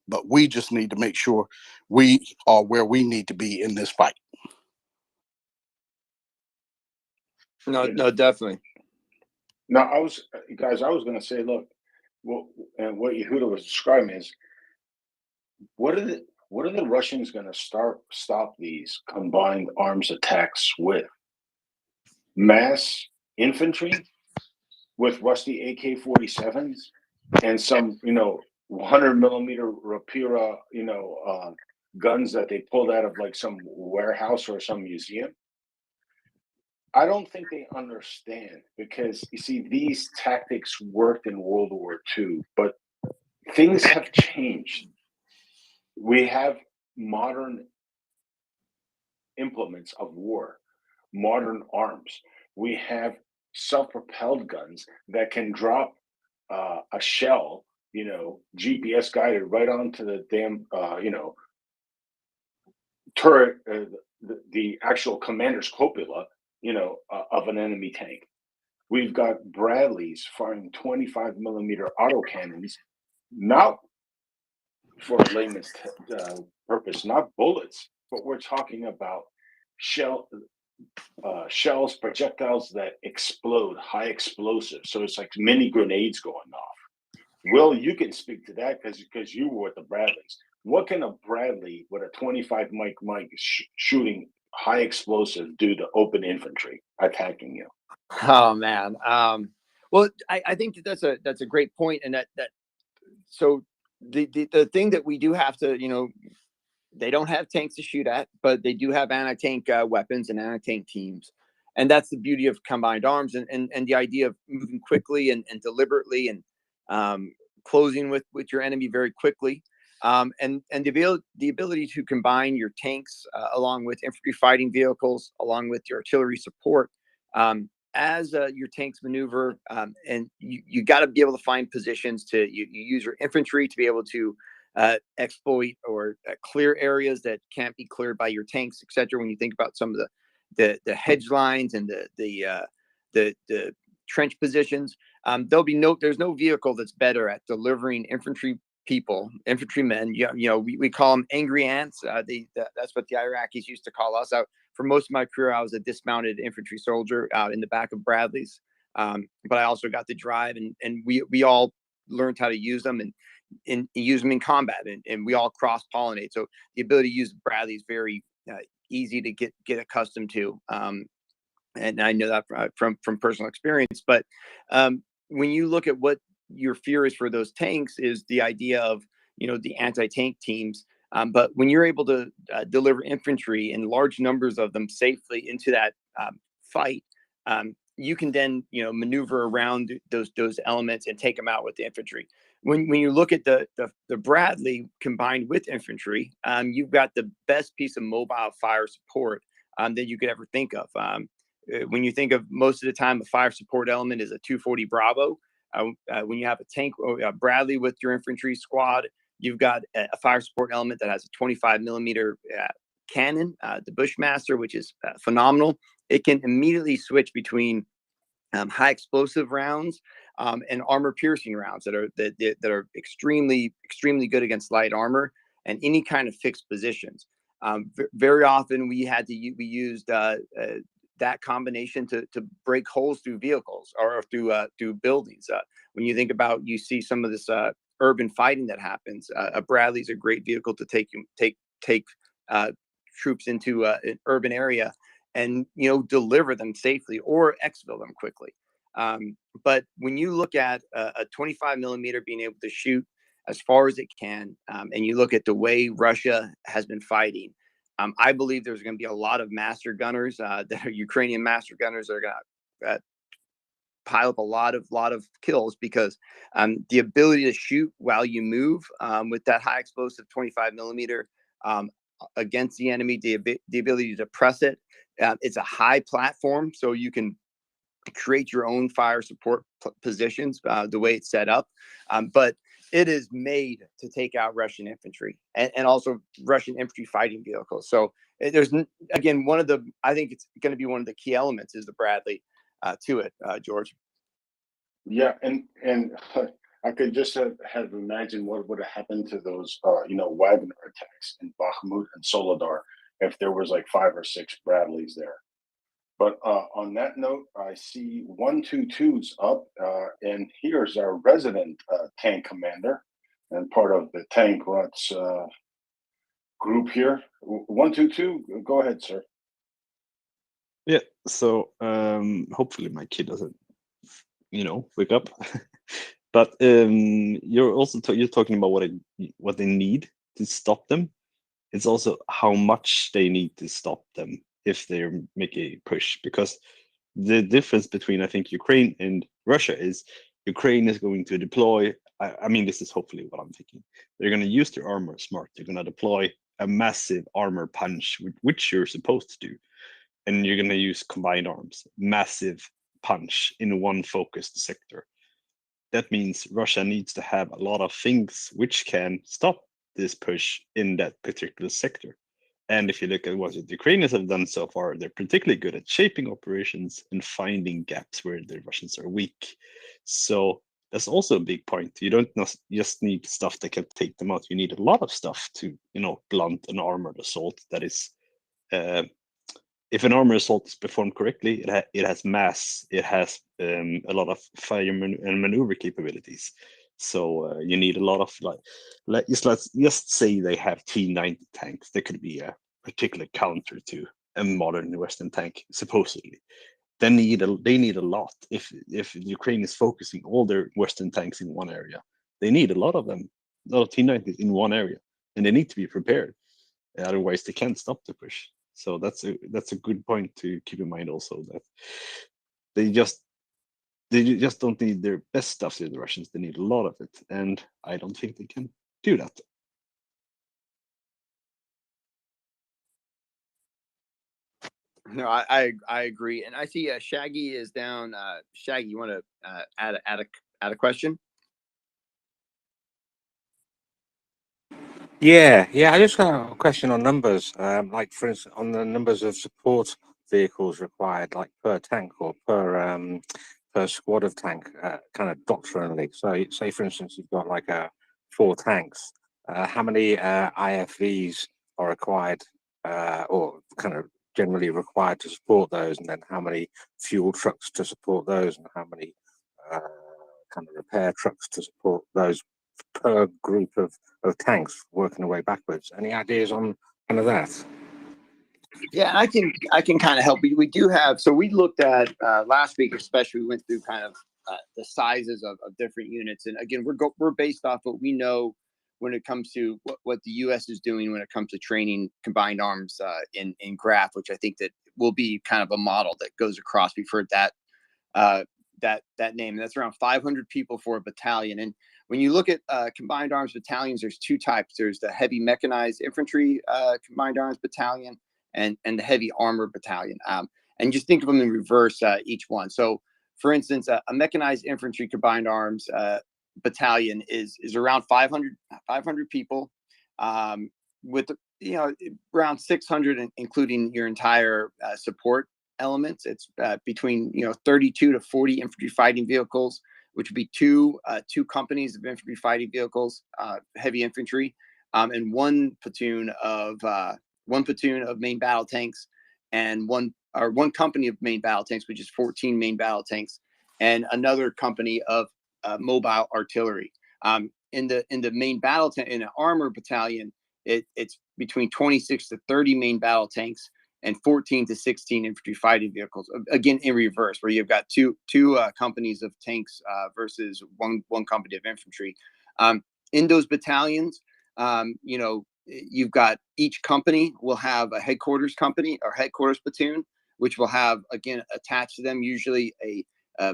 but we just need to make sure we are where we need to be in this fight. No, no, definitely. Now, I was going to say, look, well, and what Yehuda was describing is what are the Russians going to stop these combined arms attacks with? Mass infantry with rusty AK-47s and some, 100 millimeter Rapira, guns that they pulled out of like some warehouse or some museum. I don't think they understand, because you see, these tactics worked in World War II, but things have changed. We have modern implements of war, modern arms. We have self-propelled guns that can drop a shell, GPS guided right onto the damn, turret, the actual commander's cupola, of an enemy tank. We've got Bradleys firing 25 millimeter autocannons, not for a layman's purpose, not bullets, but we're talking about shells, projectiles that explode, high explosives. So it's like mini grenades going off. Will, you can speak to that because you were with the Bradleys. What can a Bradley with a 25 Mike shooting high explosive do to open infantry attacking you? Oh man. Well, I think that's a great point, and that so the thing that we do have to, they don't have tanks to shoot at, but they do have anti-tank weapons and anti-tank teams, and that's the beauty of combined arms, and the idea of moving quickly and deliberately, and closing with your enemy very quickly, and the ability to combine your tanks along with infantry fighting vehicles, along with your artillery support. As your tanks maneuver, and you got to be able to find positions you use your infantry to be able to exploit or clear areas that can't be cleared by your tanks, etc. When you think about some of the hedge lines and the trench positions, there's no vehicle that's better at delivering infantrymen. We call them angry ants. That's what the Iraqis used to call us. For most of my career, I was a dismounted infantry soldier out in the back of Bradleys, but I also got to drive, and we all learned how to use them and use them in combat, and we all cross pollinate. So the ability to use Bradley is very easy to get accustomed to, and I know that from personal experience. But when you look at what your fear is for those tanks, is the idea of the anti-tank teams. But when you're able to deliver infantry in large numbers of them safely into that fight, you can then maneuver around those elements and take them out with the infantry. When you look at the Bradley combined with infantry, you've got the best piece of mobile fire support that you could ever think of. When you think of, most of the time, a fire support element is a 240 Bravo. When you have a tank, Bradley with your infantry squad, you've got a fire support element that has a 25 millimeter cannon, the Bushmaster, which is phenomenal. It can immediately switch between high explosive rounds and armor piercing rounds that are extremely good against light armor and any kind of fixed positions. Very often we used that combination to break holes through vehicles or through buildings. When you think about, you see some of this urban fighting that happens. A Bradley is a great vehicle to take troops into an urban area and deliver them safely or exfil them quickly. But when you look at a 25 millimeter being able to shoot as far as it can, and you look at the way Russia has been fighting, I believe there's going to be a lot of master gunners that are Ukrainian master gunners that are going to pile up a lot of kills, because the ability to shoot while you move with that high explosive 25 millimeter against the enemy, the ability to press it. It's a high platform, so you can create your own fire support positions the way it's set up. But it is made to take out Russian infantry and also Russian infantry fighting vehicles. So there's, again, I think it's going to be one of the key elements is the Bradley to it, George. Yeah, and I could just have imagined what would have happened to those, Wagner attacks in Bakhmut and Soledar if there was like 5 or 6 Bradleys there. But on that note, I see 122's up, and here's our resident tank commander and part of the Tank Ruts group here. 122, go ahead, sir. Yeah, so hopefully my kid doesn't, wake up. But you're also you're talking about what they need to stop them. It's also how much they need to stop them if they make a push, because the difference between, I think, Ukraine and Russia is Ukraine is going to deploy. I mean, this is hopefully what I'm thinking. They're going to use their armor smart. They're going to deploy a massive armor punch, which you're supposed to do, and you're going to use combined arms, massive punch in one focused sector. That means Russia needs to have a lot of things which can stop this push in that particular sector. And if you look at what the Ukrainians have done so far, they're particularly good at shaping operations and finding gaps where the Russians are weak. So that's also a big point. You don't just need stuff that can take them out. You need a lot of stuff to, blunt an armored assault that is if an armor assault is performed correctly, it has mass, it has a lot of fire and maneuver capabilities. So you need a lot of let's just say they have T-90 tanks. There could be a particular counter to a modern Western tank, supposedly. They need a lot. If Ukraine is focusing all their Western tanks in one area, they need a lot of them, a lot of T-90s in one area, and they need to be prepared. Otherwise, they can't stop the push. So that's a good point to keep in mind also, that they just don't need their best stuff to the Russians. They need a lot of it, and I don't think they can do that. No, I agree, and I see Shaggy is down. Shaggy, you want to add a question? Yeah. I just got a question on numbers. Like, for instance, on the numbers of support vehicles required, like per tank or per squad of tank, kind of doctrinally. So, say for instance, you've got like 4 tanks. How many IFVs are required, or kind of generally required to support those, and then how many fuel trucks to support those, and how many kind of repair trucks to support those per group of tanks, working their way backwards? Any ideas on kind of that? Yeah, I can kind of help. We do have, so we looked at last week, especially, we went through kind of the sizes of different units, and again, we're based off what we know when it comes to what the U.S. is doing when it comes to training combined arms in Graph, which I think that will be kind of a model that goes across. We've heard that that name. That's around 500 people for a battalion. And when you look at combined arms battalions, there's 2 types. There's the heavy mechanized infantry combined arms battalion and the heavy armor battalion. And just think of them in reverse, each one. So, for instance, a mechanized infantry combined arms battalion is around 500 people, with around 600, including your entire support elements. It's between 32 to 40 infantry fighting vehicles, which would be two companies of infantry fighting vehicles, heavy infantry, and one platoon of main battle tanks, and one company of main battle tanks, which is 14 main battle tanks, and another company of mobile artillery. In the main battle tank, in an armor battalion, it's between 26 to 30 main battle tanks and 14 to 16 infantry fighting vehicles. Again, in reverse, where you've got two companies of tanks versus one company of infantry. In those battalions, you've got, each company will have a headquarters company or headquarters platoon, which will have, again, attached to them usually a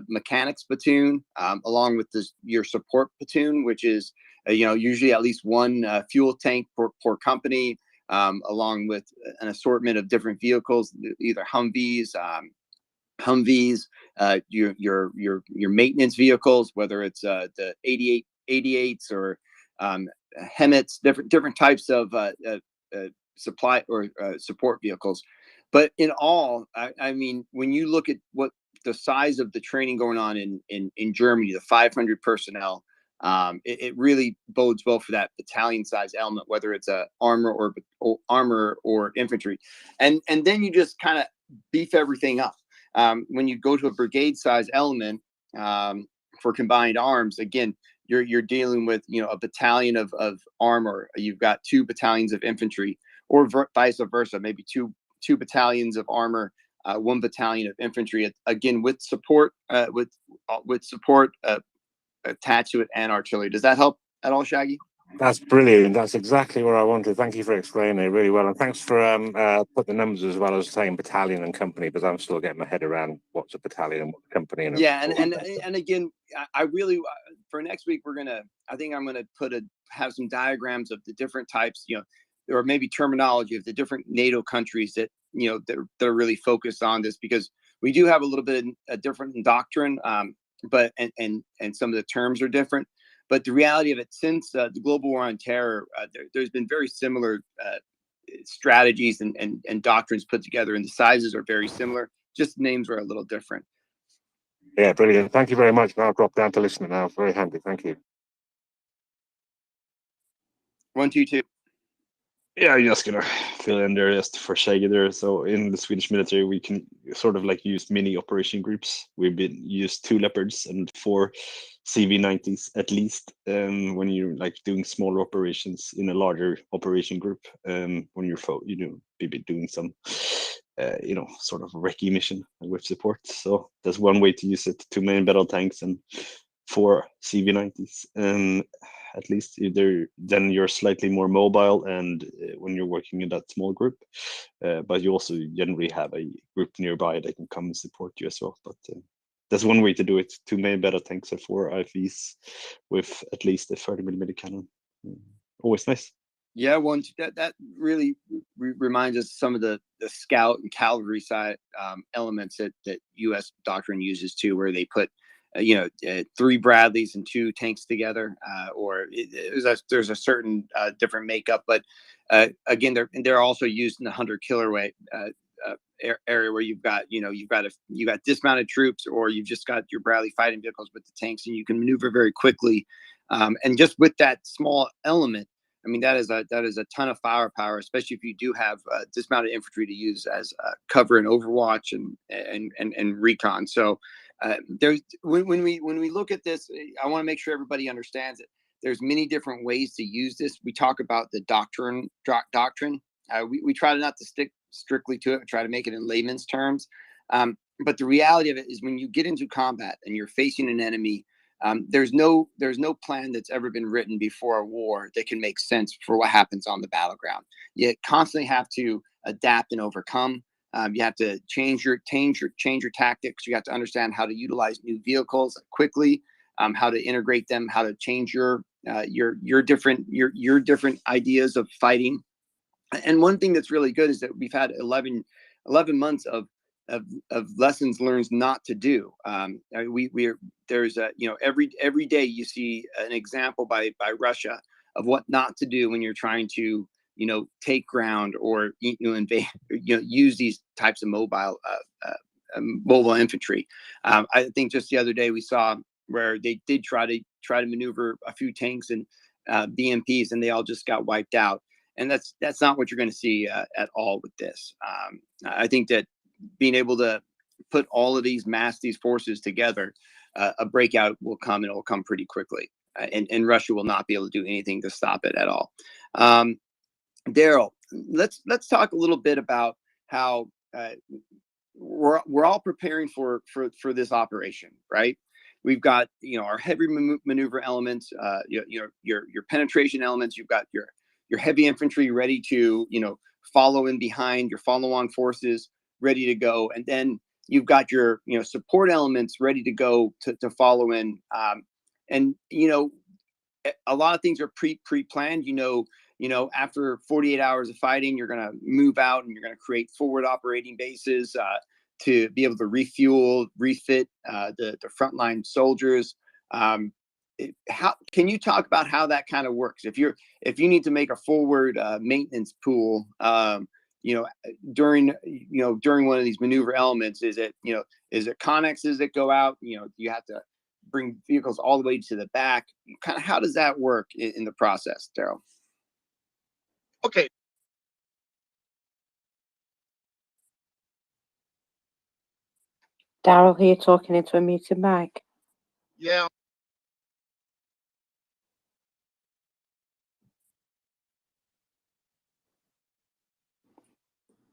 mechanics platoon, along with your support platoon, which is usually at least one fuel tank per company, along with an assortment of different vehicles, either Humvees, your maintenance vehicles, whether it's the 88s or HEMETs, different types of supply or support vehicles. But in all, I mean, when you look at what the size of the training going on in Germany, the 500 personnel, it really bodes well for that battalion size element, whether it's a armor or infantry, and then you just kind of beef everything up. When you go to a brigade size element for combined arms, again, you're dealing with a battalion of armor. You've got 2 battalions of infantry, or vice versa, maybe two battalions of armor, 1 battalion of infantry. Again, with support attached to it, and artillery. Does that help at all, Shaggy? That's brilliant. That's exactly what I wanted. Thank you for explaining it really well, and thanks for putting the numbers as well as saying battalion and company, because I'm still getting my head around what's a battalion and what's a company. And yeah, and again, I really for next week I think I'm gonna have some diagrams of the different types, or maybe terminology of the different NATO countries that that are really focused on this, because we do have a little bit of a different doctrine, but and some of the terms are different. But the reality of it, since the global war on terror, there's been very similar strategies and doctrines put together, and the sizes are very similar. Just names are a little different. Yeah, brilliant. Thank you very much. I'll drop down to listening now. Very handy. Thank you. 1, 2, 2. Yeah, I'm just gonna fill in there just for Shaggy there. So in the Swedish military, we can sort of like use mini operation groups. We've been used 2 Leopards and 4 CV90s at least when you're like doing smaller operations in a larger operation group. When you're maybe doing some sort of recce mission with support. So that's one way to use it: 2 main battle tanks and 4 CV90s. At least then you're slightly more mobile, and when you're working in that small group, but you also generally have a group nearby that can come and support you as well. But that's one way to do it: 2 main battle tanks and 4 IFVs with at least a 30mm cannon. Always nice. Yeah, that really reminds us of some of the scout and cavalry side elements that U.S. doctrine uses too, where they put 3 Bradleys and 2 tanks together, or there's a certain different makeup, but again, they're also used in the hunter-killer way area, where you've got dismounted troops, or you've just got your Bradley fighting vehicles with the tanks, and you can maneuver very quickly, and just with that small element, I mean, that is a ton of firepower, especially if you do have dismounted infantry to use as cover and overwatch and recon. So when we look at this, I want to make sure everybody understands it. There's many different ways to use this. We talk about the doctrine. We try not to stick strictly to it. We try to make it in layman's terms. But the reality of it is, when you get into combat and you're facing an enemy, there's no plan that's ever been written before a war that can make sense for what happens on the battleground. You constantly have to adapt and overcome. You have to change your tactics. You have to understand how to utilize new vehicles quickly, how to integrate them, how to change your different ideas of fighting. And one thing that's really good is that we've had 11 months of lessons learned not to do. There's every day you see an example by Russia of what not to do when you're trying to take ground or invade, use these types of mobile infantry. I think just the other day we saw where they did try to maneuver a few tanks and BMPs, and they all just got wiped out. And that's not what you're going to see at all with this. I think that being able to put all of these forces together, a breakout will come, and it will come pretty quickly. And Russia will not be able to do anything to stop it at all. Daryl, let's talk a little bit about how we're all preparing for this operation, right? We've got our heavy maneuver elements, your penetration elements. You've got your heavy infantry ready to follow in behind, your follow-on forces ready to go, and then you've got your support elements ready to go to follow in. And a lot of things are pre-planned. After 48 hours of fighting, you're going to move out and you're going to create forward operating bases to be able to refuel, refit the frontline soldiers. How can you talk about how that kind of works? If you need to make a forward maintenance pool, during one of these maneuver elements, is it connexes that go out? You have to bring vehicles all the way to the back. Kind of how does that work in the process, Daryl? Okay. Daryl here talking into a muted mic. Yeah.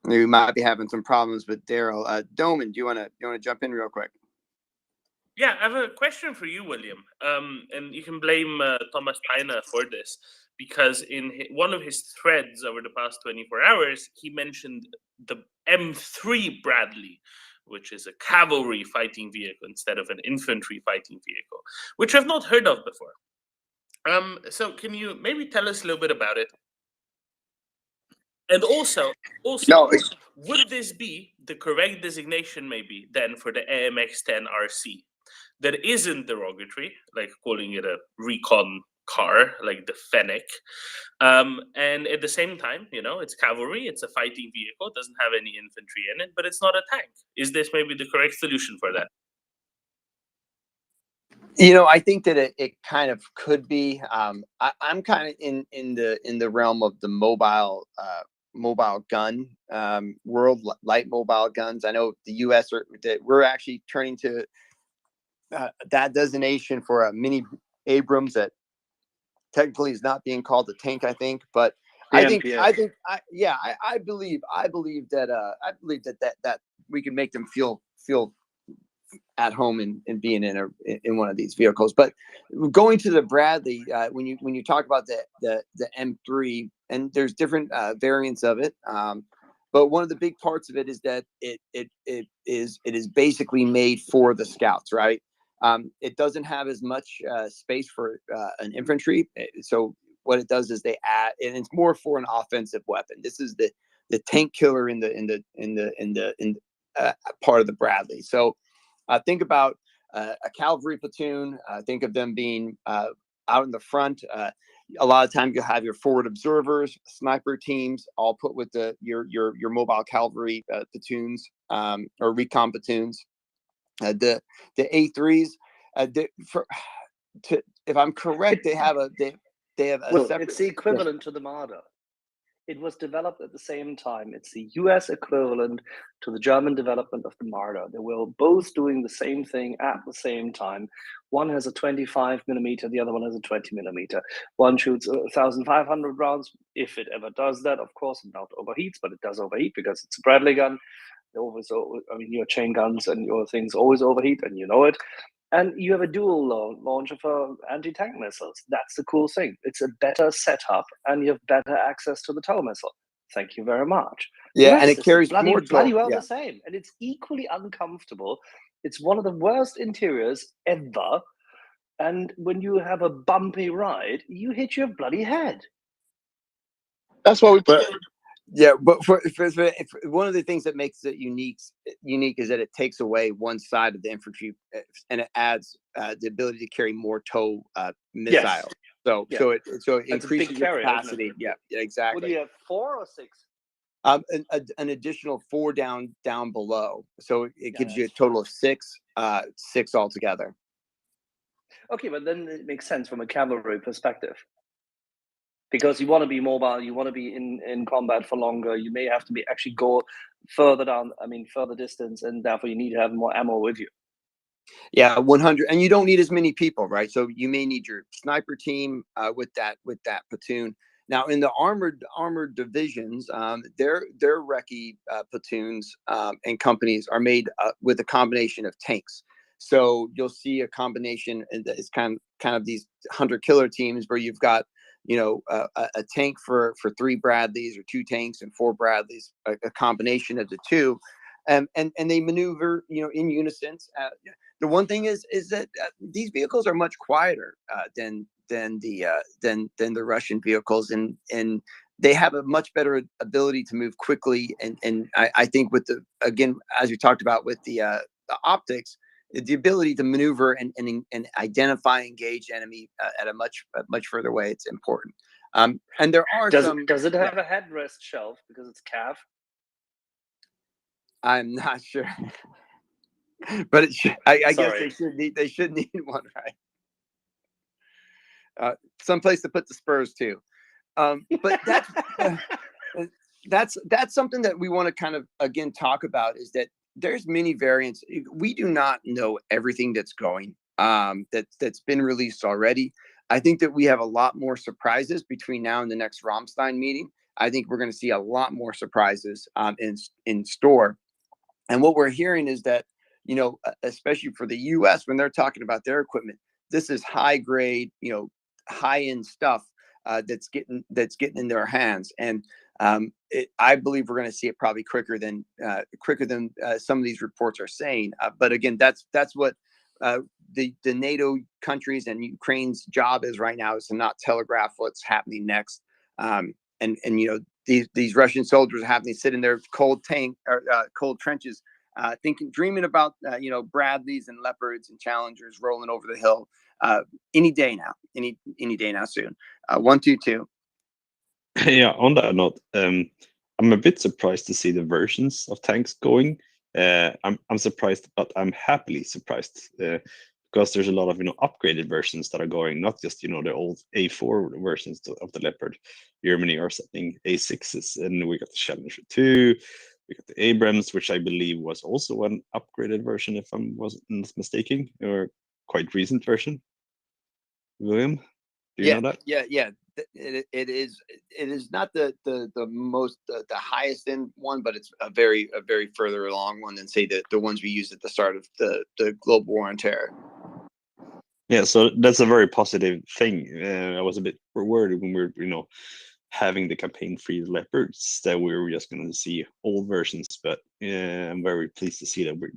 We might be having some problems with Daryl. Doman, do you want to jump in real quick? Yeah, I have a question for you, William. And you can blame Thomas Paine for this, because in one of his threads over the past 24 hours, he mentioned the M3 Bradley, which is a cavalry fighting vehicle instead of an infantry fighting vehicle, which I've not heard of before. So can you maybe tell us a little bit about it? And also, No, would this be the correct designation maybe then for the AMX-10 RC? That isn't derogatory, like calling it a recon car, like the Fennec. And at the same time, it's cavalry, it's a fighting vehicle, it doesn't have any infantry in it, but it's not a tank. Is this maybe the correct solution for that? I think that it kind of could be. I'm kind of in the realm of the mobile gun world, light mobile guns. I know the U.S. we're actually turning to that designation for a mini Abrams that technically is not being called a tank, I think, but I believe that we can make them feel at home in being in one of these vehicles. But going to the Bradley, when you talk about the M3, and there's different variants of it, but one of the big parts of it is that it is basically made for the scouts, right? It doesn't have as much space for an infantry, so what it does is they add, and it's more for an offensive weapon. This is the tank killer in the part of the Bradley. So think about a cavalry platoon. Think of them being out in the front. A lot of times you'll have your forward observers, sniper teams, all put with your mobile cavalry platoons or recon platoons. The A3s, if I'm correct, they have a separate. It's the equivalent to the Marder. It was developed at the same time. It's the US equivalent to the German development of the Marder. They were both doing the same thing at the same time. One has a 25 millimeter, the other one has a 20 millimeter. One shoots 1,500 rounds, if it ever does that, of course, it not overheats, but it does overheat because it's a Bradley gun. Your chain guns and your things always overheat, and you know it. And you have a dual launcher for anti-tank missiles. That's the cool thing. It's a better setup, and you have better access to the tow missile. Thank you very much. Yeah, and it carries bloody well yeah. the same, and it's equally uncomfortable. It's one of the worst interiors ever, and when you have a bumpy ride, you hit your bloody head. That's why we put. Yeah, but for one of the things that makes it unique is that it takes away one side of the infantry, and it adds the ability to carry more tow missiles. Yes. So it increases your carrier, capacity. Yeah, exactly. What do you have, 4 or 6? An additional 4 down below, so it gives you a total of 6 altogether. Okay, but then it makes sense from a cavalry perspective. Because you want to be mobile, you want to be in combat for longer. You may have to actually go further distance, and therefore you need to have more ammo with you. Yeah, 100, and you don't need as many people, right? So you may need your sniper team with that platoon. Now, in the armored divisions, their recce platoons and companies are made with a combination of tanks. So you'll see a combination, and it's kind of these hunter-killer teams where you've got a tank for 3 Bradleys, or 2 tanks and 4 Bradleys, a combination of the two, and they maneuver in unison. The one thing is that these vehicles are much quieter than the Russian vehicles, and they have a much better ability to move quickly, and I think with again, as you talked about with the optics, the ability to maneuver and identify engaged enemy at a much further away, it's important. And there are does it have a headrest shelf because it's CAV? I'm not sure. But it should, I guess Sorry. they should need one, right? Someplace to put the Spurs too. But that's something that we want to kind of again talk about, is that there's many variants. We do not know everything that's going that's been released already. I think that we have a lot more surprises between now and the next Rammstein meeting. I think we're going to see a lot more surprises in store. And what we're hearing is that, you know, especially for the U.S., when they're talking about their equipment, this is high grade, you know, high end stuff that's getting in their hands. And I believe we're going to see it probably quicker than some of these reports are saying. But again, that's what the NATO countries and Ukraine's job is right now, is to not telegraph what's happening next. And you know, these Russian soldiers are having to sit in their cold trenches, dreaming about you know, Bradleys and Leopards and Challengers rolling over the hill any day now, any day now soon. 1, 2, 2. Yeah, on that note, I'm a bit surprised to see the versions of tanks going. I'm surprised, but I'm happily surprised because there's a lot of, you know, upgraded versions that are going, not just, you know, the old A4 versions of the Leopard. Germany are setting A6s, and we got the Challenger 2, we got the Abrams, which I believe was also an upgraded version, if I wasn't mistaken, or quite recent version. William, do you know that? Yeah. It is not the most the highest end one, but it's a very further along one than, say, the ones we used at the start of the global war on terror. Yeah, so that's a very positive thing. I was a bit worried when we were, you know, having the campaign Free Leopards, that we were just going to see old versions, but I'm very pleased to see that we're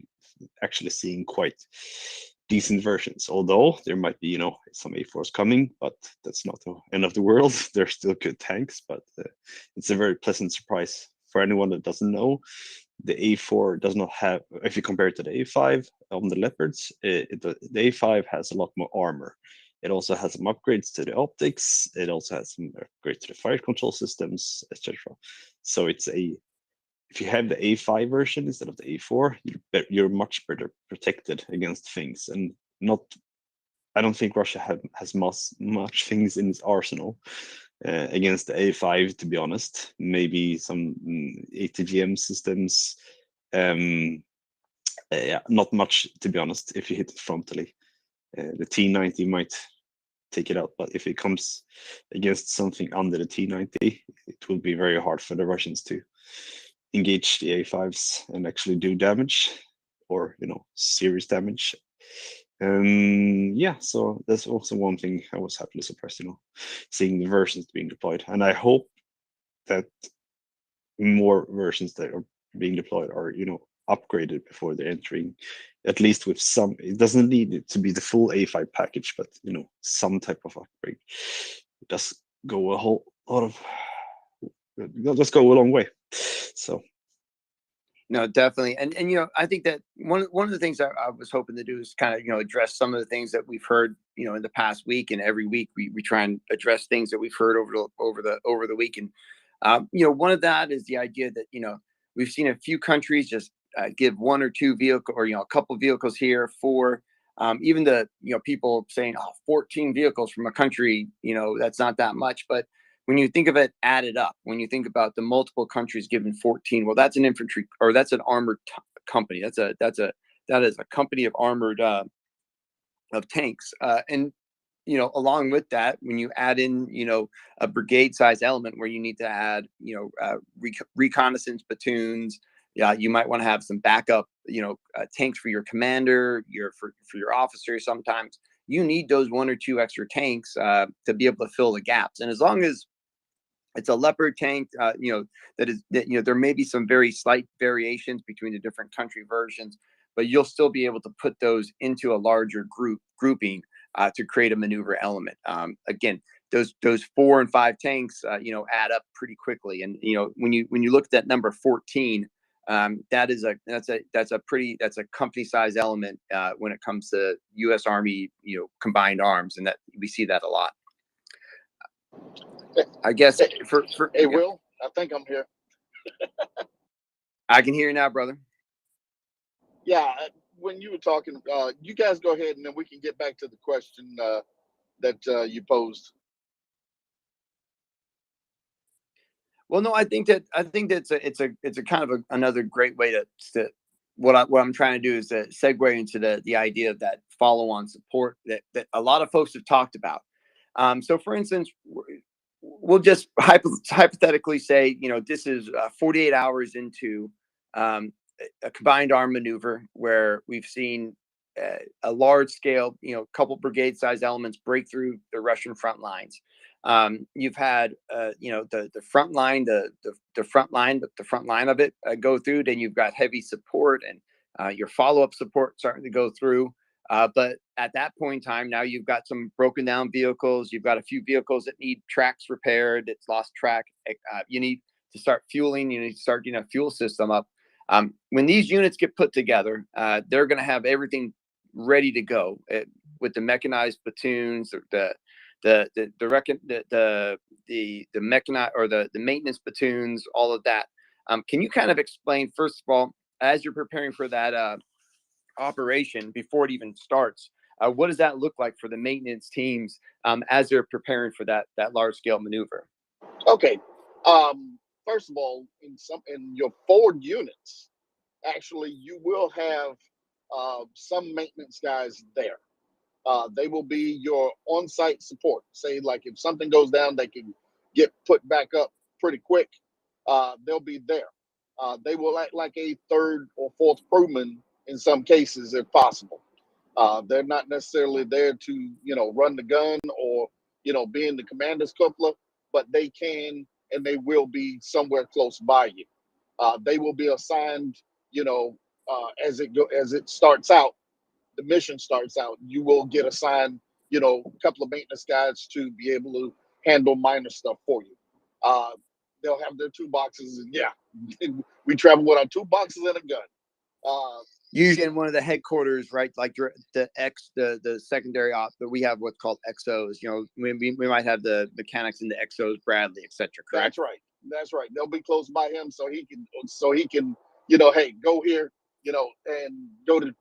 actually seeing quite decent versions. Although there might be, you know, some A4s coming, but that's not the end of the world. They're still good tanks, but it's a very pleasant surprise. For anyone that doesn't know, the A4 does not have, if you compare it to the A5 on the Leopards, the A5 has a lot more armor. It also has some upgrades to the optics. It also has some upgrades to the fire control systems, etc. So it's if you have the A5 version instead of the A4, you're much better protected against things. And I don't think Russia has much things in its arsenal against the A5, to be honest. Maybe some ATGM systems. Yeah, not much, to be honest, if you hit it frontally. The T90 might take it out, but if it comes against something under the T90, it will be very hard for the Russians to engage the A5s and actually do damage, or, you know, serious damage. Yeah, so that's also one thing I was happily surprised, you know, seeing the versions being deployed. And I hope that more versions that are being deployed are, you know, upgraded before they're entering, at least with some. It doesn't need it to be the full A5 package, but, you know, some type of upgrade. It does go a whole lot of, it'll just go a long way. So no, definitely. And you know, I think that one of the things I was hoping to do is kind of, you know, address some of the things that we've heard, you know, in the past week. And every week we try and address things that we've heard over the week. And you know, one of that is the idea that, you know, we've seen a few countries just give 1 or 2 vehicles, or, you know, a couple vehicles here for even the, you know, people saying, oh, 14 vehicles from a country, you know, that's not that much. But when you think of it added up, when you think about the multiple countries given 14, well, that's an infantry, or that's an armored company. That is a company of armored of tanks. And you know, along with that, when you add in, you know, a brigade size element where you need to add, you know, reconnaissance platoons, yeah, you might want to have some backup, you know, tanks for your commander, for your officers. Sometimes you need those 1 or 2 extra tanks to be able to fill the gaps. And as long as it's a Leopard tank, you know, that you know, there may be some very slight variations between the different country versions, but you'll still be able to put those into a larger grouping to create a maneuver element. Again, those 4 and 5 tanks, you know, add up pretty quickly. And you know, when you look at that number 14, that's a company size element when it comes to U.S. Army, you know, combined arms, and that we see that a lot. I guess for Hey, yeah. Will, I think I'm here. I can hear you now, brother. Yeah, when you were talking, you guys go ahead and then we can get back to the question that you posed. Well, no, I think that it's a kind of another great way to what I'm trying to do is to segue into the idea of that follow-on support that a lot of folks have talked about. So, for instance, we'll just hypothetically say, this is 48 hours into a combined arm maneuver where we've seen a large scale, couple brigade size elements break through the Russian front lines. You've had, the front line, the front line of it go through. Then you've got heavy support and your follow-up support starting to go through. But at that point in time, now you've got some broken down vehicles. You've got a few vehicles that need tracks repaired. It's lost track. You need to start fueling. You need to start getting a fuel system up. When these units get put together, they're going to have everything ready to go with the mechanized platoons, the mechanized or the maintenance platoons, all of that. Can you kind of explain, first of all, as you're preparing for that operation before it even starts, what does that look like for the maintenance teams as they're preparing for that large scale maneuver? Okay. First of all, in your forward units, actually, you will have some maintenance guys there. They will be your on-site support. Say, like if something goes down, they can get put back up pretty quick. They'll be there. They will act like a third or fourth crewman in some cases, if possible. They're not necessarily there to, run the gun or, be in the commander's cupola, but they can and they will be somewhere close by you. They will be assigned, as it starts out, the mission starts out, you will get assigned, a couple of maintenance guys to be able to handle minor stuff for you. They'll have their 2 boxes, and yeah, we travel with our 2 boxes and a gun. Usually in one of the headquarters, right? Like the secondary op, but we have what's called XOs. We might have the mechanics in the XOs, Bradley, etc. Correct? That's right. They'll be close by him, so he can, hey, go here, and go to,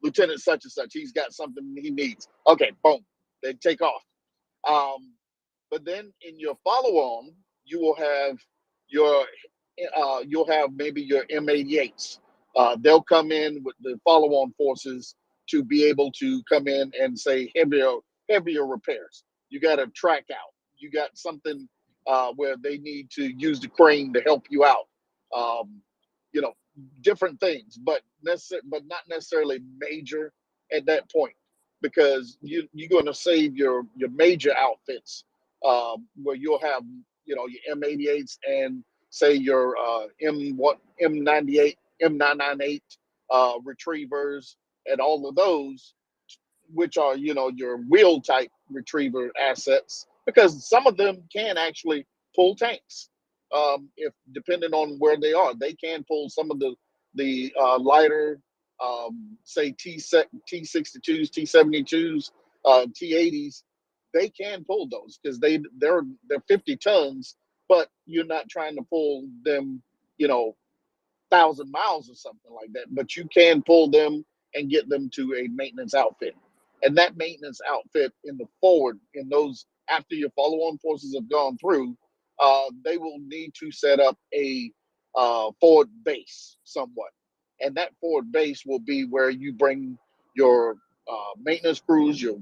Lieutenant such and such. He's got something he needs. Okay, boom, they take off. But then in your follow-on, you will have you'll have maybe your M88s. They'll come in with the follow-on forces to be able to come in and say heavier repairs. You got a track out. You got something where they need to use the crane to help you out. Different things, but not necessarily major at that point, because you're going to save your major outfits, where you'll have your M88s and say your M98, M998 retrievers, and all of those, which are your wheel type retriever assets, because some of them can actually pull tanks. If depending on where they are, they can pull some of the lighter, say T62s, T72s, T80s. They can pull those because they're 50 tons, but you're not trying to pull them, 1,000 miles or something like that. But you can pull them and get them to a maintenance outfit. And that maintenance outfit in the forward, in those after your follow-on forces have gone through, they will need to set up a forward base somewhat. And that forward base will be where you bring your maintenance crews, your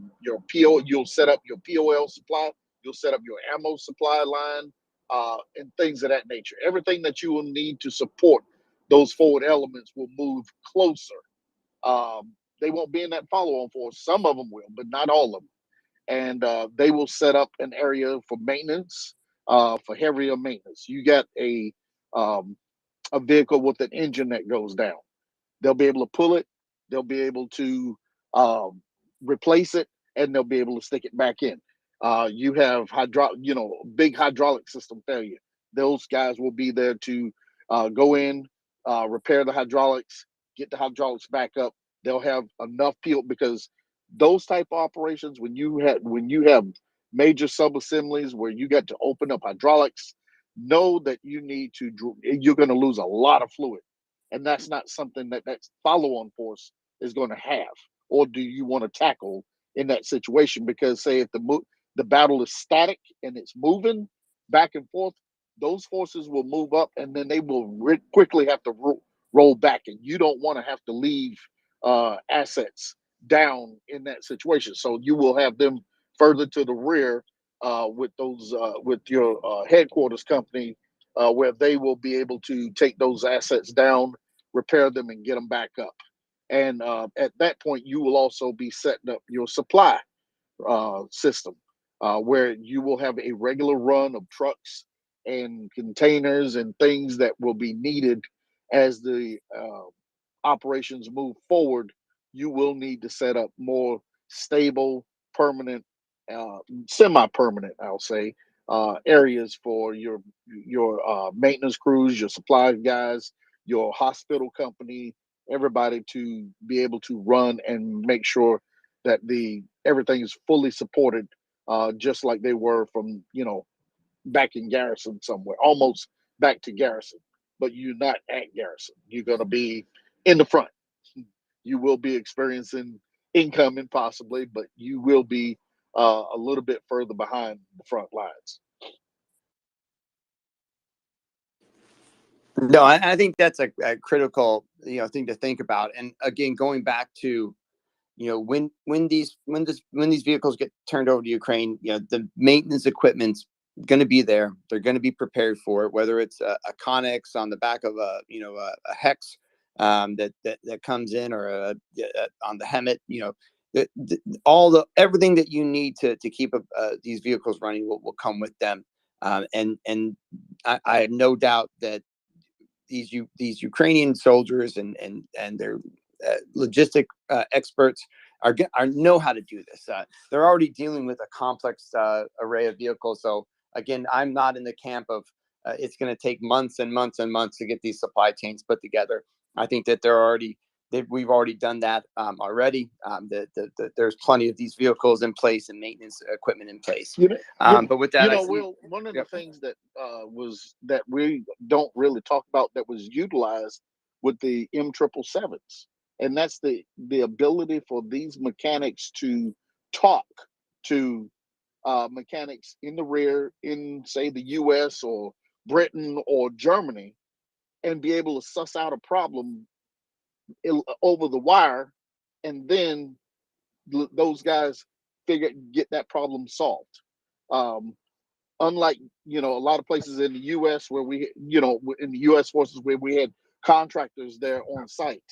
PO. You'll set up your POL supply. You'll set up your ammo supply line, and things of that nature. Everything that you will need to support those forward elements will move closer. They won't be in that follow-on force. Some of them will, but not all of them. And they will set up an area for maintenance, for heavier maintenance. You got a vehicle with an engine that goes down. They'll be able to pull it. They'll be able to replace it, and they'll be able to stick it back in. You have big hydraulic system failure. Those guys will be there to go in, repair the hydraulics, get the hydraulics back up. They'll have enough fuel, because those type of operations, when you have major sub-assemblies where you got to open up hydraulics, know that you're going to lose a lot of fluid. and that's not something that that follow-on force is going to have, or do you want to tackle in that situation? Because say if the battle is static and it's moving back and forth, those forces will move up, and then they will quickly have to roll back, and you don't want to have to leave assets down in that situation. So you will have them further to the rear with those with your headquarters company, where they will be able to take those assets down, repair them, and get them back up. And at that point, you will also be setting up your supply system, where you will have a regular run of trucks and containers and things that will be needed as the operations move forward. You will need to set up more stable, permanent, semi-permanent, I'll say, areas for your maintenance crews, your supply guys, your hospital company, everybody to be able to run and make sure that the everything is fully supported, just like they were from back in garrison somewhere, almost back to garrison, but you're not at garrison. You're going to be in the front. You will be experiencing incoming possibly, but you will be a little bit further behind the front lines. No, I think that's a critical thing to think about. And again, going back to when these vehicles get turned over to Ukraine, the maintenance equipment's going to be there. They're going to be prepared for it, whether it's a Connex on the back of a Hex that comes in, or on the Hemet. Everything that you need to keep these vehicles running will come with them. And I have no doubt that these Ukrainian soldiers and their logistic experts are know how to do this. They're already dealing with a complex array of vehicles. So again, I'm not in the camp of it's going to take months and months and months to get these supply chains put together. I think that we've already done that already. There's plenty of these vehicles in place and maintenance equipment in place. But with that, Will, one of the things that was that we don't really talk about that was utilized with the M777s, and that's the ability for these mechanics to talk to mechanics in the rear in, say, the U.S. or Britain or Germany, and be able to suss out a problem over the wire, and then those guys get that problem solved. Unlike a lot of places in the U.S. where in the U.S. forces where we had contractors there on site,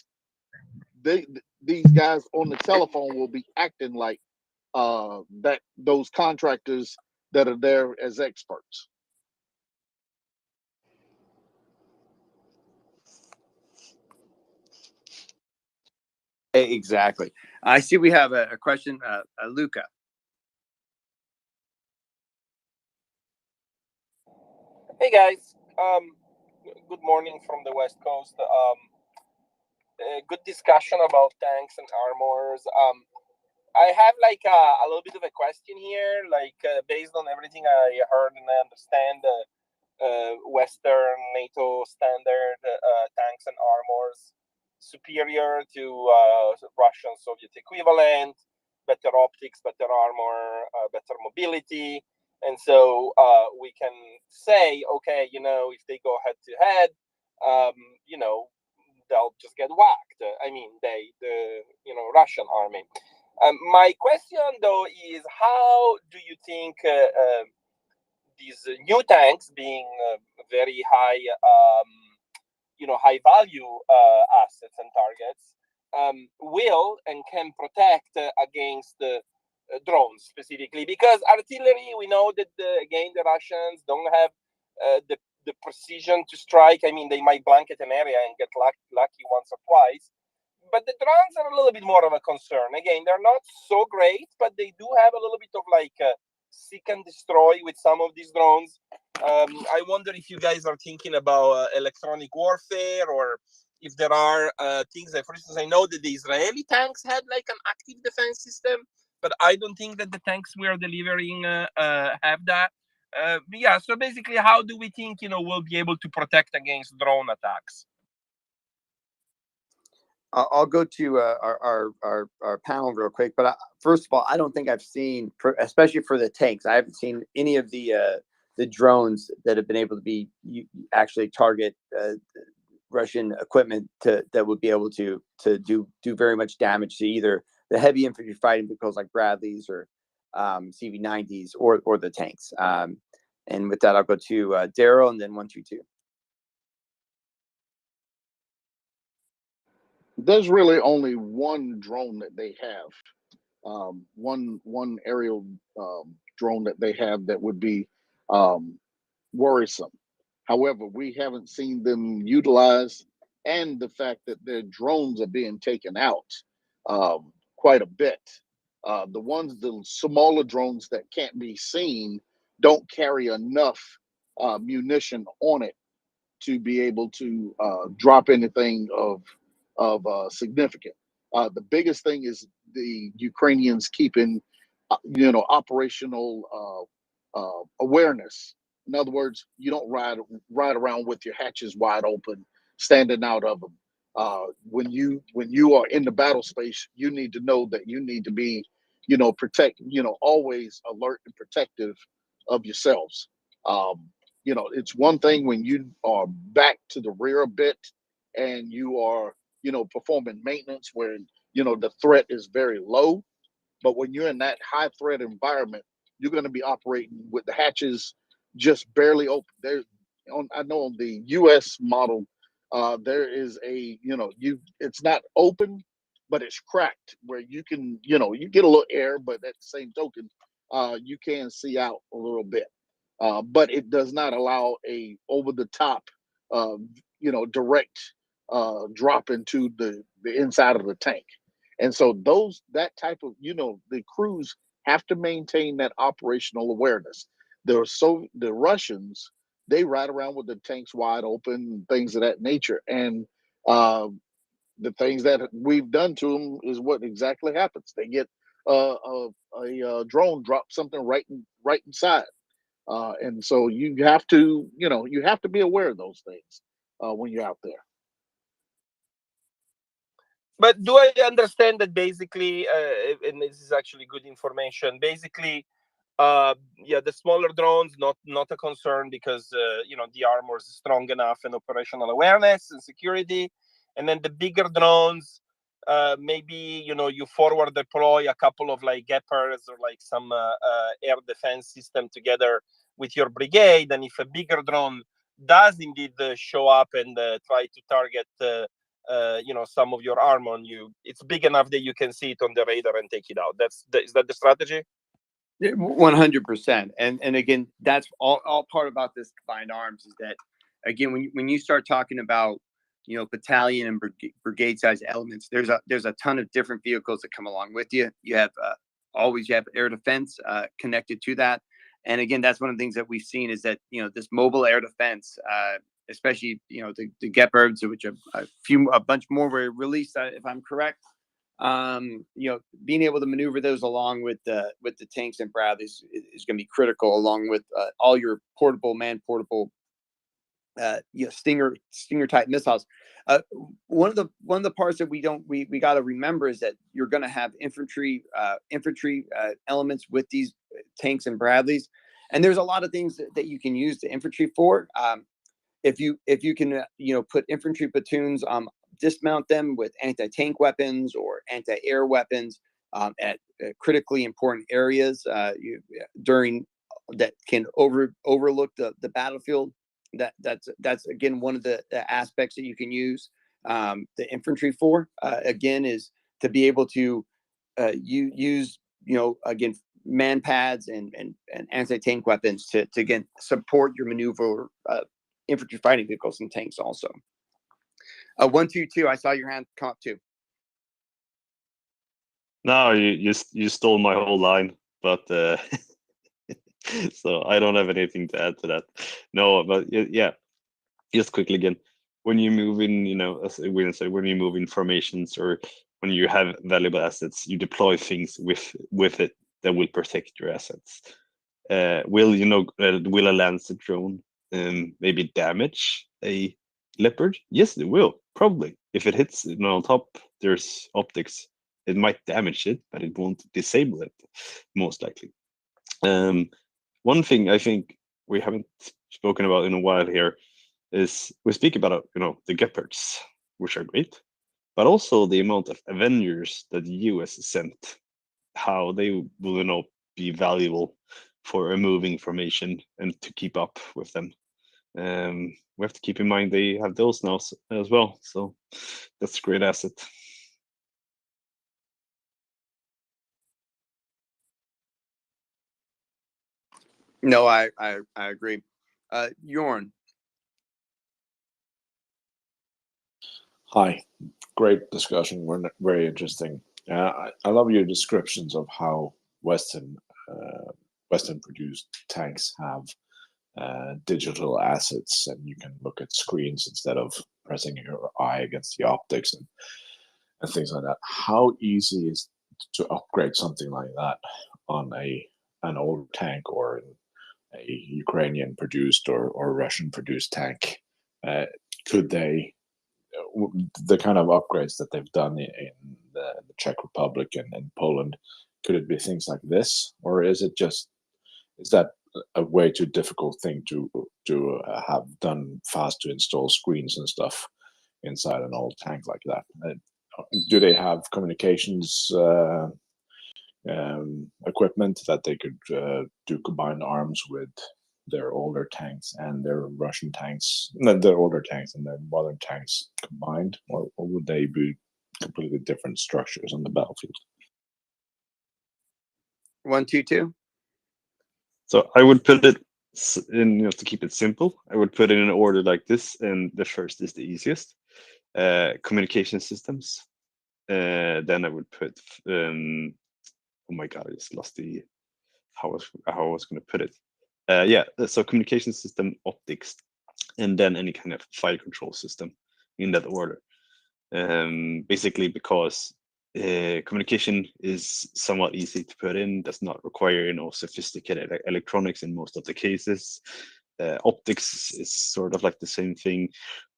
these guys on the telephone will be acting like those contractors that are there as experts. Exactly. I see we have a question, Luca. Hey guys, good morning from the West Coast. Good discussion about tanks and armors. I have like a little bit of a question here, based on everything I heard and I understand. Western NATO standard tanks and armors superior to Russian Soviet equivalent, better optics, better armor, better mobility. And so we can say, okay, if they go head to head, they'll just get whacked. I mean, the Russian army. My question, though, is how do you think these new tanks, being very high, high value assets and targets, will and can protect against drones specifically? Because artillery, we know that again the Russians don't have the precision to strike. I mean, they might blanket an area and get lucky once or twice. But the drones are a little bit more of a concern. Again, they're not so great, but they do have a little bit of seek and destroy with some of these drones. I wonder if you guys are thinking about electronic warfare, or if there are things like, for instance, I know that the Israeli tanks had an active defense system, but I don't think that the tanks we are delivering have that. Yeah, so basically, how do we think we'll be able to protect against drone attacks? I'll go to our panel real quick. But first of all, I don't think I've seen, especially for the tanks, I haven't seen any of the drones that have been able to be actually target Russian equipment that would be able to do very much damage to either the heavy infantry fighting vehicles like Bradleys or CV90s or the tanks. And with that, I'll go to Daryl and then 122. There's really only one drone that they have, one aerial drone that they have that would be worrisome. However, we haven't seen them utilized, and the fact that their drones are being taken out quite a bit. The smaller drones that can't be seen don't carry enough munition on it to be able to drop anything of significant. The biggest thing is the Ukrainians keeping, operational awareness. In other words, you don't ride around with your hatches wide open, standing out of them. When you are in the battle space, you need to know that you need to be, always alert and protective of yourselves. It's one thing when you are back to the rear a bit and you are, performing maintenance where, the threat is very low. But when you're in that high threat environment, you're going to be operating with the hatches just barely open. I know on the U.S. model, there is it's not open, but it's cracked where you can, you get a little air, but at the same token, you can see out a little bit. But it does not allow a over the top, direct drop into the inside of the tank. And so that type of, the crews have to maintain that operational awareness. The Russians, they ride around with the tanks wide open, things of that nature. And the things that we've done to them is what exactly happens. They get a drone drop something right inside. And so you have to be aware of those things when you're out there. But do I understand that basically, and this is actually good information, basically, the smaller drones, not a concern because, the armor is strong enough and operational awareness and security. And then the bigger drones, maybe, you forward deploy a couple of like Gepards or like some air defense system together with your brigade. And if a bigger drone does indeed show up and try to target some of your armor on you, it's big enough that you can see it on the radar and take it out. Is that the strategy? 100%. And again, that's all part about this combined arms is that, again, when you start talking about, battalion and brigade size elements, there's a ton of different vehicles that come along with you. You have air defense connected to that. And again, that's one of the things that we've seen is that, this mobile air defense, especially, the Gepards, which a bunch more were released, if I'm correct. Being able to maneuver those along with the tanks and Bradleys is going to be critical, along with all your man-portable, Stinger type missiles. One of the parts that we got to remember is that you're going to have infantry elements with these tanks and Bradleys, and there's a lot of things that you can use the infantry for. If you can put infantry platoons, dismount them with anti-tank weapons or anti-air weapons at critically important areas during that can overlook the battlefield. That's again one of the aspects that you can use the infantry for. Again, is to be able to use again man pads and anti-tank weapons to again support your maneuver infantry fighting vehicles and tanks also. 122, I saw your hand come up too. No, you stole my whole line, but so I don't have anything to add to that. No, but yeah, just quickly again, when you move in, as we say, when you move in formations or when you have valuable assets, you deploy things with it that will protect your assets. Will a Lancet drone maybe damage a Leopard? Yes, it will. Probably. If it hits on top, there's optics. It might damage it, but it won't disable it, most likely. One thing I think we haven't spoken about in a while here is we speak about the Gepards, which are great, but also the amount of Avengers that the US sent, how they will be valuable for removing formation and to keep up with them. We have to keep in mind they have those now as well, so that's a great asset. No, I agree. Jorn. Hi, great discussion. Very interesting. I love your descriptions of how Western produced tanks have digital assets, and you can look at screens instead of pressing your eye against the optics and things like that. How easy is to upgrade something like that on an old tank or a Ukrainian produced or Russian produced tank? Could they, the kind of upgrades that they've done in the Czech Republic and Poland, could it be things like this, or is that a way too difficult thing to have done fast to install screens and stuff inside an old tank like that? Do they have communications equipment that they could do combined arms with their older tanks and their Russian tanks, their older tanks and their modern tanks combined, or would they be completely different structures on the battlefield? 1, 2, 2. So I would put it in, to keep it simple, I would put it in an order like this, and the first is the easiest. Communication systems. Then I would put, oh my God, I just lost how I was going to put it. Yeah, so communication system, optics, and then any kind of fire control system in that order. Basically because communication is somewhat easy to put in, does not require sophisticated electronics in most of the cases. Optics is sort of like the same thing,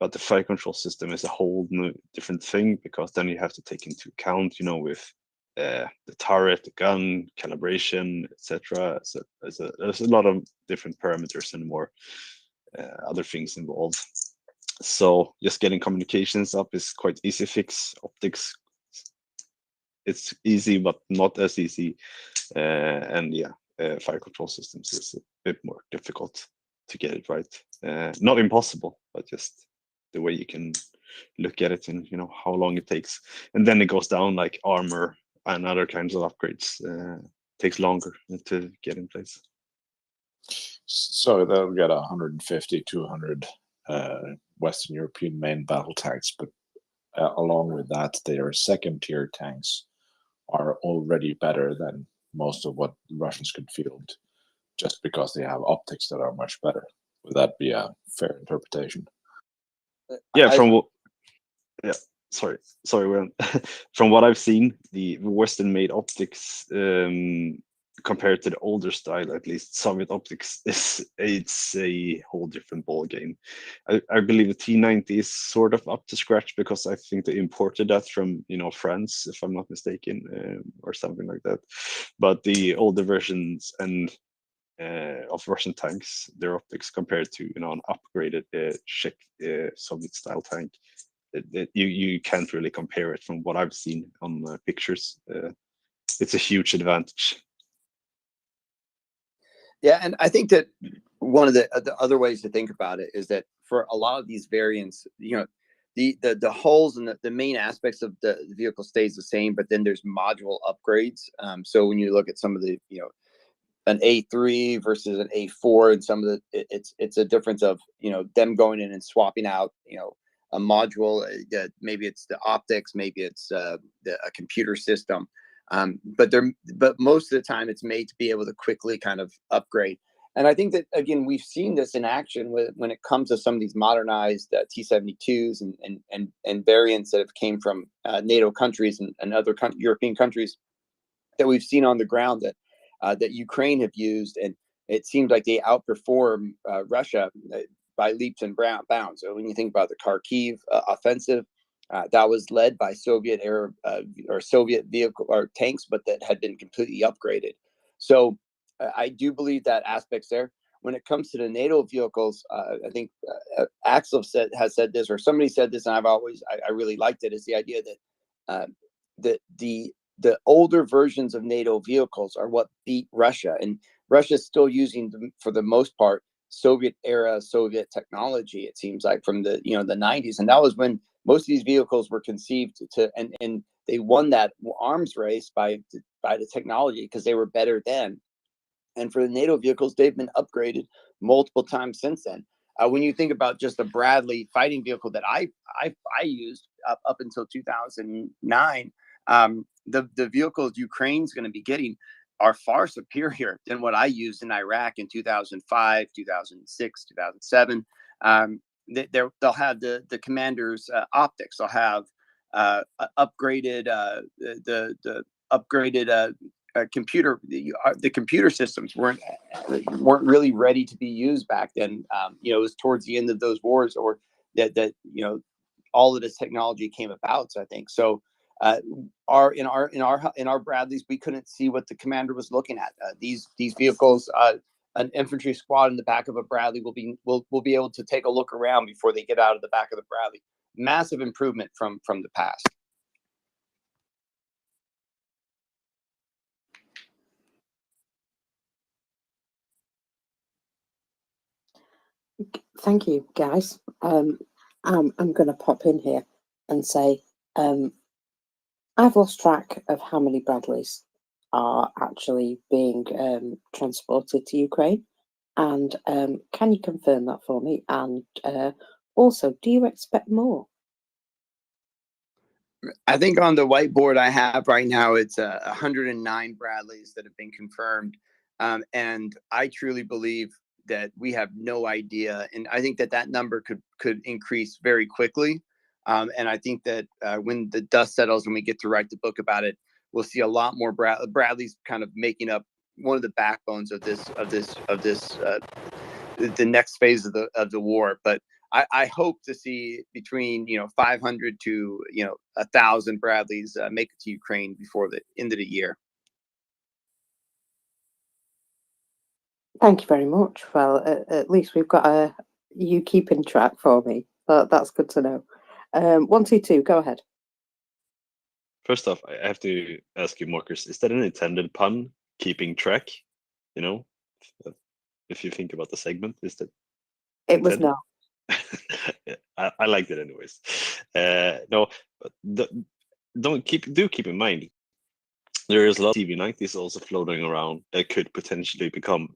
but the fire control system is a whole different thing, because then you have to take into account, with the turret, the gun, calibration, etc. So there's a lot of different parameters and more other things involved. So just getting communications up is quite easy fix. Optics, it's easy, but not as easy. And yeah, fire control systems is a bit more difficult to get it right. Not impossible, but just the way you can look at it and how long it takes. And then it goes down, like armor and other kinds of upgrades. Takes longer to get in place. So they'll get 150, 200 Western European main battle tanks, but along with that, their second-tier tanks are already better than most of what Russians could field, just because they have optics that are much better. Would that be a fair interpretation? Yeah, sorry. From what I've seen, the Western-made optics, compared to the older style, at least Soviet optics, it's a whole different ball game. I believe the T90 is sort of up to scratch, because I think they imported that from France, if I'm not mistaken, or something like that. But the older versions of Russian tanks, their optics compared to an upgraded Czech Soviet style tank, you can't really compare it from what I've seen on pictures. It's a huge advantage. Yeah, and I think that one of the other ways to think about it is that for a lot of these variants, the hulls and the main aspects of the vehicle stays the same, but then there's module upgrades. So when you look at some of the an A3 versus an A4, and some of the it's a difference of them going in and swapping out a module. Maybe it's the optics, maybe it's a computer system. But most of the time it's made to be able to quickly kind of upgrade. And I think that, again, we've seen this in action when it comes to some of these modernized T-72s and variants that have came from NATO countries and other European countries that we've seen on the ground that Ukraine have used. And it seems like they outperform Russia by leaps and bounds. So when you think about the Kharkiv offensive, that was led by Soviet era or Soviet vehicle or tanks, but that had been completely upgraded. So I do believe that aspects there. When it comes to the NATO vehicles, I think Axel has said this, or somebody said this, and I really liked it. Is the idea that the older versions of NATO vehicles are what beat Russia, and Russia's still using, for the most part, Soviet era Soviet technology. It seems like from the the 90s, and that was when most of these vehicles were conceived and they won that arms race by the technology because they were better then. And for the NATO vehicles, they've been upgraded multiple times since then. When you think about just the Bradley fighting vehicle that I used up until 2009, the vehicles Ukraine's going to be getting are far superior than what I used in Iraq in 2005, 2006, 2007. They'll have the commander's optics. They'll have upgraded the upgraded computer. The computer systems weren't really ready to be used back then. It was towards the end of those wars, or that all of this technology came about. So I think so. In our Bradleys, we couldn't see what the commander was looking at. These vehicles, an infantry squad in the back of a Bradley will be able to take a look around before they get out of the back of the Bradley. Massive improvement from the past. Thank you, guys. I'm going to pop in here and say I've lost track of how many Bradleys are actually being transported to Ukraine. And can you confirm that for me? And also, do you expect more? I think on the whiteboard I have right now, it's 109 Bradleys that have been confirmed. And I truly believe that we have no idea. And I think that number could increase very quickly. And I think that when the dust settles and we get to write the book about it, we'll see a lot more Bradleys kind of making up one of the backbones of the next phase of the war. But I hope to see between 500 to 1,000 Bradleys make it to Ukraine before the end of the year. Thank you very much. Well, at least we've got you keeping track for me. That's good to know. 122, go ahead. First off, I have to ask you, Marcus, is that an intended pun? Keeping track? If you think about the segment, is that it intended? Was not. I liked it anyways. No, but do keep in mind there is a lot of CV90s also floating around that could potentially become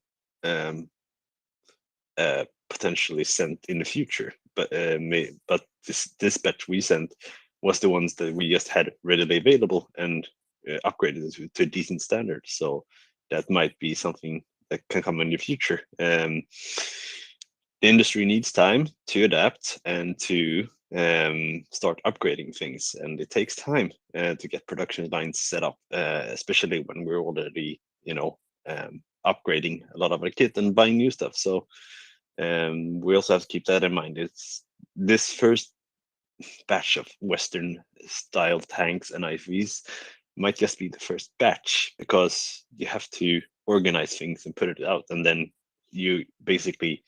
potentially sent in the future. But this batch we sent was the ones that we just had readily available and upgraded to a decent standard. So that might be something that can come in the future. The industry needs time to adapt and to start upgrading things, and it takes time to get production lines set up, especially when we're already upgrading a lot of our kit and buying new stuff. So we also have to keep that in mind. It's this first batch of Western style tanks and IVs might just be the first batch, because you have to organize things and put it out, and then you basically,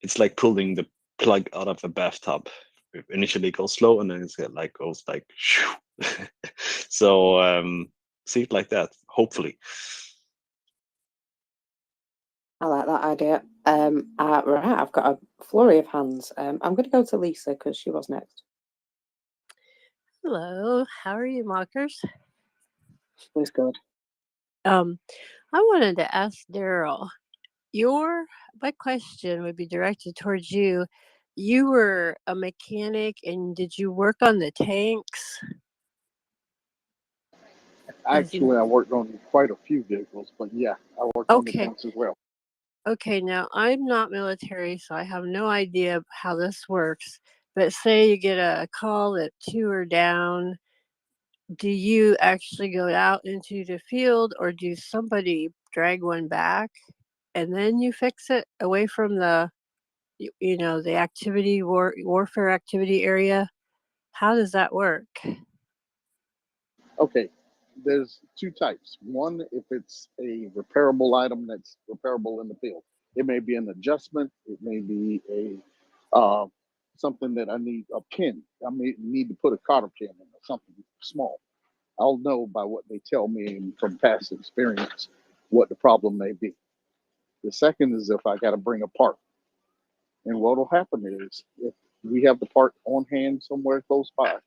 it's like pulling the plug out of a bathtub. It initially goes slow, and then it's goes like shoo. So see it like that, hopefully. I like that idea. Right, I've got a flurry of hands. I'm going to go to Lisa because she was next. Hello, how are you, Markers? She's good. I wanted to ask Daryl. My question would be directed towards you. You were a mechanic, and did you work on the tanks? Actually, I worked on quite a few vehicles, but yeah, I worked on the tanks as well. Okay, now I'm not military, so I have no idea how this works. But say you get a call that 2 are down, do you actually go out into the field, or do somebody drag one back and then you fix it away from the you know, the warfare activity area? How does that work? Okay, there's two types. One, if it's a repairable item that's repairable in the field, it may be an adjustment. It may be a something that I need a pin. I may need to put a cotter pin in or something small. I'll know by what they tell me from past experience what the problem may be. The second is if I got to bring a part. And what will happen is if we have the part on hand somewhere close by,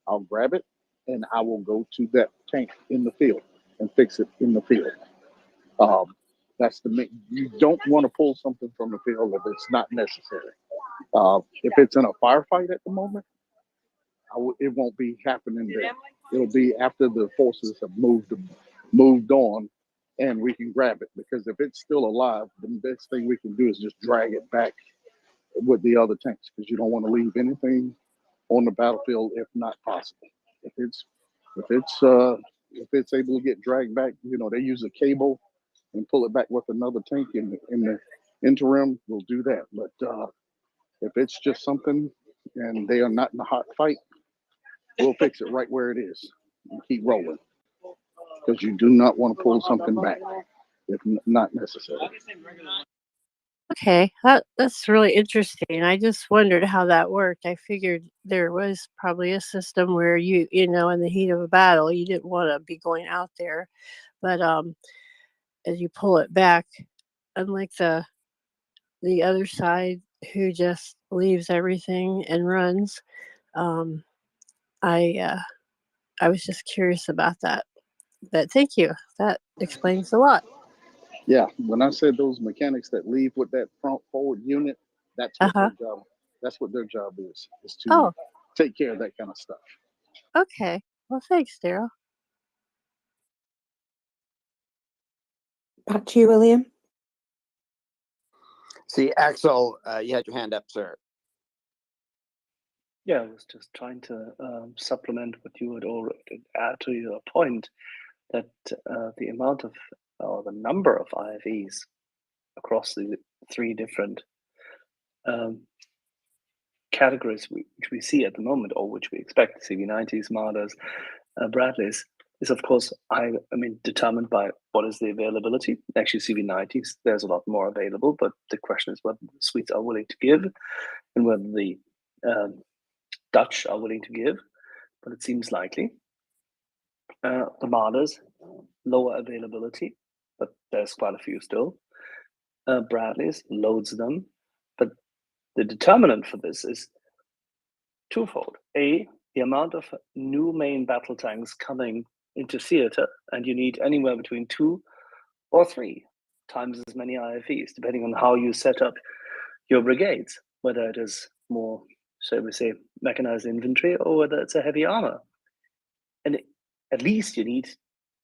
I'll grab it and I will go to that tank in the field and fix it in the field. That's you don't want to pull something from the field if it's not necessary. If it's in a firefight at the moment, it won't be happening there. It'll be after the forces have moved on, and we can grab it. Because if it's still alive, the best thing we can do is just drag it back with the other tanks, because you don't want to leave anything on the battlefield if not possible. If it's able to get dragged back, they use a cable and pull it back with another tank in the interim. We'll do that. But if it's just something and they are not in a hot fight, we'll fix it right where it is and keep rolling, because you do not want to pull something back if not necessary. Okay, that's really interesting. I just wondered how that worked. I figured there was probably a system where you know, in the heat of a battle, you didn't want to be going out there, but as you pull it back, unlike the other side who just leaves everything and runs, um, I was just curious about that. But thank you. That explains a lot. Yeah, when I said those mechanics that leave with that front forward unit, that's what Uh-huh. their job is to Oh, take care of that kind of stuff. okay. Well, thanks, Daryl. Back to you, William. See, Axel, you had your hand up, sir. Yeah, I was just trying to supplement what you had already add to your point that the amount of or the number of IFEs across the three different categories which we see at the moment, or which we expect, CV90s, Marders, Bradleys, is of course determined by what is the availability. Actually, CV90s, there's a lot more available, but the question is whether the Swedes are willing to give and whether the Dutch are willing to give, but it seems likely. The Marders, lower availability, but there's quite a few still. Bradleys, loads of them, but the determinant for this is twofold. A, the amount of new main battle tanks coming into theater, and you need anywhere between 2 or 3 times as many IFEs, depending on how you set up your brigades, whether it is more, shall we say, mechanized infantry, or whether it's a heavy armor. And at least you need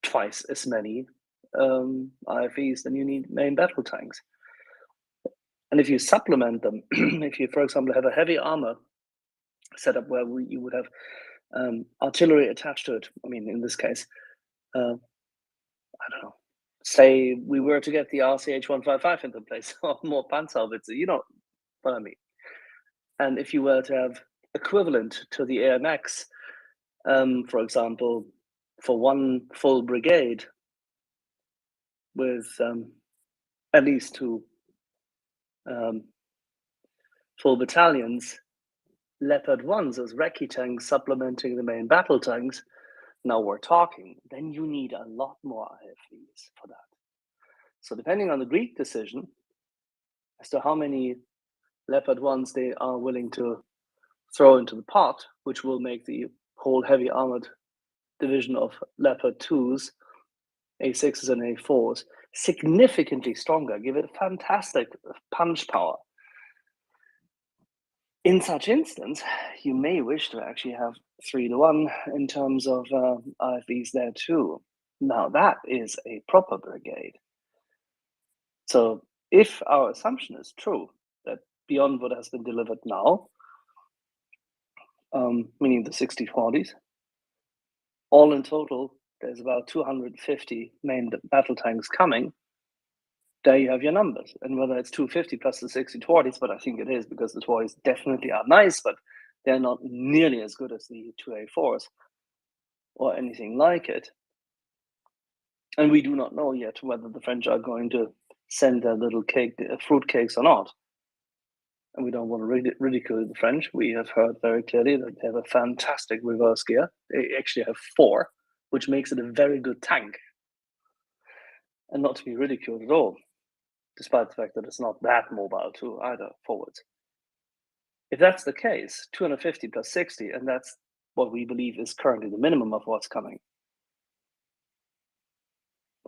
twice as many IFEs than you need main battle tanks. And if you supplement them, if you, for example, have a heavy armor setup where you would have artillery attached to it, I mean, in this case, I don't know, say we were to get the RCH 155 into place, or more Panzerhaubitze, you know what I mean. And if you were to have equivalent to the AMX, for example, for one full brigade with at least 2 full battalions, Leopard 1s as recce tanks supplementing the main battle tanks, now we're talking, then you need a lot more IFVs for that. So depending on the Greek decision as to how many Leopard 1s they are willing to throw into the pot, which will make the whole heavy armored division of Leopard 2s, A6s and A4s, significantly stronger, give it fantastic punch power. In such instance, you may wish to actually have 3-to-1 in terms of IFVs there too. Now that is a proper brigade. So if our assumption is true, that beyond what has been delivered now, meaning the 60-40s, all in total, there's about 250 main battle tanks coming. there you have your numbers. And whether it's 250 plus the 60 20s, but I think it is because the 20s definitely are nice, but they're not nearly as good as the 2A4s or anything like it. And we do not know yet whether the French are going to send their little fruit cakes or not. And we don't want to ridicule the French. We have heard very clearly that they have a fantastic reverse gear. They actually have 4, which makes it a very good tank. And not to be ridiculed at all, despite the fact that it's not that mobile too either forwards. If that's the case, 250 plus 60, and that's what we believe is currently the minimum of what's coming.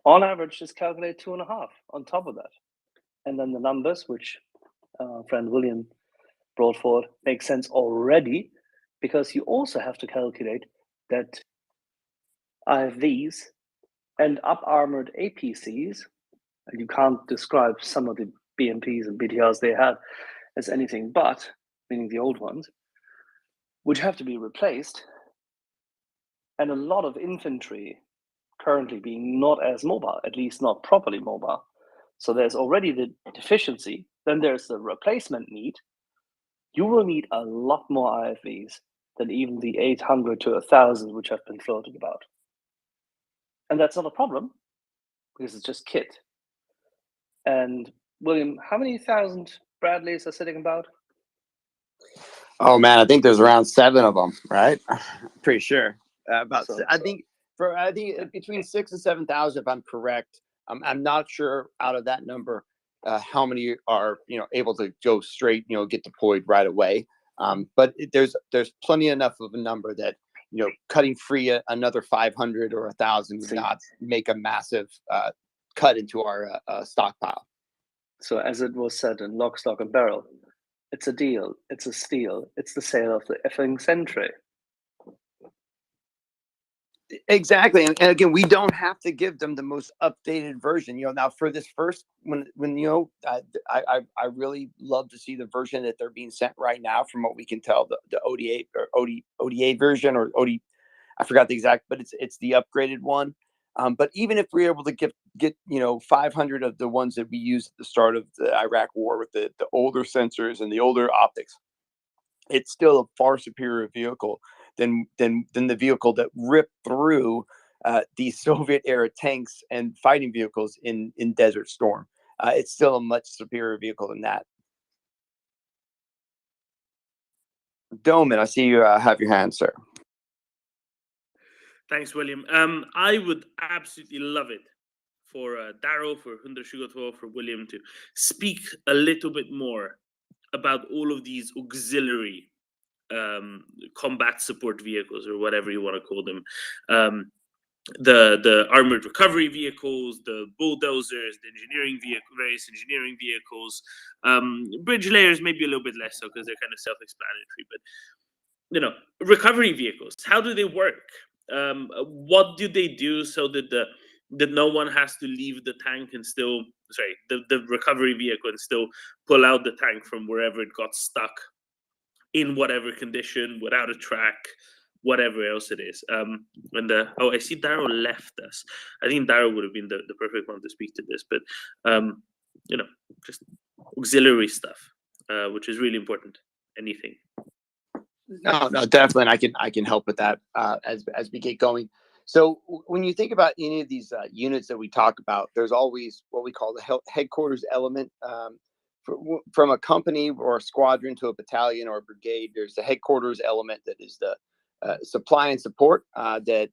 On average, just calculate 2.5 on top of that. And then the numbers, which friend William brought forward, make sense already, because you also have to calculate that IFVs and up-armored APCs, and you can't describe some of the BMPs and BTRs they had as anything but, meaning the old ones, which have to be replaced, and a lot of infantry currently being not as mobile, at least not properly mobile. So there's already the deficiency, then there's the replacement need. You will need a lot more IFVs than even the 800 to 1,000 which have been floated about. And that's not a problem, because it's just kit. And William, how many thousand Bradleys are sitting about? Oh man, I think there's around 7 of them, right? Pretty sure. I think between 6 and 7,000, if I'm correct. I'm not sure out of that number how many are able to go straight, get deployed right away. But there's plenty enough of a number that cutting free another 500 or 1,000 would not make a massive cut into our stockpile. So as it was said in Lock, Stock and Barrel, it's a deal, it's a steal, it's the sale of the effing century. Exactly, and again, we don't have to give them the most updated version. Now for this first, when I really love to see the version that they're being sent right now. From what we can tell, the ODA or ODA version or OD, I forgot the exact, but it's the upgraded one. But even if we're able to get 500 of the ones that we used at the start of the Iraq War with the older sensors and the older optics, it's still a far superior vehicle than the vehicle that ripped through the Soviet era tanks and fighting vehicles in Desert Storm. It's still a much superior vehicle than that. Doman, I see you have your hand, sir. Thanks, William. I would absolutely love it for Darrow, for Hunter Shugoto, for William to speak a little bit more about all of these auxiliary combat support vehicles, or whatever you want to call them. The armored recovery vehicles, the bulldozers, the various engineering vehicles, bridge layers maybe a little bit less so because they're kind of self-explanatory. But recovery vehicles, how do they work? What do they do so that no one has to leave the tank and still, the recovery vehicle and still pull out the tank from wherever it got stuck in whatever condition, without a track, whatever else it is. I see Darrow left us. I think Darrow would have been the perfect one to speak to this, but just auxiliary stuff, which is really important. Anything. No, definitely. And I can help with that as we get going. So when you think about any of these units that we talk about, there's always what we call the headquarters element. From a company or a squadron to a battalion or a brigade, there's the headquarters element that is the supply and support that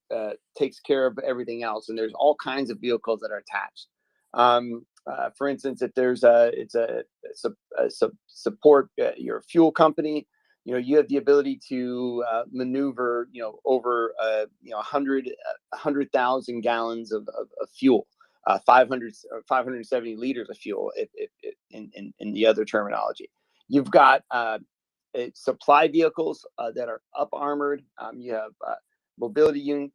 takes care of everything else. And there's all kinds of vehicles that are attached. For instance, if there's support your fuel company, you have the ability to maneuver, over 100,000 gallons of fuel. 570 liters of fuel, if in the other terminology. You've got supply vehicles that are up armored. You have mobility unit,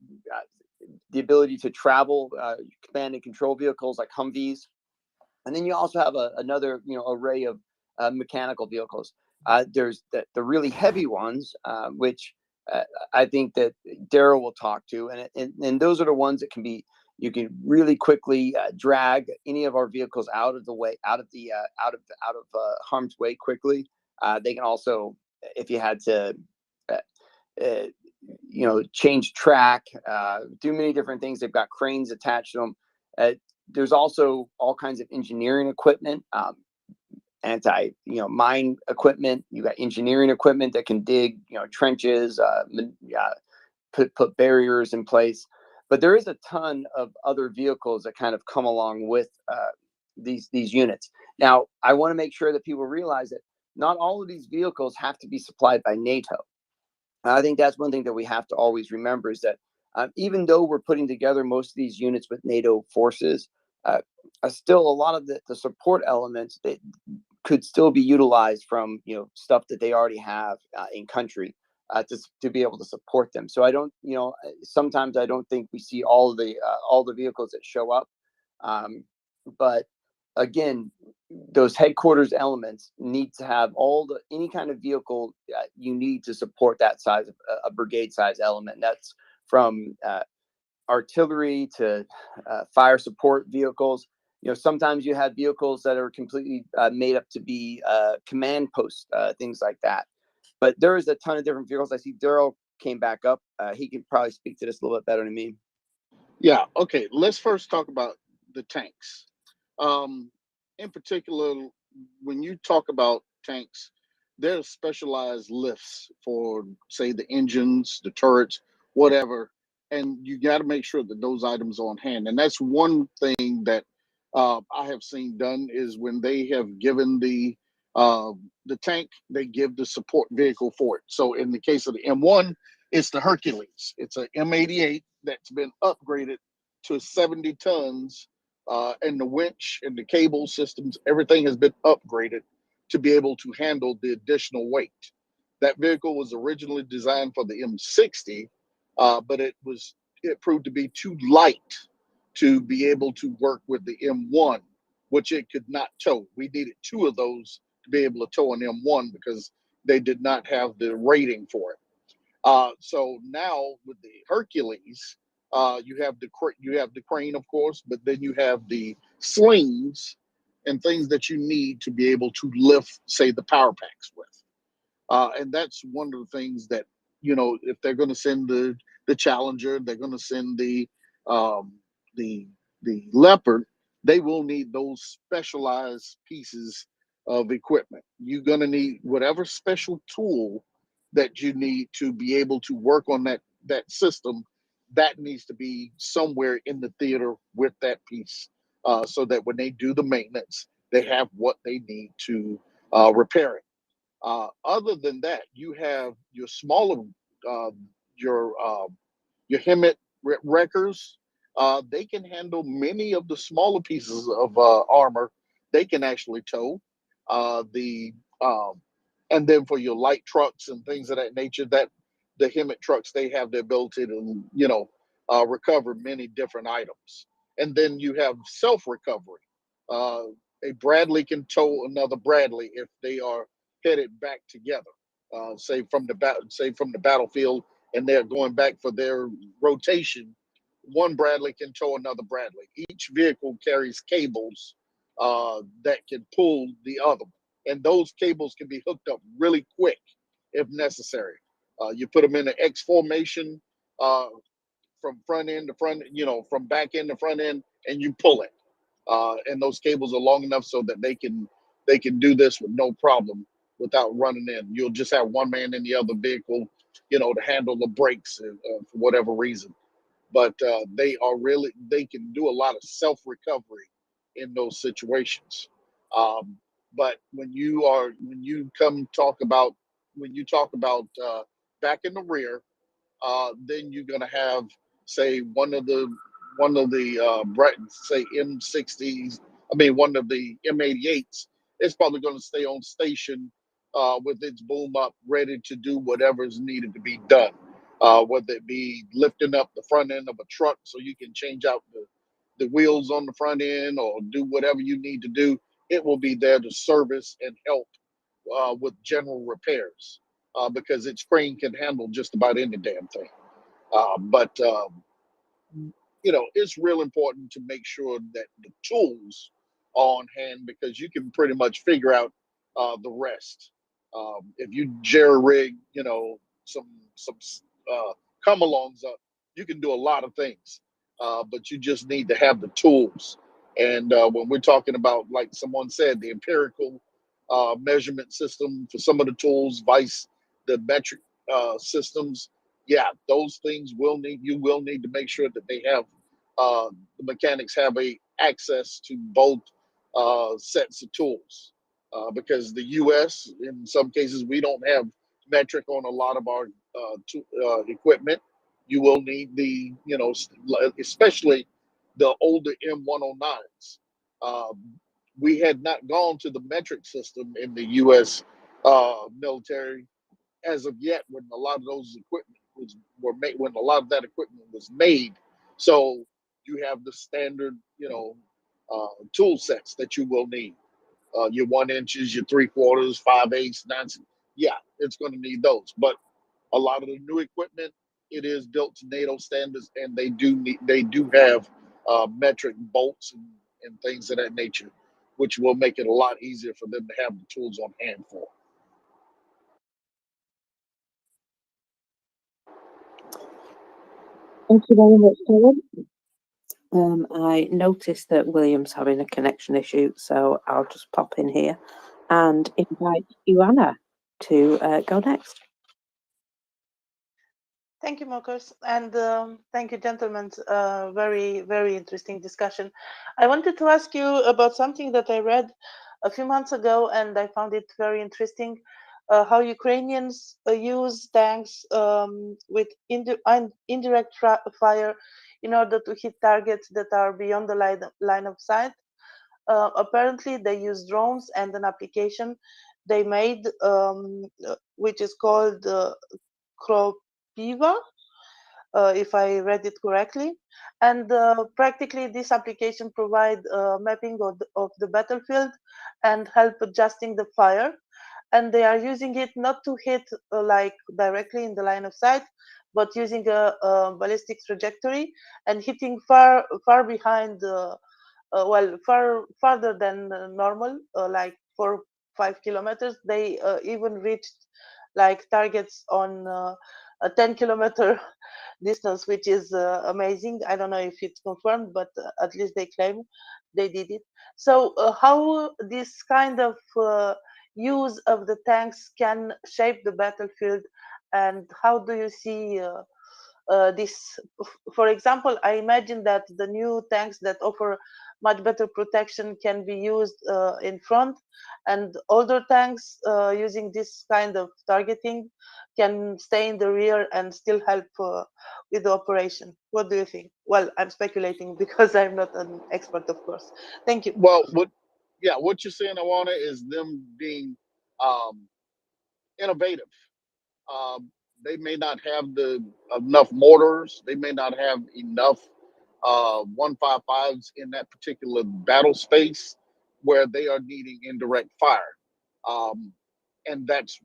the ability to travel, command and control vehicles like Humvees, and then you also have another array of mechanical vehicles. There's the really heavy ones, which I think that Darrow will talk to, and those are the ones that can be You can really quickly drag any of our vehicles out of the way, out of harm's way quickly. They can also, if you had to, change track, do many different things. They've got cranes attached to them. There's also all kinds of engineering equipment, mine equipment. You got engineering equipment that can dig, trenches, put barriers in place. But there is a ton of other vehicles that kind of come along with these units. Now, I want to make sure that people realize that not all of these vehicles have to be supplied by NATO. And I think that's one thing that we have to always remember is that even though we're putting together most of these units with NATO forces, still a lot of the support elements that could still be utilized from stuff that they already have in country to be able to support them. So I don't, sometimes I don't think we see all the vehicles that show up, but again, those headquarters elements need to have any kind of vehicle you need to support that size of a brigade size element. That's from artillery to fire support vehicles. Sometimes you have vehicles that are completely made up to be command posts, things like that. But there is a ton of different vehicles. I see Daryl came back up. He can probably speak to this a little bit better than me. Yeah. Okay. Let's first talk about the tanks. In particular, when you talk about tanks, there's specialized lifts for, say, the engines, the turrets, whatever, and you got to make sure that those items are on hand. And that's one thing that I have seen done is when they have given the tank, they give the support vehicle for it. So in the case of the M1, it's the Hercules. It's a M88 that's been upgraded to 70 tons, and the winch and the cable systems, everything has been upgraded to be able to handle the additional weight. That vehicle was originally designed for the M60, but it proved to be too light to be able to work with the M1, which it could not tow. We needed two of those to be able to tow an M1 because they did not have the rating for it. So now with the Hercules, you have the crane, of course, but then you have the slings and things that you need to be able to lift, say, the power packs with. And that's one of the things that, if they're going to send the Challenger, they're going to send um, the Leopard, they will need those specialized pieces of equipment. You're going to need whatever special tool that you need to be able to work on that system. That needs to be somewhere in the theater with that piece, so that when they do the maintenance, they have what they need to repair it. Other than that, you have your smaller, uh, your HEMTT wreckers. They can handle many of the smaller pieces of armor. They can actually tow the and then for your light trucks and things of that nature, that the HEMTT trucks, they have the ability to recover many different items. And then you have self recovery. A Bradley can tow another Bradley if they are headed back together. Say from the battlefield, and they're going back for their rotation. One Bradley can tow another Bradley. Each vehicle carries cables that can pull the other, and those cables can be hooked up really quick if necessary. You put them in an X formation, from front end to front, from back end to front end, and you pull it. And those cables are long enough so that they can do this with no problem without running in. You'll just have one man in the other vehicle, to handle the brakes for whatever reason. But they can do a lot of self recovery in those situations. Um, but when you talk about back in the rear, then you're going to have, say, say M60s. I mean, one of the M88s. It's probably going to stay on station with its boom up, ready to do whatever is needed to be done. Whether it be lifting up the front end of a truck so you can change out the wheels on the front end, or do whatever you need to do, it will be there to service and help with general repairs, because its crane can handle just about any damn thing. But it's real important to make sure that the tools are on hand, because you can pretty much figure out the rest. If you jerry rig, some come alongs up, you can do a lot of things, but you just need to have the tools. And when we're talking about, like someone said, the empirical measurement system for some of the tools, vice the metric systems, yeah, those things you will need to make sure that they have the mechanics have a access to both sets of tools, because the U.S. in some cases we don't have metric on a lot of our equipment. You will need the especially the older M109s. We had not gone to the metric system in the U.S. Military as of yet, when a lot of those equipment were made, when a lot of that equipment was made. So you have the standard, tool sets that you will need. Your 1 inches, your 3/4, 5/8, 9. Yeah, it's going to need those. But a lot of the new equipment, it is built to NATO standards, and they do have metric bolts and things of that nature, which will make it a lot easier for them to have the tools on hand for. Thank you very much, Dylan. I noticed that William's having a connection issue, so I'll just pop in here and invite Ioana to go next. Thank you, Marcus, and thank you, gentlemen. Very, very interesting discussion. I wanted to ask you about something that I read a few months ago, and I found it very interesting. How Ukrainians use tanks with indirect fire in order to hit targets that are beyond the line of sight. Apparently, they use drones and an application they made, which is called Kropiva, if I read it correctly. And practically, this application provides mapping of the battlefield and help adjusting the fire. And they are using it not to hit like directly in the line of sight, but using a ballistic trajectory and hitting far behind, farther than normal, like 4-5 kilometers. They even reached like targets on a 10-kilometer distance, which is amazing. I don't know if it's confirmed, but at least they claim they did it. So how this kind of use of the tanks can shape the battlefield, and how do you see this? For example, I imagine that the new tanks that offer much better protection can be used in front, and older tanks using this kind of targeting can stay in the rear and still help with the operation. What do you think? Well, I'm speculating because I'm not an expert, of course. Thank you. Well, what you're saying, Awana, is them being innovative. Um, they may not have enough mortars. They may not have enough 155s in that particular battle space where they are needing indirect fire. Um, and that's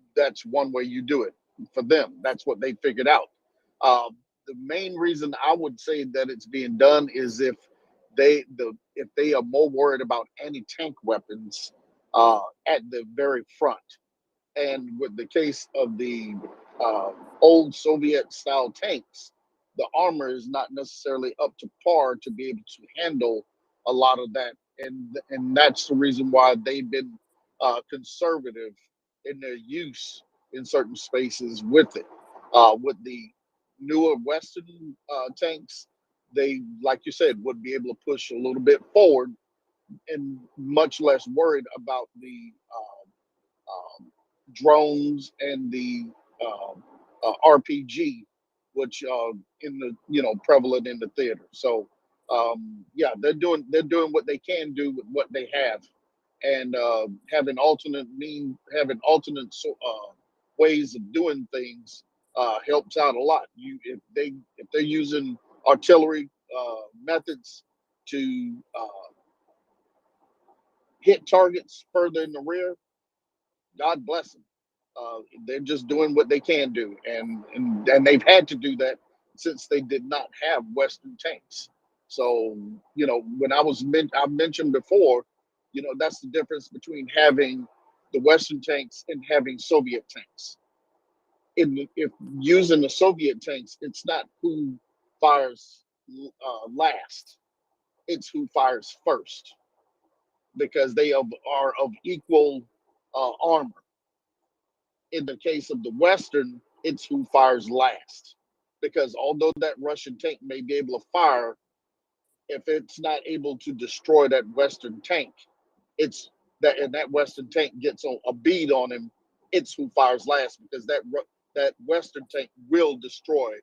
one way you do it for them. That's what they figured out. The main reason I would say that it's being done is if they are more worried about anti-tank weapons at the very front. And with the case of the uh, old Soviet style tanks, the armor is not necessarily up to par to be able to handle a lot of that. And that's the reason why they've been conservative in their use in certain spaces with it. With the newer Western tanks, they, like you said, would be able to push a little bit forward and much less worried about the drones and the RPG, which in the prevalent in the theater. So yeah, they're doing what they can do with what they have, and having alternate ways of doing things helps out a lot. If they're using artillery methods to hit targets further in the rear, God bless them. They're just doing what they can do, and they've had to do that since they did not have Western tanks. So, when I mentioned before, that's the difference between having the Western tanks and having Soviet tanks. If using the Soviet tanks, it's not who fires last; it's who fires first, because they are of equal armor. In the case of the Western, it's who fires last, because although that Russian tank may be able to fire, if it's not able to destroy that Western tank, it's and that Western tank gets a bead on him, it's who fires last, because that Western tank will destroy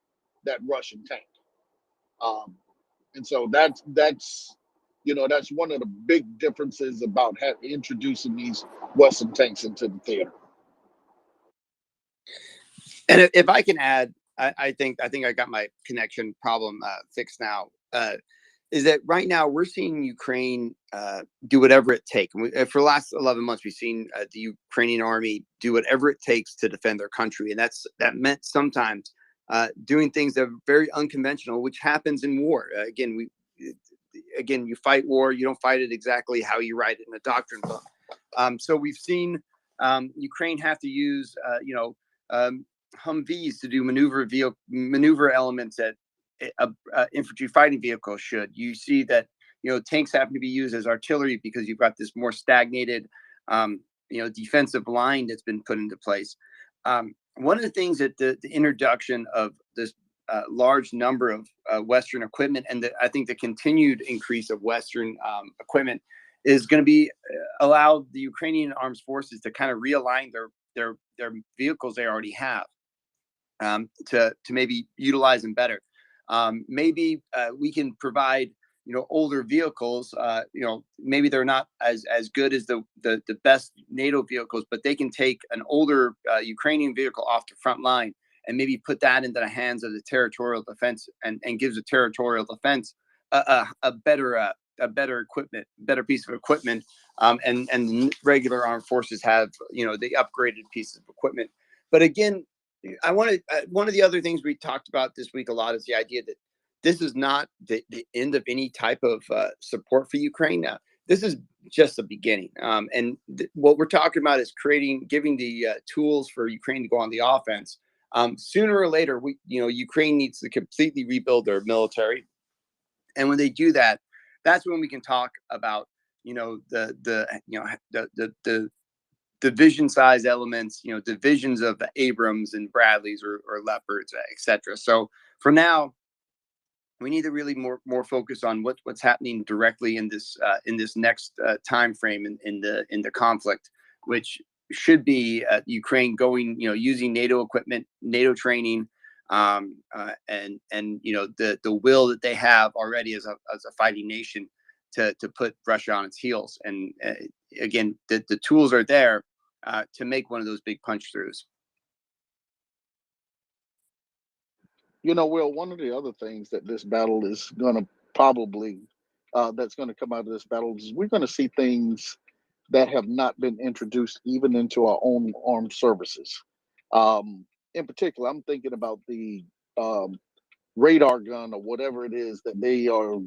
that Russian tank. Um, and so that's one of the big differences about introducing these Western tanks into the theater. And if I can add, I think I got my connection problem fixed now. Is that right now we're seeing Ukraine do whatever it takes. For the last 11 months, we've seen the Ukrainian army do whatever it takes to defend their country, and that meant sometimes doing things that are very unconventional, which happens in war. Again, you fight war, you don't fight it exactly how you write it in a doctrine book. So we've seen Ukraine have to use Humvees to do maneuver elements that infantry fighting vehicles should. You see that tanks happen to be used as artillery because you've got this more stagnated defensive line that's been put into place. One of the things that the introduction of this large number of Western equipment, and I think the continued increase of Western equipment, is going to be allow the Ukrainian armed forces to kind of realign their vehicles they already have, to maybe utilize them better. Maybe we can provide older vehicles. Maybe they're not as good as the best NATO vehicles, but they can take an older Ukrainian vehicle off the front line and maybe put that into the hands of the territorial defense, and gives the territorial defense a better piece of equipment, and regular armed forces have the upgraded pieces of equipment. But again, I want to one of the other things we talked about this week a lot is the idea that this is not the end of any type of support for Ukraine. Now, this is just the beginning, and what we're talking about is giving the tools for Ukraine to go on the offense. Sooner or later, Ukraine needs to completely rebuild their military, and when they do that, that's when we can talk about the division size elements, divisions of the Abrams and Bradleys or Leopards, etc. So for now, we need to really more focus on what's happening directly in this next time frame in the conflict, which should be Ukraine going, using NATO equipment, NATO training, and the will that they have already as a fighting nation to put Russia on its heels. And again, the tools are there to make one of those big punch throughs. Will, one of the other things that this battle is going to probably, that's going to come out of this battle, is we're going to see things that have not been introduced even into our own armed services. In particular, I'm thinking about the radar gun or whatever it is that they are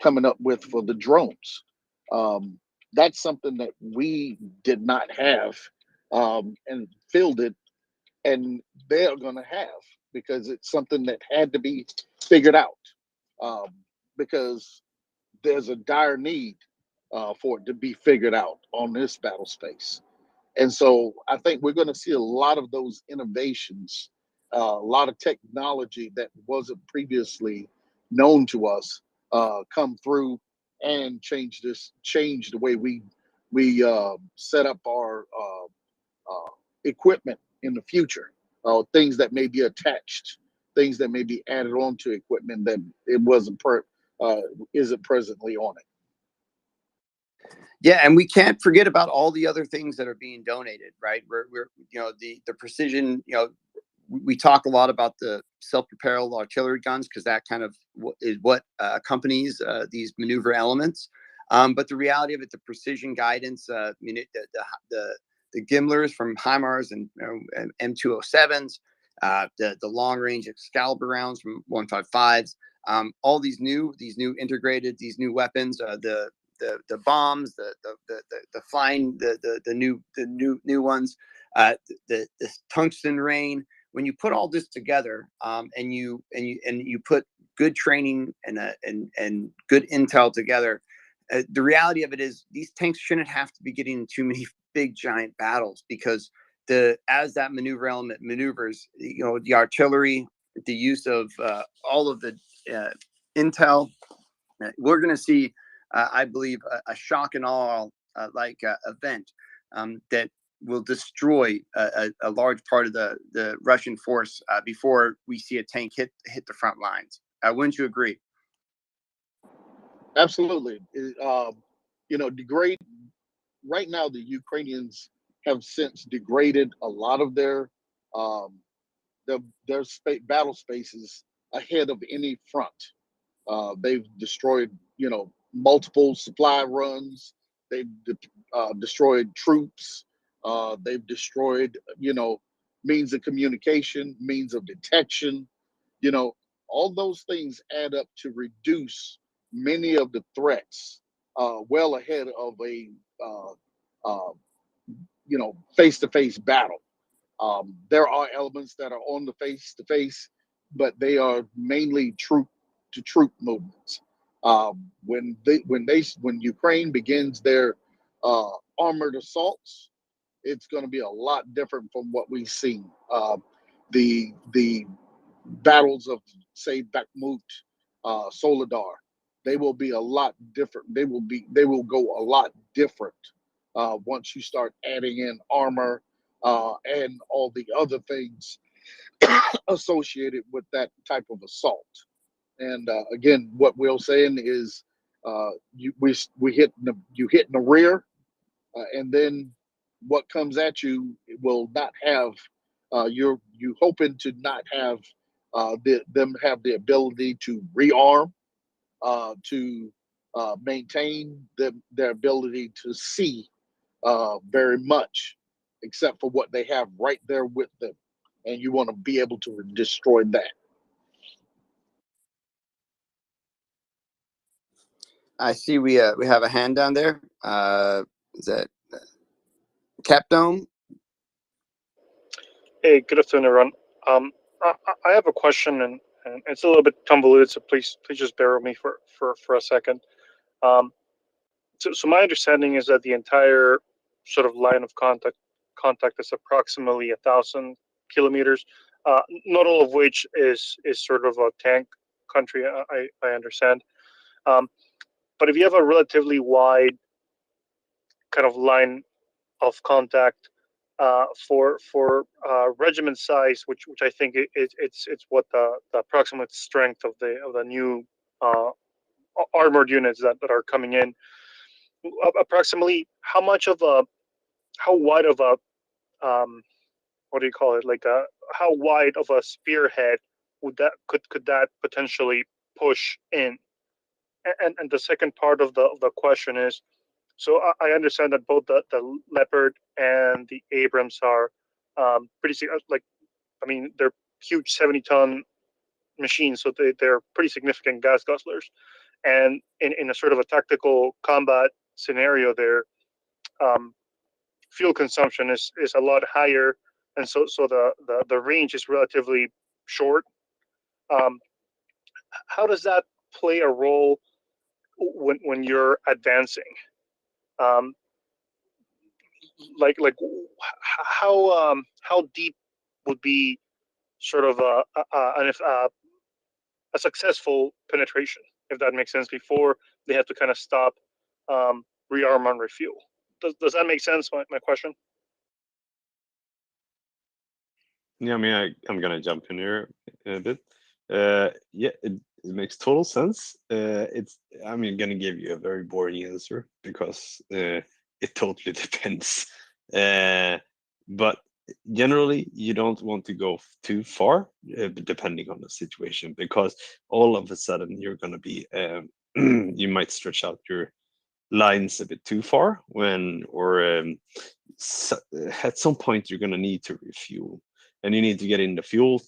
coming up with for the drones. That's something that we did not have, and fielded, and they are going to have, because it's something that had to be figured out, because there's a dire need for it to be figured out on this battle space. And so I think we're going to see a lot of those innovations, a lot of technology that wasn't previously known to us come through and change the way we set up our equipment in the future. Things that may be attached, things that may be added on to equipment that it isn't presently on it. Yeah, and we can't forget about all the other things that are being donated, right? We're the precision. We talk a lot about the self-propelled artillery guns, because that kind of is what accompanies these maneuver elements. But the reality of it, the precision guidance, the Gimlers from HIMARS and M207s, the long-range Excalibur rounds from 155s, all these new integrated, these new weapons, the bombs, the flying, the new ones, the tungsten rain. When you put all this together, and you put good training and good intel together, the reality of it is these tanks shouldn't have to be getting in too many big giant battles, because as that maneuver element maneuvers, the artillery, the use of all of the intel, we're going to see, I believe, a shock and awe event that will destroy a large part of the Russian force before we see a tank hit the front lines. Wouldn't you agree? Absolutely. Degrade right now. The Ukrainians have since degraded a lot of their battle spaces ahead of any front. They've destroyed, multiple supply runs. They've destroyed troops. They've destroyed, means of communication, means of detection. All those things add up to reduce many of the threats well ahead of a face-to-face battle. There are elements that are on the face-to-face, but they are mainly troop-to-troop movements. When Ukraine begins their armored assaults, it's going to be a lot different from what we've seen. The battles of, say, Bakhmut, Soledar, they will be a lot different. They will go a lot different once you start adding in armor and all the other things associated with that type of assault. And again, what Will's saying is, you hit in the rear, and then what comes at you will not have. You hoping to not have them have the ability to rearm, to maintain their ability to see very much, except for what they have right there with them, and you want to be able to destroy that. I see we have a hand down there. Is that Capdome? Hey, good afternoon, everyone. I have a question, and it's a little bit convoluted, so please just bear with me for a second. So my understanding is that the entire sort of line of contact is approximately 1,000 kilometers, not all of which is sort of a tank country. I understand, but if you have a relatively wide kind of line of contact for regiment size, which I think it's what the approximate strength of the new armored units that are coming in. Approximately how wide of a what do you call it, like how wide of a spearhead could that potentially push in? And the second part of the question is, so I understand that both the Leopard and the Abrams are pretty they're huge 70-ton machines, so they're pretty significant gas guzzlers, and in a sort of a tactical combat scenario, their fuel consumption is a lot higher, and so the range is relatively short. How does that play a role when you're advancing? Like how deep would be sort of a successful penetration, if that makes sense, before they have to kind of stop, rearm and refuel? Does that make sense? My question. Yeah, I mean, I'm gonna jump in here a bit. Yeah, it makes total sense. I'm gonna give you a very boring answer because it totally depends. But generally, you don't want to go too far, depending on the situation, because all of a sudden you're gonna be you might stretch out your lines a bit too far at some point you're going to need to refuel, and you need to get in the fuel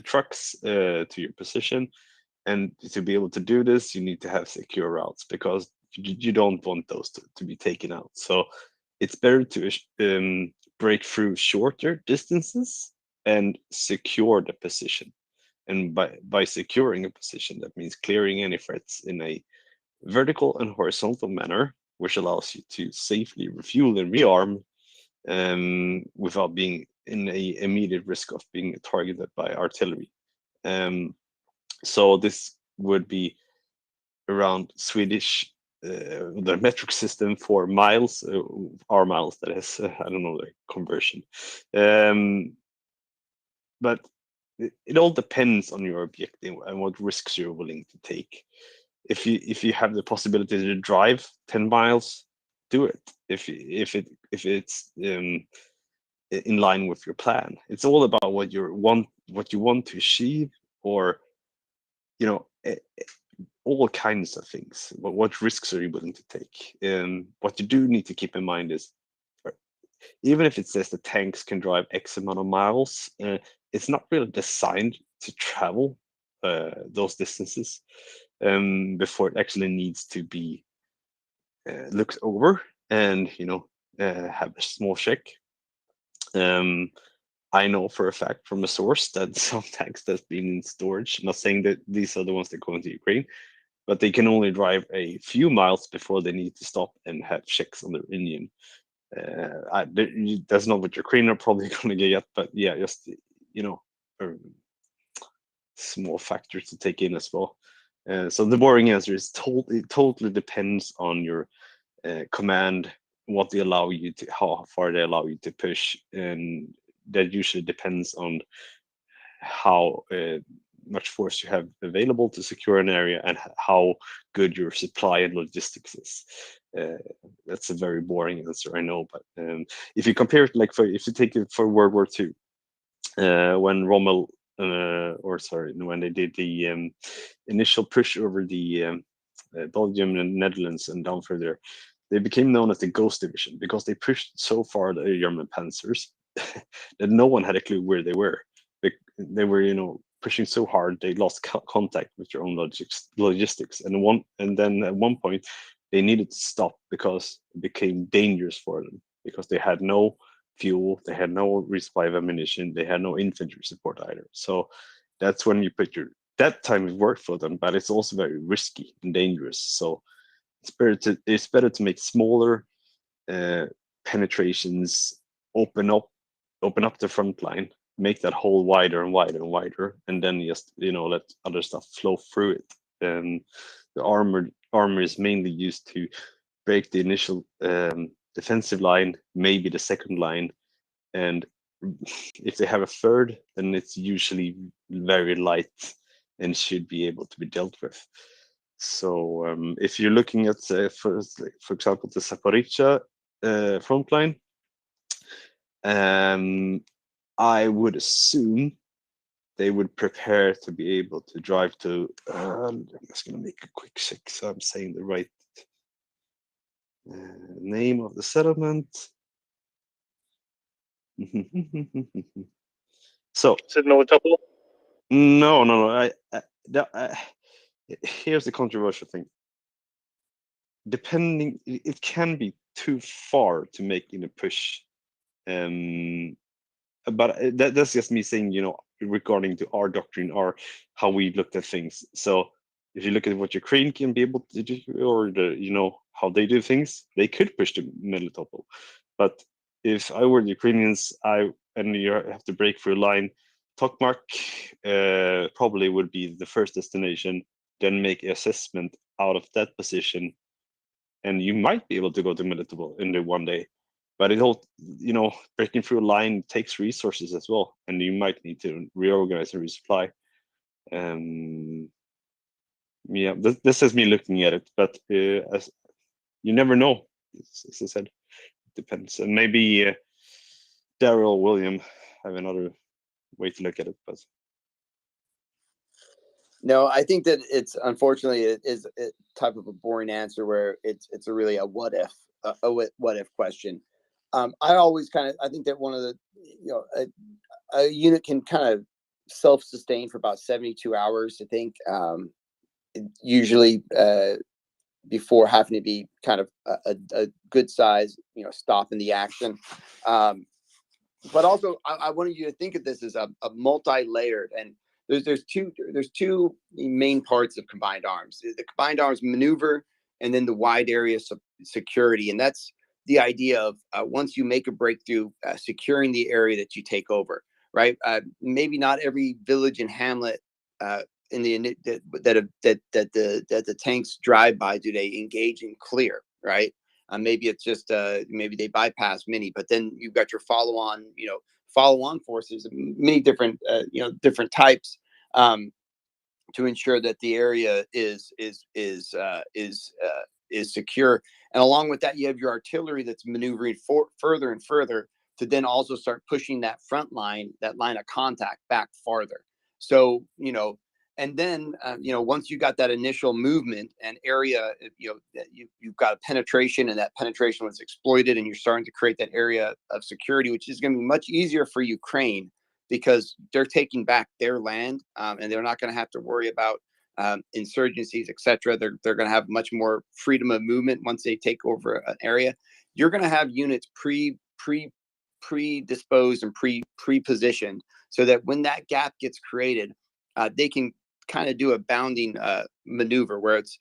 trucks to your position, And to be able to do this, you need to have secure routes, because you don't want those to be taken out. So it's better to break through shorter distances and secure the position. And by securing a position, that means clearing any threats in a vertical and horizontal manner, which allows you to safely refuel and rearm without being in a immediate risk of being targeted by artillery. So this would be around Swedish the metric system for miles, our miles, that is. I don't know the conversion. But it all depends on your objective and what risks you're willing to take. If you have the possibility to drive 10 miles, do it. If it's in line with your plan. It's all about what you want to achieve, or all kinds of things. What risks are you willing to take? What you do need to keep in mind is, even if it says the tanks can drive X amount of miles, it's not really designed to travel those distances before it actually needs to be looked over and have a small check. I know for a fact from a source that some tanks that's been in storage, not saying that these are the ones that go into Ukraine, but they can only drive a few miles before they need to stop and have checks on their engine. That's not what Ukraine are probably going to get, but yeah, just a small factor to take in as well. So the boring answer is it totally depends on your command, what they allow you to, how far they allow you to push, and that usually depends on how much force you have available to secure an area and how good your supply and logistics is. That's a very boring answer, I know, but if you compare it, if you take it for World War II, when Rommel, when they did the initial push over the Belgium and Netherlands and down further, they became known as the Ghost Division because they pushed so far the German panzers that no one had a clue where they were. They were, pushing so hard they lost contact with their own logistics, and then at one point they needed to stop because it became dangerous for them, because they had no fuel, they had no resupply of ammunition, they had no infantry support either. So that's when you put that time it worked for them, but it's also very risky and dangerous. So it's better to make smaller penetrations, open up the front line, make that hole wider and wider and wider, and then just let other stuff flow through it. And the armor is mainly used to break the initial defensive line, maybe the second line, and if they have a third, then it's usually very light and should be able to be dealt with. So if you're looking at, for example, the Zaporizhzhia front line, I would assume they would prepare to be able to drive to. I'm just going to make a quick check so I'm saying the right name of the settlement. So is it Melitopol? No. Here's the controversial thing. Depending, it can be too far to make in a push. But that's just me saying, regarding to our doctrine or how we looked at things. So if you look at what Ukraine can be able to do, or how they do things, they could push to Melitopol. But if I were the Ukrainians, and you have to break through a line, Tokmak probably would be the first destination, then make assessment out of that position, and you might be able to go to Melitopol in the one day. But it all, breaking through a line takes resources as well, and you might need to reorganize and resupply. Yeah, this is me looking at it, but as you never know. As I said, it depends, and maybe Daryl or William have another way to look at it, but. No, I think that it's, unfortunately, it is a type of a boring answer where it's really a what if question. I always I think that one of the, a unit can kind of self-sustain for about 72 hours, I think, usually before having to be kind of a good size, stop in the action. But also, I wanted you to think of this as a multi-layered, and there's two main parts of combined arms: the combined arms maneuver, and then the wide area security. And that's the idea of once you make a breakthrough, securing the area that you take over. Right? Maybe not every village and hamlet in that the tanks drive by do they engage and clear. Right? Maybe it's just maybe they bypass many, but then you've got your follow-on forces, many different different types, to ensure that the area is secure. And along with that, you have your artillery that's maneuvering further and further to then also start pushing that front line, that line of contact, back farther. So and then once you got that initial movement and area, you've got a penetration, and that penetration was exploited, and you're starting to create that area of security, which is going to be much easier for Ukraine because they're taking back their land, and they're not going to have to worry about insurgencies, etc. They're going to have much more freedom of movement once they take over an area. You're going to have units predisposed and pre-positioned so that when that gap gets created, they can kind of do a bounding maneuver where it's,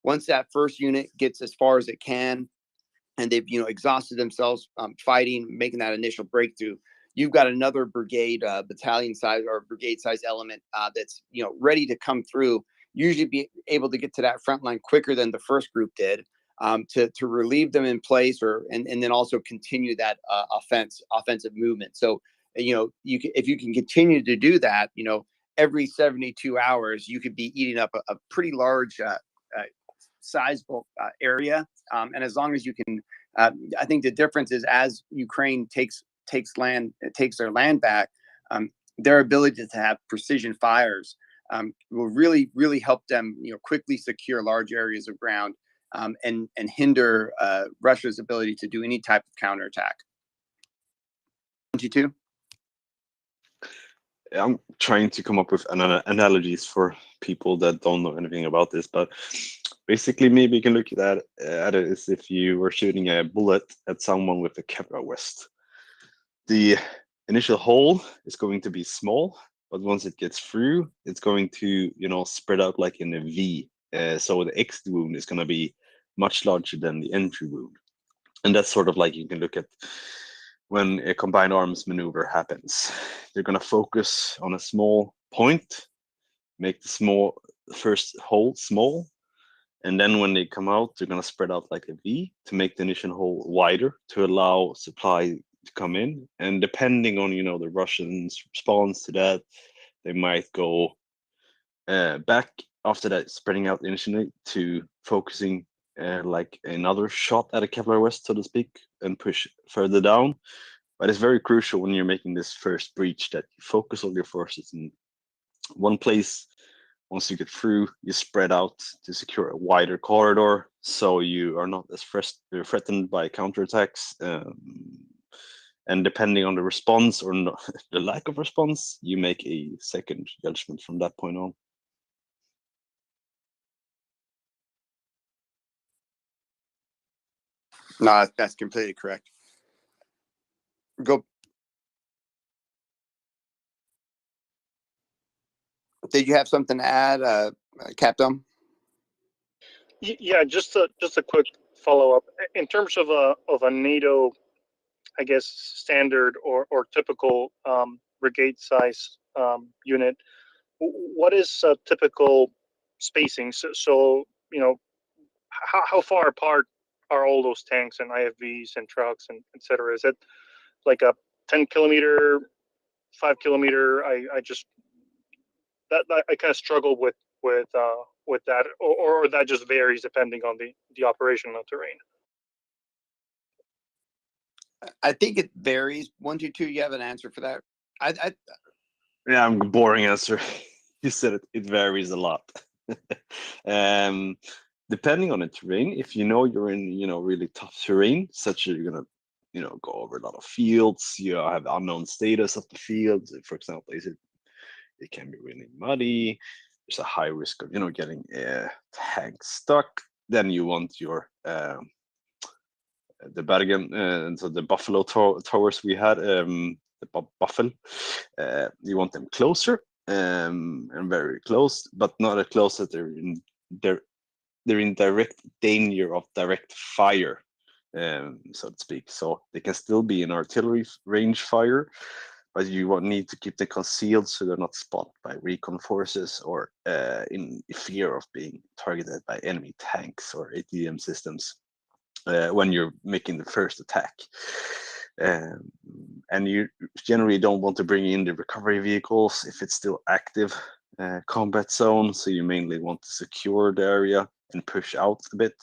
once that first unit gets as far as it can and they've, exhausted themselves fighting, making that initial breakthrough, you've got another brigade, battalion size or brigade size element that's, ready to come through, usually be able to get to that front line quicker than the first group did, to relieve them in place and then also continue that offensive movement. So, if you can continue to do that, every 72 hours, you could be eating up a pretty large, sizable area. And as long as you can, I think the difference is as Ukraine takes their land back, their ability to have precision fires will really, really help them, quickly secure large areas of ground, and hinder Russia's ability to do any type of counterattack. 22. I'm trying to come up with analogies for people that don't know anything about this, but basically maybe you can look at it as if you were shooting a bullet at someone with a Kevlar vest. The initial hole is going to be small, but once it gets through, it's going to, spread out like in a V. So the exit wound is going to be much larger than the entry wound. And that's sort of like you can look at when a combined arms maneuver happens. They're going to focus on a small point, make the first hole small, and then when they come out, they're going to spread out like a V to make the initial hole wider to allow supply to come in. And depending on, the Russians' response to that, they might go back after that, spreading out initially to focusing like another shot at a Kevlar vest, so to speak, and push further down. But it's very crucial when you're making this first breach that you focus all your forces in one place. Once you get through, you spread out to secure a wider corridor, so you are not as threatened by counterattacks. And depending on the response or not, the lack of response, you make a second judgment from that point on. No, that's completely correct. Go. Did you have something to add, Captain? Yeah, just a quick follow up in terms of a NATO, I guess, standard or typical brigade size unit. What is typical spacing? So how far apart are all those tanks and IFVs and trucks and etc.? Is it like a 10 kilometer, 5 kilometer? I just that I kind of struggle with that, or that just varies depending on the operational terrain. I think it varies. 122, you have an answer for that? Yeah, I'm boring answer. You said it varies a lot. Depending on the terrain, if you're in really tough terrain, such as you're gonna go over a lot of fields, you have unknown status of the field. For example, is it They can be really muddy. There's a high risk of getting tank stuck. Then you want your the Bergen, so the buffalo towers we had, the buffalo. You want them closer and very close, but not as close that they're in direct danger of direct fire, so to speak. So they can still be in artillery range fire, but you need to keep them concealed so they're not spotted by recon forces or in fear of being targeted by enemy tanks or ATM systems when you're making the first attack. And you generally don't want to bring in the recovery vehicles if it's still active combat zone, so you mainly want to secure the area and push out a bit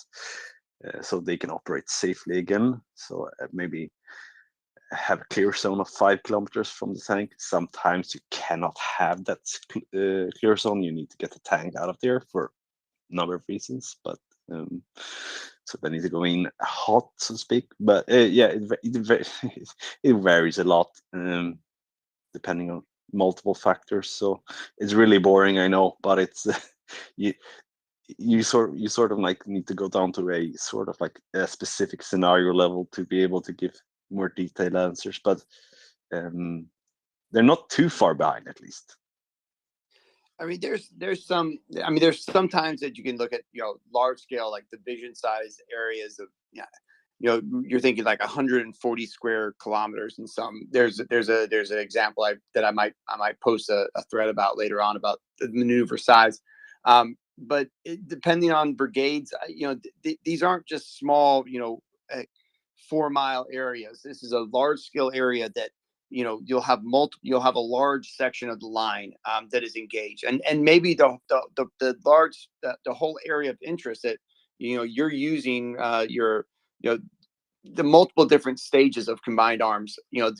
so they can operate safely again. So maybe have a clear zone of 5 kilometers from the tank. Sometimes you cannot have that clear zone. You need to get the tank out of there for a number of reasons, but so they need to go in hot, so to speak. But yeah, it varies a lot depending on multiple factors. So it's really boring, I know, but it's you sort of like need to go down to a sort of like a specific scenario level to be able to give more detailed answers. But they're not too far behind, at least. I mean, there's sometimes that you can look at, large scale, like division size areas of, you're thinking like 140 square kilometers, and there's an example that I might post a thread about later on about the maneuver size. But depending on brigades, these aren't just small, 4-mile areas. This is a large scale area that, you'll have a large section of the line that is engaged, and maybe the whole area of interest that you're using the multiple different stages of combined arms.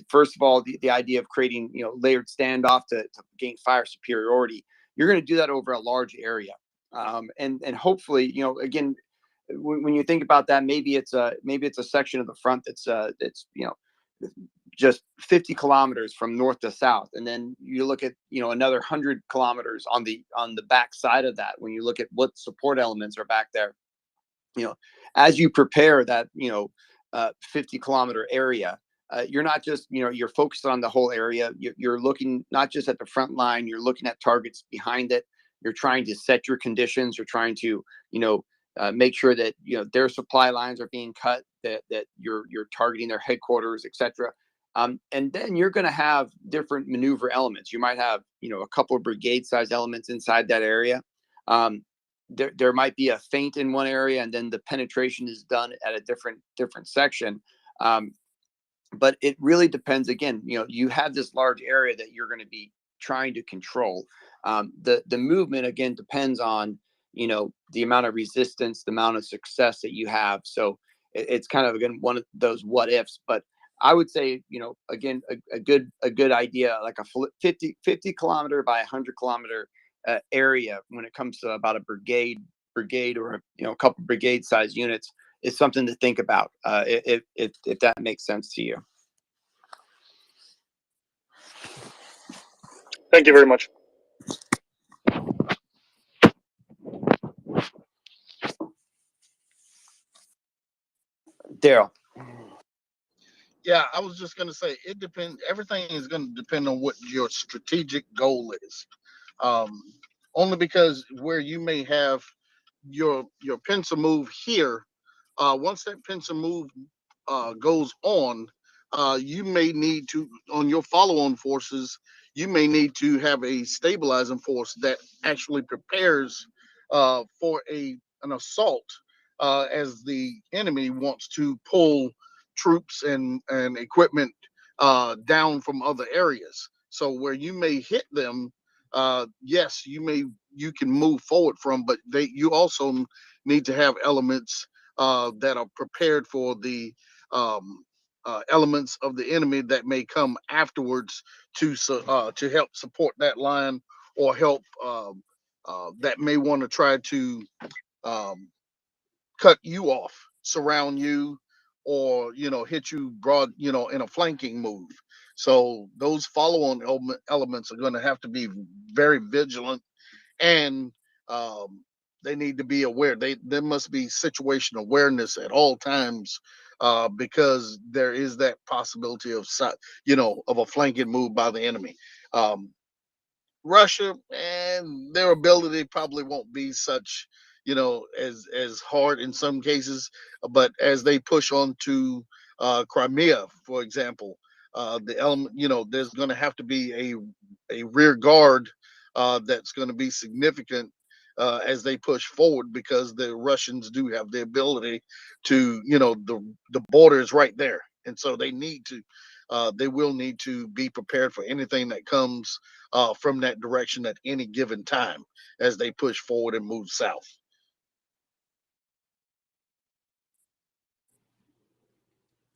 First of all, the idea of creating layered standoff to gain fire superiority. You're going to do that over a large area, and hopefully, again, when you think about that, maybe it's a section of the front that's just 50 kilometers from north to south, and then you look at another 100 kilometers on the back side of that. When you look at what support elements are back there, as you prepare that 50-kilometer area, you're not just you're focused on the whole area. You're looking not just at the front line, you're looking at targets behind it. You're trying to set your conditions. You're trying to make sure that their supply lines are being cut, that you're targeting their headquarters, etc. And then you're going to have different maneuver elements. You might have a couple of brigade size elements inside that area. There might be a feint in one area, and then the penetration is done at a different section. But it really depends. Again, you have this large area that you're going to be trying to control. The movement again depends on the amount of resistance, the amount of success that you have. So it's kind of, again, one of those what ifs. But I would say, again, a good idea, like a 50 kilometer by 100 kilometer area when it comes to about a brigade or a couple brigade size units is something to think about, if that makes sense to you. Thank you very much. Daryl. Yeah, I was just going to say it depends. Everything is going to depend on what your strategic goal is. Only because where you may have your pincer move here, once that pincer move goes on, you may need to, on your follow-on forces, you may need to have a stabilizing force that actually prepares for an assault, as the enemy wants to pull troops and equipment down from other areas. So where you may hit them, yes, you can move forward from, but you also need to have elements that are prepared for the elements of the enemy that may come afterwards to help support that line, or help that may want to try to cut you off, surround you, or hit you broad, in a flanking move. So those follow-on elements are going to have to be very vigilant, and um, they need to be aware. There must be situational awareness at all times, because there is that possibility of of a flanking move by the enemy. Um, Russia and their ability probably won't be such, as hard in some cases, but as they push on to Crimea, for example, the element, there's going to have to be a rear guard that's going to be significant as they push forward, because the Russians do have the ability to, the border is right there, and so they will need to be prepared for anything that comes from that direction at any given time as they push forward and move south.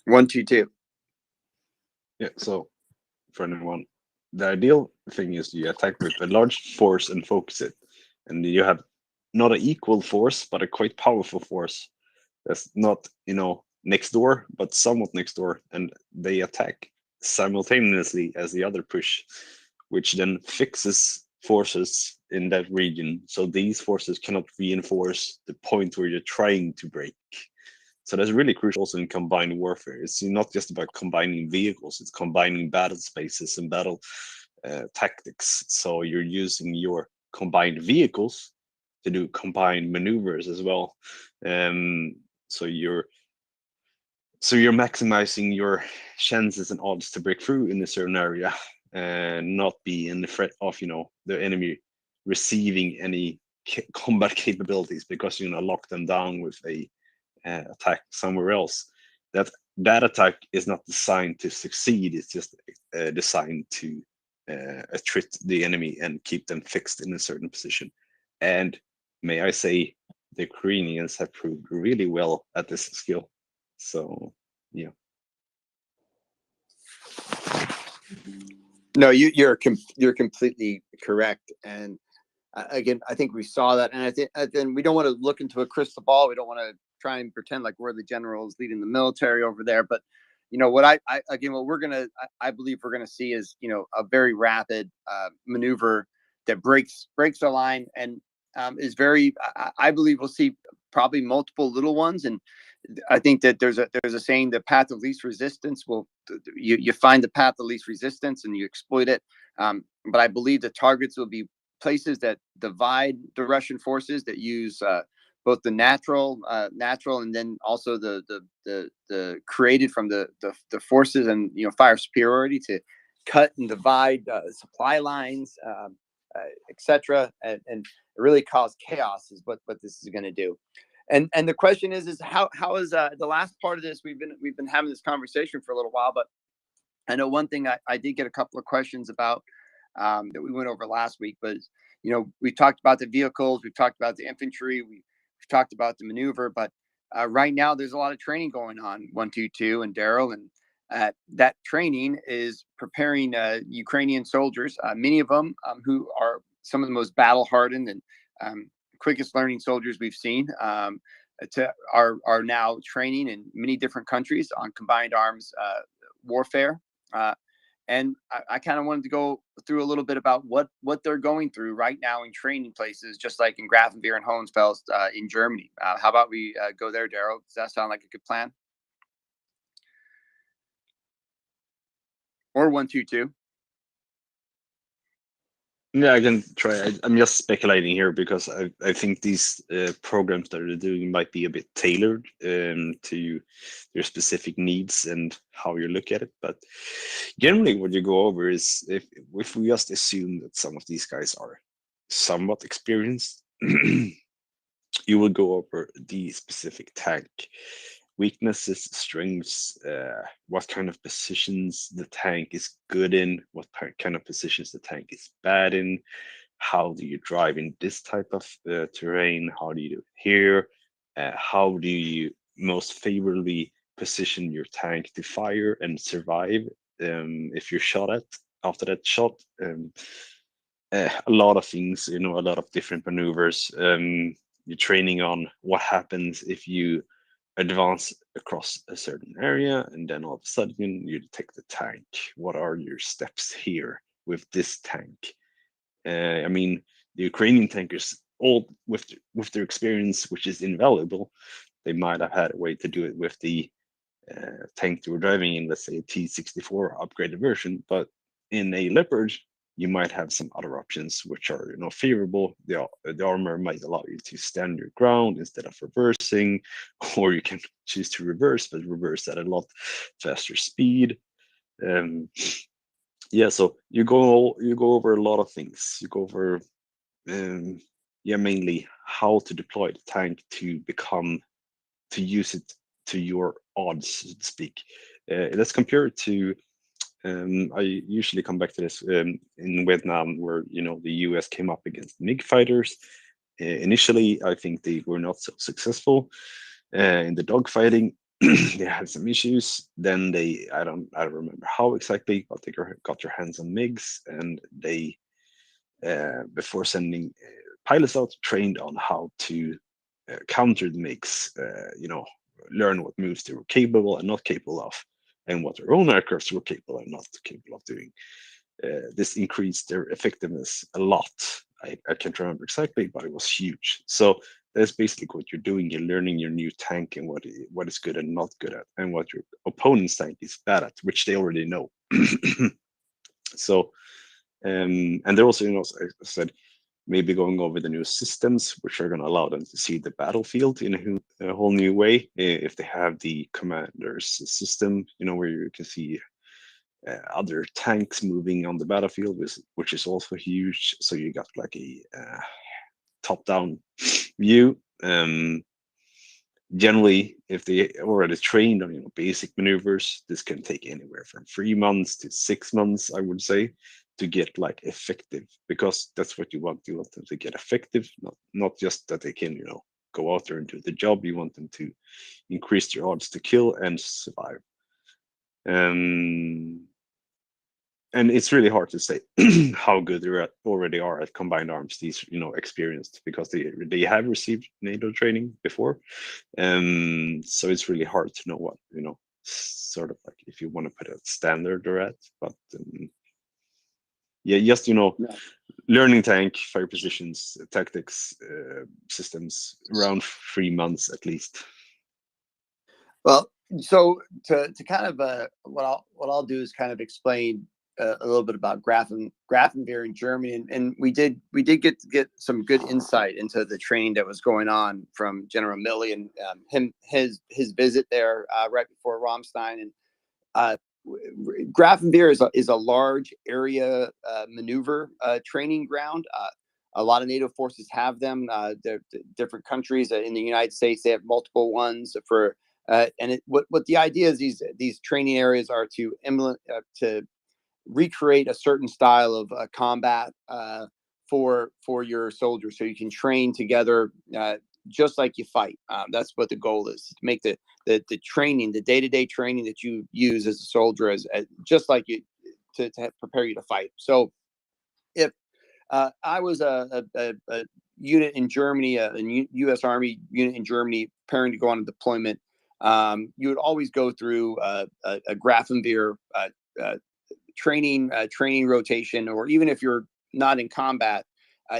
One, two, two. Yeah. So for anyone, the ideal thing is you attack with a large force and focus it, and you have not an equal force, but a quite powerful force that's not next door, but somewhat next door, and they attack simultaneously as the other push, which then fixes forces in that region. So these forces cannot reinforce the point where you're trying to break. So that's really crucial also in combined warfare. It's not just about combining vehicles, it's combining battle spaces and battle tactics. So you're using your combined vehicles to do combined maneuvers as well. So you're maximizing your chances and odds to break through in a certain area and not be in the threat of the enemy receiving any combat capabilities, because lock them down with a attack somewhere else. That attack is not designed to succeed. It's just designed to attrit the enemy and keep them fixed in a certain position. And may I say, the Ukrainians have proved really well at this skill. So yeah. No, you're completely correct. And again, I think we saw that, and I think then we don't want to look into a crystal ball. We don't want to try and pretend like we're the generals leading the military over there. But what I believe we're gonna see is a very rapid maneuver that breaks the line, and is very. I believe we'll see probably multiple little ones, and I think that there's a saying: the path of least resistance will you find the path of least resistance and you exploit it. But I believe the targets will be places that divide the Russian forces, that use both the natural, and then also the created from the forces, and fire superiority to cut and divide supply lines, etc., and really cause chaos is what this is going to do. And the question is how is the last part of this? We've been having this conversation for a little while, but I know one thing I did get a couple of questions about that we went over last week. But we talked about the vehicles, we've talked about the infantry, we've talked about the maneuver, but right now there's a lot of training going on, 122 and Daryl, and that training is preparing Ukrainian soldiers, many of them who are some of the most battle hardened and quickest learning soldiers we've seen, are now training in many different countries on combined arms warfare. And I kind of wanted to go through a little bit about what they're going through right now in training places, just like in Grafenwehr and Hohenfels in Germany. How about we go there, Daryl? Does that sound like a good plan? Or 122? Yeah, I can try. I'm just speculating here because I think these programs that they're doing might be a bit tailored to your specific needs and how you look at it. But generally, what you go over is if we just assume that some of these guys are somewhat experienced, you will go over the specific tank weaknesses, strengths, what kind of positions the tank is good in, what kind of positions the tank is bad in, how do you drive in this type of terrain, how do you do it here, how do you most favorably position your tank to fire and survive if you're shot at after that shot. A lot of things, a lot of different maneuvers. You're training on what happens if you advance across a certain area, and then all of a sudden you detect the tank. What are your steps here with this tank? I mean, the Ukrainian tankers, all with their experience, which is invaluable, they might have had a way to do it with the tank they were driving in, let's say a T-64 upgraded version. But in a Leopard, you might have some other options which are favorable. The armor might allow you to stand your ground instead of reversing, or you can choose to reverse, but reverse at a lot faster speed. Yeah, so you go over a lot of things. You go over mainly how to deploy the tank to use it to your odds, so to speak. Let's compare it to I usually come back to this in Vietnam, where the US came up against MiG fighters. Initially, I think they were not so successful in the dogfighting. They had some issues. Then I don't remember how exactly, but they got their hands on MiGs, and they before sending pilots out, trained on how to counter the MiGs. Learn what moves they were capable and not capable of, and what their own aircrafts were capable and not capable of doing. This increased their effectiveness a lot. I can't remember exactly, but it was huge. So that's basically what you're doing. You're learning your new tank and what is good and not good at, and what your opponent's tank is bad at, which they already know. So, and they're also, as I said, maybe going over the new systems, which are going to allow them to see the battlefield in a whole new way. If they have the commander's system, where you can see other tanks moving on the battlefield, which is also huge. So you got like a top-down view. Generally, if they already trained on basic maneuvers, this can take anywhere from 3 months to 6 months, I would say, to get like effective, because that's what you want. You want them to get effective, not just that they can go out there and do the job. You want them to increase their odds to kill and survive. And it's really hard to say how good they already are at combined arms, these experienced, because they have received NATO training before. So it's really hard to know what sort of like, if you want to put a standard they're at. But yeah, just learning tank, fire positions, tactics, systems, around 3 months at least. Well, so to kind of what I'll do is kind of explain a little bit about Grafenwehr in Germany, and we did get some good insight into the training that was going on from General Milley and his visit there right before Ramstein. And Grafenwehr is a large area maneuver training ground. A lot of NATO forces have them. Different countries in the United States, they have multiple ones for. What the idea is, these training areas are to recreate a certain style of combat for your soldiers, so you can train together just like you fight. That's what the goal is, to make the training, the day-to-day training that you use as a soldier, as just like you to prepare you to fight. So if I was a unit in Germany, a U.S. Army unit in Germany, preparing to go on a deployment, you would always go through a Grafenwehr training rotation, or even if you're not in combat,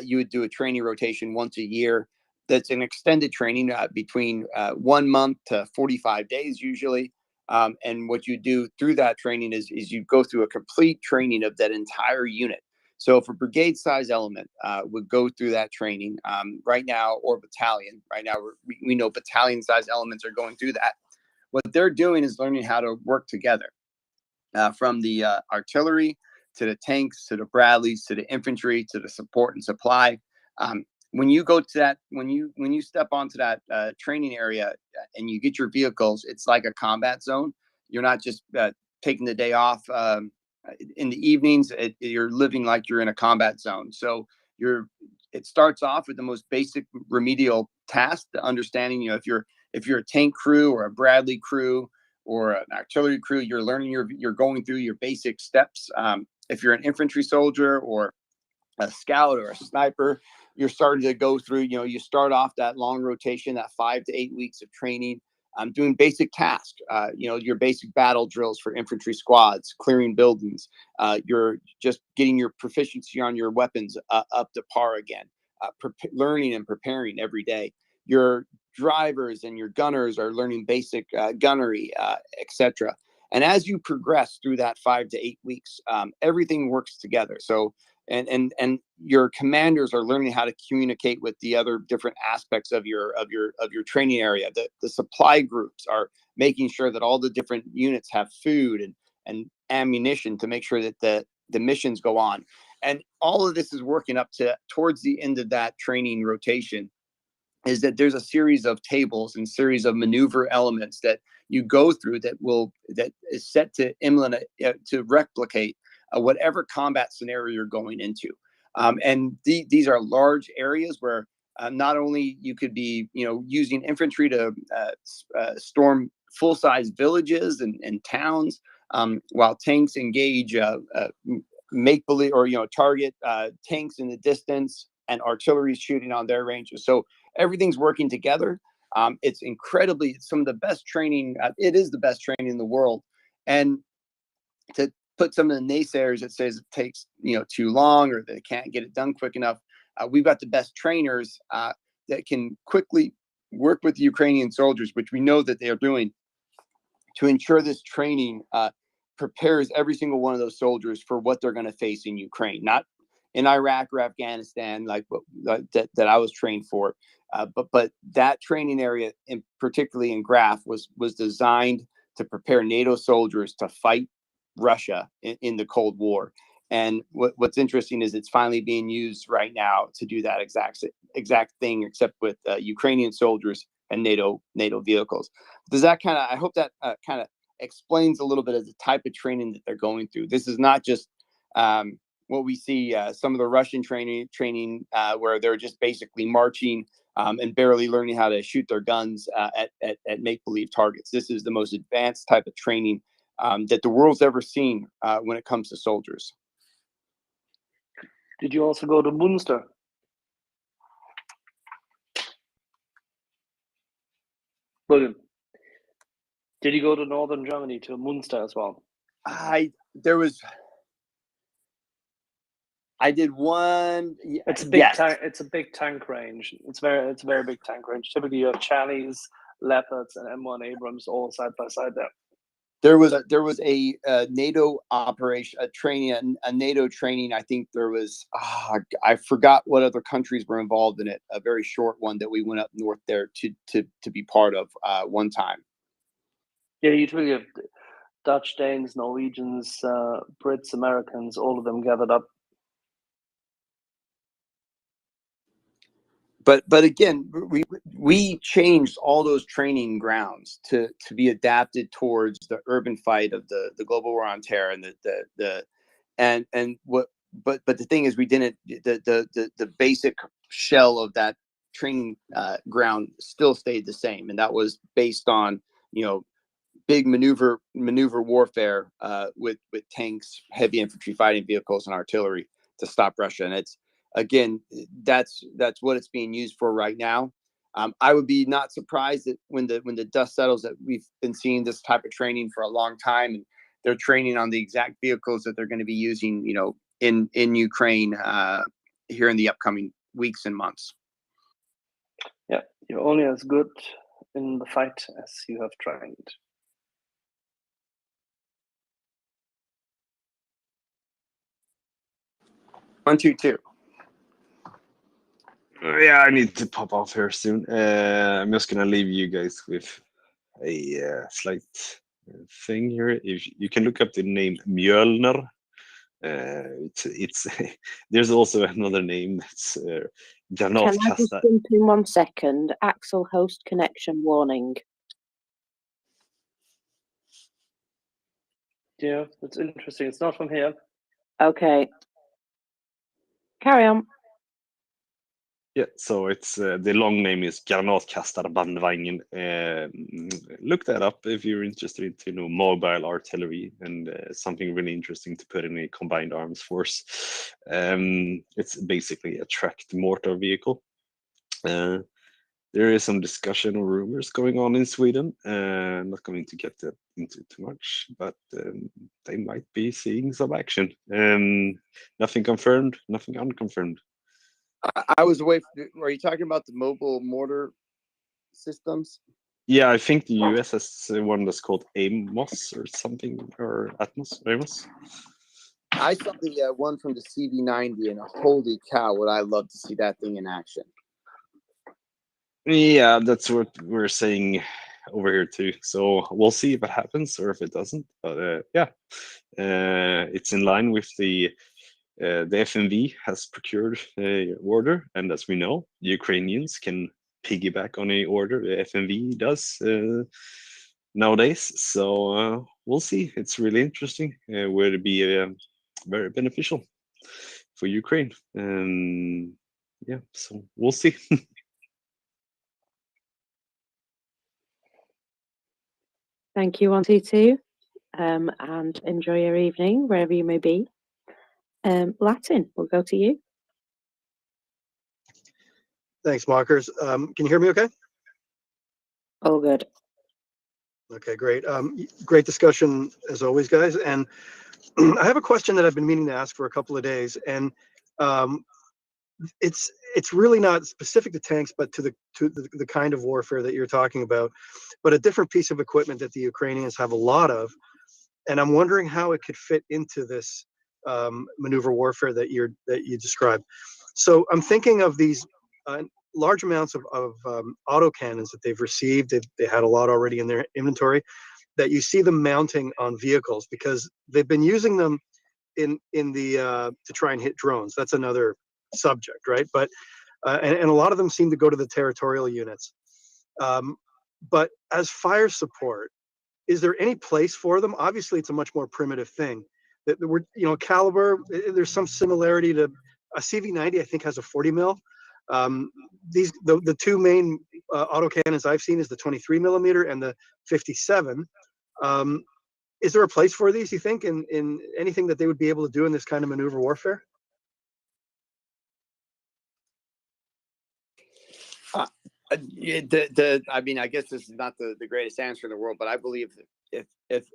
you would do a training rotation once a year. That's an extended training between 1 month to 45 days usually. And what you do through that training is you go through a complete training of that entire unit. So if a brigade size element would go through that training right now, or battalion, right now we know battalion size elements are going through that. What they're doing is learning how to work together. From the artillery to the tanks to the Bradleys to the infantry to the support and supply. When you go to that, when you step onto that training area and you get your vehicles, it's like a combat zone. You're not just taking the day off in the evenings. You're living like you're in a combat zone. So it starts off with the most basic remedial task, the understanding. If you're a tank crew or a Bradley crew or an artillery crew, you're learning you're going through your basic steps. If you're an infantry soldier or a scout or a sniper, you're starting to go through, you start off that long rotation, that 5 to 8 weeks of training. doing basic tasks, your basic battle drills for infantry squads, clearing buildings. You're just getting your proficiency on your weapons up to par again, learning and preparing every day. Your drivers and your gunners are learning basic gunnery, etc. And as you progress through that 5 to 8 weeks, everything works together. So, and your commanders are learning how to communicate with the other different aspects of your training area. The supply groups are making sure that all the different units have food and ammunition to make sure that the missions go on. And all of this is working up to towards the end of that training rotation, is that there's a series of tables and series of maneuver elements that you go through that is set to replicate whatever combat scenario you're going into. And these are large areas where not only you could be using infantry to storm full-size villages and towns, while tanks engage make believe or target tanks in the distance, and artillery shooting on their ranges. So everything's working together. It's some of the best training. It is the best training in the world. And to put some of the naysayers that says it takes too long or they can't get it done quick enough, we've got the best trainers that can quickly work with the Ukrainian soldiers, which we know that they are doing, to ensure this training prepares every single one of those soldiers for what they're going to face in Ukraine, not in Iraq or Afghanistan, like that I was trained for. But that training area, particularly in Graf, was designed to prepare NATO soldiers to fight Russia in the Cold War. And what's interesting is it's finally being used right now to do that exact thing, except with Ukrainian soldiers and NATO vehicles. Does that I hope that kind of explains a little bit of the type of training that they're going through. This is not just what we see some of the Russian training where they're just basically marching and barely learning how to shoot their guns at make-believe targets. This is the most advanced type of training that the world's ever seen when it comes to soldiers. Did you also go to Munster? William, did you go to northern Germany, to Munster as well? I did one. It's a big tank. It's a big tank range. It's a very big tank range. Typically, you have Charlies, Leopards, and M1 Abrams all side by side there. There was a NATO operation, a NATO training. I think there was, I forgot what other countries were involved in it. A very short one that we went up north there to be part of one time. Yeah, you typically have Dutch, Danes, Norwegians, Brits, Americans, all of them gathered up. But again, we changed all those training grounds to be adapted towards the urban fight of the global war on terror and but the thing is, we didn't the basic shell of that training ground still stayed the same, and that was based on big maneuver warfare with tanks, heavy infantry fighting vehicles, and artillery to stop Russia. And it's again, that's what it's being used for right now. I would be not surprised that when the dust settles, that we've been seeing this type of training for a long time, and they're training on the exact vehicles that they're going to be using, in Ukraine here in the upcoming weeks and months. Yeah, you're only as good in the fight as you have trained. One, two, two. Yeah, I need to pop off here soon. I'm just gonna leave you guys with a slight thing here. If you can look up the name Mjölner. It's there's also another name. It's Can I just jump in 1 second? Axel, host connection warning. Yeah, that's interesting. It's not from here. Okay. Carry on. Yeah, so it's the long name is Granatkastarbandvagnen. Look that up if you're interested in mobile artillery and something really interesting to put in a combined arms force. It's basically a tracked mortar vehicle. there is some discussion or rumors going on in Sweden. Not going to get that into too much, but they might be seeing some action. Nothing confirmed, nothing unconfirmed. I was away. Are you talking about the mobile mortar systems? Yeah, I think the US has one that's called Amos or something, or Amos. I saw the one from the CV90, and holy cow, would I love to see that thing in action. Yeah, that's what we're saying over here too. So we'll see if it happens or if it doesn't. But yeah, it's in line with the FMV has procured a order, and as we know, Ukrainians can piggyback on a order the FMV does nowadays. So we'll see. It's really interesting. Will it be very beneficial for Ukraine? Yeah, so we'll see. Thank you, 122, and enjoy your evening wherever you may be. Latin, we'll go to you. Thanks, Markers. Can you hear me okay? All good. Okay, great. Great discussion as always, guys. And I have a question that I've been meaning to ask for a couple of days, and it's really not specific to tanks, but to the kind of warfare that you're talking about, but a different piece of equipment that the Ukrainians have a lot of, and I'm wondering how it could fit into this maneuver warfare that you described. So I'm thinking of these large amounts of autocannons that they've received. They had a lot already in their inventory, that you see them mounting on vehicles because they've been using them in the to try and hit drones. That's another subject, right? But and a lot of them seem to go to the territorial units. But as fire support, is there any place for them? Obviously, it's a much more primitive thing. That we're, caliber. There's some similarity to a CV90. I think has a 40 mil. The two main autocannons I've seen is the 23 millimeter and the 57. Is there a place for these, you think, in anything that they would be able to do in this kind of maneuver warfare? I mean, I guess this is not the greatest answer in the world, but I believe if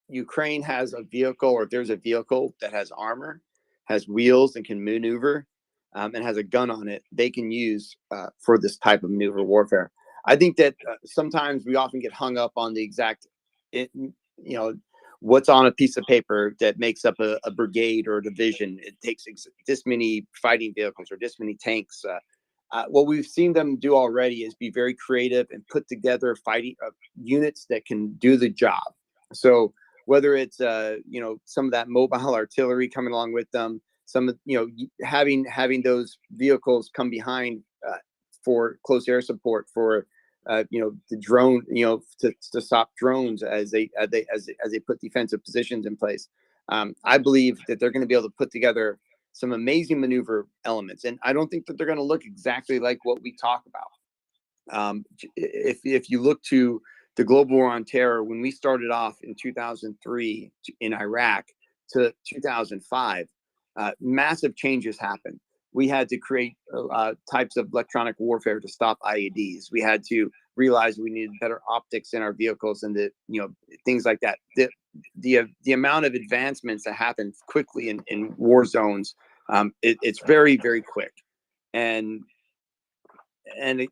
Ukraine has a vehicle, or if there's a vehicle that has armor, has wheels, and can maneuver, and has a gun on it, they can use for this type of maneuver warfare. I think that sometimes we often get hung up on the exact, what's on a piece of paper that makes up a brigade or a division. It takes this many fighting vehicles or this many tanks. What we've seen them do already is be very creative and put together fighting units that can do the job. So whether it's some of that mobile artillery coming along with them, some of having those vehicles come behind for close air support, for the drone, to stop drones as they put defensive positions in place. I believe that they're going to be able to put together some amazing maneuver elements, and I don't think that they're going to look exactly like what we talk about. If you look to the global war on terror, when we started off in 2003 in Iraq to 2005, massive changes happened. We had to create types of electronic warfare to stop IEDs. We had to realize we needed better optics in our vehicles, and things like that. The amount of advancements that happen quickly in war zones, it's very, very quick. And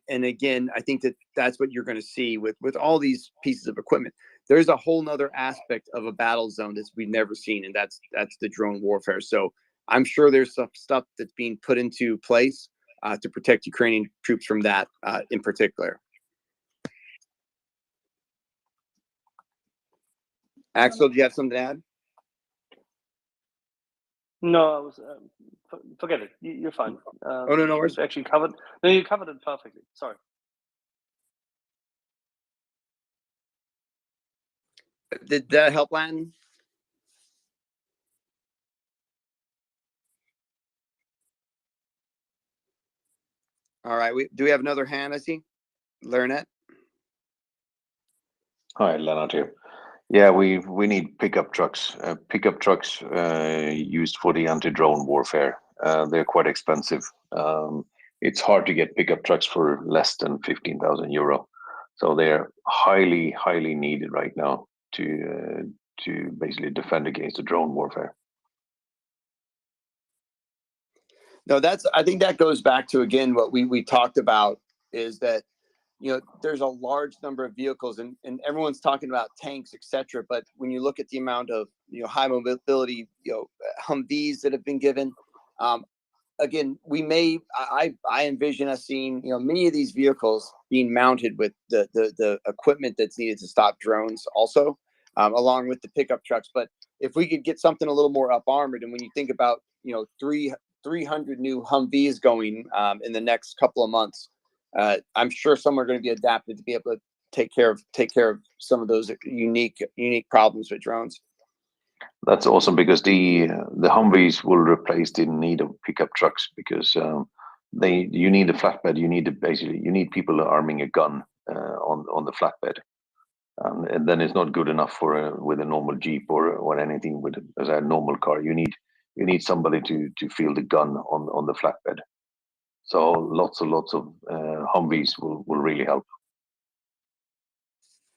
again, I think that's what you're going to see with all these pieces of equipment. There's a whole nother aspect of a battle zone that we've never seen, and that's the drone warfare. So I'm sure there's some stuff that's being put into place to protect Ukrainian troops from that in particular. Axel, do you have something to add? No, I was forget it. You're fine. Oh, no worries. You've actually covered. No, you covered it perfectly. Sorry. Did that help, Latin? All right. Do we have another hand? I see. Larnett. Hi, Leonard here. Yeah, we need pickup trucks. Pickup trucks used for the anti-drone warfare. They're quite expensive. it's hard to get pickup trucks for less than 15,000 euro. So they're highly, highly needed right now to basically defend against the drone warfare. No, I think that goes back to, again, what we talked about, is that, there's a large number of vehicles, and everyone's talking about tanks, etc. But when you look at the amount of, high mobility, Humvees that have been given, again, I envision us seeing, many of these vehicles being mounted with the equipment that's needed to stop drones also, along with the pickup trucks. But if we could get something a little more up armored, and when you think about, 300 new Humvees going in the next couple of months, I'm sure some are going to be adapted to be able to take care of some of those unique problems with drones. That's awesome, because the Humvees will replace the need of pickup trucks, because you need a flatbed. You need people arming a gun on the flatbed, and then it's not good enough with a normal Jeep or anything as a normal car. You need somebody to feel the gun on the flatbed. So lots of Humvees will really help.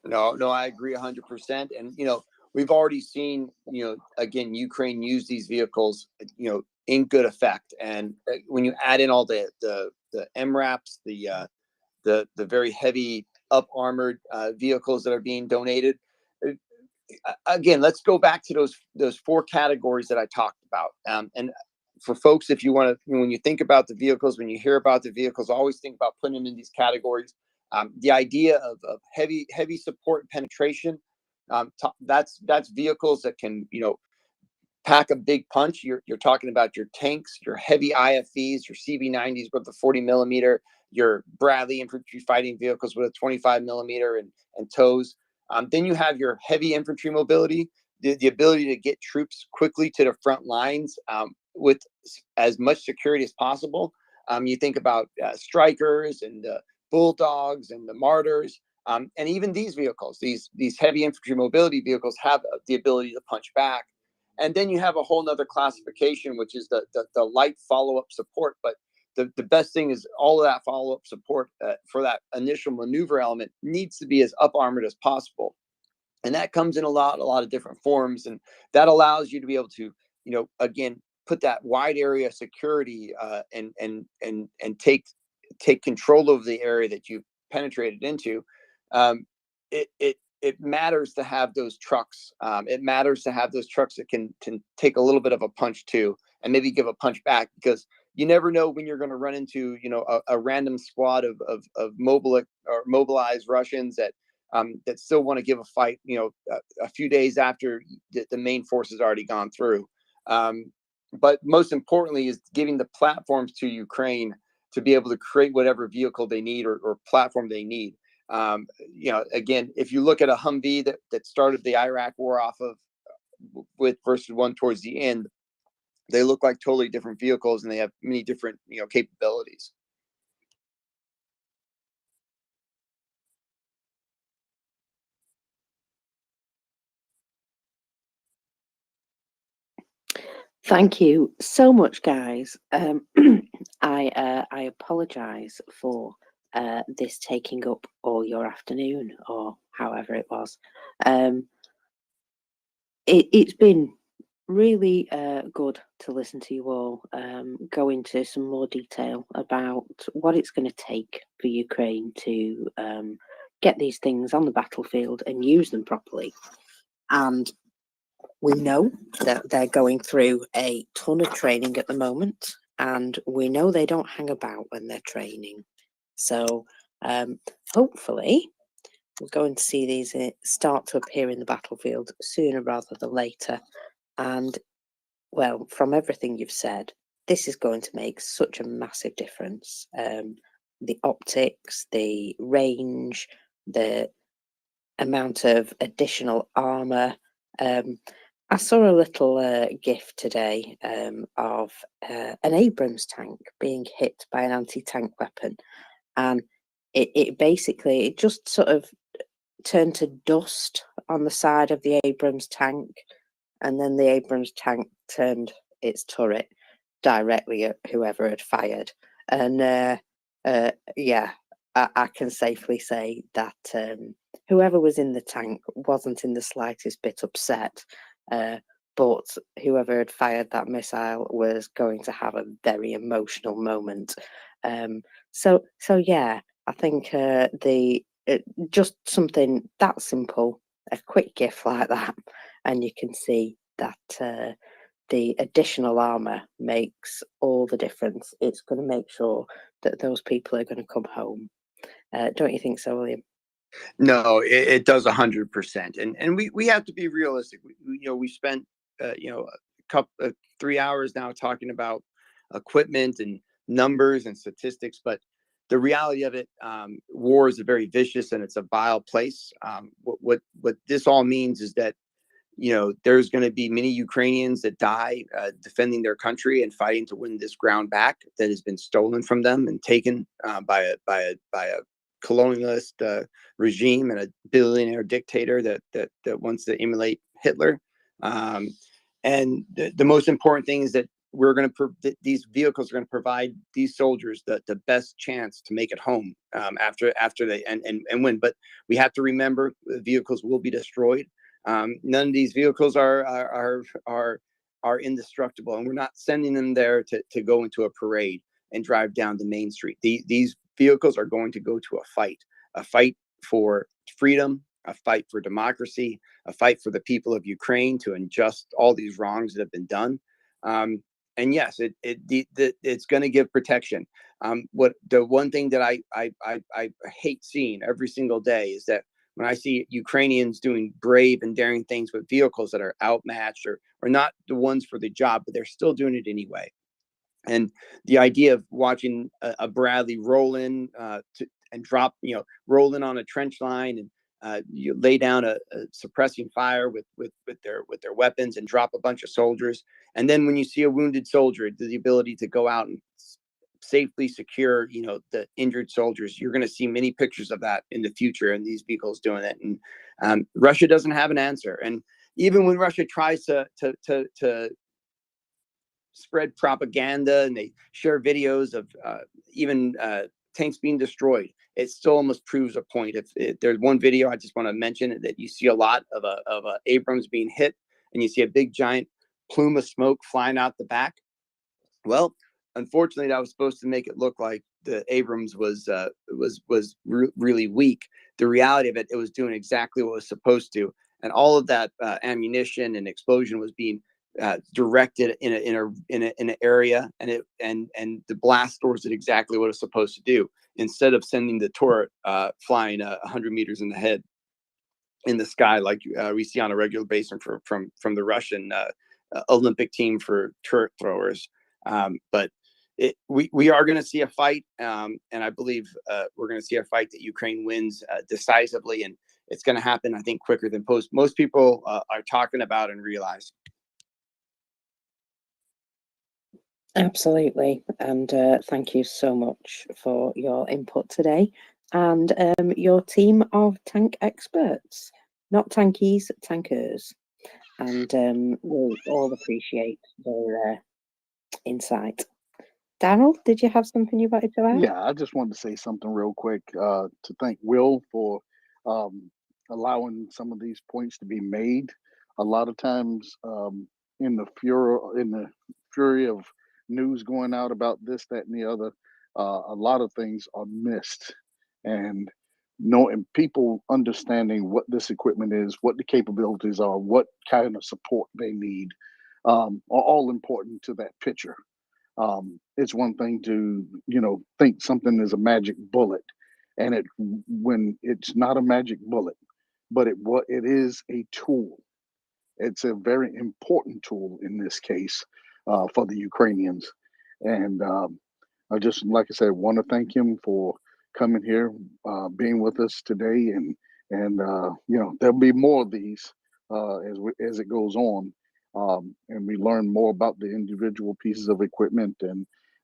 No, I agree 100%. And, we've already seen, again, Ukraine use these vehicles, in good effect. And when you add in all the MRAPs, the very heavy up armored vehicles that are being donated, again, let's go back to those 4 categories that I talked about. And for folks, if you want to, when you think about the vehicles, when you hear about the vehicles, always think about putting them in these categories. The idea of heavy support and penetration, that's vehicles that can, pack a big punch. You're talking about your tanks, your heavy IFVs, your CV90s with the 40 millimeter, your Bradley infantry fighting vehicles with a 25 millimeter and tows. Then you have your heavy infantry mobility, the ability to get troops quickly to the front lines with as much security as possible. You think about strikers and bulldogs and the martyrs, and even these vehicles, these heavy infantry mobility vehicles have the ability to punch back. And then you have a whole nother classification, which is the light follow-up support. But the best thing is all of that follow-up support for that initial maneuver element needs to be as up armored as possible. And that comes in a lot of different forms. And that allows you to be able to, again, put that wide area security and take control of the area that you've penetrated into. It matters to have those trucks. It matters to have those trucks that can take a little bit of a punch too, and maybe give a punch back, because you never know when you're going to run into, a random squad of mobilized Russians that still want to give a fight, a few days after the main force has already gone through. But most importantly is giving the platforms to Ukraine to be able to create whatever vehicle they need or platform they need. Again, if you look at a Humvee that started the Iraq war off of with versus one towards the end, they look like totally different vehicles, and they have many different, capabilities. Thank you so much, guys. I apologise for this taking up all your afternoon, or however it was. It's been really good to listen to you all go into some more detail about what it's going to take for Ukraine to get these things on the battlefield and use them properly. And we know that they're going through a ton of training at the moment, and we know they don't hang about when they're training. So hopefully we're going to see these start to appear in the battlefield sooner rather than later. And, well, from everything you've said, this is going to make such a massive difference. The optics, the range, the amount of additional armour. I saw a little GIF today of an Abrams tank being hit by an anti-tank weapon, and it basically just sort of turned to dust on the side of the Abrams tank, and then the Abrams tank turned its turret directly at whoever had fired. And yeah, I can safely say that whoever was in the tank wasn't in the slightest bit upset. But whoever had fired that missile was going to have a very emotional moment. So yeah, I think just something that simple, a quick gift like that, and you can see that the additional armor makes all the difference. It's going to make sure that those people are going to come home. Don't you think so, William? No, it does 100%, and we have to be realistic. We spent a couple 3 hours now talking about equipment and numbers and statistics, but the reality of it, war is a very vicious and it's a vile place. What this all means is that there's going to be many Ukrainians that die defending their country and fighting to win this ground back that has been stolen from them and taken by a colonialist regime and a billionaire dictator that wants to emulate Hitler. And the most important thing is that these vehicles are going to provide these soldiers the best chance to make it home after they and win. But we have to remember the vehicles will be destroyed. None of these vehicles are indestructible, and we're not sending them there to go into a parade and drive down the main street. These vehicles are going to go to a fight for freedom, a fight for democracy, a fight for the people of Ukraine to adjust all these wrongs that have been done. And yes, it's going to give protection. What the one thing that I hate seeing every single day is that when I see Ukrainians doing brave and daring things with vehicles that are outmatched or not the ones for the job, but they're still doing it anyway. And the idea of watching a Bradley roll in and drop, roll in on a trench line and you lay down a suppressing fire with their weapons and drop a bunch of soldiers. And then when you see a wounded soldier, the ability to go out and safely secure, the injured soldiers, you're going to see many pictures of that in the future, and these vehicles doing it. And Russia doesn't have an answer. And even when Russia tries to spread propaganda and they share videos of even tanks being destroyed, it still almost proves a point. If there's one video I just want to mention that you see a lot of a Abrams being hit, and you see a big giant plume of smoke flying out the back. Well, unfortunately, that was supposed to make it look like the Abrams was really weak. The reality of it, it was doing exactly what it was supposed to, and all of that ammunition and explosion was being directed in an area, and the blast doors did exactly what it's supposed to do. Instead of sending the turret flying 100 meters in the sky like we see on a regular basis from the Russian Olympic team for turret throwers. But we are going to see a fight, and I believe we're going to see a fight that Ukraine wins decisively, and it's going to happen, I think, quicker than most people are talking about and realize. Absolutely, and thank you so much for your input today and your team of tank experts, not tankies, tankers, and we'll all appreciate their insight. Daryl, did you have something you wanted to add? Yeah, I just wanted to say something real quick to thank Will for allowing some of these points to be made. A lot of times, in the fury of news going out about this, that, and the other, a lot of things are missed, and people understanding what this equipment is, what the capabilities are, what kind of support they need, are all important to that picture. It's one thing to think something is a magic bullet, and when it's not a magic bullet, but it is a tool. It's a very important tool in this case for the Ukrainians. And I just, like I said, want to thank him for coming here, being with us today, and there'll be more of these as it goes on, and we learn more about the individual pieces of equipment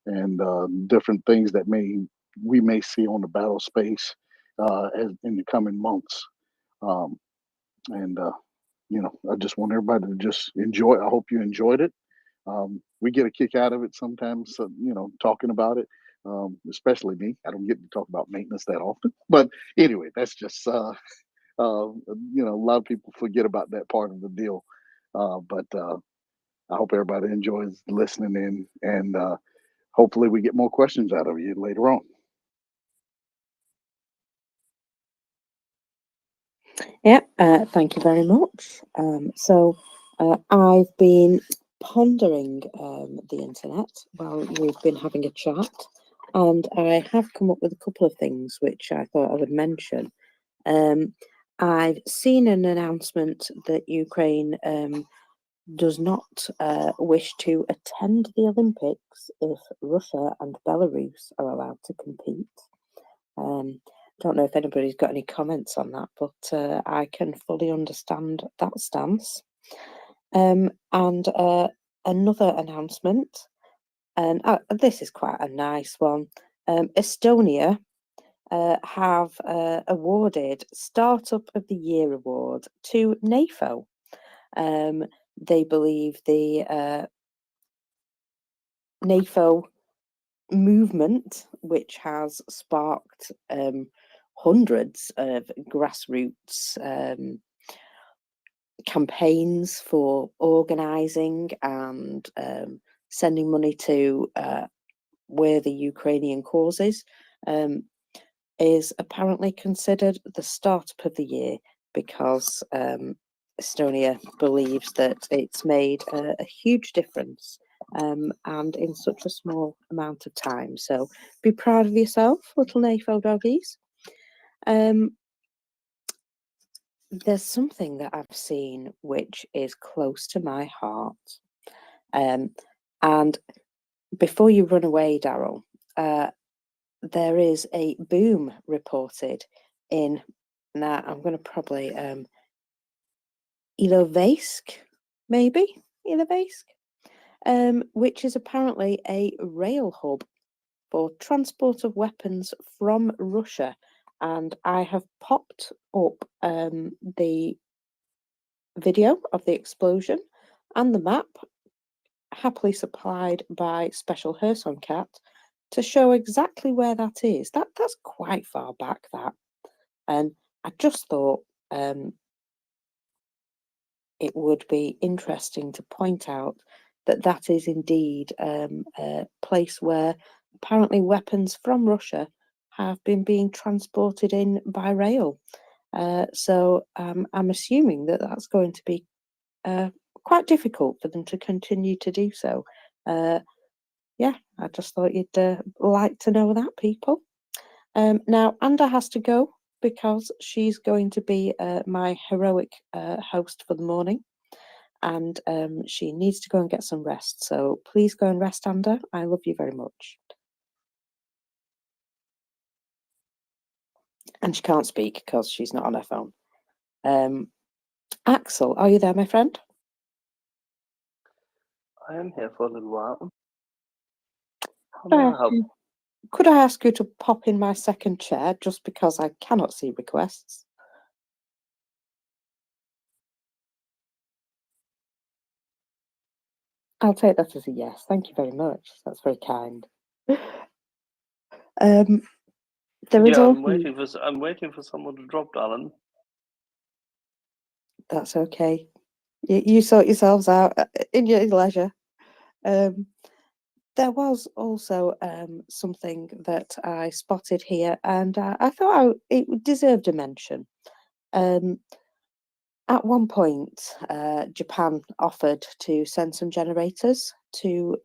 and different things that we may see on the battle space in the coming months. And I just want everybody to just enjoy. I hope you enjoyed it. We get a kick out of it sometimes, talking about it. especially me. I don't get to talk about maintenance that often. But anyway, that's just a lot of people forget about that part of the deal. But I hope everybody enjoys listening in, and hopefully we get more questions out of you later on. Yeah, thank you very much. So I've been pondering the internet while we've been having a chat, and I have come up with a couple of things which I thought I would mention. I've seen an announcement that Ukraine does not wish to attend the Olympics if Russia and Belarus are allowed to compete. Don't know if anybody's got any comments on that, but I can fully understand that stance. And another announcement, and this is quite a nice one. Estonia have awarded Startup of the Year award to NAFO. They believe the NAFO movement, which has sparked hundreds of grassroots campaigns for organising and sending money to worthy Ukrainian causes, is apparently considered the startup of the year because Estonia believes that it's made a huge difference and in such a small amount of time. So be proud of yourself, little NAFO doggies. There's something that I've seen which is close to my heart. And before you run away, Daryl, there is a boom reported in, now I'm going to probably, Ilovaisk, maybe? Ilovaisk? Which is apparently a rail hub for transport of weapons from Russia. And I have popped up the video of the explosion and the map, happily supplied by Special Herson Cat, to show exactly where that is. That's quite far back, that. And I just thought it would be interesting to point out that that is indeed a place where apparently weapons from Russia have been being transported in by rail. So I'm assuming that that's going to be quite difficult for them to continue to do so. Yeah, I just thought you'd like to know that, people. Now, Anda has to go because she's going to be my heroic host for the morning, and she needs to go and get some rest. So please go and rest, Anda. I love you very much. And she can't speak because she's not on her phone. Axel, are you there, my friend? I am here for a little while. How may I help? Could I ask you to pop in my second chair just because I cannot see requests? I'll take that as a yes. Thank you very much. That's very kind. There is Yeah, also... I'm waiting for someone to drop, darling. That's okay. You sort yourselves out in your leisure. There was also something that I spotted here, and I thought it deserved a mention. At one point, Japan offered to send some generators to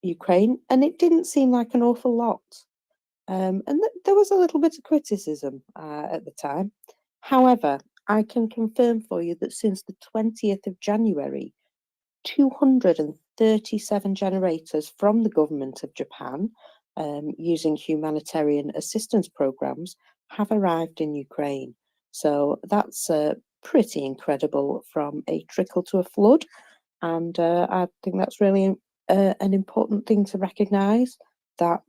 Ukraine, and it didn't seem like an awful lot. And there was a little bit of criticism at the time. However, I can confirm for you that since the 20th of January, 237 generators from the government of Japan, using humanitarian assistance programs, have arrived in Ukraine. So that's pretty incredible, from a trickle to a flood. And I think that's really an important thing to recognise, that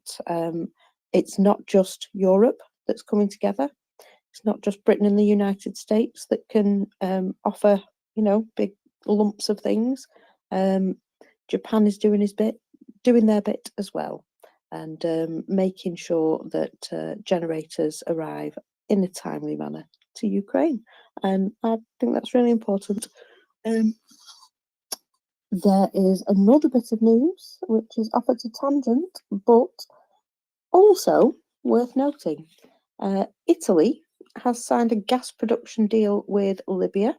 it's not just Europe that's coming together. It's not just Britain and the United States that can offer, big lumps of things. Japan is doing their bit as well. and making sure that generators arrive in a timely manner to Ukraine. And I think that's really important. There is another bit of news which is off at a tangent, but also worth noting. Italy has signed a gas production deal with Libya.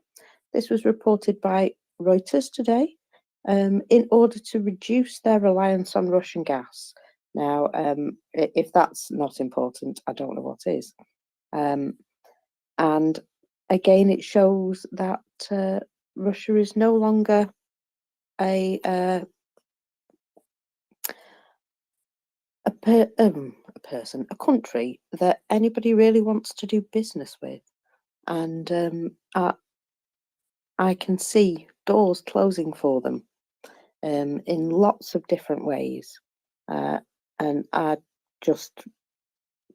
This was reported by Reuters today, in order to reduce their reliance on Russian gas. Now, if that's not important, I don't know what is. And again, it shows that Russia is no longer a country that anybody really wants to do business with. And I can see doors closing for them in lots of different ways. And I just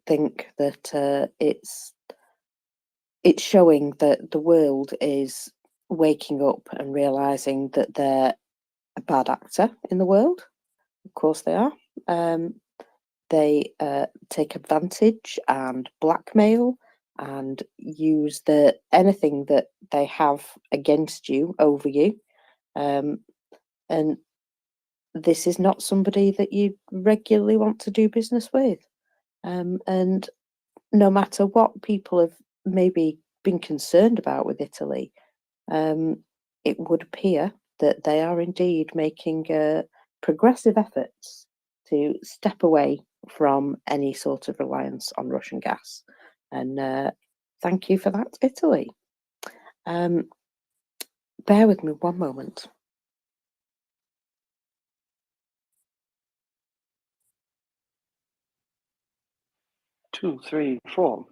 think that it's showing that the world is waking up and realizing that they're a bad actor in the world. Of course they are. They take advantage and blackmail and use anything that they have against you, over you. And this is not somebody that you regularly want to do business with. And no matter what people have maybe been concerned about with Italy, it would appear that they are indeed making progressive efforts to step away from any sort of reliance on Russian gas. And thank you for that, Italy. Bear with me one moment. Two, three, four.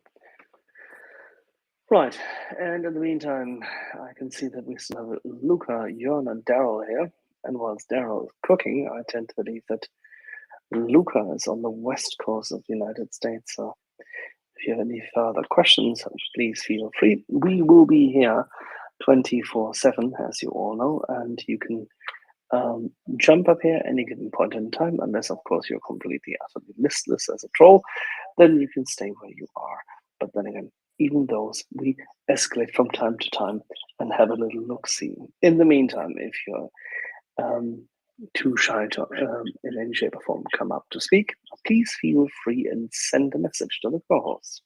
Right, and in the meantime, I can see that we still have Luca, Jörn, and Daryl here. And whilst Daryl is cooking, I tend to believe that Luca is on the west coast of the United States. So if you have any further questions, please feel free. We will be here 24/7, as you all know, and you can jump up here any given point in time, unless, of course, you're completely utterly listless as a troll. Then you can stay where you are. But then again, even those, we escalate from time to time and have a little look-see. In the meantime, if you're too shy to, in any shape or form, come up to speak, please feel free and send a message to the co-host.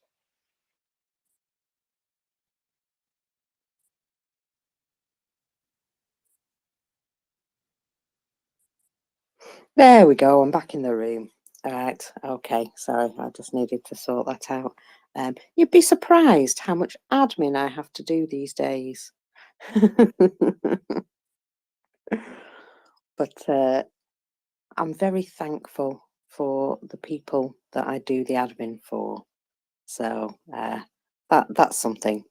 There we go. I'm back in the room. All right. Okay. Sorry, I just needed to sort that out. You'd be surprised how much admin I have to do these days. But I'm very thankful for the people that I do the admin for. So that's something.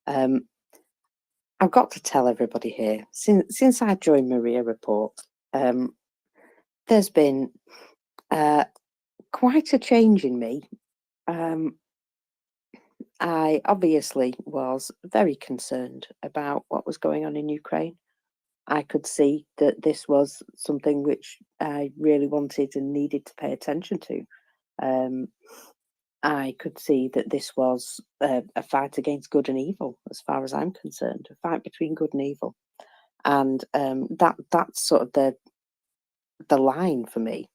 I've got to tell everybody here, since I joined MriyaReport, there's been quite a change in me. I obviously was very concerned about what was going on in Ukraine. I could see that this was something which I really wanted and needed to pay attention to. I could see that this was a fight against good and evil, as far as I'm concerned, a fight between good and evil, and that's sort of the line for me.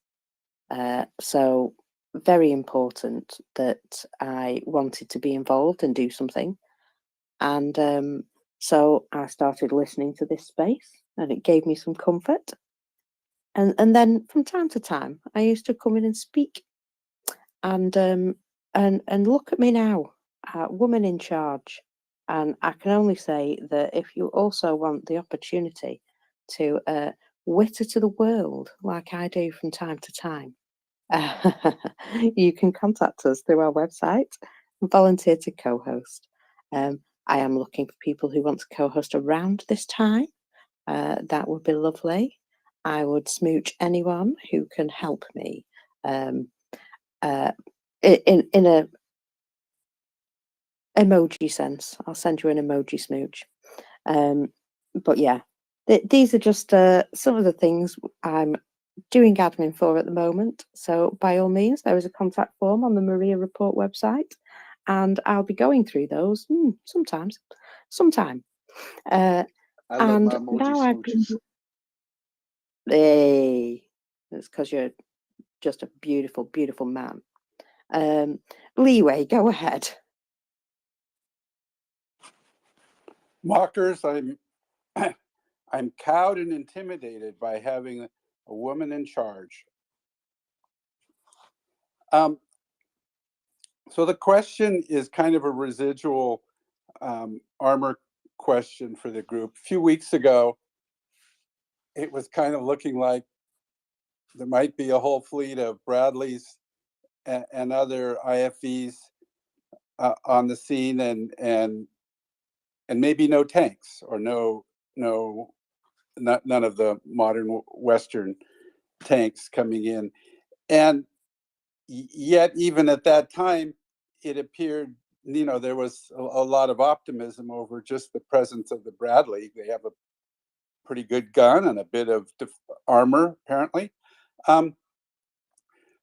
So very important that I wanted to be involved and do something, and so I started listening to this space, and it gave me some comfort. And then from time to time, I used to come in and speak, and look at me now, woman in charge. And I can only say that if you also want the opportunity to witter to the world like I do from time to time, you can contact us through our website and volunteer to co-host. I am looking for people who want to co-host around this time. That would be lovely. I would smooch anyone who can help me in a emoji sense. I'll send you an emoji smooch. But yeah, these are just some of the things I'm doing admin for at the moment. So by all means, there is a contact form on the MriyaReport website, and I'll be going through those sometime. I love And my emoji now I've been, smooches. hey, that's because you're just a beautiful, beautiful man. Leeway, go ahead. Mockers, I'm cowed and intimidated by having a woman in charge. So the question is kind of a residual armor question for the group. A few weeks ago, it was kind of looking like there might be a whole fleet of Bradleys and other IFVs on the scene, and maybe no tanks or none of the modern Western tanks coming in. And yet, even at that time, it appeared, there was a lot of optimism over just the presence of the Bradley. They have a pretty good gun and a bit of armor, apparently.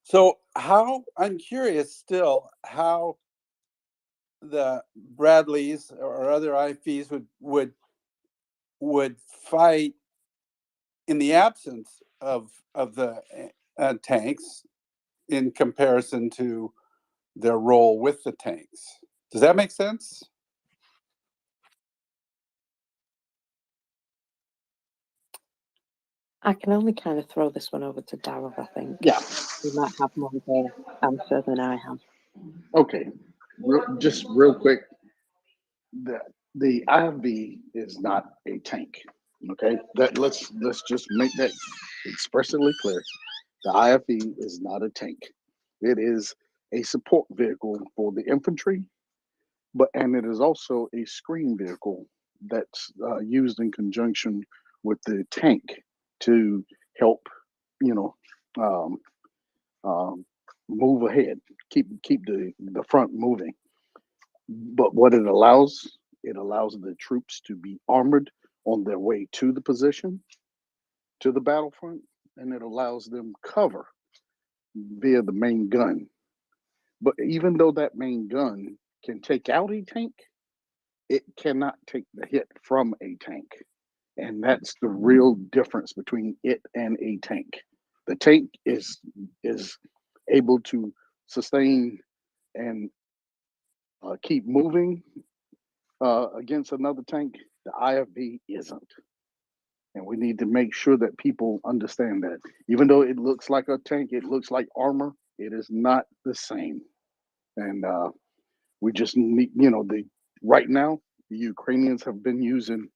So I'm curious still how the Bradleys or other IFVs would fight in the absence of the tanks in comparison to their role with the tanks. Does that make sense? I can only kind of throw this one over to Darryl, I think. Yeah. He might have more of an answer than I have. Okay. Just real quick. The IFV is not a tank. Okay. Let's just make that expressly clear. The IFV is not a tank. It is a support vehicle for the infantry, and it is also a screen vehicle that's used in conjunction with the tank to help, um, move ahead, keep the front moving. But what it allows the troops to be armored on their way to the position, to the battlefront, and it allows them cover via the main gun. But even though that main gun can take out a tank, it cannot take the hit from a tank. And that's the real difference between it and a tank. The tank is able to sustain and keep moving against another tank. The IFB isn't. And we need to make sure that people understand that. Even though it looks like a tank, it looks like armor, it is not the same. And we just need, right now, the Ukrainians have been using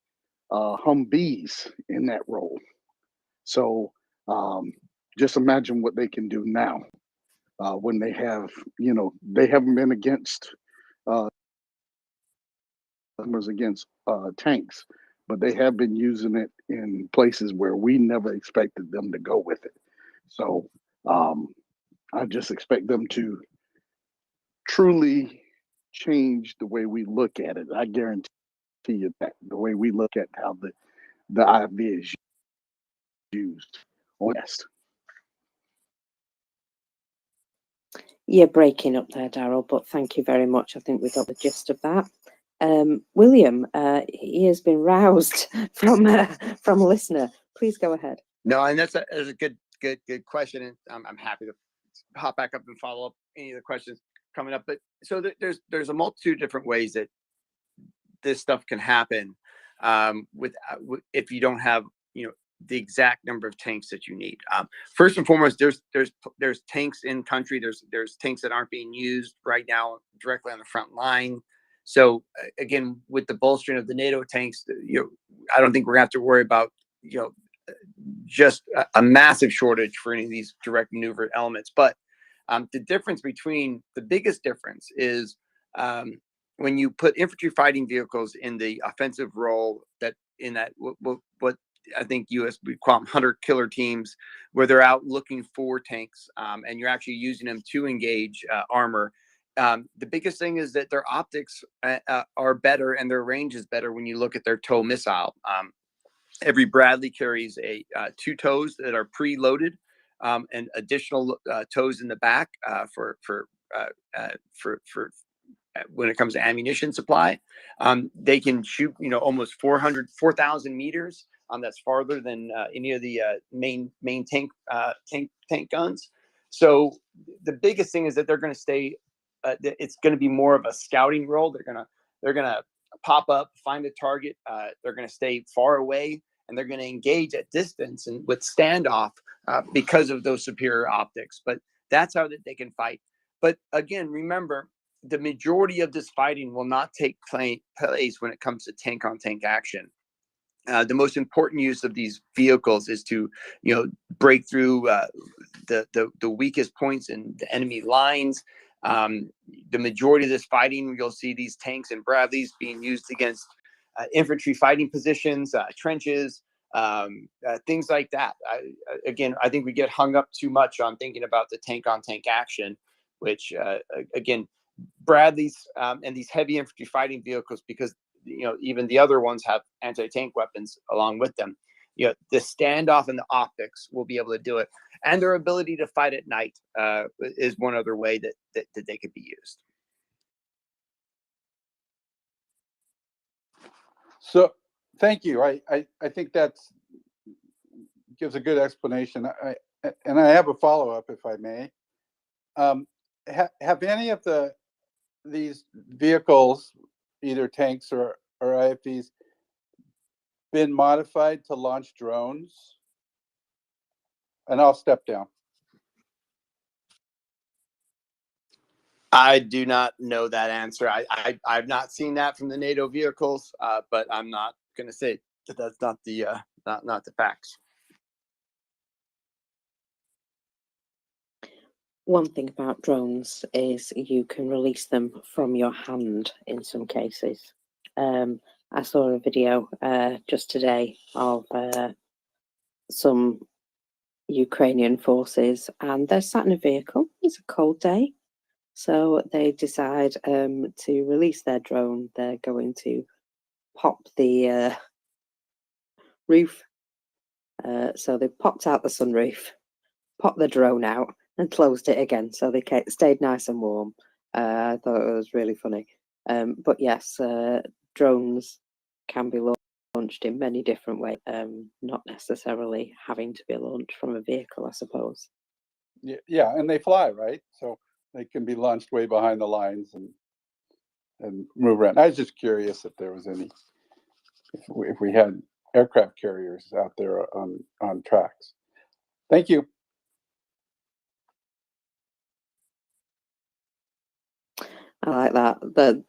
Humvees in that role. So just imagine what they can do now when they have, they haven't been against against tanks, but they have been using it in places where we never expected them to go with it. So I just expect them to truly change the way we look at it. I guarantee you that the way we look at how the IFV is used. West. You're breaking up there, Darryl, but thank you very much. I think we got the gist of that. William, he has been roused from a listener. Please go ahead. No, and that's a good question, and I'm happy to hop back up and follow up any of the questions coming up. But so there's a multitude of different ways that this stuff can happen if you don't have the exact number of tanks that you need. First and foremost, there's tanks in country. There's tanks that aren't being used right now directly on the front line. So again, with the bolstering of the NATO tanks, I don't think we're gonna have to worry about just a massive shortage for any of these direct maneuver elements. But the biggest difference is when you put infantry fighting vehicles in the offensive role, what I think US we call them hunter killer teams, where they're out looking for tanks, and you're actually using them to engage armor. The biggest thing is that their optics are better and their range is better when you look at their tow missile. Every Bradley carries 2 tows that are preloaded, and additional tows in the back for when it comes to ammunition supply. They can shoot, almost 4,000 meters. That's farther than any of the main tank guns. So the biggest thing is that they're going to stay. It's going to be more of a scouting role. They're gonna pop up, find a target. They're going to stay far away, and they're going to engage at distance and with standoff because of those superior optics. But that's how that they can fight. But again, remember, the majority of this fighting will not take place when it comes to tank-on-tank action. The most important use of these vehicles is to, break through the weakest points in the enemy lines. The majority of this fighting, you'll see these tanks and Bradleys being used against infantry fighting positions, trenches, things like that. I think we get hung up too much on thinking about the tank-on-tank action, which, again, Bradleys and these heavy infantry fighting vehicles, because even the other ones have anti-tank weapons along with them. The standoff and the optics will be able to do it, and their ability to fight at night is one other way that they could be used. So, thank you. I think that gives a good explanation. I have a follow-up, if I may. Have any of these vehicles, either tanks or IFVs, been modified to launch drones? And I'll step down. I do not know that answer. I've not seen that from the NATO vehicles, but I'm not going to say that that's not the facts. One thing about drones is you can release them from your hand in some cases. I saw a video just today of some Ukrainian forces, and they're sat in a vehicle. It's a cold day, so they decide to release their drone. They're going to pop the roof. So they popped out the sunroof, popped the drone out, and closed it again, so they stayed nice and warm. I thought it was really funny. But yes, drones can be launched in many different ways, not necessarily having to be launched from a vehicle, I suppose. Yeah, and they fly, right? So they can be launched way behind the lines and move around. I was just curious if there was any, if we had aircraft carriers out there on tracks. Thank you. I like that. The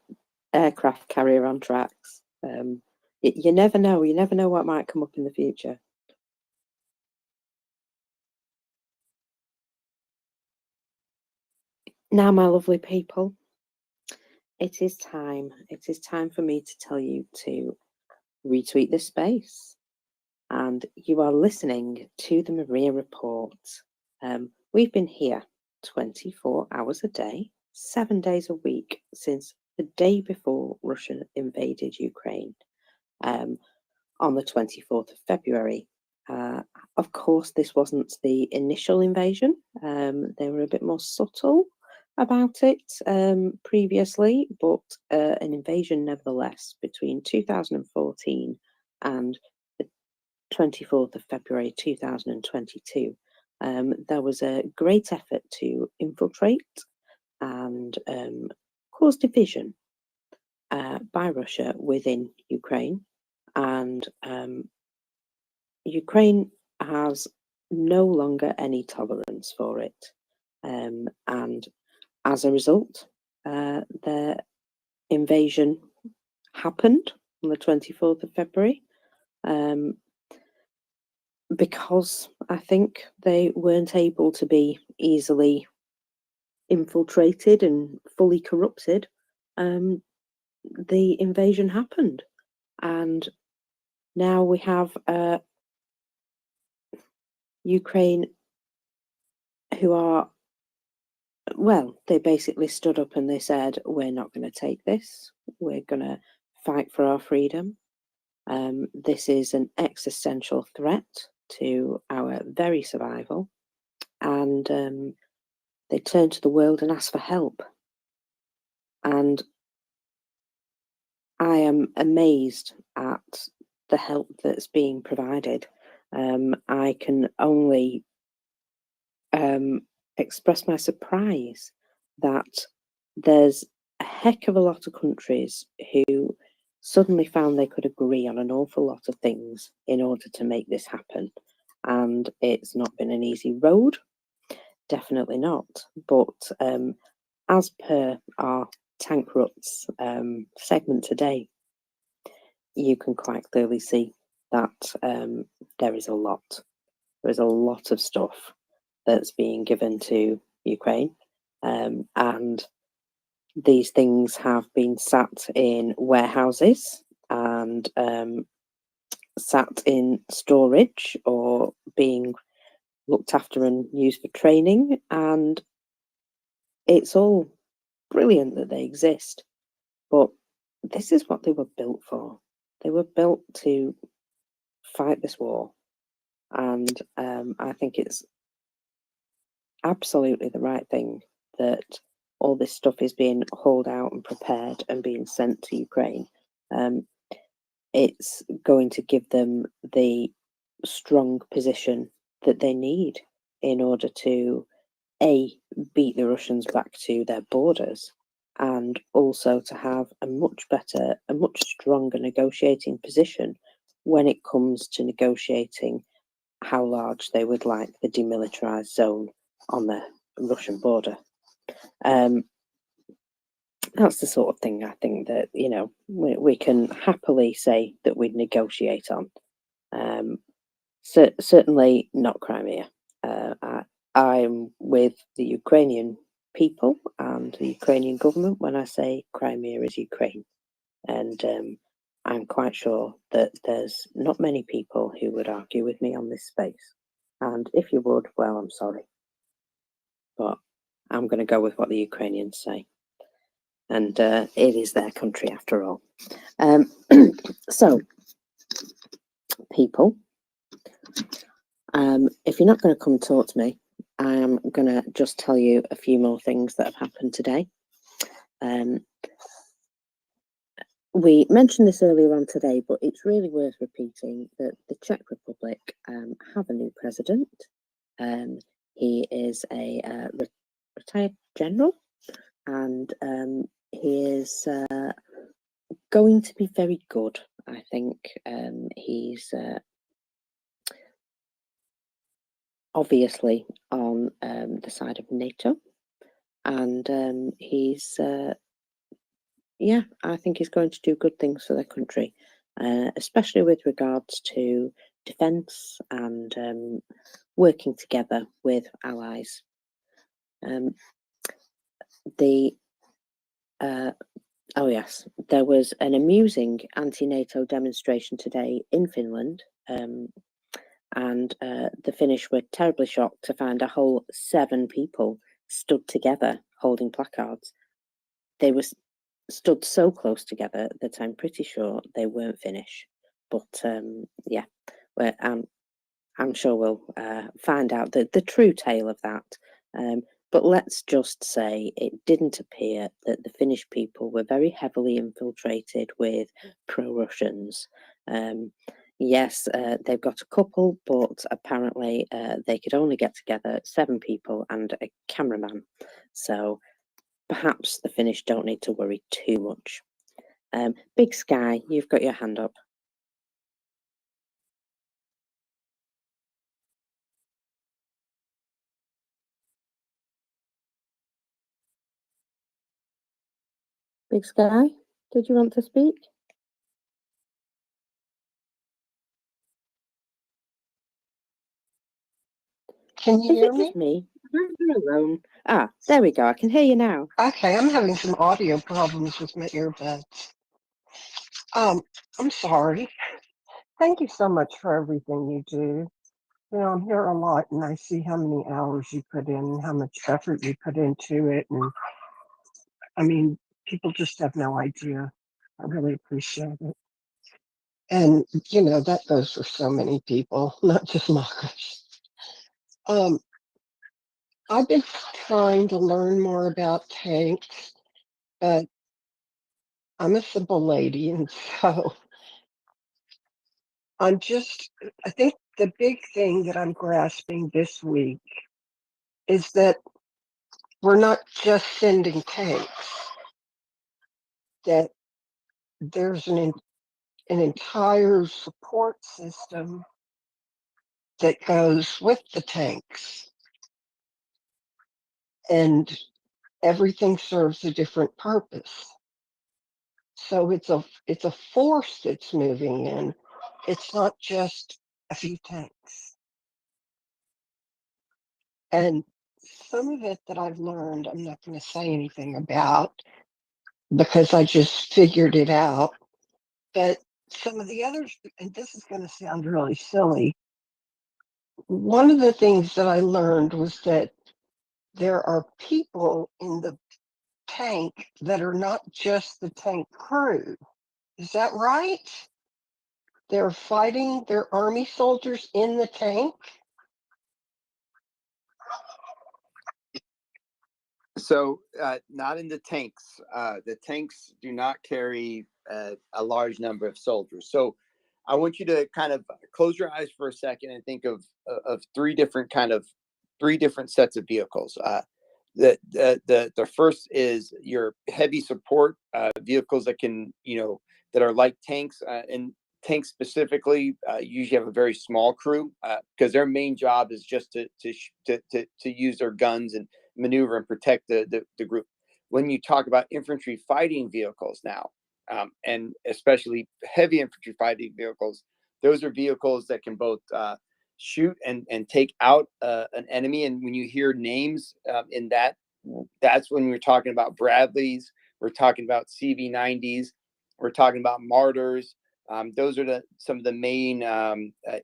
aircraft carrier on tracks. You never know. You never know what might come up in the future. Now, my lovely people, it is time. It is time for me to tell you to retweet this space. And you are listening to the Maria Report. We've been here 24 hours a day, 7 days a week since the day before Russia invaded Ukraine on the 24th of February. Of course, this wasn't the initial invasion. They were a bit more subtle about it previously, but an invasion nevertheless between 2014 and the 24th of February 2022. There was a great effort to infiltrate and cause division by Russia within Ukraine, and Ukraine has no longer any tolerance for it, and as a result, their invasion happened on the 24th of February. Because I think they weren't able to be easily infiltrated and fully corrupted, the invasion happened. And now we have Ukraine who are, well, they basically stood up and they said, we're not going to take this. We're going to fight for our freedom. This is an existential threat to our very survival. and they turn to the world and ask for help. And I am amazed at the help that's being provided. I can only express my surprise that there's a heck of a lot of countries who suddenly found they could agree on an awful lot of things in order to make this happen. And it's not been an easy road, definitely not. But as per our Tank Ruts segment today, you can quite clearly see that there is a lot. There is a lot of stuff that's being given to Ukraine, and these things have been sat in warehouses and sat in storage or being looked after and used for training, and it's all brilliant that they exist, but this is what they were built for. They were built to fight this war, and I think it's absolutely the right thing that all this stuff is being hauled out and prepared and being sent to Ukraine. It's going to give them the strong position that they need in order to beat the Russians back to their borders, and also to have a much better, a much stronger negotiating position when it comes to negotiating how large they would like the demilitarized zone on the Russian border. That's the sort of thing I think that, you know, we can happily say that we'd negotiate on. Certainly not Crimea. I'm with the Ukrainian people and the Ukrainian government when I say Crimea is Ukraine. And I'm quite sure that there's not many people who would argue with me on this space. And if you would, well, I'm sorry. But I'm going to go with what the Ukrainians say. And it is their country after all. So, people, if you're not going to come talk to me, I am going to just tell you a few more things that have happened today. We mentioned this earlier on today, but it's really worth repeating that the Czech Republic have a new president. He is a retired general, and he is going to be very good, I think. He's obviously on the side of NATO, and he's yeah, I think he's going to do good things for their country, especially with regards to defence and working together with allies. Oh yes, there was an amusing anti-NATO demonstration today in Finland, and the Finnish were terribly shocked to find a whole 7 people stood together holding placards. They were stood so close together that I'm pretty sure they weren't Finnish. But yeah, I'm sure we'll find out the true tale of that. But let's just say it didn't appear that the Finnish people were very heavily infiltrated with pro-Russians. Yes, they've got a couple, but apparently they could only get together 7 people and a cameraman. So perhaps the Finnish don't need to worry too much. Big Sky, you've got your hand up. Big Sky, did you want to speak? Can you Is hear it me? just me? You're alone. Ah, there we go. I can hear you now. Okay, I'm having some audio problems with my earbuds. I'm sorry. Thank you so much for everything you do. You know, I'm here a lot and I see how many hours you put in, how much effort you put into it. And I mean, people just have no idea. I really appreciate it. And, you know, that goes for so many people, not just Marcus. I've been trying to learn more about tanks, but I'm a simple lady, and so I think the big thing that I'm grasping this week is that we're not just sending tanks, that there's an entire support system that goes with the tanks, and everything serves a different purpose. So it's a force that's moving in. It's not just a few tanks. And some of it that I've learned, I'm not going to say anything about because I just figured it out. But some of the others, and this is going to sound really silly, one of the things that I learned was that there are people in the tank that are not just the tank crew. Is that right? They're fighting, they're army soldiers in the tank. So, not in the tanks. The tanks do not carry a large number of soldiers. So, I want you to kind of close your eyes for a second and think of three different sets of vehicles. The first is your heavy support vehicles that can, that are like tanks, and tanks specifically usually have a very small crew because their main job is just to use their guns and maneuver and protect the group. When you talk about infantry fighting vehicles now, and especially heavy infantry fighting vehicles, those are vehicles that can both shoot and take out an enemy. And when you hear names in that, that's when we're talking about Bradleys, we're talking about CV90s, we're talking about Martyrs. Those are some of the main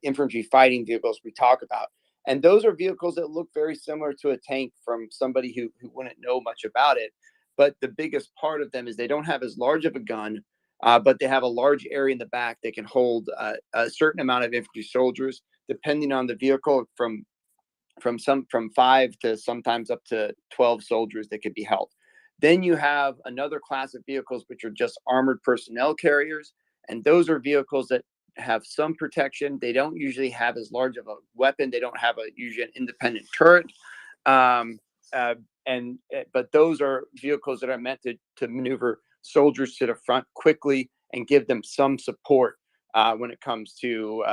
infantry fighting vehicles we talk about. And those are vehicles that look very similar to a tank from somebody who wouldn't know much about it. But the biggest part of them is they don't have as large of a gun, but they have a large area in the back that can hold a certain amount of infantry soldiers, depending on the vehicle, from 5 to sometimes up to 12 soldiers that could be held. Then you have another class of vehicles, which are just armored personnel carriers. And those are vehicles that have some protection. They don't usually have as large of a weapon. They don't have usually an independent turret. But those are vehicles that are meant to maneuver soldiers to the front quickly and give them some support when it comes to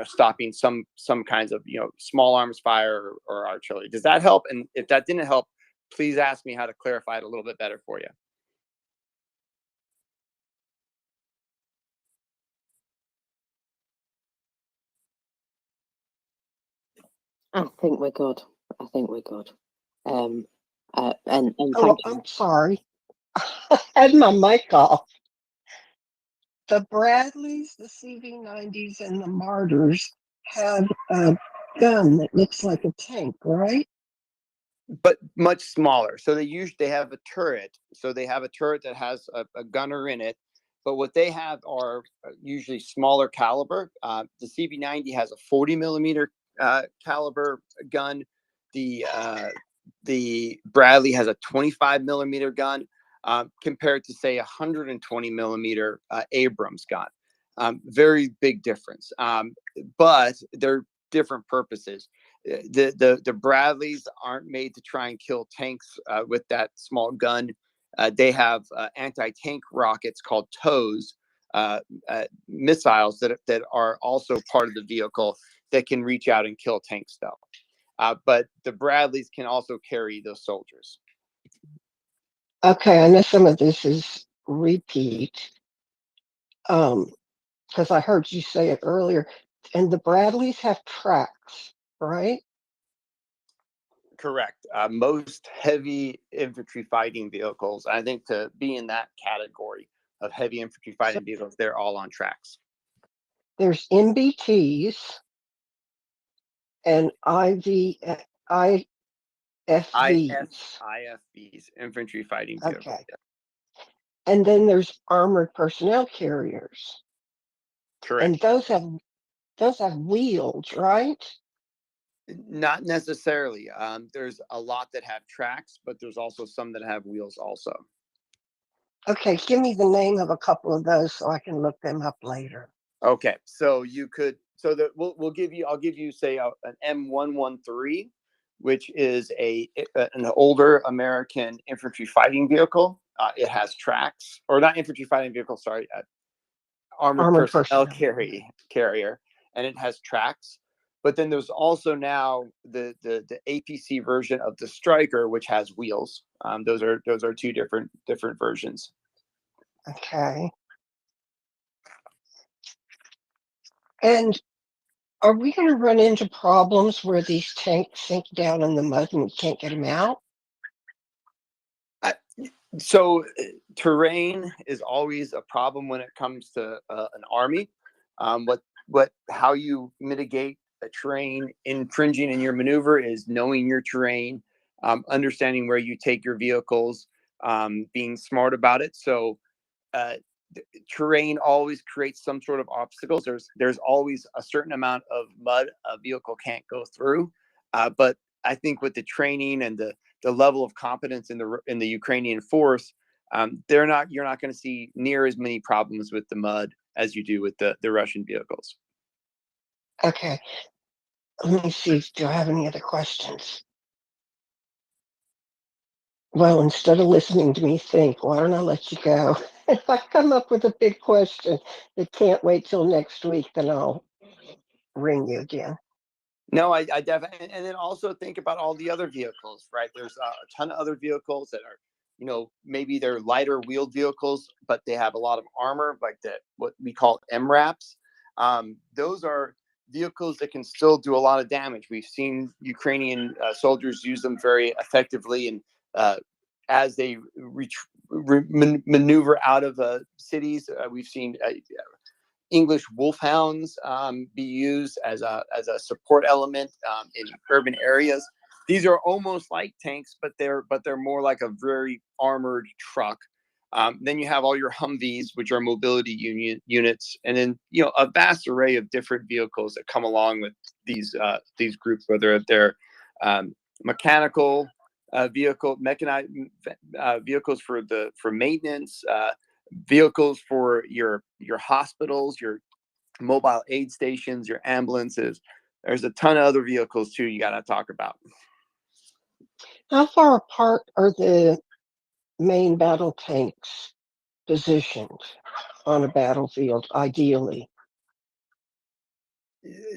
stopping some kinds of small arms fire or artillery. Does that help? And if that didn't help, please ask me how to clarify it a little bit better for you. I think we're good. I think we're good. And Oh, thank you. I'm sorry. I had my mic off. The Bradleys, the CV90s, and the Martyrs have a gun that looks like a tank, right? But much smaller. So they have a turret. So they have a turret that has a gunner in it. But what they have are usually smaller caliber. The CV90 has a 40 millimeter caliber gun. The Bradley has a 25 millimeter gun compared to, say, 120 millimeter Abrams gun. Very big difference. But they're different purposes. The Bradleys aren't made to try and kill tanks with that small gun. They have anti-tank rockets called TOWs, missiles that are also part of the vehicle that can reach out and kill tanks, though. But the Bradleys can also carry those soldiers. Okay, I know some of this is repeat, because I heard you say it earlier. And the Bradleys have tracks, right? Correct. Most heavy infantry fighting vehicles, I think, to be in that category of heavy infantry fighting vehicles, they're all on tracks. There's MBTs and IFVs. IFVs, infantry fighting vehicles. Okay. And then there's armored personnel carriers. Correct. And those have wheels, right? Not necessarily. There's a lot that have tracks, but there's also some that have wheels also. Okay, give me the name of a couple of those so I can look them up later. Okay, so you could, so that I'll give you say an M113, which is an older American infantry fighting vehicle. It has tracks, or not infantry fighting vehicle, sorry, armored personnel carrier, and it has tracks. But then there's also now the APC version of the Striker, which has wheels. Those are two different versions. Okay. And are we going to run into problems where these tanks sink down in the mud and we can't get them out? So terrain is always a problem when it comes to an army. How you mitigate a terrain infringing in your maneuver is knowing your terrain, understanding where you take your vehicles, being smart about it. So terrain always creates some sort of obstacles. There's always a certain amount of mud a vehicle can't go through, but I think with the training and the level of competence in the Ukrainian force, you're not going to see near as many problems with the mud as you do with the Russian vehicles. Okay. Let me see. Do I have any other questions? Well, instead of listening to me think, why don't I let you go? If I come up with a big question that can't wait till next week, then I'll ring you again. No, I definitely, and then also think about all the other vehicles, right? There's a ton of other vehicles that are, maybe they're lighter wheeled vehicles, but they have a lot of armor, like what we call MRAPs. Those are vehicles that can still do a lot of damage. We've seen Ukrainian soldiers use them very effectively, and as they maneuver out of cities, we've seen English wolfhounds be used as a support element in urban areas. These are almost like tanks, but they're more like a very armored truck. Then you have all your Humvees, which are mobility units, and then a vast array of different vehicles that come along with these groups, whether they're mechanical mechanized vehicles for maintenance, vehicles for your hospitals, your mobile aid stations, your ambulances. There's a ton of other vehicles too you got to talk about. How far apart are the main battle tanks positioned on a battlefield, ideally?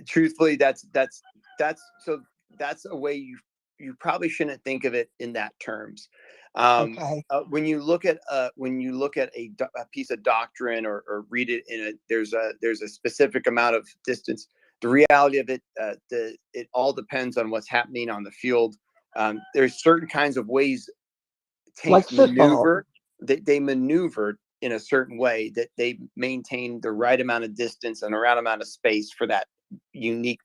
Truthfully, that's a way you probably shouldn't think of it in that terms. Okay. When you look at a piece of doctrine or read it there's a specific amount of distance. The reality of it, it all depends on what's happening on the field. There's certain kinds of ways tanks maneuver. They maneuver in a certain way that they maintain the right amount of distance and the right amount of space for that unique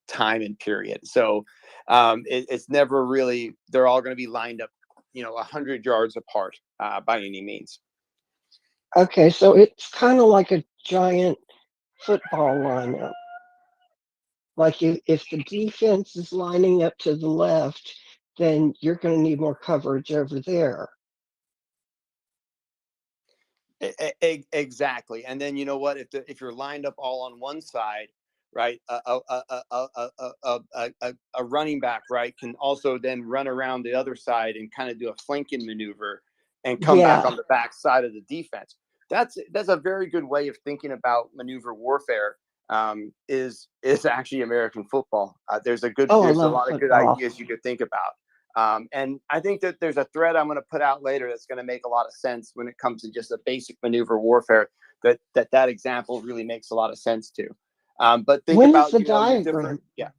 time and period. So it's never really, they're all going to be lined up 100 yards apart by any means. Okay, so it's kind of like a giant football lineup. Like if the defense is lining up to the left, then you're going to need more coverage over there. Exactly. And then you know what? If you're lined up all on one side, right, a running back, right, can also then run around the other side and kind of do a flanking maneuver and come back on the back side of the defense. That's a very good way of thinking about maneuver warfare. Is actually American football. There's a lot of good ideas you could think about. And I think that there's a thread I'm going to put out later that's going to make a lot of sense when it comes to just a basic maneuver warfare. That example really makes a lot of sense too. But think about the diagram? Yeah,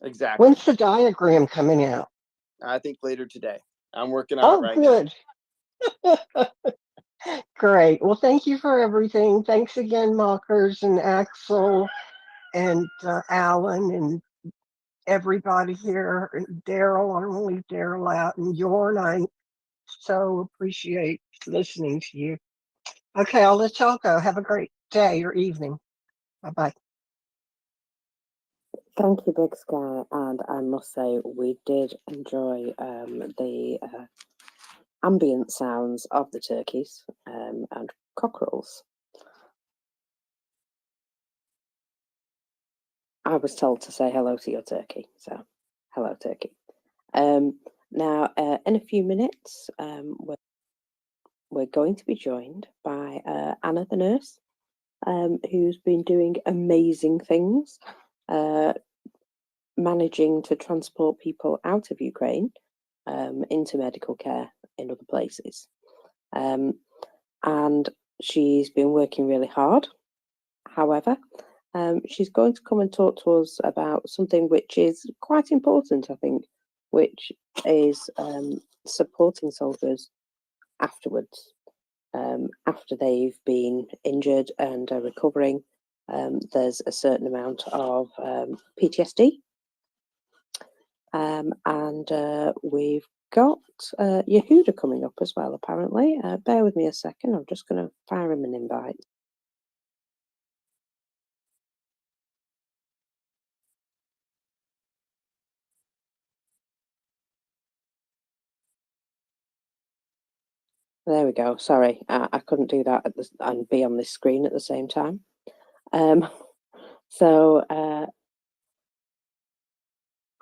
exactly. When's the diagram coming out? I think later today. I'm working on it right now. Good. Great. Well, thank you for everything. Thanks again, Mockers and Axel and Alan and everybody here. And Daryl, I don't want to leave Daryl out. And Jorn, I so appreciate listening to you. Okay, I'll let y'all go. Have a great day or evening. Bye-bye. Thank you, Big Sky. And I must say, we did enjoy the ambient sounds of the turkeys and cockerels. I was told to say hello to your turkey, so hello, turkey. Now, in a few minutes, we're going to be joined by Anna the nurse, who's been doing amazing things, managing to transport people out of Ukraine into medical care in other places. And she's been working really hard. However, she's going to come and talk to us about something which is quite important, I think, which is supporting soldiers afterwards. After they've been injured and are recovering, there's a certain amount of PTSD. And we've got Yehuda coming up as well, apparently. Bear with me a second. I'm just going to fire him an invite. There we go. Sorry, I couldn't do that and be on this screen at the same time. So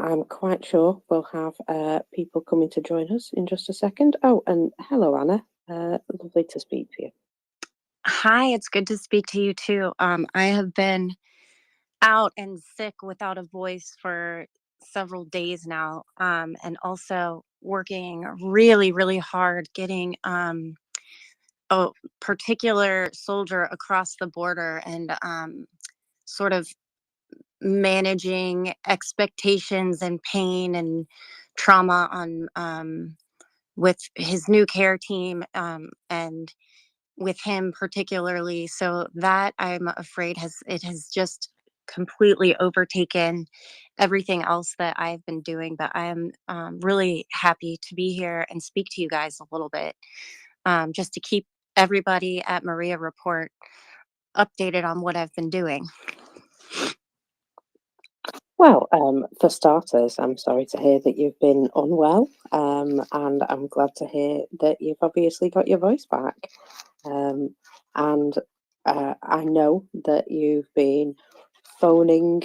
I'm quite sure we'll have people coming to join us in just a second. Oh, and hello, Anna. Lovely to speak to you. Hi, it's good to speak to you too. I have been out and sick without a voice for several days now, and also working really, really hard getting a particular soldier across the border and sort of managing expectations and pain and trauma on with his new care team and with him particularly. So that I'm afraid has just completely overtaken everything else that I've been doing. But I am really happy to be here and speak to you guys a little bit, just to keep everybody at MriyaReport updated on what I've been doing. Well, for starters, I'm sorry to hear that you've been unwell, and I'm glad to hear that you've obviously got your voice back. And I know that you've been phoning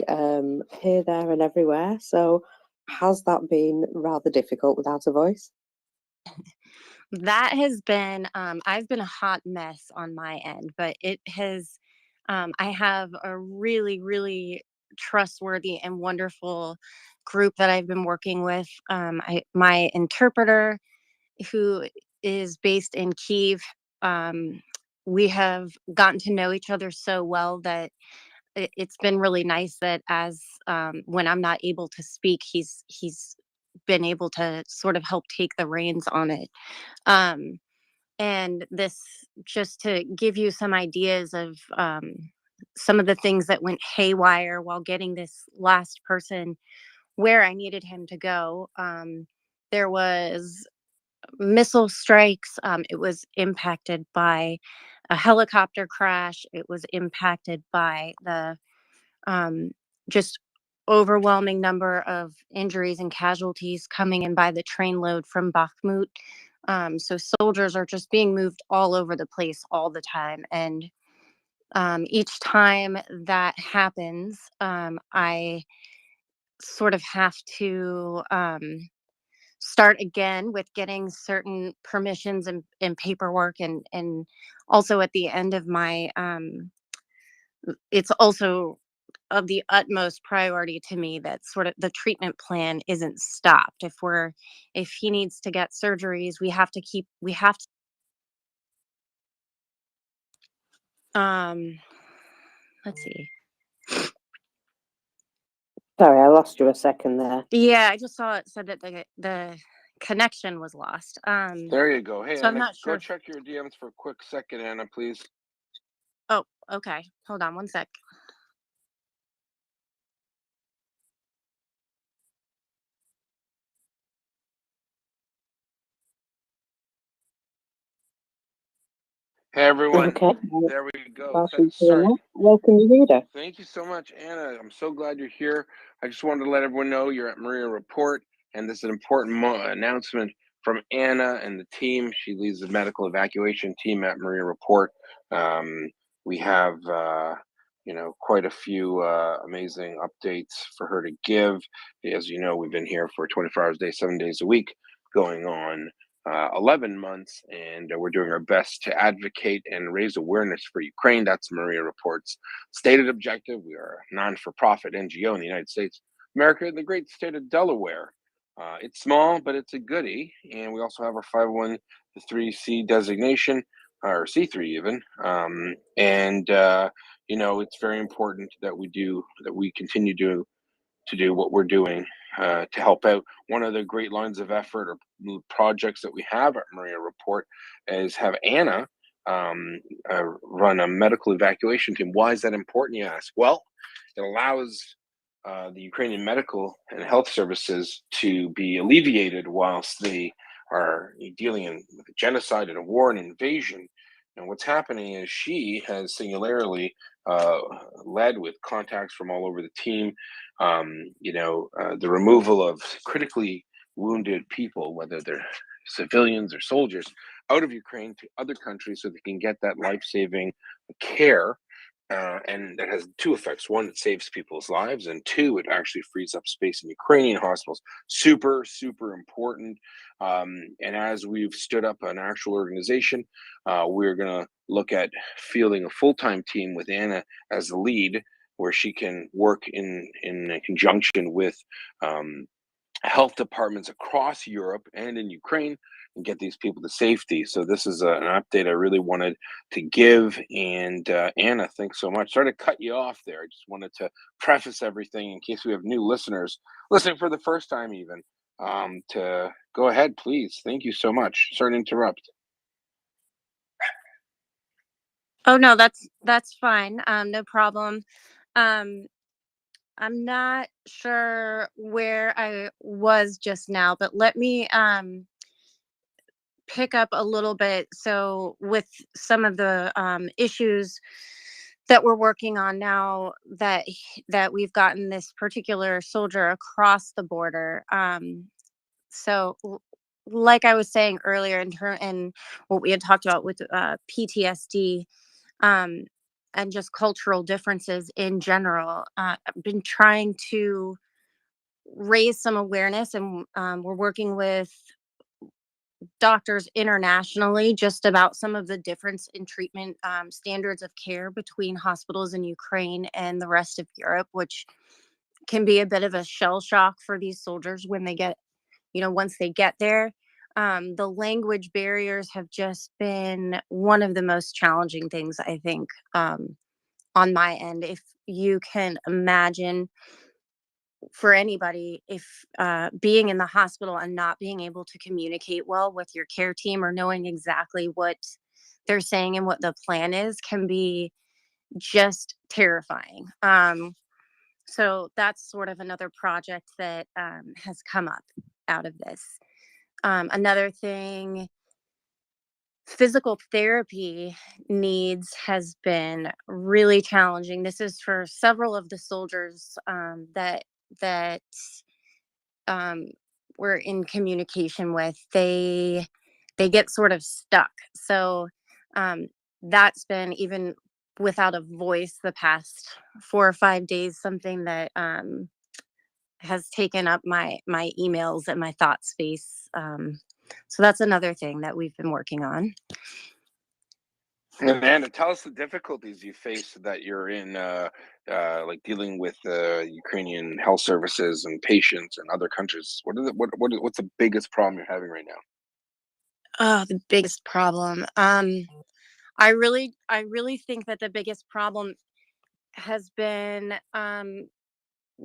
here, there, and everywhere. So, has that been rather difficult without a voice? That has been, I've been a hot mess on my end, but it has, I have a really, really trustworthy and wonderful group that I've been working with. My interpreter, who is based in Kyiv, we have gotten to know each other so well that it's been really nice that as when I'm not able to speak, he's been able to sort of help take the reins on it. Um, and this, just to give you some ideas of some of the things that went haywire while getting this last person where I needed him to go. There was missile strikes. It was impacted by a helicopter crash. It was impacted by the just overwhelming number of injuries and casualties coming in by the trainload from Bakhmut. So soldiers are just being moved all over the place all the time. And each time that happens, I sort of have to start again with getting certain permissions and paperwork. And also at the end of my, it's also of the utmost priority to me that sort of the treatment plan isn't stopped. If he needs to get surgeries, we have to let's see. Sorry, I lost you a second there. Yeah, I just saw it said that the connection was lost. There you go. Hey, So I'm Anna, not go sure. check your DMs for a quick second, Anna, please. Oh, okay. Hold on one sec. Hey everyone, Okay, there we go. pass you to the Sorry. next. Welcome, Yehuda. Thank you so much, Anna. I'm so glad you're here. I just wanted to let everyone know you're at MriyaReport, and this is an important announcement from Anna and the team. She leads the medical evacuation team at MriyaReport. We have, quite a few amazing updates for her to give. As you know, we've been here for 24 hours a day, 7 days a week, going on 11 months, and we're doing our best to advocate and raise awareness for Ukraine. That's MriyaReport's stated objective. We are a non-for-profit NGO in the United States, America, in the great state of Delaware. It's small, but it's a goodie, and we also have our 501(c) designation, or C3 even, it's very important that we continue to do what we're doing to help out. One of the great lines of effort or projects that we have at MriyaReport is have Anna run a medical evacuation team. Why is that important, you ask? Well, it allows the Ukrainian medical and health services to be alleviated whilst they are dealing with a genocide and a war and invasion. And what's happening is she has singularly led with contacts from all over the team, the removal of critically wounded people, whether they're civilians or soldiers, out of Ukraine to other countries so they can get that life-saving care. And that has two effects. One, it saves people's lives, and two, it actually frees up space in Ukrainian hospitals. Super, super important. And as we've stood up an actual organization, we're going to look at fielding a full-time team with Anna as the lead, where she can work in conjunction with health departments across Europe and in Ukraine and get these people to safety. So this is an update I really wanted to give. And Anna, thanks so much. Sorry to cut you off there. I just wanted to preface everything in case we have new listeners listening for the first time even. To go ahead, please. Thank you so much. Sorry to interrupt. Oh no, that's fine. No problem. I'm not sure where I was just now, but let me pick up a little bit. So with some of the issues that we're working on now, that we've gotten this particular soldier across the border. So like I was saying earlier, and what we had talked about with PTSD, um, and just cultural differences in general, I've been trying to raise some awareness, and we're working with doctors internationally just about some of the difference in treatment standards of care between hospitals in Ukraine and the rest of Europe, which can be a bit of a shell shock for these soldiers when they get, once they get there. The language barriers have just been one of the most challenging things, I think, on my end. If you can imagine, for anybody, if being in the hospital and not being able to communicate well with your care team, or knowing exactly what they're saying and what the plan is, can be just terrifying. So that's sort of another project that has come up out of this. Another thing, physical therapy needs has been really challenging. This is for several of the soldiers that we're in communication with. They get sort of stuck. So that's been, even without a voice, the past 4 or 5 days, something that has taken up my emails and my thought space. So that's another thing that we've been working on. And Anna, tell us the difficulties you face that you're in, like dealing with Ukrainian health services and patients in other countries. What's the biggest problem you're having right now? Oh, the biggest problem. I really think that the biggest problem has been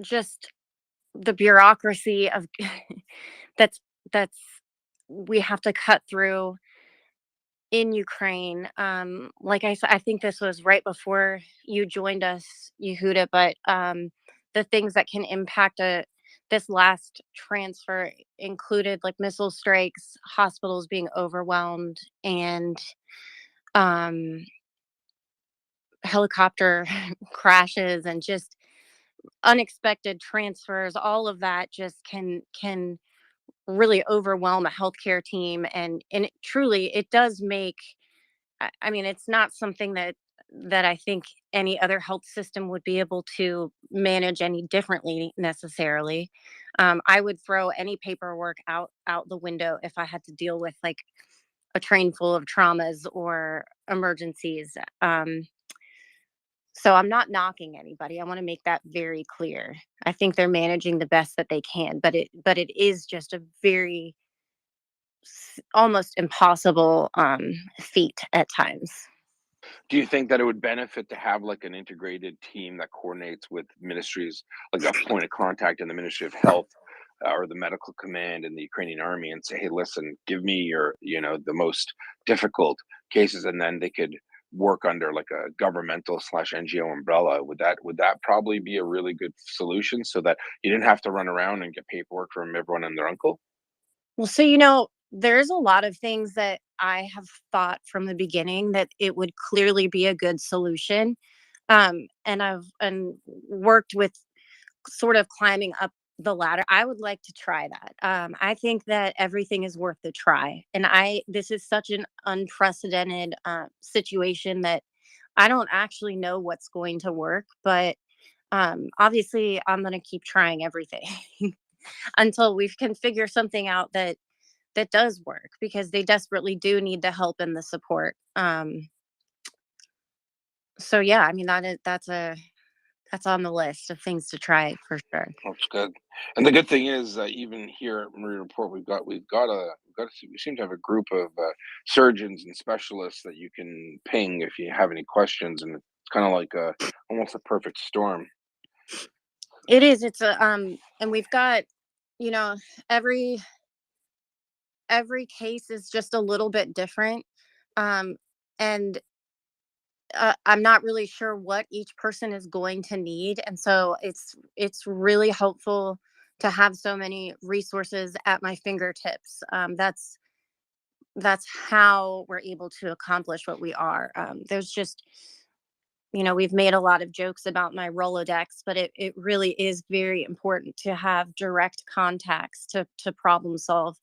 just the bureaucracy of that's that's we have to cut through in Ukraine. Like I said, I think this was right before you joined us, Yehuda, but the things that can impact this last transfer included like missile strikes, hospitals being overwhelmed, and helicopter crashes and just unexpected transfers, all of that just can really overwhelm a healthcare team, and it truly it does make, I mean, it's not something that I think any other health system would be able to manage any differently necessarily. I would throw any paperwork out the window if I had to deal with like a train full of traumas or emergencies. So I'm not knocking anybody. I want to make that very clear. I think they're managing the best that they can, but it is just a very almost impossible feat at times. Do you think that it would benefit to have like an integrated team that coordinates with ministries, like a point of contact in the Ministry of Health or the medical command in the Ukrainian army, and say, hey, listen, give me your, the most difficult cases, and then they could work under like a governmental slash NGO umbrella? Would that probably be a really good solution so that you didn't have to run around and get paperwork from everyone and their uncle? Well, so there's a lot of things that I have thought from the beginning that it would clearly be a good solution. And I've worked with sort of climbing up the ladder. I would like to try that. I think that everything is worth the try. And this is such an unprecedented situation that I don't actually know what's going to work, but obviously I'm going to keep trying everything until we can figure something out that does work, because they desperately do need the help and the support. So yeah, I mean that's on the list of things to try for sure. That's good. And the good thing is, even here at MriyaReport, we seem to have a group of surgeons and specialists that you can ping if you have any questions, and it's kind of like almost a perfect storm. It is. It's a and we've got, you know, every case is just a little bit different. And I'm not really sure what each person is going to need, and so it's really helpful to have so many resources at my fingertips. That's how we're able to accomplish what we are. There's just, we've made a lot of jokes about my Rolodex, but it really is very important to have direct contacts to problem solve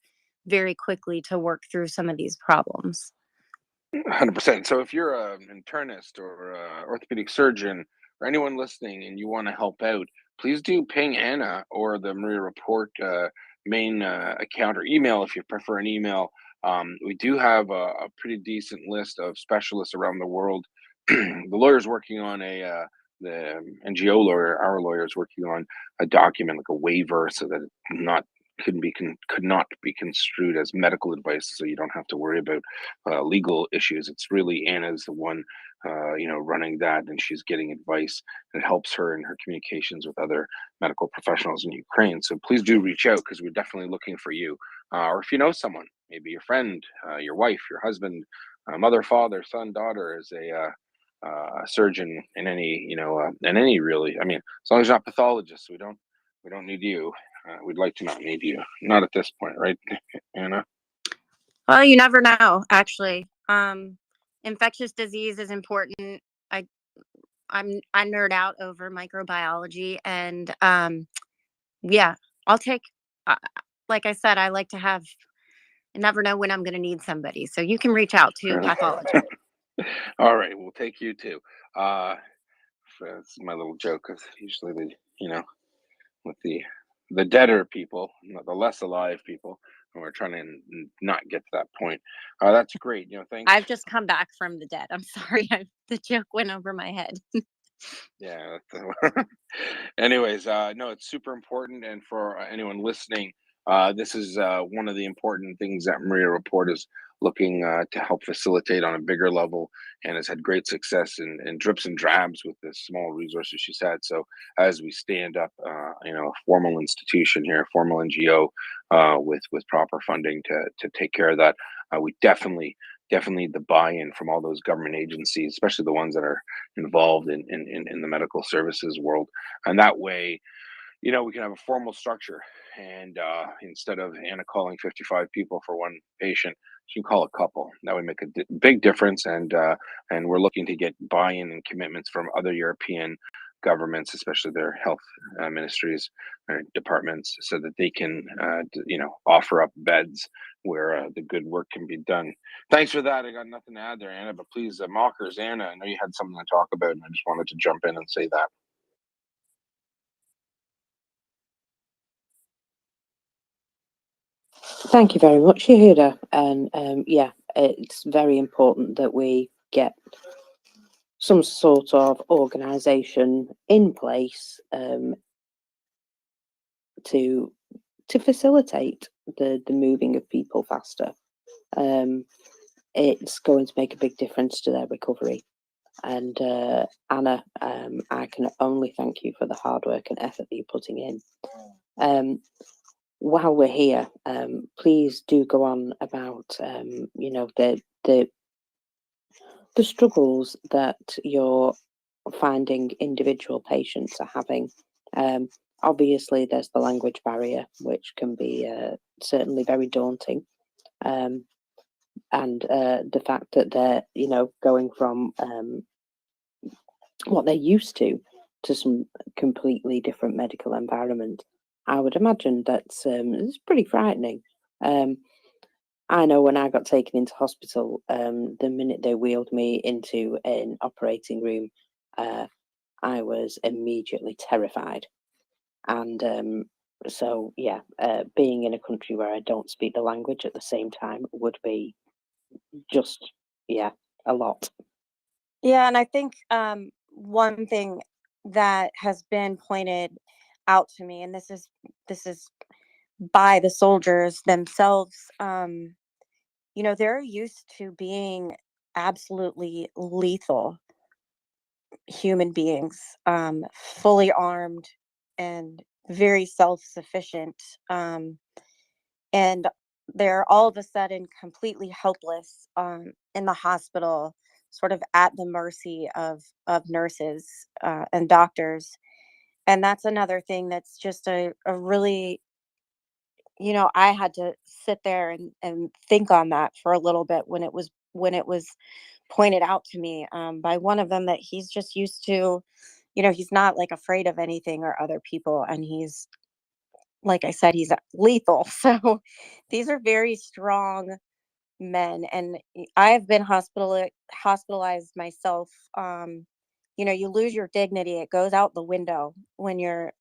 very quickly to work through some of these problems. 100%. So if you're an internist or orthopedic surgeon or anyone listening and you want to help out, please do ping Anna or the MriyaReport main account, or email if you prefer an email. We do have a pretty decent list of specialists around the world. The lawyer's working on the NGO lawyer, our lawyer is working on a document, like a waiver, so that it could not be construed as medical advice, so you don't have to worry about legal issues. It's really Anna's the one, running that, and she's getting advice that helps her in her communications with other medical professionals in Ukraine. So please do reach out, because we're definitely looking for you. Or if you know someone, maybe your friend, your wife, your husband, mother, father, son, daughter is a surgeon in any, really. I mean, as long as you're not pathologists, we don't need you. We'd like to not need you. Not at this point, right, Anna? Well, you never know, actually. Infectious disease is important. I nerd out over microbiology, and yeah, I'll take. Like I said, I like to have. I never know when I'm going to need somebody, so you can reach out to pathology. All right, we'll take you too. That's my little joke, because usually with the deader people, the less alive people, and we're trying to not get to that point. That's great. Thanks. I've just come back from the dead. I'm sorry, the joke went over my head. Yeah. Anyways, no, it's super important, and for anyone listening, this is one of the important things that MriyaReport is looking to help facilitate on a bigger level, and has had great success in drips and drabs with the small resources she's had. So as we stand up, a formal institution here, a formal NGO, with proper funding to take care of that, we definitely need the buy-in from all those government agencies, especially the ones that are involved in the medical services world. And that way, we can have a formal structure, and instead of Anna calling 55 people for one patient, she can call a couple. That would make a big difference, and we're looking to get buy-in and commitments from other European governments, especially their health ministries or departments, so that they can, offer up beds where the good work can be done. Thanks for that. I got nothing to add there, Anna, but please, mockers, Anna, I know you had something to talk about, and I just wanted to jump in and say that. Thank you very much, Yehuda. And yeah, it's very important that we get some sort of organisation in place to facilitate the moving of people faster. It's going to make a big difference to their recovery. And Anna, I can only thank you for the hard work and effort that you're putting in. While we're here, please do go on about the struggles that you're finding individual patients are having. Obviously, there's the language barrier, which can be certainly very daunting, and the fact that they're going from what they're used to some completely different medical environment. I would imagine that's it's pretty frightening. I know when I got taken into hospital, the minute they wheeled me into an operating room, I was immediately terrified. And so, yeah, being in a country where I don't speak the language at the same time would be just, yeah, a lot. Yeah, and I think one thing that has been pointed out to me, and this is by the soldiers themselves, they're used to being absolutely lethal human beings, fully armed and very self-sufficient, and they're all of a sudden completely helpless in the hospital, sort of at the mercy of nurses and doctors. And that's another thing that's just a really, I had to sit there and think on that for a little bit when it was pointed out to me by one of them, that he's just used to, he's not like afraid of anything or other people, and he's, like I said, he's lethal. So these are very strong men, and I've been hospitalized myself. You lose your dignity; it goes out the window when you're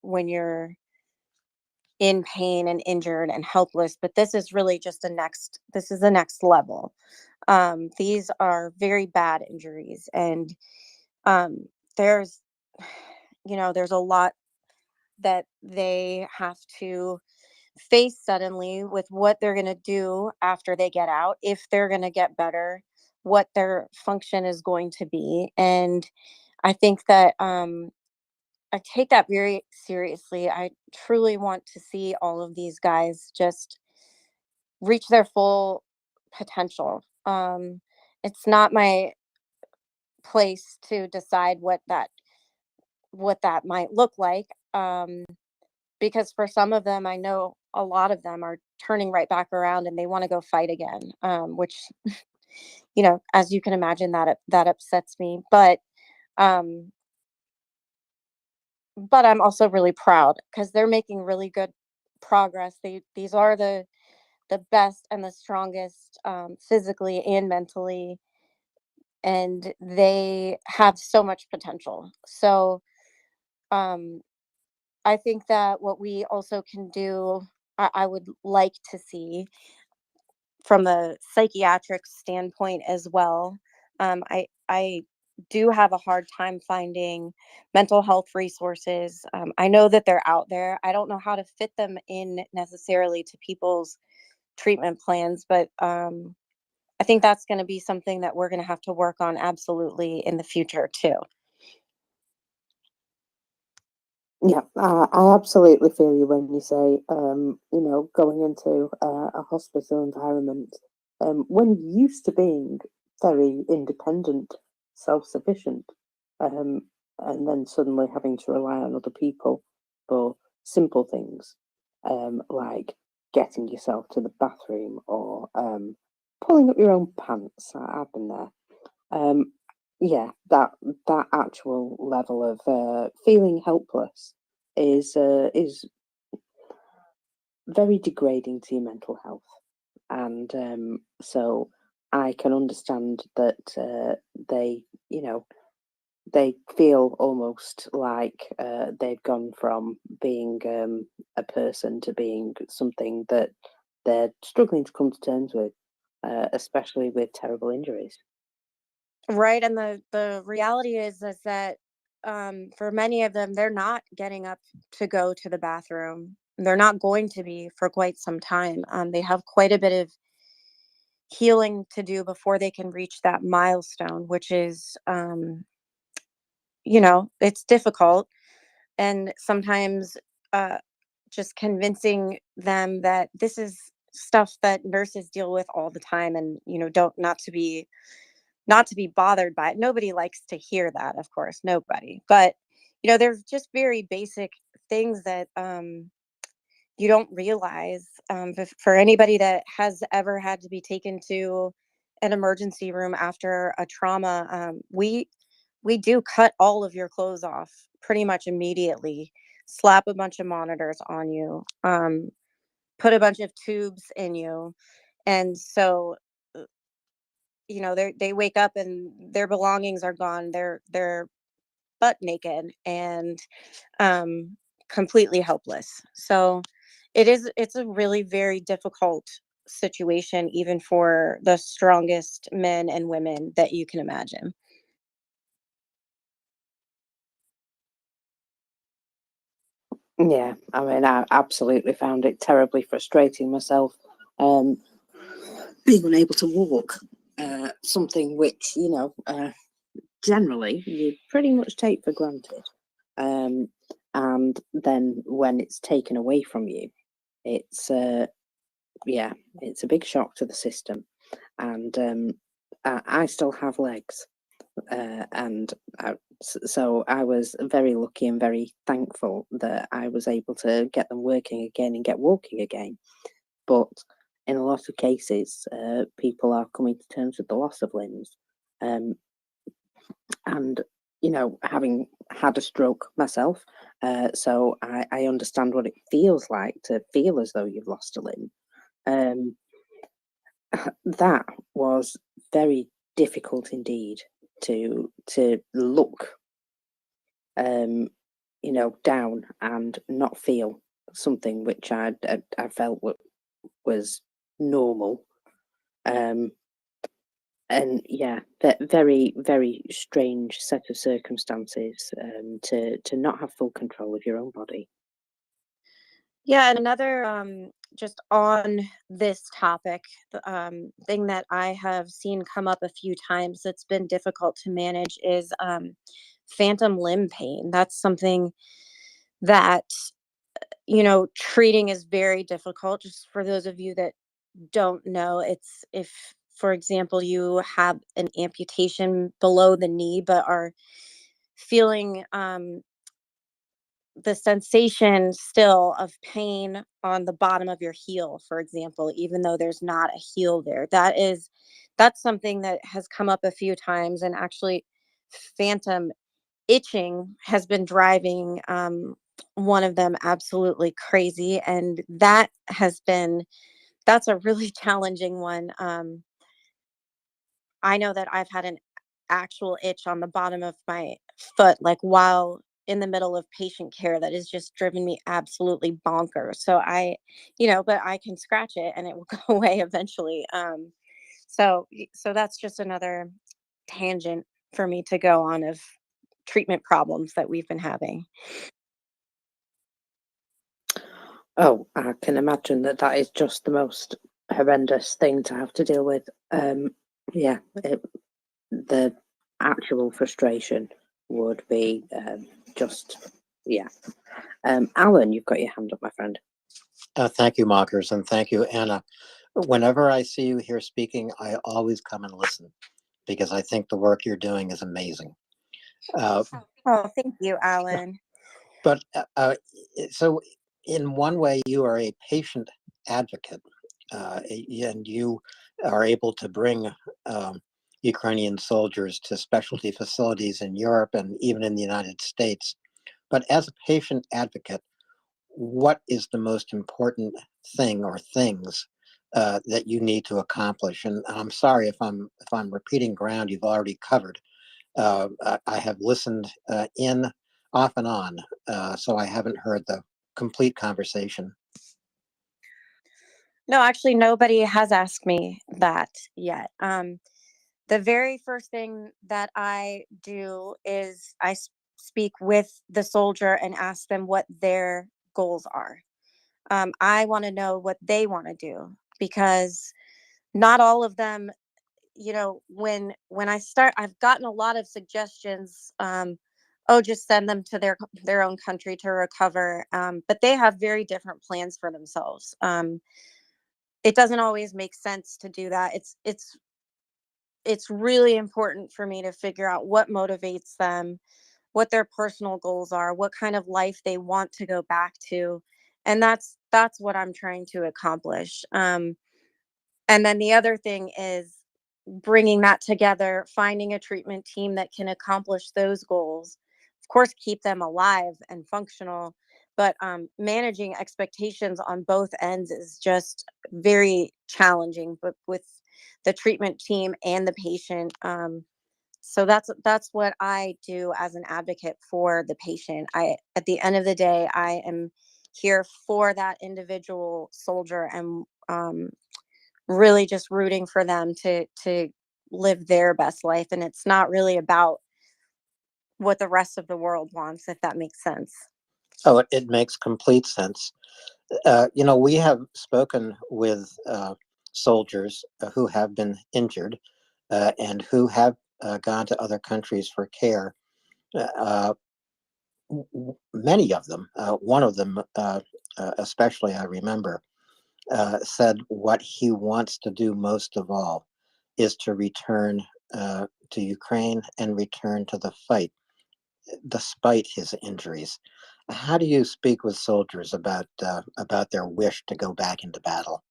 in pain and injured and helpless. But this is really just this is the next level. These are very bad injuries, and there's there's a lot that they have to face suddenly with what they're going to do after they get out, if they're going to get better, what their function is going to be. And I think that I take that very seriously. I truly want to see all of these guys just reach their full potential. It's not my place to decide what that might look like, because for some of them, I know a lot of them are turning right back around and they want to go fight again, which as you can imagine, that upsets me. Um but I'm also really proud because they're making really good progress. These are the best and the strongest, physically and mentally, and they have so much potential. So um I think that what we also can do, I would like to see from a psychiatric standpoint as well. I do have a hard time finding mental health resources. I know that they're out there. I don't know how to fit them in necessarily to people's treatment plans, but I think that's going to be something that we're going to have to work on absolutely in the future too. Yeah, I absolutely feel you when you say, going into a hospital environment, when you're used to being very independent, self-sufficient, and then suddenly having to rely on other people for simple things, like getting yourself to the bathroom or pulling up your own pants. I've been there. Yeah, that actual level of feeling helpless is very degrading to your mental health, and so I can understand that they, they feel almost like they've gone from being a person to being something that they're struggling to come to terms with, especially with terrible injuries. Right, and the reality is that for many of them, they're not getting up to go to the bathroom. They're not going to be for quite some time. They have quite a bit of healing to do before they can reach that milestone, which is, it's difficult, and sometimes uh, just convincing them that this is stuff that nurses deal with all the time, and don't not to be bothered by it. Nobody likes to hear that, of course, nobody. But there's just very basic things that you don't realize. For anybody that has ever had to be taken to an emergency room after a trauma, we do cut all of your clothes off pretty much immediately, slap a bunch of monitors on you, put a bunch of tubes in you, and so they wake up and their belongings are gone. They're butt naked and um completely helpless. So it's a really very difficult situation, even for the strongest men and women that you can imagine. Yeah, I mean, I absolutely found it terribly frustrating myself. Um, Being unable to walk, something which generally you pretty much take for granted, um, and then when it's taken away from you, it's yeah, it's a big shock to the system. And I still have legs, and so I was very lucky and very thankful that I was able to get them working again and get walking again. But in a lot of cases, people are coming to terms with the loss of limbs, um, and having had a stroke myself, so I understand what it feels like to feel as though you've lost a limb. Um, that was very difficult indeed to look, um, down and not feel something which I felt was normal. Um, and yeah, very very strange set of circumstances, to not have full control of your own body. Yeah, and another just on this topic, the thing that I have seen come up a few times that's been difficult to manage is phantom limb pain. That's something that treating is very difficult. Just for those of you that don't know, it's if, for example, you have an amputation below the knee but are feeling the sensation still of pain on the bottom of your heel, for example, even though there's not a heel there. That's something that has come up a few times, and actually phantom itching has been driving one of them absolutely crazy, and that's a really challenging one. I know that I've had an actual itch on the bottom of my foot, like while in the middle of patient care, that has just driven me absolutely bonkers. So but I can scratch it and it will go away eventually. So that's just another tangent for me to go on of treatment problems that we've been having. Oh, I can imagine that is just the most horrendous thing to have to deal with. Yeah, the actual frustration would be just, yeah. Alan, you've got your hand up, my friend. Thank you, Mockers, and thank you, Anna. Whenever I see you here speaking, I always come and listen because I think the work you're doing is amazing. Oh, thank you, Alan. But so, in one way, you are a patient advocate, and you are able to bring Ukrainian soldiers to specialty facilities in Europe and even in the United States. But as a patient advocate, what is the most important thing or things that you need to accomplish? And I'm sorry if I'm repeating ground you've already covered. I have listened in off and on, so I haven't heard the complete conversation. No, actually, nobody has asked me that yet. The very first thing that I do is I speak with the soldier and ask them what their goals are. I want to know what they want to do, because not all of them, when I start, I've gotten a lot of suggestions. Oh, just send them to their own country to recover. But they have very different plans for themselves. It doesn't always make sense to do that. It's really important for me to figure out what motivates them, what their personal goals are, what kind of life they want to go back to, and that's what I'm trying to accomplish. And then the other thing is bringing that together, finding a treatment team that can accomplish those goals. Of course, keep them alive and functional, but managing expectations on both ends is just very challenging, but with the treatment team and the patient. So that's what I do as an advocate for the patient. At the end of the day, I am here for that individual soldier, and really just rooting for them to live their best life. And it's not really about what the rest of the world wants, if that makes sense. Oh, it makes complete sense. We have spoken with soldiers who have been injured and who have gone to other countries for care. Many of them, one of them especially, I remember, said what he wants to do most of all is to return to Ukraine and return to the fight, despite his injuries. How do you speak with soldiers about their wish to go back into battle?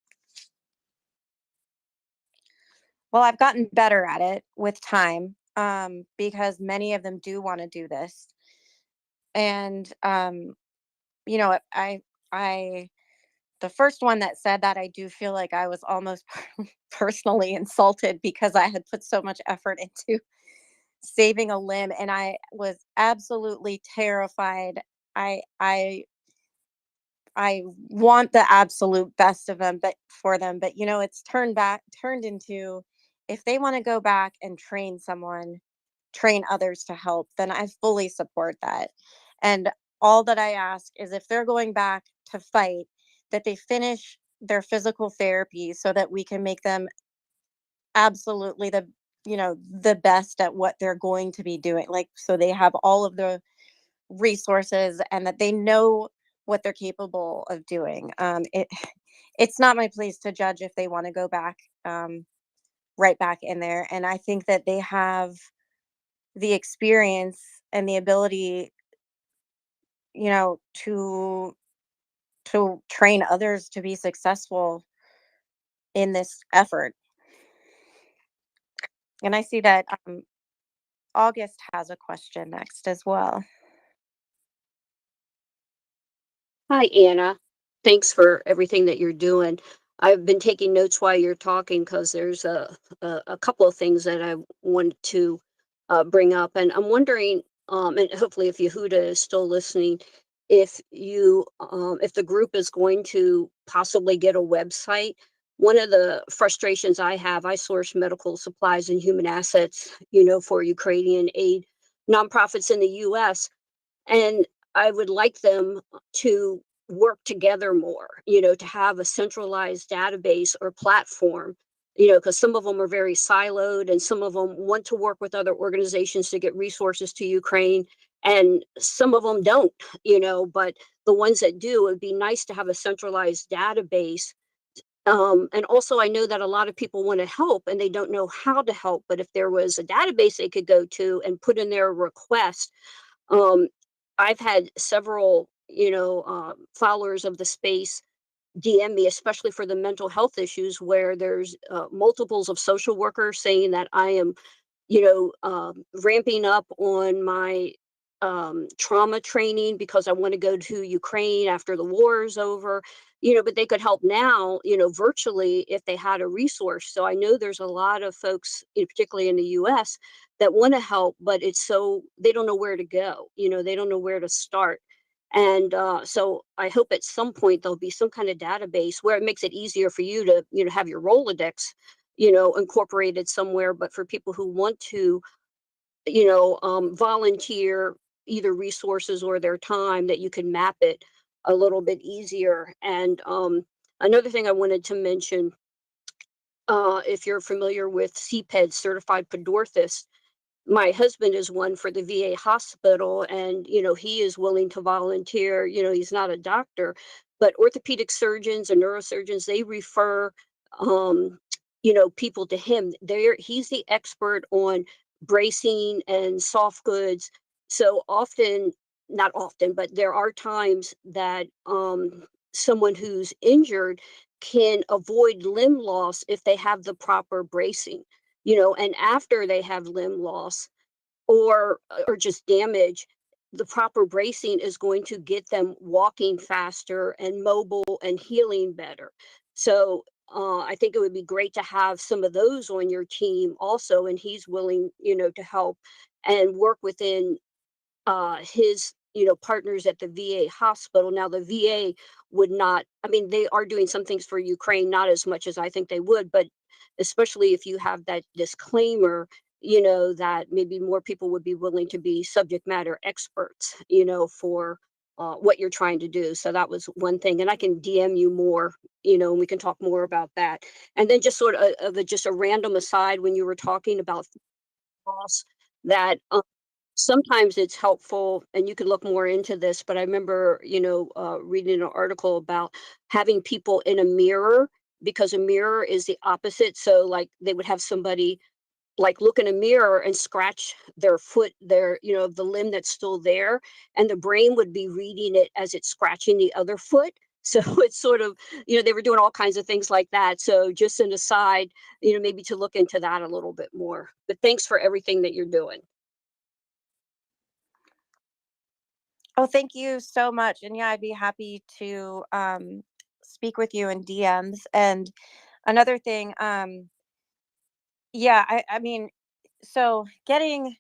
Well, I've gotten better at it with time, because many of them do want to do this. And I the first one that said that, I do feel like I was almost personally insulted, because I had put so much effort into saving a limb, and I was absolutely terrified. I i i want the absolute best of them, but for them, but it's turned into, if they want to go back and train others to help, then I fully support that. And all that I ask is, if they're going back to fight, that they finish their physical therapy so that we can make them absolutely the best at what they're going to be doing, like, so they have all of the resources and that they know what they're capable of doing. It's not my place to judge if they want to go back, right back in there. And I think that they have the experience and the ability, to train others to be successful in this effort. And I see that August has a question next as well. Hi, Anna. Thanks for everything that you're doing. I've been taking notes while you're talking because there's a couple of things that I wanted to bring up, and I'm wondering, and hopefully, if Yehuda is still listening, if the group is going to possibly get a website. One of the frustrations I have, I source medical supplies and human assets, for Ukrainian aid nonprofits in the U.S. And I would like them to work together more, to have a centralized database or platform, because some of them are very siloed and some of them want to work with other organizations to get resources to Ukraine. And some of them don't, but the ones that do, it would be nice to have a centralized database. And also, I know that a lot of people want to help and they don't know how to help. But if there was a database they could go to and put in their request, um, I've had several, followers of the space DM me, especially for the mental health issues, where there's multiples of social workers saying that I am, ramping up on my trauma training because I want to go to Ukraine after the war is over, but they could help now, virtually if they had a resource. So I know there's a lot of folks, particularly in the US, that want to help, but it's so they don't know where to go, they don't know where to start. And so I hope at some point there'll be some kind of database where it makes it easier for you to, have your Rolodex, incorporated somewhere. But for people who want to, volunteer either resources or their time, that you can map it a little bit easier. And another thing I wanted to mention, if you're familiar with CPED, certified podorthist, my husband is one for the VA hospital, and he is willing to volunteer. He's not a doctor, but orthopedic surgeons and neurosurgeons, they refer um people to him. He's the expert on bracing and soft goods. So often, not often, but there are times that someone who's injured can avoid limb loss if they have the proper bracing, and after they have limb loss or just damage, the proper bracing is going to get them walking faster and mobile and healing better. So I think it would be great to have some of those on your team also, and he's willing, to help and work within his partners at the VA hospital. Now the VA would not, I mean, they are doing some things for Ukraine, not as much as I think they would, but especially if you have that disclaimer, that maybe more people would be willing to be subject matter experts, for what you're trying to do. So that was one thing, and I can DM you more, and we can talk more about that. And then just sort of just a random aside, when you were talking about loss, that sometimes it's helpful, and you can look more into this, but I remember, reading an article about having people in a mirror, because a mirror is the opposite. So, like, they would have somebody like look in a mirror and scratch their foot, the limb that's still there, and the brain would be reading it as it's scratching the other foot. So it's sort of, they were doing all kinds of things like that. So just an aside, maybe to look into that a little bit more. But thanks for everything that you're doing. Oh, thank you so much. And yeah, I'd be happy to speak with you in DMs. And another thing, yeah, I mean, so getting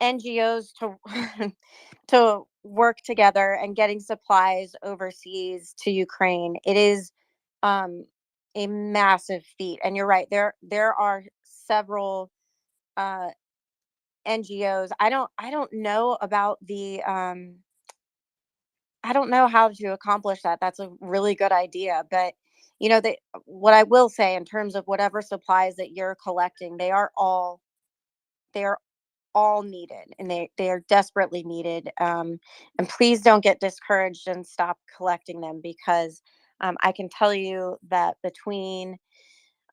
NGOs to to work together and getting supplies overseas to Ukraine, it is um, a massive feat. And you're right, there are several uh, NGOs. I don't know about the I don't know how to accomplish that. That's a really good idea. But what I will say, in terms of whatever supplies that you're collecting, they are all needed, and they are desperately needed. And please don't get discouraged and stop collecting them, because I can tell you that between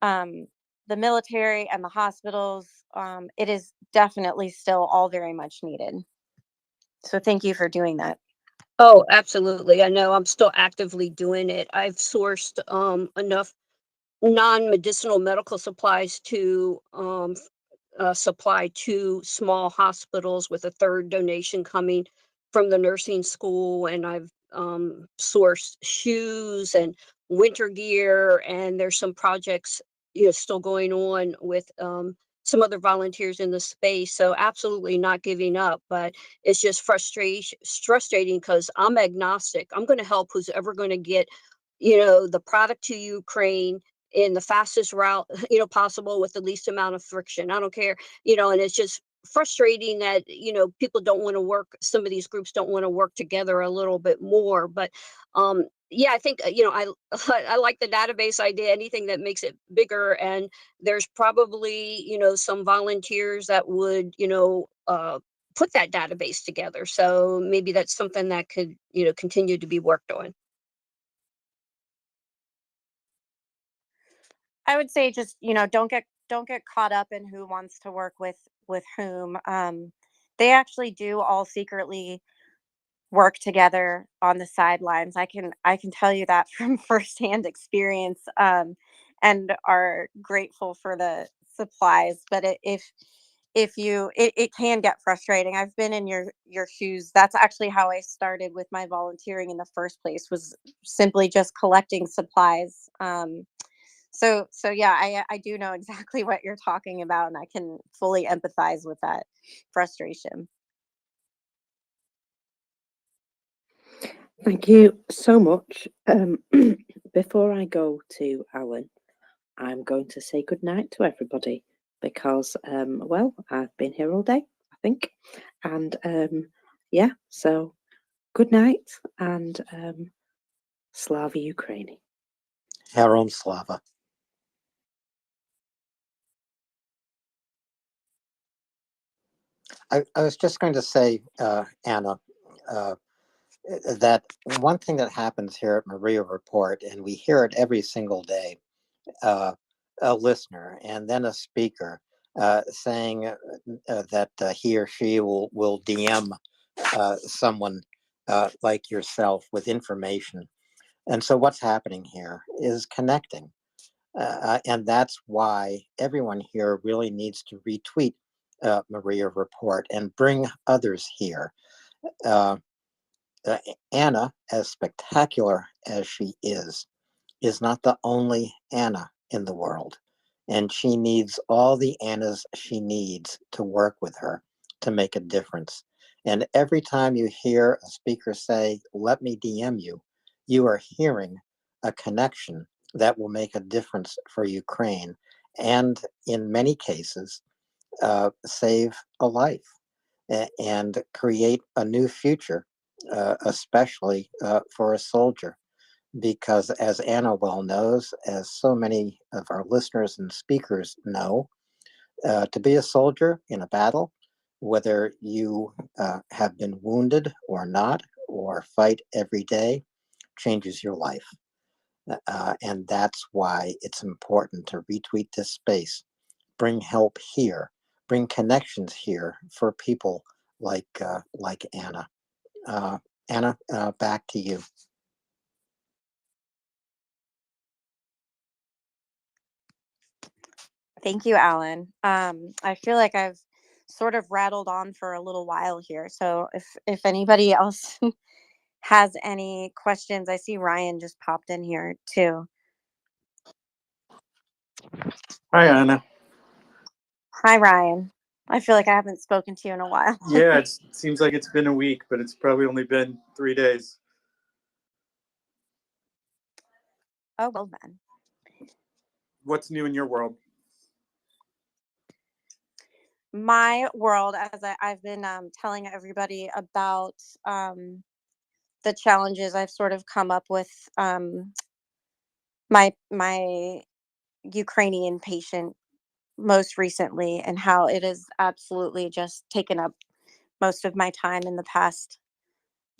um, the military and the hospitals, it is definitely still all very much needed. So thank you for doing that. Oh, absolutely. I know I'm still actively doing it. I've sourced enough non-medicinal medical supplies to supply two small hospitals, with a third donation coming from the nursing school. And I've sourced shoes and winter gear, and there's some projects, still going on with some other volunteers in the space. So absolutely not giving up, but it's just frustrating, because I'm agnostic. I'm going to help who's ever going to get, the product to Ukraine in the fastest route, possible, with the least amount of friction. I don't care, and it's just frustrating that, people don't want to work, some of these groups don't want to work together a little bit more. But yeah, I think, I I like the database idea, anything that makes it bigger. And there's probably, some volunteers that would, put that database together. So maybe that's something that could, continue to be worked on. I would say, just, don't get caught up in who wants to work with whom. They actually do all secretly work together on the sidelines. I can tell you that from firsthand experience, and are grateful for the supplies. But it can get frustrating. I've been in your shoes. That's actually how I started with my volunteering in the first place, was simply just collecting supplies. So yeah, I do know exactly what you're talking about, and I can fully empathize with that frustration. Thank you so much. Before I go to Alan, I'm going to say good night to everybody because, well, I've been here all day, I think. And yeah, so good night and Slava Ukraini. Herom Slava. I was just going to say, Anna, that one thing that happens here at MriyaReport, and we hear it every single day, a listener and then a speaker saying that he or she will DM someone like yourself with information. And so what's happening here is connecting. And that's why everyone here really needs to retweet MriyaReport and bring others here. Uh, Anna, as spectacular as she is not the only Anna in the world. And she needs all the Annas she needs to work with her to make a difference. And every time you hear a speaker say, let me DM you, you are hearing a connection that will make a difference for Ukraine. And in many cases, save a life and create a new future, especially for a soldier. Because as Anna well knows, as so many of our listeners and speakers know, to be a soldier in a battle, whether you have been wounded or not, or fight every day, changes your life. And that's why it's important to retweet this space, bring help here, bring connections here for people like Anna. Anna, back to you. Thank you, Alan. I feel like I've sort of rattled on for a little while here. So if anybody else has any questions, I see Ryan just popped in here too. Hi, Anna. Hi, Ryan. I feel like I haven't spoken to you in a while. Yeah, it seems like it's been a week, but it's probably only been 3 days. Oh, well then. What's new in your world? My world, as I've been telling everybody about the challenges I've sort of come up with, my Ukrainian patient most recently, and how it has absolutely just taken up most of my time in the past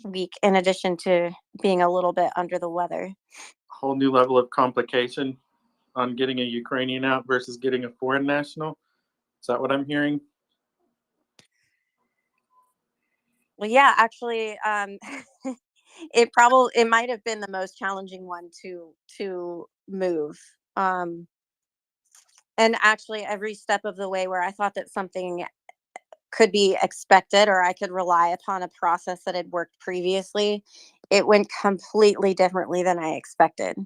week, in addition to being a little bit under the weather. Whole new level of complication on getting a Ukrainian out versus getting a foreign national? Is that what I'm hearing? Well, yeah, actually, it might have been the most challenging one to move. And actually, every step of the way where I thought that something could be expected, or I could rely upon a process that had worked previously, it went completely differently than I expected.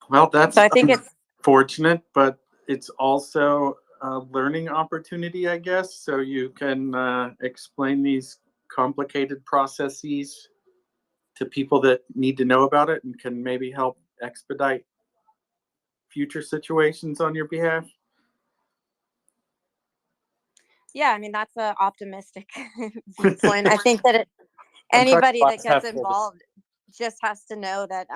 Well, that's So I think it's fortunate, but it's also a learning opportunity, I guess. So you can explain these complicated processes to people that need to know about it and can maybe help expedite future situations on your behalf. yeah, I mean, that's an optimistic viewpoint. I think that anybody that gets involved just has to know that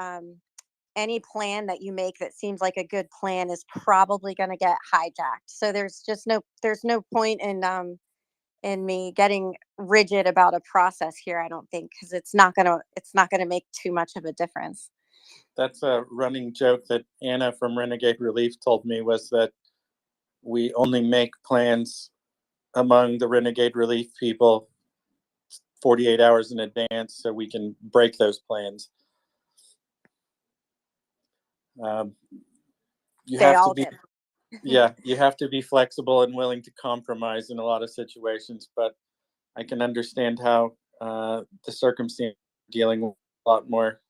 any plan that you make that seems like a good plan is probably going to get hijacked. So there's no point in me getting rigid about a process here, I don't think, because it's not gonna make too much of a difference. That's a running joke that Anna from Renegade Relief told me, was that we only make plans among the Renegade Relief people 48 hours in advance so we can break those plans. You They have to all be, did. yeah, you have to be flexible and willing to compromise in a lot of situations, but I can understand how the circumstance dealing with a lot more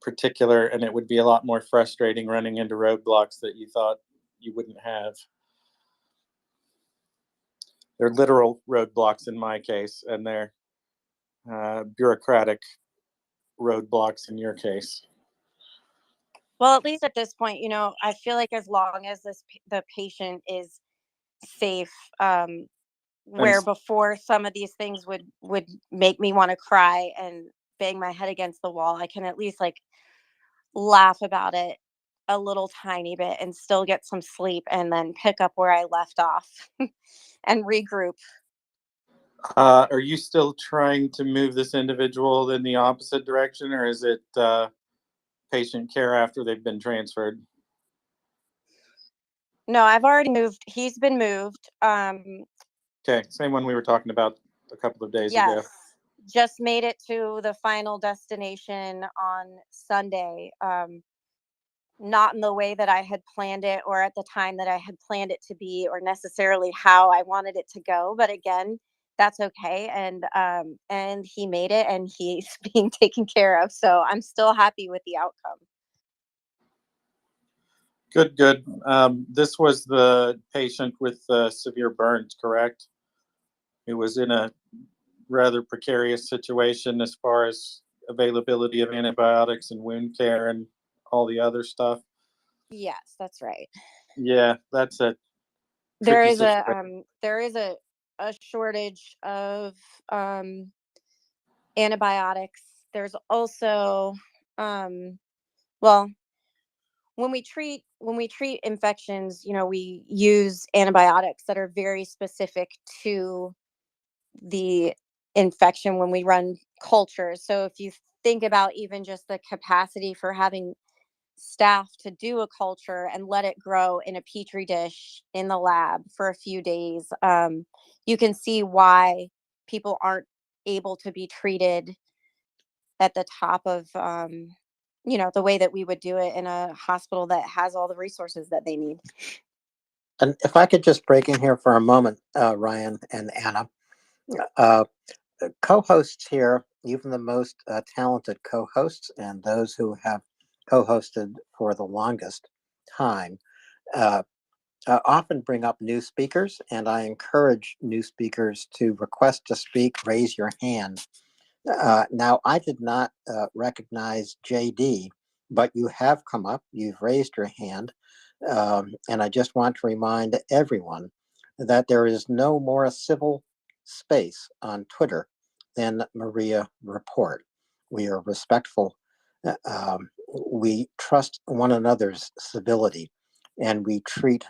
particular, and it would be a lot more frustrating running into roadblocks that you thought you wouldn't have. They're literal roadblocks in my case, and they're bureaucratic roadblocks in your case. Well, at least at this point, I feel like as long as the patient is safe, where before some of these things would make me want to cry and bang my head against the wall, I can at least like laugh about it a little tiny bit and still get some sleep and then pick up where I left off and regroup. Are you still trying to move this individual in the opposite direction, or is it patient care after they've been transferred? No, I've already moved. He's been moved. Okay, same one we were talking about a couple of days Yes, ago. just made it to the final destination on Sunday. Not in the way that I had planned it or at the time that I had planned it to be or necessarily how I wanted it to go. But again, that's okay. And he made it and he's being taken care of. So I'm still happy with the outcome. Good. This was the patient with severe burns, correct? It was in a rather precarious situation as far as availability of antibiotics and wound care and all the other stuff. Yes, that's right. Yeah, that's a There tricky is situation. a shortage of antibiotics. There's also well, when we treat infections, we use antibiotics that are very specific to the infection when we run cultures. So if you think about even just the capacity for having staff to do a culture and let it grow in a petri dish in the lab for a few days, you can see why people aren't able to be treated at the top of the way that we would do it in a hospital that has all the resources that they need. And if I could just break in here for a moment, Ryan and Anna, co-hosts here, even the most talented co-hosts and those who have co-hosted for the longest time, often bring up new speakers, and I encourage new speakers to request to speak, raise your hand. Now, I did not recognize JD, but you have come up, you've raised your hand, and I just want to remind everyone that there is no more civil space on Twitter than MriyaReport. We are respectful. We trust one another's civility, and we treat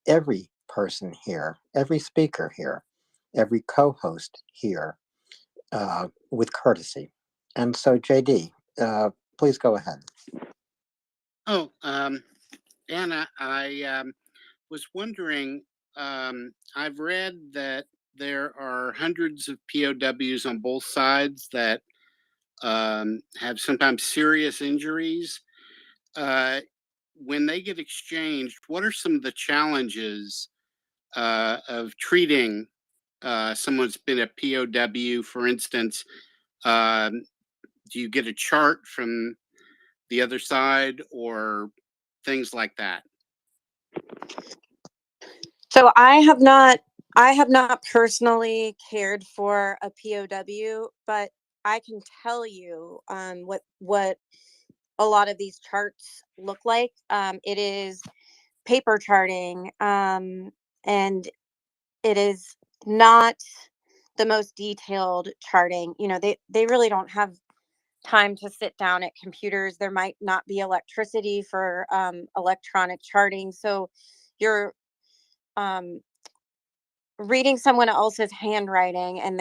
every person here, every speaker here, every co-host here with courtesy. And so, JD, please go ahead. Oh, Anna, I was wondering, I've read that there are hundreds of POWs on both sides that have sometimes serious injuries. When they get exchanged, what are some of the challenges of treating someone who's been a POW, for instance? Do you get a chart from the other side or things like that? So I have not personally cared for a POW, but I can tell you what a lot of these charts look like. It is paper charting, and it is not the most detailed charting. They really don't have time to sit down at computers. There might not be electricity for electronic charting, so you're reading someone else's handwriting, and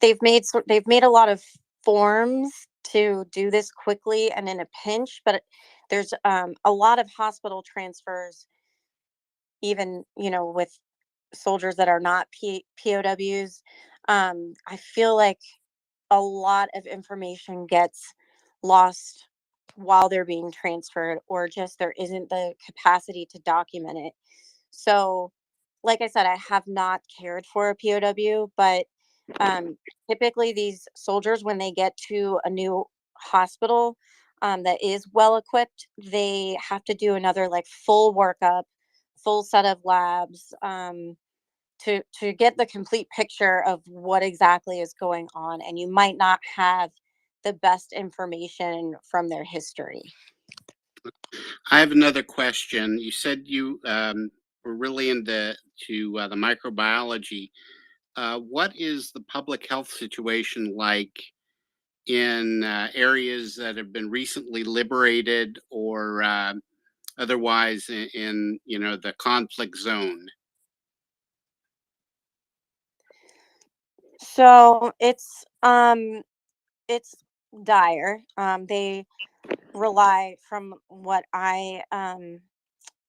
they've made a lot of forms to do this quickly and in a pinch, but there's a lot of hospital transfers, even with soldiers that are not POWs, I feel like a lot of information gets lost while they're being transferred, or just there isn't the capacity to document it. So, like I said, I have not cared for a POW, but um, typically these soldiers, when they get to a new hospital that is well equipped, they have to do another like full workup, full set of labs, to get the complete picture of what exactly is going on, and you might not have the best information from their history. I have another question. You said you were really into the microbiology. What is the public health situation like in areas that have been recently liberated, or otherwise in the conflict zone? So it's dire. They rely, from what I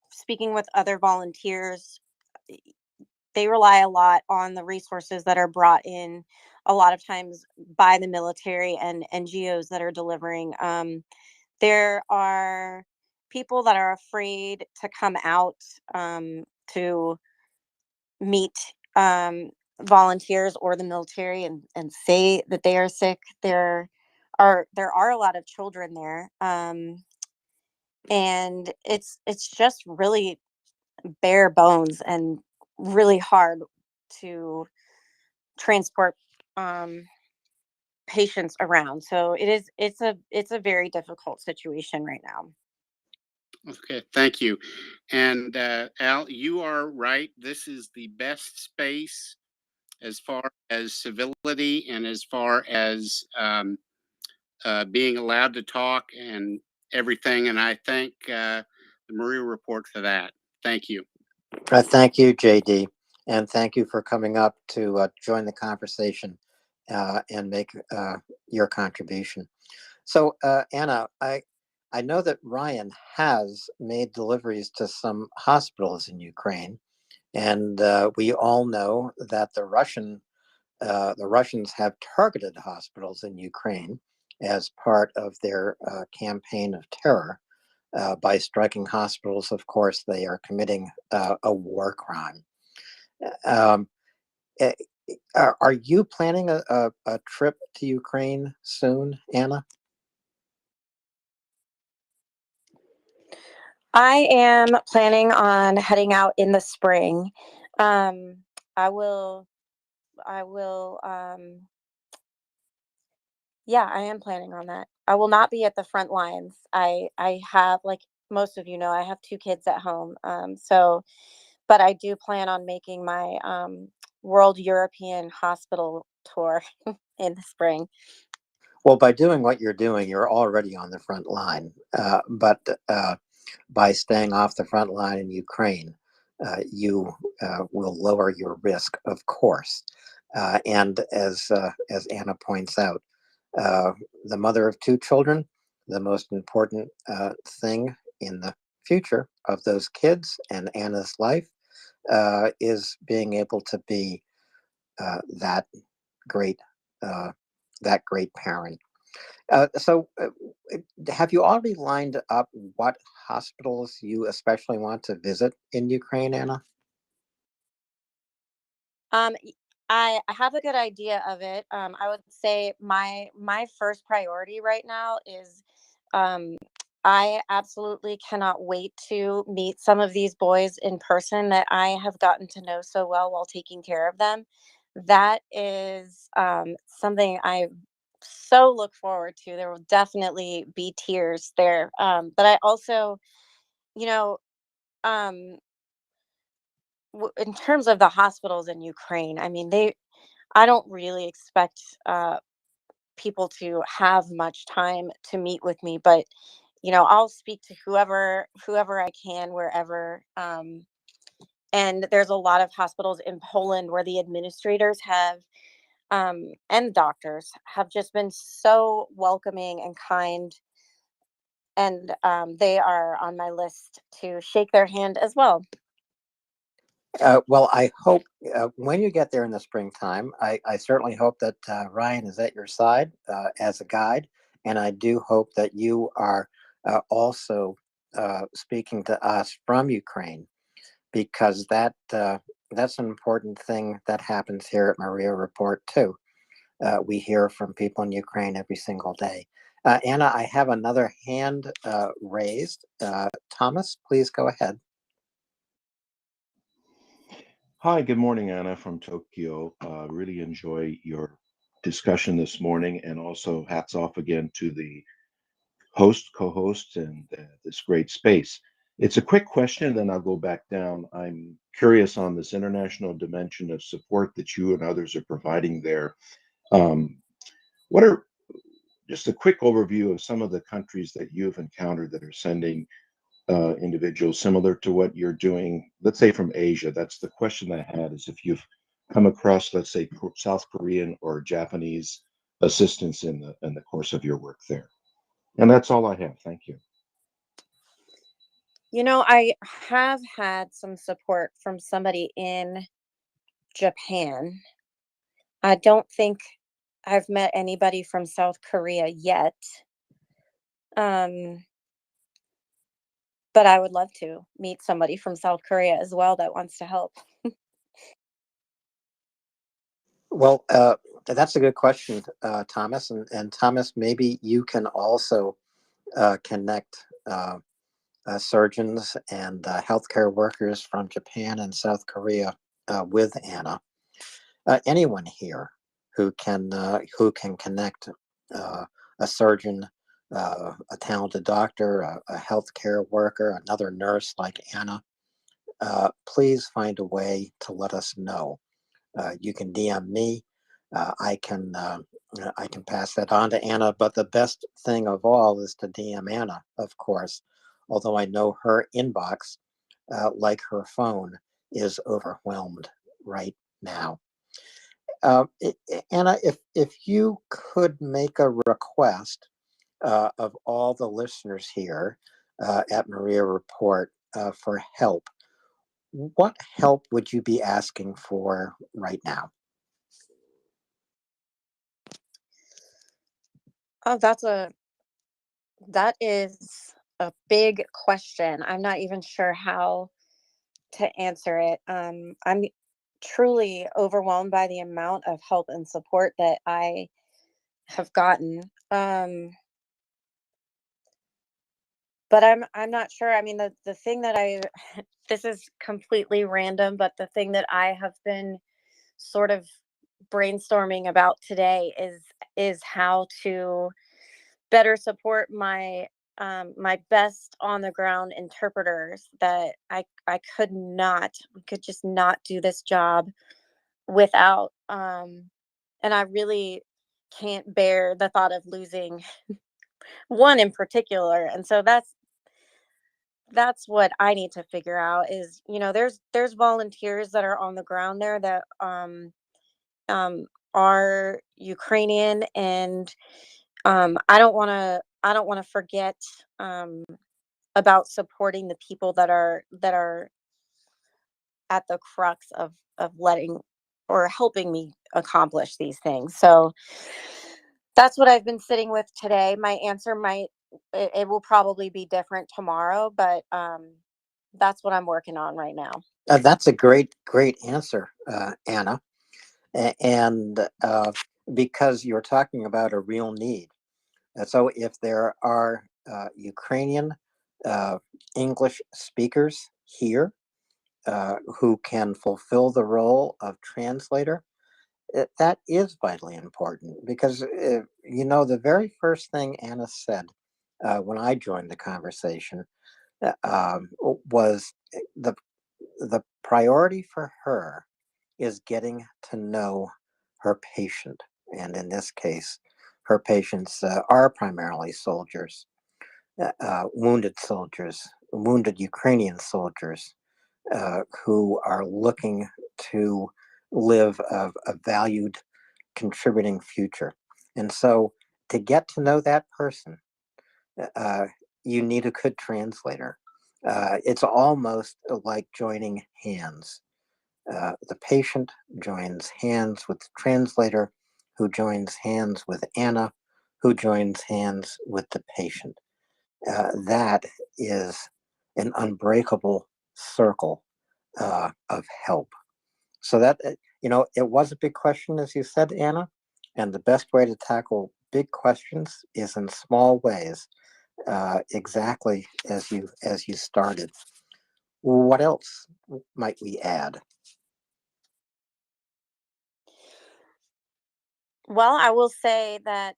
speaking with other volunteers, they rely a lot on the resources that are brought in a lot of times by the military and NGOs that are delivering. There are people that are afraid to come out to meet volunteers or the military and say that they are sick. There are a lot of children there, and it's just really bare bones and really hard to transport um, patients around. So it's a very difficult situation right now. Okay, thank you. And Al, you are right. This is the best space as far as civility and as far as being allowed to talk and everything. And I thank the Maria Report for that. Thank you. Thank you, JD, and thank you for coming up to join the conversation and make your contribution. So, Anna, I know that Ryan has made deliveries to some hospitals in Ukraine, and we all know that the Russians have targeted hospitals in Ukraine as part of their campaign of terror. By striking hospitals, of course, they are committing a war crime. Um, eh, are you planning a trip to Ukraine soon, Anna? I am planning on heading out in the spring. Um, I will. I will. Yeah, I am planning on that. I will not be at the front lines. I have, like most of you know, I have two kids at home. So, but I do plan on making my World European Hospital tour in the spring. Well, by doing what you're doing, you're already on the front line. But by staying off the front line in Ukraine, you will lower your risk, of course. And as Anna points out, the mother of two children, the most important thing in the future of those kids and Anna's life is being able to be that great that great parent. So, have you already lined up what hospitals you especially want to visit in Ukraine, Anna? Y- I have a good idea of it. I would say my first priority right now is um, I absolutely cannot wait to meet some of these boys in person that I have gotten to know so well while taking care of them. That is something I so look forward to. There will definitely be tears there. But I also, you know, um, in terms of the hospitals in Ukraine, I mean, I don't really expect people to have much time to meet with me, but I'll speak to whoever I can, wherever. And there's a lot of hospitals in Poland where the administrators have and doctors have just been so welcoming and kind, and they are on my list to shake their hand as well. Well, I hope when you get there in the springtime, I certainly hope that Ryan is at your side as a guide. And I do hope that you are also speaking to us from Ukraine, because that's an important thing that happens here at Maria Report too. We hear from people in Ukraine every single day. Anna, I have another hand raised. Thomas, please go ahead. Hi, good morning, Anna from Tokyo. Really enjoy your discussion this morning, and also hats off again to the host, co-host, and this great space. It's a quick question, then I'll go back down. I'm curious on this international dimension of support that you and others are providing there. Um, what are just a quick overview of some of the countries that you've encountered that are sending individuals similar to what you're doing, let's say from Asia? That's the question I had, is if you've come across, let's say, South Korean or Japanese assistance in the course of your work there. And that's all I have. Thank you. I have had some support from somebody in Japan. I don't think I've met anybody from South Korea yet. Um, but I would love to meet somebody from South Korea as well that wants to help. Well, that's a good question, Thomas. And Thomas, maybe you can also connect surgeons and healthcare workers from Japan and South Korea with Anna. Anyone here who can connect a surgeon, a talented doctor, a healthcare worker, another nurse like Anna, please find a way to let us know. You can DM me. I can pass that on to Anna. But the best thing of all is to DM Anna, of course. Although I know her inbox, like her phone, is overwhelmed right now. Anna, if you could make a request of all the listeners here at Maria Report for help, what help would you be asking for right now? Oh, that is a big question. I'm not even sure how to answer it. I'm truly overwhelmed by the amount of help and support that I have gotten. But I'm not sure. I mean, the thing that this is completely random, but the thing that I have been sort of brainstorming about today is how to better support my best on the ground interpreters that I could just not do this job without. And I really can't bear the thought of losing one in particular. And so that's what I need to figure out is, there's volunteers that are on the ground there that um are Ukrainian, and I don't want to forget about supporting the people that are at the crux of letting or helping me accomplish these things. So that's what I've been sitting with today. My answer it will probably be different tomorrow, but that's what I'm working on right now. That's a great answer, Anna. And because you're talking about a real need. So if there are Ukrainian English speakers here who can fulfill the role of translator, that is vitally important, because the very first thing Anna said when I joined the conversation was the priority for her is getting to know her patient, and in this case, her patients are primarily soldiers, wounded soldiers, wounded Ukrainian soldiers who are looking to live a valued, contributing future. And so, to get to know that person, you need a good translator. It's almost like joining hands. The patient joins hands with the translator, who joins hands with Anna, who joins hands with the patient. That is an unbreakable circle of help. So that, it was a big question, as you said, Anna, and the best way to tackle big questions is in small ways, exactly as you started. What else might we add? Well, I will say that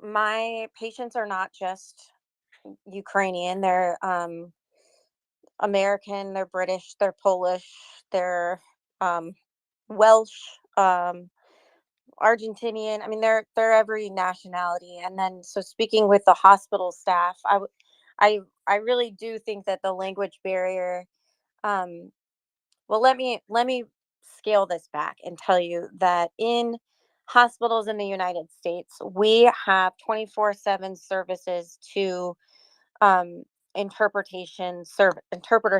my patients are not just Ukrainian. They're American, they're British, they're Polish, they're um, Welsh, Argentinian. I mean, they're every nationality. And then, so speaking with the hospital staff, I really do think that the language barrier. Um, well, let me scale this back and tell you that in hospitals in the United States, we have 24/7 services to um, interpreter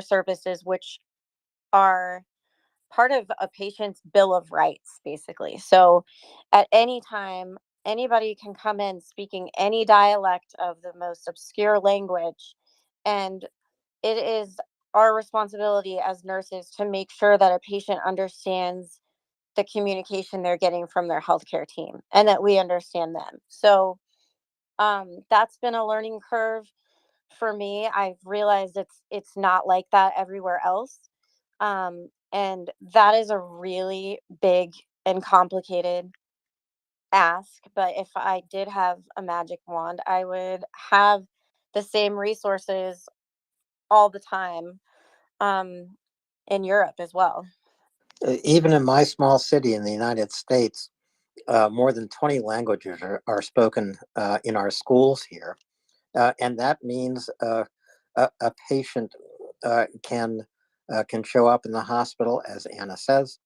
services, which are part of a patient's bill of rights, basically. So at any time, anybody can come in speaking any dialect of the most obscure language, and it is our responsibility as nurses to make sure that a patient understands the communication they're getting from their healthcare team and that we understand them. So that's been a learning curve for me. I've realized it's not like that everywhere else. And that is a really big and complicated ask. But if I did have a magic wand, I would have the same resources all the time in Europe as well. Even in my small city in the United States, more than 20 languages are spoken in our schools here. And that means a patient can show up in the hospital, as Anna says,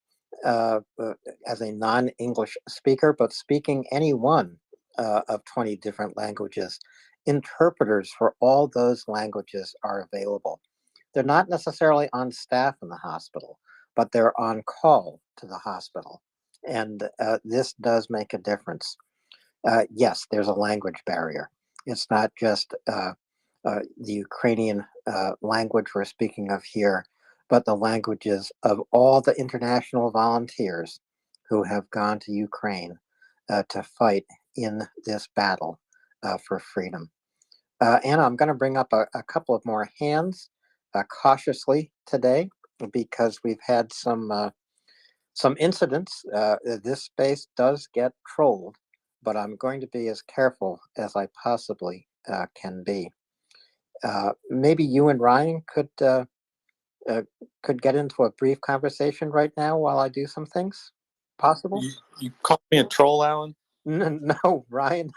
as a non-English speaker, but speaking any one of 20 different languages. Interpreters for all those languages are available. They're not necessarily on staff in the hospital, but they're on call to the hospital. And this does make a difference. Yes, there's a language barrier. It's not just the Ukrainian language we're speaking of here, but the languages of all the international volunteers who have gone to Ukraine to fight in this battle for freedom. Anna, I'm going to bring up a couple of more hands cautiously today because we've had some incidents. This space does get trolled, but I'm going to be as careful as I possibly can be. Maybe you and Ryan could get into a brief conversation right now while I do some things. Possible? You call me a troll, Alan? No, Ryan.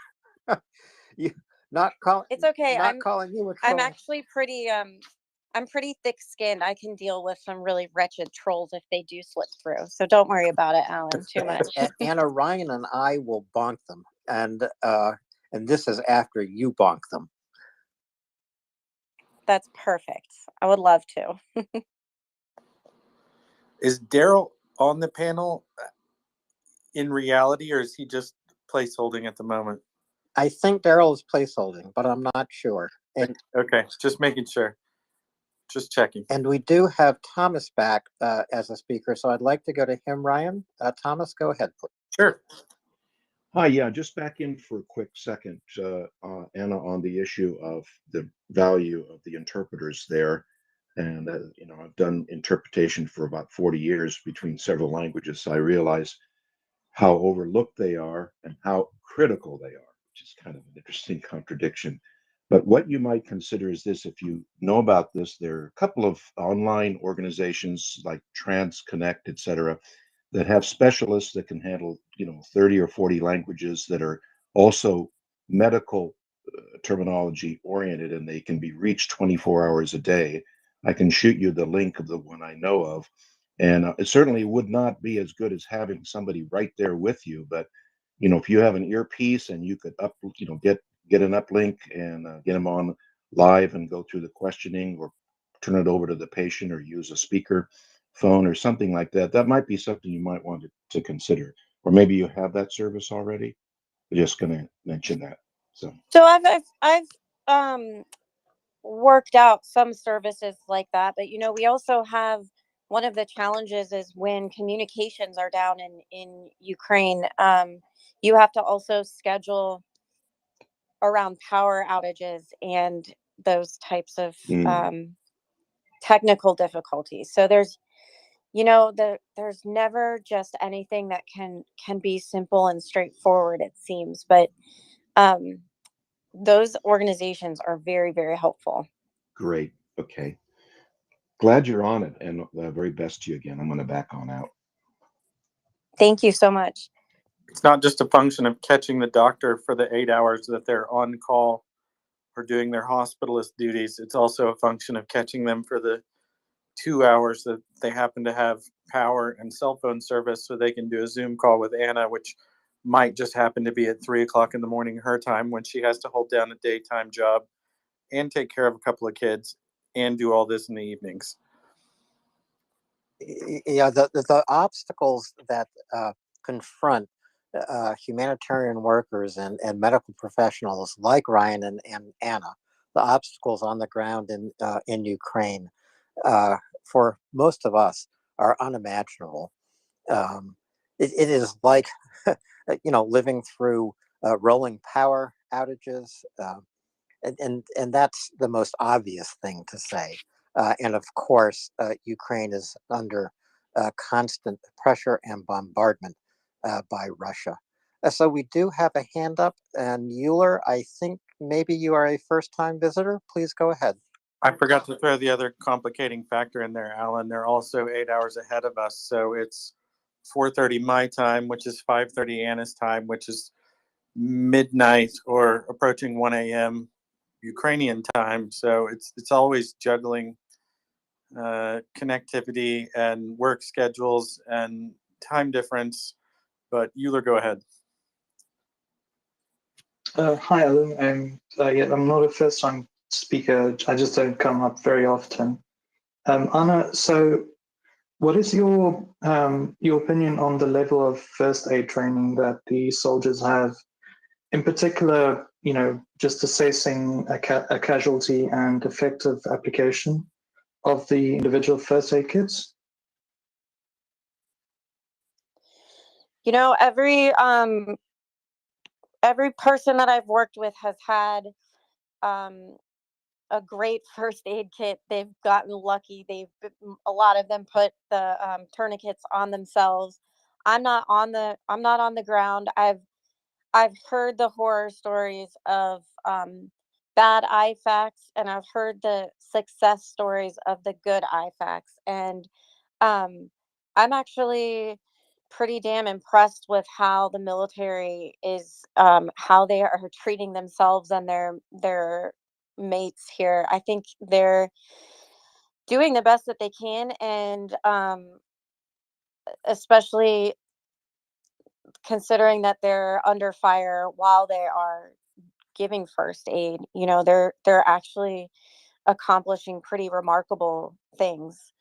You not call. It's okay. Not calling you a troll. I'm actually pretty I'm pretty thick-skinned. I can deal with some really wretched trolls if they do slip through. So don't worry about it, Alan, too much. Anna, Ryan and I will bonk them, and this is after you bonk them. That's perfect. I would love to. Is Daryl on the panel in reality, or is he just placeholding at the moment? I think Daryl is placeholding, but I'm not sure. And okay, just making sure. Just checking. And we do have Thomas back as a speaker, so I'd like to go to him, Ryan. Thomas, go ahead, please. Sure. Hi, yeah, just back in for a quick second, Anna, on the issue of the value of the interpreters there. And, I've done interpretation for about 40 years between several languages, so I realize how overlooked they are and how critical they are, which is kind of an interesting contradiction. But what you might consider is this: if you know about this, there are a couple of online organizations like TransConnect, et cetera, that have specialists that can handle 30 or 40 languages that are also medical terminology oriented, and they can be reached 24 hours a day. I can shoot you the link of the one I know of, and it certainly would not be as good as having somebody right there with you. But if you have an earpiece and you could get an uplink and get them on live and go through the questioning, or turn it over to the patient or use a speaker, phone or something like that. That might be something you might want to consider, or maybe you have that service already. I'm just going to mention that. So I've worked out some services like that, but we also have one of the challenges is when communications are down in Ukraine. You have to also schedule around power outages and those types of technical difficulties. So there's never just anything that can be simple and straightforward, it seems, but those organizations are very, very helpful. great. Okay. Glad you're on it, and very best to you again. I'm going to back on out. Thank you so much. It's not just a function of catching the doctor for the 8 hours that they're on call or doing their hospitalist duties. It's also a function of catching them for the 2 hours that they happen to have power and cell phone service so they can do a Zoom call with Anna, which might just happen to be at 3 o'clock in the morning her time when she has to hold down a daytime job and take care of a couple of kids and do all this in the evenings. Yeah, the obstacles that confront humanitarian workers and medical professionals like Ryan and Anna, the obstacles on the ground in Ukraine, for most of us are unimaginable. It is like living through rolling power outages, and that's the most obvious thing to say. And of course, Ukraine is under constant pressure and bombardment by Russia. So we do have a hand up, and Euler, I think maybe you are a first-time visitor. Please go ahead. I forgot to throw the other complicating factor in there, Alan. They're also 8 hours ahead of us, so it's 4:30 my time, which is 5:30 Anna's time, which is midnight or approaching 1 a.m. Ukrainian time. So it's always juggling connectivity and work schedules and time difference. But Euler, go ahead. Hi, Alan. I'm not a first-time speaker. I just don't come up very often. Anna, so what is your opinion on the level of first aid training that the soldiers have? In particular, just assessing a casualty and effective application of the individual first aid kits? Every person that I've worked with has had a great first aid kit. They've gotten lucky. A lot of them put the tourniquets on themselves. I'm not on the ground. I've heard the horror stories of bad IFACs, and I've heard the success stories of the good IFACs. And I'm actually pretty damn impressed with how the military is, how they are treating themselves and their mates here. I think they're doing the best that they can, and especially considering that they're under fire while they are giving first aid. They're actually accomplishing pretty remarkable things.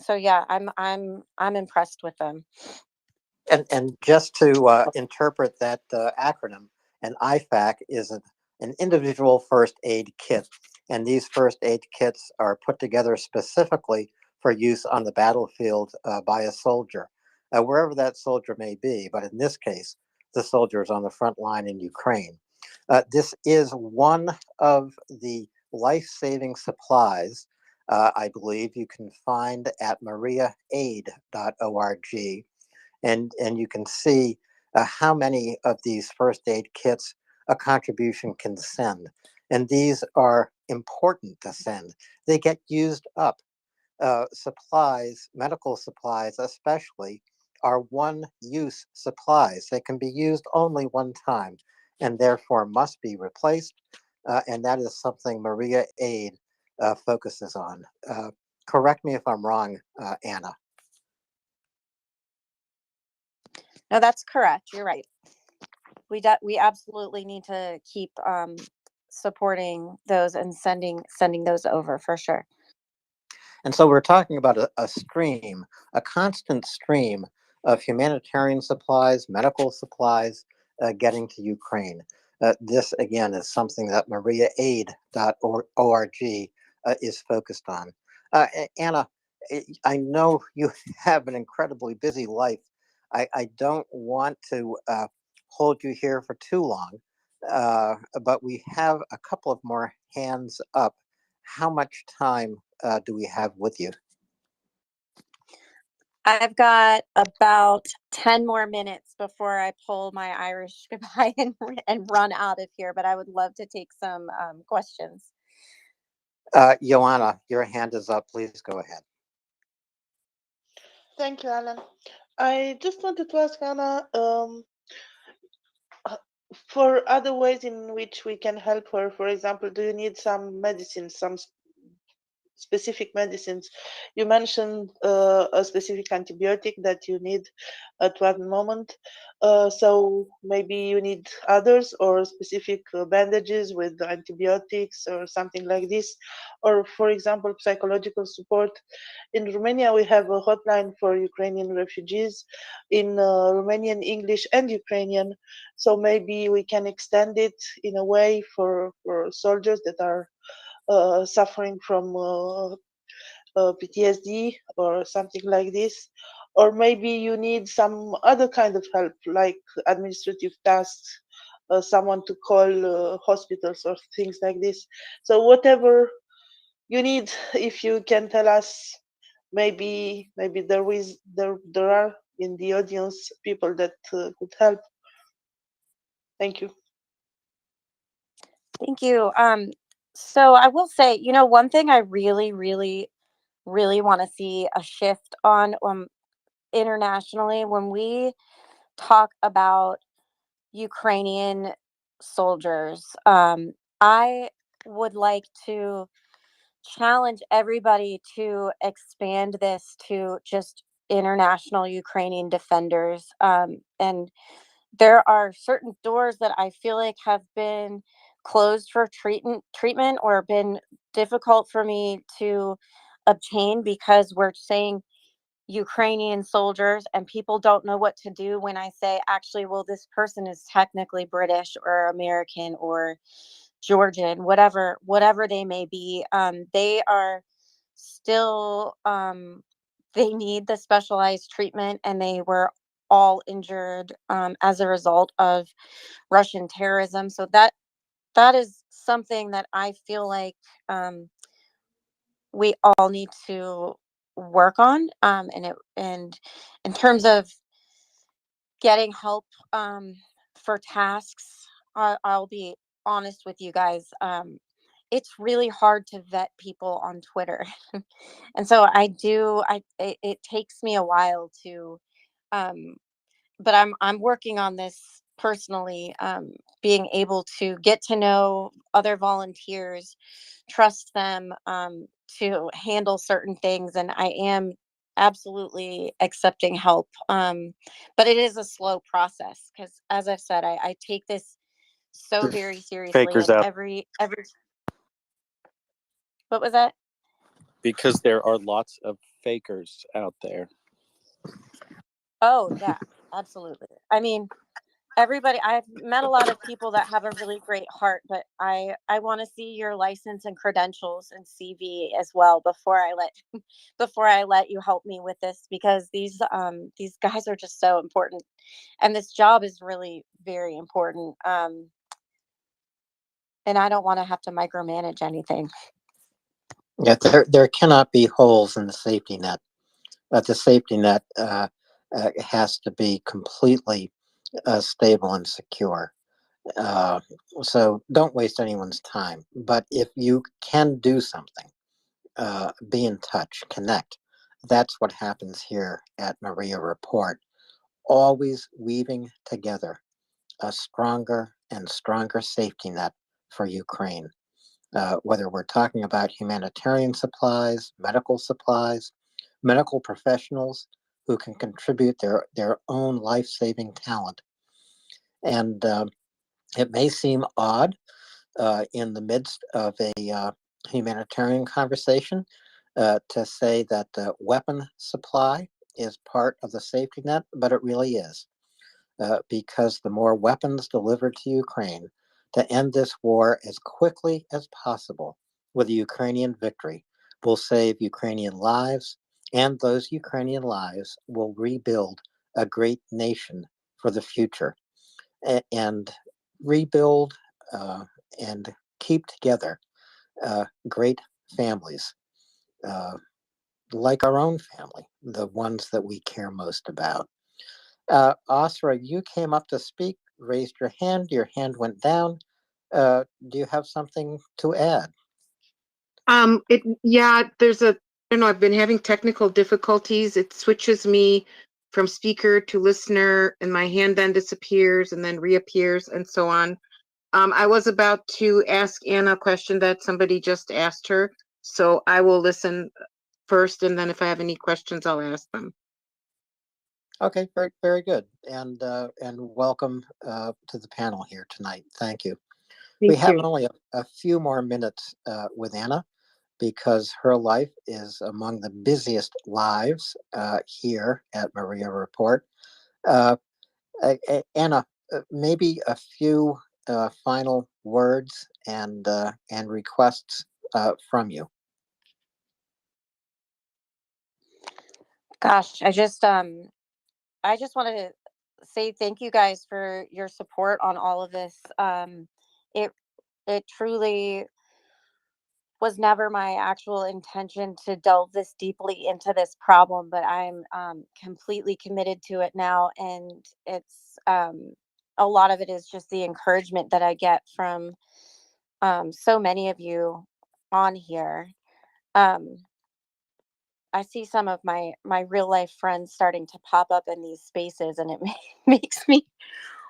So yeah, I'm impressed with them. And just to interpret that acronym, an IFAC is an individual first aid kit. And these first aid kits are put together specifically for use on the battlefield by a soldier, wherever that soldier may be. But in this case, the soldier is on the front line in Ukraine. This is one of the life-saving supplies I believe you can find at MriyaAid.org. And you can see how many of these first aid kits a contribution can send. And these are important to send. They get used up. Supplies, medical supplies especially, are one-use supplies. They can be used only one time and therefore must be replaced. And that is something Mriya Aid focuses on. Correct me if I'm wrong, Anna. No, that's correct. You're right. We absolutely need to keep supporting those and sending those over for sure. And so we're talking about a stream, a constant stream of humanitarian supplies, medical supplies getting to Ukraine. This, again, is something that MriyaAid.org is focused on. Anna, I know you have an incredibly busy life. I don't want to hold you here for too long, but we have a couple of more hands up. How much time do we have with you? I've got about 10 more minutes before I pull my Irish goodbye and run out of here, but I would love to take some questions. Joanna, your hand is up. Please go ahead. Thank you, Alan. I just wanted to ask Anna, for other ways in which we can help her. For example, do you need some medicines, some specific medicines? You mentioned a specific antibiotic that you need at one moment, so maybe you need others, or specific bandages with antibiotics or something like this, or for example psychological support. In Romania we have a hotline for Ukrainian refugees in Romanian, English and Ukrainian, so maybe we can extend it in a way for soldiers that are suffering from PTSD or something like this. Or maybe you need some other kind of help, like administrative tasks, someone to call hospitals or things like this. So whatever you need, if you can tell us, maybe there are in the audience people that could help. Thank you. Thank you. So I will say, one thing I really, really, really want to see a shift on internationally, when we talk about Ukrainian soldiers, I would like to challenge everybody to expand this to just international Ukrainian defenders. And there are certain doors that I feel like have been closed for treatment or been difficult for me to obtain, because we're saying Ukrainian soldiers and people don't know what to do when I say, actually, well, this person is technically British or American or Georgian, whatever they may be. They are still they need the specialized treatment, and they were all injured as a result of Russian terrorism. So that is something that I feel like we all need to work on. And in terms of getting help for tasks, I'll be honest with you guys. It's really hard to vet people on Twitter, and so it takes me a while to um, but I'm working on this personally, being able to get to know other volunteers, trust them to handle certain things, and I am absolutely accepting help. But it is a slow process, because, as I've said, I take this so very seriously, Fakers and out every what was that? because there are lots of fakers out there. Oh yeah, absolutely. I mean, everybody, I've met a lot of people that have a really great heart, but I want to see your license and credentials and CV as well before I let before I let you help me with this, because these guys are just so important, and this job is really very important. And I don't want to have to micromanage anything. Yeah, there cannot be holes in the safety net. But the safety net has to be completely stable and secure. Uh, so don't waste anyone's time. But if you can do something, be in touch, connect. That's what happens here at MriyaReport. Always weaving together a stronger and stronger safety net for Ukraine. Whether we're talking about humanitarian supplies, medical professionals who can contribute their own life-saving talent. And it may seem odd in the midst of a humanitarian conversation, to say that weapon supply is part of the safety net, but it really is. Because the more weapons delivered to Ukraine to end this war as quickly as possible with a Ukrainian victory will save Ukrainian lives, and those Ukrainian lives will rebuild a great nation for the future and rebuild and keep together great families like our own family, the ones that we care most about. Asra, you came up to speak, raised your hand went down. Do you have something to add? Yeah, I don't know, I've been having technical difficulties. It switches me from speaker to listener, and my hand then disappears and then reappears and so on. I was about to ask Anna a question that somebody just asked her, so I will listen first, and then if I have any questions, I'll ask them. Okay, very, very good. And welcome to the panel here tonight. Thank you. We have only a few more minutes with Anna because her life is among the busiest lives here at MriyaReport. Anna, maybe a few final words and requests from you. Gosh, I just wanted to say thank you guys for your support on all of this. It it truly was never my actual intention to delve this deeply into this problem, but I'm completely committed to it now, and it's a lot of it is just the encouragement that I get from so many of you on here. Um, I see some of my real life friends starting to pop up in these spaces, and it makes me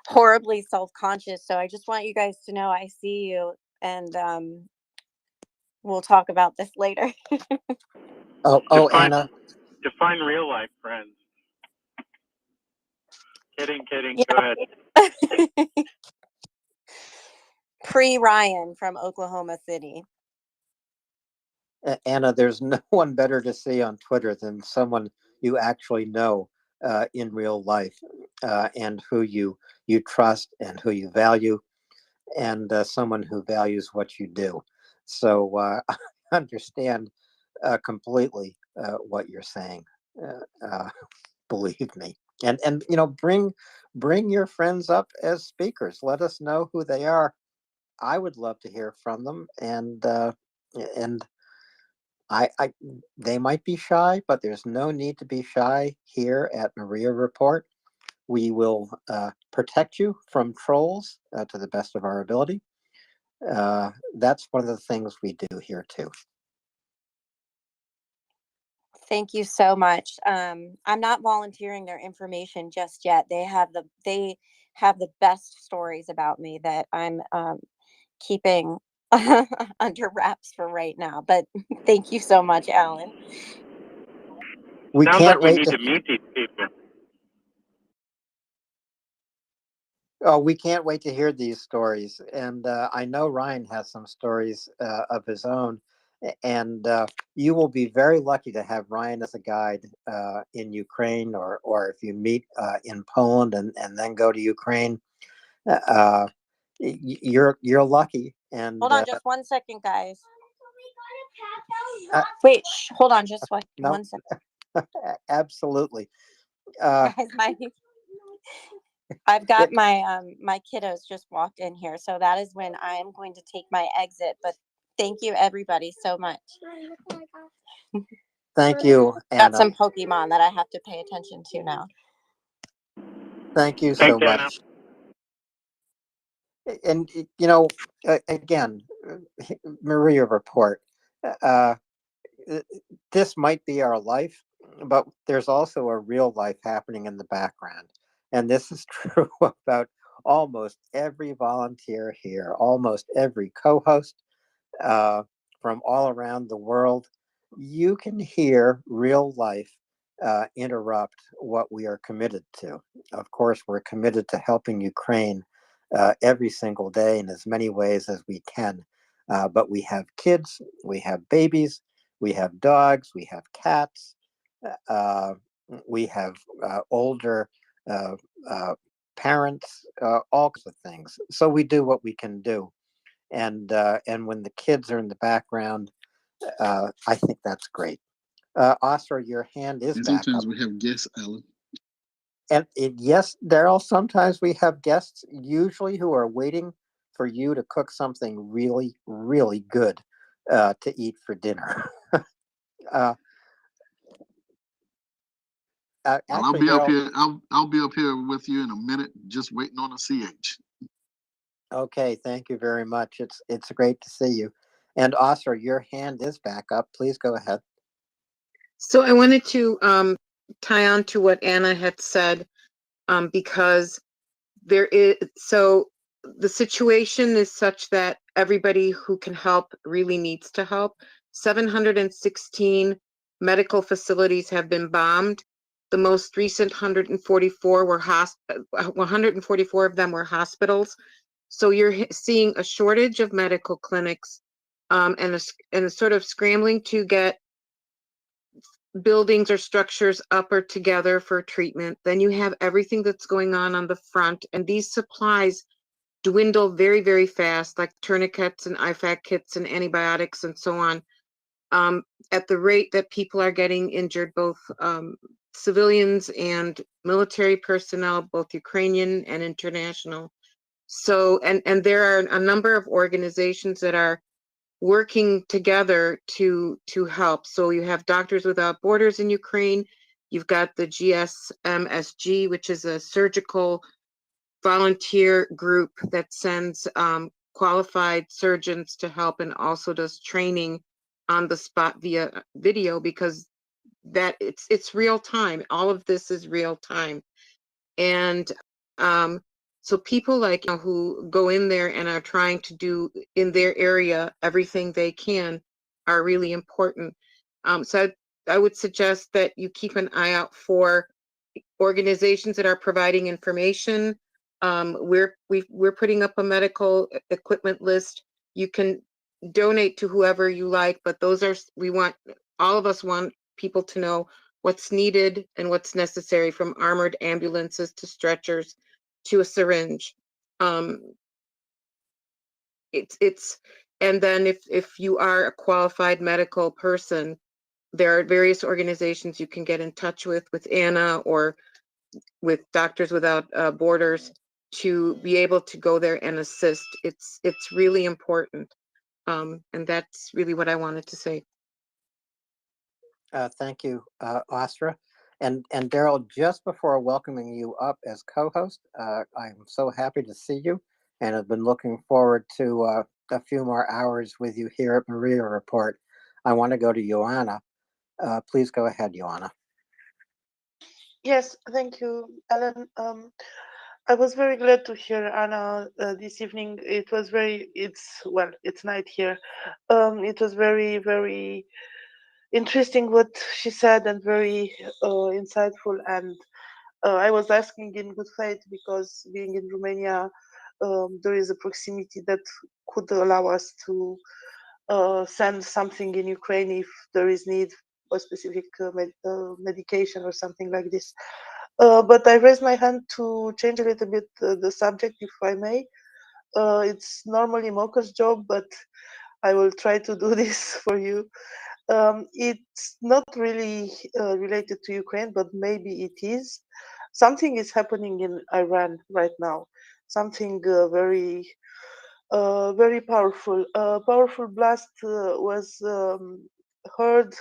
horribly self-conscious. So I just want you guys to know I see you, and we'll talk about this later. Anna. Define real life friends. Kidding. Yeah. Go ahead. Pre Ryan from Oklahoma City. Anna, there's no one better to see on Twitter than someone you actually know in real life and who you trust and who you value, and someone who values what you do. So I understand completely what you're saying. Believe me, and bring your friends up as speakers. Let us know who they are. I would love to hear from them, and I they might be shy, but there's no need to be shy here at MriyaReport. We will protect you from trolls to the best of our ability. That's one of the things we do here too. Thank you so much. I'm not volunteering their information just yet. They have the best stories about me that I'm keeping under wraps for right now. But thank you so much, Alan. We Sounds can't like we wait need to meet these people. Oh, we can't wait to hear these stories. And I know Ryan has some stories of his own. And you will be very lucky to have Ryan as a guide in Ukraine, or if you meet in Poland and then go to Ukraine. You're lucky. And Hold on just 1 second, guys. Uh, Wait, hold on just no, 1 second. absolutely. Guys, I've got my kiddos just walked in here, so that is when I am going to take my exit. But thank you, everybody, so much. Thank you, Anna. Got some Pokemon that I have to pay attention to now. Thank you so much. And again, MriyaReport. This might be our life, but there's also a real life happening in the background. And this is true about almost every volunteer here, almost every co-host from all around the world. You can hear real life interrupt what we are committed to. Of course, we're committed to helping Ukraine every single day in as many ways as we can. But we have kids, we have babies, we have dogs, we have cats, we have older parents, all kinds of things. So we do what we can do, and when the kids are in the background, I think that's great. Oscar, your hand is And back up. sometimes we have guests, Alan. And yes, Daryl, sometimes we have guests, usually who are waiting for you to cook something really, really good to eat for dinner. Well, I'll Actually, be up Daryl, here. I'll be up here with you in a minute, just waiting on a CH. okay, thank you very much. It's great to see you. And Oscar, your hand is back up. Please go ahead. So I wanted to tie on to what Anna had said, because there is, so the situation is such that everybody who can help really needs to help. 716 medical facilities have been bombed. The most recent 144 were 144 of them were hospitals. So you're seeing a shortage of medical clinics, and a sort of scrambling to get buildings or structures up or together for treatment. Then you have everything that's going on the front, and these supplies dwindle very, very fast, like tourniquets and IFAC kits and antibiotics and so on, at the rate that people are getting injured, both civilians and military personnel, both Ukrainian and international. So, and there are a number of organizations that are working together to help. So you have Doctors Without Borders in Ukraine. You've got the GSMSG, which is a surgical volunteer group that sends qualified surgeons to help, and also does training on the spot via video, because that it's real time. All of this is real time. And so people like, who go in there and are trying to do in their area everything they can are really important. So I would suggest that you keep an eye out for organizations that are providing information. We're putting up a medical equipment list. You can donate to whoever you like, but those are, all of us want people to know what's needed and what's necessary, from armored ambulances to stretchers to a syringe. And then if you are a qualified medical person, there are various organizations you can get in touch with Anna or with Doctors Without Borders, to be able to go there and assist. It's really important. And that's really what I wanted to say. Thank you, Astra. And Daryl, just before welcoming you up as co-host, I'm so happy to see you, and I've been looking forward to a few more hours with you here at MriyaReport. I want to go to Joanna. Please go ahead, Joanna. Yes, thank you, Alan. I was very glad to hear Anna this evening. It was it's night here. It was very, very interesting what she said, and very insightful. And I was asking in good faith, because being in Romania, there is a proximity that could allow us to send something in Ukraine if there is need for specific medication or something like this. But I raised my hand to change a little bit the subject, if I may. It's normally Mocha's job, but I will try to do this for you. It's not really related to Ukraine, but maybe it is. Something is happening in Iran right now. Something very powerful. Powerful blast was heard.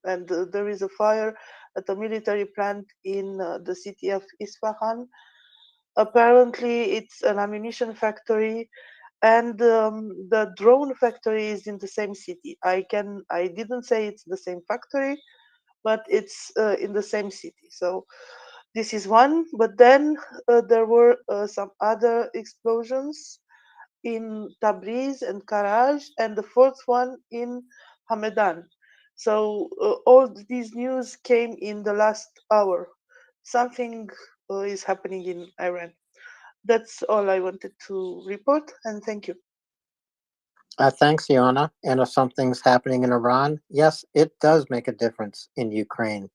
There is a fire at a military plant in the city of Isfahan. Apparently, it's an ammunition factory, and the drone factory is in the same city. I didn't say it's the same factory, but it's in the same city. So this is one. But then there were some other explosions in Tabriz and Karaj, and the fourth one in Hamadan. So all these news came in the last hour. Something is happening in Iran. That's all I wanted to report, and thank you. Thanks, Yana. And if something's happening in Iran, yes, it does make a difference in Ukraine.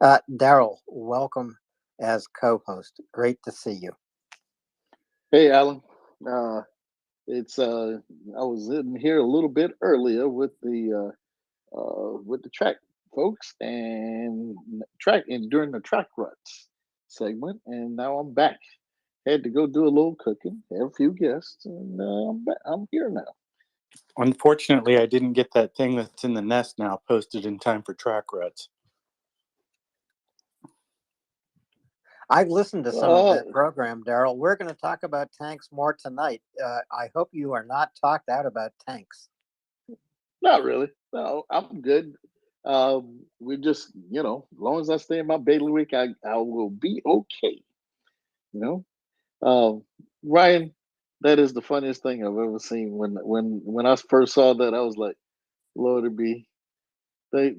Daryl, welcome as co-host. Great to see you. Hey, Alan. It's I was in here a little bit earlier with the track folks and track and during the track ruts segment, and now I'm back. Had to go do a little cooking, have a few guests, and I'm here now. Unfortunately, I didn't get that thing that's in the nest now posted in time for track ruts. I've listened to some of Uh, that program, Daryl. We're going to talk about tanks more tonight. I hope you are not talked out about tanks. Not really. No, I'm good. We just, as long as I stay in my bailiwick, I will be okay. You know, Ryan, that is the funniest thing I've ever seen. When I first saw that, I was like, Lord, it be they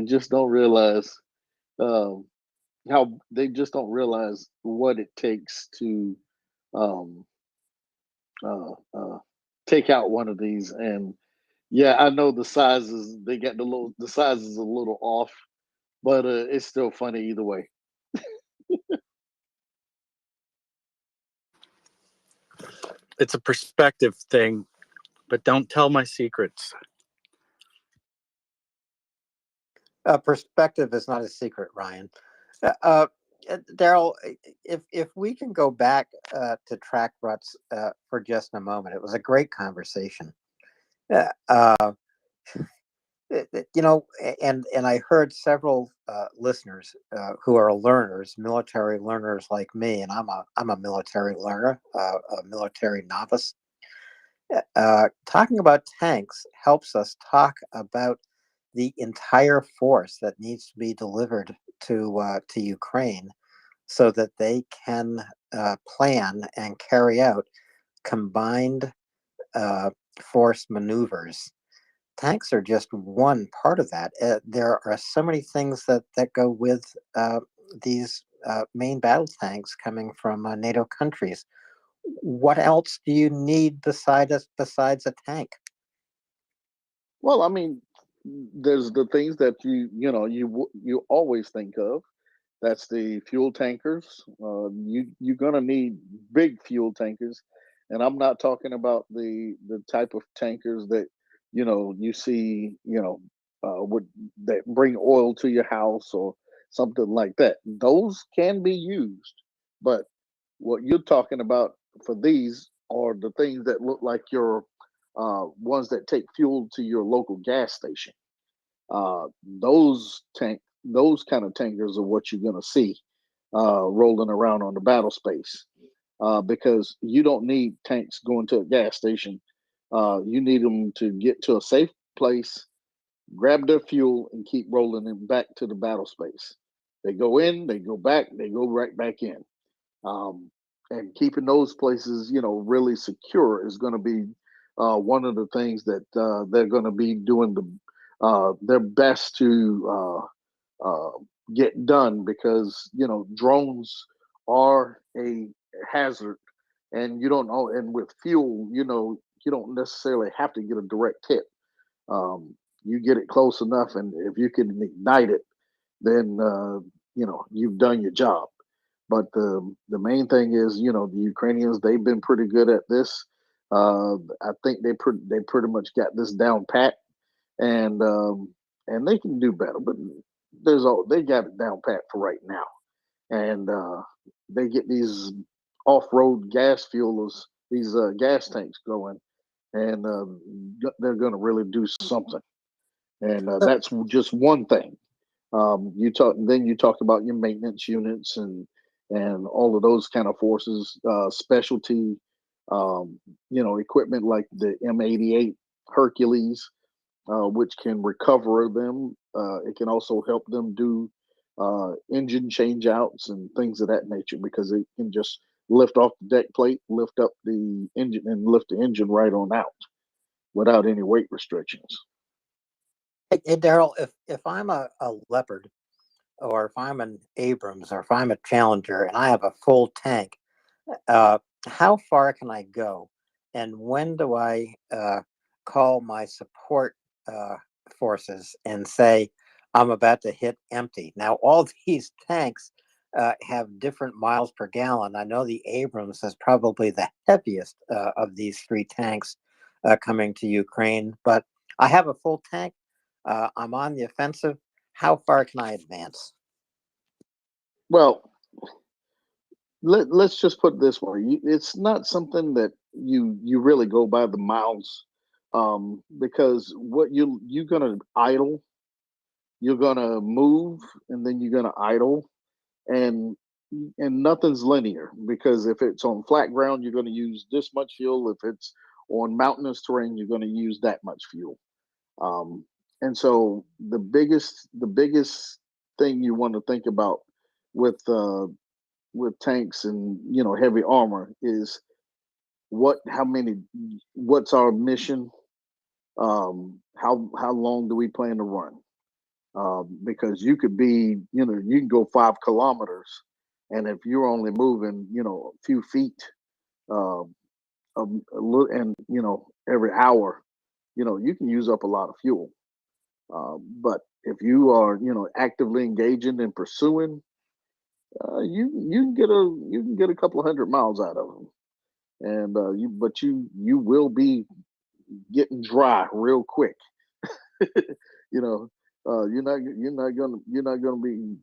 just don't realize um, how they just don't realize what it takes to um, take out one of these. And yeah, I know the sizes they got the sizes a little off, but it's still funny either way. It's a perspective thing, but don't tell my secrets. Perspective is not a secret, Ryan. Daryl, if we can go back to track ruts for just a moment, it was a great conversation. Uh, and I heard several listeners who are learners, military learners like me, and I'm a military learner, a military novice. Talking about tanks helps us talk about the entire force that needs to be delivered to Ukraine, so that they can plan and carry out combined force maneuvers. Tanks are just one part of that. There are so many things that go with these main battle tanks coming from NATO countries. What else do you need besides a tank? Well, I mean, there's the things that you always think of. That's the fuel tankers. You're gonna need big fuel tankers, and I'm not talking about the type of tankers that you see would that bring oil to your house or something like that. Those can be used, but what you're talking about for these are the things that look like your ones that take fuel to your local gas station. Those kind of tankers are what you're going to see rolling around on the battle space, because you don't need tanks going to a gas station. You need them to get to a safe place, grab their fuel, and keep rolling them back to the battle space. They go in, they go back, they go right back in. Um, and keeping those places, really secure is going to be one of the things that they're going to be doing their best to get done, because drones are a hazard, and you don't know. And with fuel, you don't necessarily have to get a direct hit. You get it close enough, and if you can ignite it, then you've done your job. But the main thing is, the Ukrainians, they've been pretty good at this. I think they pretty much got this down pat, and they can do better. But they got it down pat for right now, and they get these off-road gas fuelers, these gas tanks going, and they're going to really do something. And that's just one thing. You talked about your maintenance units and all of those kind of forces, specialty, equipment like the M88 Hercules, which can recover them. It can also help them do engine change outs and things of that nature, because it can just lift off the deck plate, lift up the engine, and lift the engine right on out without any weight restrictions. Hey, Daryl, if I'm a Leopard, or if I'm an Abrams, or if I'm a Challenger, and I have a full tank, how far can I go, and when do I call my support forces and say, I'm about to hit empty. Now, all these tanks have different miles per gallon. I know the Abrams is probably the heaviest of these three tanks coming to Ukraine, but I have a full tank. I'm on the offensive. How far can I advance? Well, let's just put it this way. It's not something that you really go by the miles, because what you're gonna idle, you're gonna move, and then you're gonna idle, and nothing's linear, because if it's on flat ground, you're going to use this much fuel. If it's on mountainous terrain, you're going to use that much fuel. Um, and so the biggest thing you want to think about with tanks and heavy armor is what's our mission, how long do we plan to run, because you could be, you can go 5 kilometers, and if you're only moving, a few feet, uh, and every hour, you can use up a lot of fuel. But if you are, actively engaging and pursuing, you can get a couple of 100 miles out of them, and you will be getting dry real quick. you know, you're not gonna be,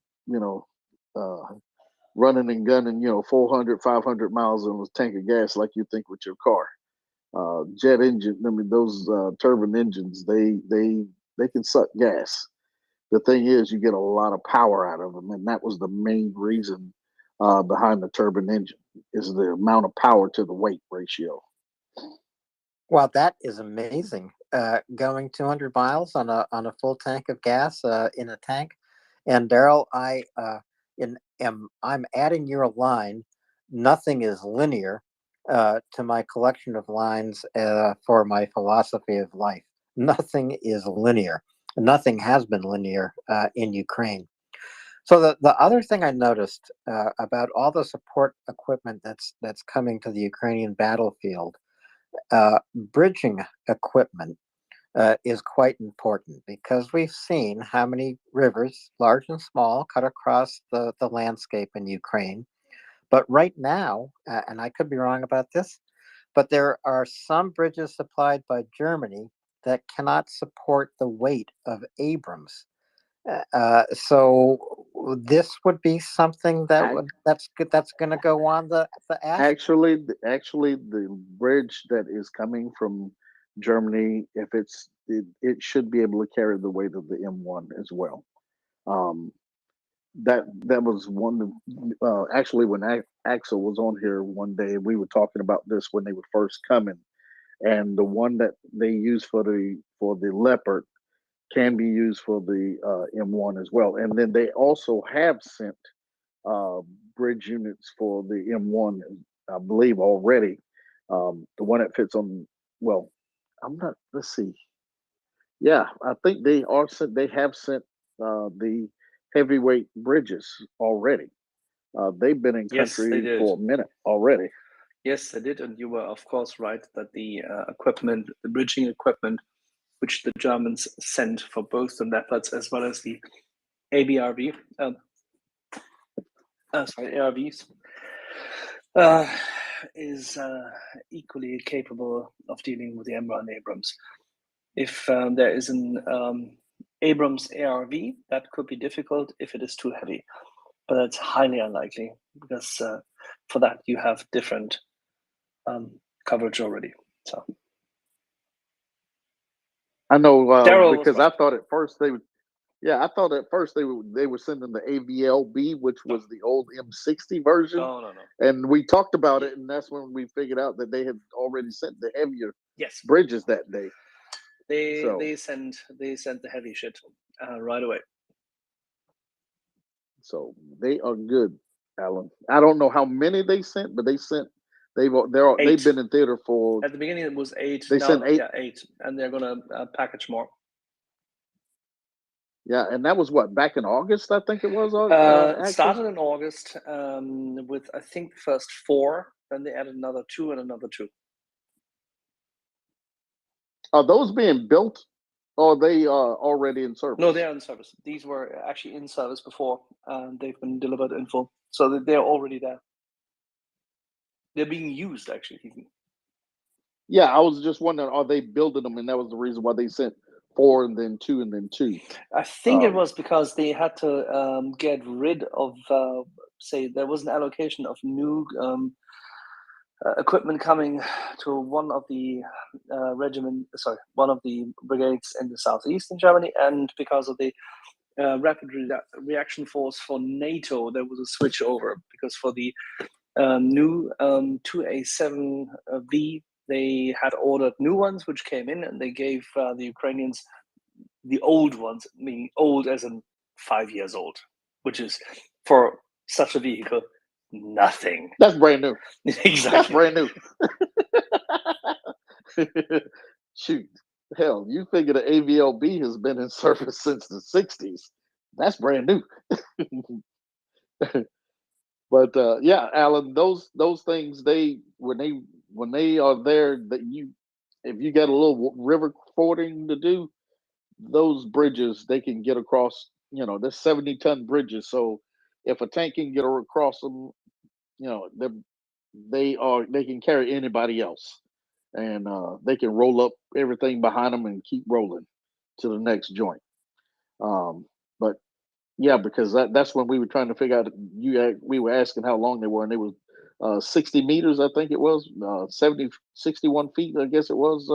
uh, running and gunning, 400, 500 miles on a tank of gas like you think with your car. Jet engine, I mean, those turbine engines, they can suck gas. The thing is, you get a lot of power out of them, and that was the main reason behind the turbine engine, is the amount of power to the weight ratio. Well, that is amazing. Going 200 miles on a full tank of gas in a tank. And Daryl, I'm adding your line. Nothing is linear to my collection of lines for my philosophy of life. Nothing is linear. Nothing has been linear in Ukraine. So the other thing I noticed about all the support equipment that's coming to the Ukrainian battlefield, bridging equipment is quite important, because we've seen how many rivers, large and small, cut across the landscape in Ukraine. But right now, and I could be wrong about this, but there are some bridges supplied by Germany that cannot support the weight of Abrams. So this would be something that's going to go on the ash. Actually, the bridge that is coming from Germany, if it should be able to carry the weight of the M1 as well. Um, that was one. Actually, when Axel was on here one day, we were talking about this when they were first coming, and the one that they use for the Leopard can be used for the M1 as well. And then they also have sent uh, bridge units for the M1, I believe already. The one that fits on, well, I'm not. Let's see. Yeah, I think they are sent. They have sent the heavyweight bridges already. They've been in Yes, they country did. for a minute already. Yes, they did, and you were of course right that the equipment, the bridging equipment, which the Germans sent for both the Leopards as well as the ABRV, ARVs, is equally capable of dealing with the M1 Abrams. If there is an Abrams ARV, that could be difficult if it is too heavy, but that's highly unlikely, because for that you have different coverage already. So I know, Daryl was because right. I thought at first they would. Yeah, I thought at first they were sending the AVLB, which was the old M60 version, No. and we talked about it, and that's when we figured out that they had already sent the heavier Yes, bridges that day. So they sent the heavy shit right away. so they are good, Alan. I don't know how many they sent, but they sent. They've Eight. been in theater for. At the beginning it was 8. They now, sent 8. Yeah, 8, and they're gonna package more. Yeah, and that was what, back in August, I think it was. It Axel? started in August with, I think, the first 4. Then they added another 2 and another 2. Are those being built, or are they already in service? No, they are in service. These were actually in service before, and they've been delivered in full, so that they're already there. They're being used actually. Even. Yeah, I was just wondering, are they building them, and that was the reason why they sent 4 and then 2 and then 2. I think it was because they had to get rid of, say, there was an allocation of new equipment coming to one of the one of the brigades in the southeast in Germany, and because of the rapid reaction force for NATO, there was a switch over because for the new 2A7V, they had ordered new ones which came in, and they gave the Ukrainians the old ones, meaning old as in 5 years old, which is for such a vehicle nothing. That's brand new. Exactly. That's brand new. Shoot, hell, you figure the AVLB has been in service since the 60s. That's brand new. But yeah, Alan, those things, when they are there, that you, if you got a little river fording to do, those bridges, they can get across. You know, they're 70-ton bridges, so if a tank can get across them, you know, they can carry anybody else, and they can roll up everything behind them and keep rolling to the next joint. But yeah, because that's when we were trying to figure out. We were asking how long they were, and they were 60 meters, I think it was, 61 feet, I guess it was,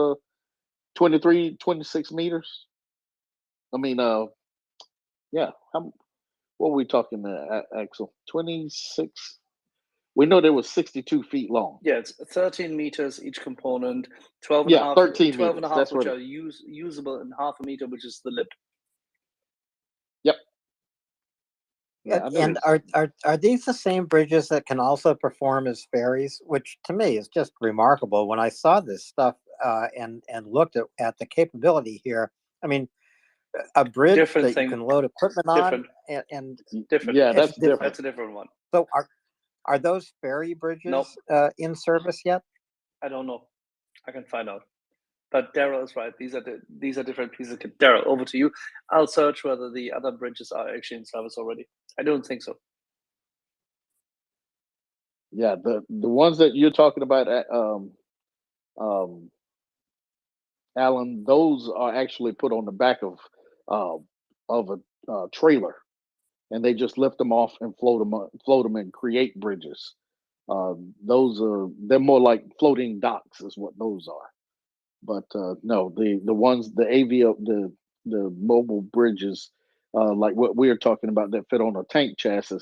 23, 26 meters. I mean, yeah. What were we talking there, Axel? 26. We know they were 62 feet long. Yeah, it's 13 meters each component, 12 and a Yeah, half, 13 12 and meters. a half, That's which what are usable, and half a meter, which is the lip. Yep. Yeah, I know And are these the same bridges that can also perform as ferries? Which to me is just remarkable. When I saw this stuff and looked at the capability here, I mean, a bridge Different that thing. you can load equipment Different. on, and Different. Yeah, that's it's different. That's a different one. So are those ferry bridges Nope. in service yet? I don't know. I can find out. But Daryl is right. These are different pieces of kit. Daryl, over to you. I'll search whether the other bridges are actually in service already. I don't think so. Yeah, the ones that you're talking about, Alan, those are actually put on the back of a trailer, and they just lift them off and float them and create bridges. They're more like floating docks, is what those are. But no, the ones, the AVO, the mobile bridges, like what we're talking about, that fit on a tank chassis.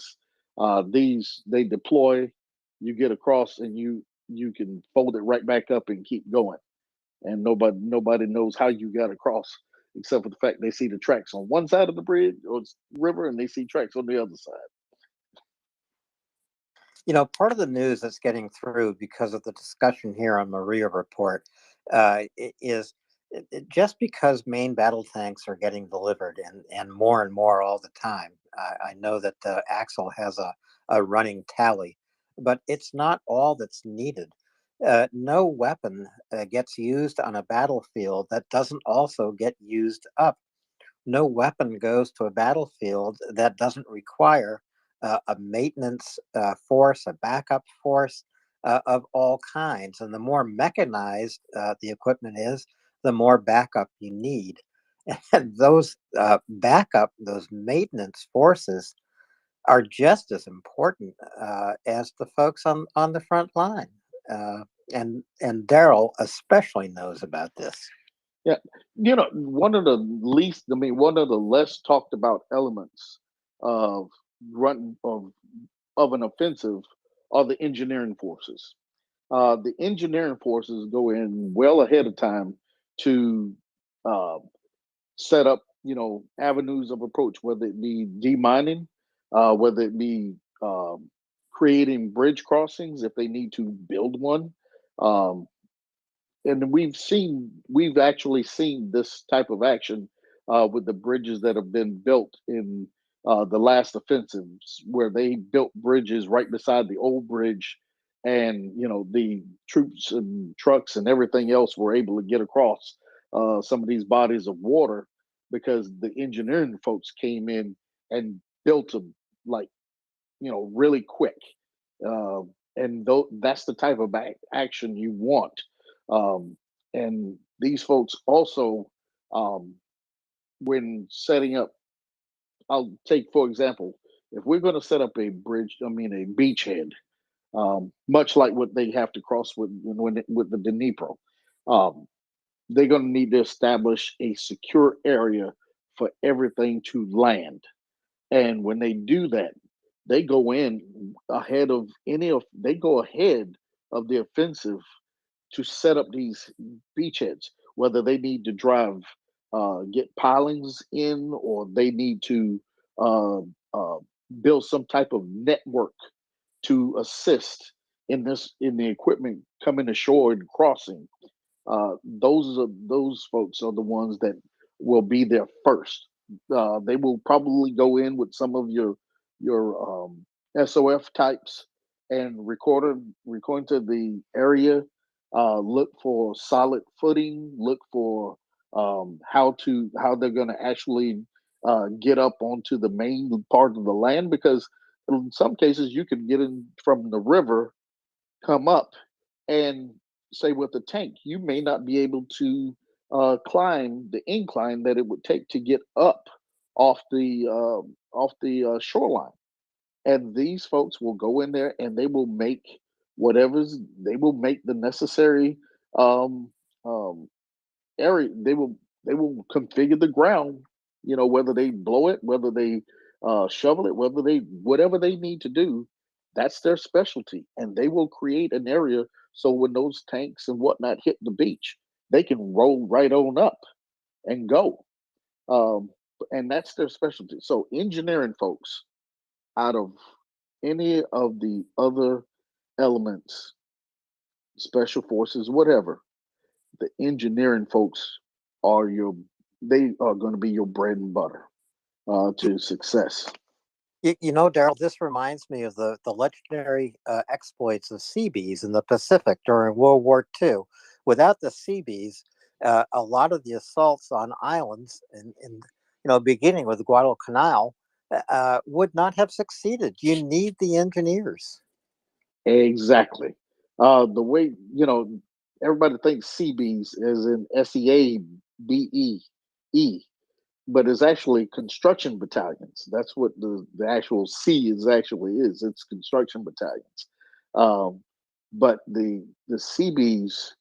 These, they deploy, you get across, and you can fold it right back up and keep going, and nobody knows how you got across, except for the fact they see the tracks on one side of the bridge or river, and they see tracks on the other side. You know, part of the news that's getting through because of the discussion here on MriyaReport is just because main battle tanks are getting delivered and more all the time. I know that Axel has a running tally, but it's not all that's needed. No weapon gets used on a battlefield that doesn't also get used up. No weapon goes to a battlefield that doesn't require a maintenance force, a backup force of all kinds. And the more mechanized the equipment is, the more backup you need. And those those maintenance forces are just as important as the folks on the front line. And Daryl especially knows about this. Yeah, one of the less talked about elements of run of an offensive are the engineering forces. The engineering forces go in well ahead of time to uh, set up, avenues of approach, whether it be demining, whether it be creating bridge crossings if they need to build one. Um, and we've actually seen this type of action with the bridges that have been built in the last offensives, where they built bridges right beside the old bridge, and the troops and trucks and everything else were able to get across some of these bodies of water because the engineering folks came in and built them like, really quick. Uh, and that's the type of action you want. And these folks also, um, when setting up, I'll take, for example, if we're going to set up a bridge, I mean, a beachhead, much like what they have to cross with the Dnipro, um, they're going to need to establish a secure area for everything to land. And when they do that, they go in ahead of they go ahead of the offensive to set up these beachheads, whether they need to get pilings in, or they need to uh, uh, build some type of network to assist in the equipment coming ashore and crossing. Those folks are the ones that will be there first. They will probably go in with some of your SOF types and record to the area. Look for solid footing. Look for how they're going to actually get up onto the main part of the land, because in some cases you can get in from the river, come up, and say with the tank, you may not be able to climb the incline that it would take to get up off the shoreline. And these folks will go in there and they will make the necessary um, um, area. They will configure the ground, whether they blow it, whether they shovel it, whatever they need to do. That's their specialty, and they will create an area so when those tanks and whatnot hit the beach, they can roll right on up and go. um, and that's their specialty. So engineering folks, out of any of the other elements, special forces, whatever, the engineering folks are they are going to be your bread and butter to success. Daryl, this reminds me of the legendary exploits of Seabees in the Pacific during World War II. Without the Seabees, a lot of the assaults on islands, beginning with Guadalcanal, would not have succeeded. You need the engineers. Exactly. The way, everybody thinks Seabees as in SEABEE, but it's actually construction battalions. That's what the actual C is. It's construction battalions. But the Seabees,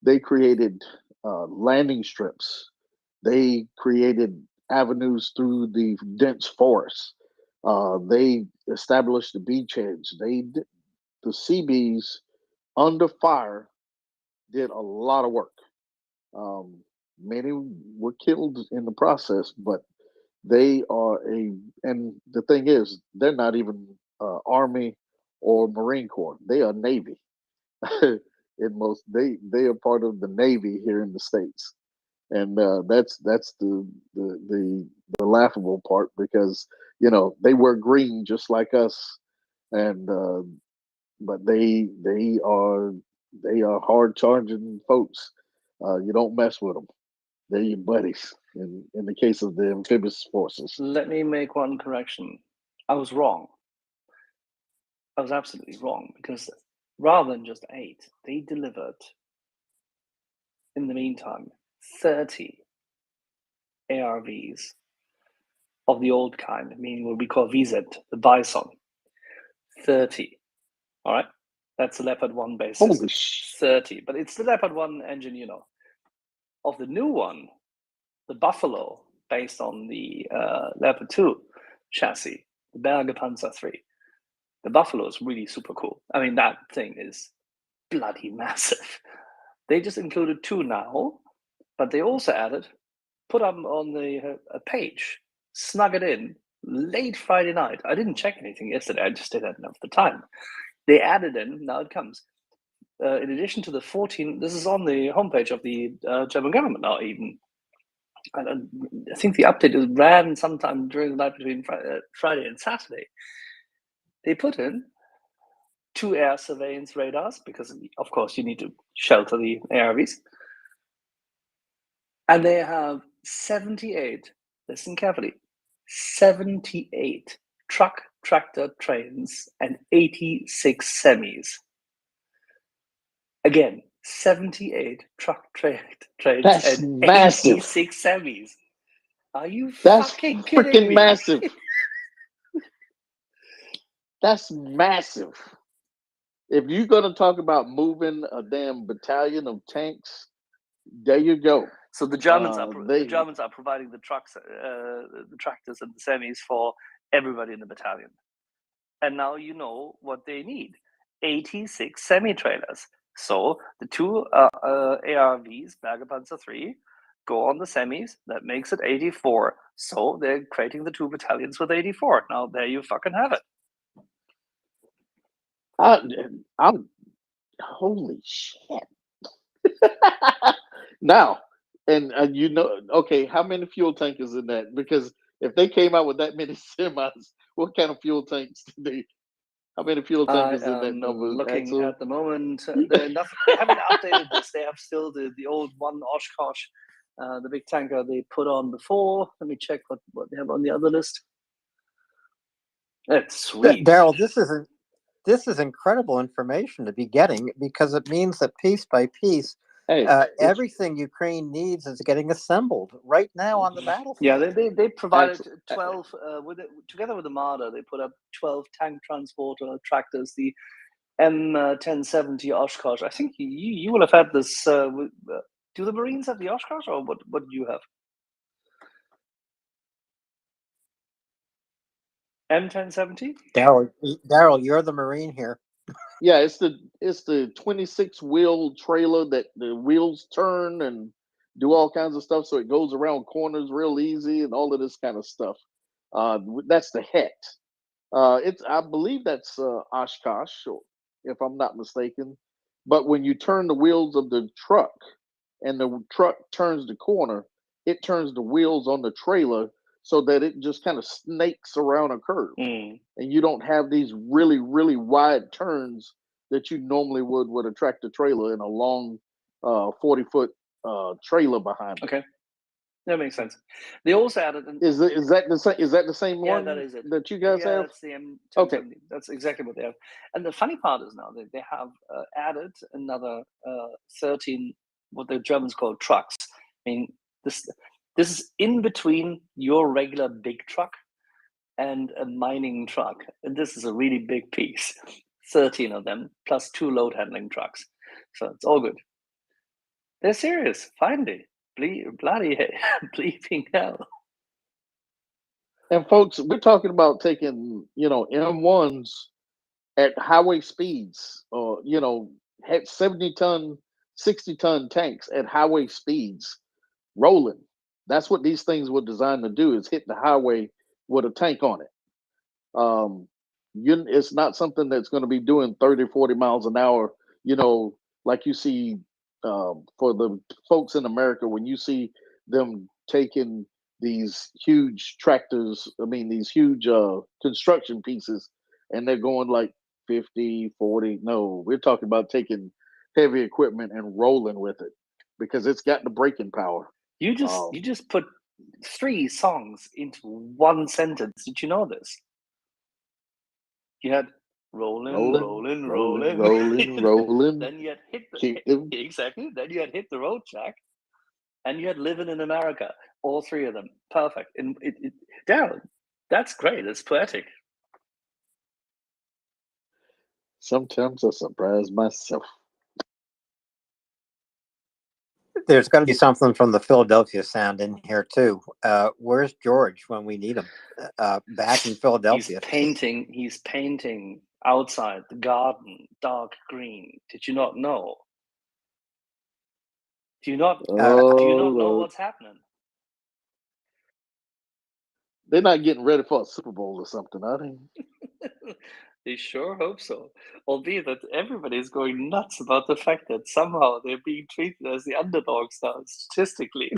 they created landing strips. They created avenues through the dense forests. They established the beachheads. The Seabees under fire did a lot of work. Um, Many were killed in the process, but they are and the thing is, they're not even Army or Marine Corps. They are Navy. They are part of the Navy here in the States, and that's the laughable part, because they wear green just like us, and but they are hard charging folks. You don't mess with them. They're your buddies. In the case of the amphibious forces. Let me make one correction. I was wrong. I was absolutely wrong, because rather than just 8, they delivered, in the meantime, 30 ARVs of the old kind, meaning what we call VZ, the Bison. 30. All right? That's the Leopard 1 base system. 30. But it's the Leopard 1 engine, Of the new one, the Buffalo, based on the Leopard 2 chassis, the Berge Panzer 3. The Buffalo is really super cool. I mean, that thing is bloody massive. They just included 2 now, but they also added, put up on the page, snug it in, late Friday night. I didn't check anything yesterday. I just didn't have enough the time. They added in, now it comes. In addition to the 14, this is on the homepage of the German government now even. I think the update is ran sometime during the night between Friday and Saturday. They put in 2 air surveillance radars, because of course you need to shelter the ARVs. And they have 78, listen carefully, 78 truck, tractor, trains, and 86 semis. Again, 78 truck, trains, That's and massive. 86 semis. Are you That's fucking kidding freaking me? massive. That's massive. If you're going to talk about moving a damn battalion of tanks, there you go. So the Germans They the Germans are providing the trucks, the tractors, and the semis for everybody in the battalion. And now you know what they need: 86 semi-trailers. So the two ARVs, Bergepanzer 3, go on the semis. That makes it 84. So they're creating the two battalions with 84. Now there you fucking have it. I'm holy shit. Now, and you know, okay, how many fuel tankers in that? Because if they came out with that many semis, what kind of fuel tanks did they? How many fuel I tankers in that am number, looking Axel? at the moment. They haven't updated this. They have still the old one Oshkosh, the big tanker they put on before. Let me check what they have on the other list. That's sweet. Daryl, this is incredible information to be getting, because it means that piece by piece, everything Ukraine needs is getting assembled right now on the battlefield. Yeah, they provided 12 together with the Marder. They put up 12 tank transporter tractors, the M1070 Oshkosh. I think you will have had this. Do the Marines have the Oshkosh, or what do you have? M1070. Daryl, you're the Marine here. Yeah, it's the 26 wheel trailer that the wheels turn and do all kinds of stuff, so it goes around corners real easy and all of this kind of stuff. That's the Het. I believe that's Oshkosh, if I'm not mistaken. But when you turn the wheels of the truck and the truck turns the corner, it turns the wheels on the trailer so that it just kind of snakes around a curve. And you don't have these really, really wide turns that you normally would with a tractor trailer in a long 40-foot trailer behind it. Okay. That makes sense. They also added. Is that the same? Is that the same Yeah, one that is it. that you guys have? That's the M1070. Okay. That's exactly what they have. And the funny part is now they have added another 13 what the Germans call trucks. I mean, this is in between your regular big truck and a mining truck. And this is a really big piece. 13 of them plus 2 load handling trucks. So it's all good. They're serious. Finally. Bloody bleeping hell. And folks, we're talking about taking, M1s at highway speeds, or had 70-ton, 60-ton tanks at highway speeds, rolling. That's what these things were designed to do: is hit the highway with a tank on it. It's not something that's going to be doing 30, 40 miles an hour. Like you see for the folks in America, when you see them taking these huge tractors, these huge construction pieces, and they're going like 50, 40. No, we're talking about taking heavy equipment and rolling with it because it's got the braking power. You just put 3 songs into one sentence. Did you know this? You had rolling. Then you had exactly. Then you had hit the road, Jack. And you had living in America. All 3 of them, perfect. And Darren, that's great. It's poetic. Sometimes I surprise myself. There's got to be something from the Philadelphia sound in here too. Where's George when we need him? Back in Philadelphia. He's painting outside the garden dark green. Did you not know? Do you not know what's happening? They're not getting ready for a Super Bowl or something, are they? They sure hope so. Albeit that everybody's going nuts about the fact that somehow they're being treated as the underdogs now, statistically.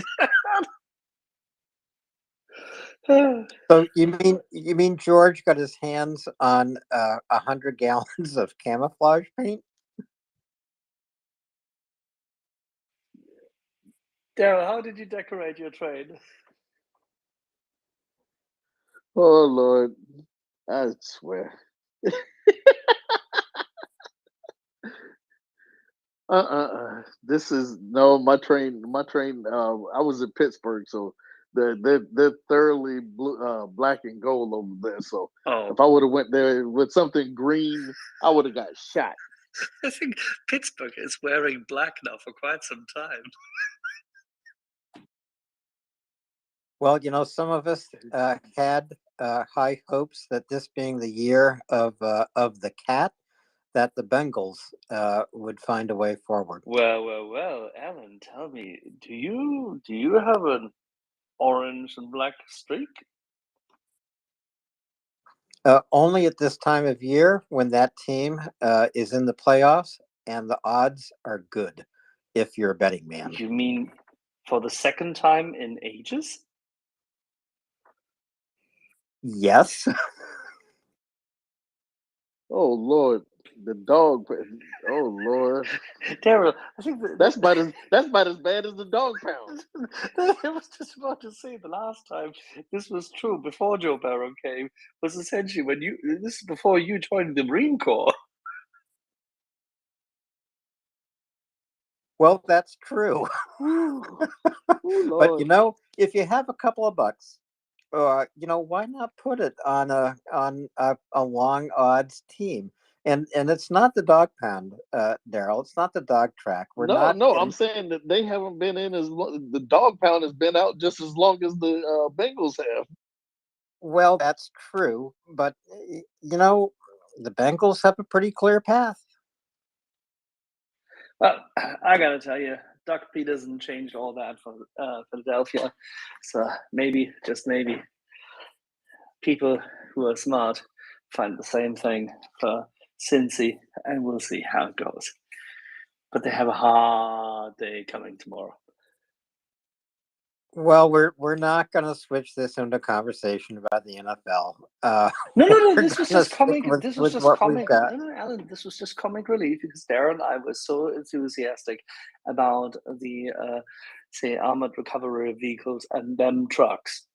So you mean George got his hands on 100 gallons of camouflage paint? Daryl, how did you decorate your train? Oh Lord, I swear. This is no my train. My train. I was in Pittsburgh, so they're thoroughly black and gold over there. So Oh, if I would have went there with something green, I would have got shot. I think Pittsburgh is wearing black now for quite some time. Well, some of us had high hopes that this being the year of the cat, that the Bengals would find a way forward. Well, Alan, tell me, do you have an orange and black streak? Only at this time of year when that team is in the playoffs and the odds are good if you're a betting man. You mean for the second time in ages? Yes. Oh Lord, the dog. Oh Lord, Daryl, I think that's about as bad as the dog pound. I was just about to say the last time this was true before Joe Barrow came was essentially when this is before you joined the Marine Corps. Well, that's true. Oh But Lord. if you have a couple of bucks, why not put it on a long odds team? And it's not the dog pound, Daryl. It's not the dog track. We're No, not no, I'm in. saying that they haven't been in as long. The dog pound has been out just as long as the Bengals have. Well, that's true, but the Bengals have a pretty clear path. Well, I gotta tell you, Doug Peterson changed all that for Philadelphia. So maybe, just maybe, people who are smart find the same thing for Cincy, and we'll see how it goes. But they have a hard day coming tomorrow. Well, we're not going to switch this into a conversation about the NFL. No. We're This was going to just stick comic. This was with just what we've comic. got. No, Alan. This was just comic relief because Darren and I was so enthusiastic about the say armored recovery vehicles and them trucks.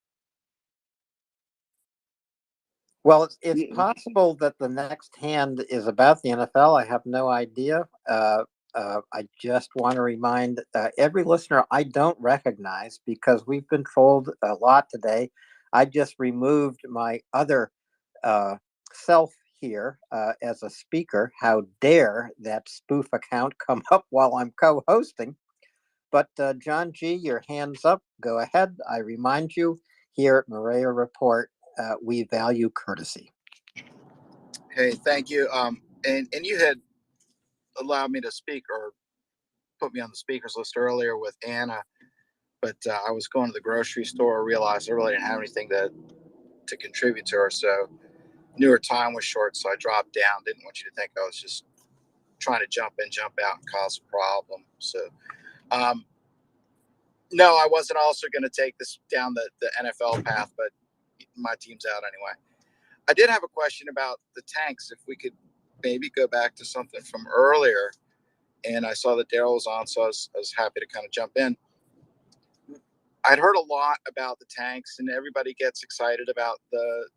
Well, it's possible that the next hand is about the NFL. I have no idea. I just want to remind every listener I don't recognize because we've been told a lot today. I just removed my other self here as a speaker. How dare that spoof account come up while I'm co-hosting? But John G., your hands up. Go ahead. I remind you here at MriyaReport, we value courtesy. Hey, thank you. And you had allowed me to speak or put me on the speakers list earlier with Anna, but I was going to the grocery store, realized I really didn't have anything to contribute to her, so knew her time was short, so I dropped down. Didn't want you to think I was just trying to jump in, jump out, and cause a problem. So, no, I wasn't also going to take this down the NFL path, but my team's out anyway. I did have a question about the tanks. If we could maybe go back to something from earlier, and I saw that Daryl was on, so I was happy to kind of jump in. I'd heard a lot about the tanks, and everybody gets excited about the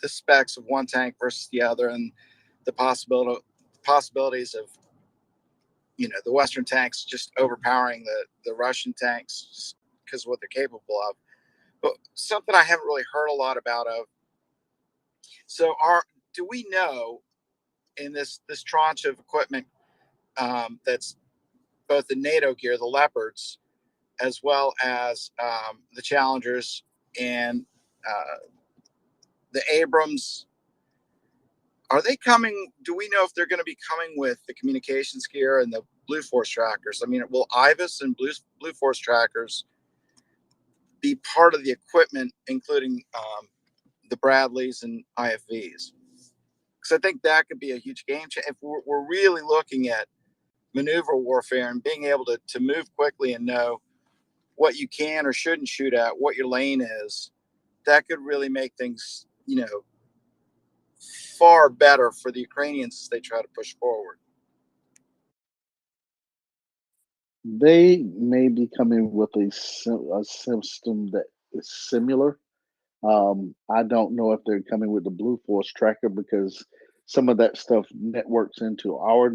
specs of one tank versus the other, and the possibilities of the Western tanks just overpowering the Russian tanks just because of what they're capable of. But something I haven't really heard a lot about of. So, do we know in this tranche of equipment that's both the NATO gear, the Leopards, as well as the Challengers and the Abrams? Are they coming? Do we know if they're going to be coming with the communications gear and the Blue Force trackers? I mean, will IVAS and Blue Force trackers be part of the equipment, including the Bradleys and IFVs? Because I think that could be a huge game changer. If we're really looking at maneuver warfare and being able to move quickly and know what you can or shouldn't shoot at, what your lane is, that could really make things, far better for the Ukrainians as they try to push forward. They may be coming with a system that is similar. I don't know if they're coming with the Blue Force tracker because some of that stuff networks into our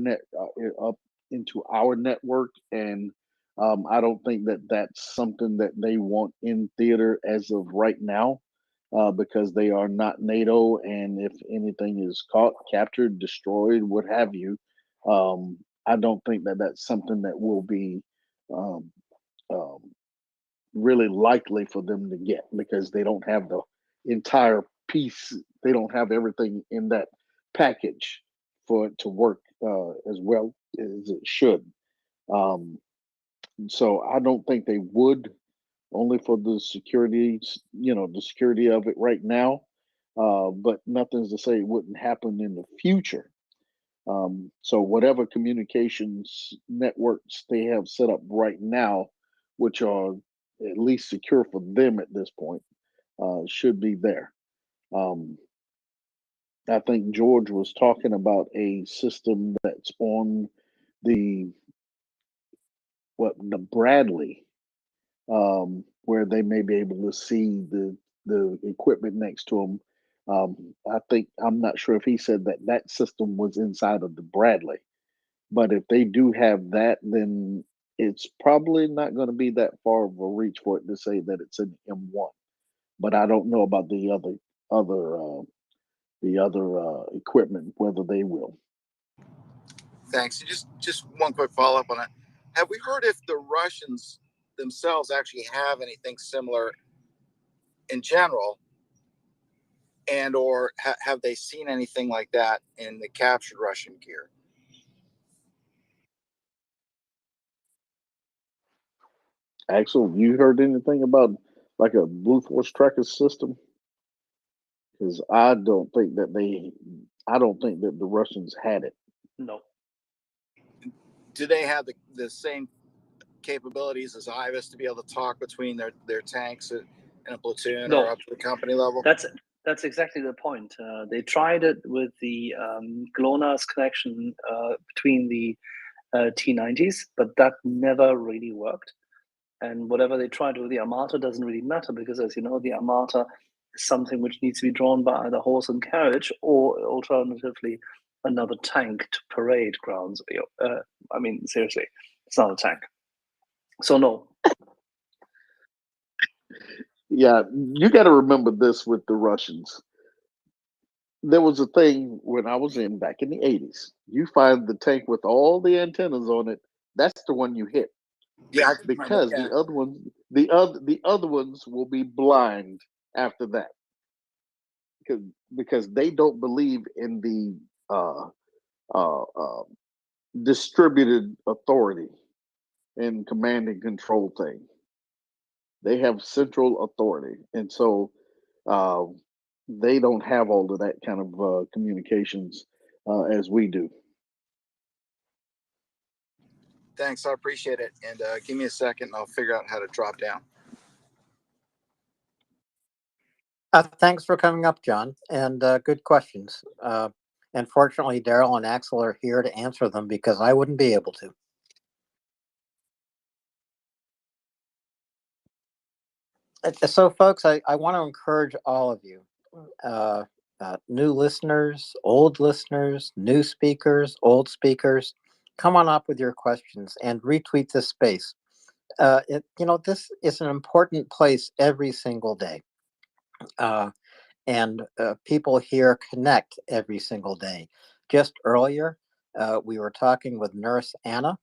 up into our network, and I don't think that that's something that they want in theater as of right now, because they are not NATO, and if anything is caught, captured, destroyed, what have you, I don't think that that's something that will be um, um, really likely for them to get because they don't have the entire piece. They don't have everything in that package for it to work as well as it should. Um, so I don't think they would, only for the security, the security of it right now. But nothing's to say it wouldn't happen in the future. So whatever communications networks they have set up right now, which are at least secure for them at this point, should be there. Um, I think George was talking about a system that's on the the Bradley, where they may be able to see the equipment next to them. I think I'm not sure if he said that that system was inside of the Bradley. But if they do have that, then it's probably not going to be that far of a reach for it to say that it's an M1. But I don't know about other equipment whether they will. Thanks. And just one quick follow up on it. Have we heard if the Russians themselves actually have anything similar in general, and or have they seen anything like that in the captured Russian gear? Axel, you heard anything about like a Blue Force tracker system? Because I don't think that the Russians had it. No. Do they have the same capabilities as IVAS to be able to talk between their tanks in a platoon or No. up to the company level? That's exactly the point. They tried it with the GLONASS connection between the T90s, but that never really worked. And whatever they tried with the Armata doesn't really matter because, as you know, the Armata is something which needs to be drawn by either horse and carriage or alternatively another tank to parade grounds. I mean, seriously, it's not a tank. So no. Yeah, you got to remember this with the Russians. There was a thing when I was back in the 80s. You find the tank with all the antennas on it, that's the one you hit. Yeah, because the other ones will be blind after that. Because they don't believe in the distributed authority and command and control thing. They have central authority, and so uh, they don't have all of that kind of communications as we do. Thanks, I appreciate it. And give me a second, and I'll figure out how to drop down. Thanks for coming up, John, and good questions. And fortunately, Daryl and Axel are here to answer them because I wouldn't be able to. So, folks, I want to encourage all of you, new listeners, new speakers, old speakers, come on up with your questions and retweet this space. This is an important place every single day. And people here connect every single day. Just earlier, we were talking with Nurse Anna,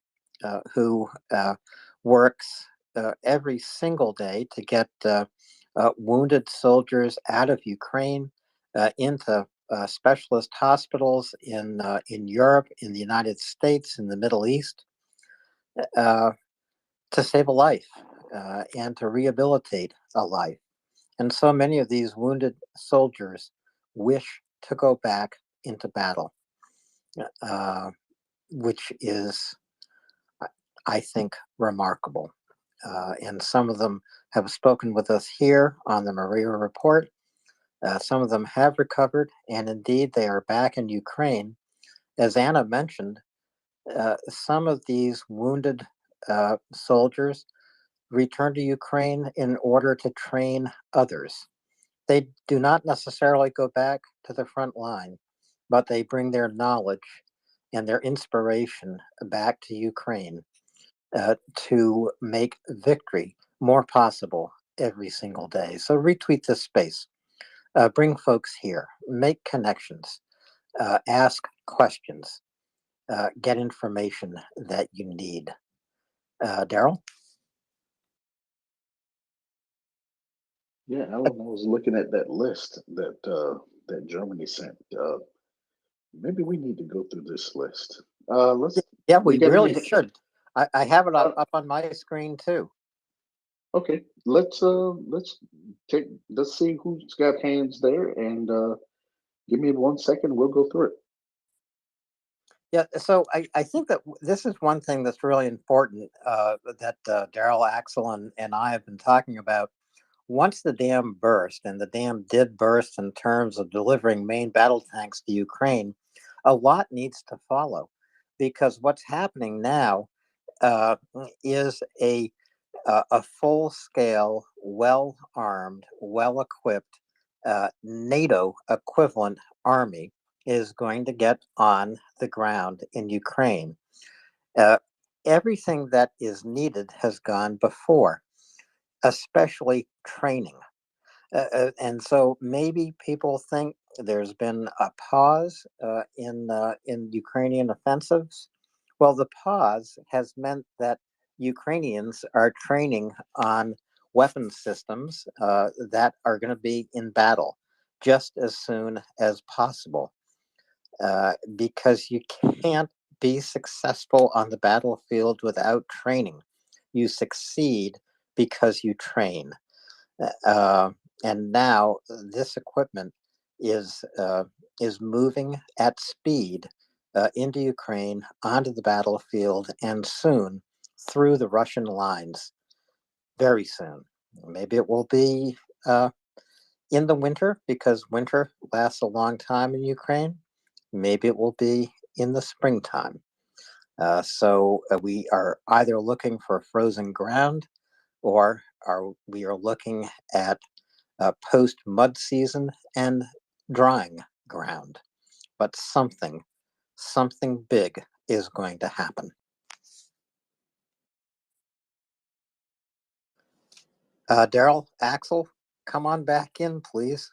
who works every single day to get wounded soldiers out of Ukraine into specialist hospitals in Europe, in the United States, in the Middle East, to save a life and to rehabilitate a life. And so many of these wounded soldiers wish to go back into battle, which is, I think, remarkable. And some of them have spoken with us here on the MriyaReport. Some of them have recovered, and indeed they are back in Ukraine. As Anna mentioned, some of these wounded soldiers return to Ukraine in order to train others. They do not necessarily go back to the front line, but they bring their knowledge and their inspiration back to Ukraine to make victory more possible every single day. So retweet this space. Bring folks here. Make connections. Ask questions. Get information that you need. Daryl? Yeah, Alan, I was looking at that list that Germany sent. Maybe we need to go through this list. Let's. Yeah, We we got really any? should. I have it up on my screen too. Okay, let's take. Let's see who's got hands there, and give me 1 second. We'll go through it. Yeah, so I think that this is one thing that's really important that Daryl, Axel, and I have been talking about. Once the dam burst, and the dam did burst in terms of delivering main battle tanks to Ukraine, a lot needs to follow, because what's happening now is a full-scale, well-armed, well-equipped NATO equivalent army is going to get on the ground in Ukraine. Everything that is needed has gone before, especially training. And so maybe people think there's been a pause in Ukrainian offensives. Well, the pause has meant that Ukrainians are training on weapon systems that are going to be in battle just as soon as possible, because you can't be successful on the battlefield without training. You succeed because you train. Uh, and now this equipment is moving at speed into Ukraine, onto the battlefield, and soon through the Russian lines. Very soon. Maybe it will be in the winter, because winter lasts a long time in Ukraine. Maybe it will be in the springtime. So we are either looking for frozen ground, or we are looking at post mud season and drying ground. But something big is going to happen. Daryl, Axel, come on back in, please.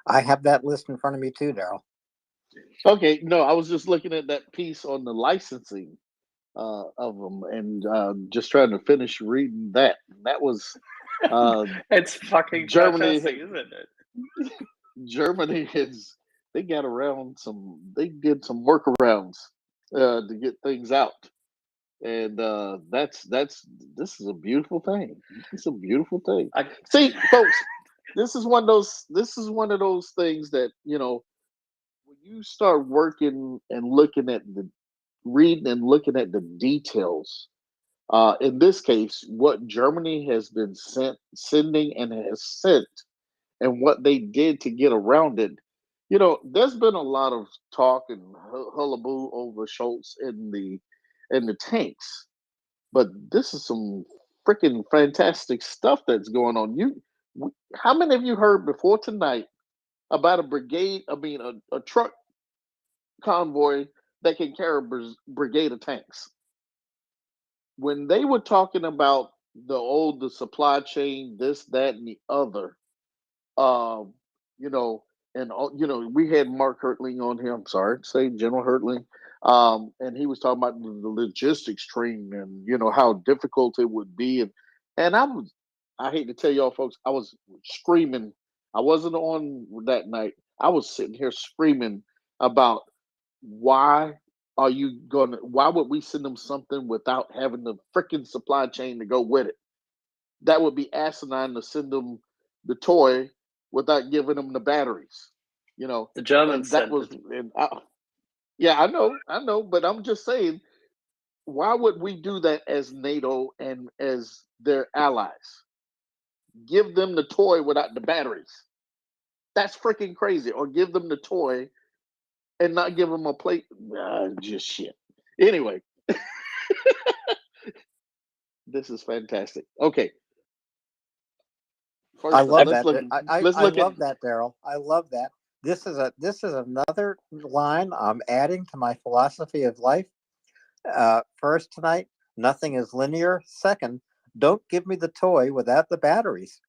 I have that list in front of me too, Daryl. Okay, no, I was just looking at that piece on the licensing of them, and just trying to finish reading that. That was It's fucking Germany. fantastic, isn't it? Germany they got around they did some workarounds to get things out, and this is a beautiful thing. It's a beautiful thing. See, folks, this is one of those things that, when you start working and reading and looking at the details. In this case, what Germany has been sending and has sent, and what they did to get around it. There's been a lot of talk and hullaboo over Schultz in the tanks, but this is some freaking fantastic stuff that's going on. How many of you heard before tonight about a brigade? I mean, a truck convoy that can carry a brigade of tanks? When they were talking about the supply chain, this, that, and the other, um, you know, we had Mark Hertling on here. I'm sorry to say General Hertling, and he was talking about the logistics train, and how difficult it would be, and I hate to tell y'all folks, I was screaming. I wasn't on that night. I was sitting here screaming about why why would we send them something without having the freaking supply chain to go with it? That would be asinine to send them the toy without giving them the batteries, The Germans and that sent was, it. yeah, I know, but I'm just saying, why would we do that as NATO and as their allies? Give them the toy without the batteries. That's freaking crazy. Or give them the toy and not give them a plate. Just shit. Anyway, This is fantastic. Okay. I First, love let's that. look. Let's I look at. love that, Daryl. I love that. This is another line I'm adding to my philosophy of life. First tonight, nothing is linear. Second, don't give me the toy without the batteries.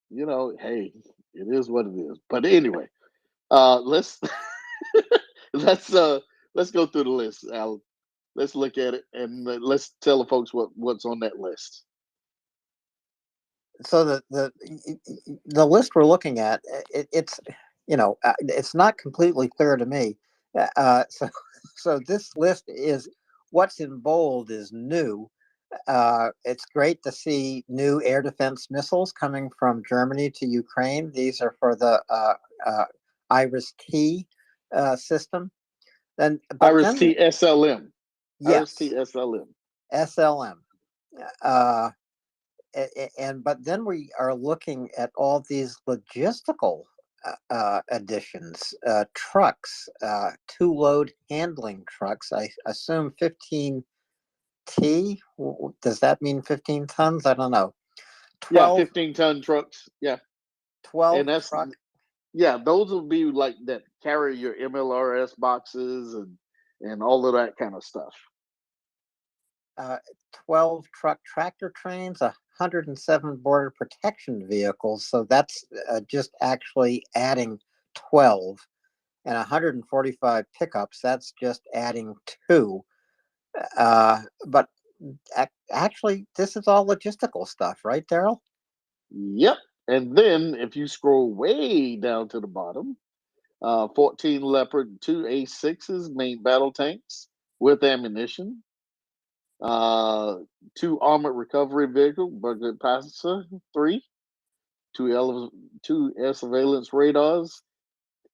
You know, hey, it is what it is. But anyway, let's let's let's go through the list, Alan. Let's look at it and let's tell the folks what's on that list. So the list we're looking at, it's it's not completely clear to me. So so this list is what's in bold is new. It's great to see new air defense missiles coming from Germany to Ukraine. These are for the Iris-T system. But Iris-T SLM. Yes, Iris-T SLM. SLM. But then we are looking at all these logistical additions, trucks, two load handling trucks. I assume 15T. Does that mean 15 tons? I don't know. 12, yeah, 15-ton trucks. Yeah, 12 and that's truck. Yeah, those will be like that carry your MLRS boxes and all of that kind of stuff. 12 truck tractor trains, 107 border protection vehicles. So that's just actually adding 12, and 145 pickups. That's just adding 2. But actually, this is all logistical stuff, right, Daryl? Yep. And then if you scroll way down to the bottom, 14 Leopard 2 A6s, main battle tanks with ammunition. 2 armored recovery vehicle, Burger Passenger 3, 2 air surveillance radars,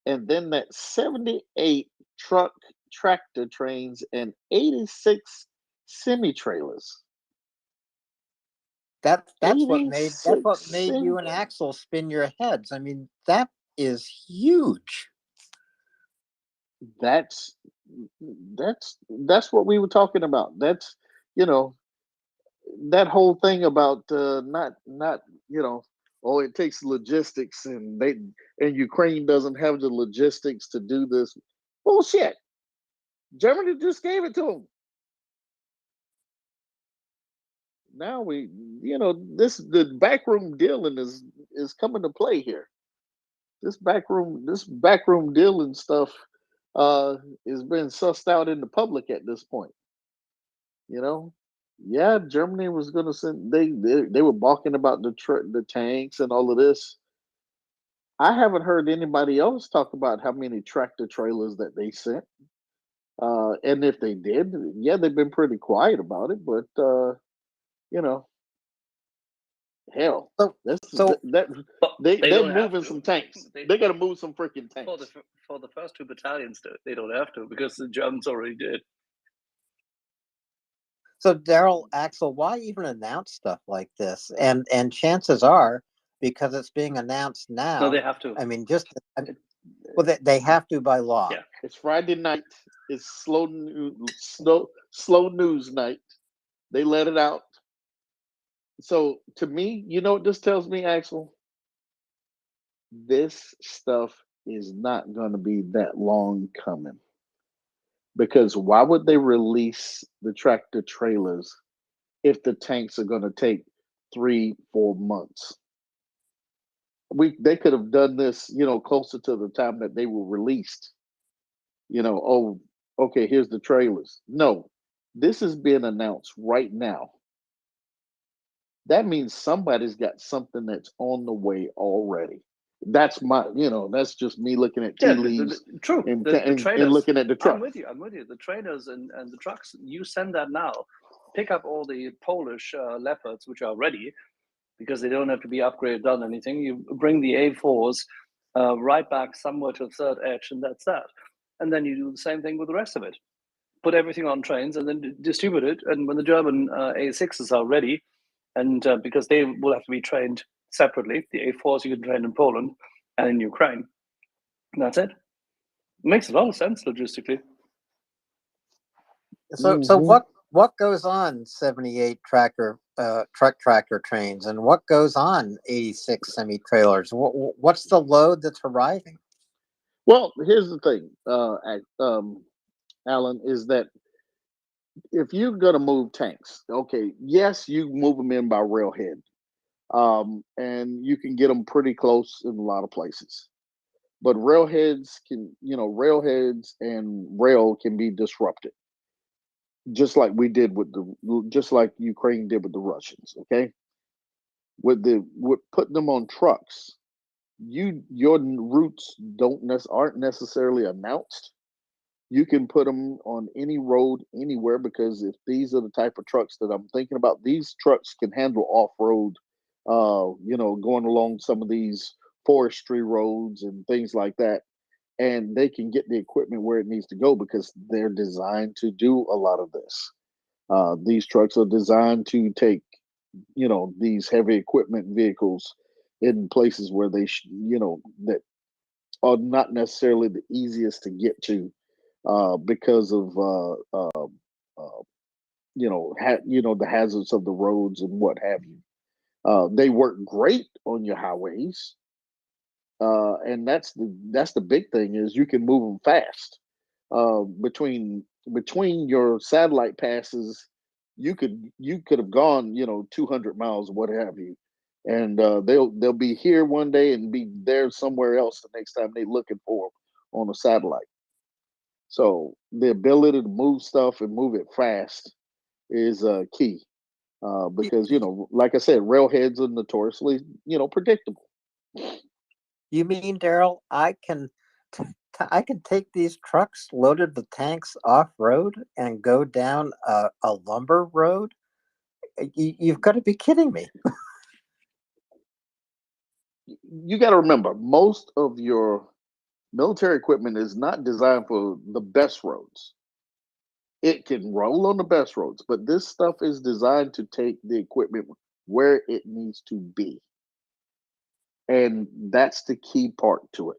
and then that 78 truck tractor trains and 86 semi trailers. That's what made you and Axel spin your heads. I mean, that is huge. That's what we were talking about. That's that whole thing about not oh, it takes logistics and Ukraine doesn't have the logistics to do this. Bullshit. Germany just gave it to them. Now the backroom dealing is coming to play here. This backroom dealing stuff is being sussed out in the public at this point. Yeah, Germany was going to send. They were balking about the tanks and all of this. I haven't heard anybody else talk about how many tractor trailers that they sent. And if they did, yeah, they've been pretty quiet about it. But hell, they're moving some tanks. They got to move some freaking tanks. For the first 2 battalions, they don't have to because the Germans already did. So Daryl, Axel, why even announce stuff like this? And chances are, because it's being announced now. No, they have to. I mean, they have to by law. Yeah, it's Friday night. It's slow news night. They let it out. So to me, you know what this tells me, Axel? This stuff is not going to be that long coming. Because why would they release the tractor trailers if the tanks are going to take 3-4 months? They could have done this, closer to the time that they were released. Oh, okay, here's the trailers. No, this is being announced right now. That means somebody's got something that's on the way already. That's that's just me looking at tea leaves. True. And trailers, looking at the truck. I'm with you. The trailers and the trucks, you send that now. Pick up all the Polish Leopards, which are ready, because they don't have to be upgraded, done anything. You bring the A4s right back somewhere to the third edge, and that's that. And then you do the same thing with the rest of it. Put everything on trains and then distribute it. And when the German A6s are ready, and because they will have to be trained separately, the A4s you can train in Poland and in Ukraine. And that's it. It makes a lot of sense logistically. So what goes on 78 truck tractor trains, and what goes on 86 semi trailers? What's the load that's arriving? Well, here's the thing, Alan, is that if you're gonna move tanks, okay, yes, you move them in by railhead, and you can get them pretty close in a lot of places. But railheads and rail can be disrupted, just like Ukraine did with the Russians. Okay, with putting them on trucks, your routes aren't necessarily announced. You can put them on any road anywhere, because if these are the type of trucks that I'm thinking about, these trucks can handle off road. Going along some of these forestry roads and things like that, and they can get the equipment where it needs to go because they're designed to do a lot of this. These trucks are designed to take, these heavy equipment vehicles in places where that are not necessarily the easiest to get to, because of the hazards of the roads and what have you. They work great on your highways, and that's the big thing, is you can move them fast. Between your satellite passes, you could have gone 200 miles, what have you, and they'll be here one day and be there somewhere else the next time they're looking for 'em on a satellite. So the ability to move stuff and move it fast is key, because like I said, railheads are notoriously predictable. You mean, Daryl, I can take these trucks loaded with tanks off road and go down a lumber road? You've got to be kidding me. You got to remember, most of your military equipment is not designed for the best roads. It can roll on the best roads, but this stuff is designed to take the equipment where it needs to be. And that's the key part to it.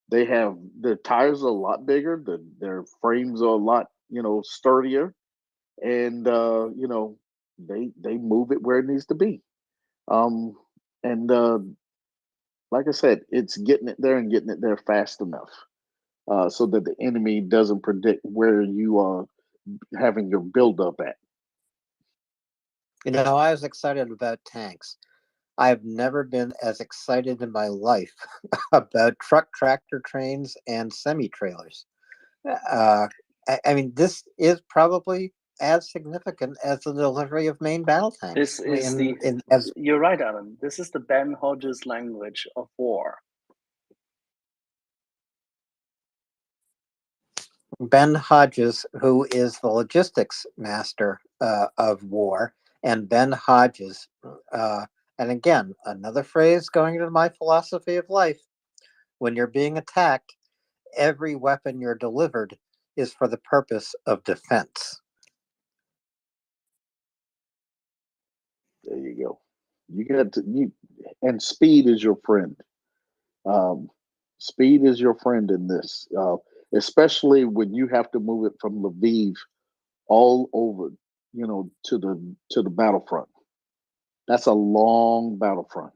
Their tires are a lot bigger, their frames are a lot, sturdier, and they move it where it needs to be. Um, and like I said, it's getting it there and getting it there fast enough, so that the enemy doesn't predict where you are having your buildup at. I was excited about tanks. I've never been as excited in my life about truck tractor trains and semi trailers. I mean, this is probably as significant as the delivery of main battle tanks. This is you're right, Alan. This is the Ben Hodges language of war. Ben Hodges, who is the logistics master of war, and Ben Hodges, and again, another phrase going into my philosophy of life: when you're being attacked, every weapon you're delivered is for the purpose of defense. There you go. And speed is your friend. Um, Speed is your friend in this, especially when you have to move it from Lviv all over, to the battlefront. That's a long battlefront,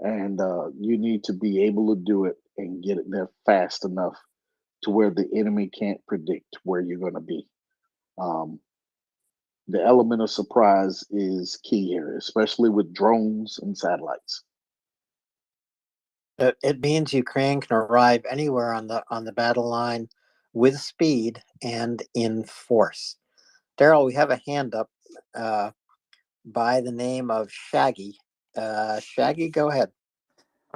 and you need to be able to do it and get it there fast enough to where the enemy can't predict where you're going to be. Um, the element of surprise is key here, especially with drones and satellites. It means Ukraine can arrive anywhere on the battle line with speed and in force. Daryl, we have a hand up by the name of Shaggy. Shaggy, go ahead.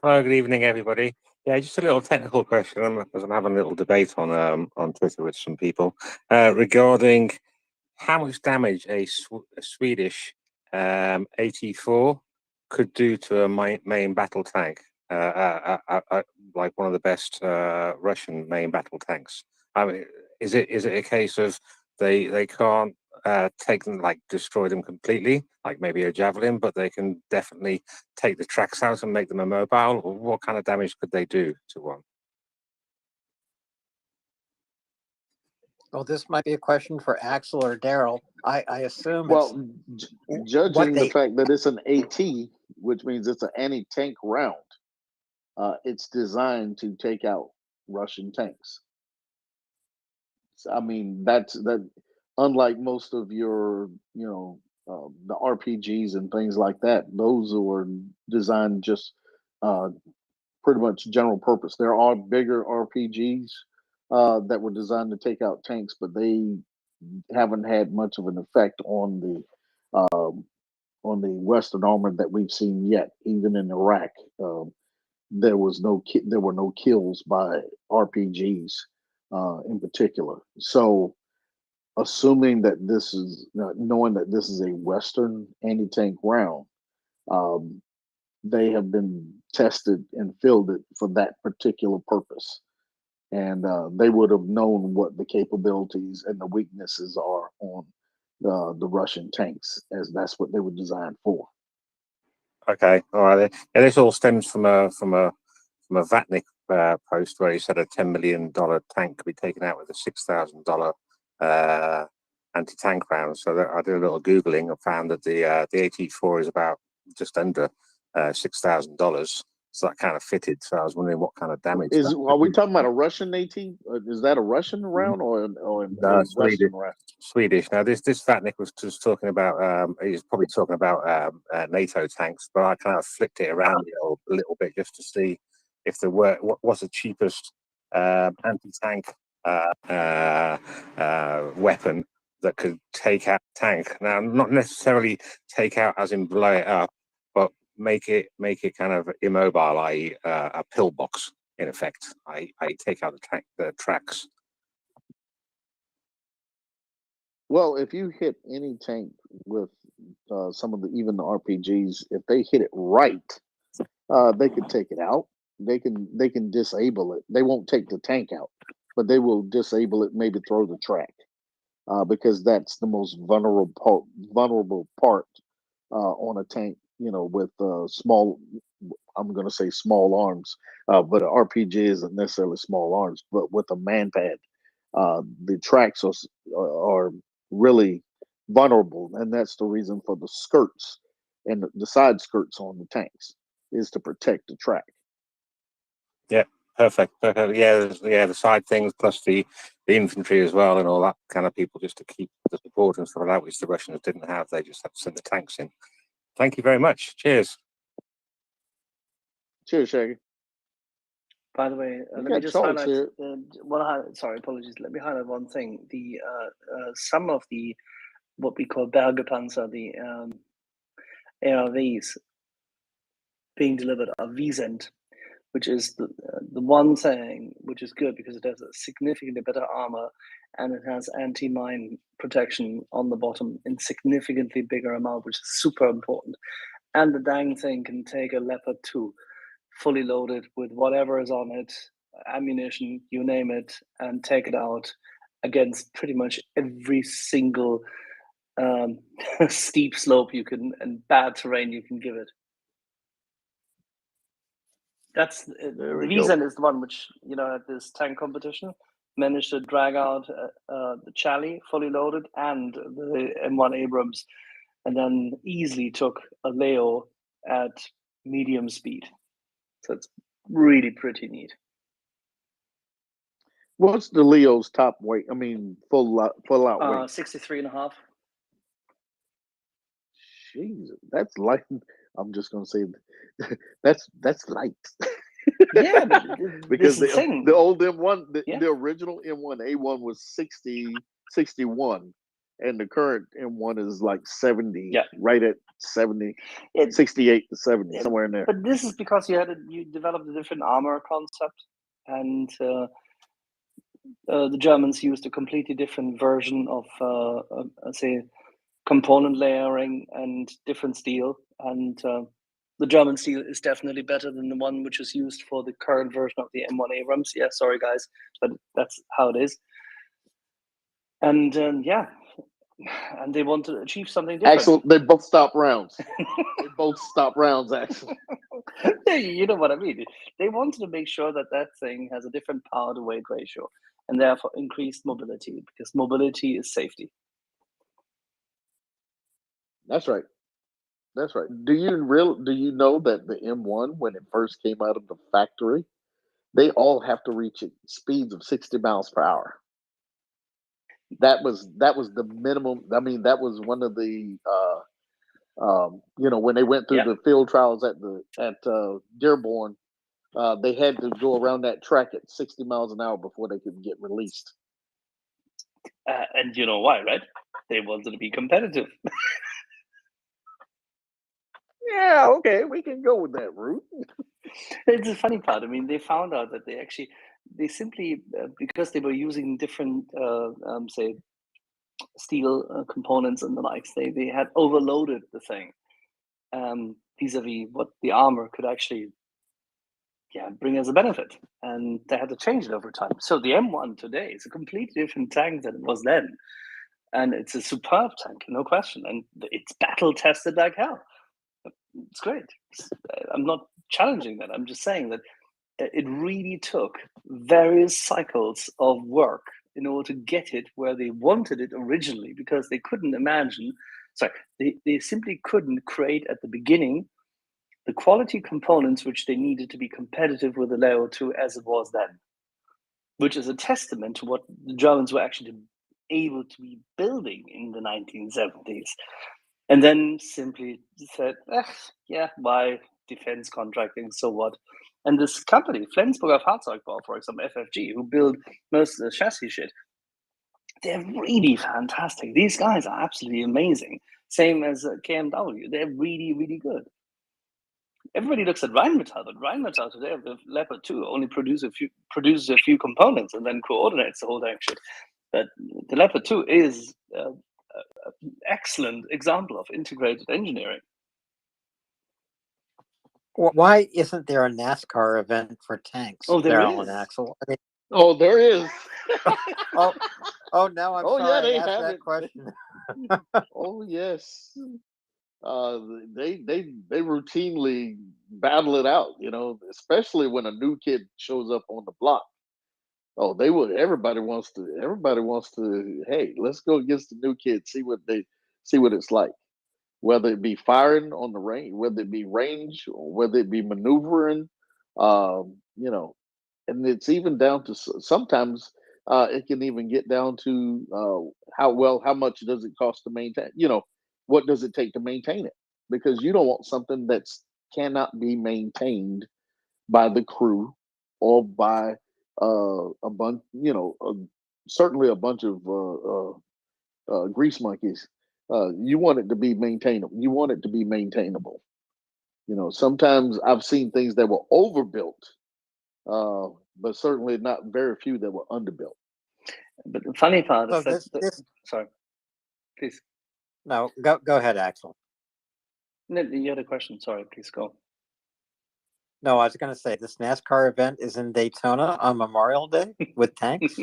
Hello, good evening, everybody. Yeah, just a little technical question, because I'm having a little debate on Twitter with some people regarding how much damage a Swedish 84 could do to a main battle tank, like one of the best Russian main battle tanks. I mean, is it a case of they can't take them, like destroy them completely, like maybe a javelin, but they can definitely take the tracks out and make them immobile? Or what kind of damage could they do to one? Well, this might be a question for Axel or Daryl. I assume it's Well, what judging the they. fact that it's an AT, which means it's an anti-tank round, it's designed to take out Russian tanks. I mean, that's that. Unlike most of your, the RPGs and things like that, those were designed just uh, pretty much general purpose. There are bigger RPGs that were designed to take out tanks, but they haven't had much of an effect on the Western armor that we've seen yet. Even in Iraq, there were no kills by RPGs in particular. So, assuming that this is knowing that this is a Western anti-tank round, um, they have been tested and fielded for that particular purpose, and they would have known what the capabilities and the weaknesses are on the Russian tanks, as that's what they were designed for. Okay, all right. Yeah, this all stems from a Vatnik post where he said a $10 million tank could be taken out with a $6,000 anti-tank round. So I did a little googling and found that the AT4 is about just under $6,000. So that kind of fitted. So I was wondering what kind of damage. Are we talking about a Russian AT? Is that a Russian round or a Swedish. Western round? Swedish. Now, this Vatnik was just talking about. He's probably talking about NATO tanks, but I kind of flipped it around a little bit just to see if there were what was the cheapest anti-tank weapon that could take out a tank. Now, not necessarily take out as in blow it up, but make it kind of immobile, i.e., a pillbox in effect. I take out the tracks. Well, if you hit any tank with some of even the RPGs, if they hit it right, they can take it out. They can disable it. They won't take the tank out, but they will disable it. Maybe throw the track, because that's the most vulnerable part on a tank. With small. I'm going to say small arms, but an RPG isn't necessarily small arms. But with a man pad, the tracks are really vulnerable, and that's the reason for the skirts and the side skirts on the tanks is to protect the track. Yeah, perfect. Yeah, the side things plus the infantry as well, and all that kind of people just to keep the support and stuff like that, which the Russians didn't have. They just had to send the tanks in. Thank you very much. Cheers. Cheers, Shaggy. By the way, let me just highlight. Sorry, apologies. Let me highlight one thing. The some of the what we call Bergepanzer, the ARVs being delivered are Wiesent, which is the one thing which is good because it has a significantly better armor and it has anti-mine protection on the bottom in significantly bigger amount, which is super important. And the dang thing can take a Leopard 2 fully loaded with whatever is on it, ammunition, you name it, and take it out against pretty much every single steep slope you can and bad terrain you can give it. That's the Wiesent is the one which at this tank competition managed to drag out the Charlie fully loaded and the M1 Abrams, and then easily took a Leo at medium speed. So it's really pretty neat. What's the Leo's top weight? I mean, full out weight. 63.5. Jesus, that's light. I'm just gonna say that's light. Yeah, because the old M1, the original M1A1 was 61, and the current M1 is like 70. Yeah, right at 70, 68 to 70, somewhere in there. But this is because you developed a different armor concept, and the Germans used a completely different version of say component layering and different steel, and the German steel is definitely better than the one which is used for the current version of the M1 Abrams. Yeah, sorry guys, but that's how it is. And and they want to achieve something different. Axel, they both stop rounds. They both stop rounds, Axel. You know what I mean. They wanted to make sure that thing has a different power to weight ratio. and therefore increased mobility, because mobility is safety. That's right. That's right. Do you know that the M1, when it first came out of the factory, they all have to reach speeds of 60 miles per hour. That was the minimum. I mean, that was one of the when they went through Yeah. the field trials at Dearborn, they had to go around that track at 60 miles an hour before they could get released. And you know why, right? They wanted to be competitive. Yeah, okay, we can go with that route. It's the funny part. I mean, they found out that they simply, because they were using different, say, steel components and the likes, they had overloaded the thing vis-a-vis what the armor could actually bring as a benefit, and they had to change it over time. So the M1 today is a completely different tank than it was then, and it's a superb tank, no question, and it's battle tested like hell. It's great. I'm not challenging that. I'm just saying that it really took various cycles of work in order to get it where they wanted it originally, because they couldn't imagine, they simply couldn't create at the beginning the quality components which they needed to be competitive with the Layer 2 as it was then, which is a testament to what the Germans were actually able to be building in the 1970s. And then simply said, why defense contracting, so what? And this company, Flensburger Fahrzeugbau, for example, FFG, who build most of the chassis shit, they're really fantastic. These guys are absolutely amazing. Same as KMW, they're really, really good. Everybody looks at Rheinmetall, but Rheinmetall today, the Leopard 2, only produces a few components and then coordinates the whole damn shit. But the Leopard 2 is an excellent example of integrated engineering. Why isn't there a NASCAR event for tanks? Oh, there Daryl is. and Axel. I mean, Oh, there is. no, I'm Oh yeah, sorry they I asked have that it. question. Oh yes. They routinely battle it out, especially when a new kid shows up on the block. Oh, they would. Everybody wants to. Hey, let's go against the new kid. See what it's like. Whether it be firing on the range, whether it be range, or whether it be maneuvering, and it's even down to sometimes it can even get down to how much does it cost to maintain? What does it take to maintain it? Because you don't want something that's cannot be maintained by the crew or by a bunch, certainly a bunch of grease monkeys. You want it to be maintainable. You want it to be maintainable. Sometimes I've seen things that were overbuilt, but certainly not very few that were underbuilt. But the funny part So is that sorry, please. No, go ahead, Axel. No, you had a question. Sorry, please go. No, I was going to say this NASCAR event is in Daytona on Memorial Day with tanks.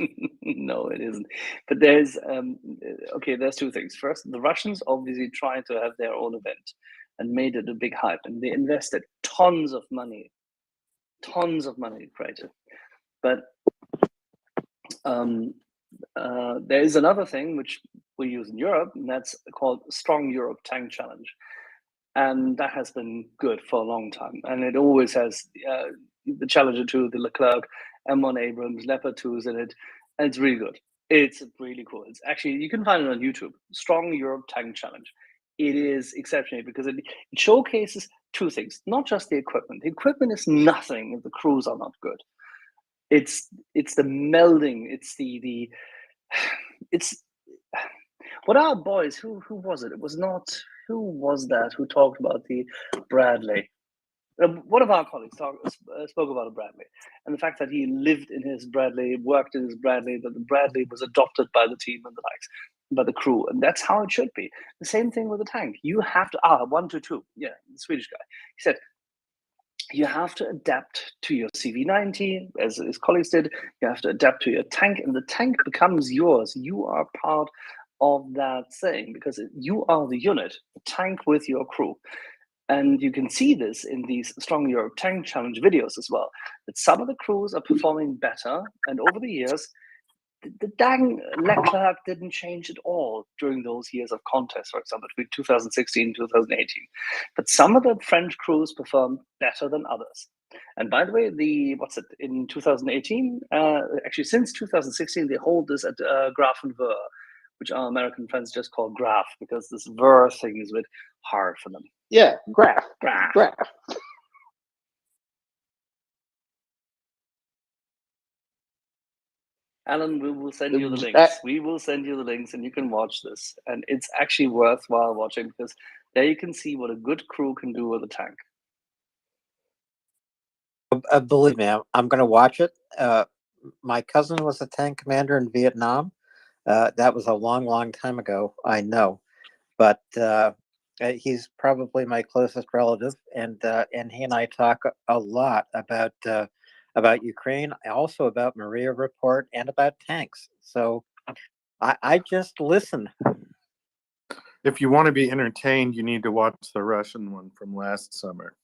No, it isn't. But there's there's two things. First, the Russians obviously tried to have their own event and made it a big hype, and they invested tons of money to create it. But there is another thing which we use in Europe, and that's called Strong Europe Tank Challenge. And that has been good for a long time. And it always has the Challenger 2, the Leclerc, M1 Abrams, Leopard 2s in it. And it's really good. It's really cool. It's actually, you can find it on YouTube, Strong Europe Tank Challenge. It is exceptional because it showcases two things, not just the equipment. The equipment is nothing if the crews are not good. It's the melding. It's what are boys? Who was it? It was not. Who was that who talked about the Bradley? One of our colleagues spoke about a Bradley and the fact that he lived in his Bradley, worked in his Bradley, that the Bradley was adopted by the team and the likes, by the crew, and that's how it should be. The same thing with the tank. You have to 122. Yeah, the Swedish guy. He said you have to adapt to your CV90, as his colleagues did. You have to adapt to your tank, and the tank becomes yours. You are part of that thing because you are the unit, the tank with your crew. And you can see this in these Strong Europe Tank Challenge videos as well, that some of the crews are performing better. And over the years, the dang Leclerc didn't change at all during those years of contest, for example, between 2016 and 2018. But some of the French crews performed better than others. And by the way, in 2018, actually since 2016, they hold this at Graf and Ver, which our American friends just call Graf, because this Ver thing is a bit hard for them. Yeah, graph. Graph. Alan, we will send you the links. We will send you the links, and you can watch this. And it's actually worthwhile watching, because there you can see what a good crew can do with a tank. Believe me, I'm going to watch it. My cousin was a tank commander in Vietnam. That was a long, long time ago, I know. But he's probably my closest relative, and he and I talk a lot about Ukraine, also about MriyaReport, and about tanks. So I just listen. If you want to be entertained, you need to watch the Russian one from last summer.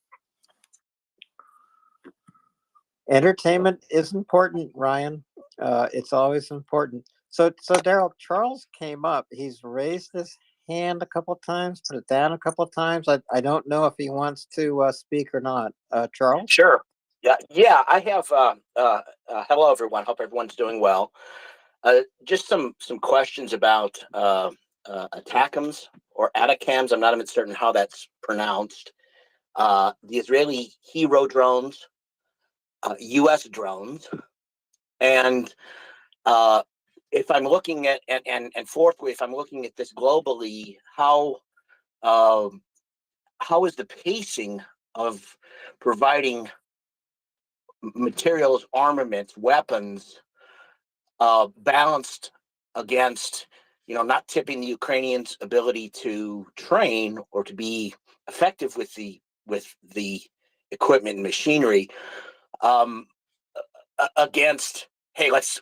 Entertainment is important, Ryan. It's always important. So Daryl, Charles came up. He's raised his hand a couple of times, put it down a couple of times. I don't know if he wants to speak or not. Charles? Sure. Yeah. I have. Hello, everyone. Hope everyone's doing well. Just some questions about ATACMS or ATACMS. I'm not even certain how that's pronounced. The Israeli Hero drones, U.S. drones, and if I'm looking at and fourthly, if I'm looking at this globally, how is the pacing of providing materials, armaments, weapons balanced against, not tipping the Ukrainians' ability to train or to be effective with the equipment and machinery, against, hey, what's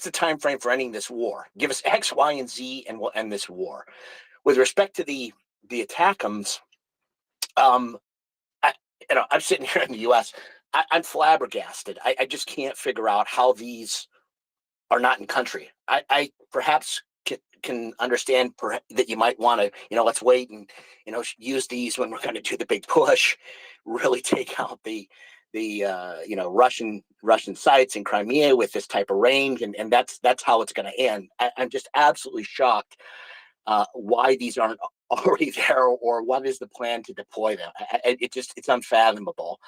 the time frame for ending this war? Give us X, Y, and Z, and we'll end this war. With respect to the ATACMS, I'm sitting here in the U.S. I'm flabbergasted. I just can't figure out how these are not in country. I perhaps can understand that you might want to, let's wait and, use these when we're going to do the big push, really take out the Russian sites in Crimea with this type of range, and that's how it's going to end. I'm just absolutely shocked why these aren't already there, or what is the plan to deploy them. It's unfathomable.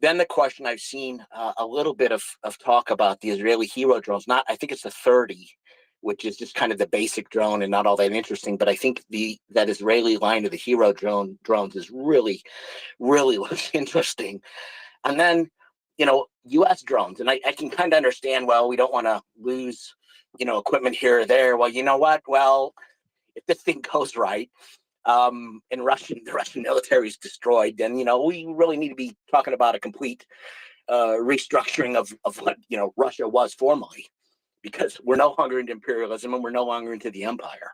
Then the question, I've seen a little bit of talk about the Israeli Hero drones. I think it's the 30, which is just kind of the basic drone and not all that interesting. But I think that Israeli line of the Hero drones is really, really looks interesting. And then, U.S. drones, and I can kind of understand, well, we don't want to lose, equipment here or there. Well, you know what? Well, if this thing goes right, and the Russian military is destroyed, then we really need to be talking about a complete restructuring of what Russia was formerly, because we're no longer into imperialism and we're no longer into the empire.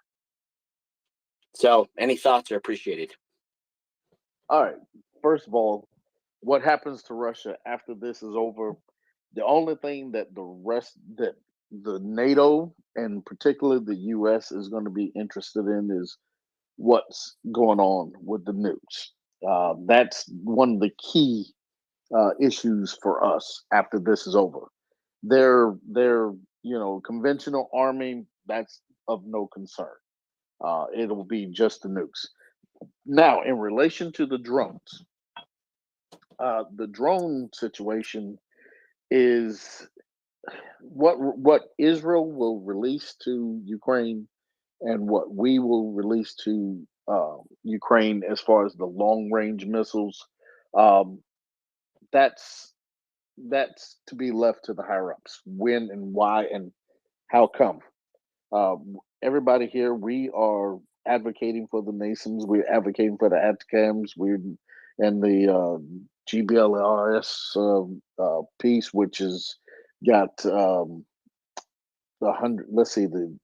So, any thoughts are appreciated. All right. First of all, what happens to Russia after this is over? The only thing that the NATO and particularly the U.S. is going to be interested in is what's going on with the nukes. That's one of the key issues for us after this is over. Their conventional arming, that's of no concern. It'll be just the nukes. Now, in relation to the drones, the drone situation is what Israel will release to Ukraine and what we will release to Ukraine as far as the long range missiles. Um, that's to be left to the higher ups. When and why and how come? Everybody here, we are advocating for the NASAMS. We're advocating for the ATACMS. We're and the GBLRS piece, which is got 100. Let's see the.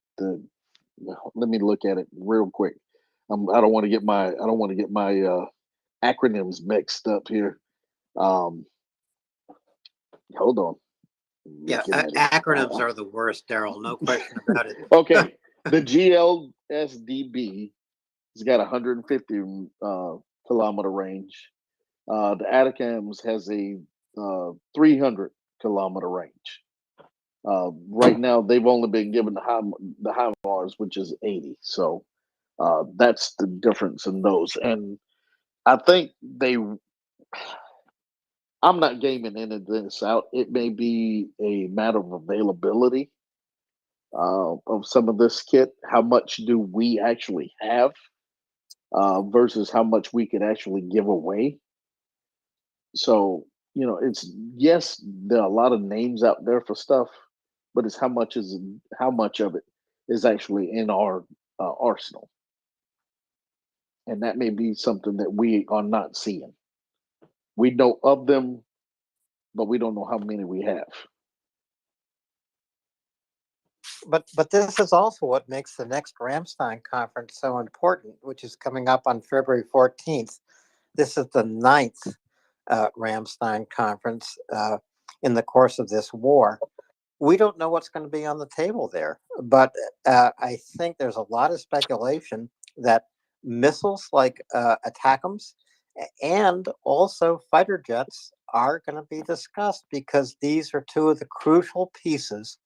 Let me look at it real quick. I don't want to get my acronyms mixed up here. Hold on. Yeah, looking at it. acronyms are the worst, Daryl. No question about it. Okay, the GLSDB has got 150 kilometer range. The Atacams has a 300 kilometer range. Right now, they've only been given the HIMARS, which is 80. So that's the difference in those. And I think I'm not gaming any of this out. It may be a matter of availability of some of this kit. How much do we actually have versus how much we could actually give away? So, it's yes, there are a lot of names out there for stuff, but it's how much of it is actually in our arsenal, and that may be something that we are not seeing. We know of them, but we don't know how many we have. But this is also what makes the next Ramstein conference so important, which is coming up on February 14th. This is the 9th Ramstein conference in the course of this war. We don't know what's going to be on the table there, but I think there's a lot of speculation that missiles like ATACMS and also fighter jets are going to be discussed, because these are two of the crucial pieces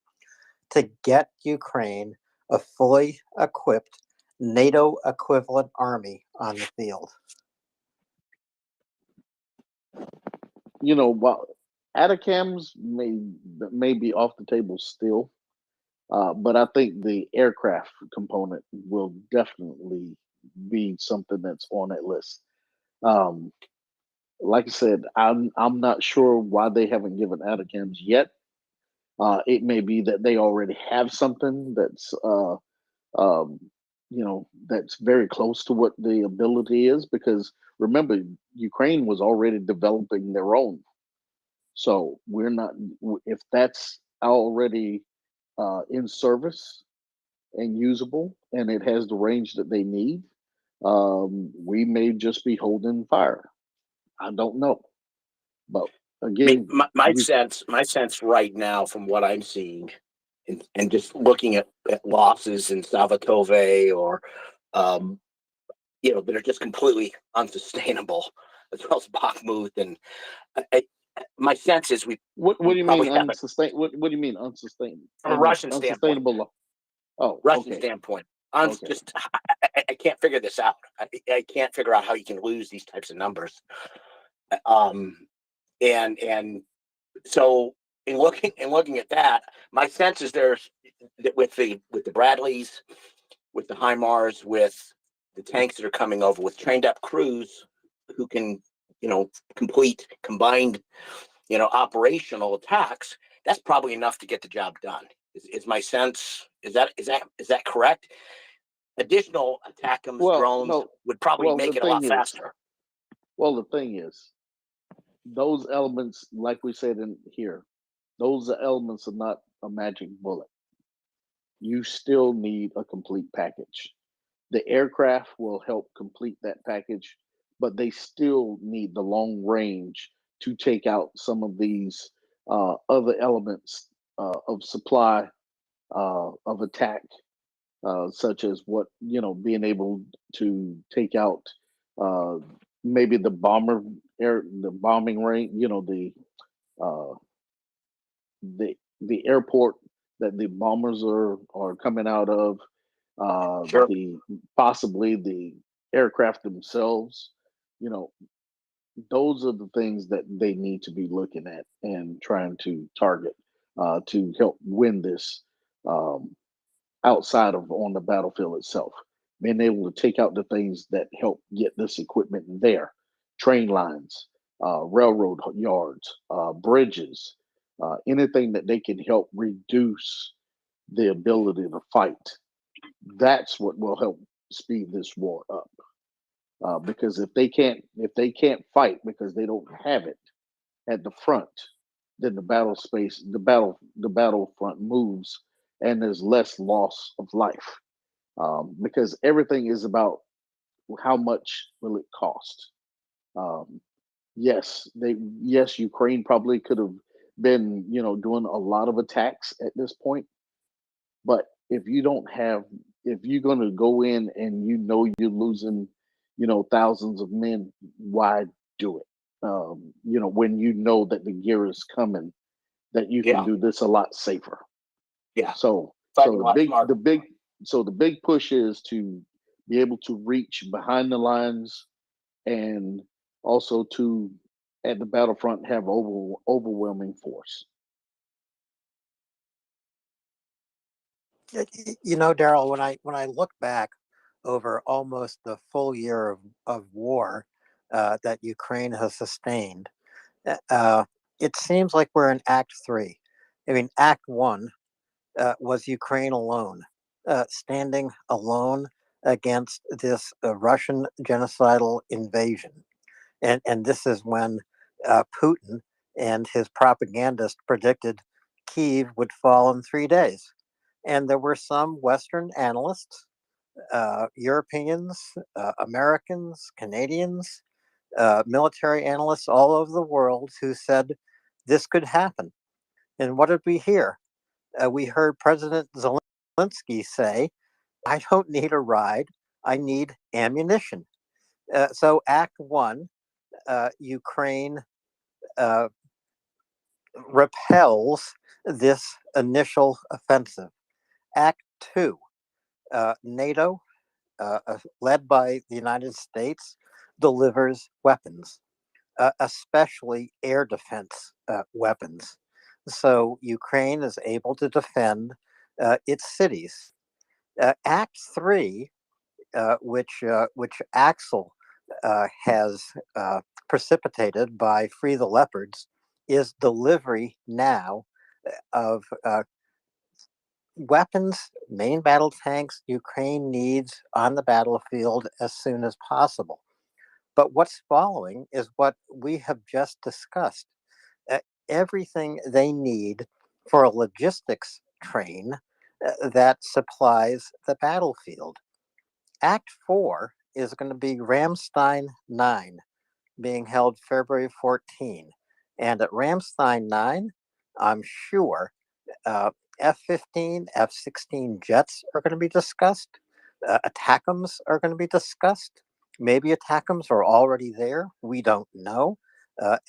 to get Ukraine a fully equipped NATO equivalent army on the field. While Atacams may be off the table still, but I think the aircraft component will definitely be something that's on that list. Um, like I said, I'm not sure why they haven't given Atacams yet. It may be that they already have something that's um, that's very close to what the ability is, because remember, Ukraine was already developing their own. So we're not, if that's already in service and usable and it has the range that they need, we may just be holding fire. I don't know. But I mean, again, my sense right now, from what I'm seeing, and just looking at losses in Salvatore, or that are just completely unsustainable, as well as Bakhmut, and my sense is what do we you probably mean have unsustainable? What do you mean unsustainable? from a Russian standpoint. Unsustainable. Oh, Russian okay. standpoint. Okay. Just I can't figure this out. I can't figure out how you can lose these types of numbers. And so in looking at that, my sense is there's with the Bradleys, with the HIMARS, with the tanks that are coming over, with trained up crews who can complete combined operational attacks. That's probably enough to get the job done. Is my sense. Is that correct? Additional ATACMS drones No. would probably make it a lot faster. Well, the thing is, those elements, like we said in here, those elements are not a magic bullet. You still need a complete package. The aircraft will help complete that package, but they still need the long range to take out some of these other elements of supply, of attack, such as being able to take out uh, maybe the bombing range, uh, the airport that the bombers are coming out of, Sure. the possibly the aircraft themselves. You know, those are the things that they need to be looking at and trying to target to help win this um, outside of on the battlefield itself. Being able to take out the things that help get this equipment there, train lines, railroad yards, bridges, anything that they can help reduce the ability to fight. That's what will help speed this war up. Because if they can't fight because they don't have it at the front, then the battlefront moves, and there's less loss of life. Because everything is about how much will it cost. Um, yes, Ukraine probably could have been, doing a lot of attacks at this point. But if you don't have, if you're going to go in and you're losing, thousands of men, why do it? When you know that the gear is coming, that you can Yeah, do this a lot safer. yeah. So, Fighting so a lot smarter. the big push is to be able to reach behind the lines, and also to at the battlefront have overwhelming force. Daryl, when I look back over almost the full year of war that Ukraine has sustained, uh, it seems like we're in Act Three. I mean, Act One was Ukraine alone, standing alone against this Russian genocidal invasion. And this is when Putin and his propagandists predicted Kyiv would fall in 3 days. And there were some Western analysts, Europeans, Americans, Canadians, military analysts all over the world who said this could happen. And what did we hear? We heard President Zelensky say, I don't need a ride, I need ammunition. So, Act One, Ukraine repels this initial offensive. Act Two, NATO, led by the United States, delivers weapons, especially air defense weapons. So Ukraine is able to defend its cities. Act Three, which Axel has precipitated by Free the Leopards, is delivery now of weapons, main battle tanks Ukraine needs on the battlefield as soon as possible. But what's following is what we have just discussed. Uh, Everything they need for a logistics train that supplies the battlefield. Act 4 is going to be Ramstein 9, being held February 14. And at Ramstein 9, I'm sure F-15, F-16 jets are going to be discussed. ATACMs are going to be discussed. Maybe ATACMs are already there. We don't know.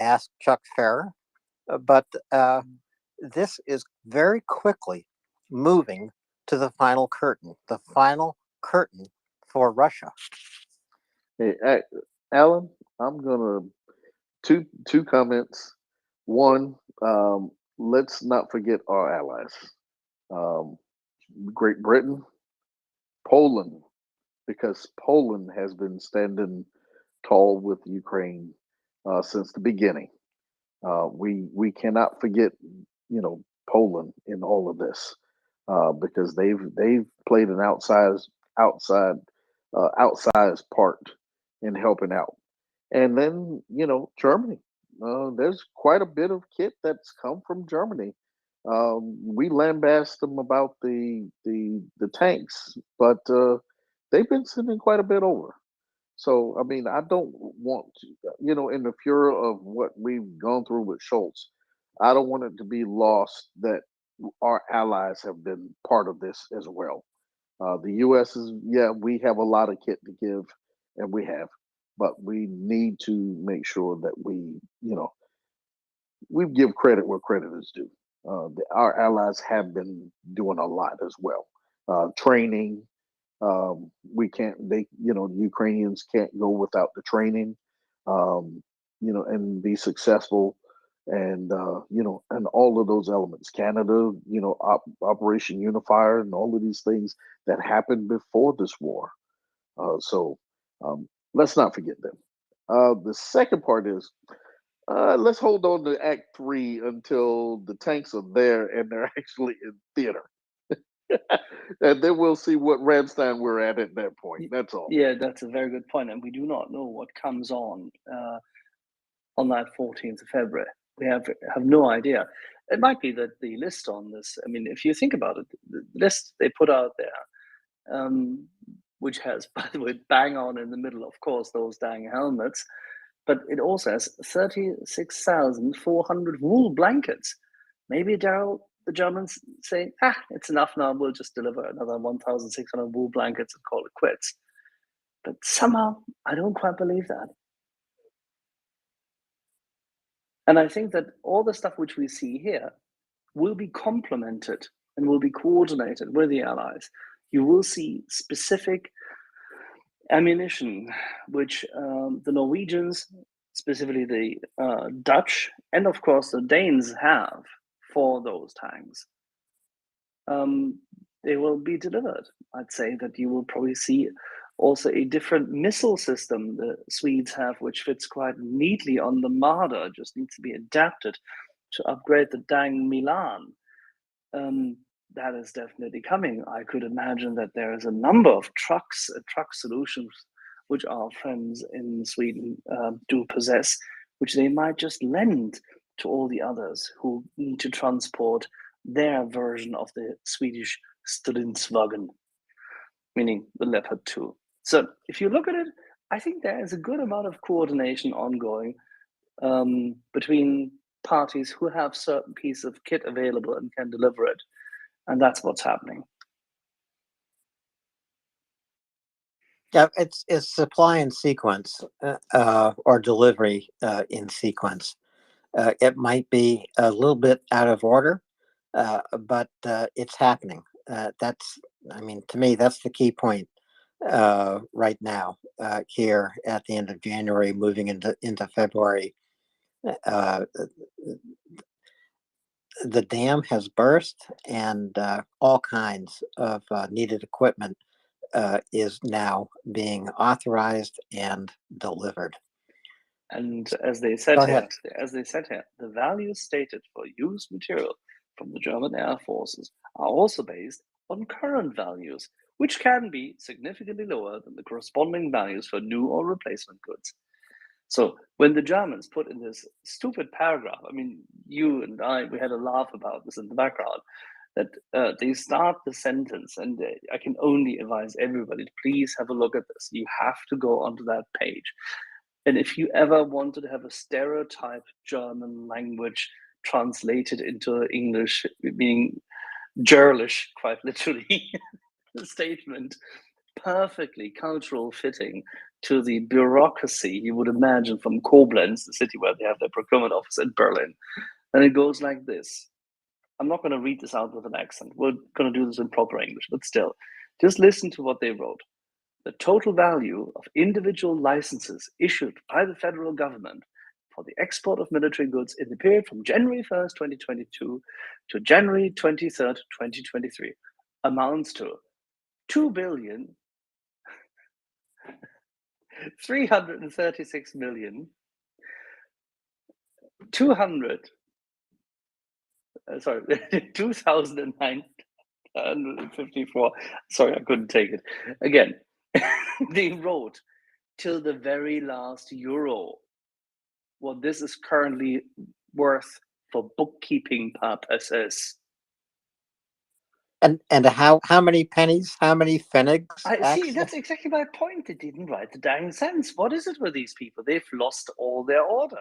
Ask Chuck Ferrer. But this is very quickly moving to the final curtain for Russia. Hey, Alan, I'm gonna two comments. One, let's not forget our allies. Um, Great Britain, Poland, because Poland has been standing tall with Ukraine since the beginning. We cannot forget, Poland in all of this, because they've played an outsized part in helping out. And then, Germany. There's quite a bit of kit that's come from Germany. We lambast them about the tanks, but they've been sending quite a bit over. So, I mean, I don't want to, in the furor of what we've gone through with Schultz, I don't want it to be lost that our allies have been part of this as well. The U.S. is, yeah, we have a lot of kit to give, and we have, but we need to make sure that we give credit where credit is due. Our allies have been doing a lot as well. Training, we can't. Ukrainians can't go without the training, and be successful, and and all of those elements. Canada, Operation Unifier, and all of these things that happened before this war. So let's not forget them. The second part is, let's hold on to Act Three until the tanks are there and they're actually in theater. And then we'll see what Ramstein we're at that point. That's all. Yeah, that's a very good point, and we do not know what comes on that 14th of February. We have no idea. It might be that the list on this, I mean, if you think about it, the list they put out there, which has, by the way, bang on in the middle, of course, those dang helmets, but it also has 36,400 wool blankets. Maybe Daryl, the Germans say, it's enough now, we'll just deliver another 1,600 wool blankets and call it quits. But somehow, I don't quite believe that. And I think that all the stuff which we see here will be complemented and will be coordinated with the allies. You will see specific ammunition, which the Norwegians, specifically the Dutch, and of course the Danes have for those tanks. They will be delivered. I'd say that you will probably see also a different missile system the Swedes have, which fits quite neatly on the Marder, just needs to be adapted to upgrade the Dang Milan. That is definitely coming. I could imagine that there is a number of truck solutions which our friends in Sweden do possess, which they might just lend to all the others who need to transport their version of the Swedish Stridsvagn, meaning the Leopard 2. So if you look at it, I think there is a good amount of coordination ongoing between parties who have certain pieces of kit available and can deliver it. And that's what's happening. Yeah, it's supply in sequence or delivery in sequence. It might be a little bit out of order, but it's happening. That's, I mean, to me, that's the key point right now here at the end of January, moving into February. The dam has burst, and all kinds of needed equipment is now being authorized and delivered. And as they said here, the values stated for used material from the German Air Forces are also based on current values, which can be significantly lower than the corresponding values for new or replacement goods. So when the Germans put in this stupid paragraph, I mean, you and I, we had a laugh about this in the background, that they start the sentence, and I can only advise everybody to please have a look at this. You have to go onto that page. And if you ever wanted to have a stereotype German language translated into English, meaning Gerlish, quite literally, the statement, perfectly cultural fitting to the bureaucracy you would imagine from Koblenz, the city where they have their procurement office in Berlin. And it goes like this. I'm not going to read this out with an accent. We're going to do this in proper English, but still, just listen to what they wrote. The total value of individual licenses issued by the federal government for the export of military goods in the period from January 1st, 2022 to January 23rd, 2023 amounts to 2,336,000,000 2,954. Sorry, I couldn't take it. Again, they wrote till the very last euro what this is currently worth for bookkeeping purposes. And how many pennies? How many pfennigs? I see. That's exactly my point. They didn't write the dang cents. What is it with these people? They've lost all their order.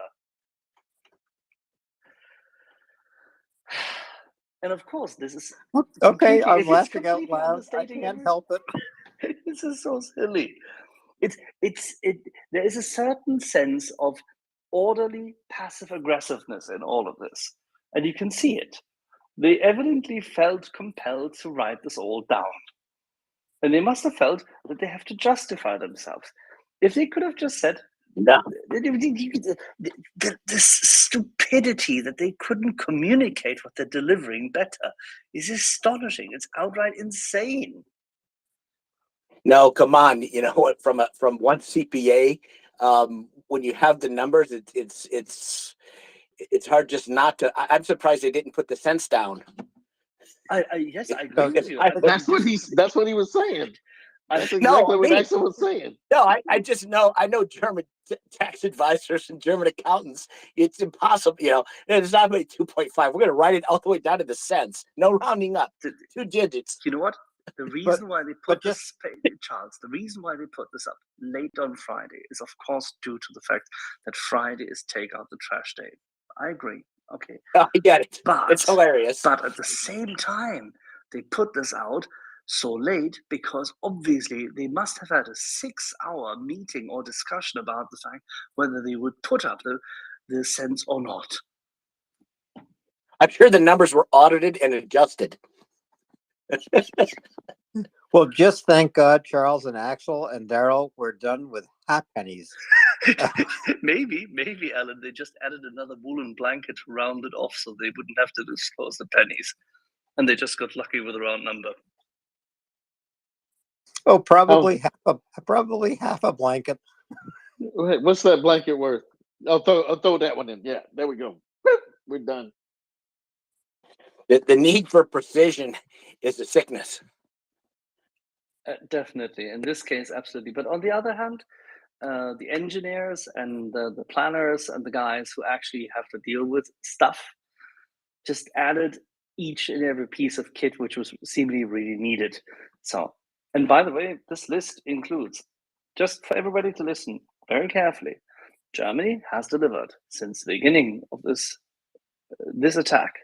And of course, this is okay. I'm laughing out loud. I can't help it. This is so silly. There is a certain sense of orderly passive aggressiveness in all of this, and you can see it. They evidently felt compelled to write this all down, and they must have felt that they have to justify themselves. If they could have just said, no. This stupidity that they couldn't communicate what they're delivering better is astonishing. It's outright insane. No, come on. You know, from one CPA, when you have the numbers, it's hard just not to. I'm surprised they didn't put the cents down. Yes, I agree with you. That's what he was saying. That's exactly what Axel was saying. No, I just know. I know German tax advisors and German accountants. It's impossible. You know, it's not really 2.5. We're going to write it all the way down to the cents. No rounding up. 2 digits. You know what? The reason why they but put this, Charles, the reason why they put this up late on Friday is, of course, due to the fact that Friday is take out the trash day. I agree. Okay. I get it. But It's hilarious. But at the same time, they put this out so late because obviously they must have had a 6-hour meeting or discussion about the fact whether they would put up the sense or not. I'm sure the numbers were audited and adjusted. Well, just thank God Charles and Axel and Daryl were done with half pennies. maybe, Alan, they just added another woolen blanket to round it off so they wouldn't have to disclose the pennies. And they just got lucky with a round number. Oh, probably half a blanket. Wait, what's that blanket worth? I'll throw that one in. Yeah, there we go. We're done. The need for precision is a sickness. Definitely. In this case, absolutely. But on the other hand, the engineers and the planners and the guys who actually have to deal with stuff just added each and every piece of kit which was seemingly really needed. So, and by the way, this list includes, just for everybody to listen very carefully, Germany has delivered since the beginning of this attack.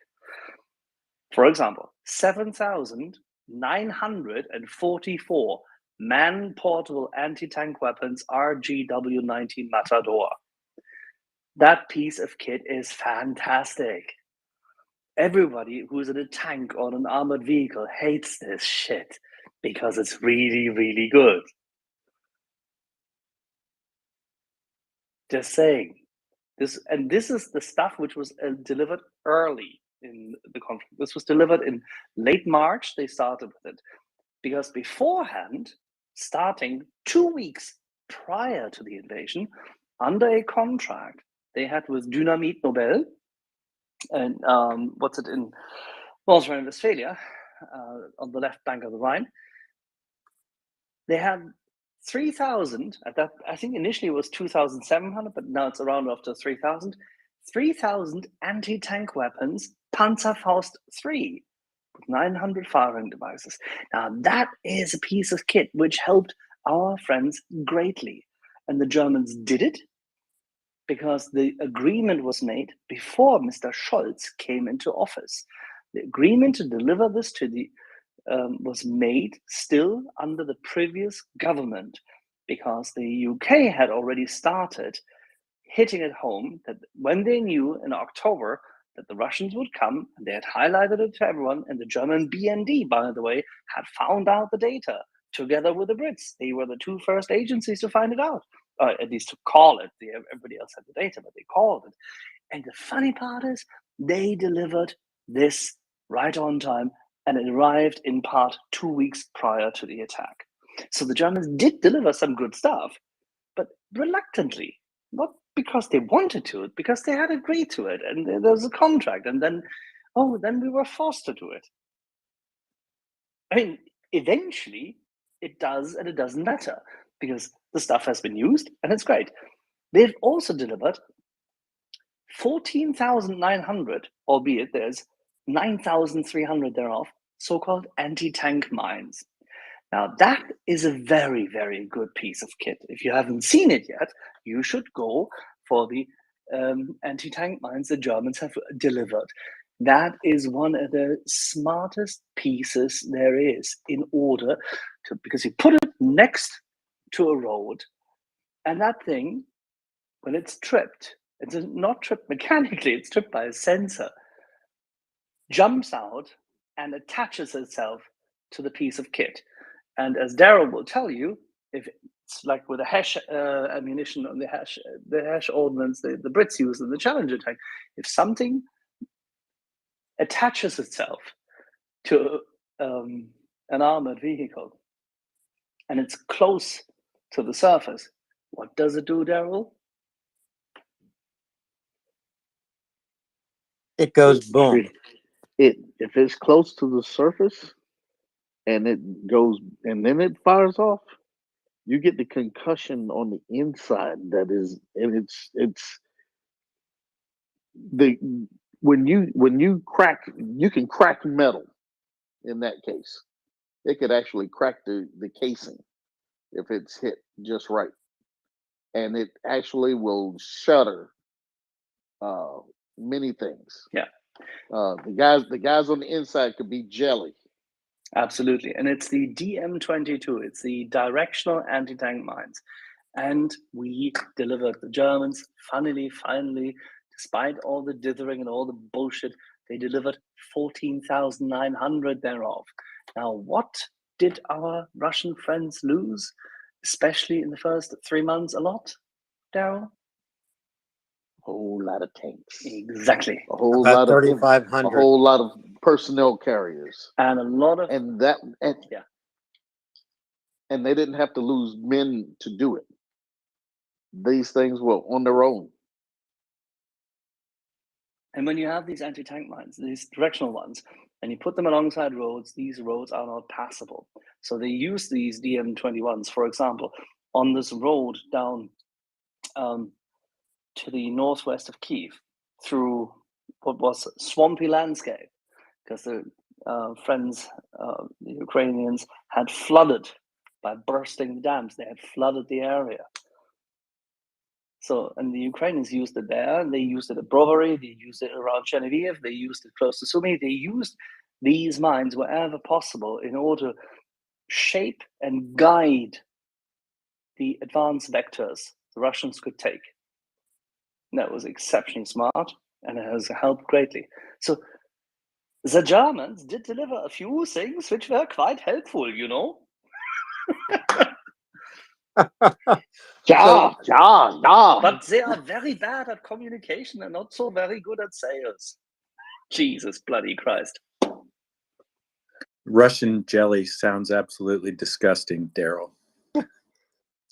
For example, 7,944 man-portable anti-tank weapons RGW-19 Matador. That piece of kit is fantastic. Everybody who's in a tank or an armored vehicle hates this shit because it's really, really good. Just saying. This is the stuff which was delivered early in the conflict. This was delivered in late March. They started with it because beforehand, starting 2 weeks prior to the invasion, under a contract they had with Dynamit Nobel and what's it in North Rhine-Westphalia, on the left bank of the Rhine. They had 3,000 at that. I think initially it was 2,700, but now it's around after 3,000. 3,000 anti-tank weapons, Panzerfaust 3, with 900 firing devices. Now that is a piece of kit which helped our friends greatly, and the Germans did it because the agreement was made before Mr. Scholz came into office. The agreement to deliver this to the was made still under the previous government because the UK had already started hitting it home that when they knew in October that the Russians would come, and they had highlighted it to everyone, and the German BND, by the way, had found out the data together with the Brits. They were the two first agencies to find it out, at least to call it. Everybody else had the data, but they called it. And the funny part is they delivered this right on time, and it arrived in part 2 weeks prior to the attack. So the Germans did deliver some good stuff, but reluctantly, not because they wanted to, because they had agreed to it, and there was a contract, and then we were forced to do it. I mean, eventually it does, and it doesn't matter because the stuff has been used, and it's great. They've also delivered 14,900, albeit there's 9,300 thereof, so-called anti-tank mines. Now that is a very, very good piece of kit. If you haven't seen it yet, you should go for the anti-tank mines the Germans have delivered. That is one of the smartest pieces there is in order to, because you put it next to a road, and that thing, when it's tripped, it's not tripped mechanically, it's tripped by a sensor, jumps out and attaches itself to the piece of kit. And as Daryl will tell you, if it's like with the hash ammunition on the hash ordnance the Brits use in the Challenger tank, if something attaches itself to an armored vehicle and it's close to the surface, what does it do, Daryl? It goes boom. If it's close to the surface and it goes and then it fires off, you get the concussion on the inside. That is, and it's the when you crack, you can crack metal in that case. it could actually crack the casing if it's hit just right, and it actually will shutter uh, many things. Yeah, The guys on the inside could be jelly. absolutely. And it's the DM-22. It's the directional anti-tank mines. And we delivered. The Germans, finally, despite all the dithering and all the bullshit, they delivered 14,900 thereof. Now, what did our Russian friends lose, especially in the first 3 months? A lot, Daryl? Whole lot of tanks. Exactly. A whole About lot of a 3,500. whole lot of personnel carriers, And a lot of and yeah. And they didn't have to lose men to do it. These things were on their own. And when you have these anti-tank mines, these directional ones, and you put them alongside roads, these roads are not passable. So they use these DM-21s, for example, on this road down to the northwest of Kiev through what was swampy landscape, because the friends, the Ukrainians, had flooded by bursting the dams. They had flooded the area. So, and the Ukrainians used it there, and they used it at Brovary, they used it around Chernihiv, they used it close to Sumy. They used these mines wherever possible in order to shape and guide the advanced vectors the Russians could take. And that was exceptionally smart, and it has helped greatly. So the Germans did deliver a few things which were quite helpful, you know. Yeah. But they are very bad at communication and not so very good at sales. Jesus bloody Christ. Russian jelly sounds absolutely disgusting, Daryl.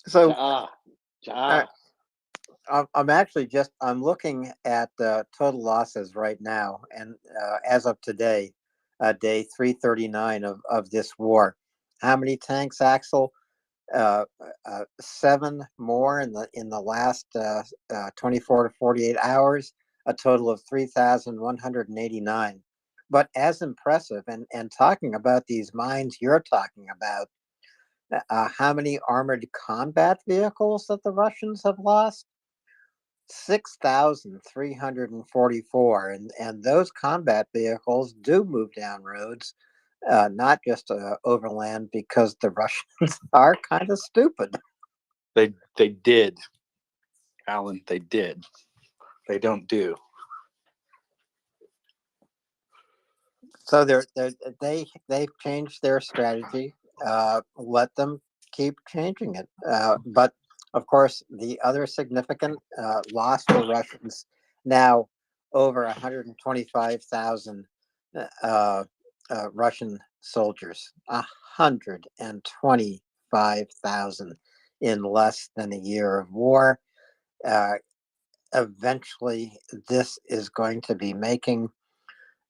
So Ja. I'm actually I'm looking at total losses right now, and as of today, day 339 of this war. How many tanks, Axel? 7 more in the last 24 to 48 hours. A total of 3,189. But as impressive, and talking about these mines you're talking about, how many armored combat vehicles that the Russians have lost? 6,344, and those combat vehicles do move down roads, not just overland, because the Russians are kind of stupid. They did, Alan. They did. They don't do. So they've changed their strategy. Let them keep changing it. But of course, the other significant loss for Russians now, over 125,000 Russian soldiers. 125,000 in less than a year of war. Eventually, this is going to be making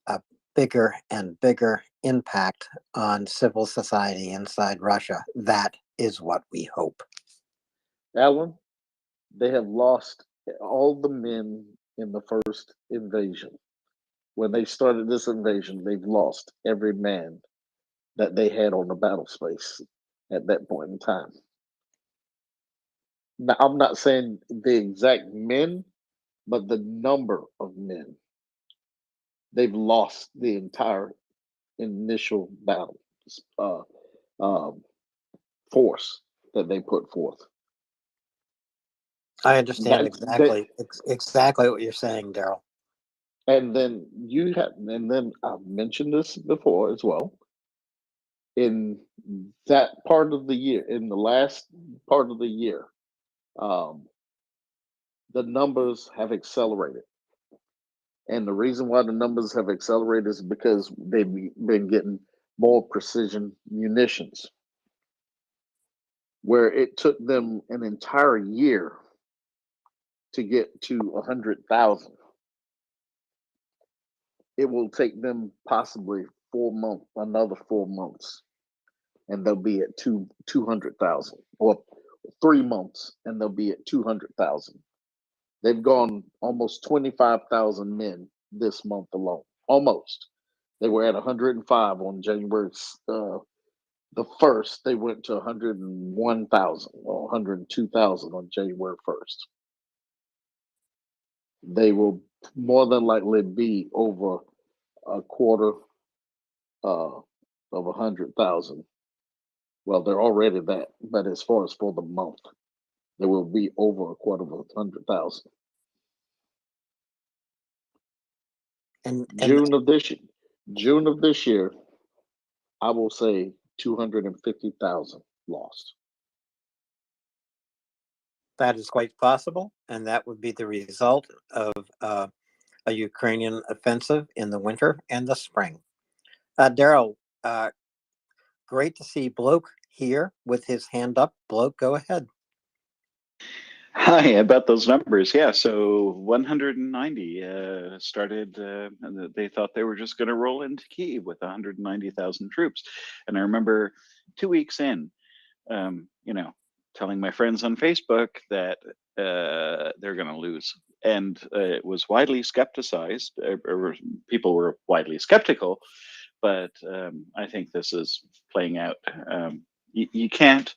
a bigger and bigger impact on civil society inside Russia. That is what we hope. Alan, they have lost all the men in the first invasion. When they started this invasion, they've lost every man that they had on the battle space at that point in time. Now, I'm not saying the exact men, but the number of men. They've lost the entire initial battle uh, um, force that they put forth. I understand That, exactly what you're saying, Daryl. and then I've mentioned this before as well. In that part of the year, in the last part of the year, um, the numbers have accelerated. And the reason why the numbers have accelerated is because they've been getting more precision munitions. Where it took them an entire year to get to 100,000, it will take them possibly another 4 months, and they'll be at 200,000, or 3 months, and they'll be at 200,000. They've gone almost 25,000 men this month alone. Almost. They were at 105 on January the 1st, they went to 101,000 or 102,000 on January 1st. They will more than likely be over a quarter of 100,000. Well, they're already that, but as far as for the month, they will be over a quarter of 100,000. And June of this year, I will say 250,000 lost. that is quite possible, and that would be the result of a Ukrainian offensive in the winter and the spring. Daryl, great to see Bloke here with his hand up. Bloke, go ahead. Hi, about those numbers. Yeah, so 190 started, and they thought they were just going to roll into Kyiv with 190,000 troops. And I remember 2 weeks in, telling my friends on Facebook that they're going to lose. And it was widely skepticized, or people were widely skeptical, but I think this is playing out. You can't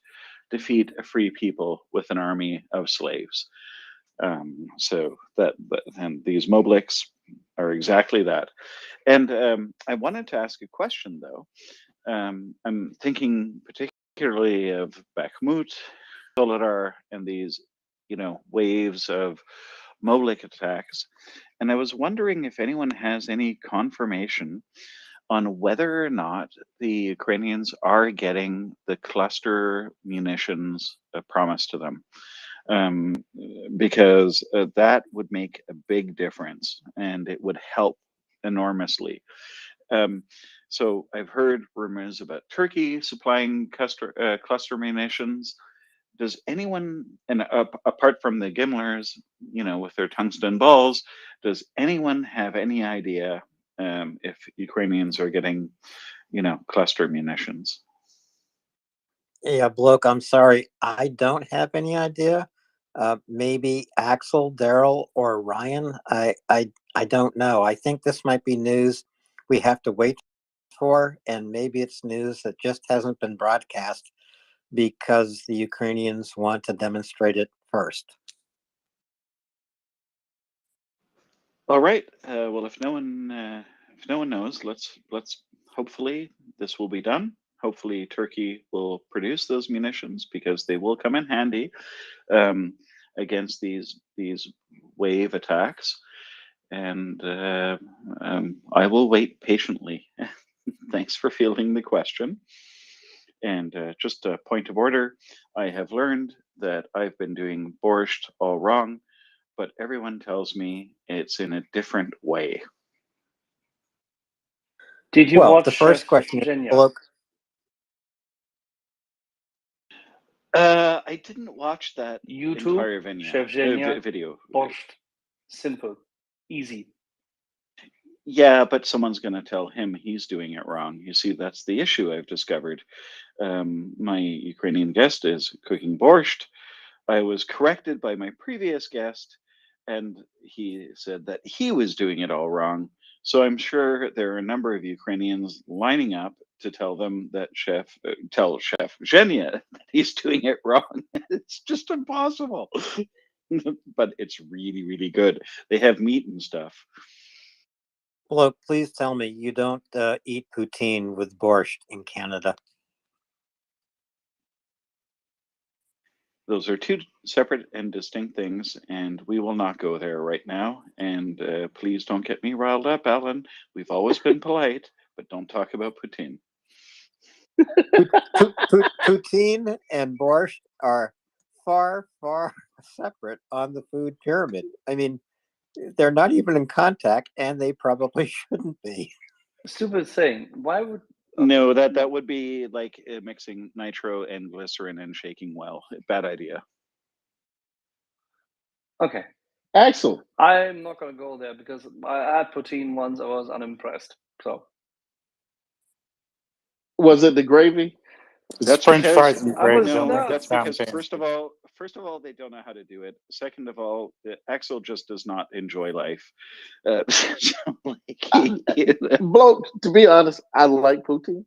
defeat a free people with an army of slaves. So and these Mobliks are exactly that. And I wanted to ask a question though. I'm thinking particularly of Bakhmut, Soledar, and these, waves of Moblik attacks. And I was wondering if anyone has any confirmation on whether or not the Ukrainians are getting the cluster munitions promised to them. Because that would make a big difference and it would help enormously. So I've heard rumors about Turkey supplying cluster munitions. Does anyone, and apart from the Gimlers, with their tungsten balls, does anyone have any idea if Ukrainians are getting, cluster munitions? Yeah, Bloke, I'm sorry. I don't have any idea. Maybe Axel, Daryl, or Ryan. I don't know. I think this might be news we have to wait for, and maybe it's news that just hasn't been broadcast because the Ukrainians want to demonstrate it first. All right. Well, if no one knows, let's hopefully this will be done. Hopefully Turkey will produce those munitions because they will come in handy against these wave attacks. And I will wait patiently. Thanks for fielding the question. And just a point of order, I have learned that I've been doing borscht all wrong, but everyone tells me it's in a different way. Did you watch the first Chef question Genya? Bloke. I didn't watch that YouTube, entire Chef Genya, video. borscht. Simple, easy. Yeah, but someone's going to tell him he's doing it wrong. You see, that's the issue I've discovered. My Ukrainian guest is cooking borscht. I was corrected by my previous guest, and he said that he was doing it all wrong. So I'm sure there are a number of Ukrainians lining up to tell them that tell Chef Genya that he's doing it wrong. It's just impossible. But it's really, really good. They have meat and stuff. Bloke, please tell me you don't eat poutine with borscht in Canada. Those are two separate and distinct things, and we will not go there right now. And please don't get me riled up, Alan. We've always been polite, but don't talk about poutine. Poutine and borscht are far, far separate on the food pyramid. I mean, they're not even in contact, and they probably shouldn't be. Stupid thing. Why would? No, that would be like mixing nitro and glycerin and shaking well. Bad idea. Okay. Axel. I'm not gonna go there because I had poutine once. I was unimpressed. So. Was it the gravy? That's French because fries and bread don't make it that's sound because fancy. first of all, they don't know how to do it. Second of all, Axel just does not enjoy life. So, Bloke, to be honest, I like poutine.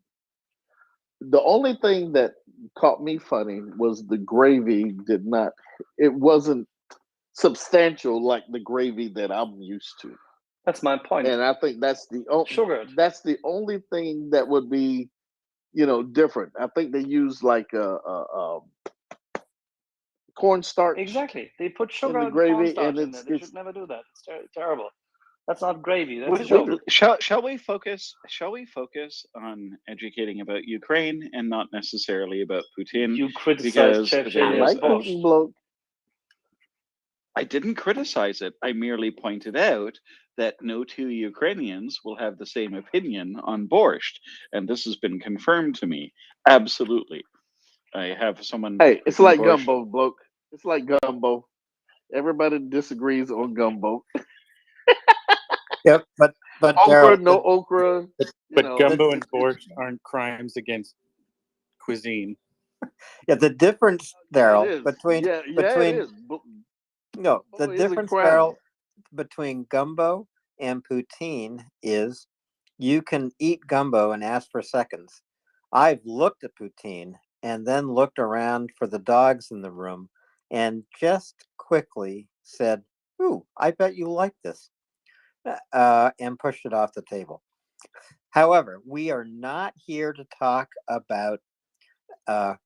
The only thing that caught me funny was the gravy did not. It wasn't substantial like the gravy that I'm used to, That's my point. and I think Sugared. that's the only thing that would be, different. I think they use like a cornstarch Exactly. They put in sugar the and gravy, and cornstarch in there. They should it's never do that. It's terrible. That's not gravy. That's Wait, sugar. shall we focus? Shall we focus on educating about Ukraine and not necessarily about Putin? You criticize Because Chef there I Shelia's is. like Putin bloke. I didn't criticize it. I merely pointed out that no two Ukrainians will have the same opinion on borscht, and this has been confirmed to me. Absolutely, I have someone Hey, it's cooking like borscht. gumbo, bloke. It's like gumbo. Everybody disagrees on gumbo. Yep, but Okra, Daryl, no okra. But gumbo and borscht aren't crimes against cuisine. yeah, the difference, Yeah, it Daryl, is. between Yeah, it is. no, the Gumbo is a difference, crime. Daryl, between gumbo and poutine is you can eat gumbo and ask for seconds. I've looked at poutine and then looked around for the dogs in the room and just quickly said, "Ooh, I bet you like this," and pushed it off the table. However, we are not here to talk about That's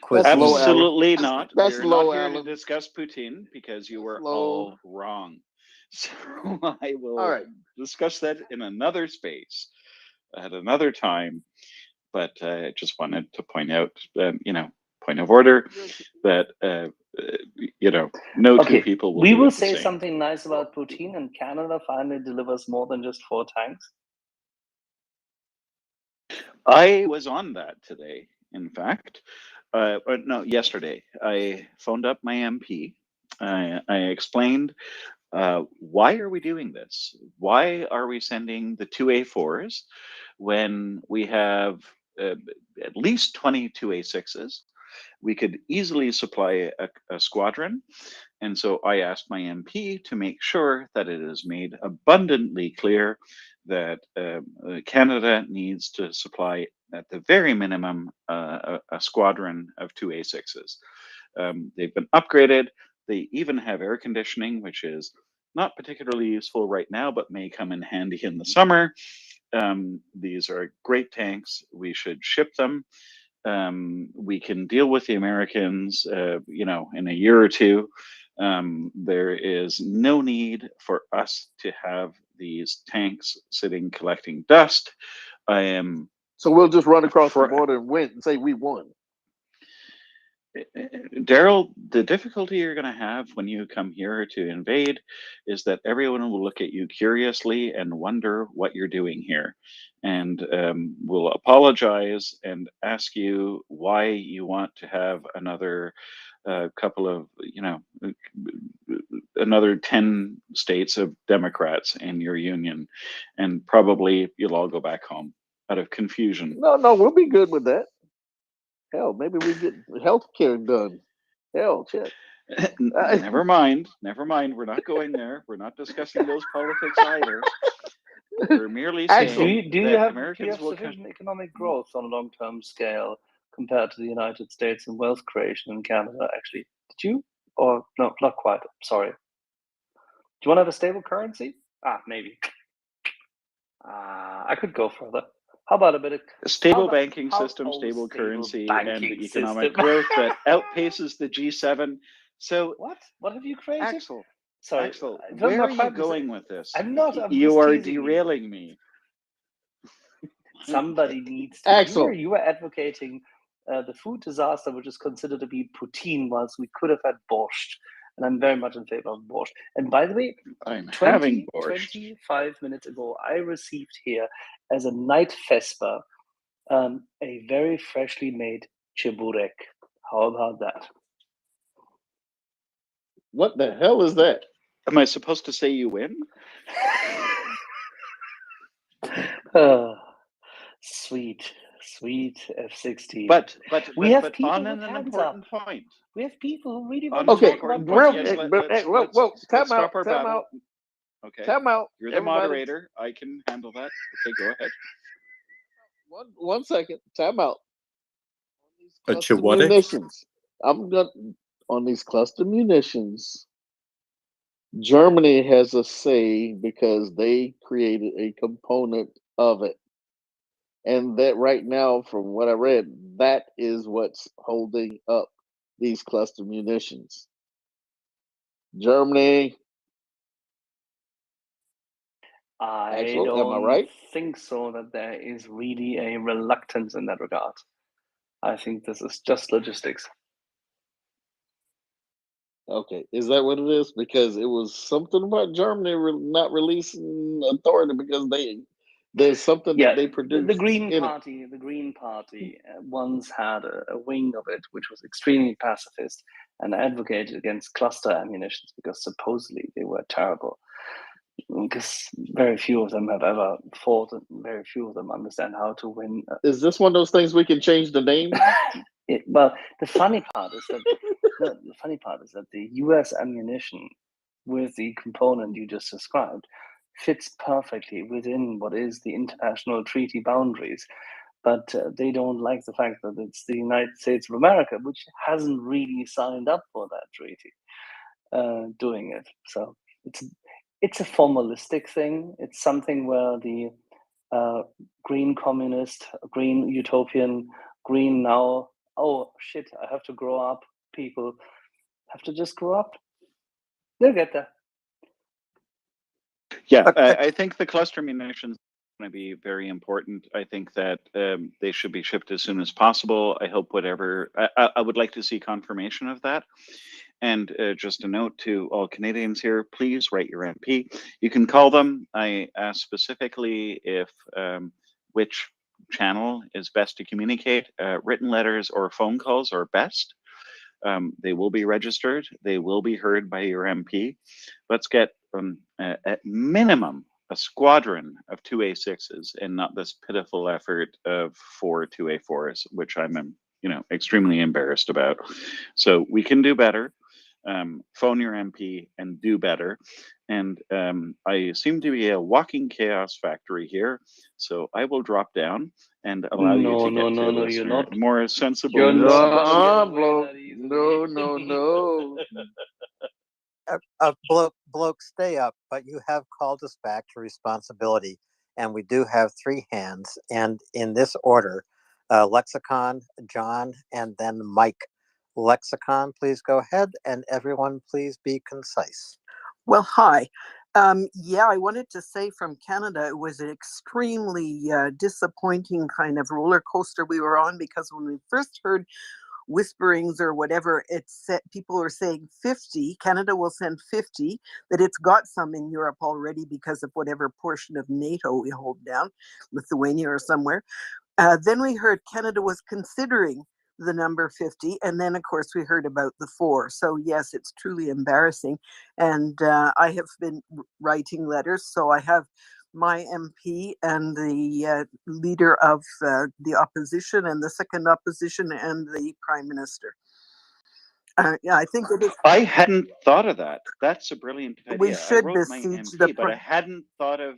cuisine. low, Alan. Absolutely not. That's We're low, not here to Alan. discuss Putin because you That's were low. all wrong. So I All will right. discuss that in another space at another time. But I just wanted to point out, point of order, that no two Okay, people will we do will it the say same. something nice about Putin, and Canada finally delivers more than just 4 tanks. I was on that today, in fact. But no, yesterday. I phoned up my MP. I explained why are we doing this? Why are we sending the 2A4s when we have at least 22 A6s? We could easily supply a squadron. And so I asked my MP to make sure that it is made abundantly clear that Canada needs to supply, at the very minimum, a squadron of 2 A6s. They've been upgraded. They even have air conditioning, which is not particularly useful right now, but may come in handy in the summer. These are great tanks. We should ship them. We can deal with the Americans, in a year or two. There is no need for us to have these tanks sitting collecting dust. I am. So we'll just run across the border and win and say we won. Daryl, the difficulty you're going to have when you come here to invade is that everyone will look at you curiously and wonder what you're doing here, and will apologize and ask you why you want to have another couple of, another 10 states of Democrats in your union, and probably you'll all go back home out of confusion. No, we'll be good with that. Hell, maybe we get health care done. Hell, shit. Never mind. We're not going there. We're not discussing those politics either. We're merely saying Do you that have Americans will sufficient economic growth on a long-term scale compared to the United States and wealth creation in Canada? Actually, did you? Or no, not quite. Sorry. Do you want to have a stable currency? Maybe. I could go further. How about a bit of stable banking system, stable currency, and economic growth that outpaces the G7. So what have you created? Axel, Sorry, Axel, where are you going with this? I'm not. You are derailing me. Somebody needs to. Axel. You were advocating the food disaster, which is considered to be poutine, whilst we could have had borscht. And I'm very much in favor of borscht. And by the way, I'm having borscht. 25 minutes ago, I received here as a night vesper a very freshly made cheburek. How about that? What the hell is that? Am I supposed to say you win? Sweet F-16. But we have people on with an hands important up. point. We have people who really On want to Okay, talk about whoa, time out. Okay. Time out. You're the moderator. I can handle that. Okay, go ahead. One second. Time out. Cluster what? munitions. I'm gonna on these cluster munitions. Germany has a say because they created a component of it. And that right now, from what I read, that is what's holding up these cluster munitions. Germany. I Axel, am I don't right? think so that there is really a reluctance in that regard. I think this is just logistics. Okay, is that what it is? Because it was something about Germany not releasing authority because there's something that Yeah, they the produced Green in it. Party, once had a wing of it which was extremely pacifist and advocated against cluster ammunitions because supposedly they were terrible. Because very few of them have ever fought, and very few of them understand how to win. Is this one of those things we can change the name? Well, the funny part is that the U.S. ammunition with the component you just described fits perfectly within what is the international treaty boundaries. But they don't like the fact that it's the United States of America, which hasn't really signed up for that treaty, doing it. So it's a formalistic thing. It's something where the green communist, green utopian, green now, oh shit, I have to grow up. People have to just grow up. They'll get there. Yeah, I think the cluster munitions are going to be very important. I think that they should be shipped as soon as possible. I hope I would like to see confirmation of that. And just a note to all Canadians here, please write your MP. You can call them. I asked specifically if which channel is best to communicate. Written letters or phone calls are best. They will be registered. They will be heard by your MP. Let's get at minimum a squadron of 2A6s and not this pitiful effort of 4 2A4s, which I'm extremely embarrassed about. So we can do better. Phone your MP and do better. And I seem to be a walking chaos factory here, so I will drop down and allow you to get to No, you're not. more sensible You're news. not gonna get away bloke. that easily. No. Bloke, stay up, but you have called us back to responsibility, and we do have three hands, and in this order, Lexicon, John, and then Mike. Lexicon, please go ahead, and everyone, please be concise. Well, hi. Yeah, I wanted to say from Canada, it was an extremely disappointing kind of roller coaster we were on, because when we first heard whisperings or whatever, people were saying 50, Canada will send 50, that it's got some in Europe already because of whatever portion of NATO we hold down, Lithuania or somewhere. Then we heard Canada was considering the number 50, and then of course we heard about the 4. So yes, it's truly embarrassing, and I have been writing letters, so I have my MP and the leader of the opposition and the second opposition and the prime minister. Yeah, I think it is. I hadn't thought of that. That's a brilliant idea. We should I wrote my besiege the MP, but I hadn't thought of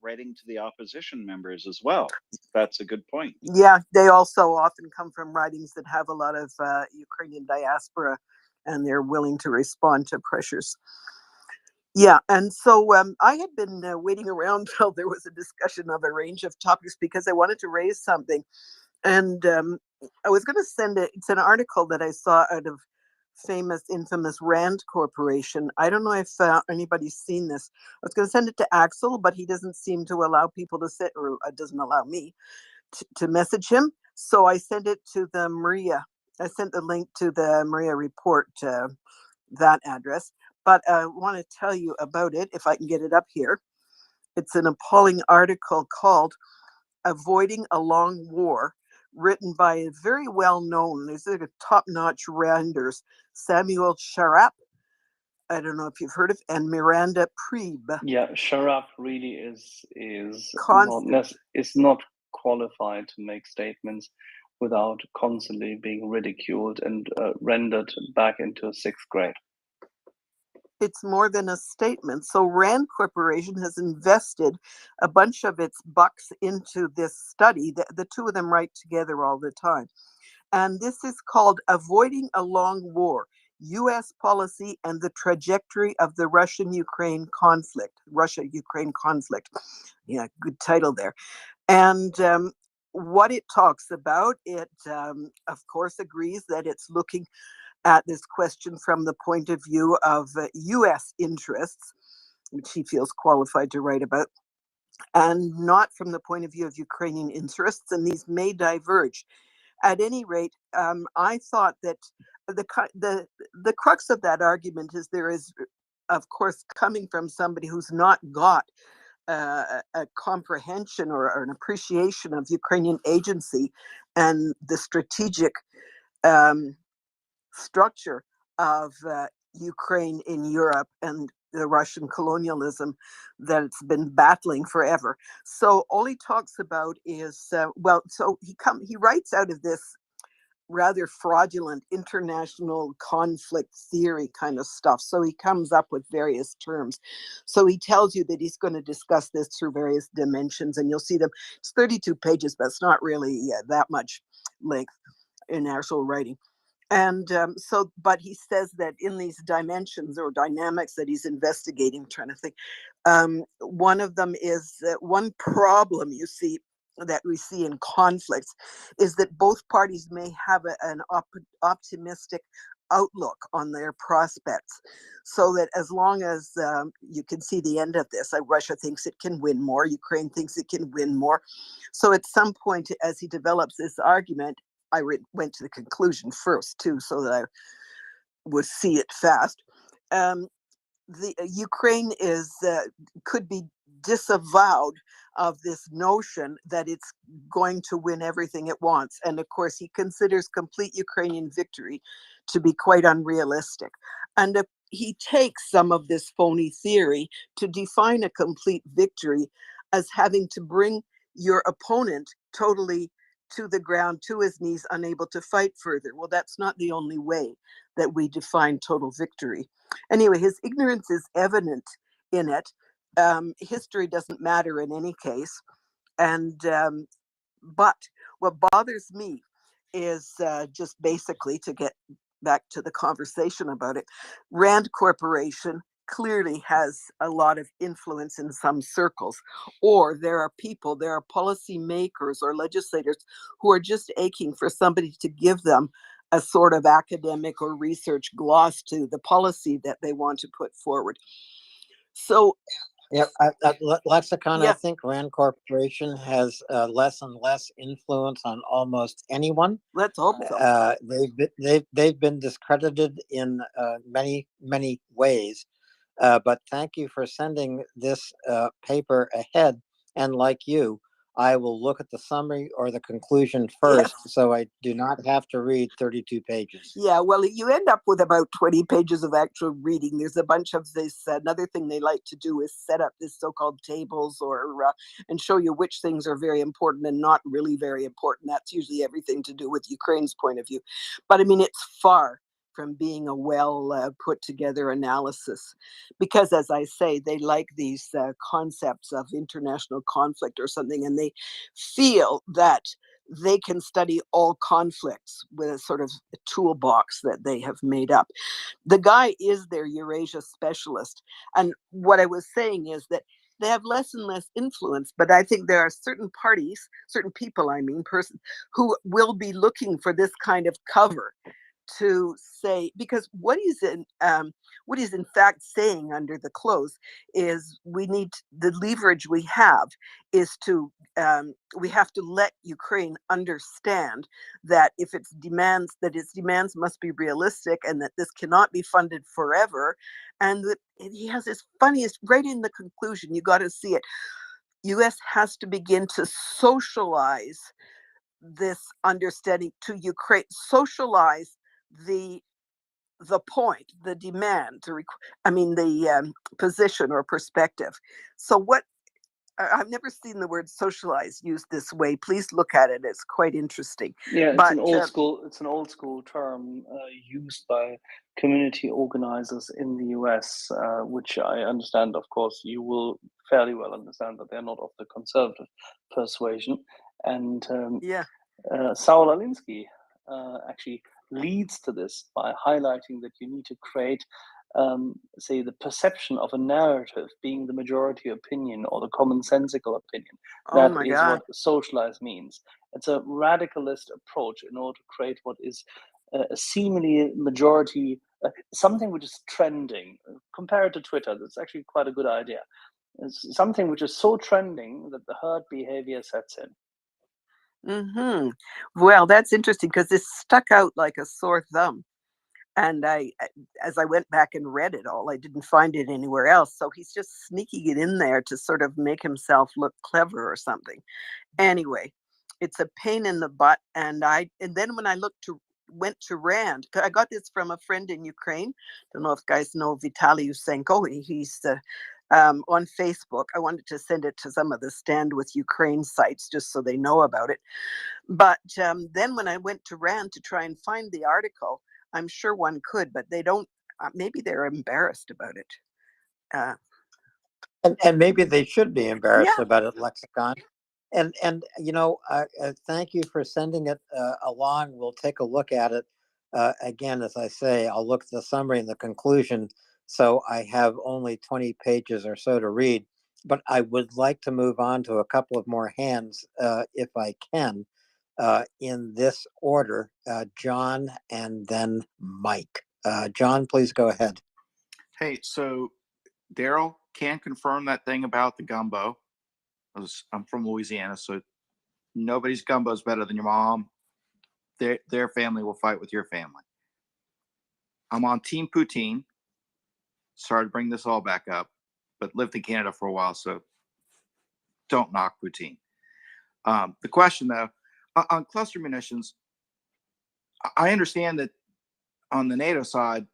writing to the opposition members as well. That's a good point. Yeah, they also often come from writings that have a lot of Ukrainian diaspora, and they're willing to respond to pressures. Yeah, and so I had been waiting around till there was a discussion of a range of topics because I wanted to raise something. And I was going to send it. It's an article that I saw out of infamous Rand Corporation. I don't know if anybody's seen this. I was going to send it to Axel, but he doesn't seem to allow people to sit, or doesn't allow me to message him. So I sent it to the Maria. I sent the link to the MriyaReport, that address. But I want to tell you about it if I can get it up here. It's an appalling article called Avoiding a Long War, written by a very well-known, he's a top-notch Randers, Samuel Sharap. I don't know if you've heard of, and Miranda Preeb. Yeah, Sharap really is not qualified to make statements without constantly being ridiculed and rendered back into sixth grade. It's more than a statement. So Rand Corporation has invested a bunch of its bucks into this study. The two of them write together all the time. And this is called Avoiding a Long War, U.S. Policy and the Trajectory of the Russian-Ukraine Conflict. Russia-Ukraine Conflict. Yeah, good title there. And what it talks about, it of course agrees that it's looking at this question from the point of view of U.S. interests, which he feels qualified to write about, and not from the point of view of Ukrainian interests, and these may diverge. At any rate, I thought that the crux of that argument is there is, of course, coming from somebody who's not got a comprehension or an appreciation of Ukrainian agency and the strategic structure of Ukraine in Europe and the Russian colonialism that it's been battling forever. So all he talks about is he writes out of this rather fraudulent international conflict theory kind of stuff. So he comes up with various terms. So he tells you that he's going to discuss this through various dimensions, and you'll see them. It's 32 pages, but it's not really that much length in actual writing. And but he says that in these dimensions or dynamics that he's investigating, trying to think, one of them is one problem you see that we see in conflicts is that both parties may have an optimistic outlook on their prospects, so that as long as you can see the end of this, Russia thinks it can win more, Ukraine thinks it can win more. So at some point, as he develops this argument, I went to the conclusion first too, so that I would see it fast. The Ukraine could be disavowed of this notion that it's going to win everything it wants, and of course he considers complete Ukrainian victory to be quite unrealistic. And he takes some of this phony theory to define a complete victory as having to bring your opponent totally to the ground, to his knees, unable to fight further. Well, that's not the only way that we define total victory. Anyway, his ignorance is evident in it. History doesn't matter in any case. And but what bothers me is just basically, to get back to the conversation about it, Rand Corporation clearly has a lot of influence in some circles, or there are policy makers or legislators who are just aching for somebody to give them a sort of academic or research gloss to the policy that they want to put forward. So yeah, Lexicon, I think Rand Corporation has less and less influence on almost anyone. Let's hope so. They've been discredited in many ways. But thank you for sending this paper ahead. And like you, I will look at the summary or the conclusion first, so I do not have to read 32 pages. Yeah, well, you end up with about 20 pages of actual reading. There's a bunch of this. Another thing they like to do is set up this so-called tables and show you which things are very important and not really very important. That's usually everything to do with Ukraine's point of view. But I mean, it's far from being a well put together analysis, because as I say, they like these concepts of international conflict or something, and they feel that they can study all conflicts with a sort of toolbox that they have made up. The guy is their Eurasia specialist. And what I was saying is that they have less and less influence, but I think there are certain parties, certain people, persons, who will be looking for this kind of cover to say, because what he's in fact saying under the close is we need the leverage we have is to we have to let Ukraine understand that if its demands must be realistic, and that this cannot be funded forever. And that he has this funniest, right in the conclusion, you got to see it. US has to begin to socialize this understanding to Ukraine, socialize the point, the demand, the position or perspective. So what I've never seen the word socialize used this way. Please look at it; it's quite interesting. Yeah, But it's an old school term used by community organizers in the US, which I understand. Of course, you will fairly well understand that they're not of the conservative persuasion. And Saul Alinsky actually leads to this by highlighting that you need to create, say, the perception of a narrative being the majority opinion or the commonsensical opinion. Oh That my is God. what socialize means. It's a radicalist approach in order to create what is a seemingly majority, something which is trending. Compare it to Twitter. That's actually quite a good idea. It's something which is so trending that the herd behavior sets in. Well, that's interesting because this stuck out like a sore thumb. And as I went back and read it all, I didn't find it anywhere else. So he's just sneaking it in there to sort of make himself look clever or something. Anyway, it's a pain in the butt. And then when I went to Rand, 'cause I got this from a friend in Ukraine. Don't know if guys know Vitaly Usenko. He's on Facebook. I wanted to send it to some of the Stand with Ukraine sites just so they know about it. But then when I went to Rand to try and find the article, I'm sure one could, but they don't. Maybe they're embarrassed about it. And maybe they should be embarrassed Yeah. about it, Lexicon. And thank you for sending it along. We'll take a look at it again. As I say, I'll look at the summary and the conclusion. So I have only 20 pages or so to read, but I would like to move on to a couple of more hands if I can, in this order. John and then Mike. John, please go ahead. Hey, so Daryl can confirm that thing about the gumbo. I'm from Louisiana, so nobody's gumbo is better than your mom. Their family will fight with your family. I'm on Team Poutine. Sorry to bring this all back up, but lived in Canada for a while, so don't knock poutine. The question, though, on cluster munitions, I understand that on the NATO side,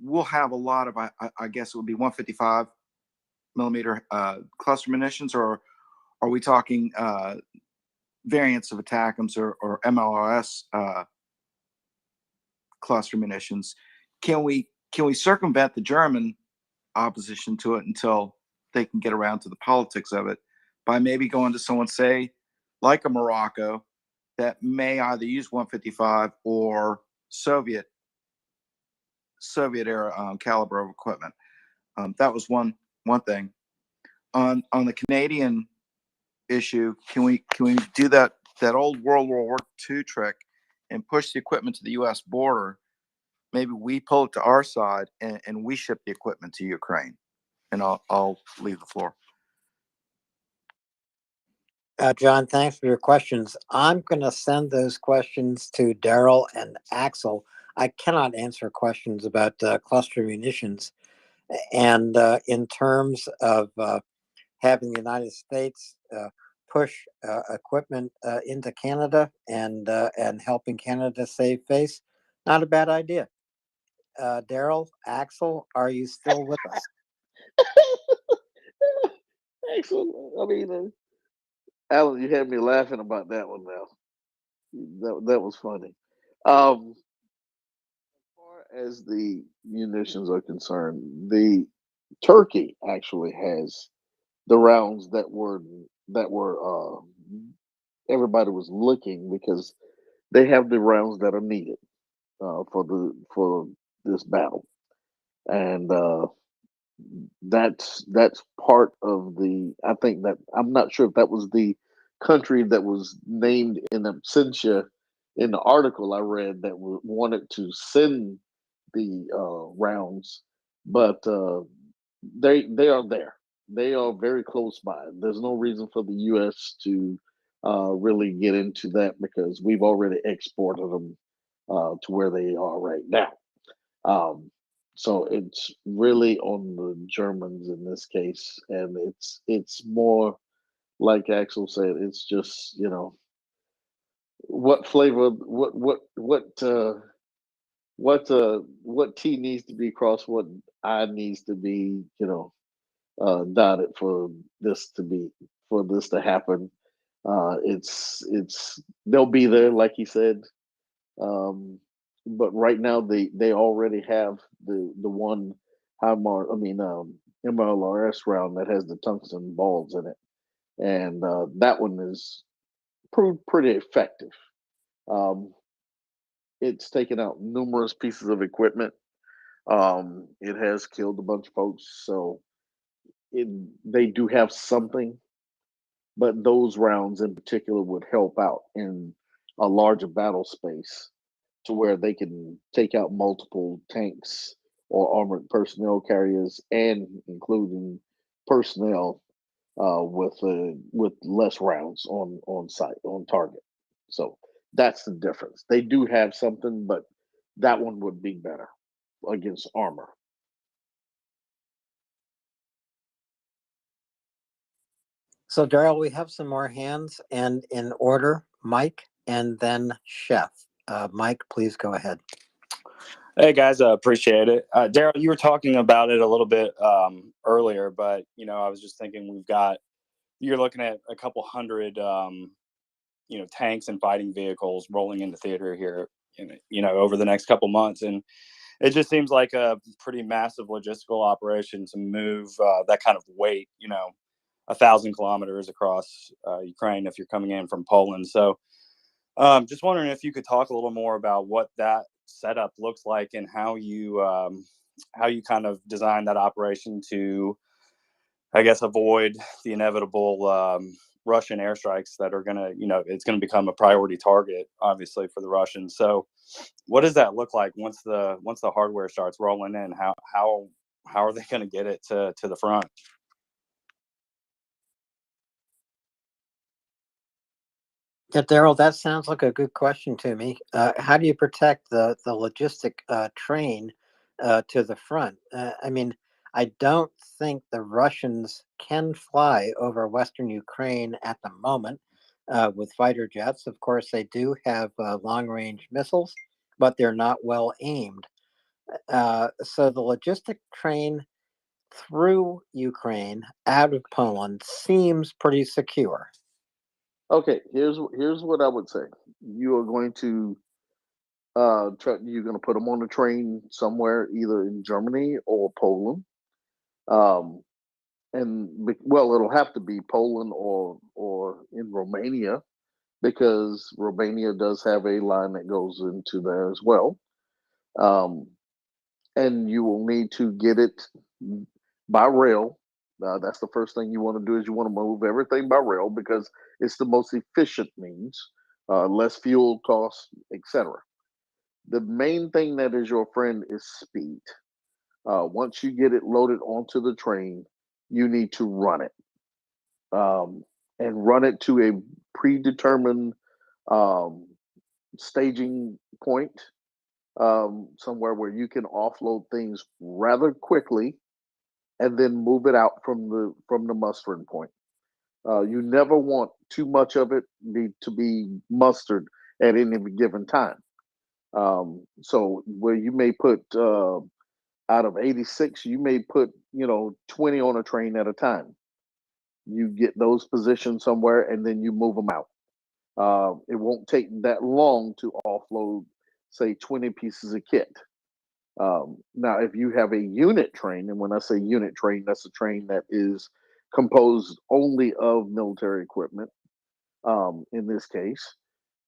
we'll have a lot of, I guess it would be 155 millimeter cluster munitions, or are we talking variants of ATACMS or MLRS cluster munitions? Can we circumvent the German opposition to it until they can get around to the politics of it by maybe going to someone, say, like a Morocco, that may either use 155 or Soviet era caliber of equipment? That was one thing. On the Canadian issue, can we do that old World War II trick and push the equipment to the U.S. border? Maybe we pull it to our side and we ship the equipment to Ukraine. And I'll leave the floor. John, thanks for your questions. I'm going to send those questions to Daryl and Axel. I cannot answer questions about cluster munitions. And in terms of having the United States push equipment into Canada and helping Canada save face, not a bad idea. Daryl, Axel, are you still with us? Excellent. I mean, Alan, you had me laughing about that one now. That was funny. As far as the munitions are concerned, the Turkey actually has the rounds that were everybody was looking, because they have the rounds that are needed for this battle, and that's part of the. I think that I'm not sure if that was the country that was named in absentia in the article I read that wanted to send the rounds, but they are there. They are very close by. There's no reason for the U.S. to really get into that, because we've already exported them to where they are right now. So it's really on the Germans in this case, and it's more like Axel said. It's just, what flavor, what T needs to be crossed, what I needs to be, dotted for this to happen. It's they'll be there, like he said. But right now they already have the one MLRS round that has the tungsten balls in it, and that one is proved pretty effective. It's taken out numerous pieces of equipment. It has killed a bunch of folks, so they do have something, but those rounds in particular would help out in a larger battle space to where they can take out multiple tanks or armored personnel carriers, and including personnel with less rounds on site on target. So that's the difference. They do have something, but that one would be better against armor. So, Daryl, we have some more hands, and in order, Mike and then Chef. Mike, please go ahead. Hey guys, I appreciate it. Daryl, you were talking about it a little bit earlier, but I was just thinking you're looking at a couple hundred tanks and fighting vehicles rolling into theater here, over the next couple months, and it just seems like a pretty massive logistical operation to move that kind of weight, 1,000 kilometers across Ukraine if you're coming in from Poland. So just wondering if you could talk a little more about what that setup looks like and how you kind of design that operation to, I guess, avoid the inevitable Russian airstrikes that are gonna, it's gonna become a priority target, obviously, for the Russians. So, what does that look like once the hardware starts rolling in? How are they gonna get it to the front? Yeah, Daryl, that sounds like a good question to me. How do you protect the logistic train to the front? I mean, I don't think the Russians can fly over Western Ukraine at the moment with fighter jets. Of course, they do have long-range missiles, but they're not well aimed. So the logistic train through Ukraine out of Poland seems pretty secure. Okay, here's what I would say. You are going to you're going to put them on a train somewhere, either in Germany or Poland. Well, it'll have to be Poland or in Romania, because Romania does have a line that goes into there as well. And you will need to get it by rail. That's the first thing you want to do, is you want to move everything by rail, because it's the most efficient means, less fuel costs, etc. The main thing that is your friend is speed. Once you get it loaded onto the train, you need to run it, and run it to a predetermined um, staging point, somewhere where you can offload things rather quickly, and then move it out from the mustering point. You never want too much of it to be mustered at any given time. So where you may put out of 86, you may put 20 on a train at a time. You get those positioned somewhere, and then you move them out. It won't take that long to offload, say, 20 pieces of kit. Now, if you have a unit train, and when I say unit train, that's a train that is composed only of military equipment. In this case,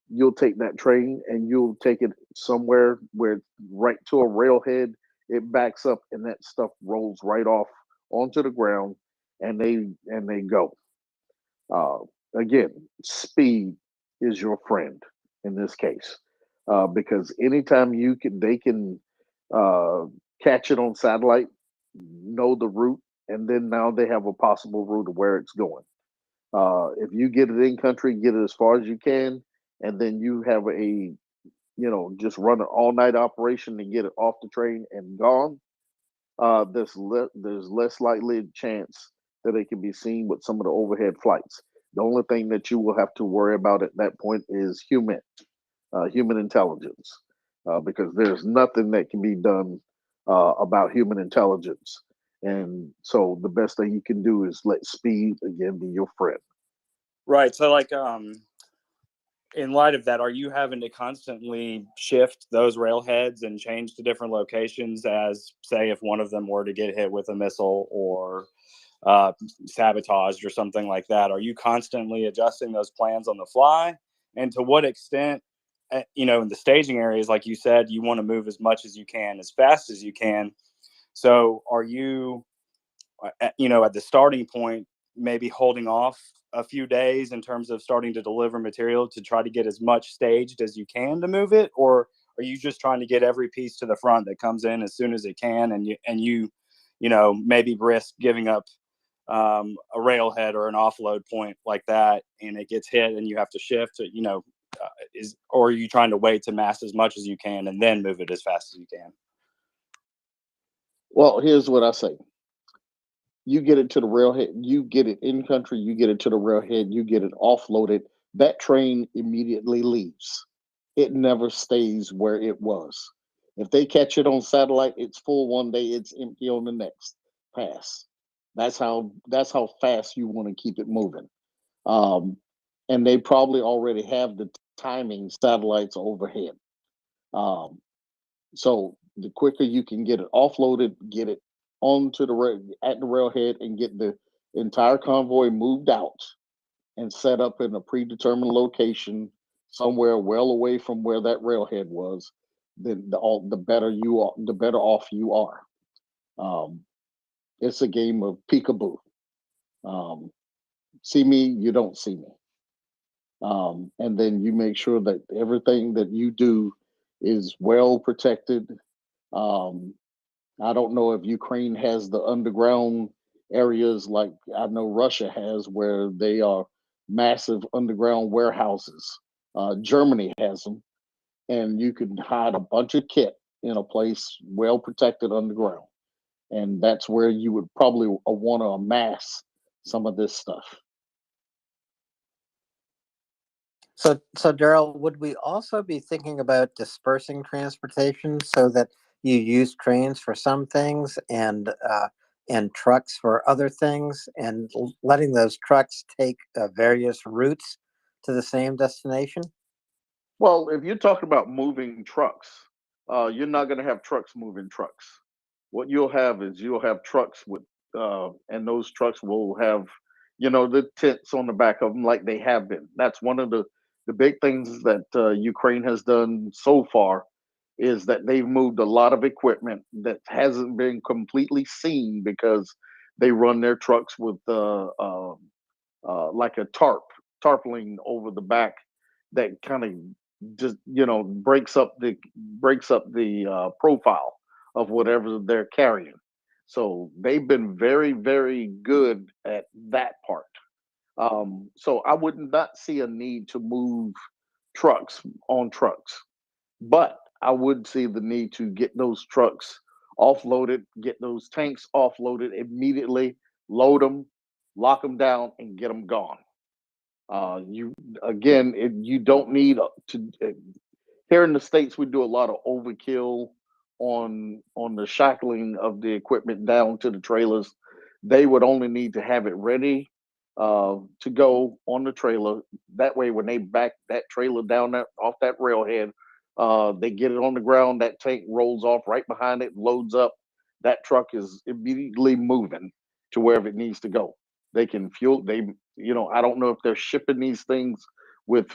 you'll take that train and you'll take it somewhere where, right to a railhead, it backs up, and that stuff rolls right off onto the ground, and they go. Uh, Again, speed is your friend in this case, because anytime they can uh, catch it on satellite, know the route, and then now they have a possible route of where it's going. If you get it in country, get it as far as you can, and then you have just run an all night operation to get it off the train and gone. There's less likely chance that it can be seen with some of the overhead flights. The only thing that you will have to worry about at that point is human intelligence, because there's nothing that can be done about human intelligence. And so the best thing you can do is let speed again be your friend. Right. So, in light of that, are you having to constantly shift those railheads and change to different locations as, say, if one of them were to get hit with a missile or sabotaged or something like that? Are you constantly adjusting those plans on the fly? And to what extent, in the staging areas, like you said, you want to move as much as you can, as fast as you can. So are you, at the starting point, maybe holding off a few days in terms of starting to deliver material to try to get as much staged as you can to move it? Or are you just trying to get every piece to the front that comes in as soon as it can, and you maybe risk giving up a railhead or an offload point like that, and it gets hit and you have to shift, or are you trying to wait to mass as much as you can and then move it as fast as you can? Well, here's what I say. You get it to the railhead, you get it in country, you get it to the railhead, you get it offloaded. That train immediately leaves. It never stays where it was. If they catch it on satellite, it's full one day, it's empty on the next pass. That's how fast you want to keep it moving. And they probably already have the timing satellites overhead. So the quicker you can get it offloaded, get it onto at the railhead, and get the entire convoy moved out and set up in a predetermined location somewhere well away from where that railhead was, then the better you are, the better off you are. It's a game of peekaboo. See me, you don't see me. And then you make sure that everything that you do is well protected. I don't know if Ukraine has the underground areas like I know Russia has, where they are massive underground warehouses. Germany has them, and you can hide a bunch of kit in a place well protected underground. And that's where you would probably want to amass some of this stuff. So Daryl, would we also be thinking about dispersing transportation so that you use trains for some things and trucks for other things, and letting those trucks take various routes to the same destination? Well, if you're talking about moving trucks, you're not going to have trucks moving trucks. What you'll have is you'll have trucks with, and those trucks will have, the tents on the back of them like they have been. That's one of the big things that Ukraine has done so far, is that they've moved a lot of equipment that hasn't been completely seen because they run their trucks with like a tarpaulin over the back that kind of just breaks up the profile of whatever they're carrying. So they've been very, very good at that part. So I would not see a need to move trucks on trucks, but I would see the need to get those trucks offloaded, get those tanks offloaded immediately, load them, lock them down, and get them gone. You don't need to. Here in the States, we do a lot of overkill on the shackling of the equipment down to the trailers. They would only need to have it ready to go on the trailer. That way, when they back that trailer down off that railhead, they get it on the ground. That tank rolls off right behind it, loads up. That truck is immediately moving to wherever it needs to go. They can fuel. I don't know if they're shipping these things with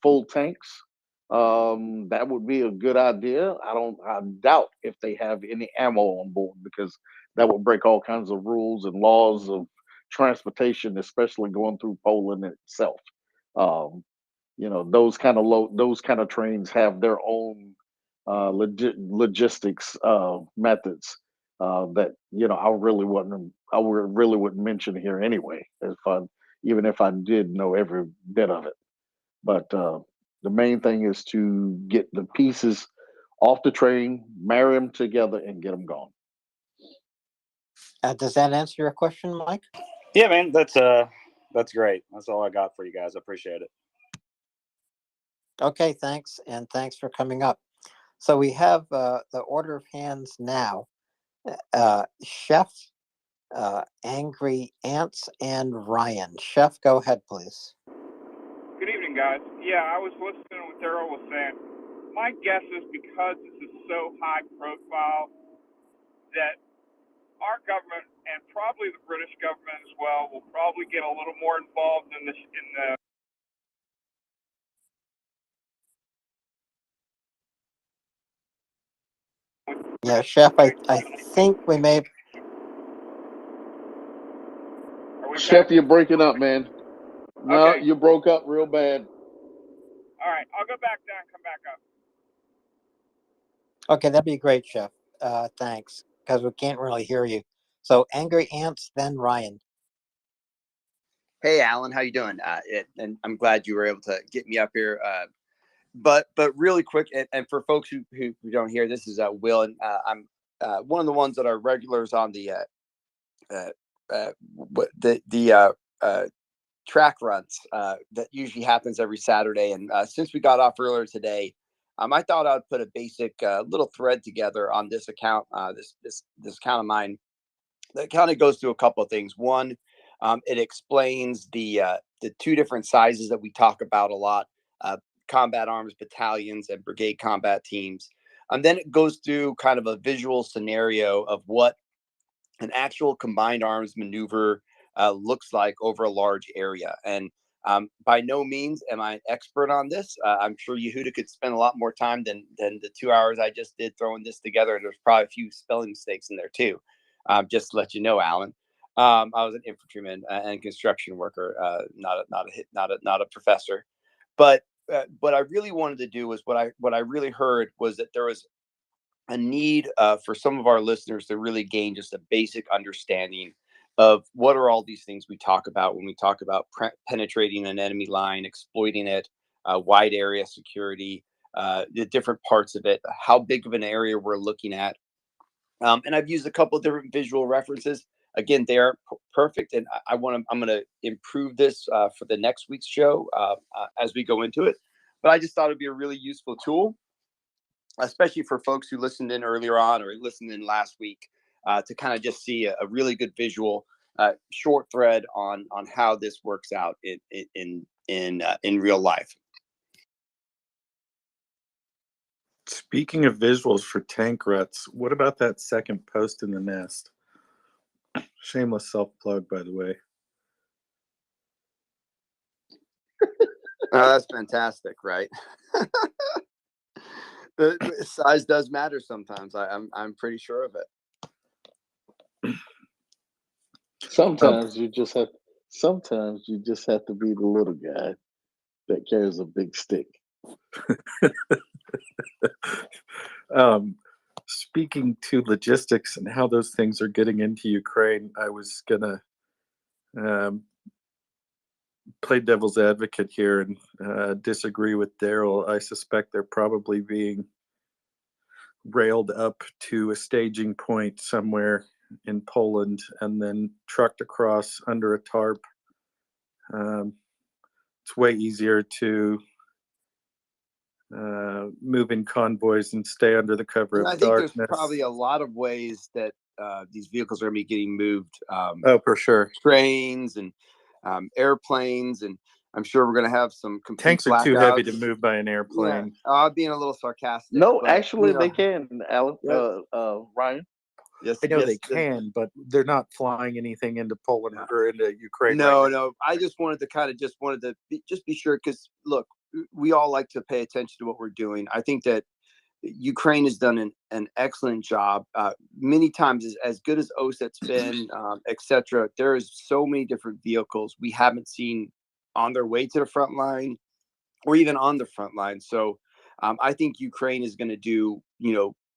full tanks. That would be a good idea. I doubt if they have any ammo on board, because that would break all kinds of rules and laws of transportation, especially going through Poland itself. Those kind of trains have their own logistics methods that I really wouldn't mention here anyway, even if I did know every bit of it. But the main thing is to get the pieces off the train, marry them together, and get them gone. Does that answer your question, Mike? Yeah, man, that's great. That's all I got for you guys. I appreciate it. Okay, thanks, and thanks for coming up. So we have the order of hands now. Chef, Angry Ants, and Ryan. Chef, go ahead, please. Good evening, guys. Yeah, I was listening to what Daryl was saying. My guess is because this is so high profile that our government, and probably the British government as well, will probably get a little more involved in the Yeah, Chef, I think we may. Are we Chef, back? you're breaking up, man. No, Okay. you broke up real bad. All right. I'll go back down and come back up. Okay, that'd be great, Chef. Thanks, because we can't really hear you. So, Angry Ants, then Ryan. Hey, Alan, how you doing? And I'm glad you were able to get me up here. But really quick, and for folks who don't hear, this is Will, and I'm one of the ones that are regulars on the track runs that usually happens every Saturday. And since we got off earlier today, I thought I'd put a basic little thread together on this account, this account of mine that kind of goes through a couple of things. One, it explains the two different sizes that we talk about a lot: combat arms battalions and brigade combat teams. Then it goes through kind of a visual scenario of what an actual combined arms maneuver looks like over a large area. And by no means am I an expert on this. I'm sure Yehuda could spend a lot more time than the 2 hours I just did throwing this together. And there's probably a few spelling mistakes in there too. Just to let you know, Alan. I was an infantryman and construction worker, not a professor. But what I really wanted to do was what I really heard was that there was a need for some of our listeners to really gain just a basic understanding of what are all these things we talk about when we talk about penetrating an enemy line, exploiting it, wide area security, the different parts of it, how big of an area we're looking at. And I've used a couple of different visual references. Again, they aren't perfect, and I'm going to improve this for the next week's show as we go into it. But I just thought it'd be a really useful tool, especially for folks who listened in earlier on or listened in last week, to kind of just see a really good visual short thread on how this works out in real life. Speaking of visuals for tank ruts, what about that second post in the nest? Shameless self-plug, by the way. That's fantastic, right? The size does matter sometimes. I'm pretty sure of it. Sometimes you just have to be the little guy that carries a big stick. Speaking to logistics and how those things are getting into Ukraine, I was gonna play devil's advocate here and disagree with Daryl. I suspect they're probably being railed up to a staging point somewhere in Poland and then trucked across under a tarp. It's way easier to move in convoys and stay under the cover And of I think darkness. there's probably a lot of ways that these vehicles are going to be getting moved. Oh, for sure. Trains and airplanes, and I'm sure we're going to have some complete Tanks are too heavy to blackouts. move by an airplane. Yeah, being a little sarcastic. No, but, actually, you know, they can, Alan. yeah. Ryan. Yes, I know yes, they can, but they're not flying anything into Poland or into Ukraine. No, right now. no. I just wanted to be sure, because look, we all like to pay attention to what we're doing. I think that Ukraine has done an excellent job. Many times, as good as OSAT's been, etc. There is so many different vehicles we haven't seen on their way to the front line, or even on the front line. So I think Ukraine is going to do,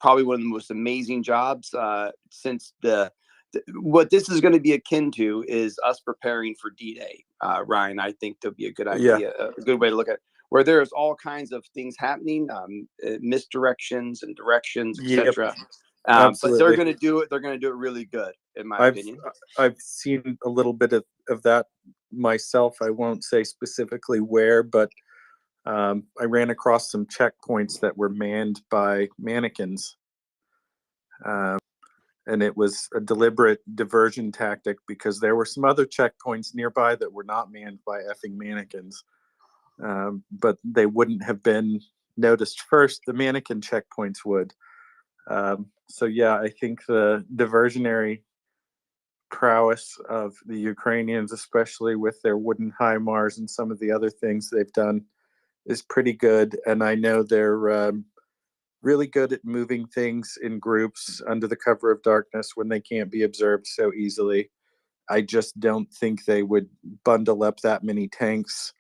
probably one of the most amazing jobs since what this is going to be akin to is us preparing for D-Day. Ryan, I think there'll be a good idea, a good way to look at it, where there's all kinds of things happening, misdirections and directions, etc. But they're going to do it. They're going to do it really good, in my opinion. I've seen a little bit of that myself. I won't say specifically where, but I ran across some checkpoints that were manned by mannequins. And it was a deliberate diversion tactic because there were some other checkpoints nearby that were not manned by effing mannequins. But they wouldn't have been noticed first. The mannequin checkpoints would. So yeah, I think the diversionary prowess of the Ukrainians, especially with their wooden HIMARS and some of the other things they've done, is pretty good. And I know they're really good at moving things in groups under the cover of darkness when they can't be observed so easily. I just don't think they would bundle up that many tanks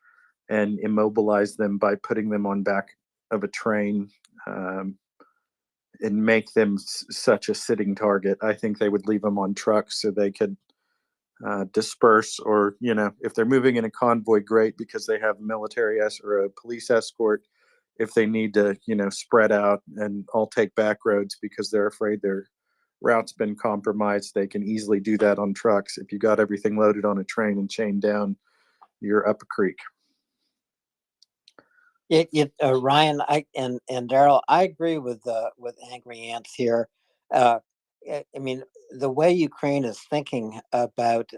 and immobilize them by putting them on back of a train and make them such a sitting target. I think they would leave them on trucks so they could disperse, or, you know, if they're moving in a convoy, great, because they have military or a police escort. If they need to, you know, spread out and all take back roads because they're afraid their route's been compromised, they can easily do that on trucks. If you got everything loaded on a train and chained down, you're up a creek. Ryan, and Daryl, I agree with Angry Ants here. I mean, the way Ukraine is thinking about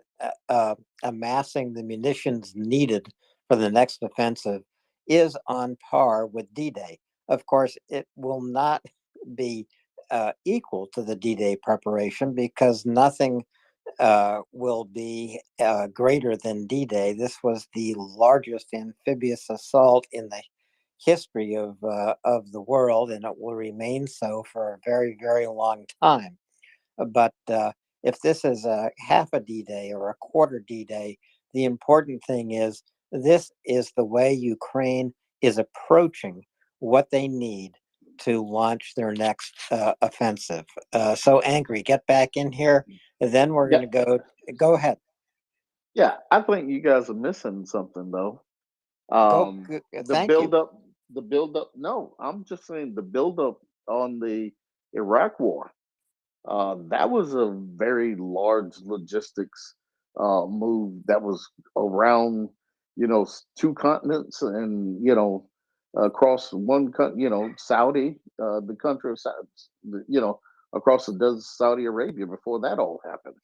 amassing the munitions needed for the next offensive is on par with D-Day. Of course, it will not be equal to the D-Day preparation because nothing will be greater than D-Day. This was the largest amphibious assault in the history of the world, and it will remain so for a very, very long time. But if this is a half a D-Day or a quarter D-Day, the important thing is this is the way Ukraine is approaching what they need to launch their next offensive. So Angry, get back in here. And then we're going to go ahead. Yeah, I think you guys are missing something though. The build up. No, I'm just saying the build up on the Iraq war. That was a very large logistics move that was around, you know, two continents and, you know, across one, you know, Saudi, the country of Saudi, you know, across the desert Saudi Arabia before that all happened.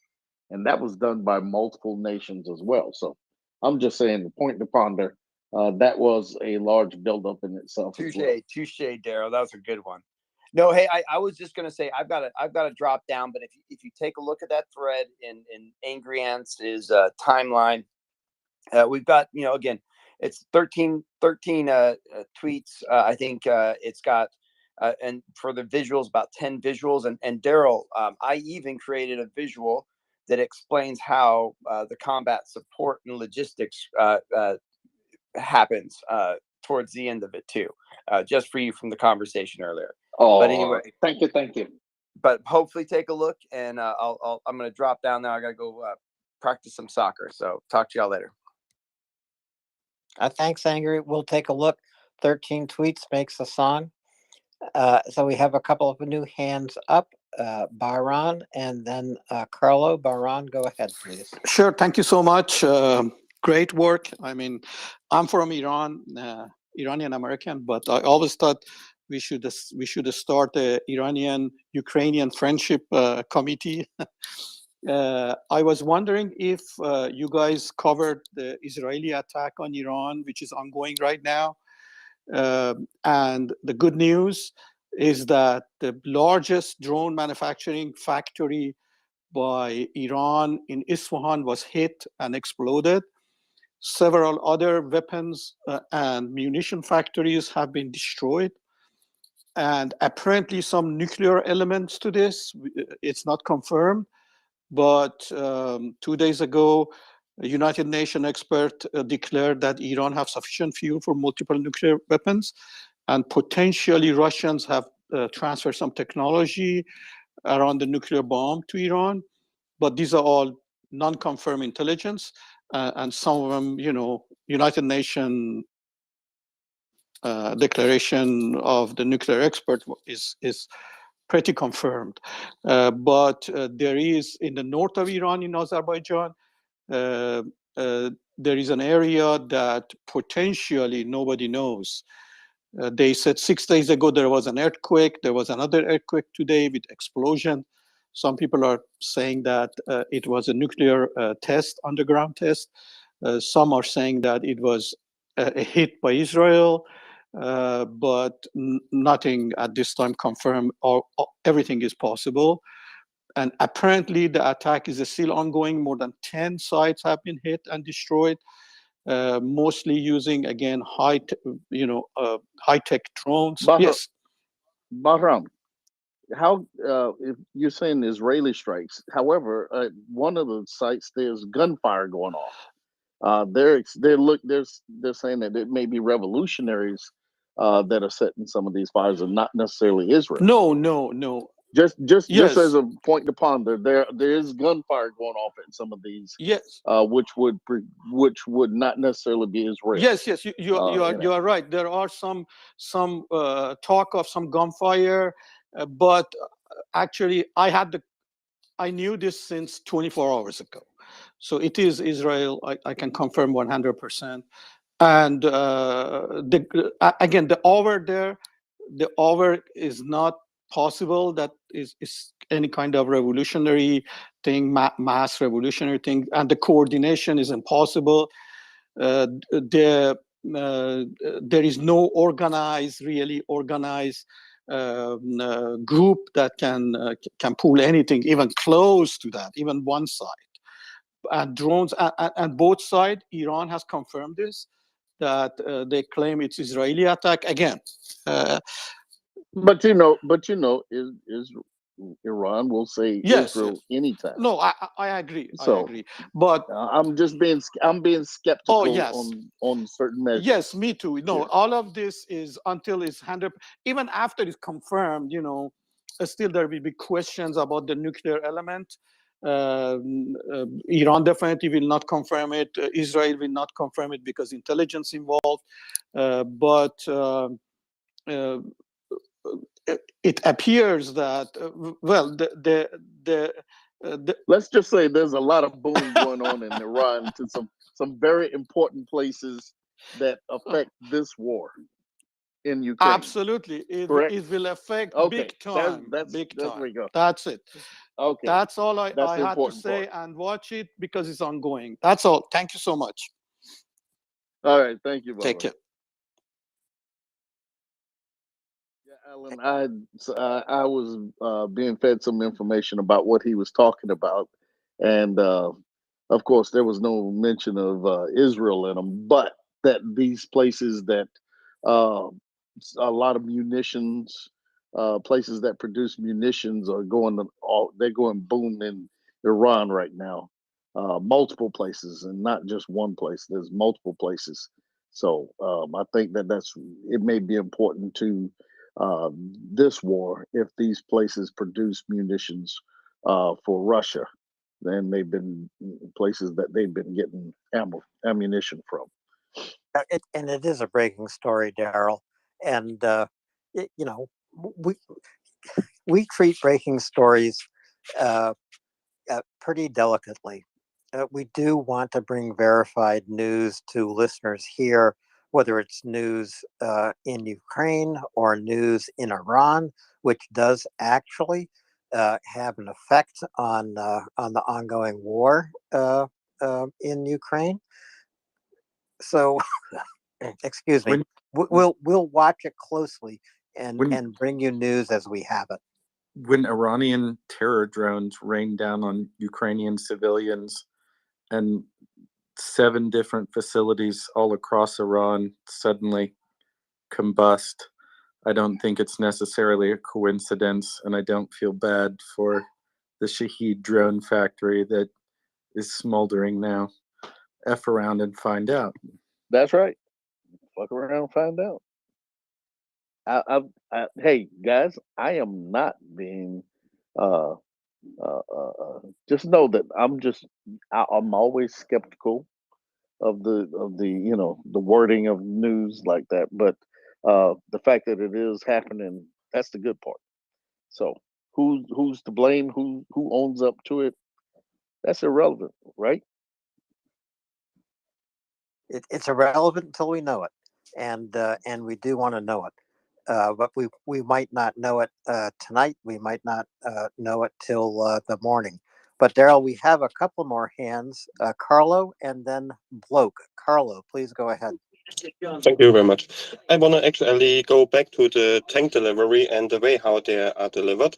And that was done by multiple nations as well. So I'm just saying the point to ponder, that was a large buildup in itself as well. Touche, Daryl. That was a good one. No, hey, I was just gonna say I've got to drop down, but if you take a look at that thread in Angry Ants' timeline, we've got, you know, again, it's 13 tweets. I think it's got and for the visuals, about 10 visuals, and Daryl, I even created a visual that explains how the combat support and logistics happens towards the end of it too, just for you from the conversation earlier. Oh, but anyway, thank you. But hopefully take a look, and I'm going to drop down now. I got to go practice some soccer. So talk to y'all later. Thanks, Angry. We'll take a look. 13 tweets makes a song. So we have a couple of new hands up. Baran and then Carlo. Baran, go ahead, please. Sure. Thank you so much. Great work. I mean, I'm from Iran, Iranian American, but I always thought we should start the Iranian-Ukrainian Friendship Committee. I was wondering if you guys covered the Israeli attack on Iran, which is ongoing right now. And the good news is that the largest drone manufacturing factory by Iran in Isfahan was hit and exploded. Several other weapons and munition factories have been destroyed. And apparently some nuclear elements to this. It's not confirmed, but 2 days ago, a United Nations expert declared that Iran have sufficient fuel for multiple nuclear weapons, and potentially Russians have transferred some technology around the nuclear bomb to Iran. But these are all non-confirmed intelligence, and some of them, you know, United Nations declaration of the nuclear expert is pretty confirmed. But there is in the north of Iran, in Azerbaijan, there is an area that potentially nobody knows. They said 6 days ago there was an earthquake. There was another earthquake today with explosion. Some people are saying that it was a nuclear test, underground test. Some are saying that it was a hit by Israel, but nothing at this time confirmed. Or everything is possible. And apparently the attack is still ongoing. More than 10 sites have been hit and destroyed, mostly using, again, high-tech drones. Bahar, yes. Bahram, how if you're saying Israeli strikes, however, one of the sites there's gunfire going off. They're saying that it may be revolutionaries that are setting some of these fires, and not necessarily Israel. No. Just Yes. as a point to ponder, there is gunfire going off at some of these, Yes. which would not necessarily be Israel. Yes, you are right. There are some talk of some gunfire, but actually I knew this since 24 hours ago. So it is Israel. I can confirm 100%. And again, the over is not possible. That is any kind of revolutionary thing, mass revolutionary thing, and the coordination is impossible. There is no really organized group that can pull anything even close to that, even one side. And drones, and both sides, Iran has confirmed this, that they claim it's Israeli attack again. But is Iran will say Israel anytime. No, I agree. So, I agree. But I'm being skeptical yes. on certain measures. Yes, me too. No, all of this is until it's 100. Even after it's confirmed, still there will be questions about the nuclear element. Iran definitely will not confirm it. Israel will not confirm it because intelligence involved. But it appears that let's just say there's a lot of boom going on in Iran to some very important places that affect this war in Ukraine. Absolutely, it will affect big time. Big time. There we go. That's it. Okay, that's all I had to say. And watch it because it's ongoing. That's all. Thank you so much. All right, thank you, Barbara. Take care. Yeah, Alan, I was being fed some information about what he was talking about, and of course there was no mention of Israel in them, but that these places that a lot of munitions, places that produce munitions are they're going boom in Iran right now. Multiple places, and not just one place. There's multiple places. So I think it may be important to this war if these places produce munitions for Russia. Then they've been places that they've been getting ammunition from. And it is a breaking story, Daryl. And we treat breaking stories pretty delicately. We do want to bring verified news to listeners here, whether it's news in Ukraine or news in Iran, which does actually have an effect on the ongoing war in Ukraine. So, excuse me, we'll watch it closely and bring you news as we have it. When Iranian terror drones rained down on Ukrainian civilians and 7 different facilities all across Iran suddenly combust, I don't think it's necessarily a coincidence, and I don't feel bad for the Shaheed drone factory that is smoldering now. F around and find out. That's right. Fuck around and find out. Hey guys, I am not being. Just know that I'm always skeptical of the the wording of news like that, but the fact that it is happening, that's the good part. So who's to blame? Who owns up to it? That's irrelevant, right? It's irrelevant until we know it, and we do want to know it. But we might not know it tonight. We might not know it till the morning. But Daryl, we have a couple more hands, Carlo and then Bloke. Carlo, please go ahead. Thank you very much. I want to actually go back to the tank delivery and the way how they are delivered.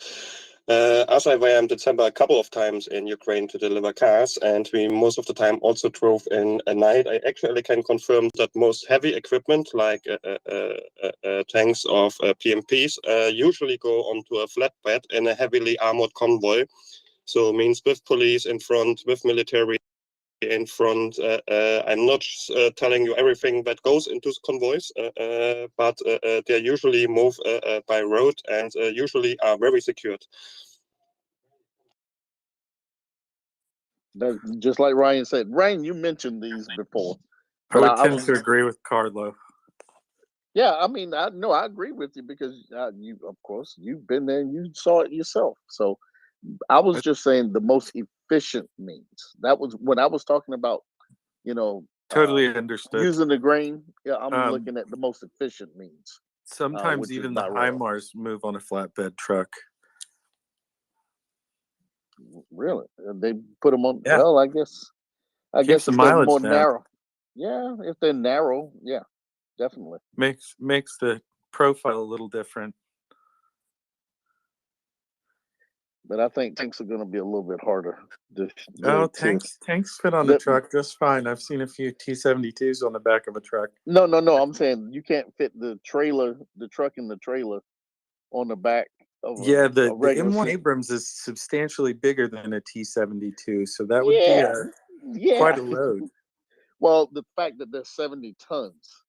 As I were in December a couple of times in Ukraine to deliver cars, and we most of the time also drove in at night, I actually can confirm that most heavy equipment, like tanks of PMPs, usually go onto a flatbed in a heavily armored convoy. So means with police in front, with military in front. I'm not telling you everything that goes into convoys, but they usually move by road and usually are very secured. That's just like Ryan said. Ryan, you mentioned these before, I but would I tend was, to agree with Carlo. yeah. I mean, I agree with you because you, of course, you've been there and you saw it yourself. So I was just saying the most efficient means. That was when I was talking about, you know, Totally understood. using the grain. Yeah, I'm Um, looking at the most efficient means, Sometimes which is even the by rail. HIMARS move on a flatbed truck. Really, they put them on. Yeah. Well, I guess Keeps the if they're mileage more down. narrow. Yeah, if they're narrow, yeah, definitely. Makes the profile a little different. But I think tanks are going to be a little bit harder. Oh, tanks fit on the truck just fine. I've seen a few T-72s on the back of a truck. No. I'm saying you can't fit the truck in the trailer on the back of Yeah, the regular. M1 Abrams is substantially bigger than a T-72, so that would be quite a load. Well, the fact that they're 70 tons,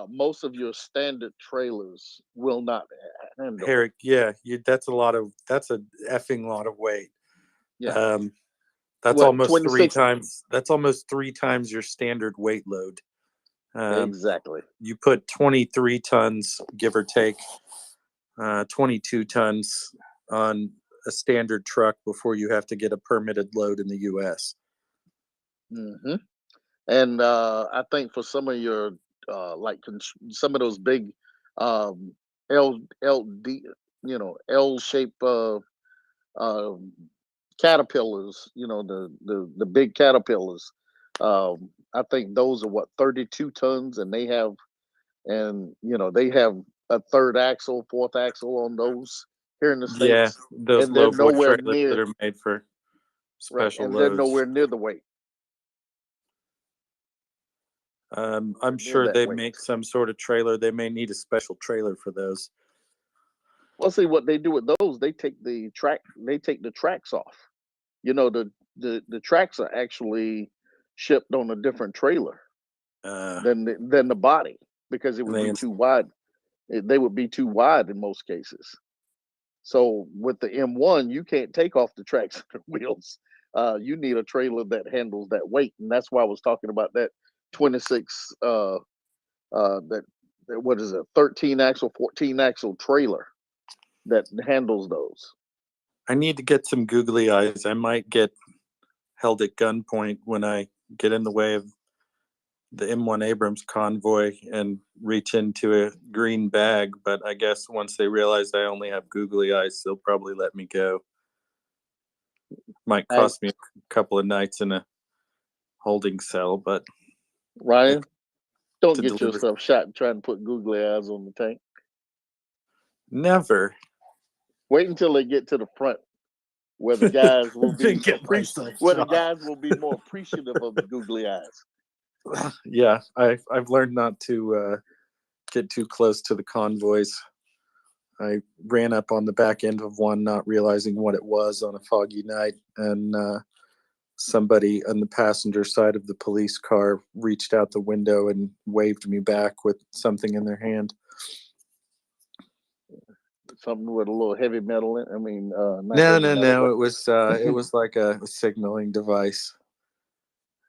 most of your standard trailers will not handle. Eric, yeah, that's a effing lot of weight. Yeah. That's What, almost 26? that's almost 3 times your standard weight load. Exactly. You put 23 tons, give or take, 22 tons on a standard truck before you have to get a permitted load in the U.S. Mm-hmm. And I think for some of your some of those big LD, L shape caterpillars, the big caterpillars. I think those are 32 tons, and they have a third axle, fourth axle on those here in the Yeah, States, those and they're low boy nowhere trailers that near are made for right, special and they're loads. nowhere near the weight. I'm sure they make some sort of trailer. They may need a special trailer for those. Well, see what they do with those. They take the tracks off. The tracks are actually shipped on a different trailer than the body, because it would be too wide. They would be too wide in most cases. So with the M1, you can't take off the tracks and wheels. You need a trailer that handles that weight, and that's why I was talking about that 26. That what is it? 13 axle, 14 axle trailer that handles those. I need to get some googly eyes. I might get held at gunpoint when I get in the way of the M1 Abrams convoy and reach into a green bag. But I guess once they realize I only have googly eyes, they'll probably let me go. Might cost me a couple of nights in a holding cell, but Ryan, don't get yourself shot trying to put googly eyes on the tank. Never. Wait until they get to the front, where the guys will be more appreciative of the googly eyes. Yeah, I've learned not to get too close to the convoys. I ran up on the back end of one, not realizing what it was on a foggy night, and somebody on the passenger side of the police car reached out the window and waved me back with something in their hand. Something with a little heavy metal in. I mean, No. It was like a signaling device.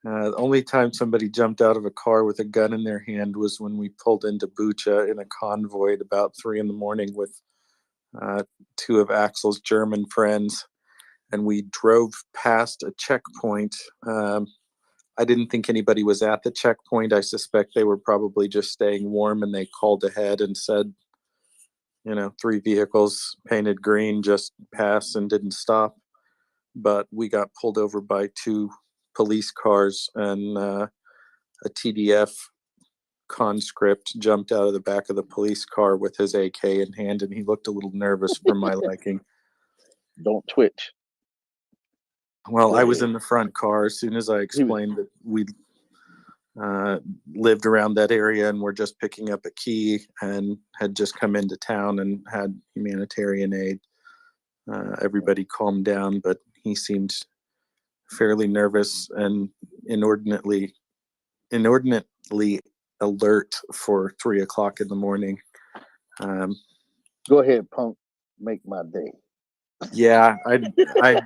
The only time somebody jumped out of a car with a gun in their hand was when we pulled into Bucha in a convoy at about 3 a.m. with 2 of Axel's German friends, and we drove past a checkpoint. I didn't think anybody was at the checkpoint. I suspect they were probably just staying warm, and they called ahead and said, 3 vehicles painted green just passed and didn't stop. But we got pulled over by 2 police cars, and a TDF conscript jumped out of the back of the police car with his AK in hand, and he looked a little nervous for my liking. Don't twitch. Well, Go I was ahead. in the front car as soon as I explained that we lived around that area and were just picking up a key and had just come into town and had humanitarian aid. Everybody calmed down, but he seemed fairly nervous and inordinately alert for 3 o'clock in the morning. Go ahead, punk. Make my day. Yeah, yeah,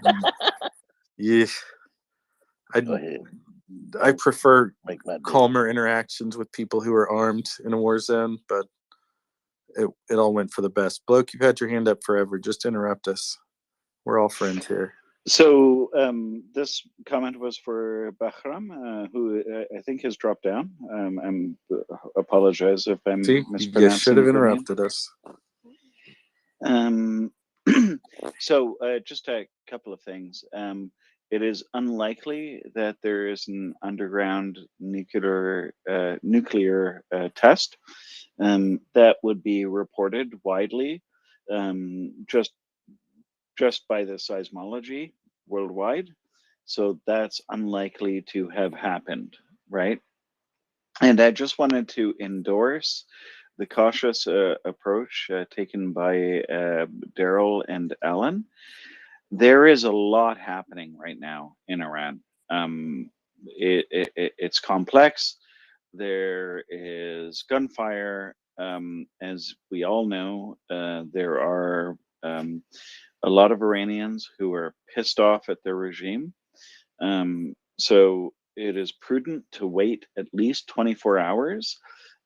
Go ahead. I prefer Make my day. calmer interactions with people who are armed in a war zone, but it all went for the best. Bloke, you've had your hand up forever. Just interrupt us. We're all friends here. So this comment was for Bahram, who I think has dropped down. I apologize if I'm See, you mispronouncing should have your name. interrupted us. So just a couple of things. It is unlikely that there is an underground nuclear test that would be reported widely, just by the seismology worldwide. So that's unlikely to have happened, right? And I just wanted to endorse the cautious approach taken by Daryl and Alan. There is a lot happening right now in Iran. It's complex. There is gunfire. As we all know, there are a lot of Iranians who are pissed off at their regime. So it is prudent to wait at least 24 hours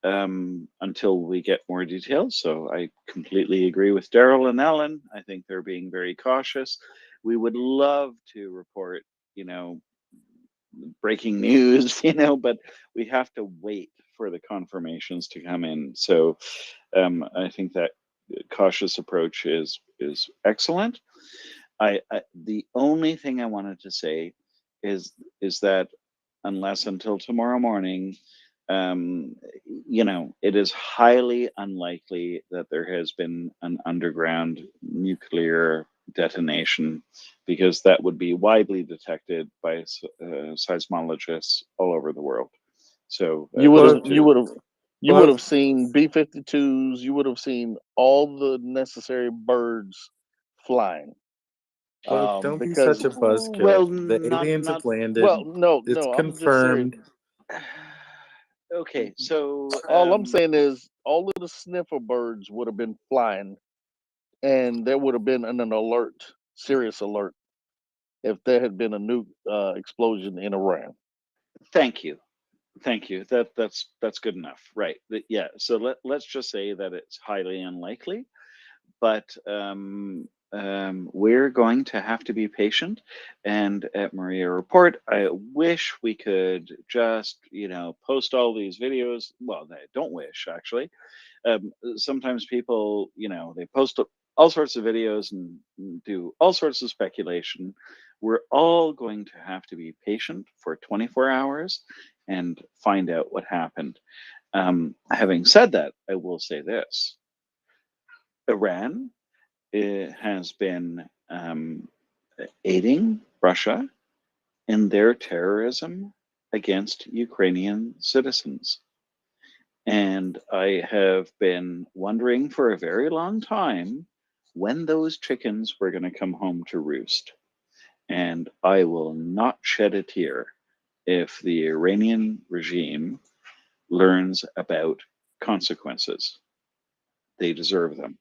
until we get more details. So I completely agree with Daryl and Ellen. I think they're being very cautious. We would love to report, breaking news, but we have to wait for the confirmations to come in. So I think that cautious approach is excellent. The only thing I wanted to say is that unless until tomorrow morning, it is highly unlikely that there has been an underground nuclear detonation, because that would be widely detected by seismologists all over the world. So You would have seen B-52s. You would have seen all the necessary birds flying. Don't be Because, such a buzzkill. well, The aliens have landed. Well, no, it's I'm just saying. confirmed. Okay, so All I'm saying is all of the sniffer birds would have been flying, and there would have been an alert, serious alert, if there had been a nuke explosion in Iran. Thank you. That's good enough, right? Yeah. So let's just say that it's highly unlikely, but we're going to have to be patient. And at MriyaReport, I wish we could just post all these videos. Well, I don't wish, actually. Sometimes people they post all sorts of videos and do all sorts of speculation. We're all going to have to be patient for 24 hours and find out what happened. Having said that, I will say this: Iran has been aiding Russia in their terrorism against Ukrainian citizens. And I have been wondering for a very long time when those chickens were going to come home to roost. And I will not shed a tear if the Iranian regime learns about consequences. They deserve them.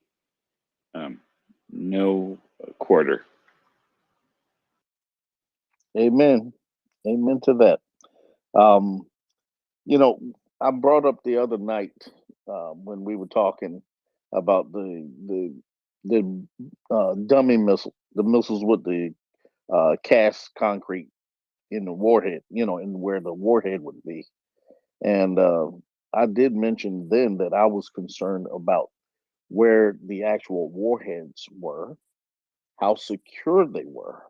No quarter. Amen. Amen to that. I brought up the other night when we were talking about the dummy missile, the missiles with the cast concrete in the warhead, in where the warhead would be. And I did mention then that I was concerned about where the actual warheads were, how secure they were,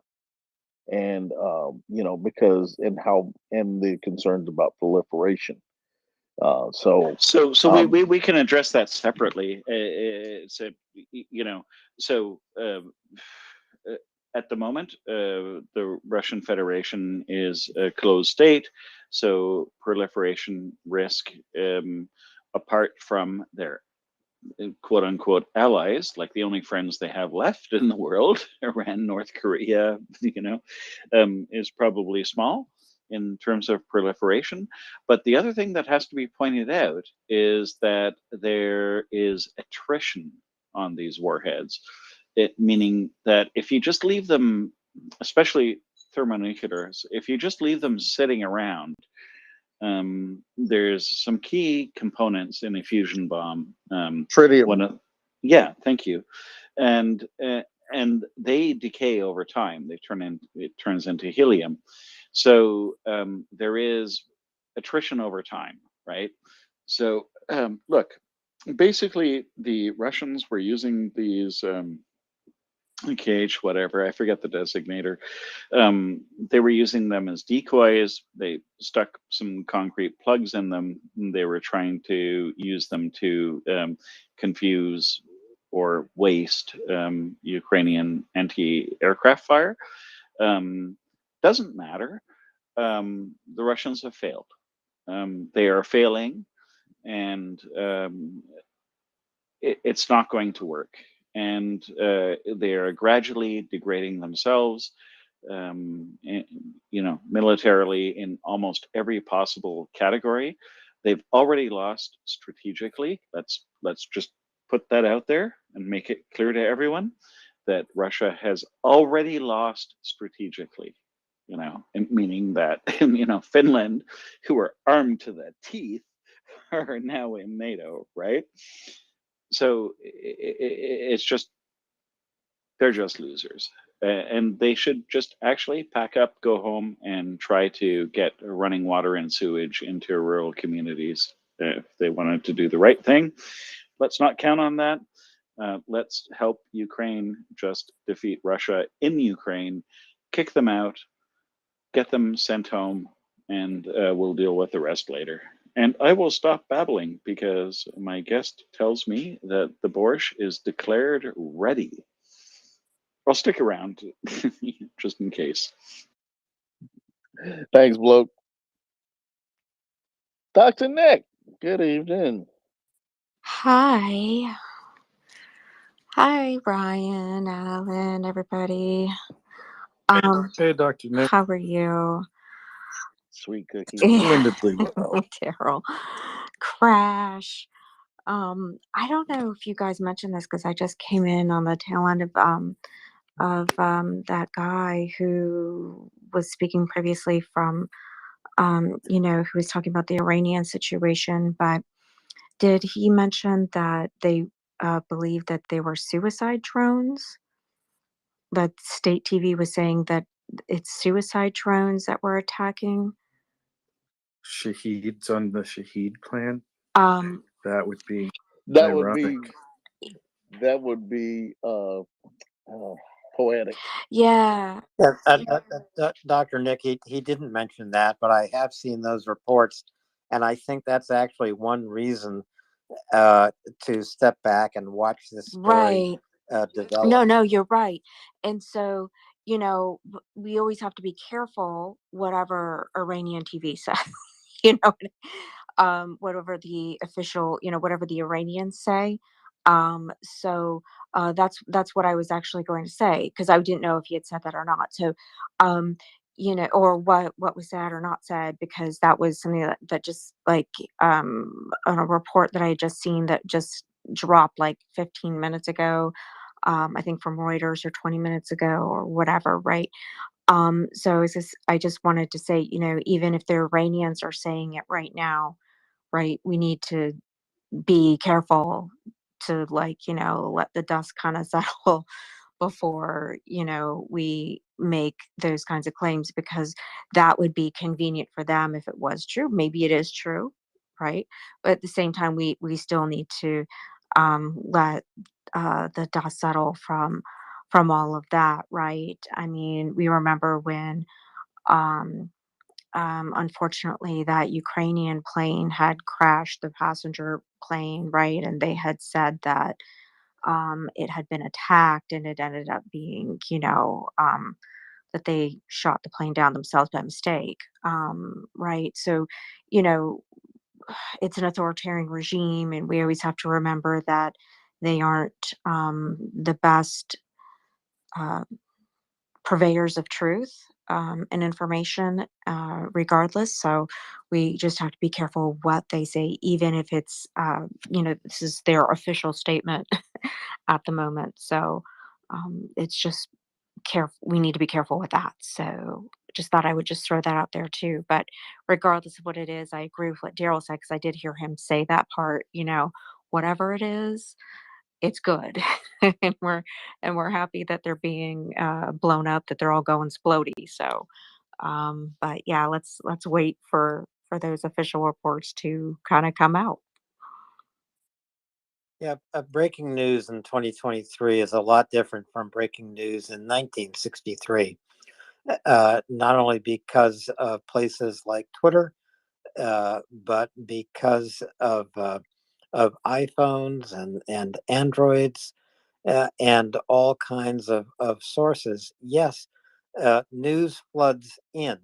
and because and the concerns about proliferation. So We can address that separately. So at the moment, the Russian Federation is a closed state, so proliferation risk, apart from their quote unquote allies, like the only friends they have left in the world, Iran, North Korea, is probably small in terms of proliferation. But the other thing that has to be pointed out is that there is attrition on these warheads. Meaning that if you just leave them, especially thermonuclears, if you just leave them sitting around, there's some key components in a fusion bomb. Tritium. Yeah, thank you. And they decay over time. It turns into helium. So there is attrition over time, right? So look, basically the Russians were using these cage, whatever, I forget the designator. They were using them as decoys. They stuck some concrete plugs in them. They were trying to use them to confuse or waste Ukrainian anti-aircraft fire. Doesn't matter. The Russians have failed. They are failing, and it's not going to work. And they are gradually degrading themselves, militarily in almost every possible category. They've already lost strategically. Let's just put that out there and make it clear to everyone that Russia has already lost strategically. Meaning that Finland, who are armed to the teeth, are now in NATO, right? So it's just, they're just losers. And they should just actually pack up, go home, and try to get running water and sewage into rural communities if they wanted to do the right thing. Let's not count on that. Let's help Ukraine just defeat Russia in Ukraine, kick them out, get them sent home, and we'll deal with the rest later. And I will stop babbling because my guest tells me that the borscht is declared ready. I'll stick around just in case. Thanks, bloke. Dr. Nick, good evening. Hi. Hi, Brian, Alan, everybody. Hey, Dr. Nick. How are you? Sweet cookie. Splendidly well. Daryl. Crash. I don't know if you guys mentioned this because I just came in on the tail end of that guy who was speaking previously from who was talking about the Iranian situation, but did he mention that they believe that they were suicide drones? That state TV was saying that it's suicide drones that were attacking. Shaheeds on the Shaheed clan. That would be That ironic. would be poetic. Yeah. Dr. Nick, he didn't mention that, but I have seen those reports, and I think that's actually one reason to step back and watch this story develop. No, you're right. And so, we always have to be careful whatever Iranian TV says, whatever the official, whatever the Iranians say. So that's what I was actually going to say, because I didn't know if he had said that or not. So, or what was said or not said, because that was something that just like on a report that I had just seen that just dropped like 15 minutes ago. I think from Reuters, or 20 minutes ago, or whatever, right? So I just wanted to say, even if the Iranians are saying it right now, right, we need to be careful to let the dust kind of settle before, we make those kinds of claims, because that would be convenient for them if it was true. Maybe it is true, right? But at the same time, we still need to let the dust settle from all of that, right? I mean, we remember when unfortunately that Ukrainian plane had crashed, the passenger plane, right? And they had said that it had been attacked, and it ended up being, that they shot the plane down themselves by mistake. Right. So, you know, it's an authoritarian regime, and we always have to remember that they aren't the best uh, purveyors of truth and information, regardless. So we just have to be careful what they say, even if it's, this is their official statement at the moment. So it's just careful. We need to be careful with that. So just thought I would just throw that out there too. But regardless of what it is, I agree with what Daryl said because I did hear him say that part. Whatever it is, it's good, and we're happy that they're being blown up, that they're all going splody. So, but yeah, let's wait for those official reports to kind of come out. Yeah, breaking news in 2023 is a lot different from breaking news in 1963. Not only because of places like Twitter, but because of iPhones and Androids, and all kinds of sources. Yes, news floods in,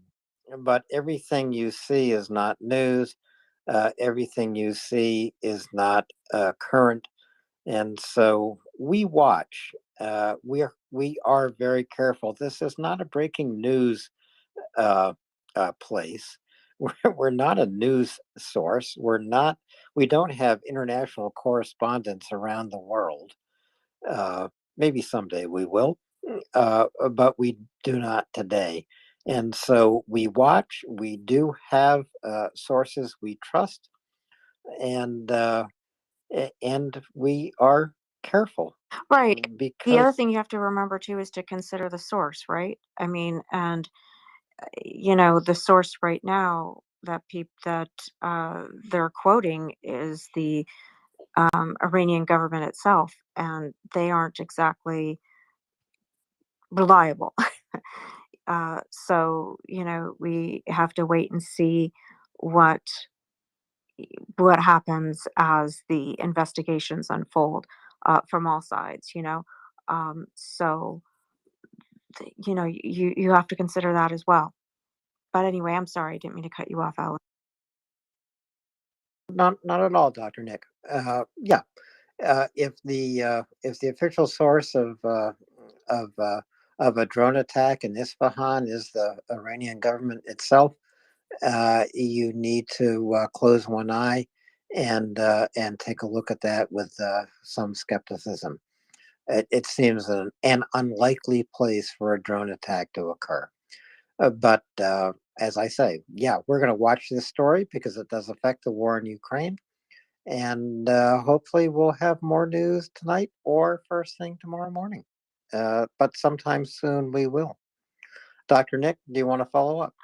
but everything you see is not news. Everything you see is not current, and so we watch. We are very careful. This is not a breaking news uh, place. We're not a news source. We don't have international correspondents around the world. Maybe someday we will, but we do not today. And so we watch. We do have sources we trust, and we are careful Right. The because other thing you have to remember too is to consider the source, right? I mean, and the source right now that they're quoting is the Iranian government itself, and they aren't exactly reliable. So we have to wait and see what what happens as the investigations unfold from all sides. So you have to consider that as well. But anyway, I'm sorry, I didn't mean to cut you off, Alan. not at all, Dr. Nick. Yeah, if the official source of of a drone attack in Isfahan is the Iranian government itself, you need to close one eye and take a look at that with some skepticism. It seems an unlikely place for a drone attack to occur. But as I say, yeah, we're going to watch this story because it does affect the war in Ukraine. And hopefully, we'll have more news tonight or first thing tomorrow morning. But sometime soon we will. Dr. Nick, do you want to follow up?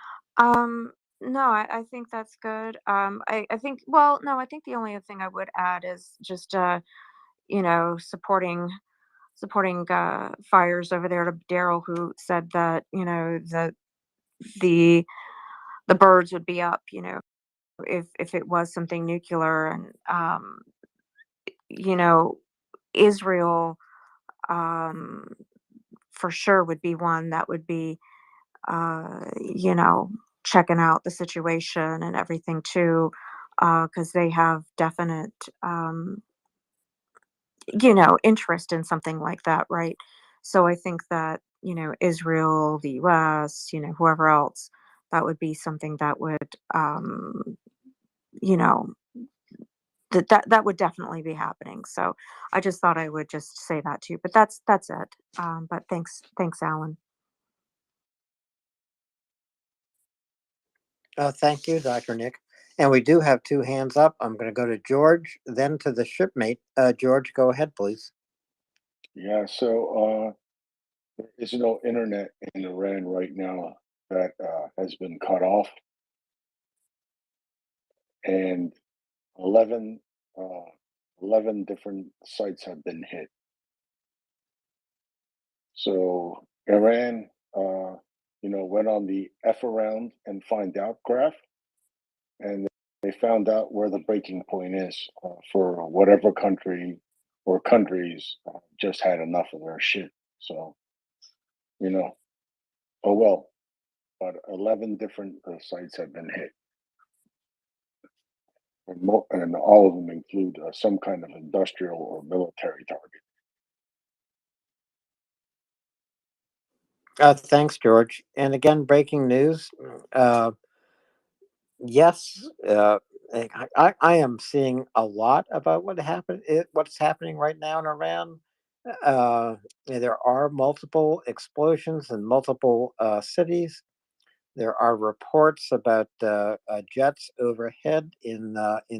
No, I think that's good. I think, well, no, I think the only other thing I would add is just, supporting fires over there to Daryl, who said that, that the the birds would be up, if it was something nuclear, and you know, Israel, um, for sure would be one that would be, checking out the situation and everything too, because they have definite, interest in something like that, right? So I think that, Israel, the US, whoever else, that would be something that would, you know, that would definitely be happening. So I just thought I would just say that too. But that's it. But thanks, Alan. Thank you, Dr. Nick. And we do have two hands up. I'm going to go to George, then to the shipmate. George, go ahead, please. Yeah, so there is no internet in Iran right now that has been cut off, and 11, uh, 11 different sites have been hit. So Iran, went on the F around and find out graph, and they found out where the breaking point is for whatever country or countries just had enough of their shit. So, oh well. But 11 different sites have been hit, and all of them include some kind of industrial or military target. Thanks, George. And again, breaking news. Yes, I am seeing a lot about what's happening right now in Iran. There are multiple explosions in multiple cities. There are reports about jets overhead in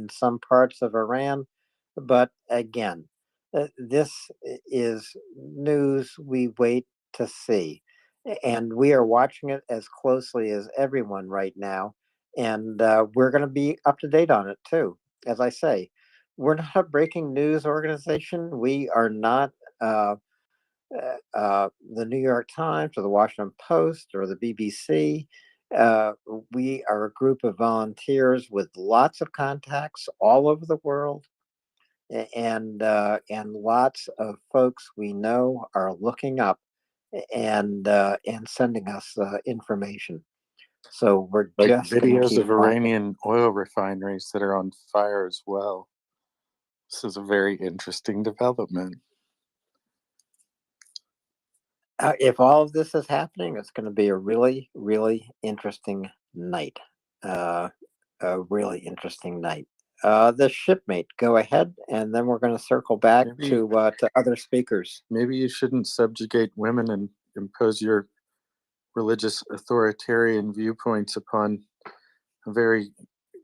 some parts of Iran, but again, this is news we wait to see, and we are watching it as closely as everyone right now, and we're going to be up to date on it too. As I say, we're not a breaking news organization. We are not. The New York Times or the Washington Post or the BBC. We are a group of volunteers with lots of contacts all over the world, and lots of folks we know are looking up and sending us information. So we're Like just going to videos keep of watching. Iranian oil refineries that are on fire as well. This is a very interesting development. If all of this is happening, it's going to be a really, really interesting night. A really interesting night. The shipmate, go ahead, and then we're going to circle back to other speakers. Maybe you shouldn't subjugate women and impose your religious authoritarian viewpoints upon a very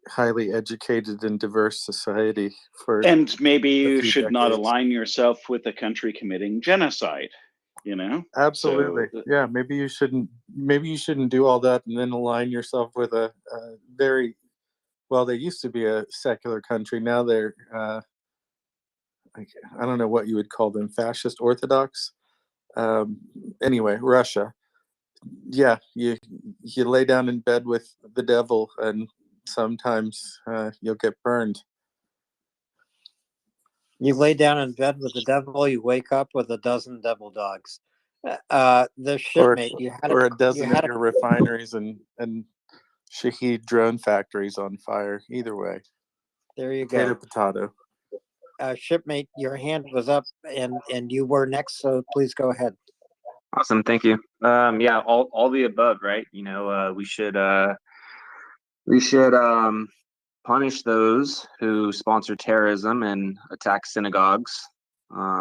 highly educated and diverse society for And maybe you few should not decades. align yourself with a country committing genocide, Absolutely. So, yeah, maybe you shouldn't do all that and then align yourself with a very, well, they used to be a secular country. Now they're I don't know what you would call them, fascist orthodox. Anyway, Russia. Yeah, you lay down in bed with the devil and sometimes you'll get burned. You lay down in bed with the devil, you wake up with a dozen devil dogs. The shipmate, or a dozen of your refineries and Shaheed drone factories on fire. Either way. There you Potato, go. potato. Shipmate, your hand was up and you were next, so please go ahead. Awesome, thank you. Yeah, all the above, right? We should punish those who sponsor terrorism and attack synagogues,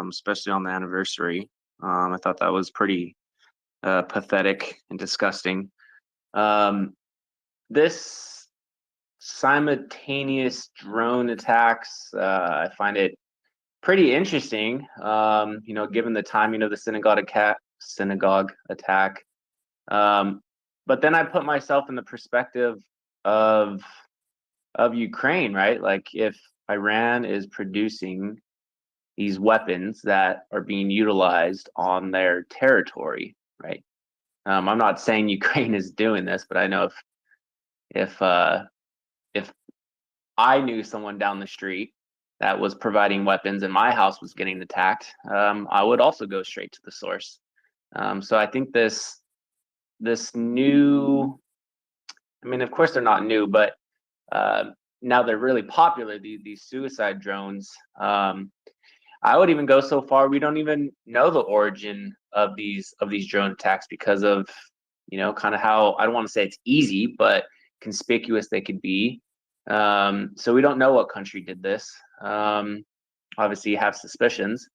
especially on the anniversary. I thought that was pretty pathetic and disgusting. This simultaneous drone attacks, I find it pretty interesting. Given the timing of the synagogue attack. But then I put myself in the perspective of Ukraine, right? Like if Iran is producing these weapons that are being utilized on their territory, right? I'm not saying Ukraine is doing this, but I know if I knew someone down the street that was providing weapons and my house was getting attacked, I would also go straight to the source. So I think this new, I mean, of course they're not new, but now they're really popular, these suicide drones. I would even go so far, we don't even know the origin of these drone attacks because of, kind of how, I don't want to say it's easy, but conspicuous they could be. So we don't know what country did this. Obviously you have suspicions,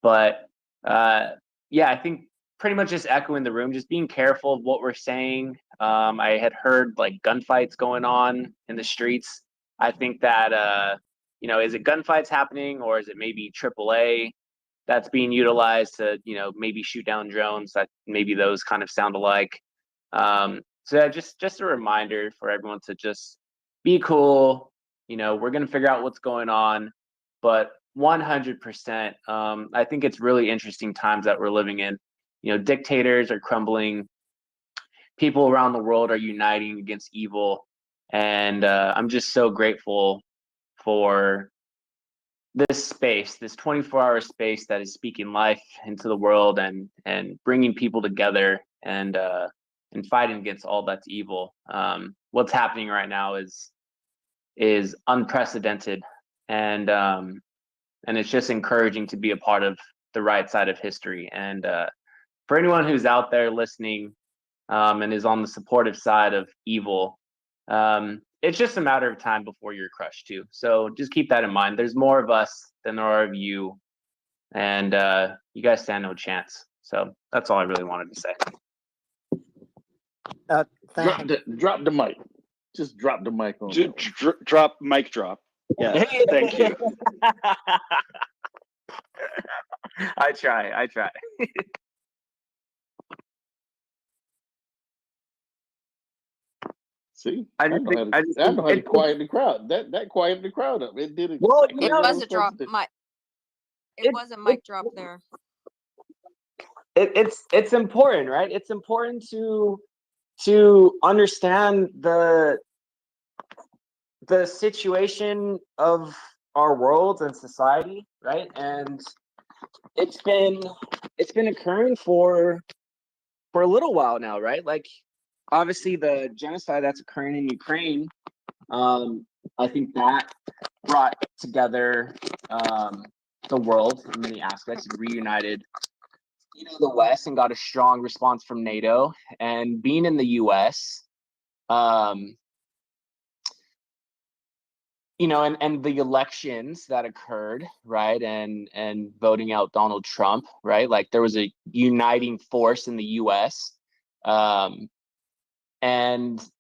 but yeah, I think pretty much just echoing the room, just being careful of what we're saying. I had heard like gunfights going on in the streets. I think that, is it gunfights happening or is it maybe AAA that's being utilized to, maybe shoot down drones that maybe those kind of sound alike. So yeah, just a reminder for everyone to just be cool. We're going to figure out what's going on, but 100%, I think it's really interesting times that we're living in. Dictators are crumbling. People around the world are uniting against evil. And I'm just so grateful for this space, this 24-hour space that is speaking life into the world and bringing people together and fighting against all that's evil. What's happening right now is unprecedented, and it's just encouraging to be a part of the right side of history. And for anyone who's out there listening and is on the supportive side of evil, it's just a matter of time before you're crushed too. So just keep that in mind. There's more of us than there are of you, and you guys stand no chance. So that's all I really wanted to say. Drop the mic. Just drop the mic on. Drop mic drop. Yeah, thank you. I try. See, I know how to quiet the crowd. That quieted the crowd up. It did it. Well, It was a drop mic. It was a mic drop there. It's important, right? It's important to understand the situation of our world and society, right? And it's been occurring for a little while now, right? Like, obviously the genocide that's occurring in Ukraine, I think that brought together the world in many aspects, reunited the West, and got a strong response from NATO. And being in the US, and the elections that occurred, right, and voting out Donald Trump, right, like there was a uniting force in the US, and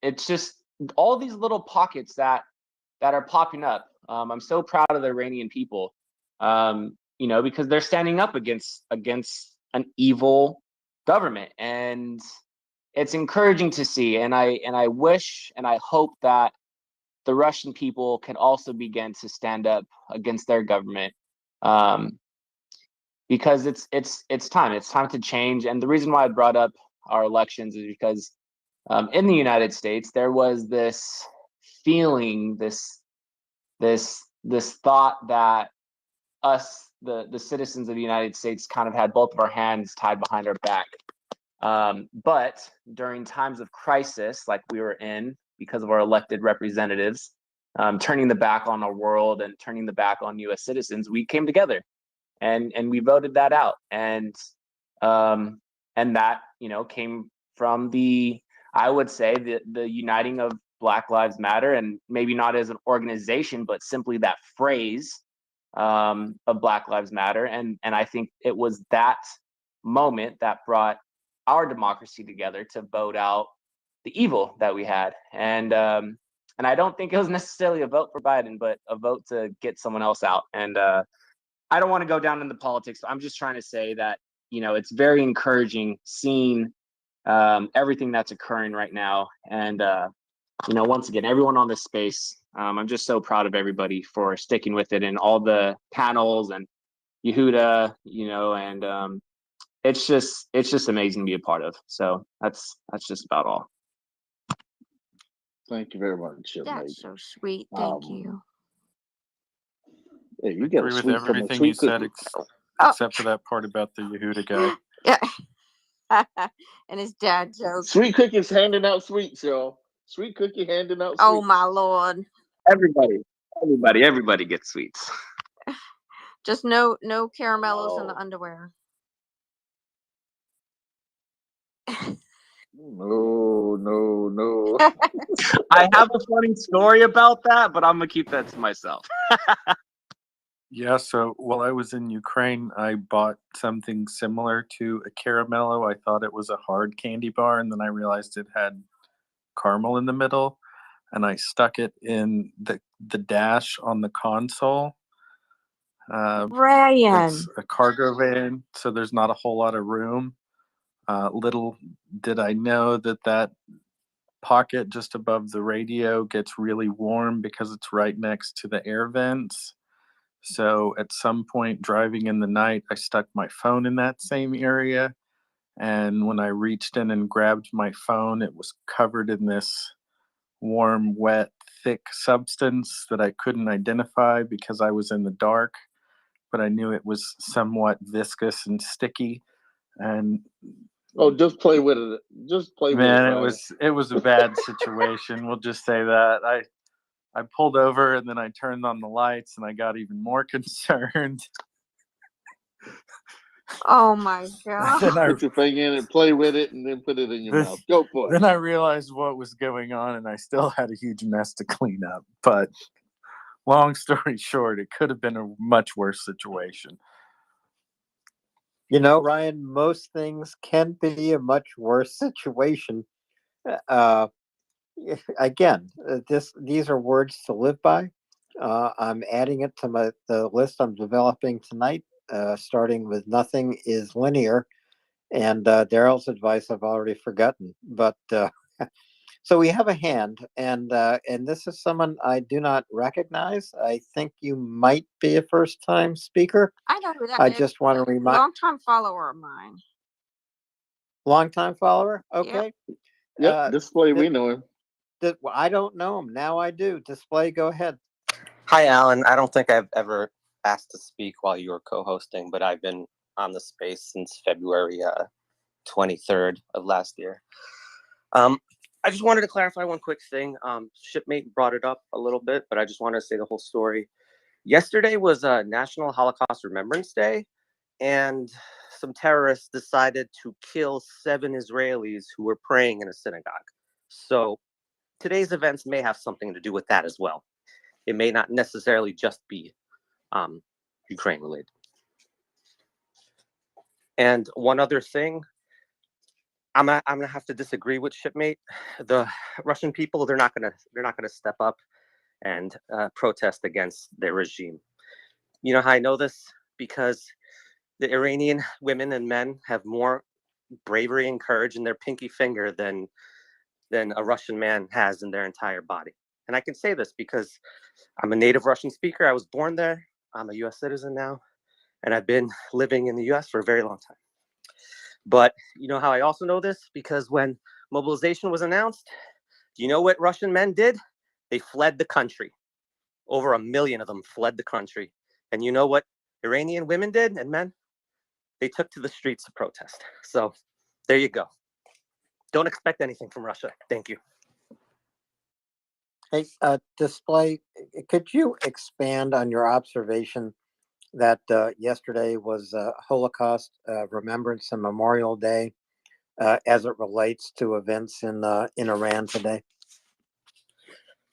it's just all these little pockets that are popping up. I'm so proud of the Iranian people, because they're standing up against an evil government, and it's encouraging to see. And I wish and I hope that the Russian people can also begin to stand up against their government, because it's time to change. And the reason why I brought up our elections is because in the United States there was this feeling, this thought that us, the citizens of the United States, kind of had both of our hands tied behind our back. But during times of crisis, like we were in, because of our elected representatives turning the back on our world and turning the back on U.S. citizens, we came together and we voted that out. And that came from I would say the uniting of Black Lives Matter, and maybe not as an organization, but simply that phrase of Black Lives Matter. And I think it was that moment that brought our democracy together to vote out the evil that we had. And I don't think it was necessarily a vote for Biden, but a vote to get someone else out. And I don't want to go down into politics. I'm just trying to say that, it's very encouraging seeing everything that's occurring right now. And, once again, everyone on this space, I'm just so proud of everybody for sticking with it, and all the panels and Yehuda, and it's just amazing to be a part of. So that's just about all. Thank you very much. That's so sweet. Thank you. Yeah, you I get agree a with sweet from a everything sweet you said, cookie. except for that part about the Yehuda guy. Yeah. And his dad jokes. Sweet cookies handing out sweets, y'all. Sweet cookie handing out sweets. Oh my Lord. Everybody gets sweets. Just no caramellos in the underwear. No. I have a funny story about that, but I'm gonna keep that to myself. Yeah, so while I was in Ukraine, I bought something similar to a caramello. I thought it was a hard candy bar, and then I realized it had caramel in the middle, and I stuck it in the dash on the console. Ryan. It's a cargo van, so there's not a whole lot of room. Little did I know that pocket just above the radio gets really warm because it's right next to the air vents. So at some point driving in the night, I stuck my phone in that same area. And when I reached in and grabbed my phone, it was covered in this warm, wet thick substance that I couldn't identify because I was in the dark, but I knew it was somewhat viscous and sticky. And Oh, just play with it. Just play with it, man, Ryan. it was a bad situation. We'll just say that. I pulled over and then I turned on the lights and I got even more concerned. Oh my god. Then I, Put your finger in it, play with it, and then put it in your mouth. Go for it. then I realized what was going on, and I still had a huge mess to clean up. But long story short, it could have been a much worse situation. You know, Ryan, most things can be a much worse situation. Again, these are words to live by. I'm adding it to the list I'm developing tonight, starting with nothing is linear. And Daryl's advice I've already forgotten. But so we have a hand, and this is someone I do not recognize. I think you might be a first-time speaker. I know who that I is. just want to remind. Long-time follower of mine. Long-time follower? Yep. Okay. Yep, Display, we know him. Well, I don't know him. Now I do. Display, go ahead. Hi, Alan. I don't think I've ever asked to speak while you were co-hosting, but I've been on the space since February 23rd of last year. I just wanted to clarify one quick thing. Shipmate brought it up a little bit, but I just wanted to say the whole story. Yesterday was National Holocaust Remembrance Day, and some terrorists decided to kill 7 Israelis who were praying in a synagogue. So today's events may have something to do with that as well. It may not necessarily just be Ukraine related. And one other thing, I'm gonna have to disagree with Shipmate. The Russian people, they're not gonna step up and protest against their regime. You know how I know this? Because the Iranian women and men have more bravery and courage in their pinky finger than a Russian man has in their entire body. And I can say this because I'm a native Russian speaker. I was born there. I'm a US citizen now, and I've been living in the US for a very long time. But you know how I also know this? Because when mobilization was announced, do you know what Russian men did? They fled the country. Over 1 million of them fled the country. And you know what Iranian women did and men? They took to the streets to protest. So there you go. Don't expect anything from Russia. Thank you. Hey, Display, could you expand on your observation that yesterday was Holocaust Remembrance and Memorial Day as it relates to events in Iran today?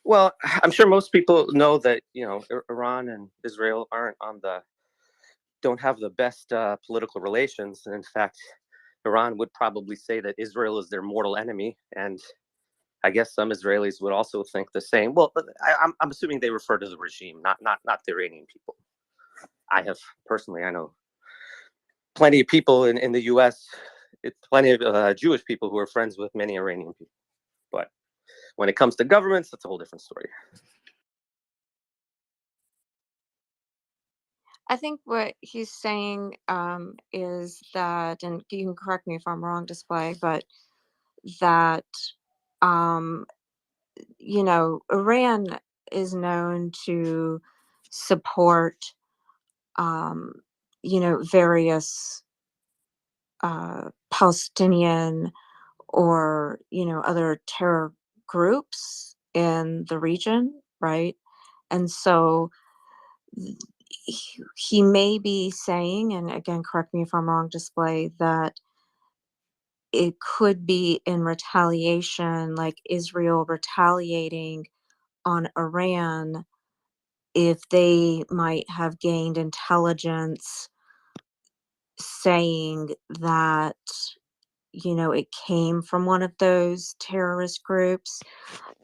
Well, I'm sure most people know that, you know, Iran and Israel don't have the best political relations. And in fact, Iran would probably say that Israel is their mortal enemy. And I guess some Israelis would also think the same. Well, I'm assuming they refer to the regime, not the Iranian people. I know plenty of people in the U.S., plenty of Jewish people who are friends with many Iranian people. But when it comes to governments, that's a whole different story. I think what he's saying is that, and you can correct me if I'm wrong, Display, but that, you know, Iran is known to support, you know, various Palestinian or, you know, other terror groups in the region, right? And so he may be saying, and again, correct me if I'm wrong, Display, that it could be in retaliation, like Israel retaliating on Iran if they might have gained intelligence saying that, you know, it came from one of those terrorist groups.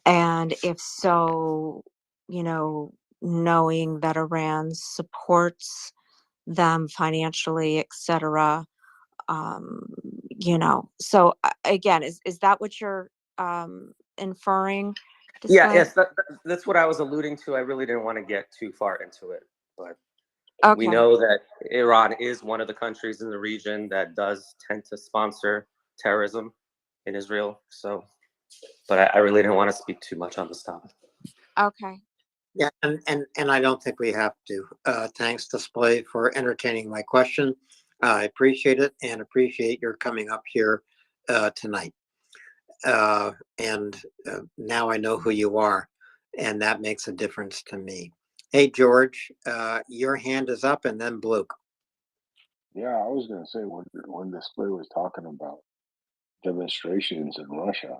And if so, you know, knowing that Iran supports them financially, etc. You know, so again, is that what you're inferring? Yeah, Display? yes, that's what I was alluding to. I really didn't want to get too far into it, but we Okay. know that Iran is one of the countries in the region that does tend to sponsor terrorism in Israel. So, but I really didn't want to speak too much on this topic. Okay. Yeah, and I don't think we have to. Thanks, Display, for entertaining my question. I appreciate it and appreciate your coming up here tonight. And now I know who you are, and that makes a difference to me. Hey, George, your hand is up, and then Blue. Yeah, I was going to say when Display was talking about demonstrations in Russia,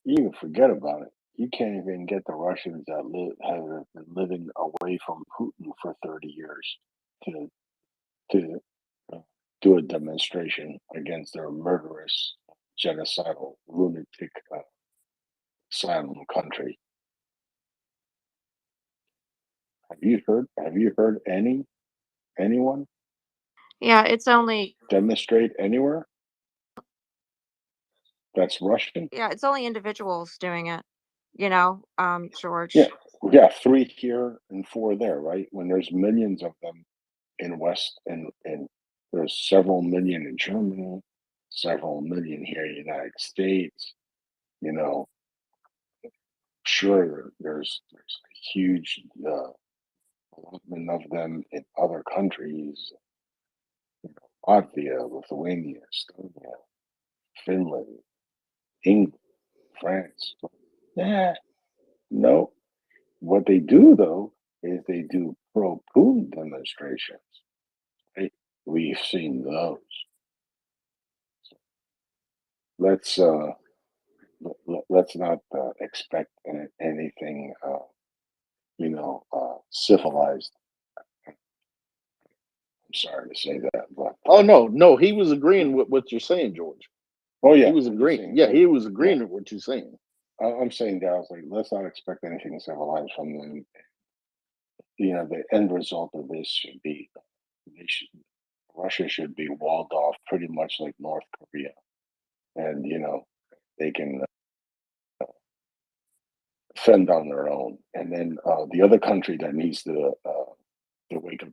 you forget about it. You can't even get the Russians that have been living away from Putin for 30 years to to uh, do a demonstration against their murderous, genocidal, lunatic, asylum country. Have you heard anyone Yeah, it's only demonstrate anywhere that's Russian? yeah, it's only individuals doing it, you know, Yeah, George. yeah, 3 here and 4 there, right? When there's millions of them in West and there's several million in Germany, several million here in the United States, you know, sure there's a huge allotment of them in other countries, Latvia, Lithuania, Estonia, Finland, England, France. Yeah, no. What they do though is they do pro Putin demonstrations. Right? We've seen those. Let's let's not expect anything civilized. I'm sorry to say that, but Oh no, he was agreeing with what you're saying, George. oh He yeah, was I'm just agreeing. saying. Yeah, he was Yeah, agreeing with what you're saying. I'm saying that I was like, let's not expect anything civilized from them. The end result of this should be they should Russia should be walled off pretty much like North Korea, and they can fend on their own. And then the other country that needs to wake up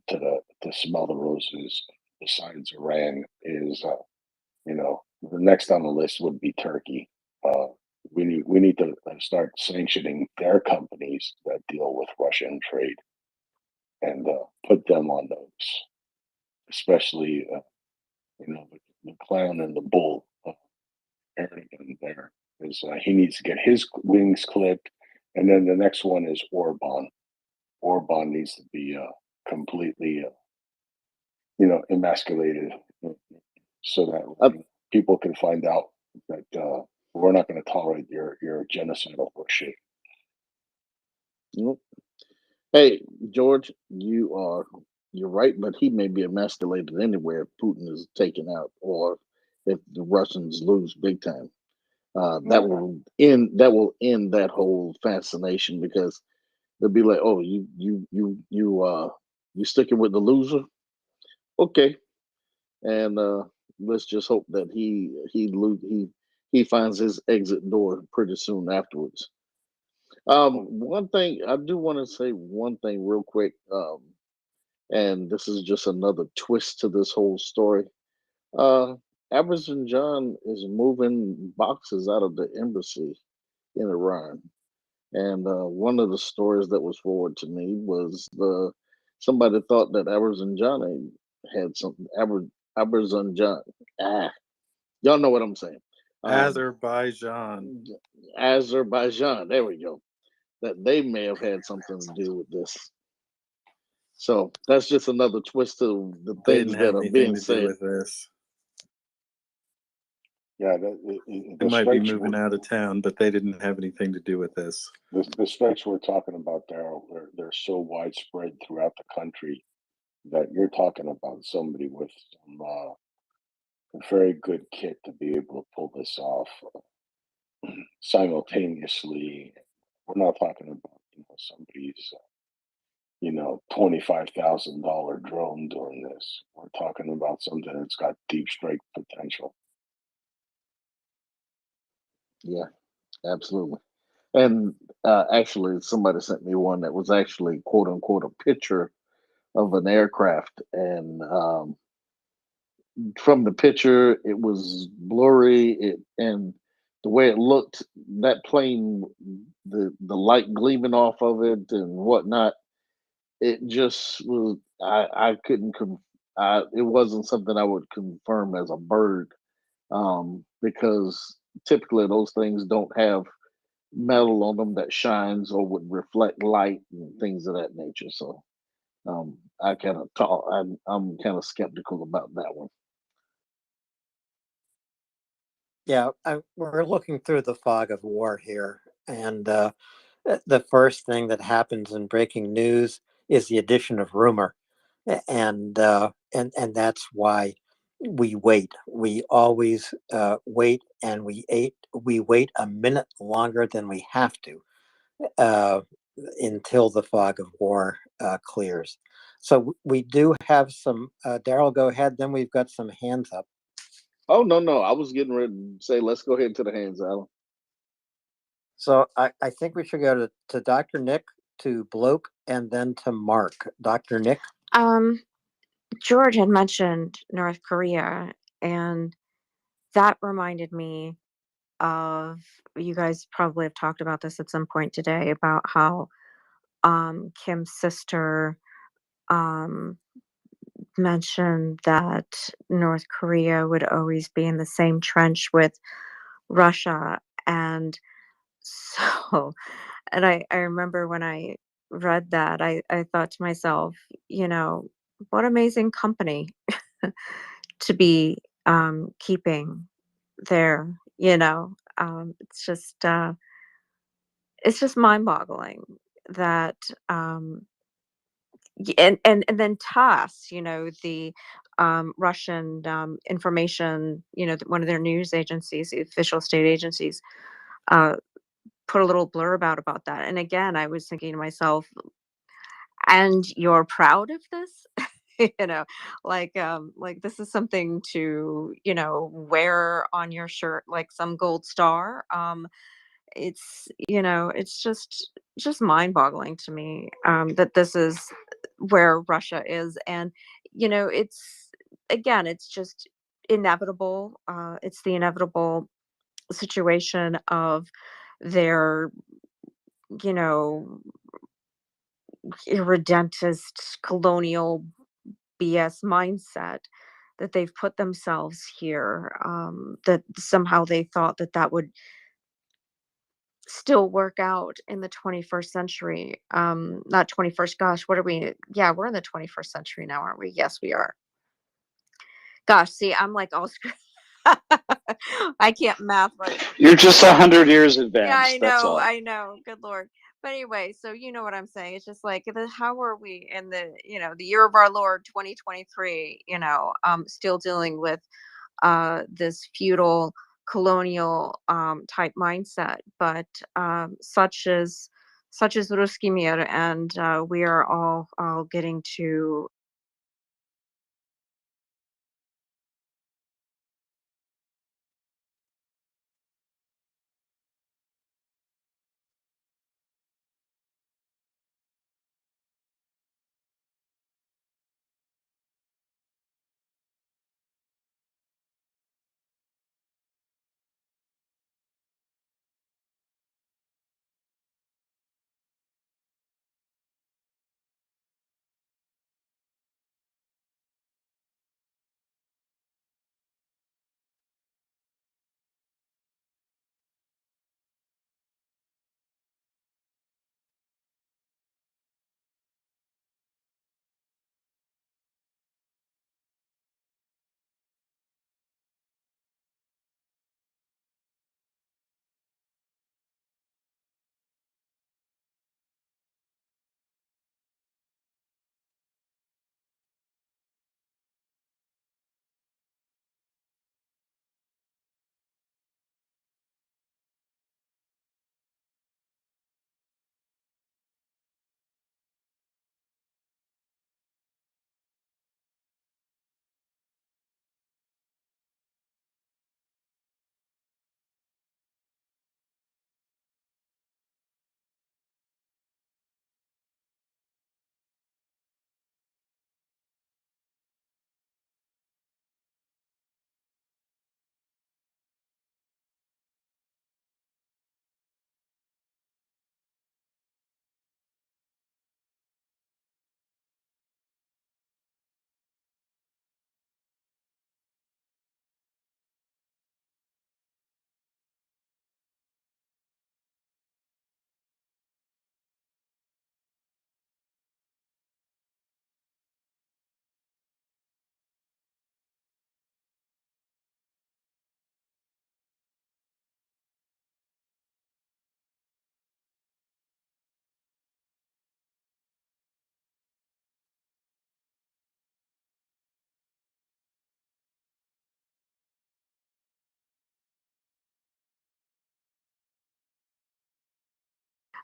to smell the roses, besides Iran, is the next on the list would be Turkey. Uh, we need to start sanctioning their companies that deal with Russian trade and put them on those, especially the clown and the bull. Erdogan there is he needs to get his wings clipped, and then the next one is Orban. Orban needs to be completely emasculated so that people can find out that we're not going to tolerate your genocidal bullshit. Nope. Hey, George, you're right, but he may be emasculated anywhere if Putin is taken out or if the Russians lose big time. That Yeah. will end that whole fascination because they'll be like, oh, you sticking with the loser, okay, and let's just hope that he finds his exit door pretty soon afterwards. One thing I do want to say one thing real quick, and this is just another twist to this whole story. Uh, Azerbaijan is moving boxes out of the embassy in Iran. And one of the stories that was forwarded to me was somebody thought that Azerbaijan had something. Azerbaijan. Y'all know what I'm saying. Azerbaijan. Azerbaijan. There we go. That they may have had something to do with this. So that's just another twist to the They things didn't that have are anything being to do said. with this. Yeah, They the might be strikes moving out of town, but they didn't have anything to do with this. the strikes we're talking about there, they're so widespread throughout the country that you're talking about somebody with some very good kit to be able to pull this off simultaneously. We're not talking about somebody's $25,000 drone doing this. We're talking about something that's got deep strike potential. Yeah, absolutely. And actually, somebody sent me one that was actually quote unquote a picture of an aircraft, and from the picture, it was blurry. And the way it looked, that plane the light gleaming off of it and whatnot. It just was. I couldn't. It wasn't something I would confirm as a bird, because typically those things don't have metal on them that shines or would reflect light and things of that nature. So I kind of talk. I'm kind of skeptical about that one. Yeah, we're looking through the fog of war here, and the first thing that happens in breaking news is the addition of rumor, and that's why we wait. We always wait, and we wait a minute longer than we have to uh, until the fog of war clears. So we do have some. Daryl, go ahead. Then we've got some hands up. Oh no! I was getting ready to say, let's go ahead to the hands, Alan. So I think we should go to Dr. Nick, to Bloke, and then to Mark. Dr. Nick? George had mentioned North Korea, and that reminded me of, you guys probably have talked about this at some point today, about how Kim's sister um, mentioned that North Korea would always be in the same trench with Russia. And so, and I remember when I read that, I thought to myself, what amazing company to be keeping there. It's just mind-boggling that and then TASS, the Russian information, one of their news agencies, the official state agencies, uh, put a little blurb out about that. And again, I was thinking to myself, and you're proud of this? Like this is something to, wear on your shirt, like some gold star. It's just mind-boggling to me, that this is where Russia is. And it's, again, it's just inevitable. It's the inevitable situation of their, you know irredentist colonial BS mindset, that they've put themselves here, that somehow they thought that that would still work out in the 21st century. Not 21st, gosh, what are we? Yeah, we're in the 21st century now, aren't we? Yes, we are. Gosh, see, I'm like all screwed. I can't math right. You're just 100 years Yeah, advanced. That's all. I know. Good Lord. But anyway, so you know what I'm saying. It's just like, how are we in the year of our Lord 2023, still dealing with this feudal colonial type mindset. But such is Ruski Mir, and we are all getting to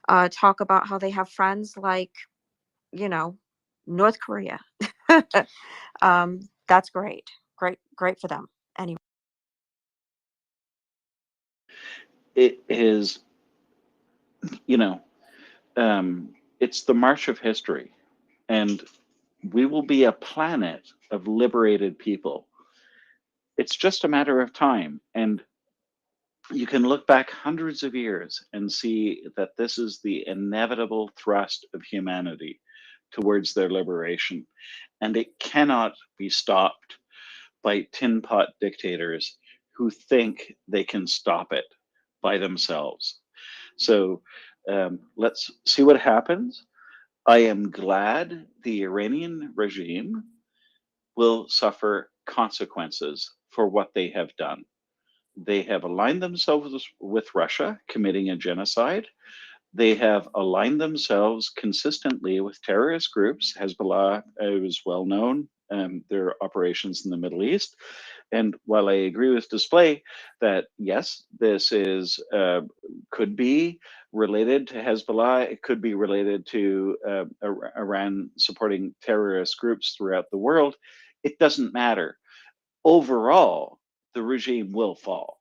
talk about how they have friends like, North Korea. That's great. Great for them. Anyway. It is, it's the march of history, and we will be a planet of liberated people. It's just a matter of time. And you can look back hundreds of years and see that this is the inevitable thrust of humanity towards their liberation. And it cannot be stopped by tin pot dictators who think they can stop it by themselves. So let's see what happens. I am glad the Iranian regime will suffer consequences for what they have done. They have aligned themselves with Russia, committing a genocide. They have aligned themselves consistently with terrorist groups. Hezbollah is well known, their operations in the Middle East. And while I agree with Display that, yes, this is could be related to Hezbollah, it could be related to Iran supporting terrorist groups throughout the world, it doesn't matter. Overall, the regime will fall.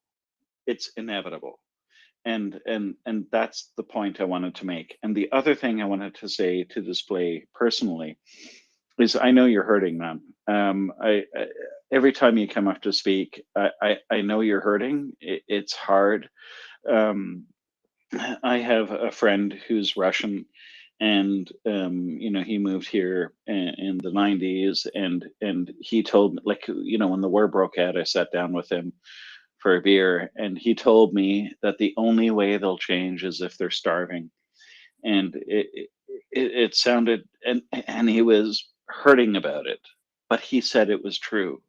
It's inevitable. And that's the point I wanted to make. And the other thing I wanted to say to Display personally is I know you're hurting, man. I every time you come up to speak, I know you're hurting. It's hard. I have a friend who's Russian, and he moved here in the 90s, and he told me, like, when the war broke out, I sat down with him for a beer, and he told me that the only way they'll change is if they're starving. And it sounded, and he was hurting about it, but he said it was true,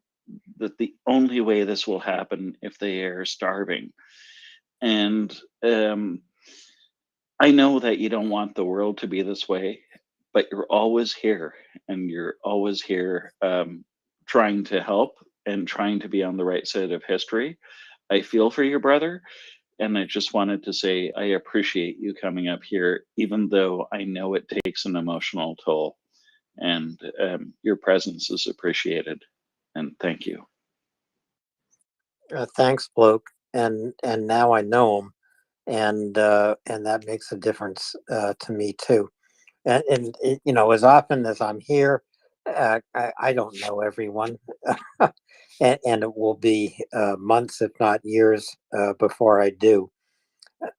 that the only way this will happen if they are starving. And I know that you don't want the world to be this way, but you're always here, and you're always here trying to help and trying to be on the right side of history. I feel for your brother, and I just wanted to say I appreciate you coming up here, even though I know it takes an emotional toll, and your presence is appreciated. And thank you. Thanks, bloke. And now I know him, and that makes a difference to me too. And as often as I'm here, I don't know everyone, and it will be months, if not years, before I do.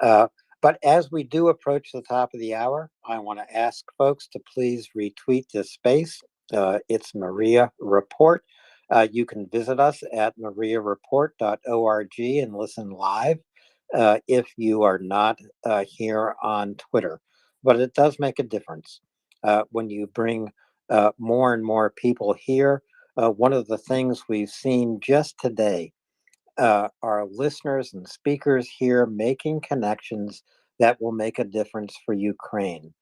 But as we do approach the top of the hour, I want to ask folks to please retweet this space. It's Maria Report. You can visit us at MriyaReport.org and listen live if you are not here on Twitter. But it does make a difference when you bring more and more people here. One of the things we've seen just today are listeners and speakers here making connections that will make a difference for Ukraine,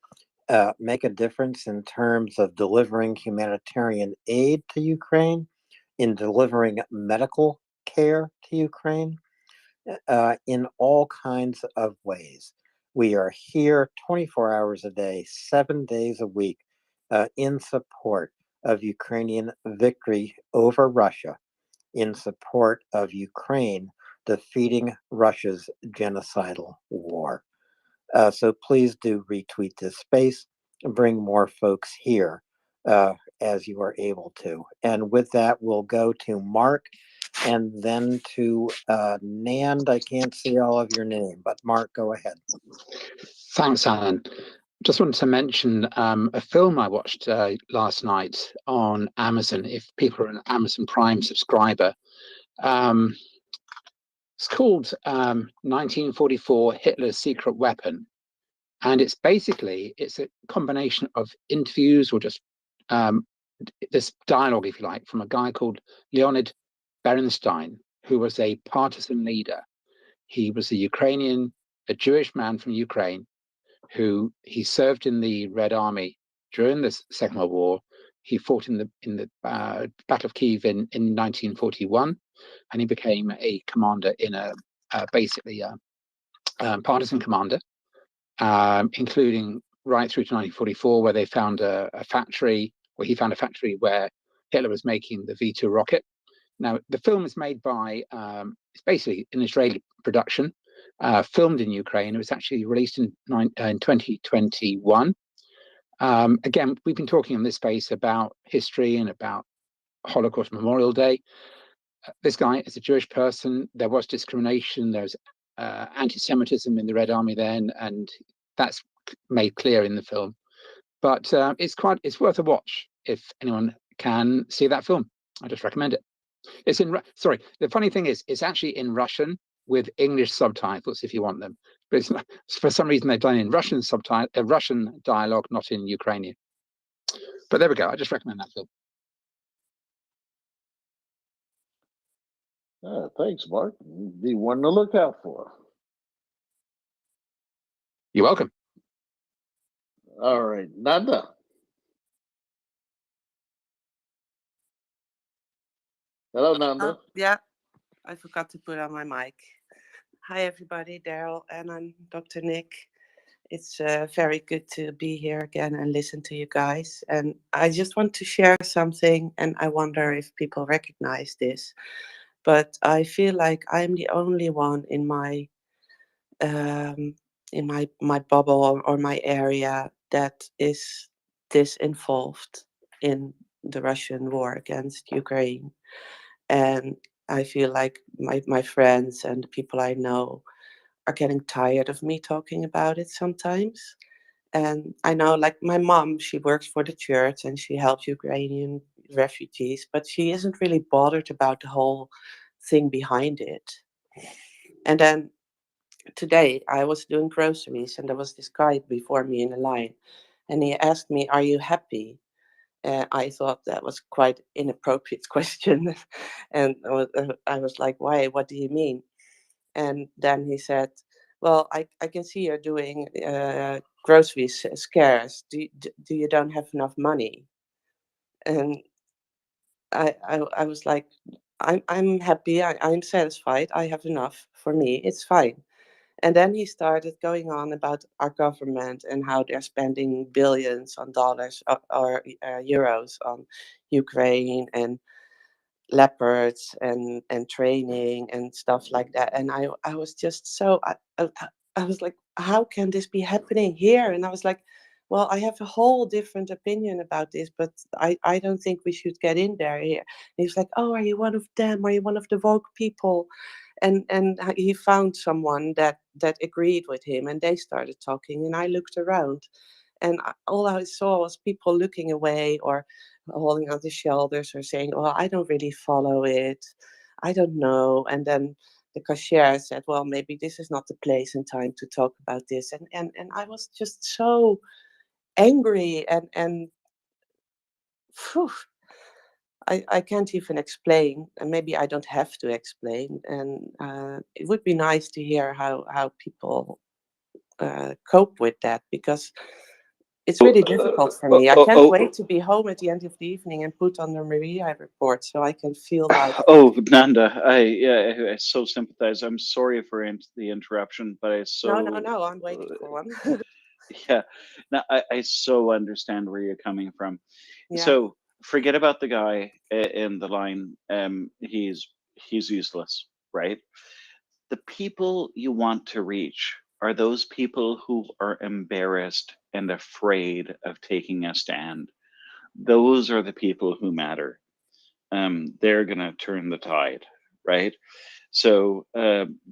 make a difference in terms of delivering humanitarian aid to Ukraine, in delivering medical care to Ukraine, in all kinds of ways. We are here 24 hours a day, 7 days a week, in support of Ukrainian victory over Russia, in support of Ukraine defeating Russia's genocidal war. So please do retweet this space and bring more folks here as you are able to. And with that, we'll go to Mark and then to Nand. I can't see all of your name, but Mark, go ahead. Thanks, Alan. Just wanted to mention a film I watched last night on Amazon, if people are an Amazon Prime subscriber. It's called 1944 Hitler's Secret Weapon. And it's a combination of interviews or just this dialogue, if you like, from a guy called Leonid Bernstein, who was a partisan leader. He was a Jewish man from Ukraine, who he served in the Red Army during the Second World War. He fought in the Battle of Kiev in 1941, and he became a commander in basically a partisan commander. including right through to 1944, where they found a factory, where he found a factory where Hitler was making the V2 rocket. Now, the film is made by, it's basically an Israeli production, filmed in Ukraine. It was actually released in 2021. Again, we've been talking in this space about history and about Holocaust Memorial Day. This guy is a Jewish person. There was discrimination. There's anti-Semitism in the Red Army then, and that's made clear in the film. But it's worth a watch if anyone can see that film. I just recommend it. It's in sorry. The funny thing is, it's actually in Russian with English subtitles if you want them. But it's not, for some reason they've done it in Russian Russian dialogue, not in Ukrainian. But there we go. I just recommend that film. Thanks, Mark. Be one to look out for. You're welcome. All right, Nanda. Hello, Nanda. Yeah, I forgot to put on my mic. Hi, everybody. Daryl, and I'm Dr. Nick. It's very good to be here again and listen to you guys. And I just want to share something, and I wonder if people recognize this. But I feel like I'm the only one in my bubble or my area that is this involved in the Russian war against Ukraine. And I feel like my friends and the people I know are getting tired of me talking about it sometimes. And I know, like my mom, she works for the church and she helps Ukrainian refugees, but she isn't really bothered about the whole thing behind it. And then today I was doing groceries and there was this guy before me in the line and he asked me, "Are you happy?" I thought that was quite inappropriate question. And I was like, "Why? What do you mean?" And then he said, "Well, I can see you're doing groceries scarce. Do you don't have enough money?" And I was like, I'm happy. I'm satisfied. I have enough for me. It's fine. And then he started going on about our government and how they're spending billions on dollars or euros on Ukraine and leopards and training and stuff like that. And I was just so I was like, how can this be happening here? And I was like, well, I have a whole different opinion about this, but I don't think we should get in there here. And he was like, oh, are you one of them? Are you one of the woke people? And he found someone that agreed with him, and they started talking. And I looked around, and all I saw was people looking away or holding on their shoulders or saying, "Well, I don't really follow it. I don't know." And then the cashier said, "Well, maybe this is not the place and time to talk about this." And I was just so angry and phew, I can't even explain, and maybe I don't have to explain. And it would be nice to hear how people cope with that, because it's really difficult for me. I can't wait to be home at the end of the evening and put on the MriyaReport so I can feel like. Oh, Nanda, I so sympathize. I'm sorry for the interruption, but I No, I'm waiting for one. yeah, no, I so understand where you're coming from. Yeah. So forget about the guy in the line. He's useless, right? The people you want to reach are those people who are embarrassed and afraid of taking a stand. Those are the people who matter. They're going to turn the tide, right? So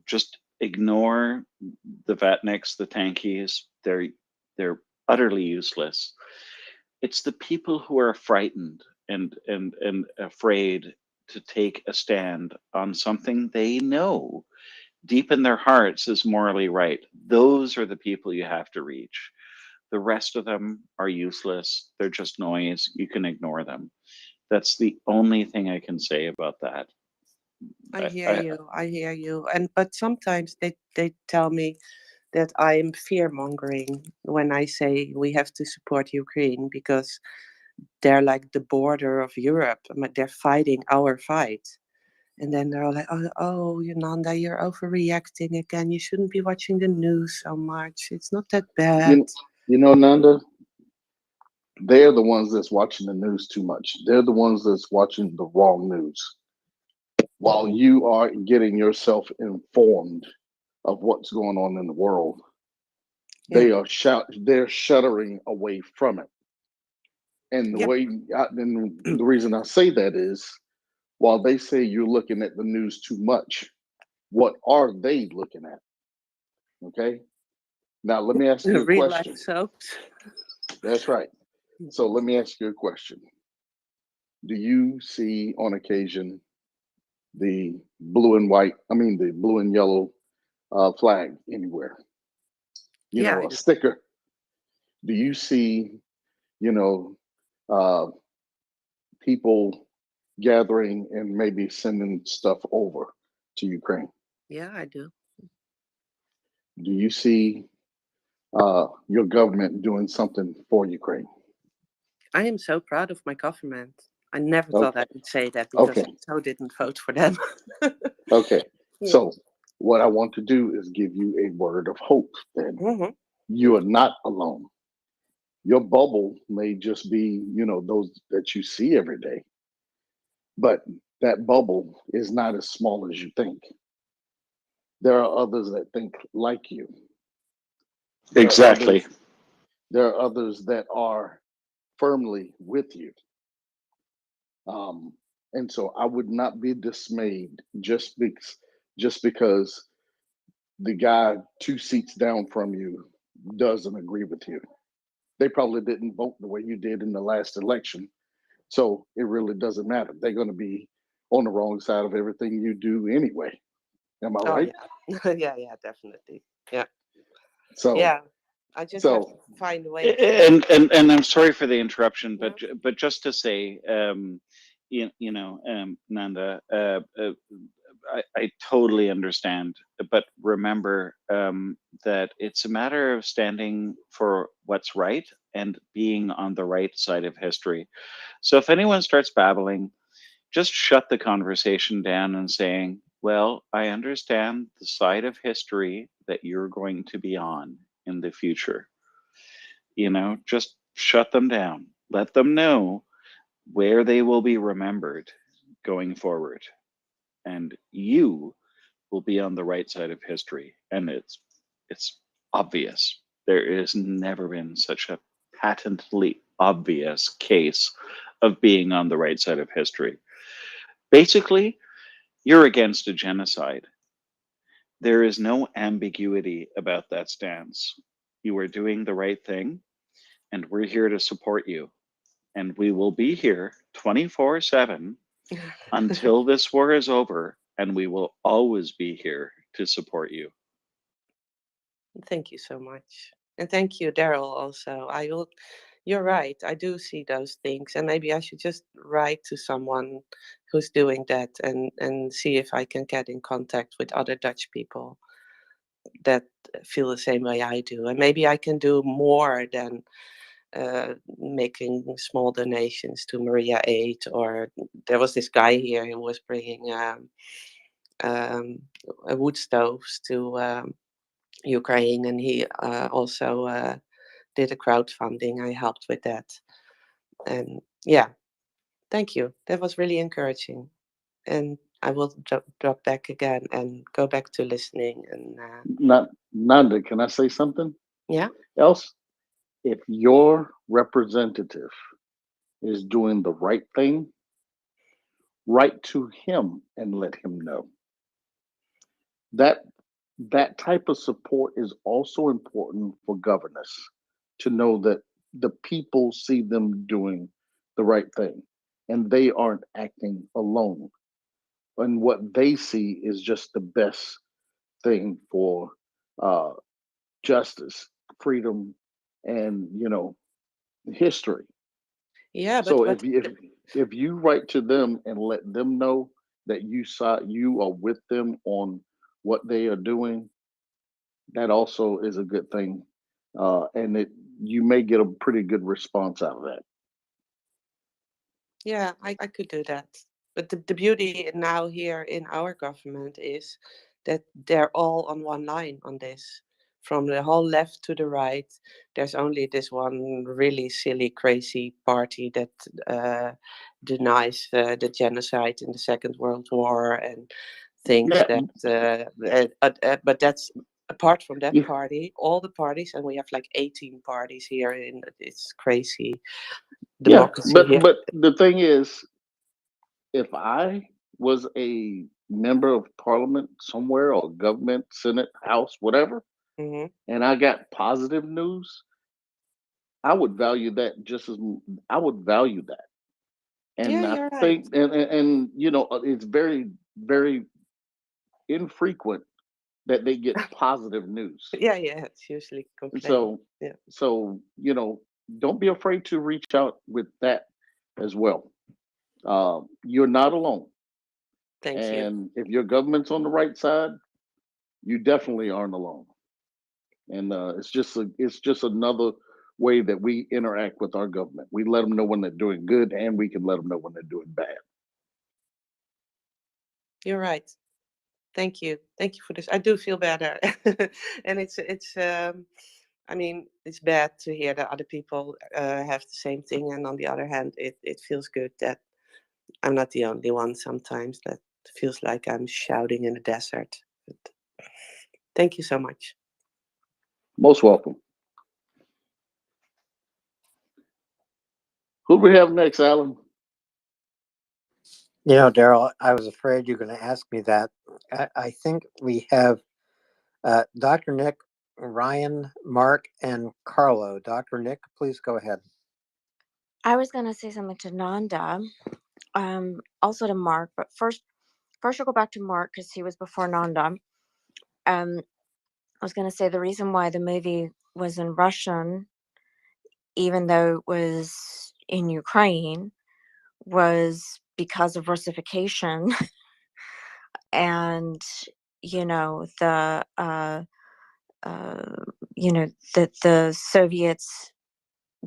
just ignore the Vatniks, the tankies. They're utterly useless. It's the people who are frightened and afraid to take a stand on something they know deep in their hearts is morally right. Those are the people you have to reach. The rest of them are useless. They're just noise. You can ignore them. That's the only thing I can say about that. I hear you. But sometimes they tell me that I'm fear mongering when I say we have to support Ukraine because they're like the border of Europe. They're fighting our fight. And then they're all like, oh, Nanda, you're overreacting again. You shouldn't be watching the news so much. It's not that bad. You know, Nanda, they're the ones that's watching the news too much. They're the ones that's watching the wrong news. While you are getting yourself informed of what's going on in the world, they're shuddering away from it. And the reason I say that is, while they say you're looking at the news too much, what are they looking at? Okay. Now let me ask you a Real question. life soaps. That's right. So let me ask you a question. Do you see on occasion the blue and yellow flag anywhere? You know, a sticker. Do you see, you know, people gathering and maybe sending stuff over to Ukraine? Yeah, I do. Do you see your government doing something for Ukraine? I am so proud of my government. I never thought I would say that because I so didn't vote for them. Okay. So what I want to do is give you a word of hope then. You are not alone. Your bubble may just be, you know, those that you see every day. But that bubble is not as small as you think. There are others that think like you. Exactly. There are others that are firmly with you. And so I would not be dismayed just because the guy 2 seats down from you doesn't agree with you. They probably didn't vote the way you did in the last election. So it really doesn't matter. They're going to be on the wrong side of everything you do anyway. Am I right? Yeah, definitely. Yeah. So I just have to find a way. And I'm sorry for the interruption, but just to say, Nanda, I totally understand, but remember that it's a matter of standing for what's right and being on the right side of history. So if anyone starts babbling, just shut the conversation down and saying, well, I understand the side of history that you're going to be on in the future. Just shut them down. Let them know where they will be remembered going forward. And you will be on the right side of history. And it's obvious. There has never been such a patently obvious case of being on the right side of history. Basically, you're against a genocide. There is no ambiguity about that stance. You are doing the right thing, and we're here to support you. And we will be here 24/7 until this war is over, and we will always be here to support you. Thank you so much. And thank you, Daryl, also. You're right. I do see those things. And maybe I should just write to someone who's doing that and see if I can get in contact with other Dutch people that feel the same way I do. And maybe I can do more than making small donations to MriyaAid. Or there was this guy here who was bringing wood stoves to Ukraine, and he also did a crowdfunding. I helped with that, and thank you. That was really encouraging, and I will drop back again and go back to listening. And Nanda, can I say something? Yeah. Else, if your representative is doing the right thing, write to him and let him know. That type of support is also important for governors to know that the people see them doing the right thing and they aren't acting alone. And what they see is just the best thing for uh, justice, freedom, and history. Yeah, So if you write to them and let them know that you are with them on what they are doing, that also is a good thing, and you may get a pretty good response out of that. Yeah, I could do that. But the beauty now here in our government is that they're all on one line on this. From the whole left to the right, there's only this one really silly, crazy party that denies the genocide in the Second World War and thinks Yeah, that. But that's apart from that yeah, party, all the parties, and we have like 18 parties here. It's crazy yeah. democracy here. But the thing is, if I was a member of parliament somewhere or government, Senate, House, whatever, Hmm. and I got positive news, I would value that I would value that. Yeah, And I you're right. think, and you know, it's very, very infrequent that they get positive news. Yeah, yeah, it's usually And complaint. so, Yeah, you know, don't be afraid to reach out with that as well. You're not alone. thank you. And if your government's on the right side, you definitely aren't alone. And it's just another way that we interact with our government. We let them know when they're doing good, and we can let them know when they're doing bad. You're right. Thank you. Thank you for this. I do feel better, and it's. I mean, it's bad to hear that other people have the same thing, and on the other hand, it feels good that I'm not the only one. Sometimes that feels like I'm shouting in the desert. But thank you so much. Most welcome. Who do we have next, Alan? You know, Daryl, I was afraid you're going to ask me that. I think we have Dr. Nick, Ryan, Mark, and Carlo. Dr. Nick, please go ahead. I was gonna say something to Nanda, also to Mark, but first I'll go back to Mark because he was before Nanda. I was gonna say the reason why the movie was in Russian, even though it was in Ukraine, was because of Russification and you know the you know that the Soviets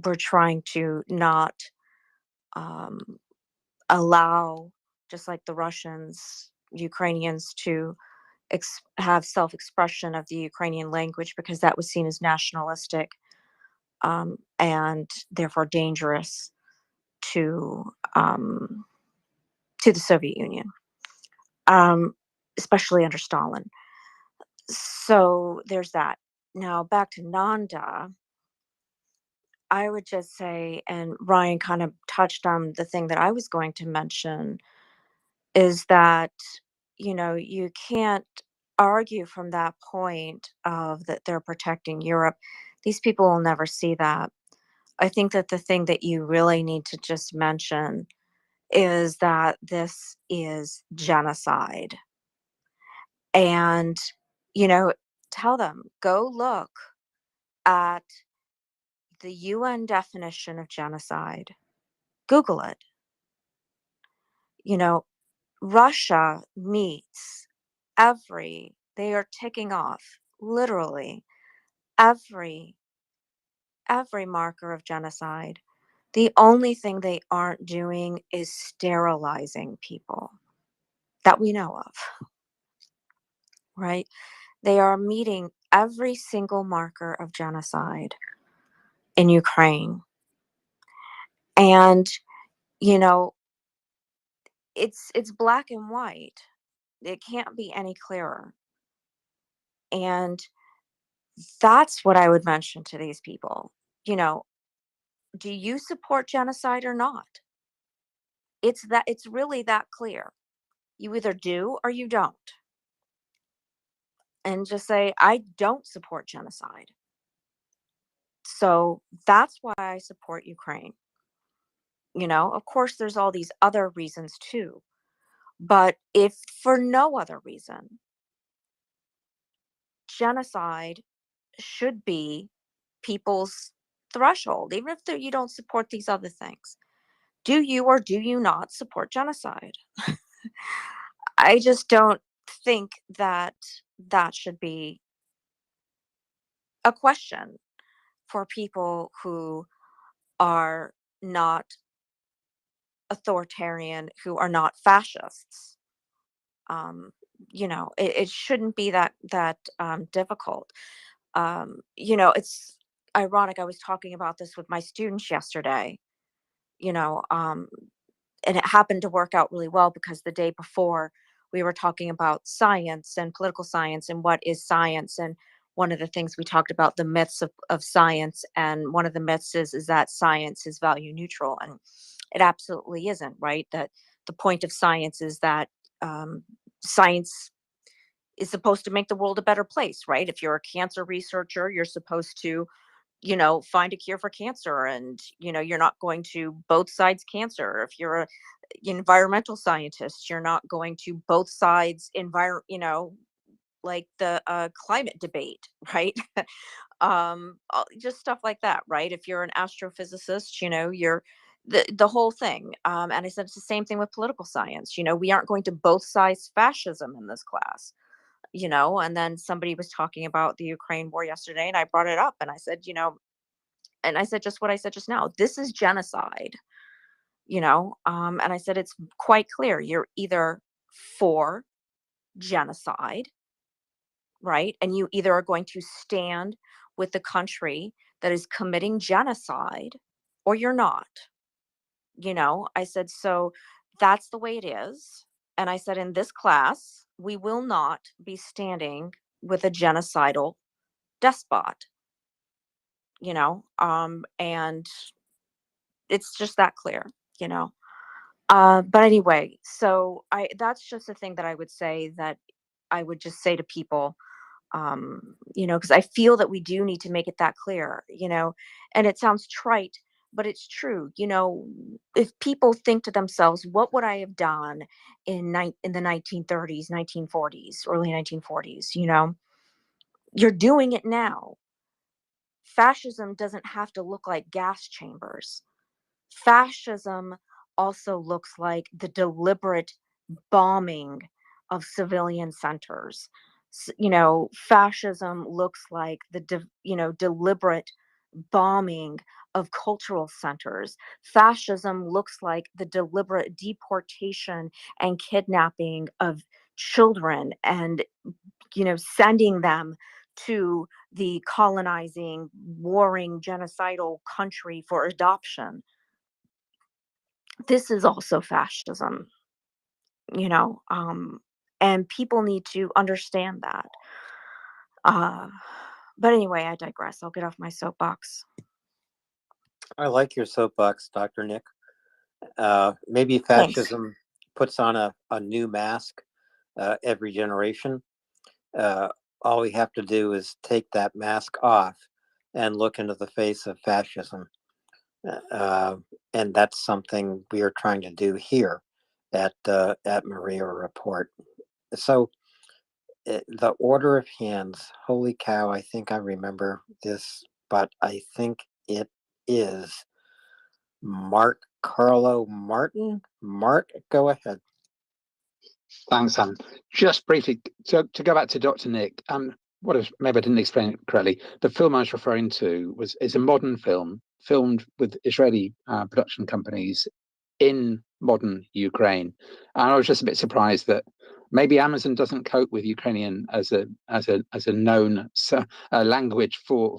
were trying to not um, allow, just like the Russians, Ukrainians to have self-expression of the Ukrainian language because that was seen as nationalistic and therefore dangerous to um, to the Soviet Union, especially under Stalin. So there's that. Now back to Nanda. I would just say, and Ryan kind of touched on the thing that I was going to mention, is that, you know, you can't argue from that point of that they're protecting Europe. These people will never see that. I think that the thing that you really need to just mention is that this is genocide. And, you know, tell them, go look at the UN definition of genocide. Google it. You know, Russia meets they are ticking off literally every marker of genocide. The only thing they aren't doing is sterilizing people that we know of, right? They are meeting every single marker of genocide in Ukraine. And, you know, it's black and white. It can't be any clearer. And that's what I would mention to these people. You know, do you support genocide or not? It's really that clear. You either do or you don't. And just say, I don't support genocide. So that's why I support Ukraine. You know, of course, there's all these other reasons too. But if for no other reason, genocide should be people's threshold, even if you don't support these other things. Do you or do you not support genocide? I just don't think that that should be a question for people who are not authoritarian who are not fascists. Um, it shouldn't be that difficult. It's ironic. I was talking about this with my students yesterday. You know, um, and it happened to work out really well because the day before we were talking about science and political science and what is science. And one of the things we talked about the myths of science, and one of the myths is that science is value neutral, and it absolutely isn't, right? That the point of science is that science is supposed to make the world a better place, right? If you're a cancer researcher, you're supposed to find a cure for cancer, and you're not going to both sides cancer. If you're a environmental scientist, you're not going to both sides like the climate debate, right? Just stuff like that, right? If you're an astrophysicist, you're the whole thing. And I said it's the same thing with political science. We aren't going to both sides fascism in this class. And then somebody was talking about the Ukraine war yesterday, and I brought it up, and I said, and I said just what I said just now. This is genocide, and I said it's quite clear. You're either for genocide, right? And you either are going to stand with the country that is committing genocide, or you're not. I said, so that's the way it is. And I said, in this class, we will not be standing with a genocidal despot, and it's just that clear, you know. But anyway, so I that's just a thing that I would say, that I would just say to people, because I feel that we do need to make it that clear, and it sounds trite, but it's true. If people think to themselves, what would I have done in the 1930s, 1940s, early 1940s, you're doing it now. Fascism doesn't have to look like gas chambers. Fascism also looks like the deliberate bombing of civilian centers. Fascism looks like the deliberate bombing of cultural centers. Fascism looks like the deliberate deportation and kidnapping of children, and sending them to the colonizing, warring, genocidal country for adoption. This is also fascism, you know, um, and people need to understand that. Uh, but anyway, I digress. I'll get off my soapbox. I like your soapbox, Dr. Nick. Maybe Thanks. fascism puts on a new mask every generation. All we have to do is take that mask off and look into the face of fascism. And that's something we are trying to do here at MriyaReport. So the order of hands, holy cow, I think I remember this, but I think it is Mark Carlo Martin. Mark, go ahead. Thanks, Sam. Just briefly, to go back to Dr. Nick, maybe I didn't explain it correctly. The film I was referring to is a modern film filmed with Israeli production companies in modern Ukraine. And I was just a bit surprised that maybe Amazon doesn't cope with Ukrainian as a known language for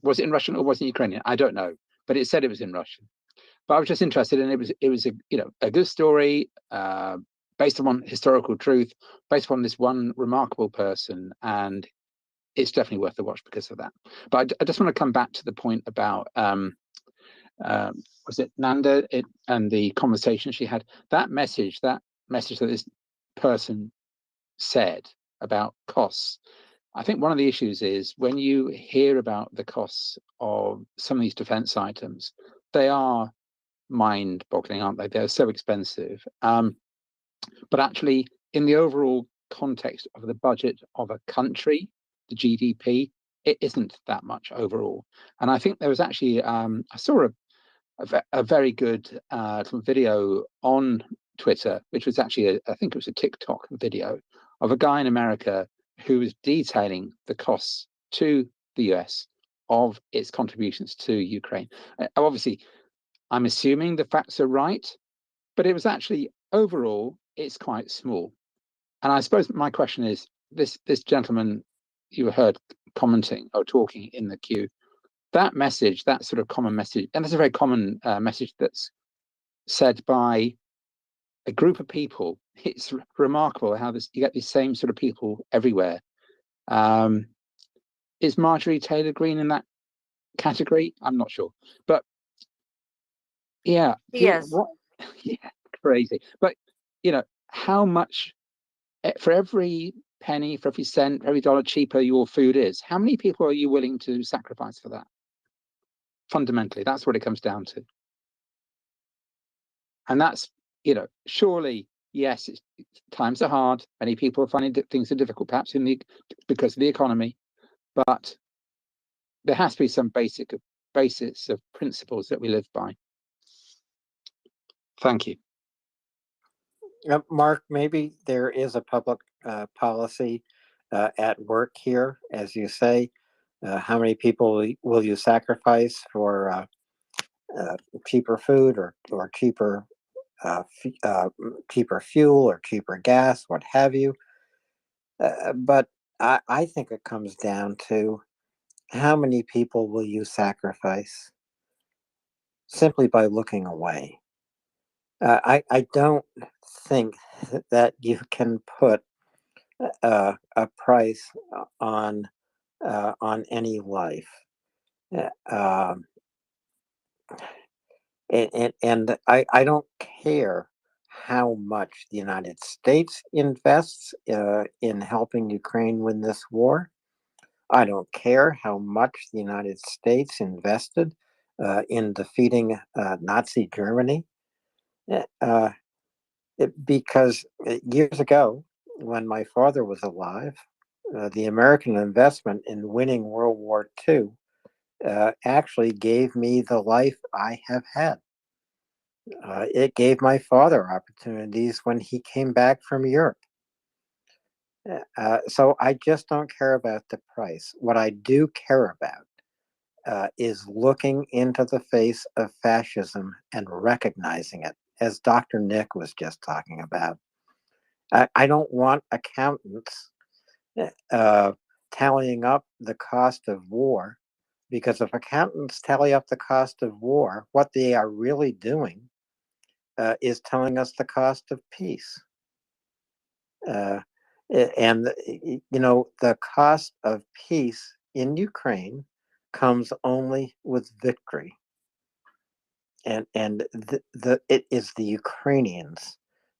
was it in Russian or was it Ukrainian? I don't know, but it said it was in Russian. But I was just interested, and it was a good story based upon historical truth, based upon this one remarkable person, and it's definitely worth the watch because of that. But I just want to come back to the point about was it Nanda and the conversation she had. That message that this person said about costs. I think one of the issues is when you hear about the costs of some of these defense items, they are mind-boggling, aren't they? They're so expensive. But actually, in the overall context of the budget of a country, the GDP, it isn't that much overall. And I think there was actually, I saw a very good video on Twitter, which was actually, I think it was a TikTok video of a guy in America who was detailing the costs to the US of its contributions to Ukraine. Obviously, I'm assuming the facts are right, but it was actually overall, it's quite small. And I suppose my question is, this gentleman you heard commenting or talking in the queue, that message, that sort of common message, and that's a very common message that's said by a group of people. It's remarkable how you get these same sort of people everywhere. Is Marjorie Taylor Greene in that category? I'm not sure, but yeah, Yes. yeah, crazy. But how much for every penny, for every cent, for every dollar cheaper your food is, how many people are you willing to sacrifice for that? Fundamentally, that's what it comes down to. And that's, surely, yes, times are hard. Many people are finding things are difficult, perhaps because of the economy. But there has to be some basis of principles that we live by. Thank you. Mark, maybe there is a public policy at work here, as you say. How many people will you sacrifice for cheaper food or cheaper cheaper fuel or cheaper gas, what have you? But I think it comes down to how many people will you sacrifice simply by looking away? I don't think that you can put a price on any life. And I don't care how much the United States invests in helping Ukraine win this war. I don't care how much the United States invested in defeating Nazi Germany. Because years ago, when my father was alive, the American investment in winning World War II actually gave me the life I have had. It gave my father opportunities when he came back from Europe. So I just don't care about the price. What I do care about is looking into the face of fascism and recognizing it, as Dr. Nick was just talking about. I don't want accountants tallying up the cost of war, because if accountants tally up the cost of war, what they are really doing is telling us the cost of peace. And the cost of peace in Ukraine comes only with victory. And it is the Ukrainians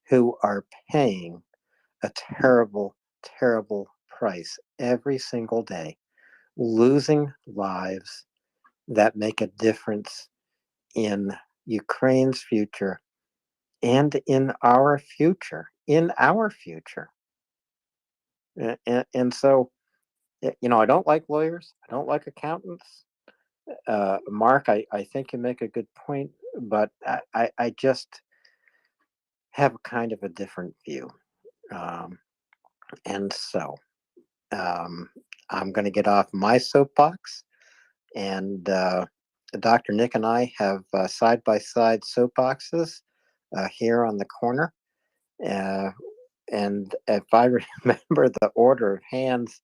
who are paying a terrible, terrible price every single day, losing lives that make a difference in Ukraine's future and in our future, And so, I don't like lawyers. I don't like accountants. Mark, I think you make a good point, but I just have kind of a different view. And so I'm going to get off my soapbox, and Dr. Nick and I have side-by-side soapboxes here on the corner. And if I remember the order of hands,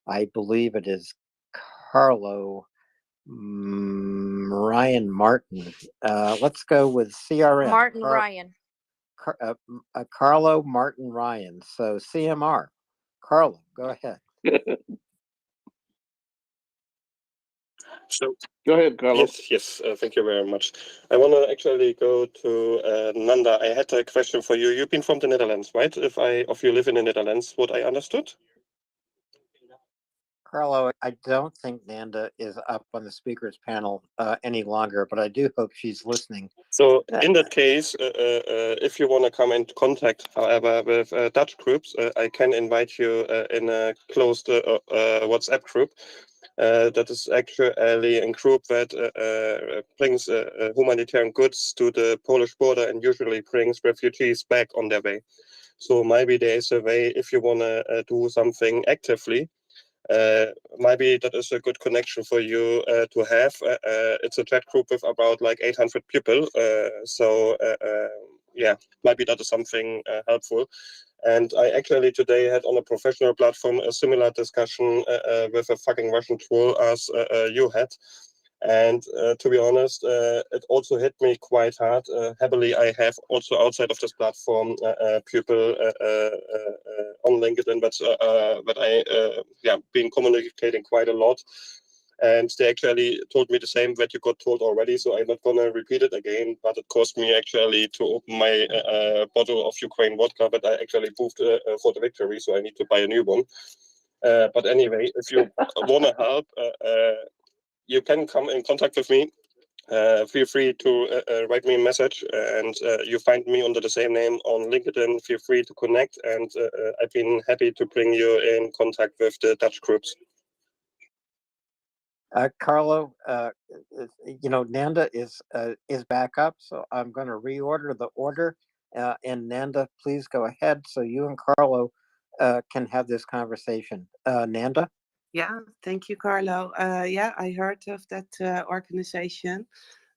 I believe it is Carlo, Ryan Martin. Let's go with CRM. Martin Ryan. Carlo, Martin, Ryan. So CMR. Carlo, go ahead. So go ahead, Carlos. Yes. Thank you very much. I want to actually go to Nanda. I had a question for you. You've been from the Netherlands, right? If you live in the Netherlands, what I understood? Carlo, I don't think Nanda is up on the speakers panel any longer, but I do hope she's listening. So in that case, if you want to come into contact, however, with Dutch groups, I can invite you in a closed WhatsApp group. That is actually a group that brings humanitarian goods to the Polish border and usually brings refugees back on their way. So maybe there is a way, if you want to do something actively, Maybe that is a good connection for you to have. It's a chat group with about like 800 people. Yeah, maybe that is something helpful. And I actually today had on a professional platform a similar discussion with a fucking Russian troll as you had. And to be honest, it also hit me quite hard. Happily, I have also outside of this platform people on LinkedIn that I been communicating quite a lot. And they actually told me the same that you got told already, so I'm not gonna repeat it again. But it cost me actually to open my bottle of Ukraine vodka that I actually moved for the victory, so I need to buy a new one. But anyway, if you wanna help, you can come in contact with me. Feel free to write me a message, and you find me under the same name on LinkedIn. Feel free to connect, and I've been happy to bring you in contact with the Dutch groups. Carlo, Nanda is back up, so I'm going to reorder the order. And Nanda, please go ahead so you and Carlo can have this conversation. Nanda? Yeah, thank you, Carlo. Yeah, I heard of that organization.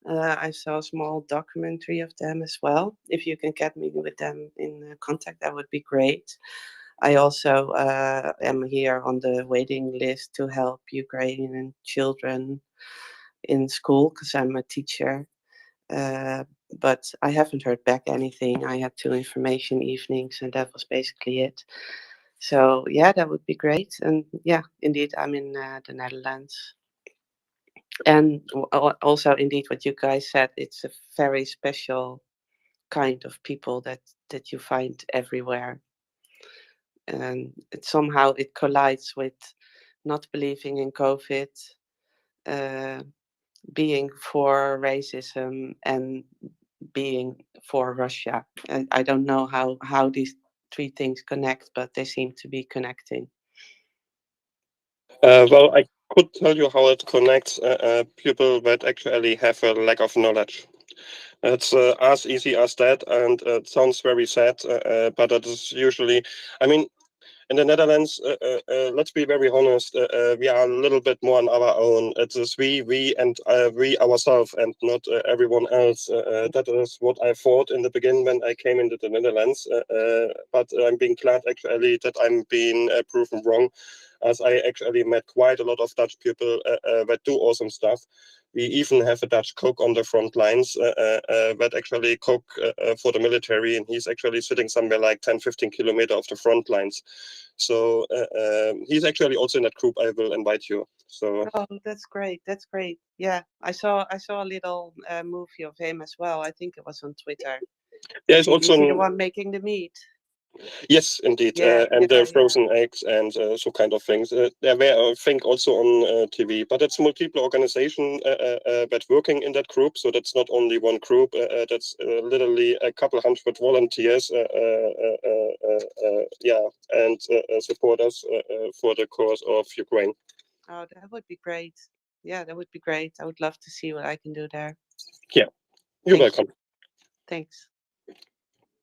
I saw a small documentary of them as well. If you can get me with them in contact, that would be great. I also am here on the waiting list to help Ukrainian children in school because I'm a teacher. But I haven't heard back anything. I had 2 information evenings and that was basically it. So yeah, that would be great. And yeah, indeed, I'm in the Netherlands. And also, indeed, what you guys said, it's a very special kind of people that you find everywhere. And somehow it collides with not believing in COVID, being for racism, and being for Russia. And I don't know how these 3 things connect, but they seem to be connecting. Well, I could tell you how it connects people that actually have a lack of knowledge. It's as easy as that, and it sounds very sad, but it is usually, I mean, in the Netherlands, let's be very honest, we are a little bit more on our own. It is we and we ourselves, and not everyone else. That is what I thought in the beginning when I came into the Netherlands. But I'm being glad actually that I'm being proven wrong, as I actually met quite a lot of Dutch people that do awesome stuff. We even have a Dutch cook on the front lines that actually cook for the military, and he's actually sitting somewhere like 10-15 kilometers off the front lines. So he's actually also in that group. I will invite you. So oh, that's great. That's great. Yeah, I saw a little movie of him as well. I think it was on Twitter. yeah, he's also Is he the one making the meat? Yes, indeed, Yeah, and yeah, the frozen eggs and so kind of things. They were, I think, also on TV, but it's multiple organization that working in that group. So that's not only one group. That's literally a couple hundred volunteers. Yeah, and supporters for the cause of Ukraine. Oh, that would be great. Yeah, that would be great. I would love to see what I can do there. Yeah, you're Thank welcome. you. Thanks.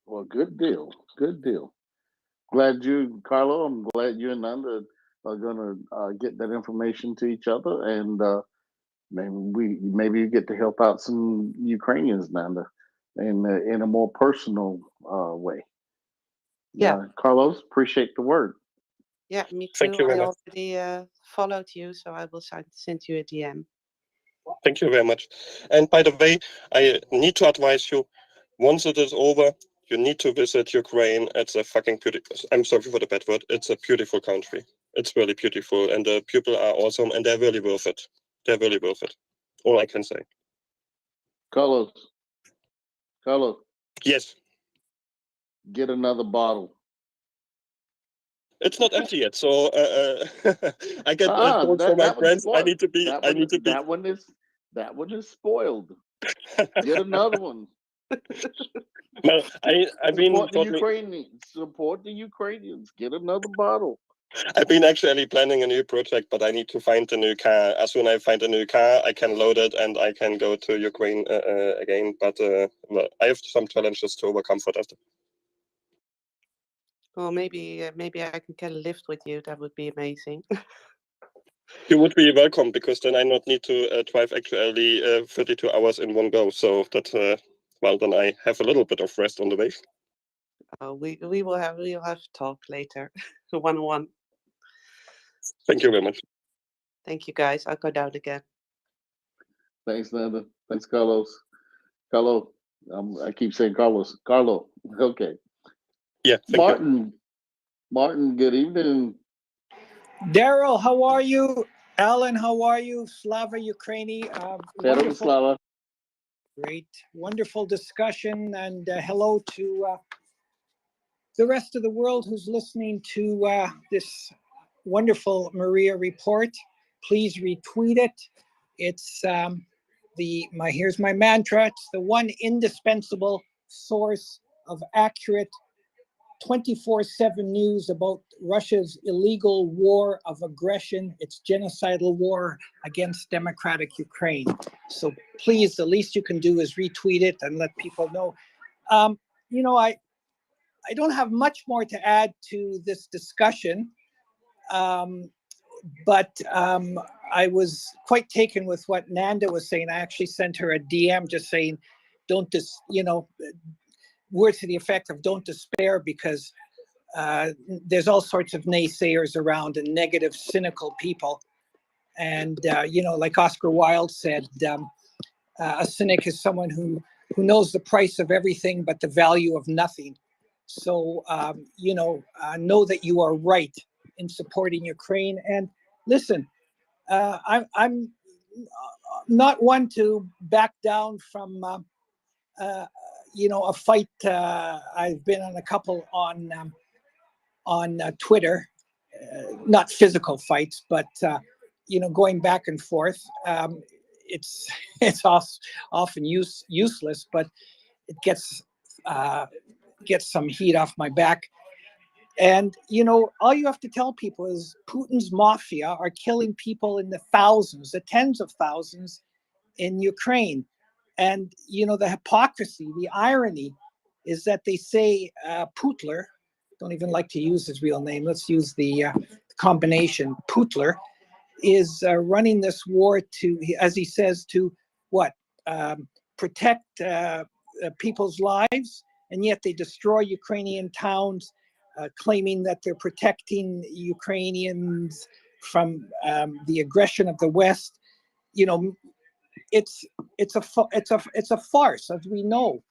Well, good deal. Good deal. Glad you, Carlo. I'm glad you and Nanda are gonna get that information to each other, and maybe you get to help out some Ukrainians, Nanda, in a more personal way. Yeah. Carlos, appreciate the word. Yeah, me Thank too. you very I much. already followed you, so I will send you a DM. Thank you very much. And by the way, I need to advise you, once it is over, you need to visit Ukraine. It's a fucking beautiful, I'm sorry for the bad word. It's a beautiful country. It's really beautiful. And the people are awesome and they're really worth it. They're really worth it. All I can say. Carlos, Yes. Get another bottle. It's not empty yet. So I get calls from my that one's friends. I spoiled. need to be, That one is spoiled. Get another one. Well, I've been Support the Ukrainians. Support the Ukrainians. Get another bottle. I've been actually planning a new project, but I need to find a new car. As soon as I find a new car, I can load it and I can go to Ukraine again. But well, I have some challenges to overcome for that. Well, maybe I can get a lift with you. That would be amazing. You would be welcome, because then I not need to drive actually 32 hours in one go. So that well, then I have a little bit of rest on the way. We'll have to talk later, one-on-one. Thank you very much. Thank you, guys. I'll go down again. Thanks, Nanda. Thanks, Carlos. Carlo, I keep saying Carlos. Carlo. Okay. Yeah. Martin. Martin. Good evening. Daryl, how are you? Alan, how are you? Slava Ukraini. Wonderful. Slava. Great. Wonderful discussion. And hello to the rest of the world who's listening to this wonderful Maria report. Please retweet it. It's here's my mantra. It's the one indispensable source of accurate 24/7 news about Russia's illegal war of aggression, its genocidal war against democratic Ukraine. So please, the least you can do is retweet it and let people know. You know, I don't have much more to add to this discussion, but I was quite taken with what Nanda was saying. I actually sent her a DM just saying, don't words to the effect of don't despair, because there's all sorts of naysayers around and negative, cynical people. And, you know, like Oscar Wilde said, a cynic is someone who knows the price of everything but the value of nothing. So, you know that you are right in supporting Ukraine. And listen, I'm not one to back down from, you know, a fight. I've been on a couple on Twitter, not physical fights, but you know, going back and forth. It's often useless, but it gets some heat off my back. And you know, all you have to tell people is Putin's mafia are killing people in the thousands, the tens of thousands in Ukraine. And you know, the hypocrisy, the irony is that they say Putler, don't even like to use his real name, let's use the combination, Putler, is running this war to, as he says, to what? Protect people's lives, and yet they destroy Ukrainian towns, claiming that they're protecting Ukrainians from the aggression of the West. You know, it's a farce, as we know.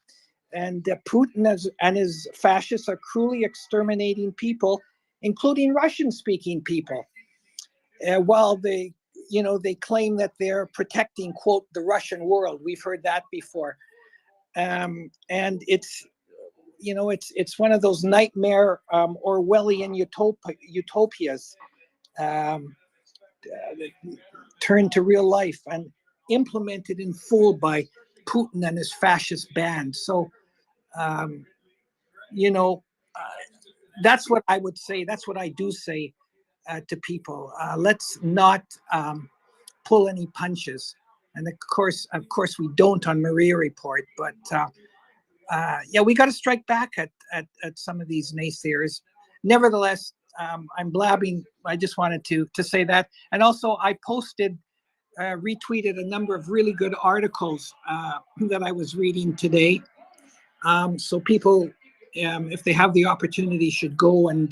And Putin and his fascists are cruelly exterminating people, including Russian-speaking people, while they claim that they're protecting, quote, the Russian world. We've heard that before, and it's one of those nightmare Orwellian utopias turned to real life and implemented in full by Putin and his fascist band. So, you know, that's what I would say. That's what I do say to people. Let's not pull any punches. And of course, we don't on MriyaReport. But yeah, we got to strike back at some of these naysayers. Nevertheless, I'm blabbing. I just wanted to say that. And also, I retweeted a number of really good articles that I was reading today. So people, if they have the opportunity, should go and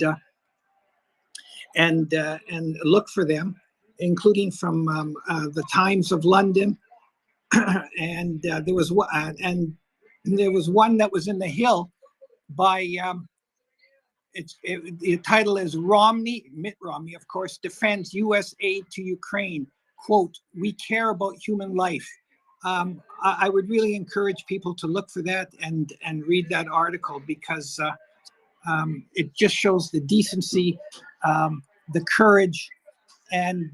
look for them, including from the Times of London, and there was one that was in the Hill by the title is Mitt Romney, of course, defends U.S. aid to Ukraine. Quote, "We care about human life." I would really encourage people to look for that and read that article, because it just shows the decency, the courage, and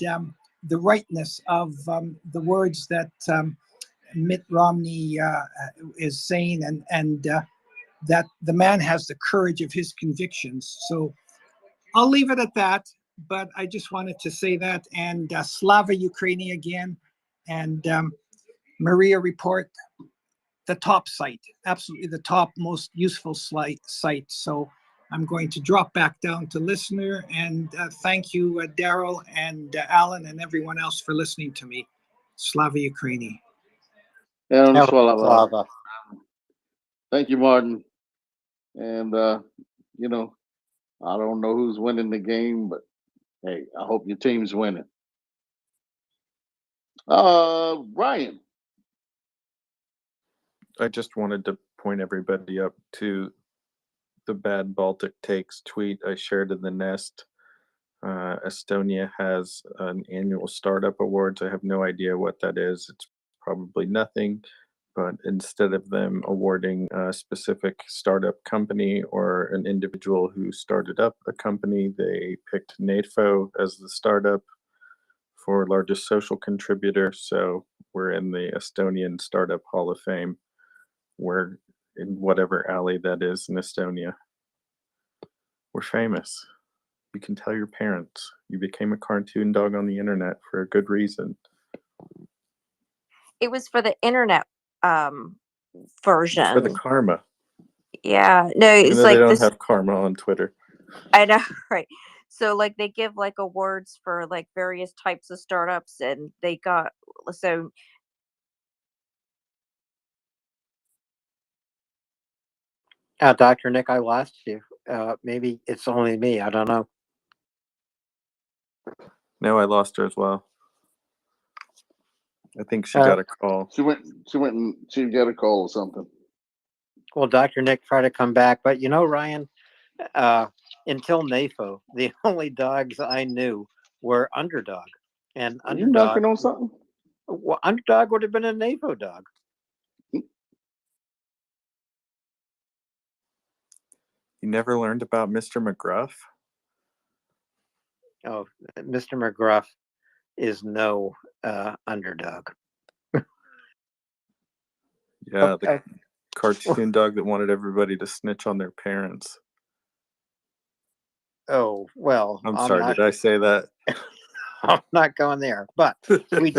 the rightness of the words that Mitt Romney is saying, and that the man has the courage of his convictions. So I'll leave it at that, but I just wanted to say that. And Slava Ukraini again, and MriyaReport, the top site, absolutely the top most useful site. So I'm going to drop back down to listener, and thank you, Daryl and Alan and everyone else for listening to me. Slava Ukraini. And Slava. thank you, Martin. And you know, I don't know who's winning the game, but hey, I hope your team's winning. Ryan. I just wanted to point everybody up to the Bad Baltic Takes tweet I shared in the Nest. Estonia has an annual startup awards. I have no idea what that is. It's probably nothing, but instead of them awarding a specific startup company or an individual who started up a company, they picked NATO as the startup for largest social contributor. So we're in the Estonian Startup Hall of Fame. We're in whatever alley that is in Estonia. We're famous. You can tell your parents you became a cartoon dog on the internet for a good reason. It was for the internet version. For the karma. Yeah, no, Even it's though like they don't this. have karma on Twitter. I know, right? So like they give like awards for like various types of startups, and they got so. Dr. Nick, I lost you. Maybe it's only me. I don't know. No, I lost her as well. I think she got a call. She got a call or something. Well, Dr. Nick tried to come back, but you know, Ryan, until NAFO, the only dogs I knew were Underdog. And Are you Underdog. knocking on something? Well, Underdog would have been a NAFO dog. You never learned about Mr. McGruff? Oh, Mr. McGruff is no Underdog. Yeah, the cartoon dog that wanted everybody to snitch on their parents. Oh, well. I'm sorry, did I say that? I'm not going there, but we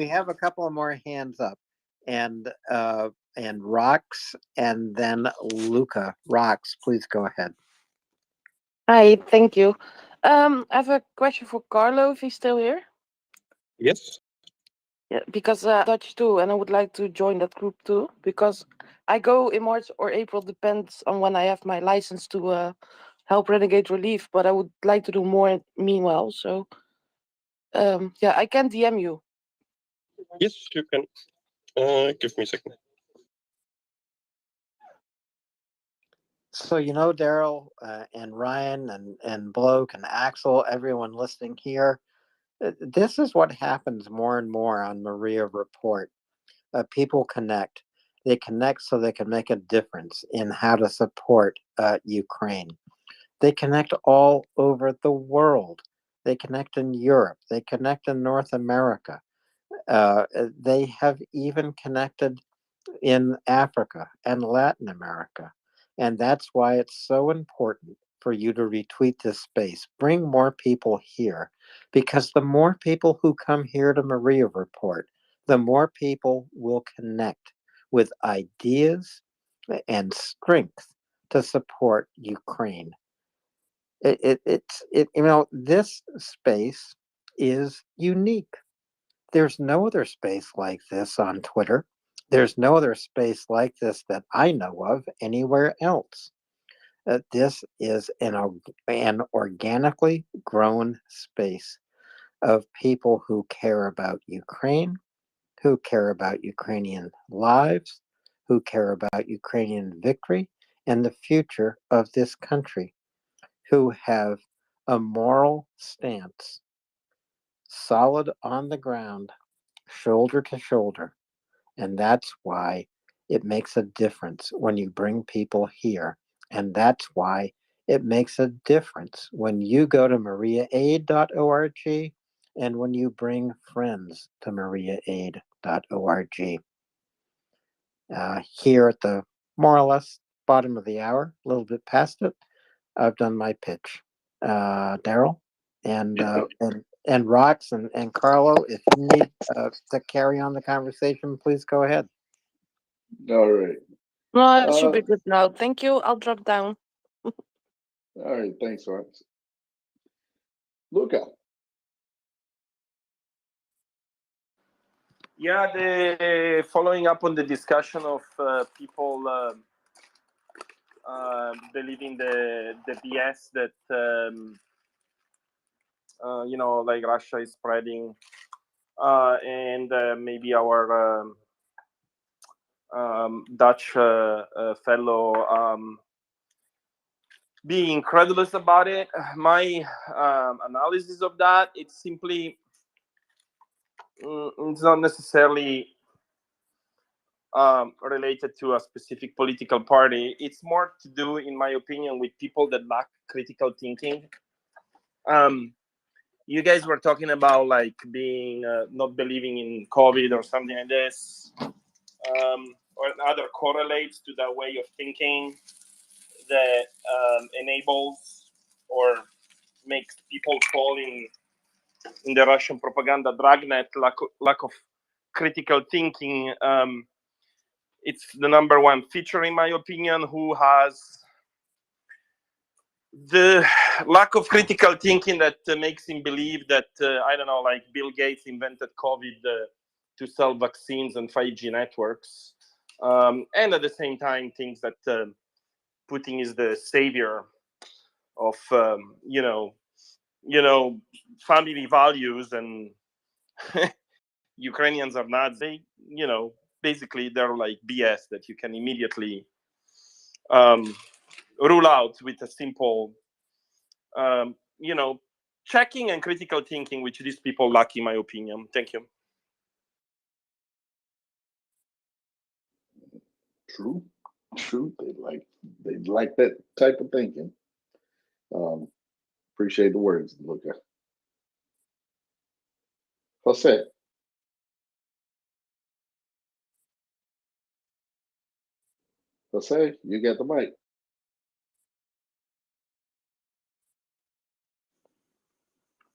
have a couple of more hands up, and Rox, and then Luca. Rox, please go ahead. Hi, thank you. I have a question for Carlo, if he's still here. Yes. Yeah, because Dutch too, and I would like to join that group too. Because I go in March or April, depends on when I have my license to help Renegade Relief. But I would like to do more meanwhile. So, yeah, I can DM you. Yes, you can. Give me a second. So you know, Daryl and Ryan and Bloke and Axel, everyone listening here, this is what happens more and more on MriyaReport. People connect. They connect so they can make a difference in how to support Ukraine. They connect all over the world. They connect in Europe. They connect in North America. They have even connected in Africa and Latin America. And that's why it's so important for you to retweet this space. Bring more people here, because the more people who come here to MriyaReport, the more people will connect with ideas and strength to support Ukraine. This space is unique. There's no other space like this on Twitter. There's no other space like this that I know of anywhere else. This is an organically grown space of people who care about Ukraine, who care about Ukrainian lives, who care about Ukrainian victory and the future of this country, who have a moral stance, solid on the ground, shoulder to shoulder. And that's why it makes a difference when you bring people here. And that's why it makes a difference when you go to MriyaAid.org and when you bring friends to MriyaAid.org. Here at the more or less bottom of the hour, a little bit past it, I've done my pitch. Daryl and Rox and Carlo, if you need to carry on the conversation, please go ahead. All right. No, it should be good now. Thank you. I'll drop down. All right, thanks, Rex. Luca. Yeah, the following up on the discussion of people believing the BS that like Russia is spreading, and maybe our Dutch fellow being incredulous about it. My analysis of that, it's simply it's not necessarily related to a specific political party. It's more to do, in my opinion, with people that lack critical thinking. You guys were talking about like being not believing in COVID or something like this, or other correlates to that way of thinking that enables or makes people fall in the Russian propaganda dragnet. Lack of critical thinking. It's the number one feature, in my opinion, who has the lack of critical thinking that makes him believe that, I don't know, like Bill Gates invented COVID to sell vaccines and 5G networks. And at the same time, thinks that Putin is the savior of, family values, and Ukrainians are not. They, basically they're like BS that you can immediately rule out with a simple, checking and critical thinking, which these people lack, in my opinion. Thank you. True. They like that type of thinking. Appreciate the words, Luca. Jose. Jose, you got the mic.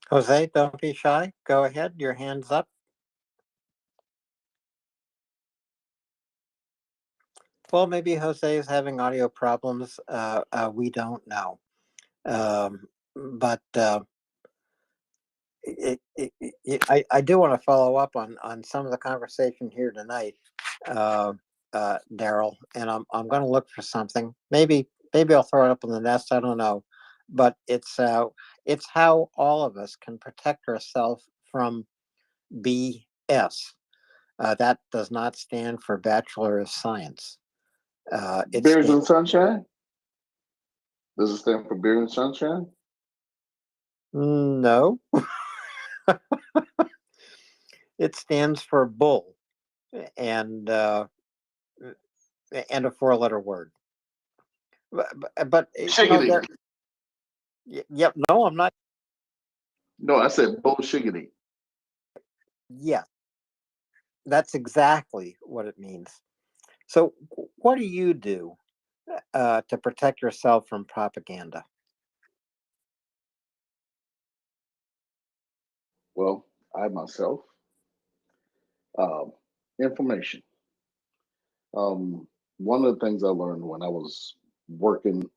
Jose, don't be shy. Go ahead. Your hand's up. Well, maybe Jose is having audio problems. We don't know. But I do want to follow up on some of the conversation here tonight, Daryl, and I'm going to look for something. Maybe I'll throw it up on the nest. I don't know, but it's how all of us can protect ourselves from BS. That does not stand for Bachelor of Science. Beers and Sunshine? Does it stand for Beer and Sunshine? No. It stands for bull, and a 4-letter word. But Shiggity. Yep. No, I'm not. No, I said bullshiggity. Yeah, that's exactly what it means. So, what do you do to protect yourself from propaganda? Well, I myself, information. One of the things I learned when I was working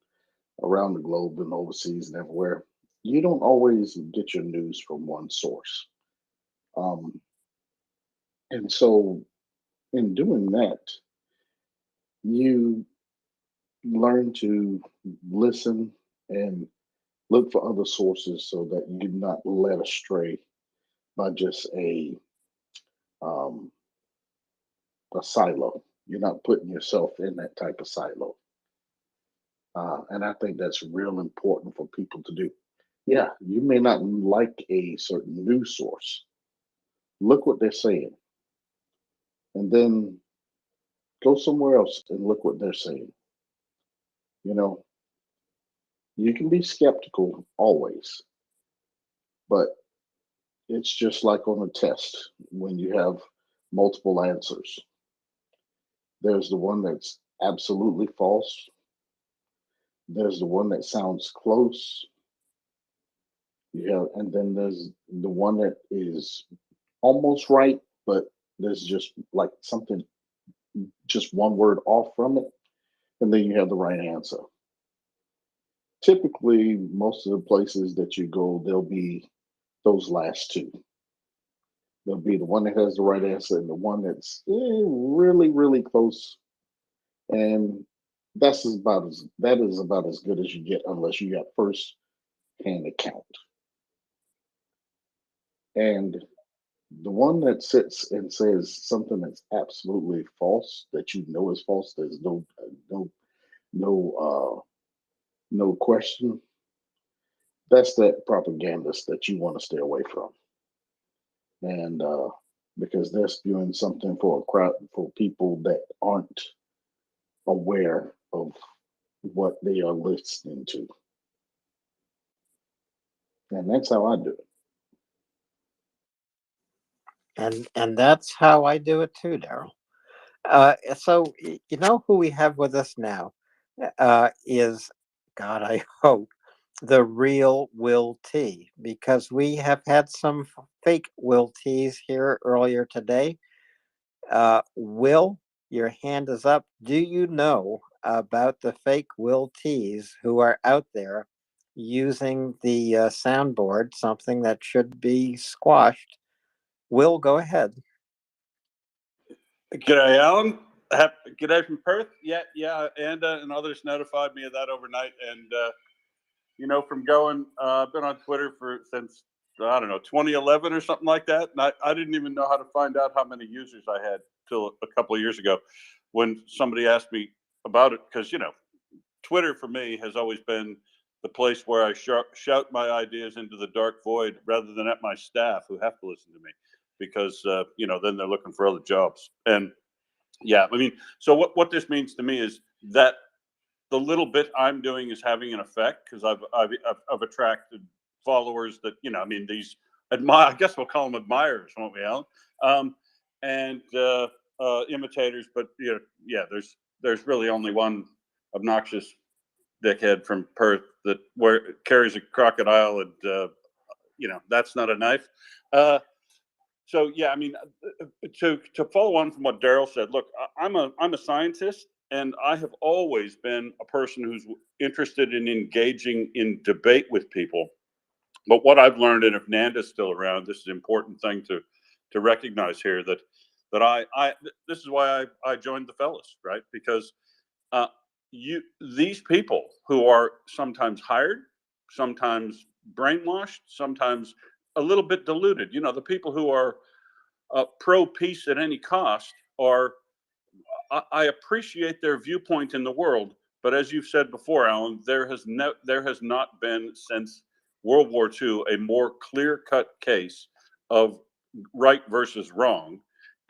around the globe and overseas and everywhere, you don't always get your news from one source. And so, in doing that, you learn to listen and look for other sources so that you're not led astray by just a silo. You're not putting yourself in that type of silo. And I think that's real important for people to do. Yeah, you may not like a certain news source. Look what they're saying. And then go somewhere else and look what they're saying. You know, you can be skeptical always, but it's just like on a test when you have multiple answers. There's the one that's absolutely false. There's the one that sounds close. Yeah, and then there's the one that is almost right, but there's just like something, just one word off from it, and then you have the right answer. typically most of the places that you go, there'll be those last two. There'll be the one that has the right answer and the one that's really, really close. And that is about as good as you get unless you got first hand account. And the one that sits and says something that's absolutely false, that you know is false, there's no no question. That's that propagandist that you want to stay away from, and because they're spewing something for a crowd for people that aren't aware of what they are listening to, and that's how I do it. And that's how I do it too, Daryl. So you know who we have with us now is, God, I hope, the real Will T, because we have had some fake Will T's here earlier today. Will, your hand is up. Do you know about the fake Will T's who are out there using the soundboard, something that should be squashed? Will, go ahead. G'day, Alan. G'day from Perth. Yeah. And others notified me of that overnight. And, from going, I've been on Twitter since, I don't know, 2011 or something like that. And I didn't even know how to find out how many users I had till a couple of years ago when somebody asked me about it. Because, Twitter for me has always been the place where I shout my ideas into the dark void rather than at my staff who have to listen to me. Because, then they're looking for other jobs. And yeah, I mean, so what this means to me is that the little bit I'm doing is having an effect because I've attracted followers that, these I guess we'll call them admirers, won't we, Alan? And imitators, but there's really only one obnoxious dickhead from Perth that carries a crocodile and that's not a knife. So yeah, I mean, to follow on from what Daryl said, look, I'm a scientist, and I have always been a person who's interested in engaging in debate with people. But what I've learned, and if Nanda's still around, this is an important thing to recognize here that I this is why I joined the fellas, right? Because these people who are sometimes hired, sometimes brainwashed, sometimes a little bit diluted. The people who are pro peace at any cost are. I appreciate their viewpoint in the world, but as you've said before, Alan, there has not been since World War II a more clear-cut case of right versus wrong.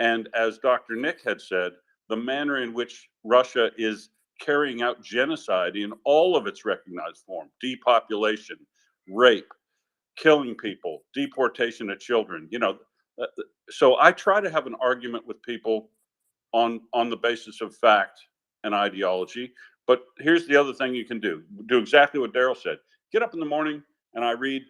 And as Dr. Nick had said, the manner in which Russia is carrying out genocide in all of its recognized form, depopulation, rape, killing people, deportation of children, so I try to have an argument with people on the basis of fact and ideology. But here's the other thing you can do exactly what Daryl said. Get up in the morning and I read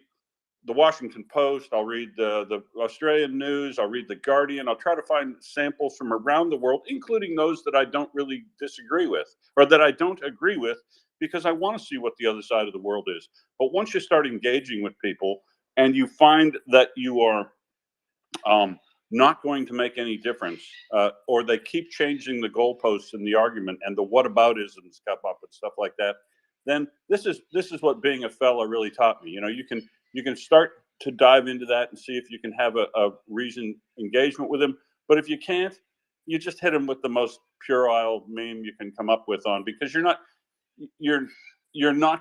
the Washington Post, I'll read the Australian news, I'll read the Guardian. I'll try to find samples from around the world, including those that I don't really disagree with or that I don't agree with, because I want to see what the other side of the world is. But once you start engaging with people and you find that you are not going to make any difference, or they keep changing the goalposts in the argument and the whataboutisms come up and stuff like that, then this is what being a fella really taught me. You can start to dive into that and see if you can have a reasoned engagement with him. But if you can't, you just hit him with the most puerile meme you can come up with because you're not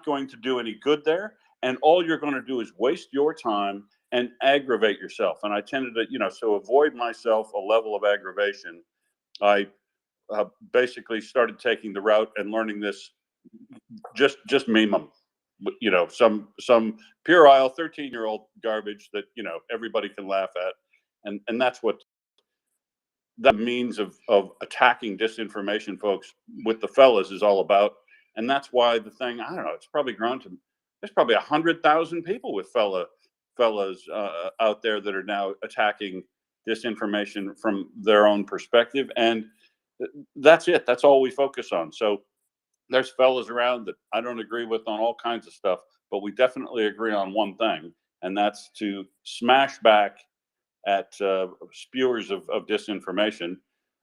going to do any good there, and all you're going to do is waste your time and aggravate yourself. And I tended to, so avoid myself a level of aggravation. I basically started taking the route and learning this, just meme them, some puerile 13-year-old garbage that everybody can laugh at, and that's what that means of attacking disinformation, folks, with the fellas is all about. And that's why the thing, I don't know, it's probably grown to, there's probably 100,000 people with fellas out there that are now attacking disinformation from their own perspective. And that's it. That's all we focus on. So there's fellas around that I don't agree with on all kinds of stuff, but we definitely agree on one thing, and that's to smash back at spewers of disinformation,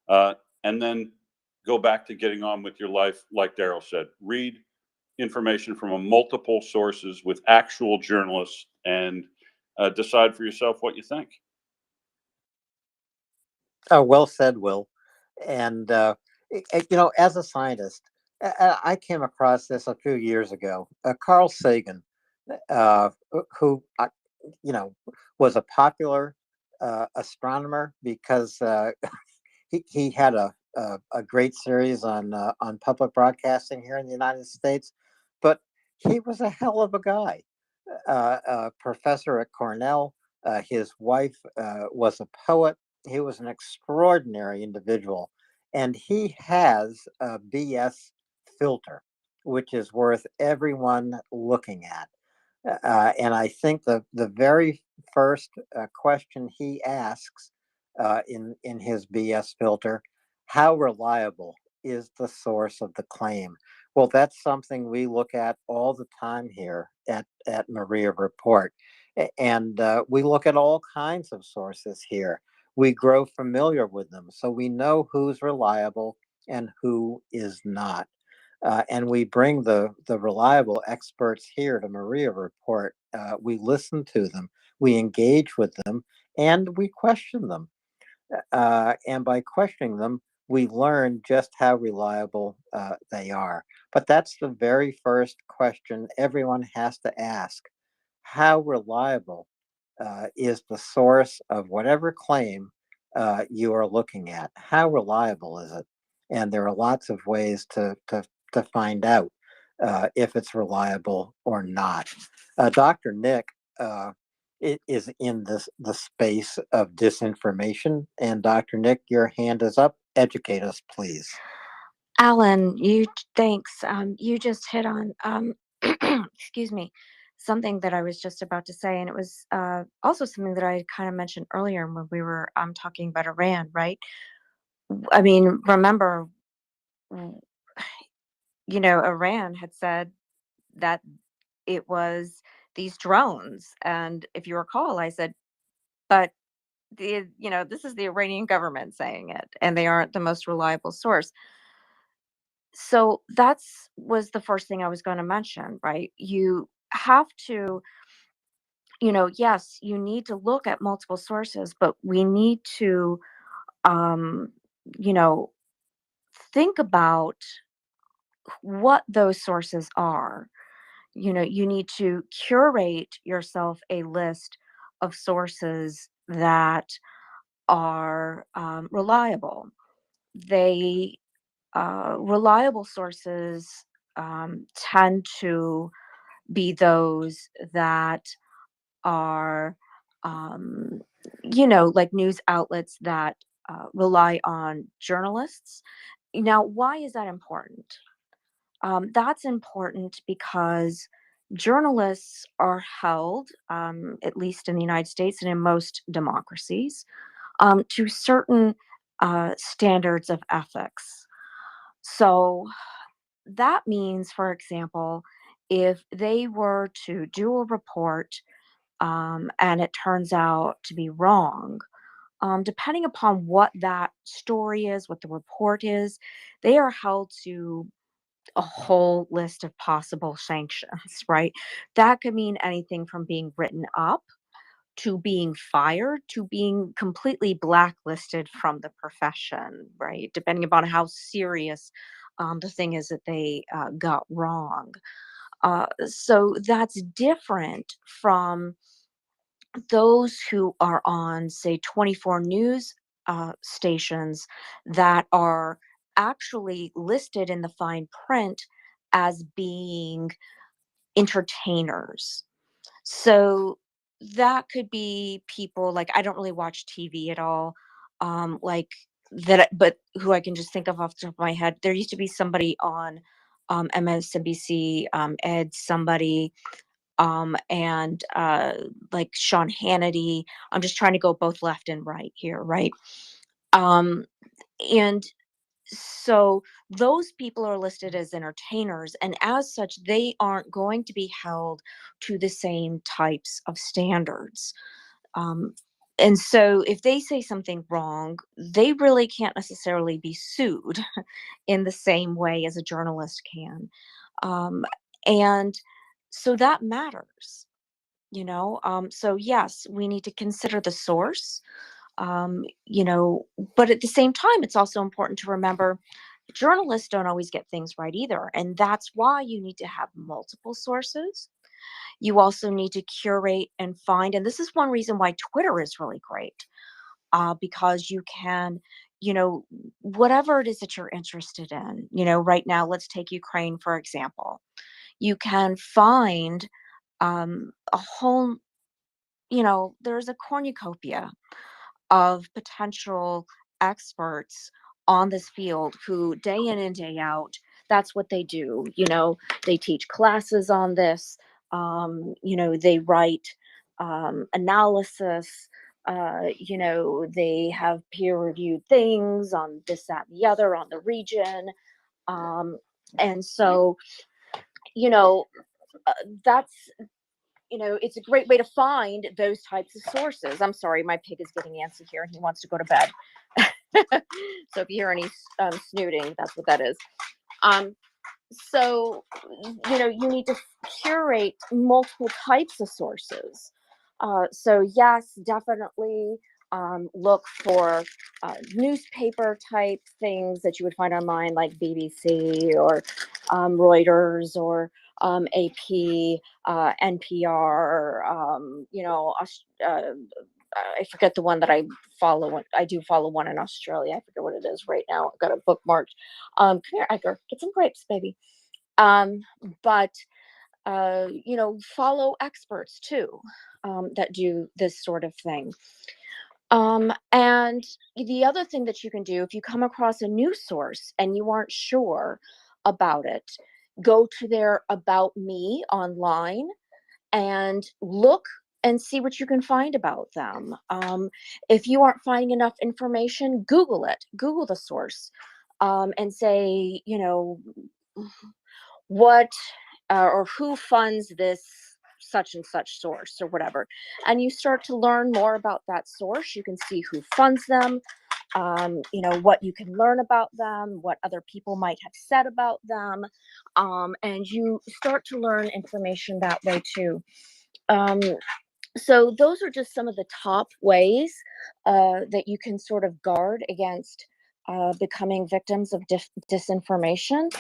and then go back to getting on with your life. Like Daryl said, read information from a multiple sources with actual journalists, and decide for yourself what you think. Oh, well said, Will. And as a scientist, I came across this a few years ago. Carl Sagan, who was a popular astronomer because he had a great series on public broadcasting here in the United States, but he was a hell of a guy. A professor at Cornell. His wife was a poet. He was an extraordinary individual, and he has a BS filter, which is worth everyone looking at. And I think the very first question he asks in his BS filter, how reliable is the source of the claim? Well, that's something we look at all the time here at MriyaReport. And we look at all kinds of sources here. We grow familiar with them, so we know who's reliable and who is not. And we bring the reliable experts here to MriyaReport. We listen to them, we engage with them, and we question them. And by questioning them, we learn just how reliable they are. But that's the very first question everyone has to ask. How reliable is the source of whatever claim you are looking at? How reliable is it? And there are lots of ways to find out if it's reliable or not. Dr. Nick is in the space of disinformation. And Dr. Nick, your hand is up. Educate us, please. Alan, thanks. You just hit on, excuse me, something that I was just about to say, and it was also something that I kind of mentioned earlier when we were talking about Iran, right? I mean, remember, Iran had said that it was these drones, and if you recall, I said, but this is the Iranian government saying it, and they aren't the most reliable source. So that's was the first thing I was going to mention, right? You have to, yes, you need to look at multiple sources, but we need to, um, you know, think about what those sources are. You need to curate yourself a list of sources that are reliable. They Reliable sources tend to be those that are, um, like news outlets that rely on journalists. Now, why is that important? That's important because journalists are held, at least in the United States and in most democracies, to certain standards of ethics. So that means, for example, if they were to do a report and it turns out to be wrong, depending upon what that story is, what the report is, they are held to a whole list of possible sanctions, right? That could mean anything from being written up to being fired to being completely blacklisted from the profession, right? Depending upon how serious the thing is that they got wrong. So that's different from those who are on, say, 24 news stations that are actually listed in the fine print as being entertainers. So that could be people like I don't really watch TV at all, like that, but who I can just think of off the top of my head. There used to be somebody on MSNBC, Ed, somebody, and like Sean Hannity. I'm just trying to go both left and right here, right? Um, and So those people are listed as entertainers, and as such, they aren't going to be held to the same types of standards. Um, and so if they say something wrong, they really can't necessarily be sued in the same way as a journalist can. Um, and so that matters, so yes, we need to consider the source, but at the same time, it's also important to remember journalists don't always get things right either. And that's why you need to have multiple sources. You also need to curate and find, and this is one reason why Twitter is really great, because you can, whatever it is that you're interested in, right now, let's take Ukraine, for example. You can find a whole, there's a cornucopia of potential experts on this field who day in and day out, that's what they do. They teach classes on this. They write analysis. They have peer-reviewed things on this, that, and the other on the region. And so, you know, that's it's a great way to find those types of sources. I'm sorry, my pig is getting antsy here and he wants to go to bed. So if you hear any snooting, that's what that is. So you need to curate multiple types of sources. So yes, definitely look for newspaper type things that you would find online, like BBC or Reuters or AP, NPR. I forget the one that I follow. I do follow one in Australia. I forget what it is right now. I've got it bookmarked. Come here, Edgar. Get some grapes, baby. Um, but follow experts too, that do this sort of thing. And the other thing that you can do, if you come across a news source and you aren't sure about it, go to their About Me online and look and see what you can find about them. If you aren't finding enough information, Google it. Google the source, and say, what or who funds this such and such source or whatever. And you start to learn more about that source. You can see who funds them, what you can learn about them, what other people might have said about them. And you start to learn information that way too. So those are just some of the top ways that you can sort of guard against becoming victims of disinformation.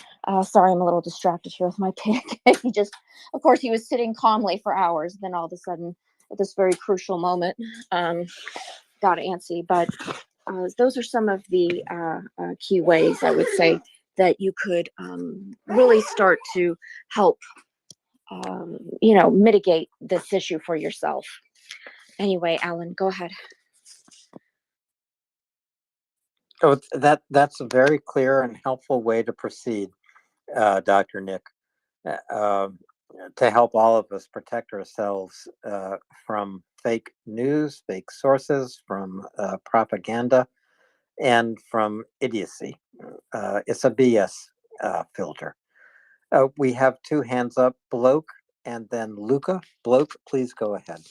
Sorry, I'm a little distracted here with my pig. He just, of course, he was sitting calmly for hours. Then all of a sudden, at this very crucial moment, got antsy. But those are some of the key ways I would say that you could really start to help, mitigate this issue for yourself. Anyway, Alan, go ahead. So that's a very clear and helpful way to proceed, Dr. Nick, to help all of us protect ourselves from fake news, fake sources, from propaganda, and from idiocy. It's a BS filter. We have two hands up, Bloke and then Luca. Bloke, please go ahead.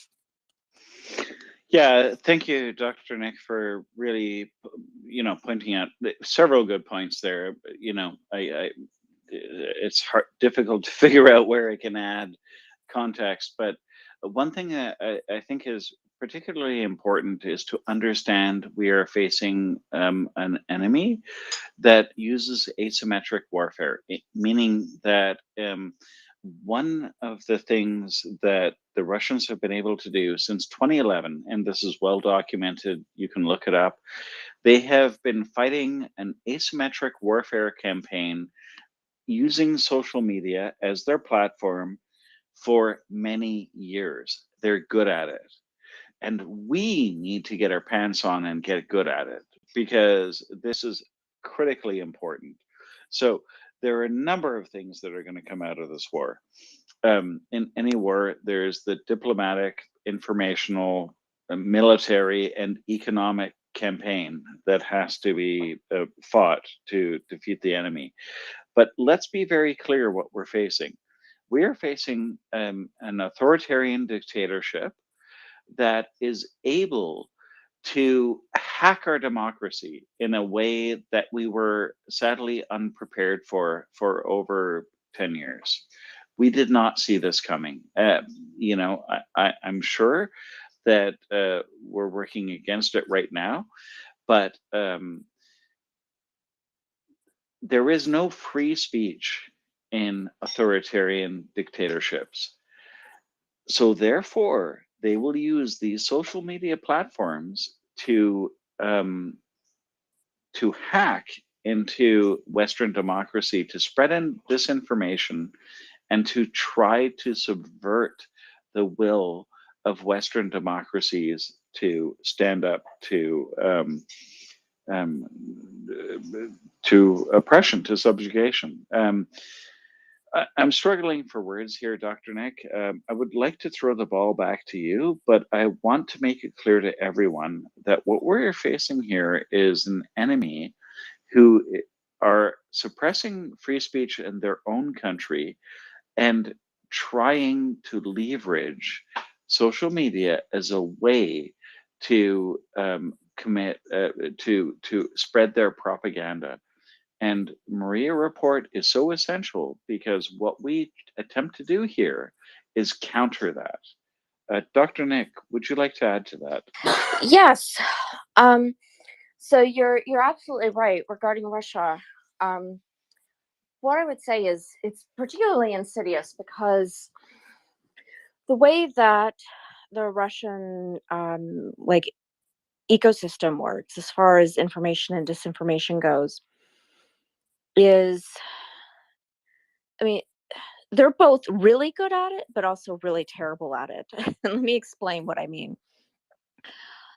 Yeah, thank you, Dr. Nick, for really, pointing out several good points there. It's difficult to figure out where I can add context, but one thing that I think is particularly important is to understand we are facing an enemy that uses asymmetric warfare, meaning that one of the things that the Russians have been able to do since 2011, and this is well documented, you can look it up, they have been fighting an asymmetric warfare campaign using social media as their platform for many years. They're good at it. And we need to get our pants on and get good at it, because this is critically important. So there are a number of things that are going to come out of this war. In any war, there's the diplomatic, informational, military, and economic campaign that has to be fought to defeat the enemy. But let's be very clear what we're facing. We are facing an authoritarian dictatorship that is able to hack our democracy in a way that we were sadly unprepared for over 10 years. We did not see this coming. You know, I'm sure that we're working against it right now, but there is no free speech in authoritarian dictatorships. So therefore, they will use these social media platforms to hack into Western democracy, to spread in disinformation, and to try to subvert the will of Western democracies to stand up to oppression, to subjugation. I'm struggling for words here, Dr. Nick. I would like to throw the ball back to you, but I want to make it clear to everyone that what we're facing here is an enemy who are suppressing free speech in their own country and trying to leverage social media as a way to to spread their propaganda. And MriyaReport is so essential because what we attempt to do here is counter that. Dr. Nick, would you like to add to that? Yes. So you're absolutely right regarding Russia. What I would say is it's particularly insidious because the way that the Russian like ecosystem works as far as information and disinformation goes is, I mean, they're both really good at it, but also really terrible at it. And let me explain what I mean.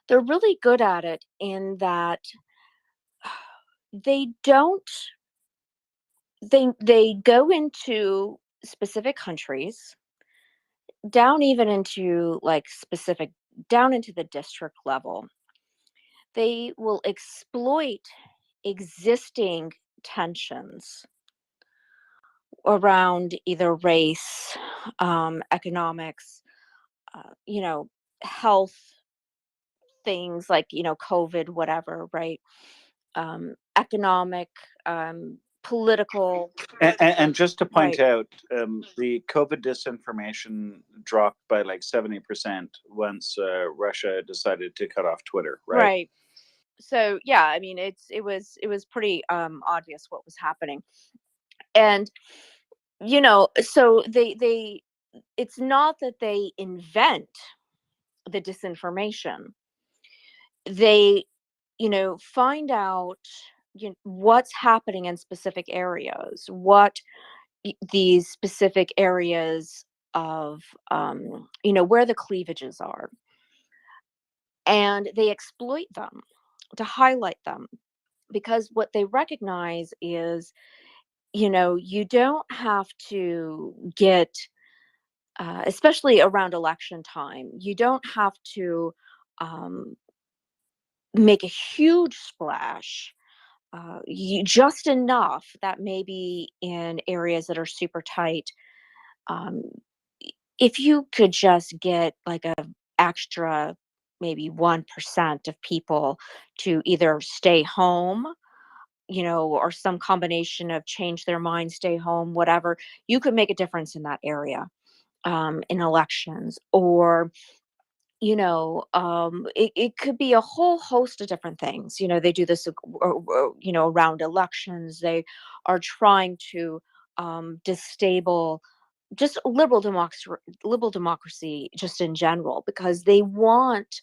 They're really good at it in that they don't they go into specific countries, down even into like specific, down into the district level. They will exploit existing tensions around either race, economics, you know, health things like, you know, COVID, whatever, right? Economic, political, And just to point right, out, the COVID disinformation dropped by like 70% once Russia decided to cut off Twitter, right? right. So yeah, I mean, it was pretty obvious what was happening, and you know, so they it's not that they invent the disinformation. They, you know, find out, you know, what's happening in specific areas, what these specific areas of, you know, where the cleavages are, and they exploit them to highlight them, because what they recognize is, you know, you don't have to get, especially around election time, you don't have to um, make a huge splash, just enough that maybe in areas that are super tight, um, if you could just get like a extra maybe 1% of people to either stay home, you know, or some combination of change their mind, stay home, whatever, you could make a difference in that area, in elections. Or, you know, it could be a whole host of different things. You know, they do this, you know, around elections. They are trying to disable just liberal democracy just in general, because they want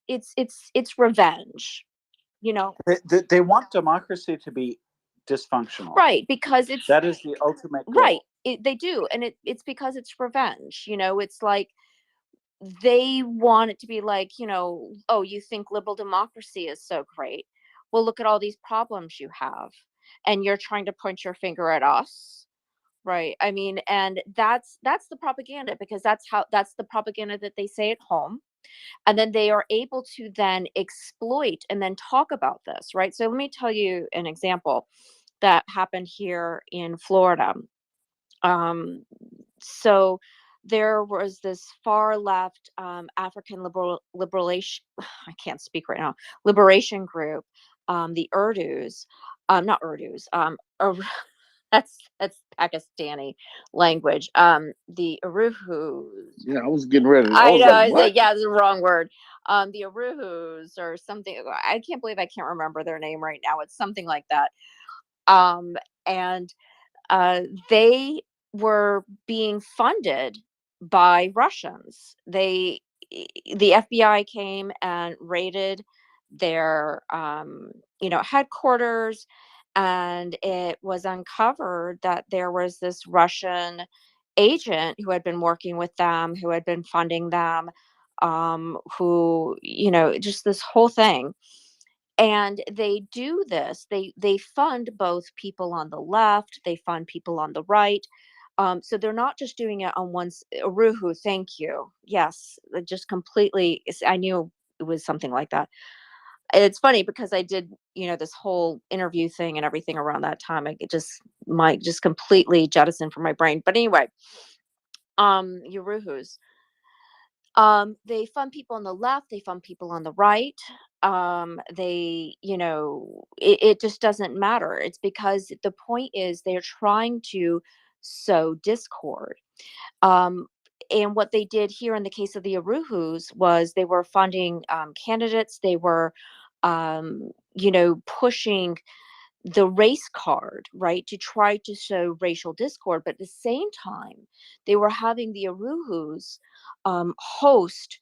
it's revenge, you know. They want democracy to be dysfunctional. Right, because it's That is the ultimate right, goal. they do, and it's because it's revenge, you know. It's like they want it to be like, you know, oh, you think liberal democracy is so great, well, look at all these problems you have, and you're trying to point your finger at us. Right. I mean, and that's the propaganda, because that's the propaganda that they say at home. And then they are able to then exploit and then talk about this, right? So let me tell you an example that happened here in Florida. Um, so there was this far left African liberation, I can't speak right now, liberation group, the Urdus, not Urdus, that's Pakistani language. The Uruhus. Yeah, I was getting ready. I I was know. like, I say, what? yeah, it's the wrong word. The Aruhus or something. I can't believe I can't remember their name right now. It's something like that. Um, and they were being funded by Russians. The FBI came and raided their, headquarters, and it was uncovered that there was this Russian agent who had been working with them, who had been funding them, who, just this whole thing. And they do this, they fund both people on the left, they fund people on the right. So they're not just doing it on Uruhu, thank you, yes, just completely, I knew it was something like that. It's funny because I did, this whole interview thing and everything around that time. I just might just completely jettison from my brain, but anyway, Uruhus. They fund people on the left, they fund people on the right. It just doesn't matter. It's because the point is they're trying to sow discord. Um, and what they did here in the case of the Aruhus was they were funding candidates. They were, pushing the race card, right, to try to show racial discord. But at the same time, they were having the Aruhus host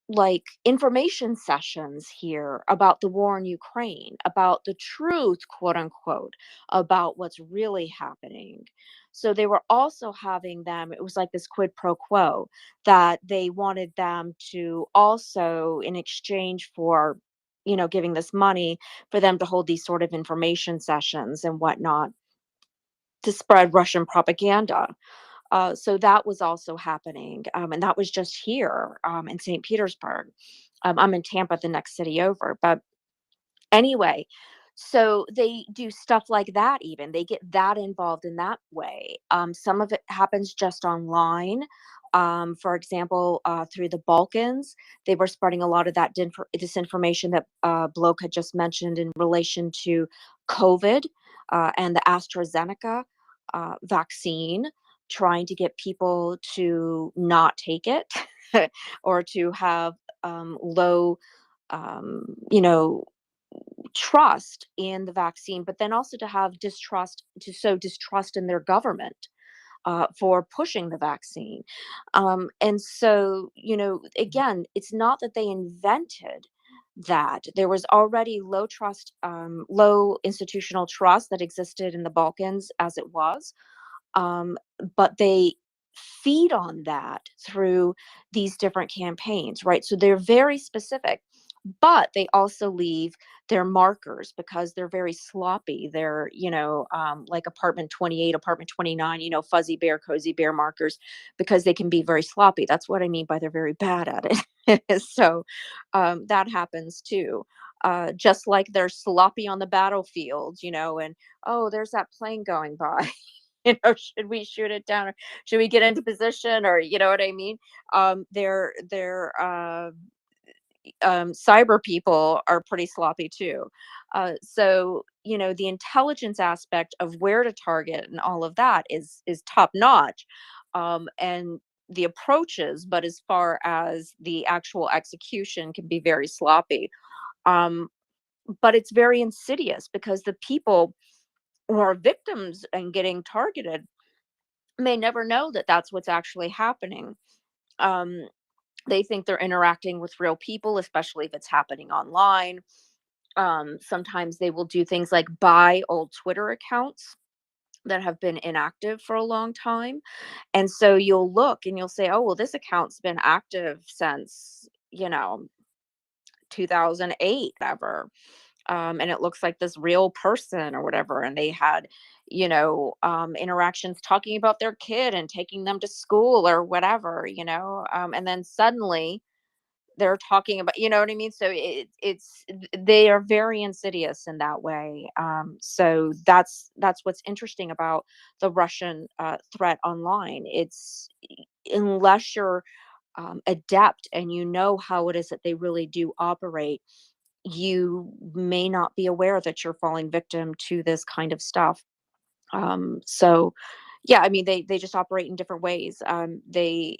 like information sessions here about the war in Ukraine, about the truth, quote unquote, about what's really happening. So they were also having them, it was like this quid pro quo that they wanted them to also, in exchange for, giving this money, for them to hold these sort of information sessions and whatnot to spread Russian propaganda. So that was also happening. And that was just here in St. Petersburg. I'm in Tampa, the next city over. But anyway, so they do stuff like that, even. They get that involved in that way. Some of it happens just online. For example, through the Balkans, they were spreading a lot of that disinformation that Bloke had just mentioned in relation to COVID and the AstraZeneca vaccine, trying to get people to not take it or to have low, um, you know, trust in the vaccine, but then also to have distrust, to sow distrust in their government for pushing the vaccine. And so, again, it's not that they invented that. There was already low trust, low institutional trust that existed in the Balkans as it was. Um, but they feed on that through these different campaigns, right? So they're very specific, but they also leave their markers because they're very sloppy. They're, like apartment 28, apartment 29, fuzzy bear, cozy bear markers, because they can be very sloppy. That's what I mean by they're very bad at it. So that happens too. Just like they're sloppy on the battlefield, and oh, there's that plane going by. Should we shoot it down, or should we get into position, or you know what I mean? Cyber people are pretty sloppy too. So the intelligence aspect of where to target and all of that is top notch, and the approaches, but as far as the actual execution can be very sloppy. Um, but it's very insidious because the people who are victims and getting targeted may never know that that's what's actually happening. Um, they think they're interacting with real people, especially if it's happening online. Sometimes they will do things like buy old Twitter accounts that have been inactive for a long time. And so you'll look and you'll say, oh, well, this account's been active since, 2008, ever. and it looks like this real person or whatever, and they had, interactions talking about their kid and taking them to school or whatever, and then suddenly they're talking about, you know what I mean? So they are very insidious in that way. So that's what's interesting about the Russian threat online. It's unless you're adept and you know how it is that they really do operate, you may not be aware that you're falling victim to this kind of stuff. So yeah, I mean, they just operate in different ways. They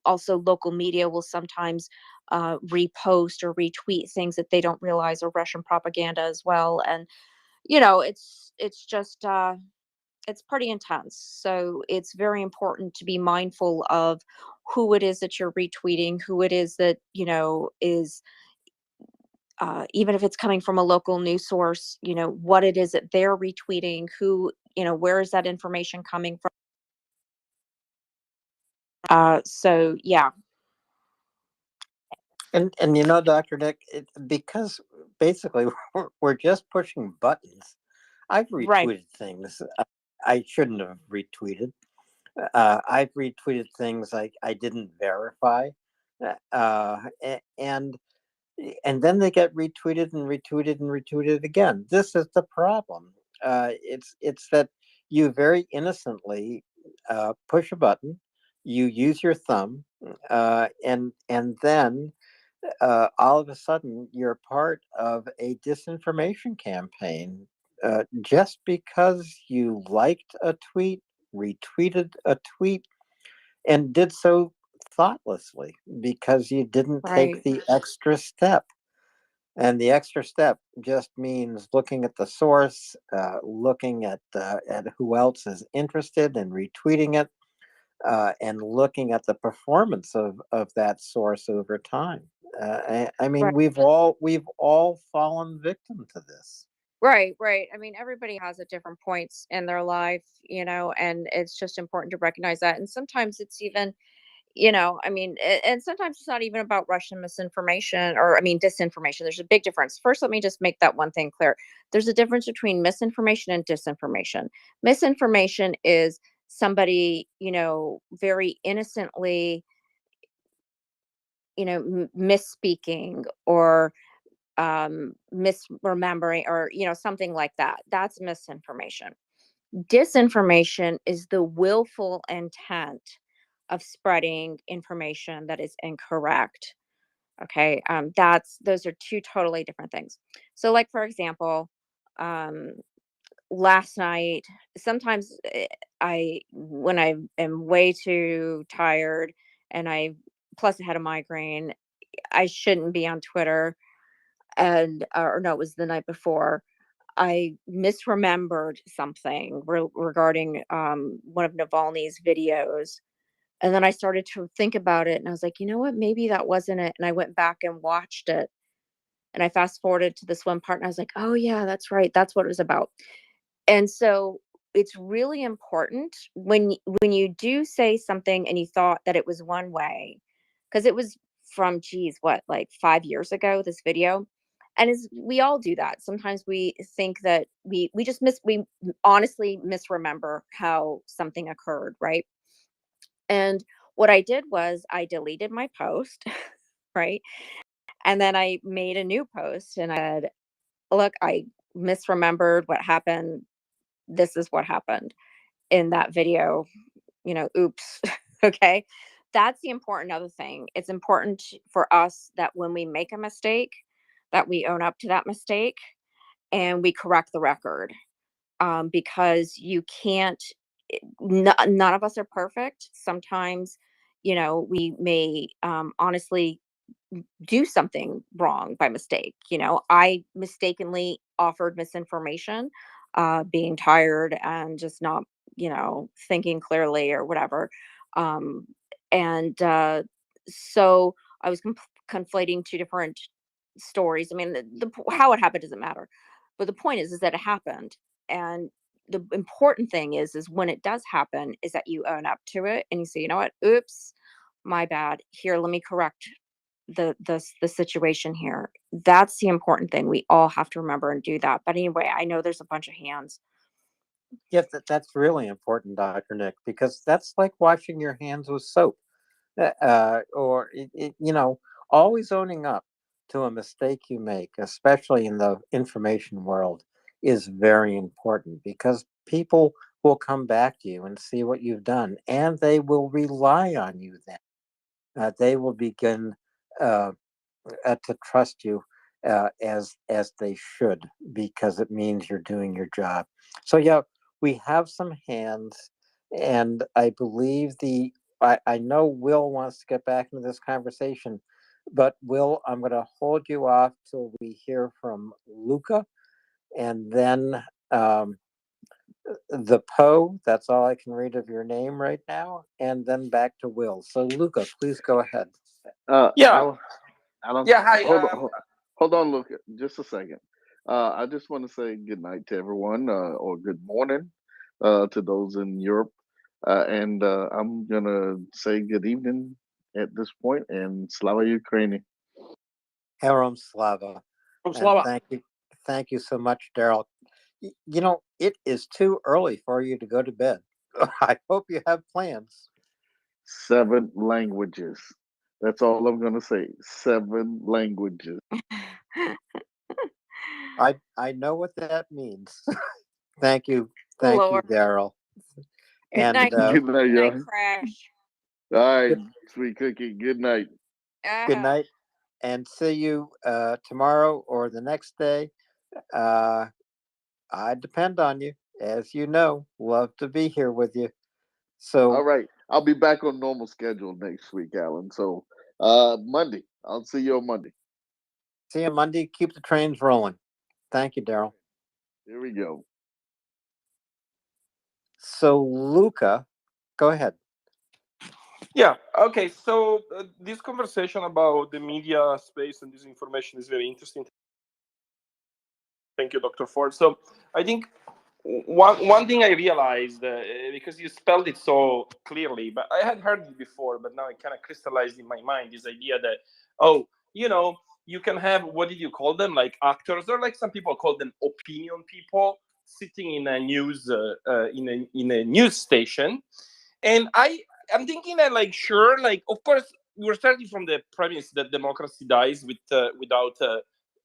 also local media will sometimes repost or retweet things that they don't realize are Russian propaganda as well. And it's just it's pretty intense. So it's very important to be mindful of who it is that you're retweeting, who it is that is even if it's coming from a local news source, what it is that they're retweeting, who, where is that information coming from? So yeah. And Dr. Nick, because basically we're just pushing buttons. I've Right. retweeted things I shouldn't have retweeted. I've retweeted things I didn't verify, and then they get retweeted and retweeted and retweeted again. This is the problem. It's that you very innocently push a button, you use your thumb, and then all of a sudden you're part of a disinformation campaign just because you liked a tweet, retweeted a tweet, and did so thoughtlessly because you didn't take Right. the extra step. And the extra step just means looking at the source, looking at who else is interested in retweeting it, and looking at the performance of that source over time. I mean, Right. we've all fallen victim to this. Right, right. I mean, everybody has at different points in their life, and it's just important to recognize that. And sometimes it's even, I mean, and sometimes it's not even about Russian misinformation or, I mean, disinformation. There's a big difference. First, let me just make that one thing clear. There's a difference between misinformation and disinformation. Misinformation is somebody, very innocently, misspeaking or misremembering or something like that. That's misinformation. Disinformation is the willful intent of spreading information that is incorrect. Okay. Those are two totally different things. So like for example, um last night, sometimes I when I am way too tired and I plus I had a migraine, I shouldn't be on Twitter. And or no, it was the night before. I misremembered something regarding one of Navalny's videos. And then I started to think about it and I was like, you know what? Maybe that wasn't it. And I went back and watched it. And I fast forwarded to this one part and I was like, oh, yeah, that's right. That's what it was about. And so it's really important when you do say something and you thought that it was one way, because it was from, geez, what, like 5 years ago, this video. And as we all do that, sometimes we think that we just we honestly misremember how something occurred, right? And what I did was I deleted my post, right? And then I made a new post and I said, look, I misremembered what happened. This is what happened in that video, oops. Okay. That's the important other thing. It's important for us that when we make a mistake, that we own up to that mistake and we correct the record. Because you can't, none of us are perfect. Sometimes, we may honestly do something wrong by mistake. I mistakenly offered misinformation, being tired and just not, thinking clearly or whatever. Um, and so I was conflating two different stories. I mean, how it happened doesn't matter, but the point is that it happened. And the important thing is when it does happen, is that you own up to it and you say, you know what, oops, my bad. Here, let me correct the situation here. That's the important thing. We all have to remember and do that. But anyway, I know there's a bunch of hands. Yes, that's really important, Dr. Nick, because that's like washing your hands with soap, or always owning up to a mistake you make, especially in the information world, is very important because people will come back to you and see what you've done, and they will rely on you then. They will begin to trust you as they should, because it means you're doing your job. So yeah, we have some hands, and I believe I know Will wants to get back into this conversation, but Will, I'm going to hold you off till we hear from Luca, and then the Poe. That's all I can read of your name right now, and then back to Will. So Luca, please go ahead. Yeah. Alan, Yeah. Hi. hold on, Luca, just a second. I just want to say good night to everyone, or good morning to those in Europe, and I'm gonna say good evening at this point, and Slava Ukraini. Herom Slava. And thank you so much, Daryl. It is too early for you to go to bed. I hope you have plans. 7 languages. That's all I'm gonna say. 7 languages. I know what that means. Thank you, Lord. Daryl. Good night. Good night, Good y'all. night, Crash. All right, sweet cookie. Good night. Good night, and see you tomorrow or the next day. I depend on you, as you know. Love to be here with you. So all right, I'll be back on normal schedule next week, Alan. So Monday, I'll see you on Monday. See you Monday. Keep the trains rolling. Thank you, Daryl. Here we go. So Luca, go ahead. Yeah. Okay. So this conversation about the media space and disinformation is very interesting. Thank you, Dr. Ford. So I think one thing I realized, because you spelled it so clearly, but I had heard it before, but now it kind of crystallized in my mind, this idea that, you can have, what did you call them? Like actors, or like some people call them opinion people, sitting in a news in a news station. And I'm thinking that, like, sure, like, of course, we're starting from the premise that democracy dies without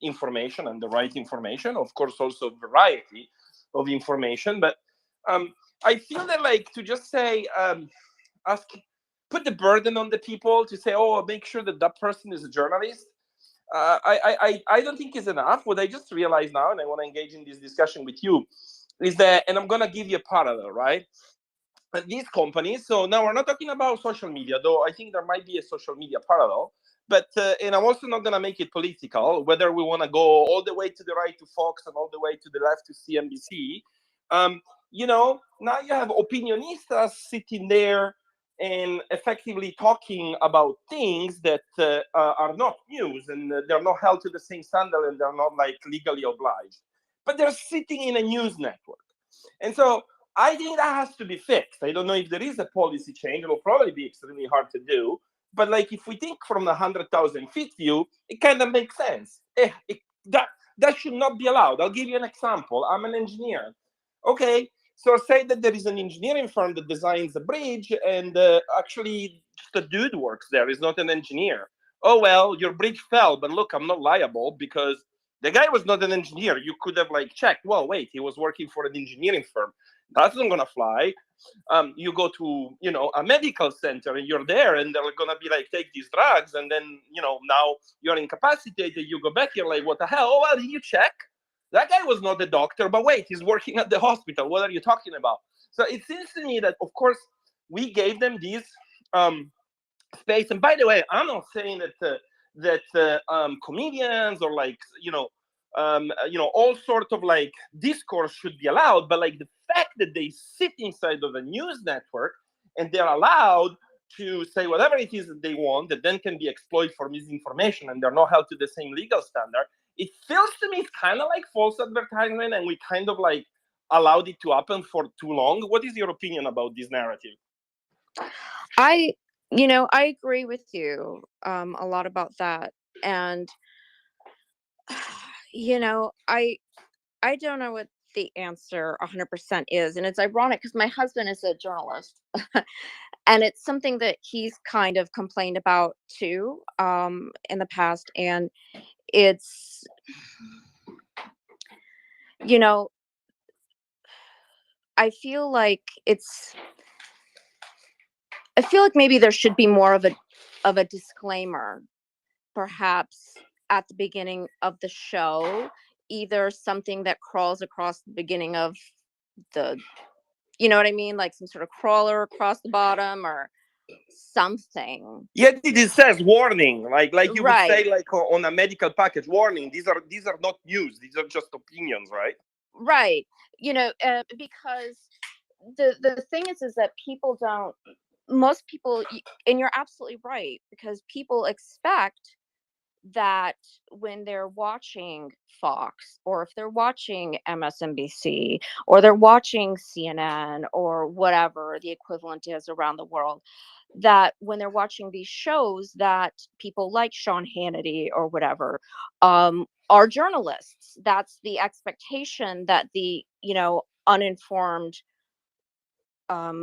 information, and the right information. Of course, also variety of information. But I feel that, like, to just say, put the burden on the people to say, oh, make sure that person is a journalist. I don't think is enough. What I just realized now, and I want to engage in this discussion with you, is that, and I'm going to give you a parallel, right? These companies, so now we're not talking about social media, though I think there might be a social media parallel, but and I'm also not going to make it political, whether we want to go all the way to the right to Fox and all the way to the left to CNBC. Now you have opinionistas sitting there and effectively talking about things that are not news, and they're not held to the same standard, and they're not, like, legally obliged, but they're sitting in a news network. And so I think that has to be fixed. I don't know if there is a policy change. It'll probably be extremely hard to do. But, like, if we think from the 100,000 feet view, it kind of makes sense. That should not be allowed. I'll give you an example. I'm an engineer. Okay, so say that there is an engineering firm that designs a bridge, and actually the dude works there. He's not an engineer. Oh, well, your bridge fell, but look, I'm not liable because the guy was not an engineer. You could have, like, checked. Well, wait, he was working for an engineering firm. That's not gonna fly. You go to, a medical center, and you're there, and they're gonna be like, take these drugs, and then, now you're incapacitated. You go back, you're like, what the hell? Oh, well, you check. That guy was not the doctor, but wait, he's working at the hospital. What are you talking about? So it seems to me that, of course, we gave them these space. And by the way, I'm not saying that comedians or, like, all sorts of, like, discourse should be allowed, but, like, the fact that they sit inside of a news network and they're allowed to say whatever it is that they want, that then can be exploited for misinformation, and they're not held to the same legal standard, it feels to me it's kind of like false advertisement, and we kind of, like, allowed it to happen for too long. What is your opinion about this narrative? I You know, I agree with you a lot about that. And you know, I don't know what the answer 100% is, and it's ironic because my husband is a journalist. And it's something that he's kind of complained about too in the past. And it's, you know, I feel like it's I feel like maybe there should be more of a disclaimer, perhaps at the beginning of the show, either something that crawls across the beginning of the, you know what I mean, like some sort of crawler across the bottom or something. Yeah, it says warning, like you would say, Right. like on a medical package, warning. These are not news. These are just opinions, right? Right. You know, because the thing is that people don't, most people, and you're absolutely right, because people expect that when they're watching Fox, or if they're watching MSNBC, or they're watching CNN, or whatever the equivalent is around the world, that when they're watching these shows, that people like Sean Hannity or whatever are journalists. That's the expectation that the, you know, uninformed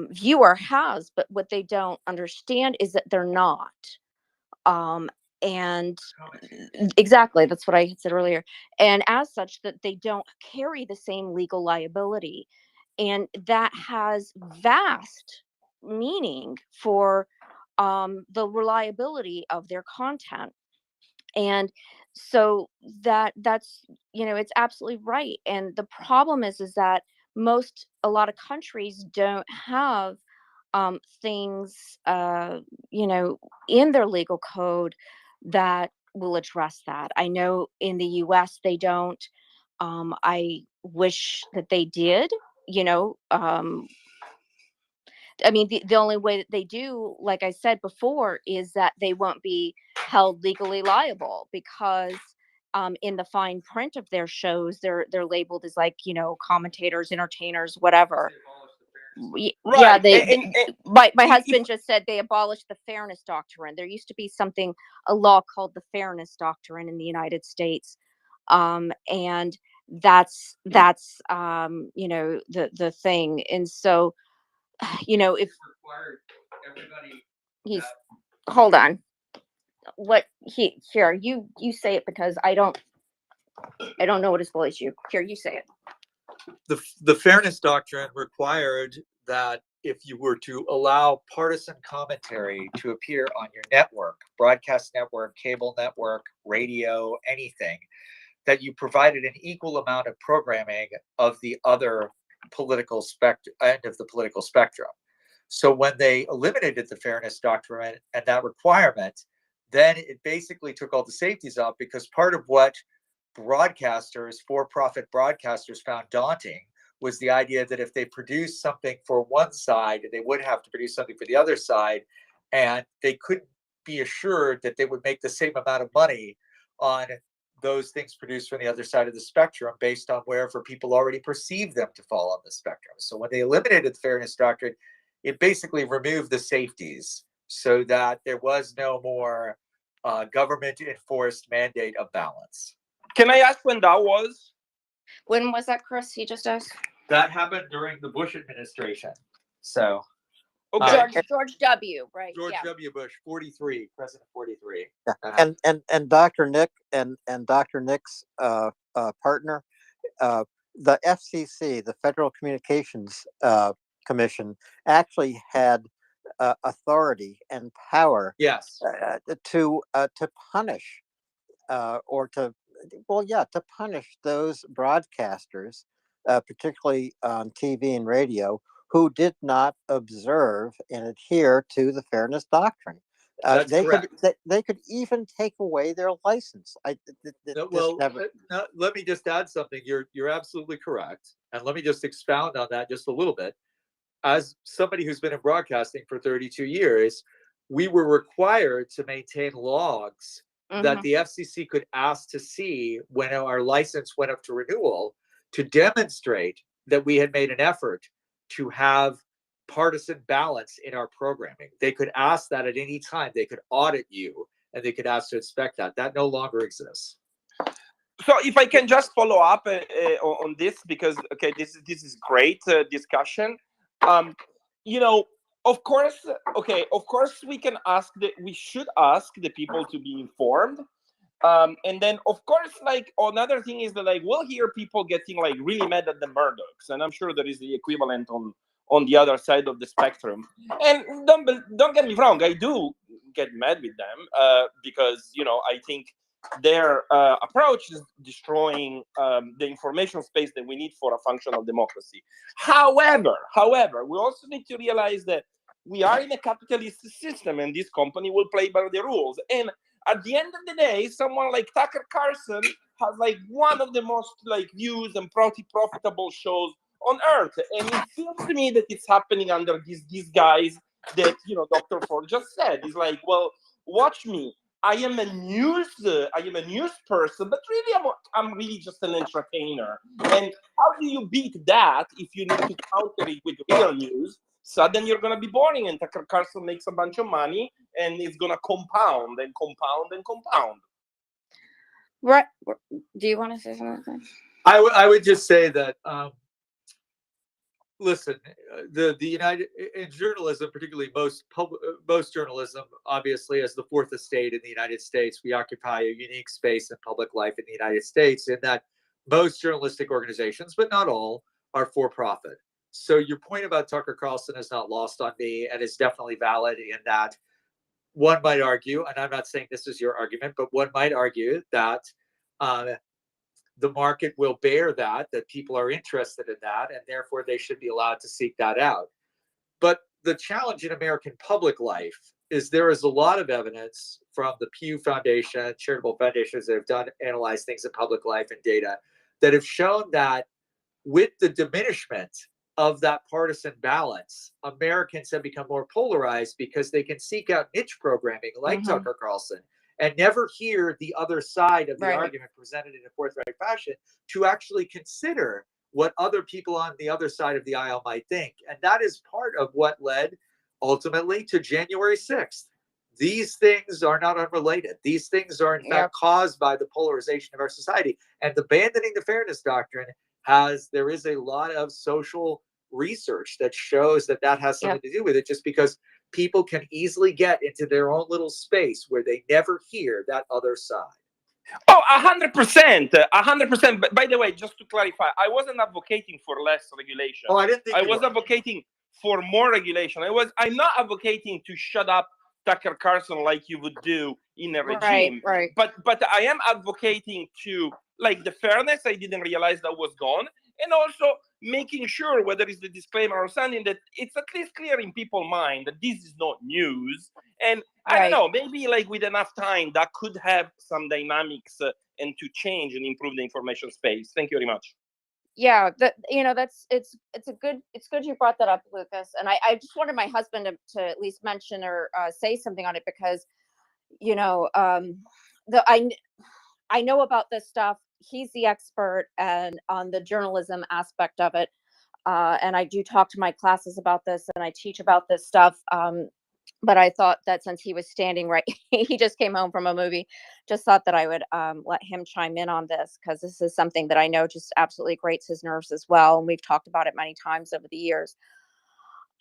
viewer has. But what they don't understand is that they're not. And exactly, that's what I had said earlier. And as such, that they don't carry the same legal liability, and that has vast meaning for the reliability of their content. And so that's, you know, it's absolutely right. And the problem is that a lot of countries don't have things, you know, in their legal code that will address that. I know in the US they don't. I wish that they did, you know. I mean, the only way that they do, like I said before, is that they won't be held legally liable, because in the fine print of their shows, they're labeled as, like, you know, commentators, entertainers, whatever. Yeah, Right. my If husband just said they abolished the fairness doctrine. There used to be a law called the fairness doctrine in the United States. And that's you know, the thing. And so, you know, if he's, hold on, what he, here, you say it, because I don't know what his full issue. Here, you say it. The fairness doctrine required that if you were to allow partisan commentary to appear on your network, broadcast network, cable network, radio, anything, that you provided an equal amount of programming of the other political end of the political spectrum. So when they eliminated the fairness doctrine and that requirement, then it basically took all the safeties off, because part of what broadcasters, for-profit broadcasters, found daunting was the idea that if they produced something for one side, they would have to produce something for the other side, and they couldn't be assured that they would make the same amount of money on those things produced from the other side of the spectrum based on wherever people already perceive them to fall on the spectrum. So when they eliminated the fairness doctrine, it basically removed the safeties so that there was no more government enforced mandate of balance. Can I ask when that was? When was that, Chris? He just asked. That happened during the Bush administration. So, okay, George W. Right? George Yeah. W. Bush, 43, President 43. Yeah. And Dr. Nick and Dr. Nick's partner, the FCC, the Federal Communications Commission, actually had authority and power, yes, to punish or to, well, yeah, to punish those broadcasters, particularly on TV and radio, who did not observe and adhere to the fairness doctrine. That's correct. They could even take away their license. Well, let me just add something. You're absolutely correct, and let me just expound on that just a little bit. As somebody who's been in broadcasting for 32 years, we were required to maintain logs that the FCC could ask to see when our license went up to renewal, to demonstrate that we had made an effort to have partisan balance in our programming. They could ask that at any time. They could audit you, and they could ask to inspect that. That no longer exists. So if I can just follow up on this, because okay, this is great discussion. You know, of course, okay, of course we should ask the people to be informed. And then of course, like another thing is that like we'll hear people getting like really mad at the Murdochs, and I'm sure there is the equivalent on the other side of the spectrum. And don't get me wrong, I do get mad with them because you know I think their approach is destroying the information space that we need for a functional democracy. However, we also need to realize that we are in a capitalist system, and this company will play by the rules. And at the end of the day, someone like Tucker Carlson has like one of the most like views and profitable shows on earth, and it feels to me that it's happening under these guys that you know Dr. Ford just said. He's like, well, watch me. I am a news person, but really I'm really just an entertainer. And how do you beat that if you need to counter it with real news? Suddenly you're gonna be boring, and Tucker Carlson makes a bunch of money, and it's gonna compound and compound and compound. Right? Do you want to say something? I would just say that listen, the United in journalism, particularly most journalism, obviously, as the fourth estate in the United States, we occupy a unique space in public life in the United States, in that most journalistic organizations, but not all, are for profit. So your point about Tucker Carlson is not lost on me, and is definitely valid in that one might argue, and I'm not saying this is your argument, but one might argue that the market will bear that people are interested in that, and therefore they should be allowed to seek that out. But the challenge in American public life is there is a lot of evidence from the Pew Foundation, charitable foundations that have analyzed things in public life and data, that have shown that with the diminishment of that partisan balance, Americans have become more polarized because they can seek out niche programming like Tucker Carlson and never hear the other side of the argument presented in a forthright fashion to actually consider what other people on the other side of the aisle might think. And that is part of what led ultimately to January 6th. These things are not unrelated. These things are in fact caused by the polarization of our society. And abandoning the fairness doctrine there is a lot of social research that shows that has something to do with it, just because people can easily get into their own little space where they never hear that other side. Oh, 100%, 100%. By the way, just to clarify, I wasn't advocating for less regulation. Oh, I didn't think I was advocating for more regulation. I'm not advocating to shut up Tucker Carlson like you would do in a regime. Right. But I am advocating to like the fairness. I didn't realize that was gone, and also making sure, whether it's the disclaimer or something, that it's at least clear in people's mind that this is not news. And I don't know, maybe like with enough time that could have some dynamics and to change and improve the information space. Thank you very much. Yeah, it's good you brought that up, Lucas. And I just wanted my husband to at least mention or say something on it, because I know about this stuff. He's the expert and on the journalism aspect of it. And I do talk to my classes about this, and I teach about this stuff. But I thought that since he was standing right, he just came home from a movie, just thought that I would let him chime in on this, because this is something that I know just absolutely grates his nerves as well. And we've talked about it many times over the years.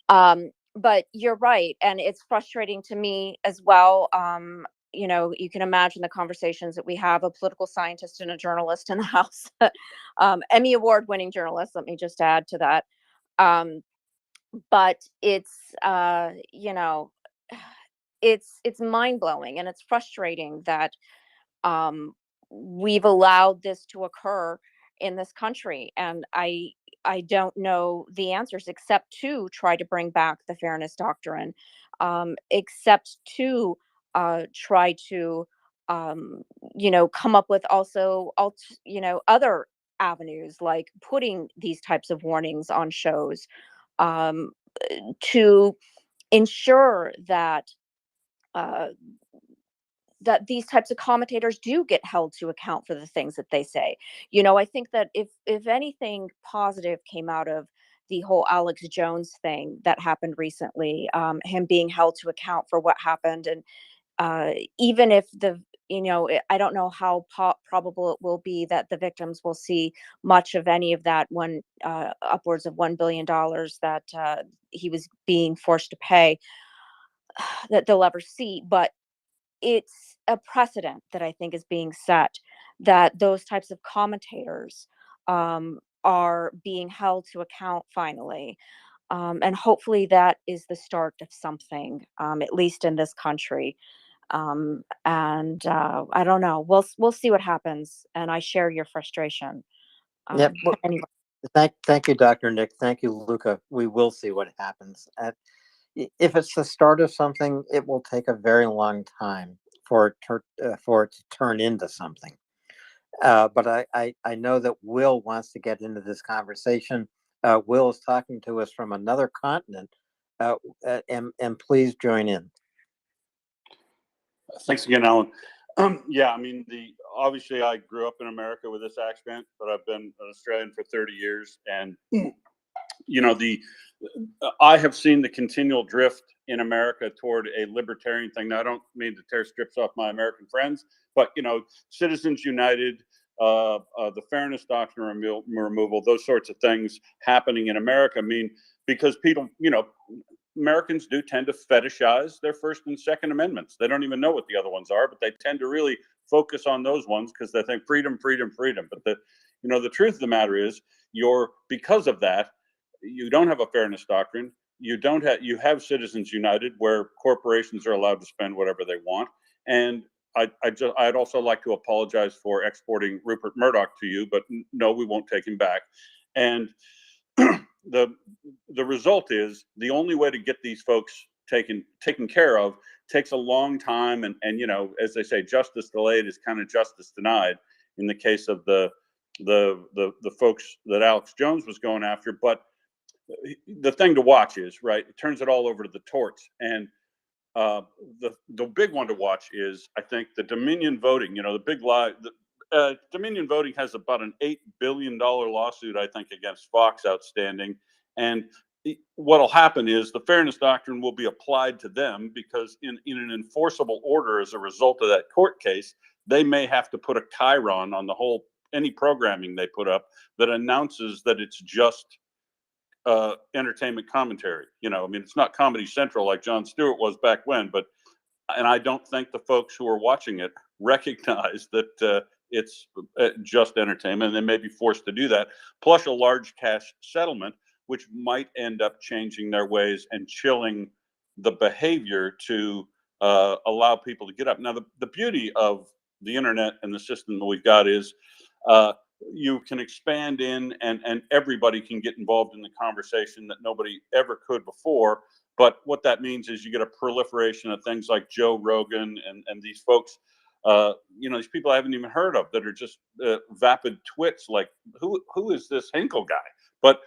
But you're right. And it's frustrating to me as well. You can imagine the conversations that we have, a political scientist and a journalist in the House, Emmy Award-winning journalist, let me just add to that. But it's, it's mind-blowing, and it's frustrating that we've allowed this to occur in this country. And I don't know the answers except to try to bring back the fairness doctrine, except to try to come up with also other avenues, like putting these types of warnings on shows, to ensure that that these types of commentators do get held to account for the things that they say. I think that if anything positive came out of the whole Alex Jones thing that happened recently, him being held to account for what happened. And even if I don't know how probable it will be that the victims will see much of any of that upwards of $1 billion that he was being forced to pay, that they'll ever see. But it's a precedent that I think is being set, that those types of commentators are being held to account finally. And hopefully that is the start of something, at least in this country. And I don't know. We'll see what happens. And I share your frustration. Yep. Well, Anyway. thank you, Dr. Nick. Thank you, Luca. We will see what happens. If it's the start of something, it will take a very long time for it to turn into something. But I know that Will wants to get into this conversation. Will is talking to us from another continent, and please join in. Thanks again, Alan. Yeah, I mean, obviously I grew up in America with this accent, but I've been an Australian for 30 years, and I have seen the continual drift in America toward a libertarian thing. Now, I don't mean to tear strips off my American friends, but Citizens United, the Fairness Doctrine removal, those sorts of things happening in America. I mean, because people, Americans do tend to fetishize their First and Second Amendments. They don't even know what the other ones are, but they tend to really focus on those ones because they think freedom, freedom, freedom. But the truth of the matter is, because of that, you don't have a fairness doctrine. You have Citizens United, where corporations are allowed to spend whatever they want. And I'd also like to apologize for exporting Rupert Murdoch to you, but no, we won't take him back. And the result is, the only way to get these folks taken care of takes a long time, and as they say, justice delayed is kind of justice denied in the case of the folks that Alex Jones was going after. But the thing to watch is, right, it turns it all over to the torts. And the big one to watch is, I think, the Dominion voting. The big lie. Dominion voting has about an $8 billion lawsuit, I think, against Fox outstanding. And what'll happen is the Fairness Doctrine will be applied to them, because in an enforceable order as a result of that court case, they may have to put a chyron on any programming they put up that announces that it's just entertainment commentary. It's not Comedy Central like Jon Stewart was back when, and I don't think the folks who are watching it recognize that it's just entertainment, and they may be forced to do that, plus a large cash settlement, which might end up changing their ways and chilling the behavior to allow people to get up. Now, the beauty of the internet and the system that we've got is you can expand in, and everybody can get involved in the conversation that nobody ever could before. But what that means is you get a proliferation of things like Joe Rogan and these folks, these people I haven't even heard of, that are just vapid twits like, who is this Hinkle guy? But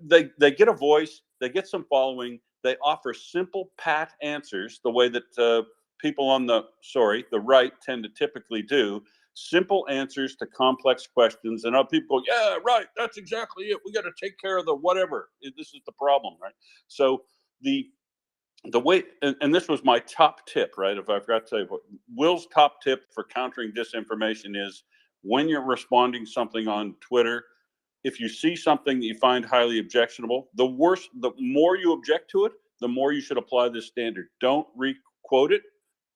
they get a voice, they get some following, they offer simple, pat answers, the way that people on the right tend to typically do. Simple answers to complex questions, and other people go, yeah, right, that's exactly it. We got to take care of the whatever. This is the problem, right? So the way, and this was my top tip, right? If I forgot to say, Will's top tip for countering disinformation is, when you're responding something on Twitter, if you see something that you find highly objectionable, the more you object to it, the more you should apply this standard. Don't re-quote it,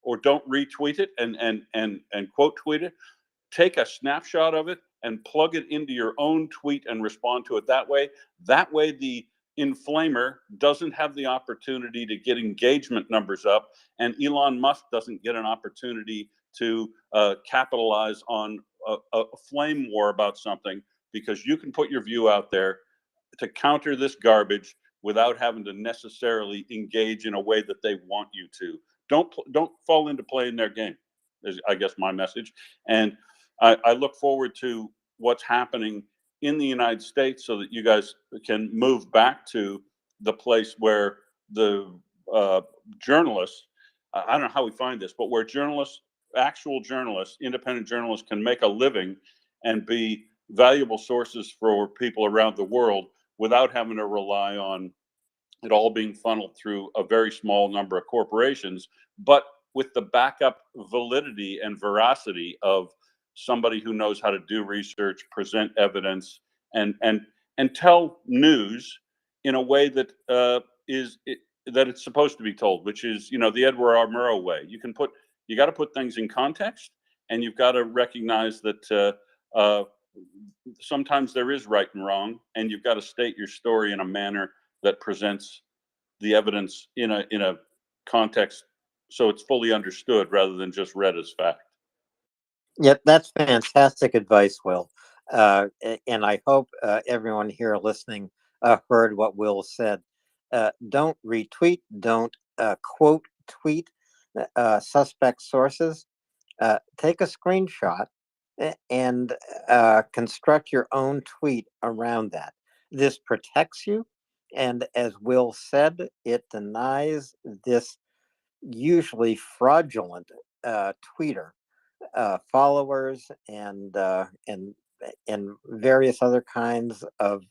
or don't retweet it and quote tweet it. Take a snapshot of it and plug it into your own tweet and respond to it that way. That way, the inflamer doesn't have the opportunity to get engagement numbers up, and Elon Musk doesn't get an opportunity to capitalize on a flame war about something, because you can put your view out there to counter this garbage without having to necessarily engage in a way that they want you to. Don't fall into playing their game, is, I guess, my message. And I look forward to what's happening in the United States, so that you guys can move back to the place where the journalists, I don't know how we find this, but where actual journalists, independent journalists, can make a living and be valuable sources for people around the world, without having to rely on it all being funneled through a very small number of corporations, but with the backup validity and veracity of somebody who knows how to do research, present evidence, and tell news in a way that that it's supposed to be told, which is, you know, the Edward R. Murrow way. You got to put things in context, and you've got to recognize that sometimes there is right and wrong, and you've got to state your story in a manner that presents the evidence in a context so it's fully understood rather than just read as fact. Yep, that's fantastic advice, Will. And I hope everyone here listening heard what Will said. Don't retweet, don't quote tweet suspect sources. Take a screenshot and construct your own tweet around that. This protects you. And as Will said, it denies this usually fraudulent tweeter followers and various other kinds of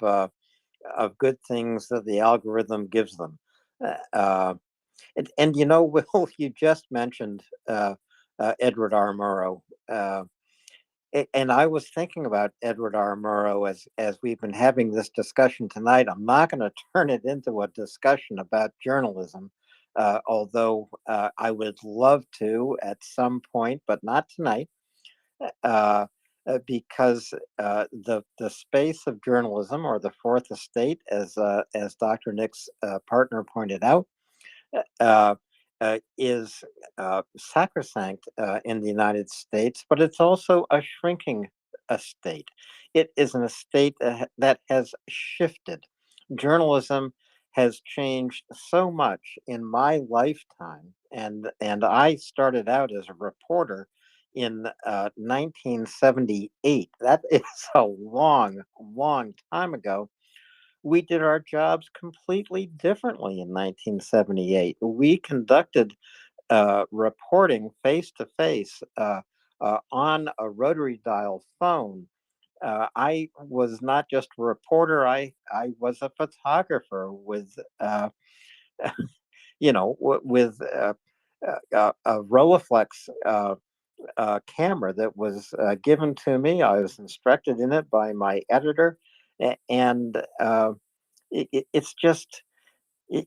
good things that the algorithm gives them. And you know, Will, you just mentioned Edward R. Murrow. And I was thinking about Edward R. Murrow as we've been having this discussion tonight. I'm not going to turn it into a discussion about journalism, although I would love to at some point, but not tonight, because the space of journalism, or the fourth estate, as Dr. Nick's partner pointed out, is sacrosanct in the United States, but it's also a shrinking estate. It is an estate that has shifted. Journalism has changed so much in my lifetime, and I started out as a reporter in 1978. That is a long, long time ago. We did our jobs completely differently in 1978. We conducted reporting face to face on a rotary dial phone. I was not just a reporter, I was a photographer with, with a Rolleiflex camera that was given to me. I was instructed in it by my editor. And it's just,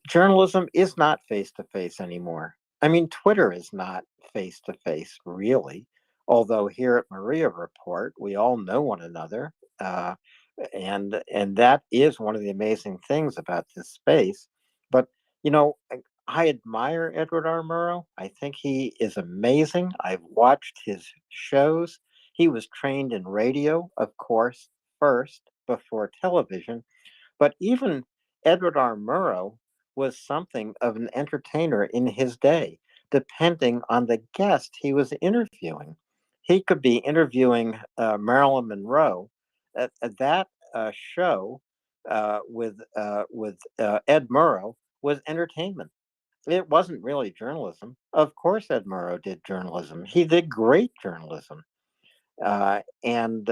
journalism is not face to face anymore. I mean, Twitter is not face to face, really. Although here at MriyaReport, we all know one another, and that is one of the amazing things about this space. But you know, I admire Edward R. Murrow. I think he is amazing. I've watched his shows. He was trained in radio, of course, first before television. But even Edward R. Murrow was something of an entertainer in his day, depending on the guest he was interviewing. He could be interviewing Marilyn Monroe. That show with Ed Murrow was entertainment. It wasn't really journalism. Of course, Ed Murrow did journalism. He did great journalism. Uh, and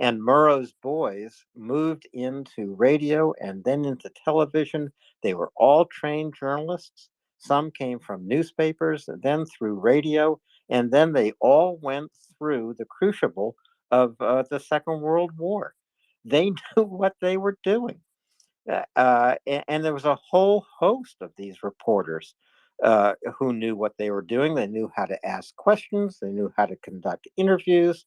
and Murrow's boys moved into radio and then into television. They were all trained journalists. Some came from newspapers, then through radio, and then they all went through the crucible of the Second World War. They knew what they were doing. And there was a whole host of these reporters who knew what they were doing. They knew how to ask questions, they knew how to conduct interviews,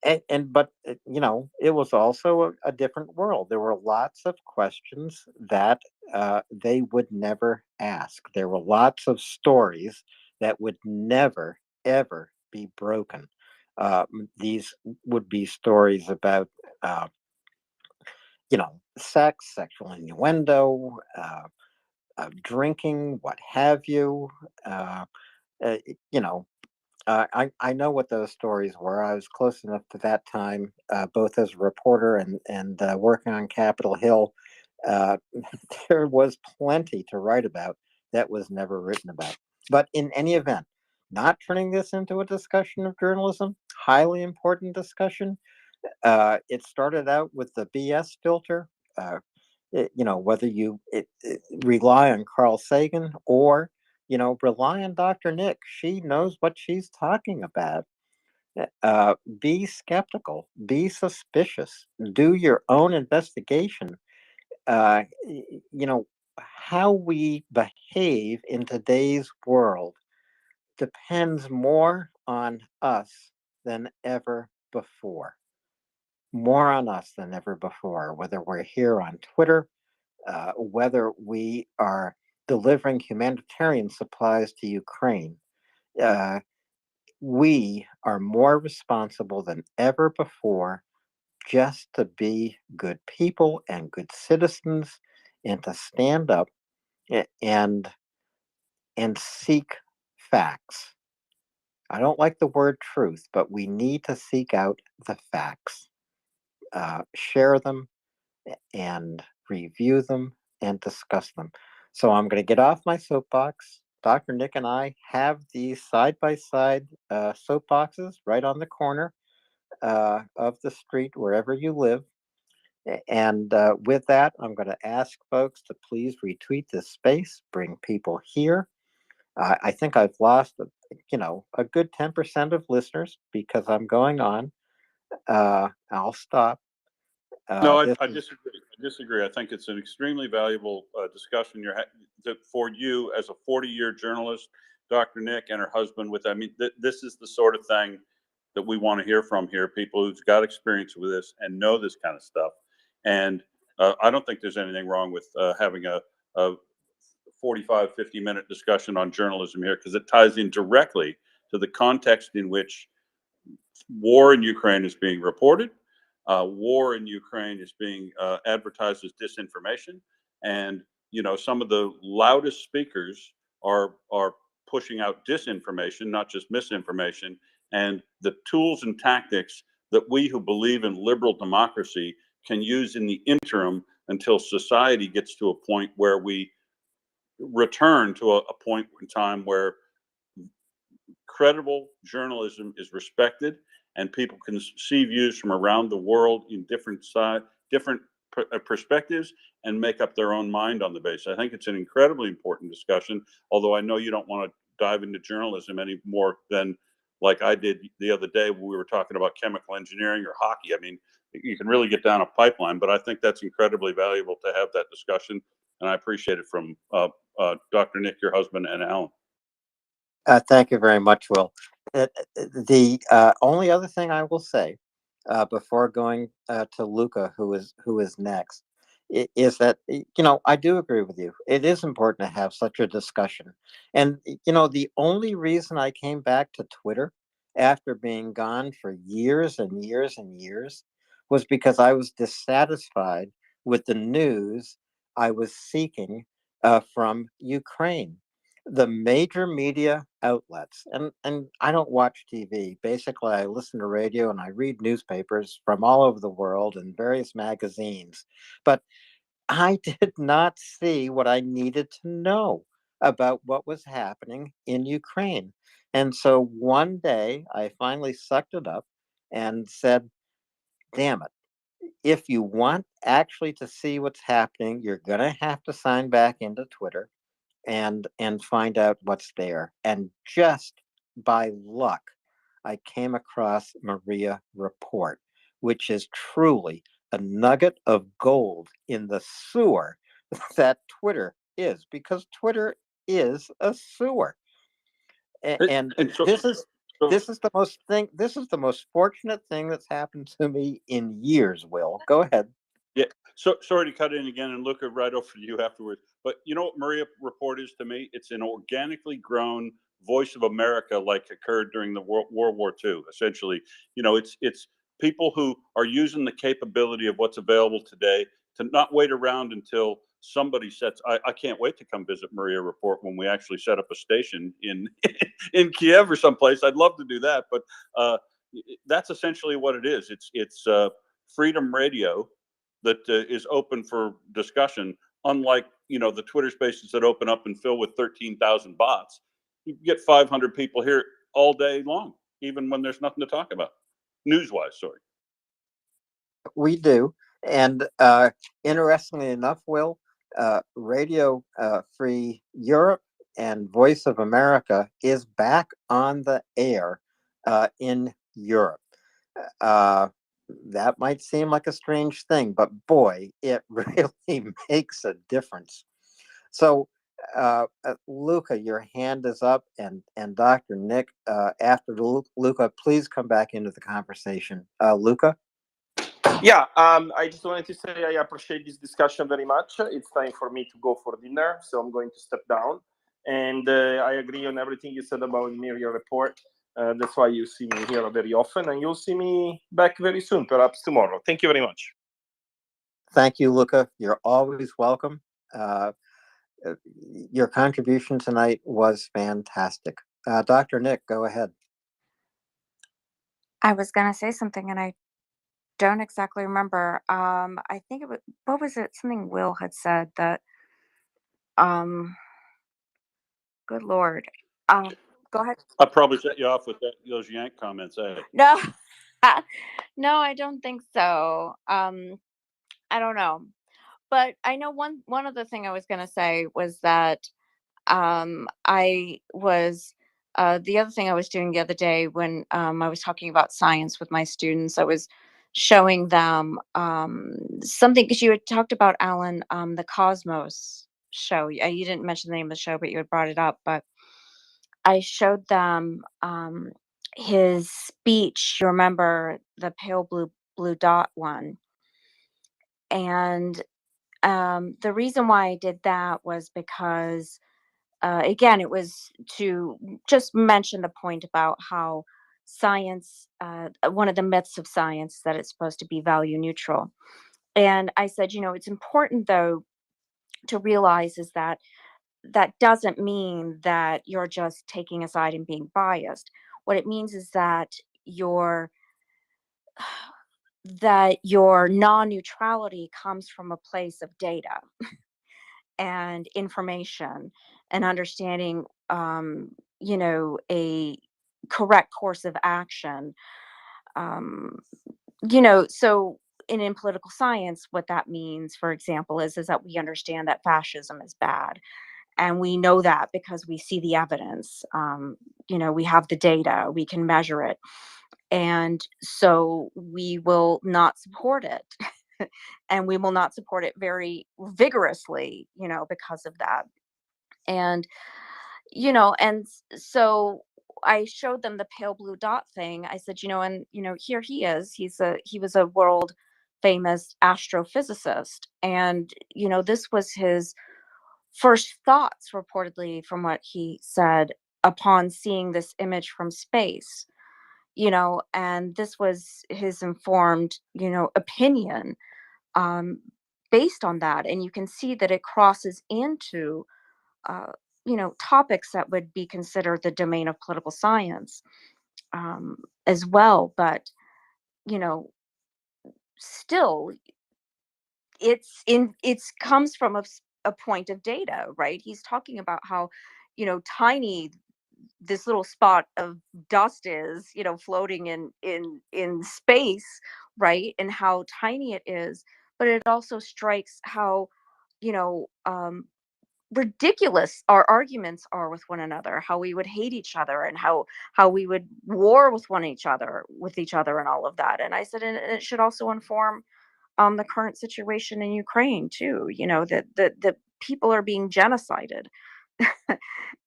but it was also a different world. There were lots of questions that they would never ask. There were lots of stories that would never ever be broken. These would be stories about sex, sexual innuendo, drinking, what have you. uh, uh, you know I know what those stories were. I was close enough to that time, both as a reporter and working on Capitol Hill. Uh, there was plenty to write about that was never written about. But in any event, not turning this into a discussion of journalism, highly important discussion. It started out with the BS filter. whether you rely on Carl Sagan or, rely on Dr. Nick. She knows what she's talking about. Be skeptical, be suspicious, do your own investigation. How we behave in today's world depends more on us than ever before. More on us than ever before, whether we're here on Twitter, whether we are delivering humanitarian supplies to Ukraine. We are more responsible than ever before just to be good people and good citizens and to stand up and seek facts. I don't like the word truth, but we need to seek out the facts, share them, and review them and discuss them. So I'm going to get off my soapbox. Dr. Nick and I have these side-by-side soapboxes right on the corner of the street, wherever you live. And with that, I'm going to ask folks to please retweet this space, bring people here. I think I've lost, a good 10% of listeners because I'm going on. I'll stop. No, I disagree. I disagree. I think it's an extremely valuable discussion for you as a 40-year journalist, Dr. Nick and her husband. This is the sort of thing that we want to hear from here. People who've got experience with this and know this kind of stuff. And I don't think there's anything wrong with having a 45, 50-minute discussion on journalism here, because it ties in directly to the context in which war in Ukraine is being reported. War in Ukraine is being advertised as disinformation, and some of the loudest speakers are pushing out disinformation, not just misinformation. And the tools and tactics that we who believe in liberal democracy can use in the interim until society gets to a point where we return to a point in time where credible journalism is respected and people can see views from around the world in different perspectives and make up their own mind on the basis. I think it's an incredibly important discussion, although I know you don't want to dive into journalism any more than like I did the other day when we were talking about chemical engineering or hockey. I mean, you can really get down a pipeline, but I think that's incredibly valuable to have that discussion, and I appreciate it from Dr. Nick, your husband, and Alan. Thank you very much, Will. The only other thing I will say before going to Luca, who is next, is that I do agree with you. It is important to have such a discussion, and the only reason I came back to Twitter after being gone for years and years and years was because I was dissatisfied with the news I was seeking from Ukraine. The major media outlets, and I don't watch TV. Basically, I listen to radio and I read newspapers from all over the world and various magazines. But I did not see what I needed to know about what was happening in Ukraine. And so one day I finally sucked it up and said, damn it. If you want actually to see what's happening, you're going to have to sign back into Twitter and find out what's there. And just by luck, I came across MriyaReport, which is truly a nugget of gold in the sewer that Twitter is, because Twitter is a sewer. And this is the most fortunate thing that's happened to me in years. Will, go ahead. Yeah, so sorry to cut in again and look right over to you afterwards. But you know what MriyaReport is to me? It's an organically grown voice of America, like occurred during the World War II. Essentially, it's people who are using the capability of what's available today to not wait around until somebody sets. I can't wait to come visit MriyaReport when we actually set up a station in in Kiev or someplace. I'd love to do that, but that's essentially what it is. It's freedom radio that is open for discussion, unlike the Twitter spaces that open up and fill with 13,000 bots. You get 500 people here all day long, even when there's nothing to talk about, news-wise. Sorry. We do, And interestingly enough, Will, Radio Free Europe and Voice of America is back on the air in Europe. That might seem like a strange thing, but boy, it really makes a difference. So, Luca, your hand is up, and Dr. Nick, after Luca, please come back into the conversation. Luca? Yeah, I just wanted to say I appreciate this discussion very much. It's time for me to go for dinner, so I'm going to step down. And I agree on everything you said about MriyaReport. That's why you see me here very often, and you'll see me back very soon, perhaps tomorrow. Thank you very much. Thank you, Luca. You're always welcome. Your contribution tonight was fantastic. Dr. Nick, go ahead. I was gonna say something and I don't exactly remember. I think it was, what was it? Something Will had said that. Um, Good Lord. Go ahead. I'll probably set you off with those yank comments, eh? No, no, I don't think so. I don't know, but I know one other thing I was gonna say was that I was the other thing I was doing the other day when I was talking about science with my students. I was showing them something because you had talked about Alan, the Cosmos show. You didn't mention the name of the show, but you had brought it up. But I showed them his speech. You remember the pale blue dot one, and the reason why I did that was because again, it was to just mention the point about how science, one of the myths of science, that it's supposed to be value neutral. And I said, it's important though to realize is that that doesn't mean that you're just taking a side and being biased. What it means is that your your non-neutrality comes from a place of data and information and understanding a correct course of action. um so in political science, what that means, for example, is that we understand that fascism is bad, and we know that because we see the evidence. We have the data, we can measure it, and so we will not support it. And we will not support it very vigorously, because of that. And so I showed them the pale blue dot thing. I said, and here he is. He was a world famous astrophysicist, and this was his first thoughts, reportedly, from what he said, upon seeing this image from space. And this was his informed opinion, um, based on that. And you can see that it crosses into uh, topics that would be considered the domain of political science, as well. But you know, still, it's comes from a point of data, right? He's talking about how tiny this little spot of dust is, floating in space, right? And how tiny it is. But it also strikes how you know um, ridiculous our arguments are with one another, how we would hate each other, and how we would war with each other and all of that. And I said, and it should also inform the current situation in Ukraine too, that the people are being genocided.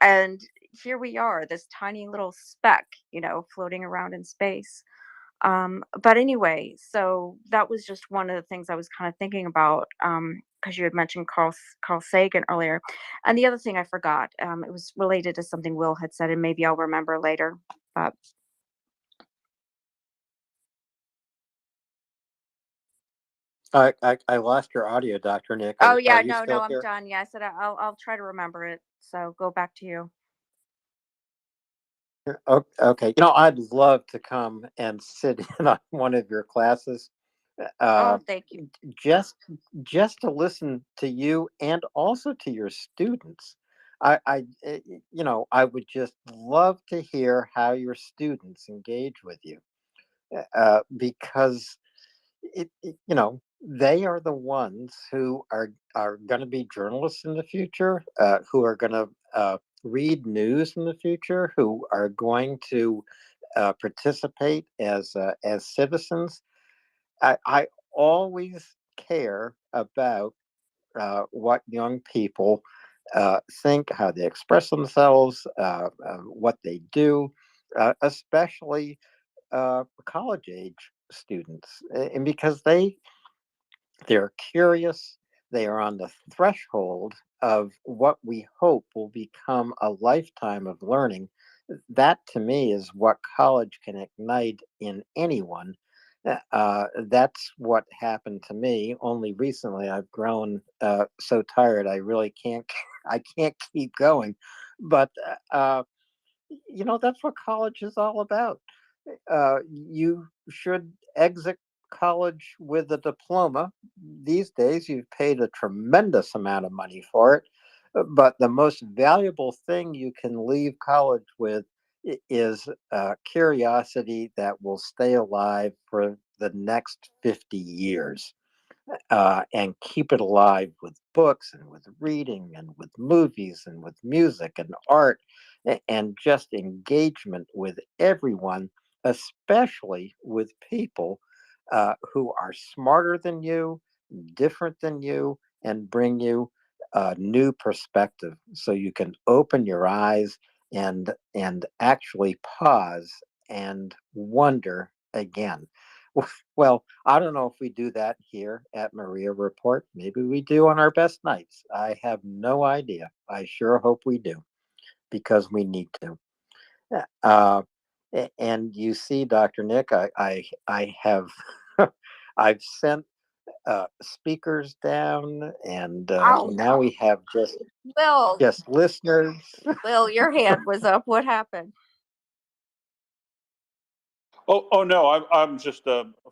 And here we are, this tiny little speck, floating around in space. But anyway, so that was just one of the things I was kind of thinking about, because you had mentioned Carl Sagan earlier. And the other thing I forgot, it was related to something Will had said, and maybe I'll remember later. But I lost your audio, Dr. Nick. oh Are yeah, you no, still I'm here? done. Yeah, I said I'll try to remember it. So go back to you. Okay. I'd love to come and sit in on one of your classes. Oh, Uh, thank you. just just to listen to you and also to your students. I would just love to hear how your students engage with you, because you know, they are the ones who are going to be journalists in the future, who are going to read news in the future, who are going to participate as citizens. I always care about what young people think, how they express themselves, what they do, especially college age students, and because they're curious, they are on the threshold of what we hope will become a lifetime of learning. That to me is what college can ignite in anyone. That's what happened to me. Only recently I've grown so tired I really can't I can't keep going. But you know, that's what college is all about. You should exit college with a diploma. These days, you've paid a tremendous amount of money for it. But the most valuable thing you can leave college with is curiosity that will stay alive for the next 50 years, and keep it alive with books and with reading and with movies and with music and art, and just engagement with everyone, especially with people who are smarter than you, different than you, and bring you a new perspective so you can open your eyes and actually pause and wonder again. Well, I don't know if we do that here at MriyaReport. Maybe we do on our best nights. I have no idea. I sure hope we do, because we need to. Uh, and you see, Dr. Nick, I have I've sent speakers down, and Oh now no. we have Will, just listeners. Will, your hand was up. What happened? Oh no, I'm just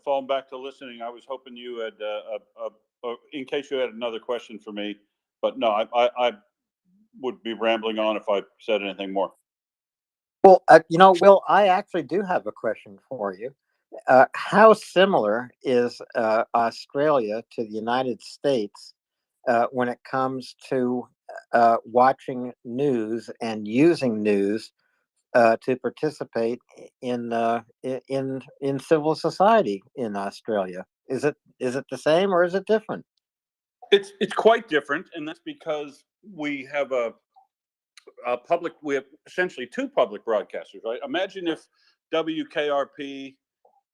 falling back to listening. I was hoping you had, in case you had another question for me, but no, I would be rambling on if I said anything more. Well, you know, Will, I actually do have a question for you. How similar is Australia to the United States when it comes to watching news and using news to participate in civil society in Australia? Is it the same or is it different? It's quite different, and that's because we have we have essentially two public broadcasters, right? Imagine if WKRP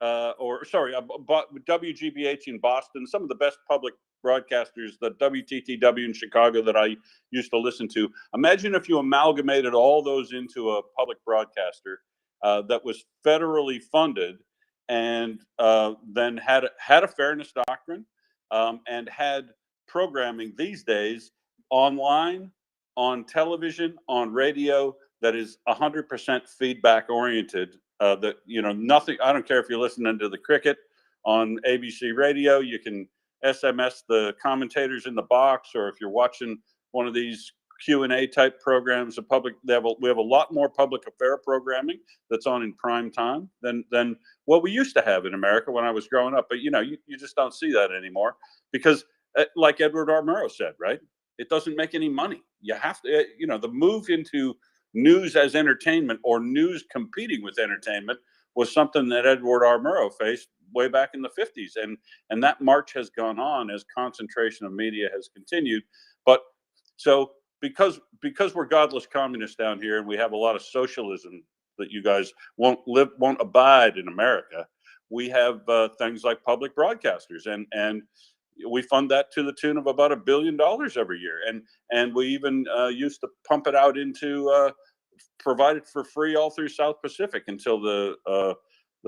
or sorry, WGBH in Boston, some of the best public broadcasters, the WTTW in Chicago that I used to listen to. Imagine if you amalgamated all those into a public broadcaster that was federally funded, and then had a fairness doctrine, and had programming these days online, on television, on radio, that is 100% feedback oriented. That, nothing. I don't care if you're listening to the cricket on ABC radio. You can SMS the commentators in the box, or if you're watching one of these Q&A type programs, we have a lot more public affair programming that's on in prime time than what we used to have in America when I was growing up. But you just don't see that anymore because, like Edward R. Murrow said, right? It doesn't make any money. You have to, the move into news as entertainment, or news competing with entertainment, was something that Edward R. Murrow faced way back in the 50s. And that march has gone on as concentration of media has continued. But so because we're godless communists down here, and we have a lot of socialism that you guys won't abide in America, we have things like public broadcasters, and we fund that to the tune of about $1 billion every year, and we even used to pump it out into provide it for free all through South Pacific until the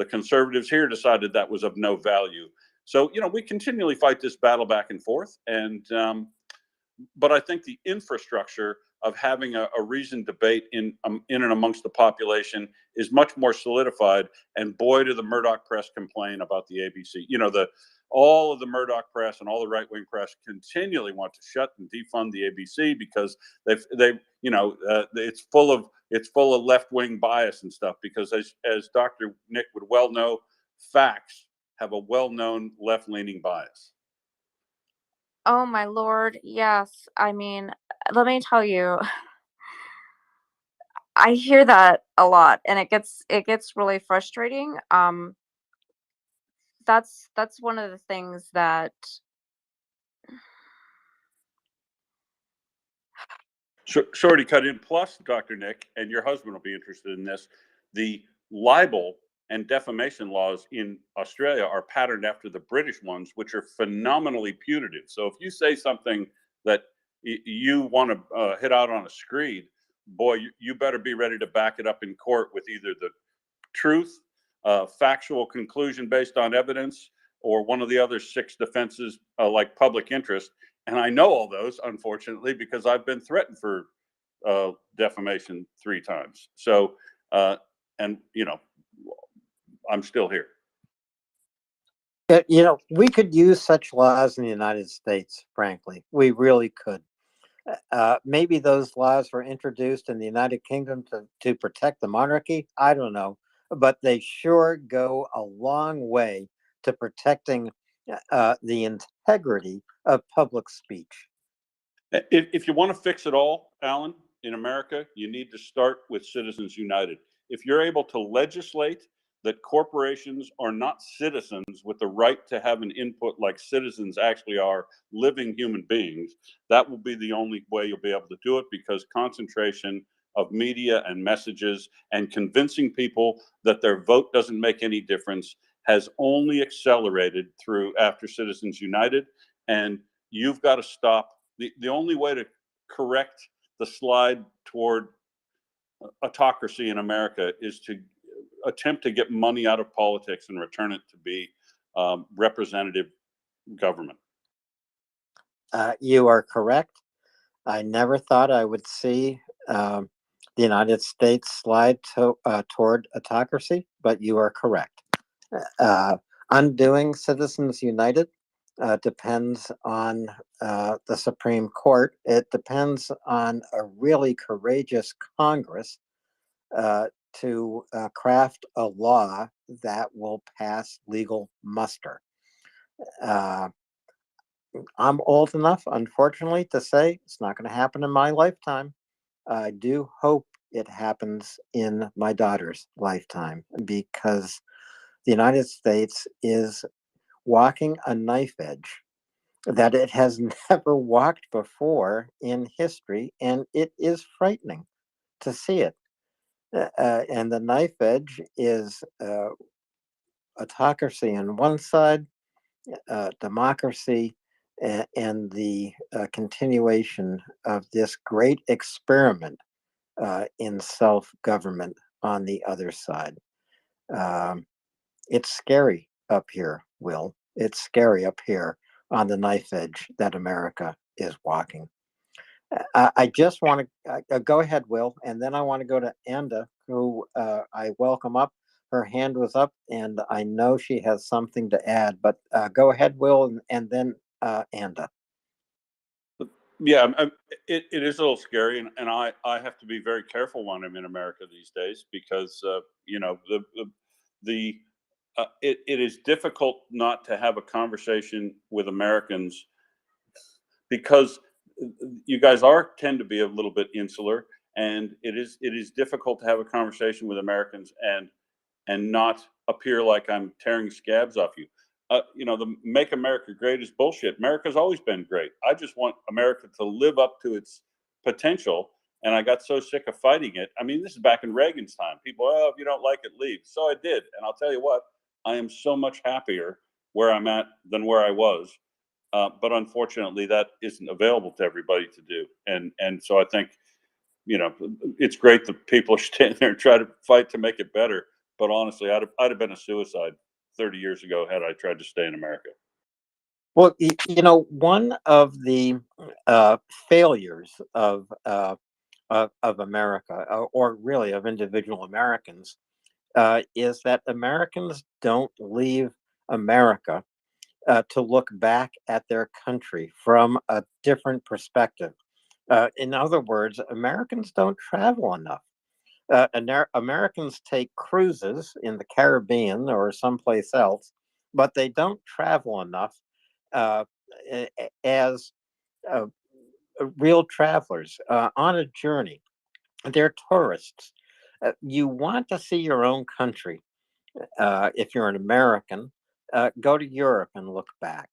conservatives here decided that was of no value. So we continually fight this battle back and forth, and but I think the infrastructure of having a reasoned debate in and amongst the population is much more solidified. And boy, do the Murdoch press complain about the ABC. All of the Murdoch press and all the right wing press continually want to shut and defund the ABC because it's full of left wing bias and stuff. Because as Dr. Nick would well know, facts have a well-known left-leaning bias. Oh my lord, yes. I mean, let me tell you, I hear that a lot, and it gets really frustrating. That's one of the things that Sorry to cut in. Plus, Dr. Nick, and your husband will be interested in this, the libel and defamation laws in Australia are patterned after the British ones, which are phenomenally punitive. So if you say something that you want to hit out on a screed, boy, you better be ready to back it up in court with either the truth, factual conclusion based on evidence, or one of the other 6 defenses like public interest. And I know all those, unfortunately, because I've been threatened for defamation 3 times. So, and I'm still here. We could use such laws in the United States, frankly. We really could. Maybe those laws were introduced in the United Kingdom to protect the monarchy. I don't know. But they sure go a long way to protecting the integrity of public speech. If you want to fix it all, Alan, in America, you need to start with Citizens United. If you're able to legislate that corporations are not citizens with the right to have an input like citizens actually are, living human beings, that will be the only way you'll be able to do it, because concentration of media and messages and convincing people that their vote doesn't make any difference has only accelerated through after Citizens United. And you've got to stop. The only way to correct the slide toward autocracy in America is to attempt to get money out of politics and return it to be representative government. You are correct. I never thought I would see the United States slide toward autocracy, but you are correct. Undoing Citizens United depends on the Supreme Court. It depends on a really courageous Congress to craft a law that will pass legal muster. I'm old enough, unfortunately, to say it's not going to happen in my lifetime. I do hope it happens in my daughter's lifetime, because the United States is walking a knife edge that it has never walked before in history, and it is frightening to see it. And the knife edge is autocracy on one side, democracy, and the continuation of this great experiment in self-government on the other side. It's scary up here, Will. It's scary up here on the knife edge that America is walking. I just want to go ahead, Will, and then I want to go to Anda, who I welcome up. Her hand was up, and I know she has something to add, but go ahead, Will, and then Anda. Yeah, it is a little scary, and I have to be very careful when I'm in America these days, because it is difficult not to have a conversation with Americans, because you guys tend to be a little bit insular, and it is difficult to have a conversation with Americans and not appear like I'm tearing scabs off you. The "Make America Great" is bullshit. America's always been great. I just want America to live up to its potential, and I got so sick of fighting it. I mean, this is back in Reagan's time. People, oh, if you don't like it, leave. So I did, and I'll tell you what, I am so much happier where I'm at than where I was. But unfortunately, that isn't available to everybody to do. And so I think, it's great that people are standing there and try to fight to make it better. But honestly, I'd have been a suicide 30 years ago had I tried to stay in America. Well, one of the failures of America, or really of individual Americans, is that Americans don't leave America to look back at their country from a different perspective. In other words, Americans don't travel enough. Americans take cruises in the Caribbean or someplace else, but they don't travel enough as real travelers on a journey. They're tourists. You want to see your own country. If you're an American, go to Europe and look back.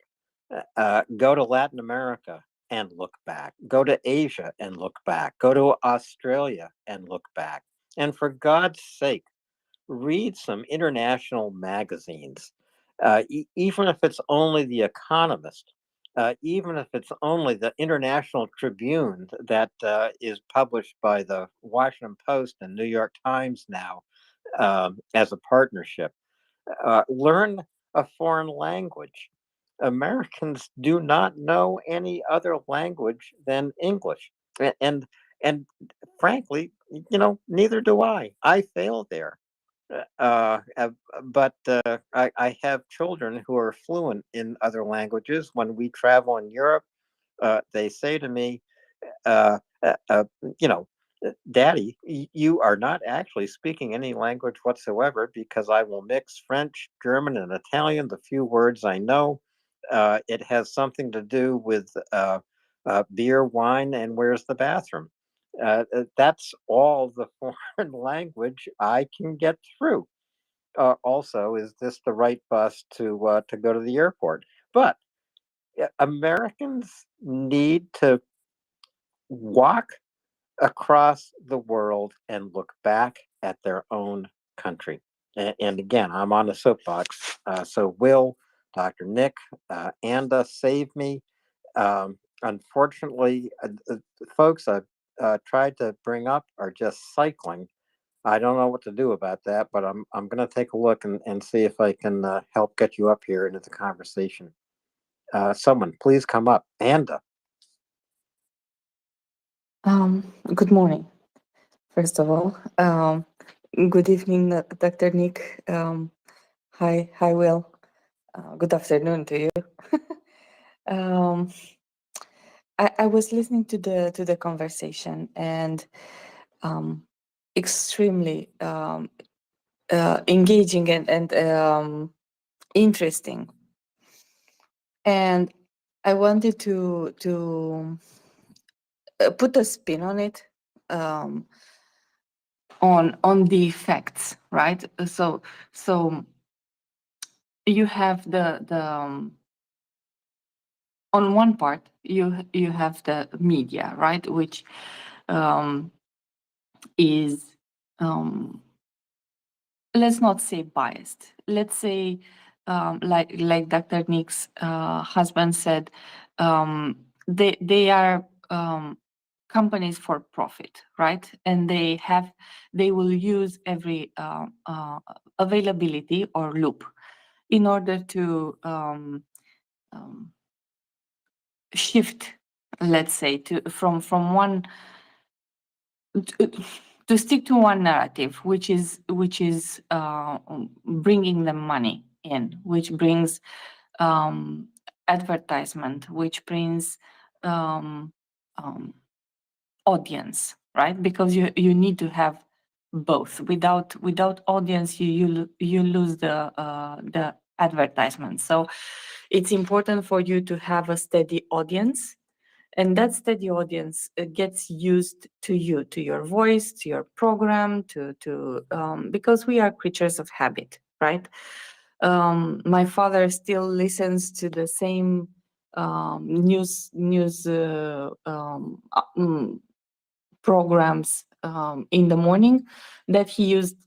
Go to Latin America and look back. Go to Asia and look back. Go to Australia and look back. And for God's sake, read some international magazines, even if it's only The Economist, even if it's only the International Tribune that is published by the Washington Post and New York Times now as a partnership. Learn a foreign language. Americans do not know any other language than English, and frankly, neither do I. I fail there. But I have children who are fluent in other languages. When we travel in Europe, they say to me, you know, Daddy, you are not actually speaking any language whatsoever, because I will mix French, German, and Italian, the few words I know. It has something to do with beer, wine, and where's the bathroom. That's all the foreign language I can get through. Also, is this the right bus to go to the airport? But Americans need to walk across the world and look back at their own country. And again, I'm on the soapbox. So Will, Dr. Nick, Anda, save me. Unfortunately, folks I've tried to bring up are just cycling. I don't know what to do about that, but I'm going to take a look and see if I can help get you up here into the conversation. Someone, please come up. Anda. Good morning, first of all. Good evening, Dr. Nick. Hi, Will. Good afternoon to you. I was listening to the conversation, and extremely engaging and interesting. And I wanted to put a spin on it, on the effects, right? So you have the on one part you have the media, right, which is let's not say biased. Let's say like Dr. Nick's husband said, they are companies for profit, right? And they will use every availability or loop in order to shift, let's say, from one to stick to one narrative, which is bringing them money in, which brings advertisement, which brings audience, right? Because you need to have both. Without audience, you lose the advertisement. So it's important for you to have a steady audience, and that steady audience gets used to you, to your voice, to your program, to because we are creatures of habit, right? My father still listens to the same news programs in the morning that he used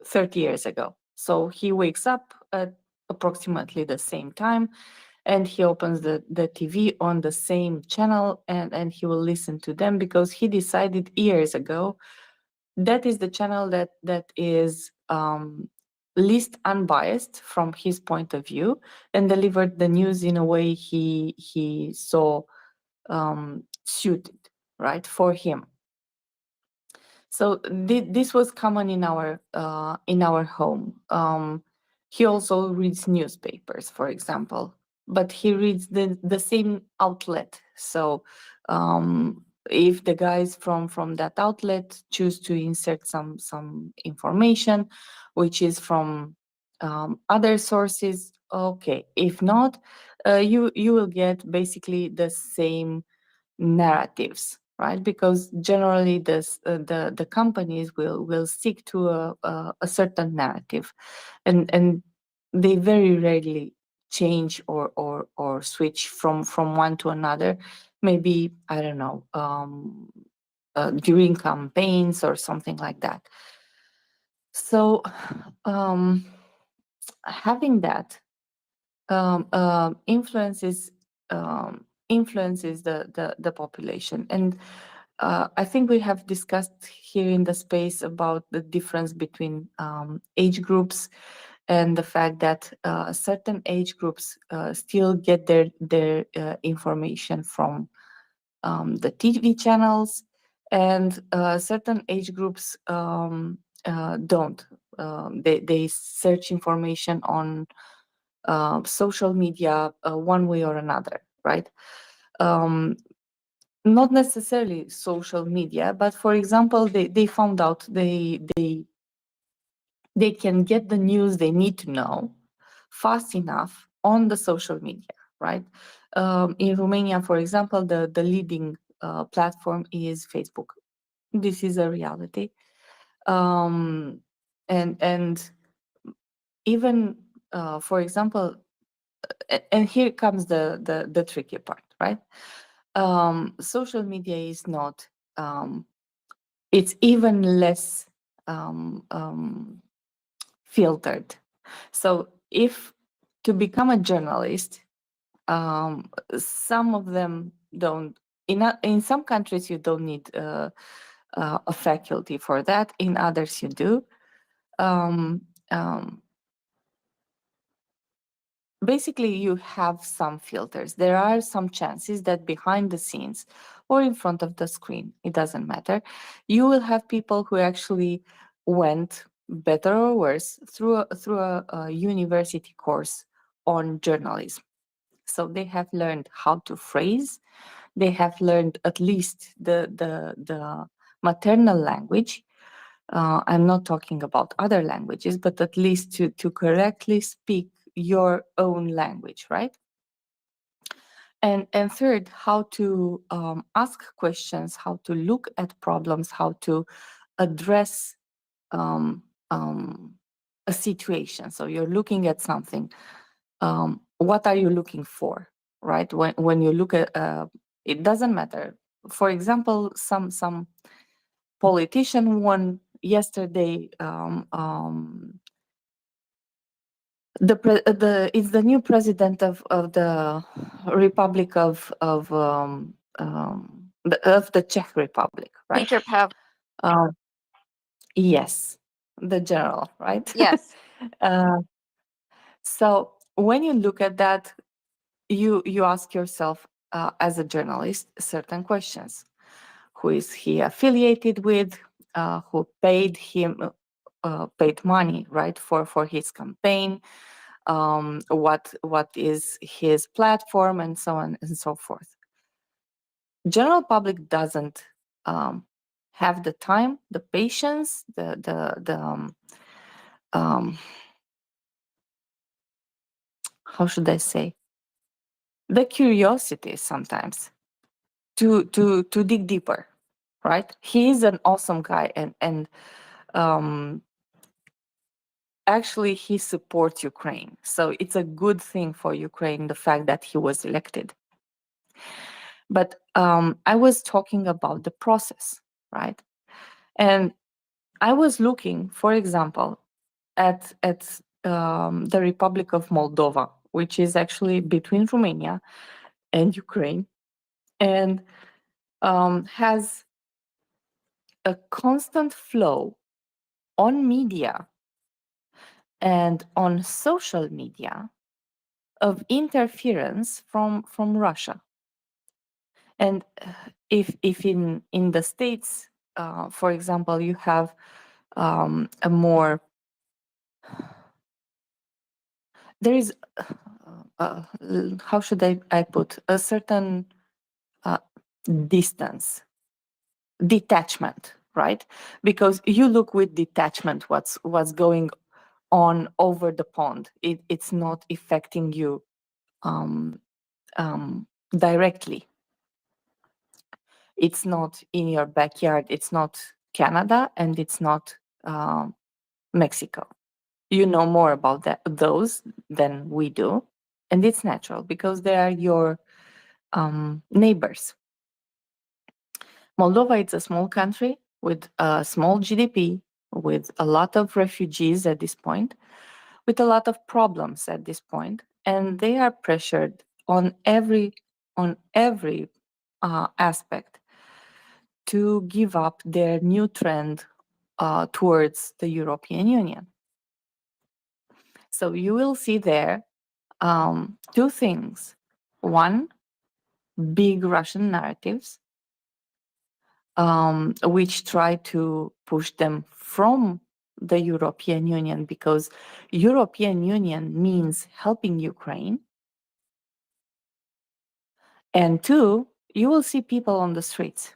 30 years ago. So he wakes up at approximately the same time, and he opens the TV on the same channel, and he will listen to them, because he decided years ago that is the channel that is least unbiased from his point of view, and delivered the news in a way he saw suited, right, for him. So this was common in our home. He also reads newspapers, for example, but he reads the same outlet. So if the guys from that outlet choose to insert some information, which is from other sources, okay. If not, you will get basically the same narratives, right? Because generally the companies will stick to a certain narrative, and they very rarely change or switch from one to another. Maybe, I don't know, during campaigns or something like that. So having that influences the population. And I think we have discussed here in the space about the difference between age groups, and the fact that certain age groups still get their information from the TV channels, and certain age groups don't. They search information on social media one way or another, right? Not necessarily social media, but for example, they found out they can get the news they need to know fast enough on the social media, right? In Romania, for example, the leading platform is Facebook. This is a reality. And even, for example, and here comes the tricky part, right? Social media is not, it's even less filtered. So if to become a journalist, some of them don't, in some countries you don't need a faculty for that, in others you do. Basically, you have some filters. There are some chances that behind the scenes or in front of the screen, it doesn't matter, you will have people who actually went, better or worse, through a university course on journalism. So they have learned how to phrase, they have learned at least the maternal language. I'm not talking about other languages, but at least to correctly speak your own language, right? And third, how to ask questions, how to look at problems, how to address a situation. So you're looking at something. What are you looking for, right? When you look at, it doesn't matter. For example, some politician won yesterday. It's the new president of the Republic of the Czech Republic, right? Peter Pavel. Yes, the general, right? Yes. So when you look at that, you ask yourself as a journalist certain questions. Who is he affiliated with? Who paid him? Paid money, right, for his campaign? What is his platform, and so on and so forth. General public doesn't have the time, the patience, how should I say, the curiosity sometimes to dig deeper, right? He is an awesome guy, and actually he supports Ukraine, so it's a good thing for Ukraine, the fact that he was elected. But I was talking about the process, right? And I was looking, for example, at the Republic of Moldova, which is actually between Romania and Ukraine, and has a constant flow on media and on social media of interference from Russia. And if in the States, for example, you have a more, there is how should I put, a certain distance, detachment, right? Because you look with detachment what's going on over the pond. It's not affecting you directly. It's not in your backyard. It's not Canada, and it's not Mexico. You know more about those than we do, and it's natural because they are your neighbors. Moldova is a small country with a small GDP, with a lot of refugees at this point, with a lot of problems at this point, and they are pressured on every aspect to give up their new trend towards the European Union. So you will see there two things. One, big Russian narratives, which try to push them from the European Union, because European Union means helping Ukraine. And two, you will see people on the streets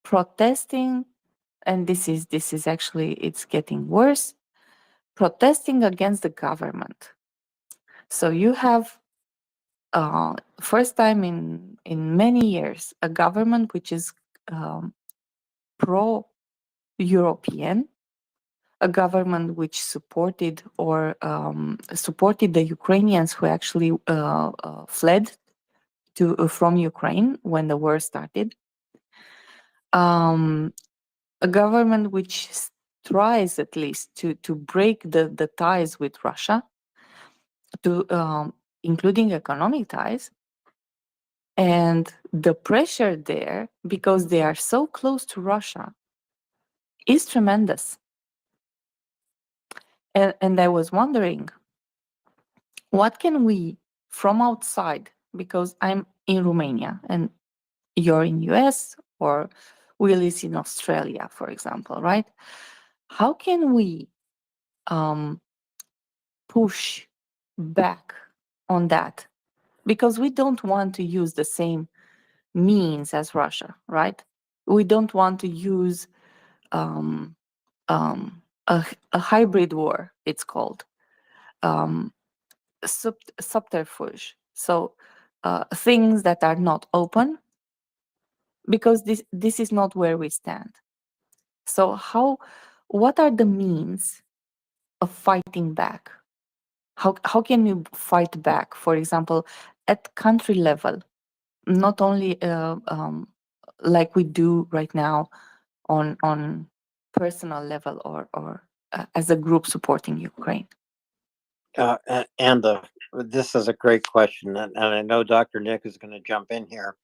protesting, and this is actually, it's getting worse, protesting against the government. So you have first time in many years a government which is pro-European, a government which supported supported the Ukrainians who actually fled from Ukraine when the war started. A government which tries at least to break the ties with Russia, to including economic ties. And the pressure there, because they are so close to Russia, is tremendous. And I was wondering, what can we from outside, because I'm in Romania and you're in US, or Will is in Australia, for example, right? How can we push back on that? Because we don't want to use the same means as Russia, right? We don't want to use a hybrid war, it's called, subterfuge. So things that are not open, because this is not where we stand. So what are the means of fighting back? How can you fight back, for example, at country level, not only like we do right now on personal level or as a group supporting Ukraine? And this is a great question, and I know Dr. Nick is going to jump in here.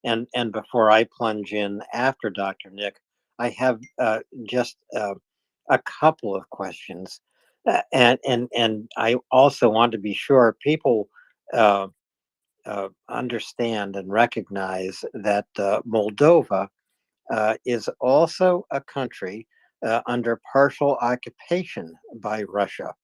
And before I plunge in after Dr. Nick, I have just a couple of questions, and I also want to be sure people understand and recognize that Moldova is also a country under partial occupation by Russia.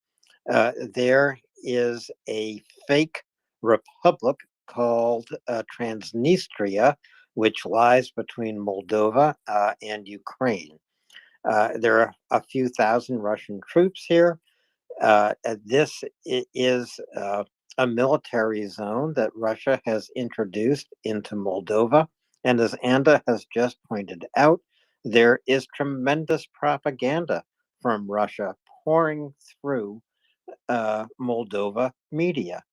There is a fake republic called Transnistria, which lies between Moldova and Ukraine. There are a few thousand Russian troops here. This is a military zone that Russia has introduced into Moldova. And as Anda has just pointed out, there is tremendous propaganda from Russia pouring through Moldova media.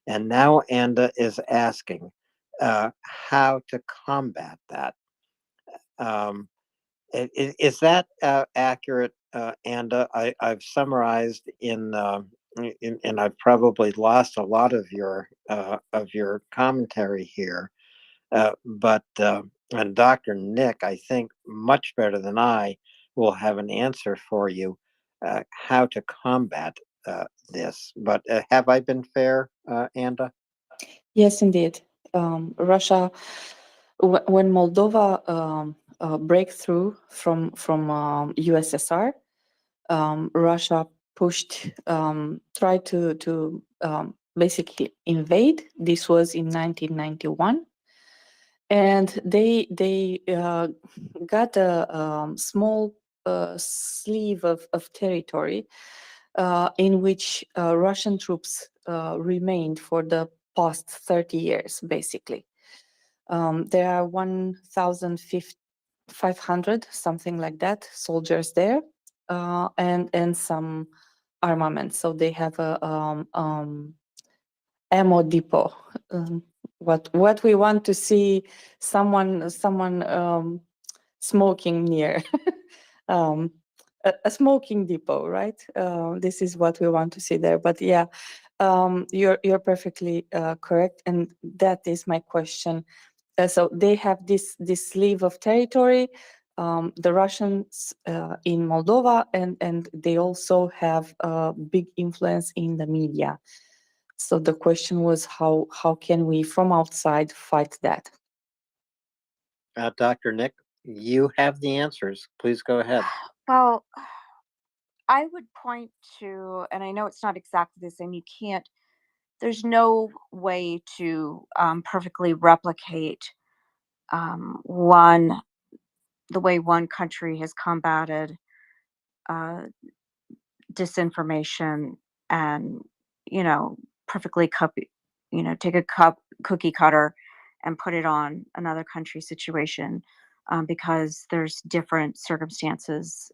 And now Anda is asking how to combat that. Is that accurate, Anda? I've summarized and I've probably lost a lot of your commentary here. But and Dr. Nick, I think much better than I, will have an answer for you how to combat this. But have I been fair, Anda? Yes, indeed. Russia, when Moldova break through from USSR, Russia pushed, tried to basically invade. This was in 1991, and they got a small sleeve of territory in which Russian troops remained for the past 30 years, basically. There are 1,500, something like that, soldiers there, and some armament. So they have a ammo depot. What we want to see, someone smoking near. A smoking depot, right? This is what we want to see there. But yeah, you're perfectly correct, and that is my question. So they have this sleeve of territory, the Russians in Moldova, and they also have a big influence in the media. So the question was, how can we from outside fight that? Dr. Nick, you have the answers. Please go ahead. Well, I would point to, and I know it's not exactly the same, there's no way to perfectly replicate the way one country has combated disinformation and, perfectly take a cookie cutter and put it on another country's situation, because there's different circumstances,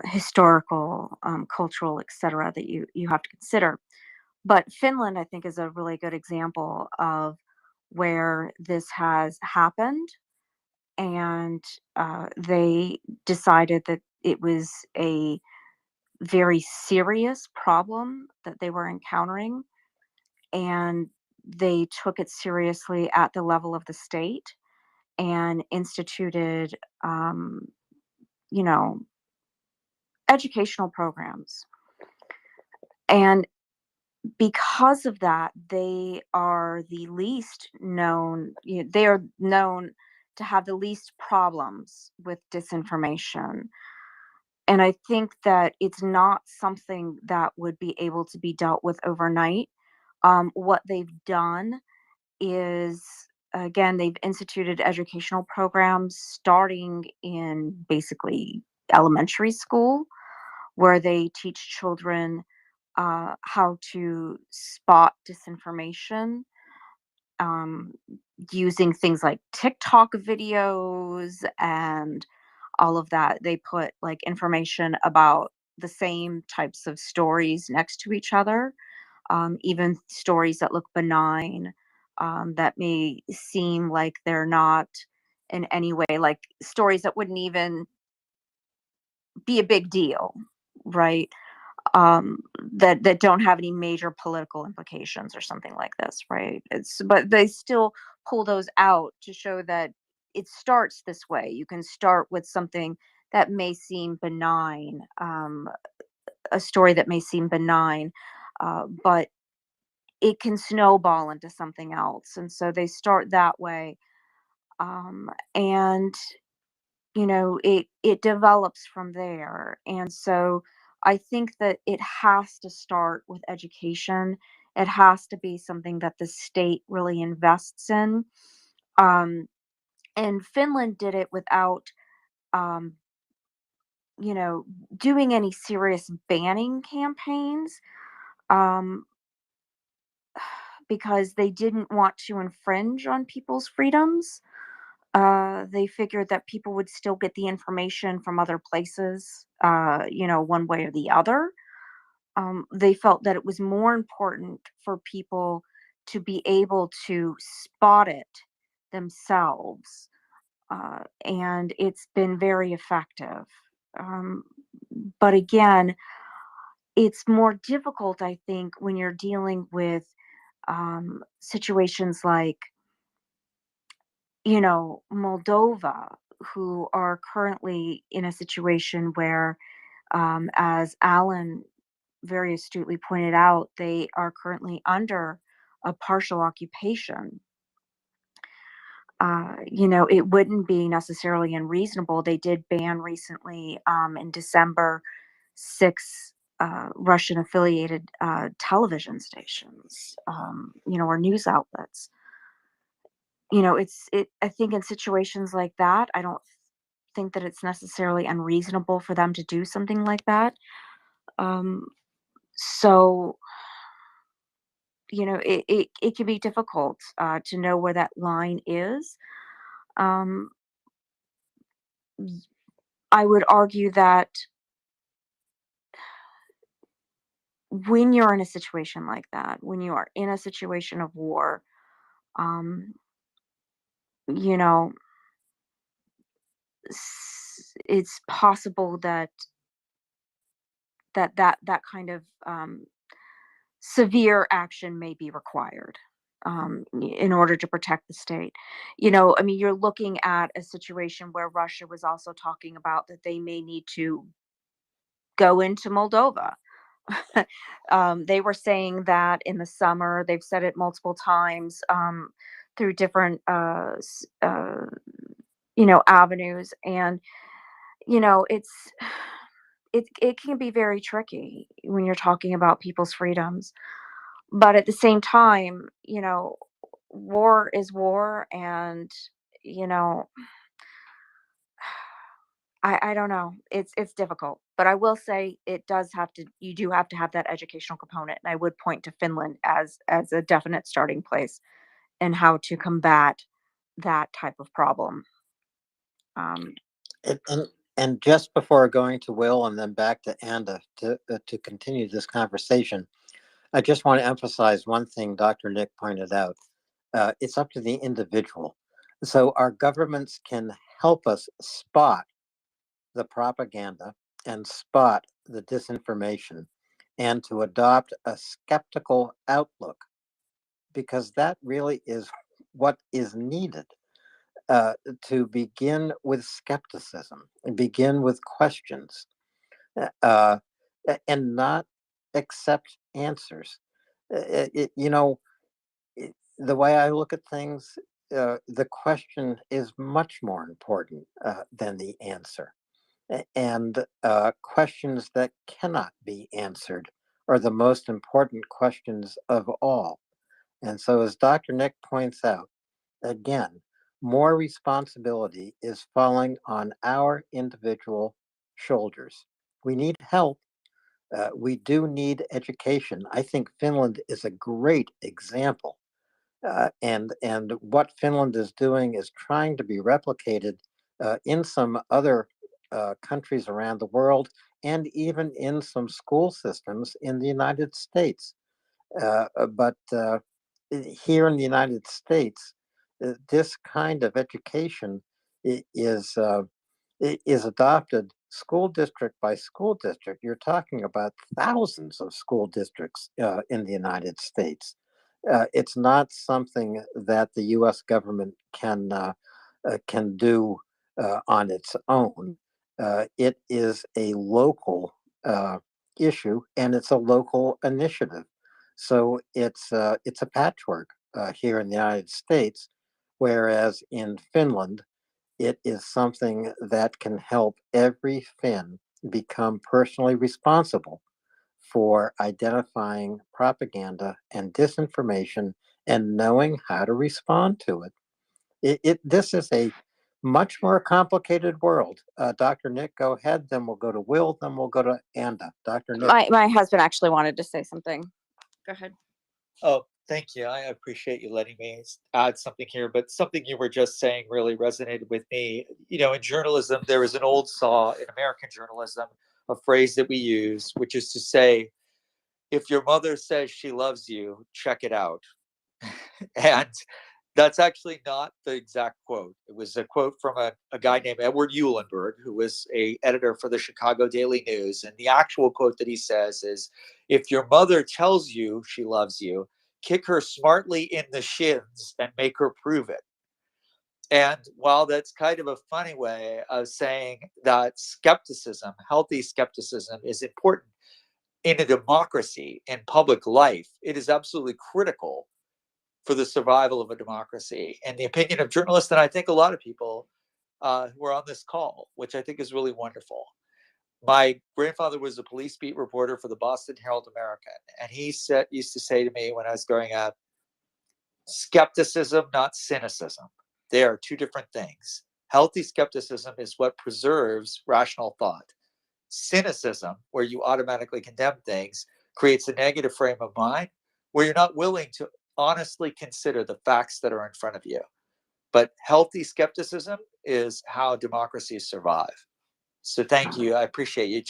historical, cultural, etc., that you have to consider. But Finland, I think, is a really good example of where this has happened, and they decided that it was a very serious problem that they were encountering, and they took it seriously at the level of the state and instituted, you know, educational programs. And because of that, they are the least known, they are known to have the least problems with disinformation. And I think that it's not something that would be able to be dealt with overnight. What they've done is, again, they've instituted educational programs starting in basically elementary school, where they teach children how to spot disinformation, um, using things like TikTok videos and all of that. They put like information about the same types of stories next to each other, even stories that look benign, that may seem like they're not in any way, like stories that wouldn't even be a big deal, right? That don't have any major political implications or something like this, right? But they still pull those out to show that it starts this way. You can start with something that may seem benign, a story that may seem benign, but it can snowball into something else. And so they start that way, and it develops from there. And so I think that it has to start with education. It has to be something that the state really invests in. um, and Finland did it without, um, you know doing any serious banning campaigns, um, because they didn't want to infringe on people's freedoms. They figured that people would still get the information from other places, one way or the other. They felt that it was more important for people to be able to spot it themselves. And it's been very effective. Um, but again, it's more difficult, I think, when you're dealing with situations like, Moldova, who are currently in a situation where, as Alan very astutely pointed out, they are currently under a partial occupation. It wouldn't be necessarily unreasonable. They did ban recently, in December, 6 Russian affiliated television stations, or news outlets. I think in situations like that, I don't think that it's necessarily unreasonable for them to do something like that. So, it can be difficult to know where that line is. Um, I would argue that when you're in a situation like that, when you are in a situation of war, um, you know, it's possible that that kind of severe action may be required in order to protect the state. I mean, you're looking at a situation where Russia was also talking about that they may need to go into Moldova. They were saying that in the summer. They've said it multiple times through different, avenues, and it's it can be very tricky when you're talking about people's freedoms. But at the same time, war is war, and you know, I don't know. It's difficult, but I will say you do have to have that educational component, and I would point to Finland as a definite starting place in how to combat that type of problem. Um, And, and and just before going to Will and then back to Anda to continue this conversation, I just want to emphasize one thing Dr. Nick pointed out. It's up to the individual. So our governments can help us spot the propaganda and spot the disinformation and to adopt a skeptical outlook, because that really is what is needed. To begin with skepticism and begin with questions, uh, and not accept answers. The way I look at things, the question is much more important than the answer. And questions that cannot be answered are the most important questions of all. And so, as Dr. Nick points out, again, more responsibility is falling on our individual shoulders. We need help. We do need education. I think Finland is a great example. And what Finland is doing is trying to be replicated in some other countries around the world, and even in some school systems in the United States. But here in the United States, this kind of education is adopted school district by school district. You're talking about thousands of school districts in the United States. It's not something that the U.S. government can do on its own. It is a local issue, and it's a local initiative. So it's a patchwork here in the United States, whereas in Finland, it is something that can help every Finn become personally responsible for identifying propaganda and disinformation and knowing how to respond to it. This is a much more complicated world. Dr. Nick, go ahead. Then we'll go to Will. Then we'll go to Anda. Dr. Nick. my husband actually wanted to say something. Go ahead. Oh, thank you. I appreciate you letting me add something here, but something you were just saying really resonated with me. In journalism, there is an old saw in American journalism, a phrase that we use, which is to say, if your mother says she loves you, check it out. And that's actually not the exact quote. It was a quote from a guy named Edward Eulenberg, who was a editor for the Chicago Daily News. And the actual quote that he says is, if your mother tells you she loves you, kick her smartly in the shins and make her prove it. And while that's kind of a funny way of saying that skepticism, healthy skepticism, is important in a democracy, in public life, it is absolutely critical for the survival of a democracy. And the opinion of journalists, and I think a lot of people who are on this call, which I think is really wonderful. My grandfather was a police beat reporter for the Boston Herald American, and he used to say to me when I was growing up, skepticism, not cynicism. They are two different things. Healthy skepticism is what preserves rational thought. Cynicism, where you automatically condemn things, creates a negative frame of mind where you're not willing to honestly consider the facts that are in front of you. But healthy skepticism is how democracies survive. So thank you. I appreciate you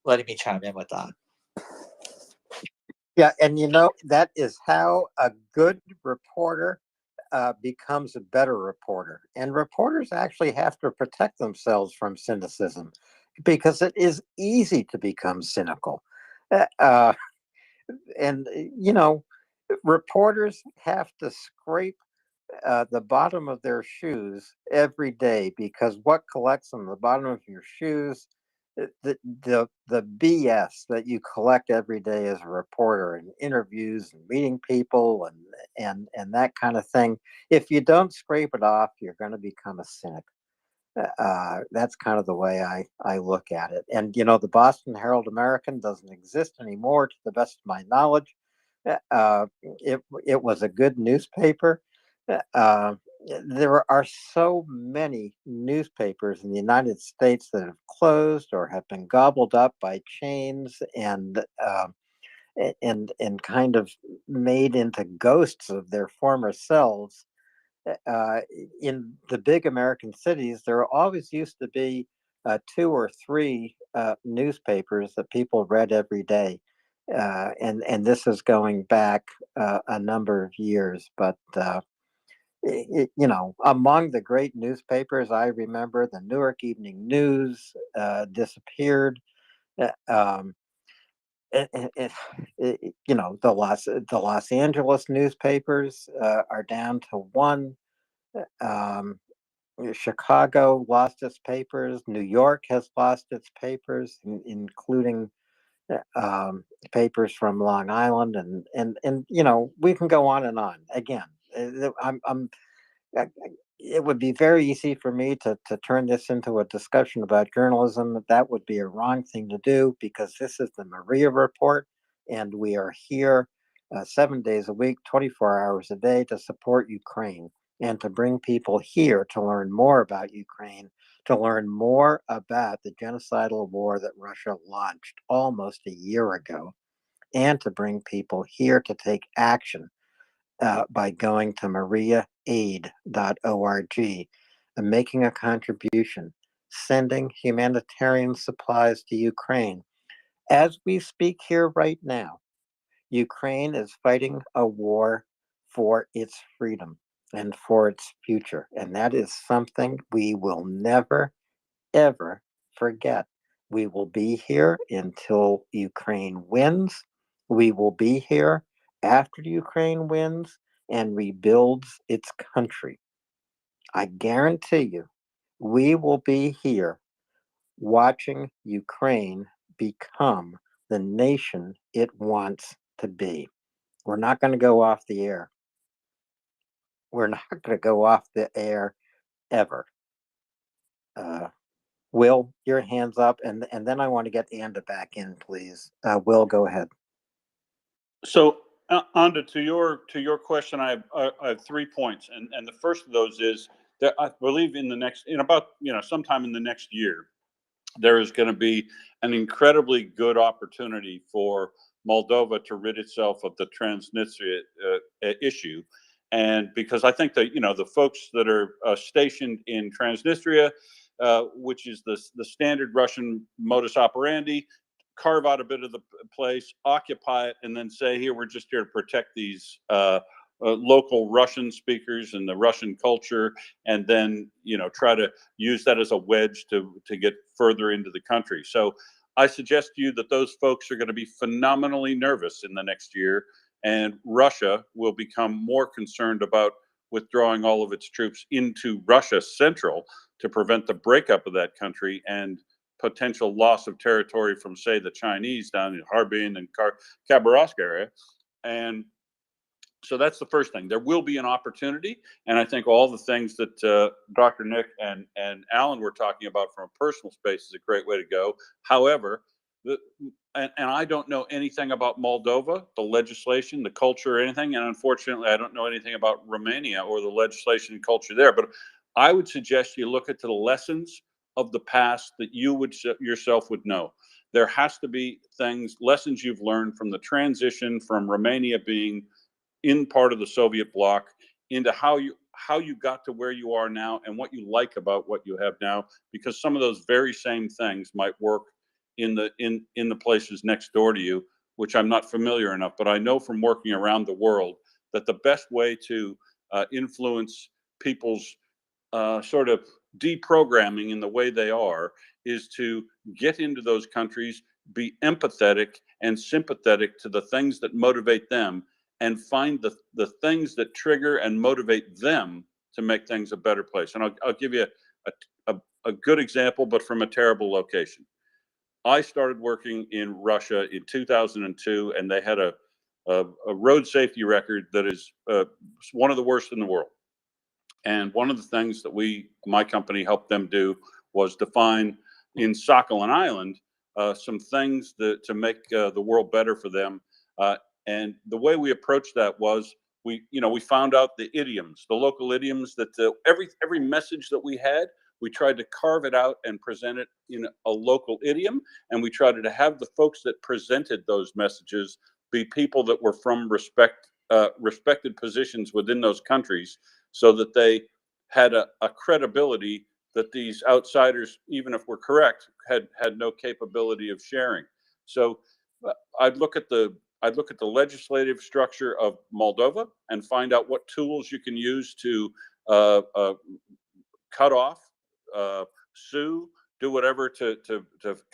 letting me chime in with that. Yeah, and that is how a good reporter becomes a better reporter. And reporters actually have to protect themselves from cynicism because it is easy to become cynical. And reporters have to scrape the bottom of their shoes every day, because what collects on the bottom of your shoes, the BS that you collect every day as a reporter, and interviews and meeting people and that kind of thing. If you don't scrape it off, you're going to become a cynic. That's kind of the way I look at it. And the Boston Herald American doesn't exist anymore, to the best of my knowledge. It was a good newspaper. There are so many newspapers in the United States that have closed or have been gobbled up by chains and kind of made into ghosts of their former selves. In the big American cities, there always used to be 2 or 3 newspapers that people read every day. And this is going back a number of years. But, among the great newspapers, I remember the Newark Evening News disappeared. Um, the Los Angeles newspapers are down to 1. Um, Chicago lost its papers. New York has lost its papers, including papers from Long Island, and we can go on and on. Again, it would be very easy for me to turn this into a discussion about journalism. That would be a wrong thing to do, because this is the Maria Report, and we are here 7 days a week, 24 hours a day, to support Ukraine and to bring people here to learn more about Ukraine, to learn more about the genocidal war that Russia launched almost a year ago, and to bring people here to take action by going to mariaaid.org and making a contribution, sending humanitarian supplies to Ukraine. As we speak here right now, Ukraine is fighting a war for its freedom and for its future. And that is something we will never, ever forget. We will be here until Ukraine wins. We will be here after Ukraine wins and rebuilds its country. I guarantee you, we will be here watching Ukraine become the nation it wants to be. We're not going to go off the air. We're not going to go off the air ever. Will, your hands up, and then I want to get Anda back in, please. Will, go ahead. So, Anda, to your question, I have 3 points, and the first of those is that I believe sometime in the next year, there is going to be an incredibly good opportunity for Moldova to rid itself of the Transnistria issue. And because I think that, the folks that are stationed in Transnistria, which is the standard Russian modus operandi, carve out a bit of the place, occupy it, and then say, here, we're just here to protect these local Russian speakers and the Russian culture, and then try to use that as a wedge to get further into the country. So I suggest to you that those folks are going to be phenomenally nervous in the next year, and Russia will become more concerned about withdrawing all of its troops into Russia Central to prevent the breakup of that country and potential loss of territory from, say, the Chinese down in Harbin and Khabarovsk area. And so that's the first thing. There will be an opportunity, and I think all the things that Dr. Nick and Alan were talking about from a personal space is a great way to go. However, and I don't know anything about Moldova, the legislation, the culture, or anything, and unfortunately, I don't know anything about Romania or the legislation and culture there. But I would suggest you look at the lessons of the past that you would yourself would know. There has to be lessons you've learned from the transition from Romania being in part of the Soviet bloc into how you got to where you are now and what you like about what you have now, because some of those very same things might work in the places next door to you, which I'm not familiar enough, but I know from working around the world that the best way to influence people's sort of deprogramming in the way they are is to get into those countries, be empathetic and sympathetic to the things that motivate them, and find the things that trigger and motivate them to make things a better place. And I'll give you a good example, but from a terrible location. I started working in Russia in 2002, and they had a road safety record that is one of the worst in the world. And one of the things that my company helped them do was define in Sakhalin Island some things to make the world better for them. And the way we approached that was we found out the idioms, the local idioms that every message that we had, we tried to carve it out and present it in a local idiom. And we tried to have the folks that presented those messages be people that were from respected positions within those countries, so that they had a credibility that these outsiders, even if we're correct, had no capability of sharing. So I'd look at the legislative structure of Moldova and find out what tools you can use to cut off, sue, do whatever to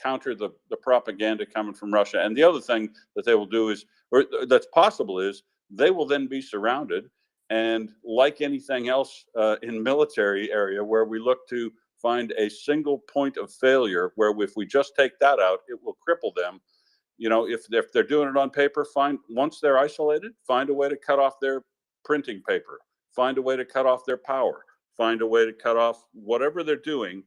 counter the propaganda coming from Russia. And the other thing that they will do is, or that's possible, is they will then be surrounded. And like anything else in military area, where we look to find a single point of failure, where if we just take that out, it will cripple them. If they're doing it on paper, once they're isolated, find a way to cut off their printing paper, find a way to cut off their power, find a way to cut off whatever they're doing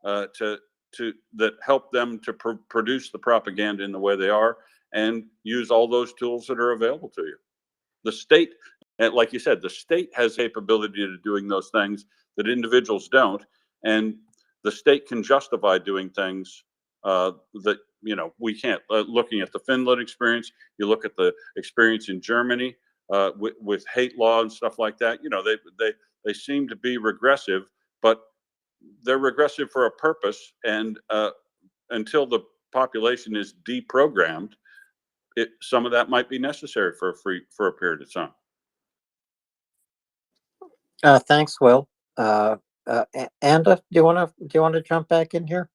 that help them to produce the propaganda in the way they are, and use all those tools that are available to you. The state, like you said, the state has capability to doing those things that individuals don't, and the state can justify doing things that we can't. Looking at the Finland experience, you look at the experience in Germany with hate law and stuff like that. They seem to be regressive, but they're regressive for a purpose, and until the population is deprogrammed, some of that might be necessary for a period of time. Thanks, Will. Anda, do you want to jump back in here?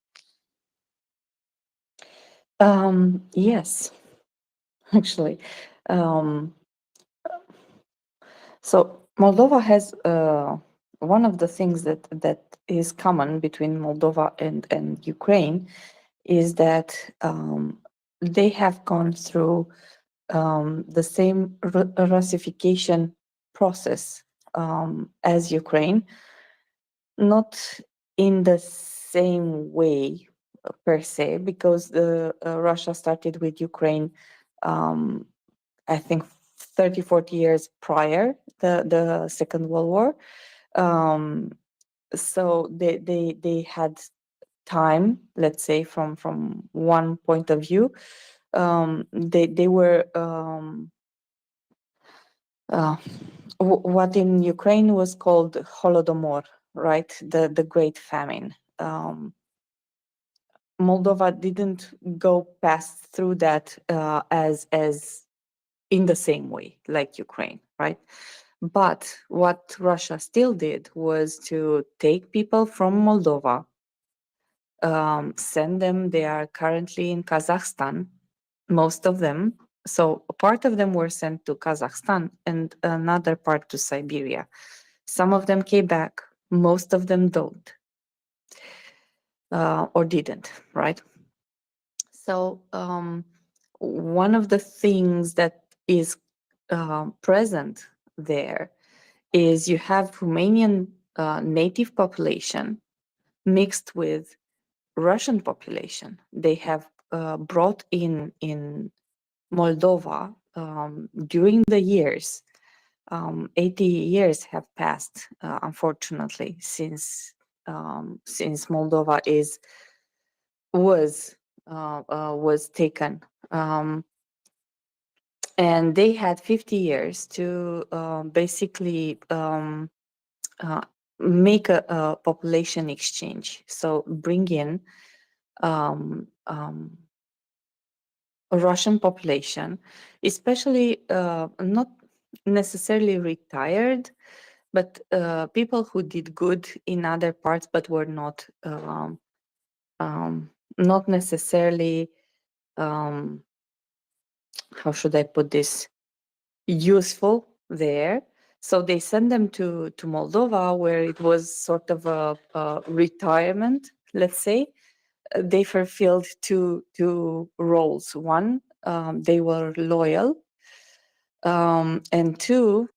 Yes, actually. So Moldova has one of the things that is common between Moldova and Ukraine is that they have gone through the same Russification process as Ukraine, not in the same way per se, because Russia started with Ukraine, I think 30, 40 years prior the Second World War. So they had time, let's say, from one point of view. They were what in Ukraine was called Holodomor, right? The Great Famine. Moldova didn't go past through that as in the same way like Ukraine, right? But what Russia still did was to take people from Moldova, send them. They are currently in Kazakhstan, most of them. So a part of them were sent to Kazakhstan and another part to Siberia. Some of them came back, most of them don't, or didn't, right? So one of the things that is present there is you have Romanian native population mixed with Russian population. They have brought in Moldova during the years 80 years have passed, unfortunately, since Moldova was taken, and they had 50 years to basically make a population exchange. So bring in a Russian population, especially not necessarily retired, but people who did good in other parts, but were not necessarily, how should I put this, useful there. So they sent them to Moldova, where it was sort of a retirement, let's say. They fulfilled two roles. One, they were loyal, and two,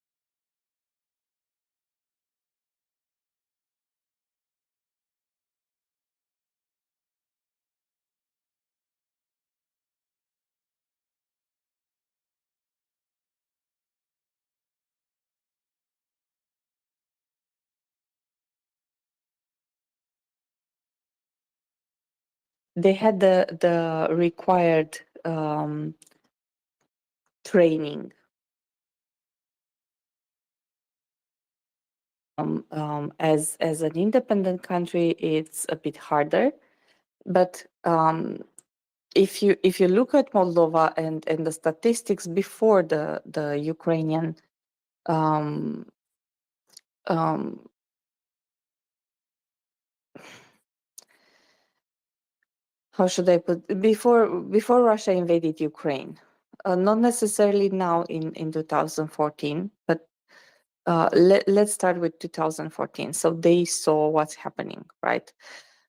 they had the required training. As an independent country, it's a bit harder, but if you look at Moldova and the statistics before the Ukrainian how should I put, before Russia invaded Ukraine, not necessarily now in 2014, but let's start with 2014. So they saw what's happening, right?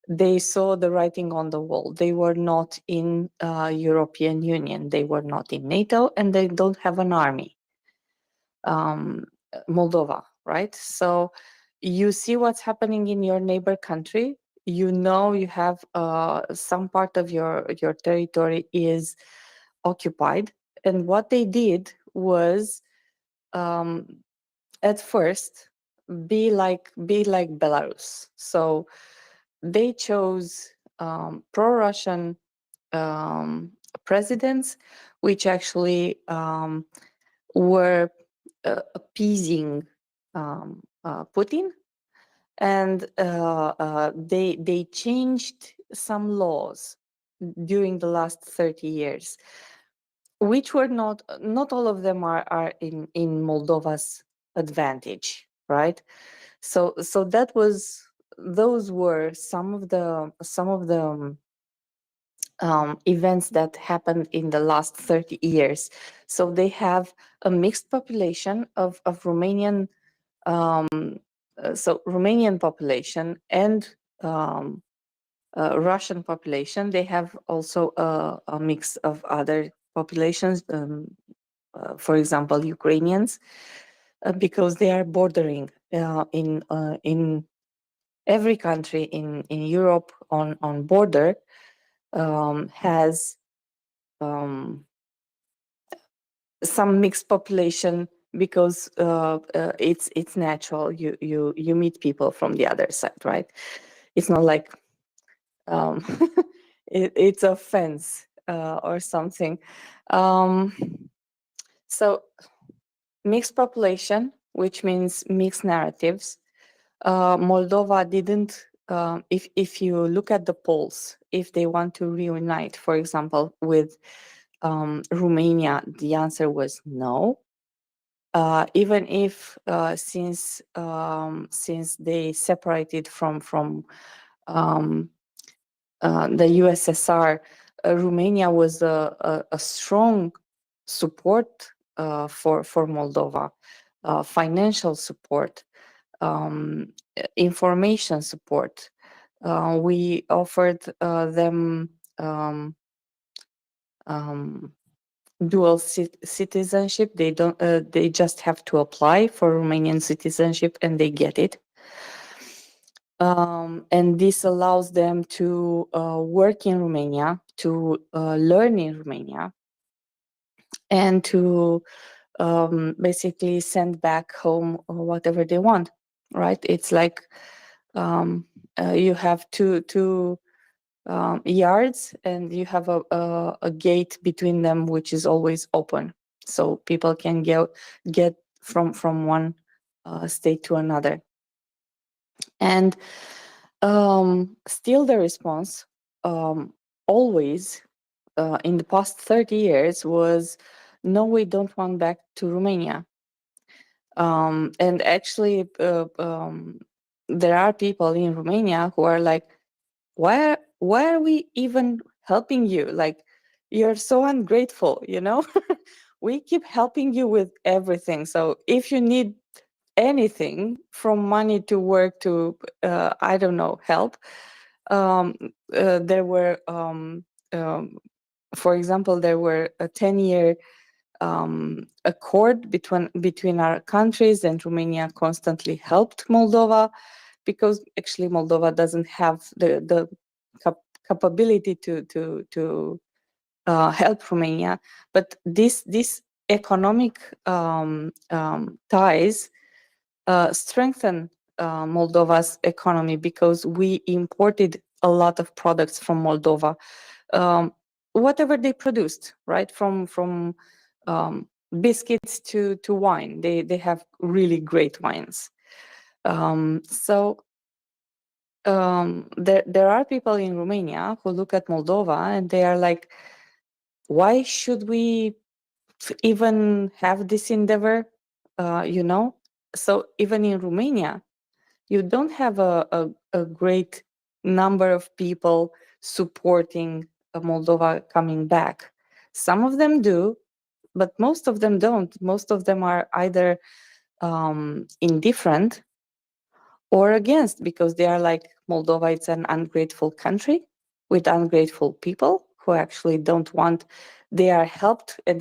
They saw the writing on the wall. They were not in European Union. They were not in NATO, and they don't have an army. Moldova, right? So you see what's happening in your neighbor country. You know you have some part of your territory is occupied, and what they did was at first be like Belarus. So they chose pro-Russian presidents, which actually were appeasing Putin, and they changed some laws during the last 30 years, which were not all of them are in Moldova's advantage, right? So those were some of the events that happened in the last 30 years. So they have a mixed population of Romanian, Romanian population and Russian population. They have also a mix of other populations, for example, Ukrainians, because they are bordering in every country in Europe on border has some mixed population, because it's natural. You meet people from the other side, right? It's not like it's a fence or something. So mixed population, which means mixed narratives. Moldova didn't. If you look at the polls, if they want to reunite, for example, with Romania, the answer was no. Even if since they separated from the USSR, Romania was a strong support for Moldova, financial support, information support. We offered them dual citizenship. They don't. They just have to apply for Romanian citizenship, and they get it. And this allows them to work in Romania, to learn in Romania, and to basically send back home whatever they want, right? It's like you have two yards, and you have a gate between them, which is always open, so people can get from one state to another. And still the response always in the past 30 years was, no, we don't want back to Romania. And actually there are people in Romania who are like, why are we even helping you? Like, you're so ungrateful, you know? We keep helping you with everything. So if you need anything, from money to work to I don't know, help, there were for example, there were a 10-year accord between our countries, and Romania constantly helped Moldova, because actually Moldova doesn't have the capability to help Romania. But this economic ties strengthen Moldova's economy, because we imported a lot of products from Moldova, whatever they produced, right? From biscuits to wine. They have really great wines. So there are people in Romania who look at Moldova and they are like, why should we even have this endeavor? You know? So even in Romania, you don't have a great number of people supporting Moldova coming back. Some of them do, but most of them don't. Most of them are either indifferent or against, because they are like, Moldova, it's an ungrateful country with ungrateful people who actually don't want, they are helped, and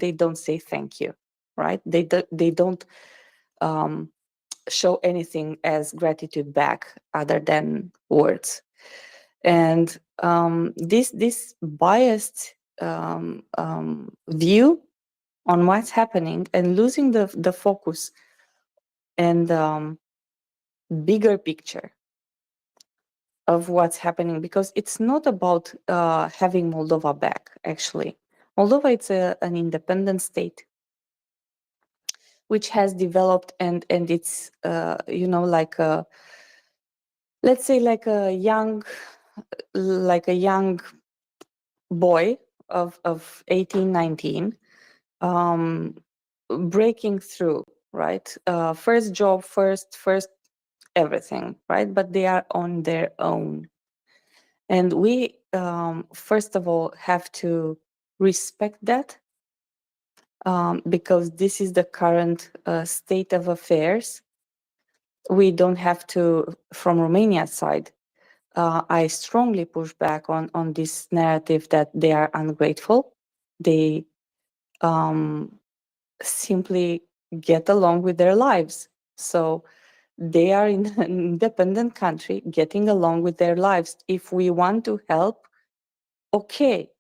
they don't say thank you, right? They don't show anything as gratitude back other than words. And this biased view on what's happening, and losing the focus and bigger picture of what's happening, because it's not about having Moldova back. Actually, Moldova, it's an independent state which has developed, and it's you know, like a, let's say, like a young boy of 18, 19, breaking through, right? First job, first everything, right? But they are on their own. And we, first of all, have to respect that, because this is the current state of affairs. We don't have to, from Romania's side, I strongly push back on this narrative that they are ungrateful. They simply get along with their lives. So they are in an independent country, getting along with their lives. If we want to help, okay.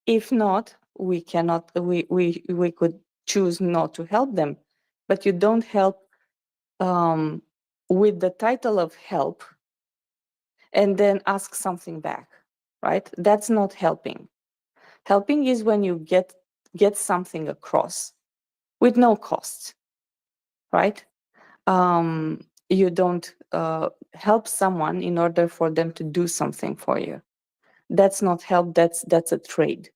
If not, we cannot. We could choose not to help them. But you don't help with the title of help and then ask something back, right? That's not helping. Helping is when you get something across with no cost, right? You don't help someone in order for them to do something for you. That's not help. That's a trade.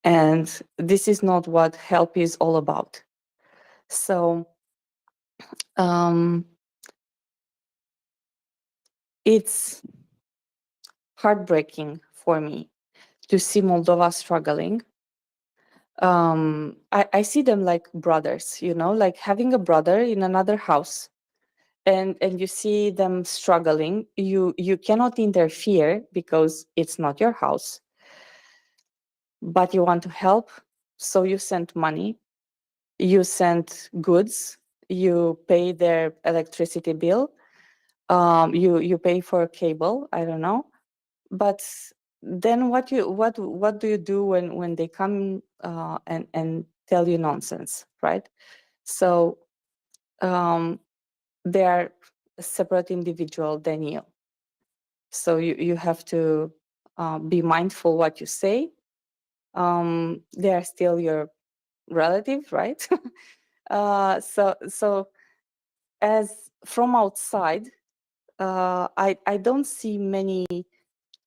And this is not what help is all about. So it's heartbreaking for me to see Moldova struggling. I see them like brothers, you know, like having a brother in another house, and you see them struggling. You cannot interfere because it's not your house, but you want to help, so you send money, you send goods, you pay their electricity bill, you pay for a cable, I don't know. But then what do you do when they come and tell you nonsense, right? So they are a separate individual than you. So you have to be mindful what you say. They are still your relative, right? So as from outside, I don't see many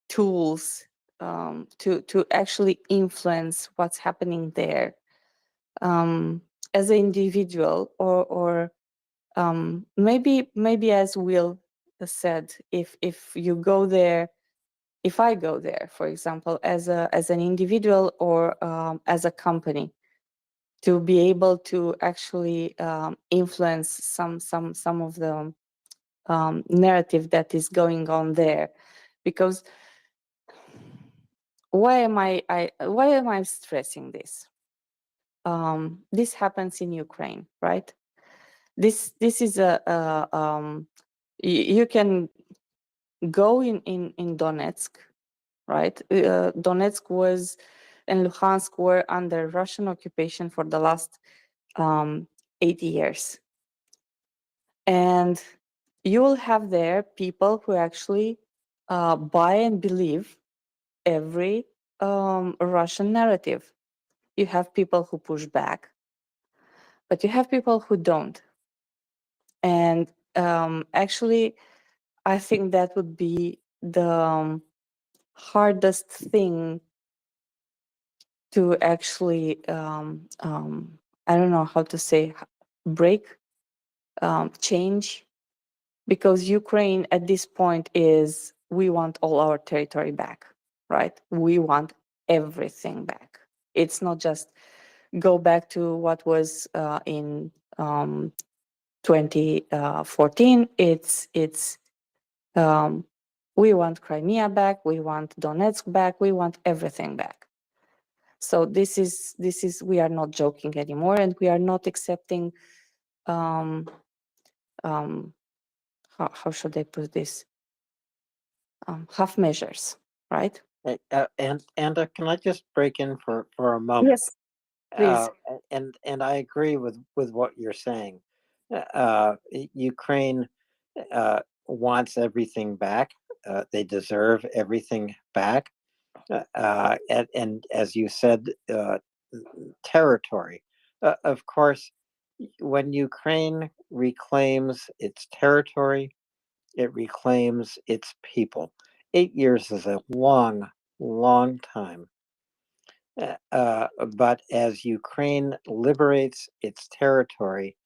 tools to actually influence what's happening there as an individual, or maybe as Will said, if you go there, if I go there, for example, as an individual or as a company, to be able to actually influence some of the narrative that is going on there, because why am I stressing this? This happens in Ukraine, right? This is you can go in Donetsk, right? Donetsk was and Luhansk were under Russian occupation for the last 80 years. And you will have there people who actually buy and believe every Russian narrative. You have people who push back, but you have people who don't. And actually, I think that would be the hardest thing to actually, I don't know how to say, break, change, because Ukraine at this point is, we want all our territory back, right? We want everything back. It's not just go back to what was in 2014. It's we want Crimea back, we want Donetsk back, we want everything back. So this is we are not joking anymore, and we are not accepting how should I put this, half measures, right? And can I just break in for a moment? Yes, please. And I agree with what you're saying. Ukraine wants everything back. They deserve everything back. And as you said, territory. Of course, when Ukraine reclaims its territory, it reclaims its people. 8 years is a long, long time. But as Ukraine liberates its territory,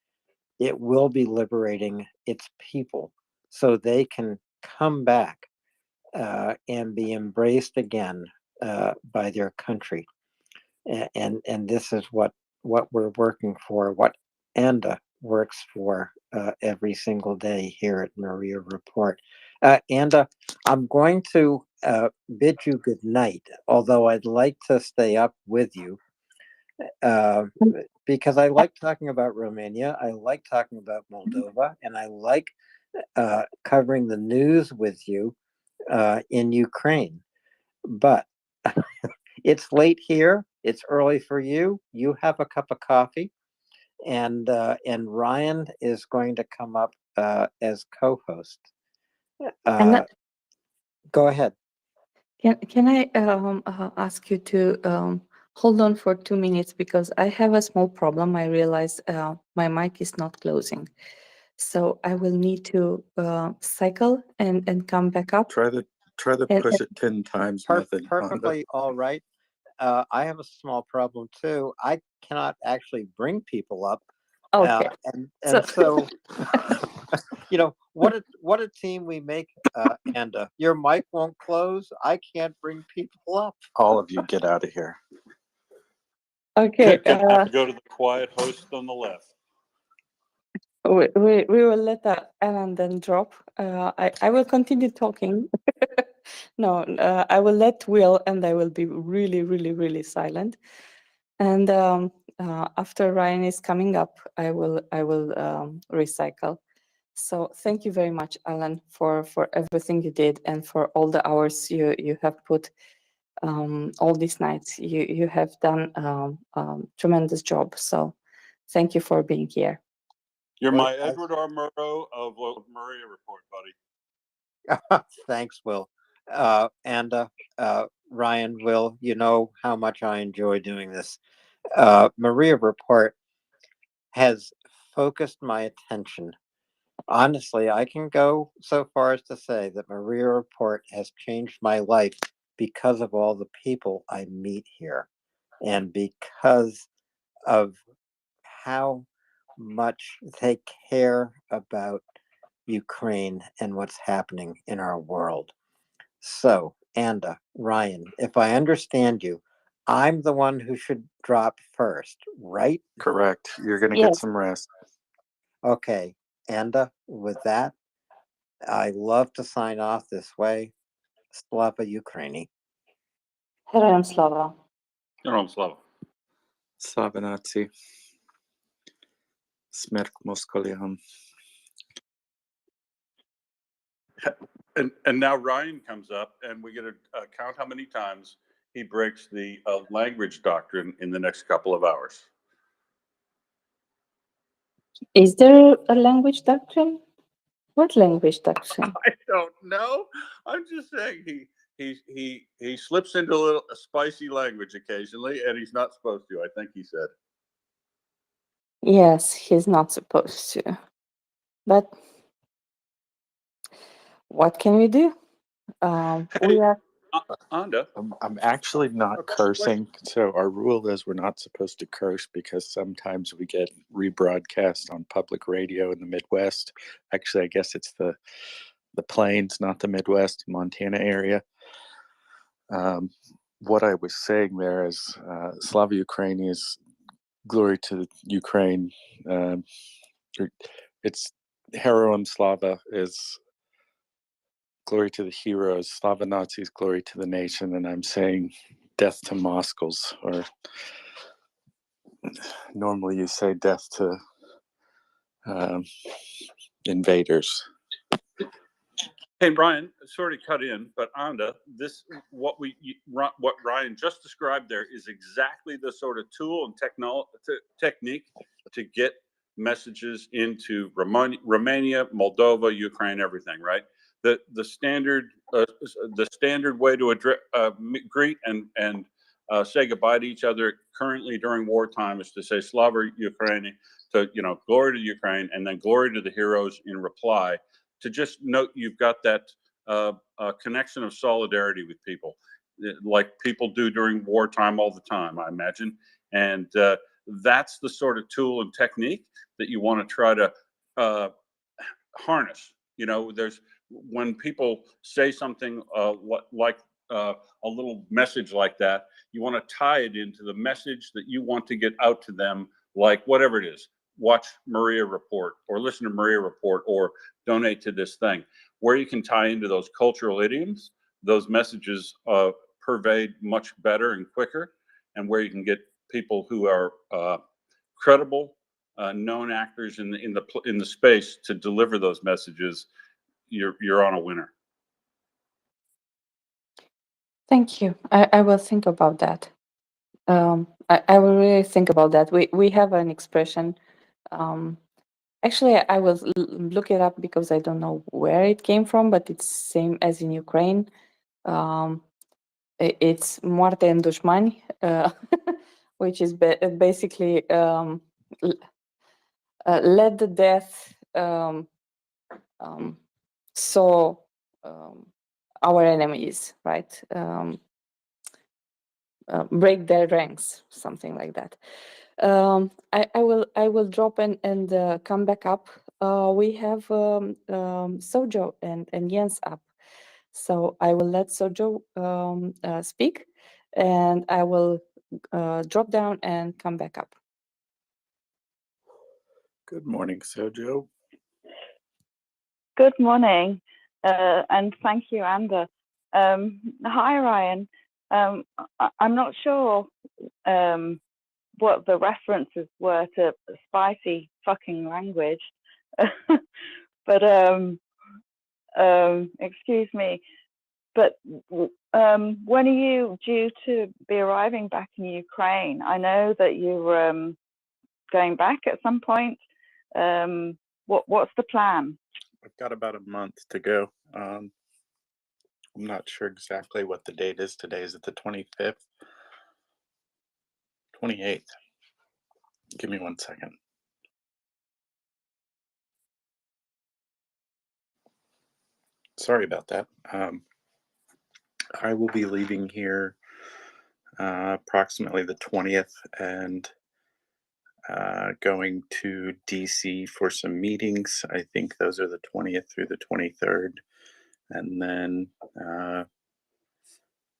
it will be liberating its people so they can come back and be embraced again by their country. And this is what we're working for, what Anda works for every single day here at MriyaReport. Anda, I'm going to bid you good night, although I'd like to stay up with you because I like talking about Romania, I like talking about Moldova, and I like covering the news with you in Ukraine. But it's late here. It's early for you. You have a cup of coffee, and Ryan is going to come up as co-host. Go ahead. Can I ask you to hold on for 2 minutes, because I have a small problem. I realize my mic is not closing, so I will need to cycle and come back up. Try the push it 10 times method. Perfectly all right. I have a small problem too. I cannot actually bring people up. Okay. And so you know, what a team we make, and your mic won't close. I can't bring people up. All of you get out of here. Okay. Gonna have to go to the quiet host on the left. We will let Alan then drop. I will continue talking. No, I will let Will, and I will be really, really, really silent. And after Ryan is coming up, I will recycle. So thank you very much, Alan, for everything you did and for all the hours you have put all these nights. You have done tremendous job. So thank you for being here. You're Well, my Edward R. Murrow of MriyaReport, buddy. thanks, Will. And Ryan, Will, you know how much I enjoy doing this. MriyaReport has focused my attention. Honestly, I can go so far as to say that MriyaReport has changed my life because of all the people I meet here and because of how much they care about Ukraine and what's happening in our world. So, Anda, Ryan, if I understand you, I'm the one who should drop first, right? Correct. You're going to get some rest. Okay, Anda, with that, I love to sign off this way. Slava Ukraini. Героям слава. Героям слава. Slava Nazi. Смерть москалям. And now Ryan comes up, and we get to count how many times he breaks the language doctrine in the next couple of hours. Is there a language doctrine? What language doctrine? I don't know. I'm just saying he slips into a spicy language occasionally, and he's not supposed to. I think he said. Yes, he's not supposed to. But what can we do? We are. Anda. I'm actually not cursing. So our rule is we're not supposed to curse because sometimes we get rebroadcast on public radio in the Midwest. Actually, I guess it's the plains, not the Midwest, Montana area. What I was saying there is Slava Ukraini is glory to Ukraine. It's Heroim Slava is glory to the heroes, Slava Nazis, glory to the nation, and I'm saying death to Moskals, or normally you say death to invaders. Hey, Ryan, sorry to cut in, but Anda, what Ryan just described there is exactly the sort of tool and technique to get messages into Romania, Moldova, Ukraine, everything, right? The standard way to greet and say goodbye to each other currently during wartime is to say Slava Ukraini, to glory to Ukraine, and then glory to the heroes in reply. To just note you've got that connection of solidarity with people, like people do during wartime all the time, I imagine, and that's the sort of tool and technique that you want to try to harness. There's when people say something like a little message like that, you want to tie it into the message that you want to get out to them, like whatever it is. Watch MriyaReport or listen to MriyaReport or donate to this thing, where you can tie into those cultural idioms. Those messages pervade much better and quicker, and where you can get people who are credible, known actors in the space to deliver those messages. You're on a winner. Thank you. I will think about that. I will really think about that. We have an expression. Actually, I will look it up because I don't know where it came from, but it's same as in Ukraine. It's moarte în dușmani, which is basically let the death our enemies, right? Break their ranks, something like that. I will drop and come back up. We have Sojo and Jens up, so I will let Sojo speak, and I will drop down and come back up. Good morning, Sojo. Good morning, and thank you, Anda. Hi, Ryan. I'm not sure what the references were to spicy fucking language, but excuse me. But when are you due to be arriving back in Ukraine? I know that you're going back at some point. What's the plan? I've got about a month to go. I'm not sure exactly what the date is today. Is it the 25th? 28th. Give me 1 second. Sorry about that. I will be leaving here approximately the 20th and going to DC for some meetings. I think those are the 20th through the 23rd. And then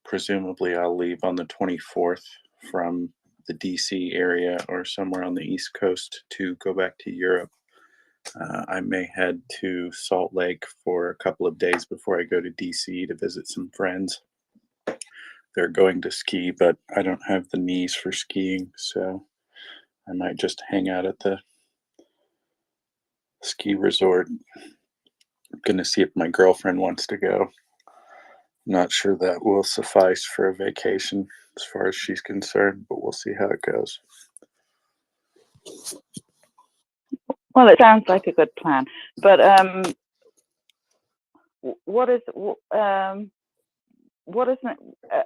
presumably I'll leave on the 24th from the DC area or somewhere on the East Coast to go back to Europe. I may head to Salt Lake for a couple of days before I go to DC to visit some friends. They're going to ski, but I don't have the knees for skiing, so I might just hang out at the ski resort. I'm gonna see if my girlfriend wants to go. Not sure that will suffice for a vacation as far as she's concerned, but we'll see how it goes. Well, it sounds like a good plan, but what is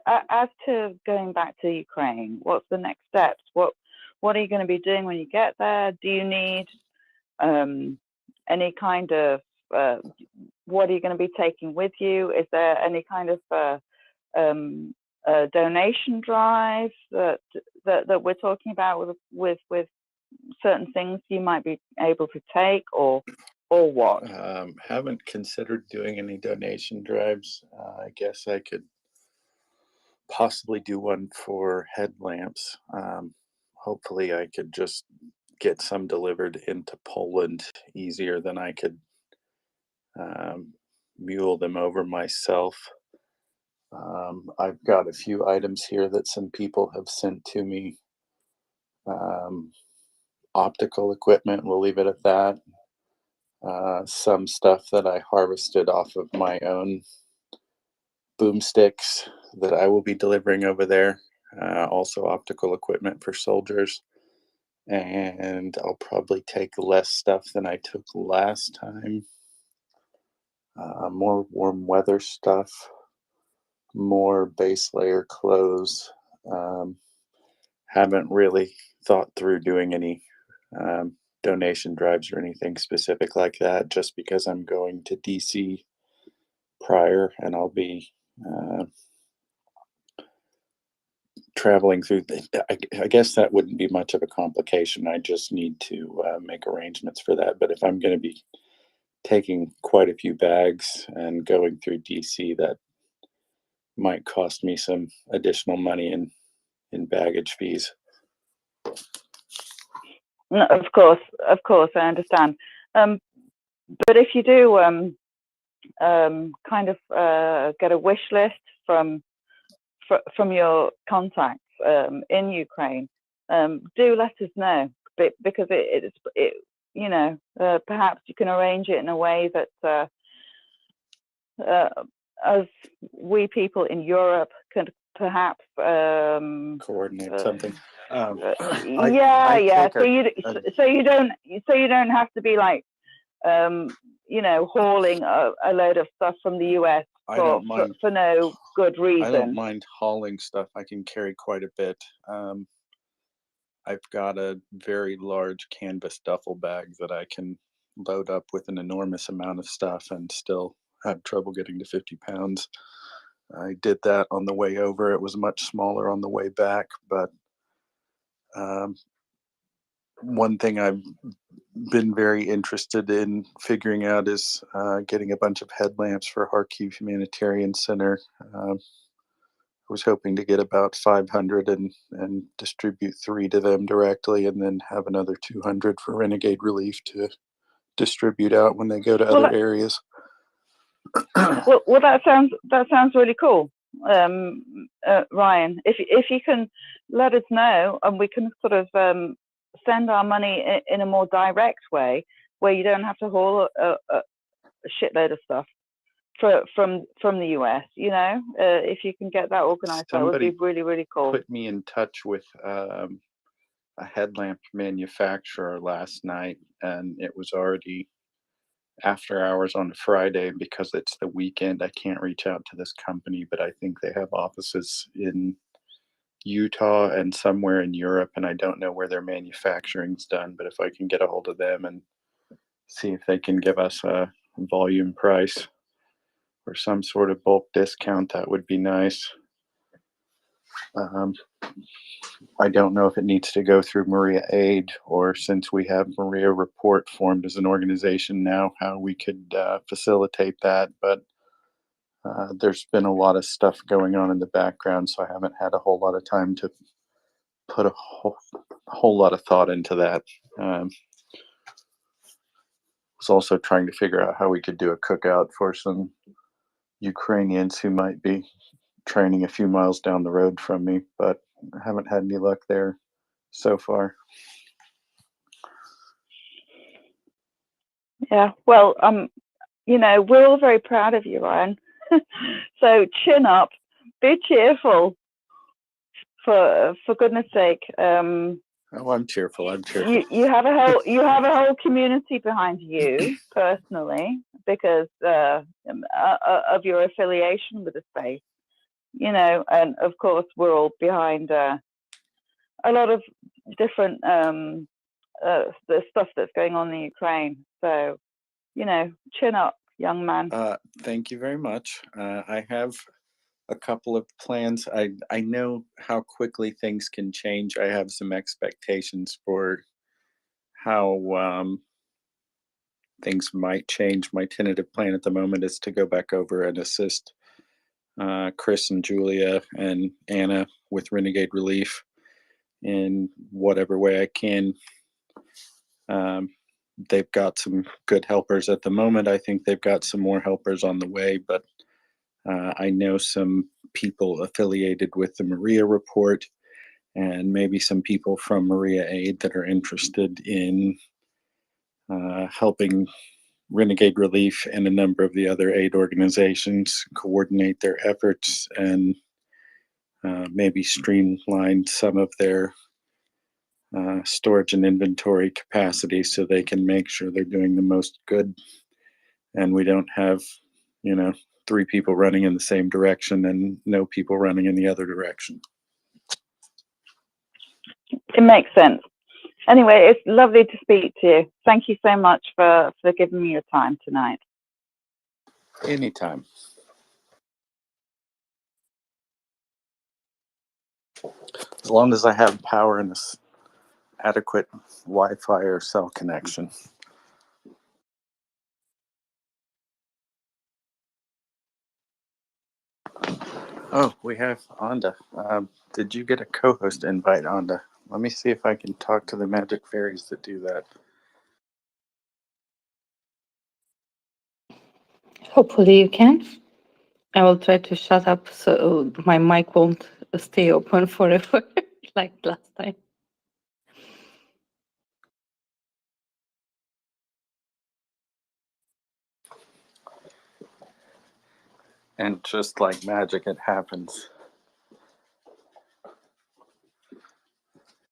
as to going back to Ukraine? What's the next steps? What are you going to be doing when you get there? Do you need any kind of what are you going to be taking with you? Is there any kind of a donation drive that we're talking about with certain things you might be able to take, or what? Haven't considered doing any donation drives. I guess I could possibly do one for headlamps. Hopefully I could just get some delivered into Poland easier than I could mule them over myself. I've got a few items here that some people have sent to me. Optical equipment, we'll leave it at that. Some stuff that I harvested off of my own boomsticks that I will be delivering over there. Also optical equipment for soldiers. And I'll probably take less stuff than I took last time. More warm weather stuff, more base layer clothes. Haven't really thought through doing any donation drives or anything specific like that, just because I'm going to DC prior and I'll be traveling through. I guess that wouldn't be much of a complication. I just need to make arrangements for that. But if I'm going to be taking quite a few bags and going through DC, that might cost me some additional money in baggage fees. No, of course, I understand. But if you do kind of get a wish list from your contacts in Ukraine, do let us know, because it you know, perhaps you can arrange it in a way that as we people in Europe could perhaps coordinate something. Yeah. So you don't have to be like you know, hauling a load of stuff from the US for no good reason. I don't mind hauling stuff. I can carry quite a bit. I've got a very large canvas duffel bag that I can load up with an enormous amount of stuff and still have trouble getting to 50 pounds. I did that on the way over. It was much smaller on the way back, but one thing I've been very interested in figuring out is getting a bunch of headlamps for Kharkiv Humanitarian Center. I was hoping to get about 500 and distribute 3 to them directly, and then have another 200 for Renegade Relief to distribute out when they go to other areas. Well, that sounds really cool, Ryan. If you can let us know, and we can sort of send our money in a more direct way, where you don't have to haul a shitload of stuff. from the US. You know, if you can get that organized, that would be Somebody really cool. put me in touch with a headlamp manufacturer last night, and it was already after hours on a Friday because it's the weekend. I can't reach out to this company, but I think they have offices in Utah and somewhere in Europe, and I don't know where their manufacturing's done, but if I can get a hold of them and see if they can give us a volume price or some sort of bulk discount, that would be nice. I don't know if it needs to go through MriyaAid, or since we have MriyaReport formed as an organization now, how we could facilitate that. But there's been a lot of stuff going on in the background, so I haven't had a whole lot of time to put a whole lot of thought into that. Was also trying to figure out how we could do a cookout for some Ukrainians who might be training a few miles down the road from me, but I haven't had any luck there so far. Yeah, well, you know, we're all very proud of you, Ryan. So chin up, be cheerful, for goodness sake. Oh, I'm cheerful. I'm cheerful. You have a whole community behind you personally because of your affiliation with the space, you know, and of course we're all behind a lot of different the stuff that's going on in Ukraine. So, you know, chin up, young man. Thank you very much. I have a couple of plans. I know how quickly things can change. I have some expectations for how things might change. My tentative plan at the moment is to go back over and assist Chris and Julia and Anna with Renegade Relief in whatever way I can. They've got some good helpers at the moment. I think they've got some more helpers on the way, but I know some people affiliated with the MriyaReport and maybe some people from MriyaAid that are interested in helping Renegade Relief and a number of the other aid organizations coordinate their efforts and maybe streamline some of their storage and inventory capacity so they can make sure they're doing the most good and we don't have, you know, 3 people running in the same direction and no people running in the other direction. It makes sense. Anyway, it's lovely to speak to you. Thank you so much for giving me your time tonight. Anytime. As long as I have power and this adequate Wi-Fi or cell connection. Oh, we have Anda. Did you get a co-host invite, Anda? Let me see if I can talk to the magic fairies that do that. Hopefully you can. I will try to shut up so my mic won't stay open forever like last time. And just like magic, it happens.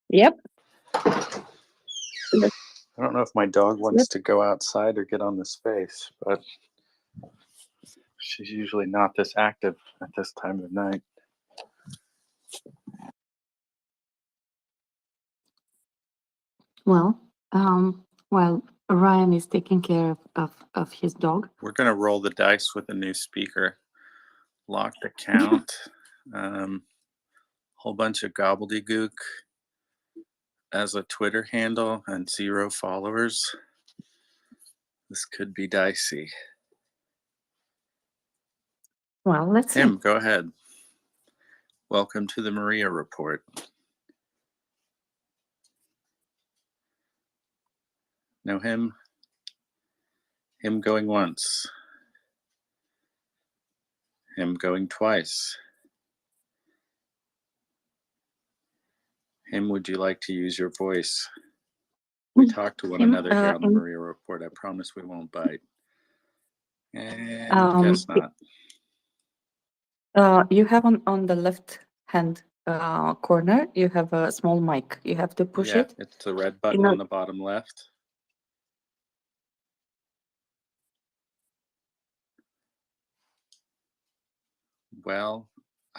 Yep. I don't know if my dog wants to go outside or get on the space, but she's usually not this active at this time of night. Well, while Ryan is taking care of his dog. We're going to roll the dice with a new speaker. Locked account. Whole bunch of gobbledygook as a Twitter handle and 0 followers. This could be dicey. Well, let's see. Tim, go ahead. Welcome to the MriyaReport. Know him? Him going once. Him going twice. Him, would you like to use your voice? We talk to one another here on the MriyaReport. I promise we won't bite. And guess not. You have on the left hand corner, you have a small mic. You have to push Yeah, it. it's the red button on the bottom left. Well,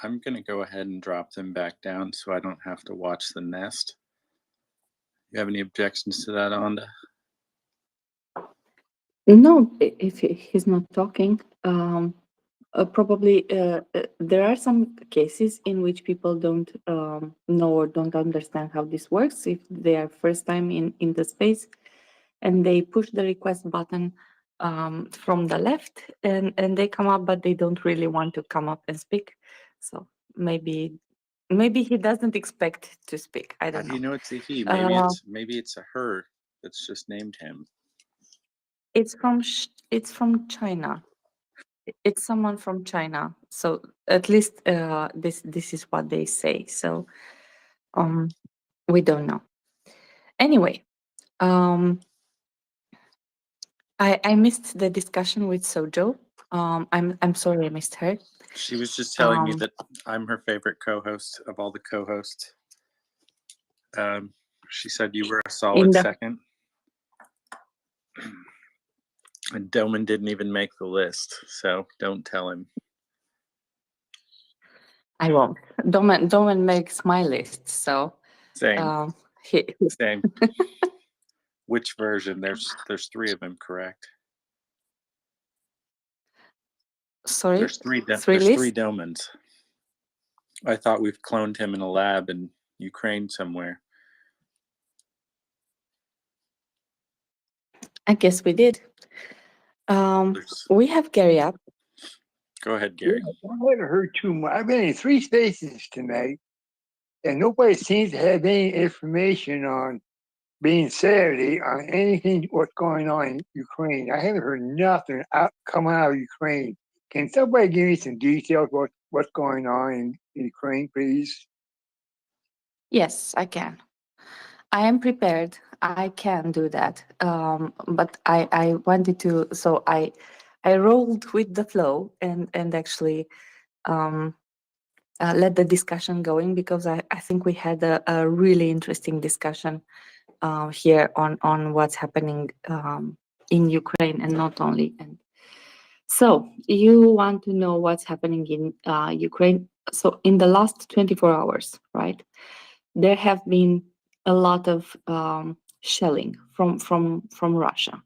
I'm going to go ahead and drop them back down so I don't have to watch the nest. You have any objections to that, Onda? No, if he's not talking, probably there are some cases in which people don't know or don't understand how this works if they are first time in the space, and they push the request button from the left, and they come up, but they don't really want to come up and speak. So maybe he doesn't expect to speak. I How don't do you know. know it's a he? Maybe it's a her that's just named him. It's from China. It's someone from China. So at least this is what they say. So we don't know. Anyway, I missed the discussion with Sojo. I'm sorry I missed her. She was just telling me that I'm her favorite co-host of all the co-hosts. She said you were a solid second. And Doman didn't even make the list, so don't tell him. I won't. Doman makes my list, so same. Same. Which version? There's 3 of them, correct? Sorry, there's three Domans. I thought we've cloned him in a lab in Ukraine somewhere. I guess we did. We have Gary up. Go ahead, Gary. I haven't heard too much. I've been in 3 spaces tonight, and nobody seems to have any information on being Saturday on anything what's going on in Ukraine. I haven't heard nothing coming out of Ukraine. Can somebody give me some details what's going on in Ukraine, please? Yes, I can. I am prepared. I can do that. But I wanted to, so I rolled with the flow and actually let the discussion going, because I think we had a really interesting discussion here on what's happening in Ukraine, and not only. And so you want to know what's happening in Ukraine. So in the last 24 hours, right, there have been a lot of shelling from Russia.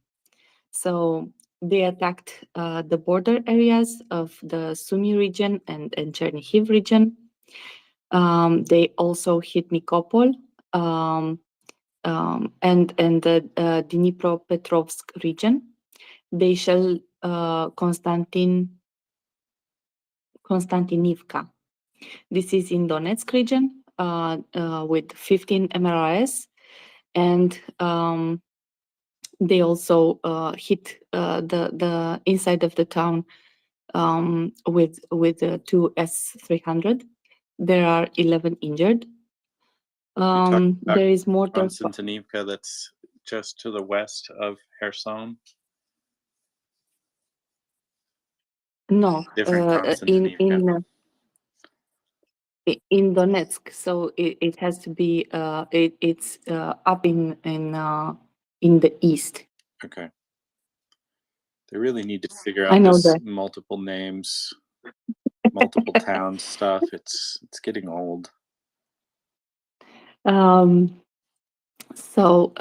So they attacked the border areas of the Sumy region and Chernihiv region. They also hit Nikopol and the Dnipropetrovsk region. They shell Konstantinivka. This is in Donetsk region with 15 MRS, and they also hit the inside of the town with 2 S-300. There are 11 injured. There is more than Konstantinivka, that's just to the west of Kherson. No, in Donetsk. So it has to be it's up in the east. Okay. They really need to figure out this multiple names, multiple towns stuff. It's getting old. So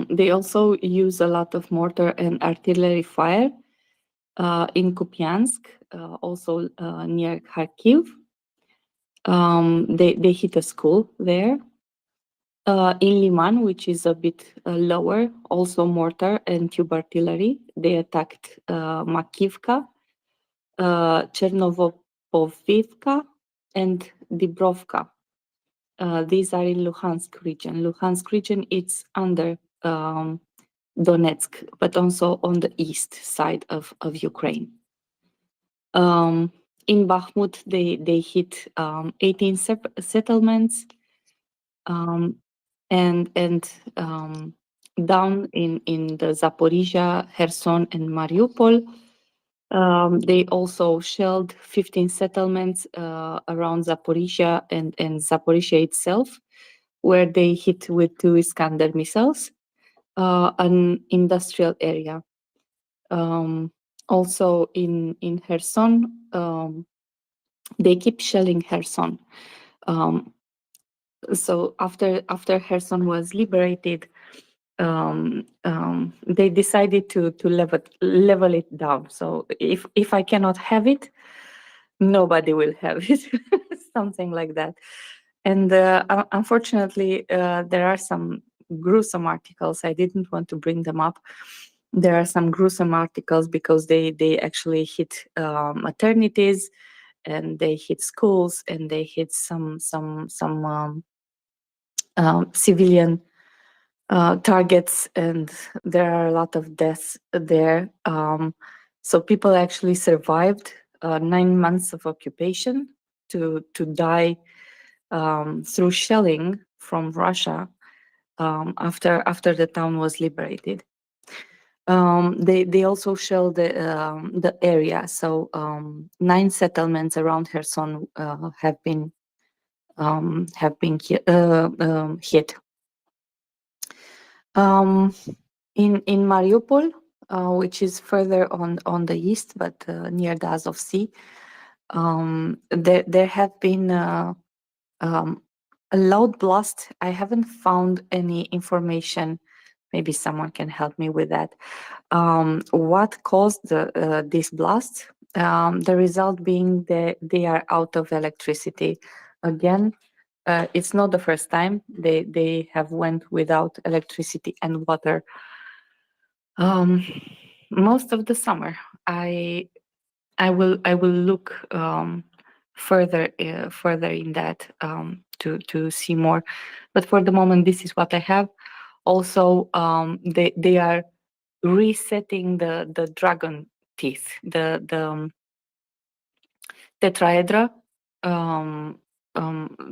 they also use a lot of mortar and artillery fire in Kupiansk, also near Kharkiv. They hit a school there. In Liman, which is a bit lower, also mortar and tube artillery. They attacked Makivka, Chernovopovivka, and Dibrovka. These are in Luhansk region. Luhansk region, it's under Donetsk, but also on the east side of Ukraine. In Bakhmut, they hit 18 settlements, and down in the Zaporizhia, Kherson, and Mariupol, They also shelled 15 settlements around Zaporizhia and Zaporizhia itself, where they hit with 2 Iskander missiles, an industrial area. Also in Kherson, they keep shelling Kherson. So after Kherson was liberated, they decided to level it down. So if I cannot have it, nobody will have it, something like that. And unfortunately, there are some gruesome articles. I didn't want to bring them up. There are some gruesome articles because they actually hit maternities, and they hit schools, and they hit some civilian targets, and there are a lot of deaths there. So people actually survived 9 months of occupation to die through shelling from Russia after the town was liberated. They also shelled the area. So 9 settlements around Kherson have been hit. In Mariupol, which is further on the east, but near the Azov Sea, there have been a loud blast. I haven't found any information. Maybe someone can help me with that. What caused this blast? The result being that they are out of electricity. Again, it's not the first time they have went without electricity and water. Most of the summer, I will look further in that to see more. But for the moment, this is what I have. Also, they are resetting the dragon teeth, the tetraedra,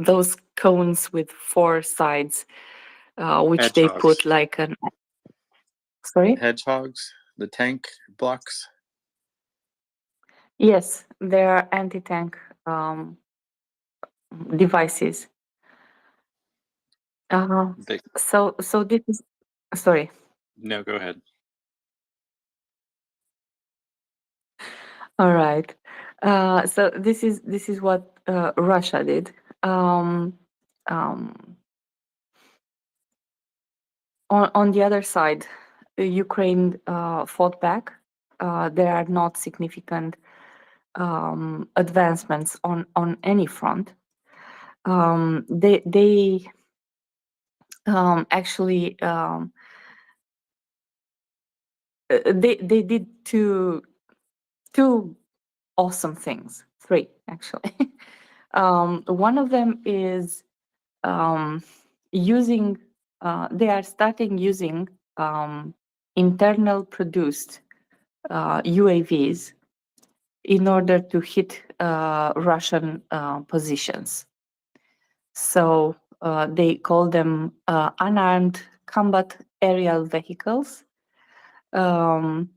those cones with 4 sides, which they Hedgehogs. put like an. Sorry? Hedgehogs, the tank blocks. Yes, there are anti-tank devices. So this is. Sorry. No, go ahead. All right. So this is what Russia did. On the other side, Ukraine fought back. There are not significant advancements on any front. They actually they did two awesome things. 3 actually. One of them is using. They are starting using internal produced UAVs in order to hit Russian positions. So they call them unarmed combat aerial vehicles, and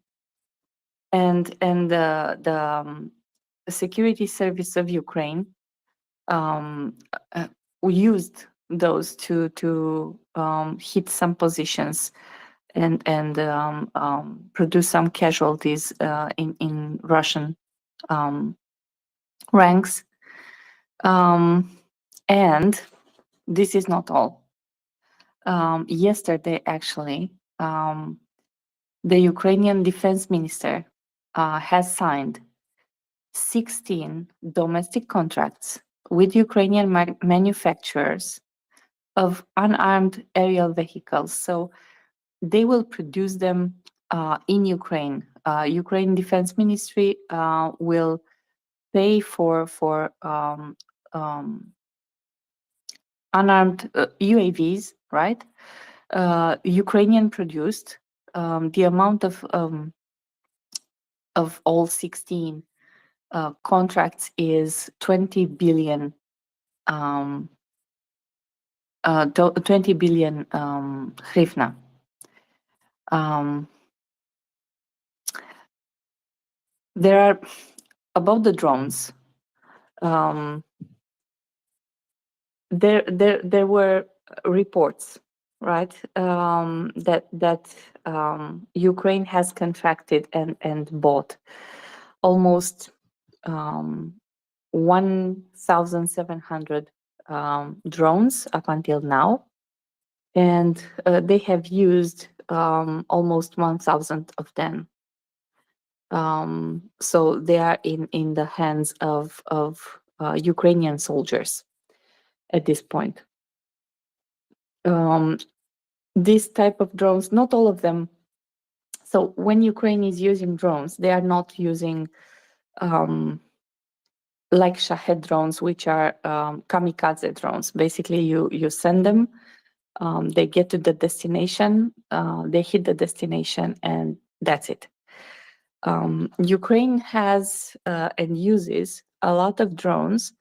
the Security Service of Ukraine used those to hit some positions and produce some casualties in Russian ranks. And this is not all. Yesterday, actually, the Ukrainian defense minister has signed 16 domestic contracts with Ukrainian manufacturers of unarmed aerial vehicles. So they will produce them in Ukraine. Ukraine Defense Ministry will pay for unarmed UAVs, right? Ukrainian produced. The amount of all 16 contracts is 20 billion. 20 billion hryvnia. there are about the drones. There were reports, right, that Ukraine has contracted and bought almost 1,700 drones up until now, and they have used almost 1,000 of them. So they are in the hands of Ukrainian soldiers at this point. This type of drones, not all of them. So when Ukraine is using drones, they are not using like Shahed drones, which are kamikaze drones. Basically, you send them, they get to the destination, they hit the destination, and that's it. Ukraine has and uses a lot of drones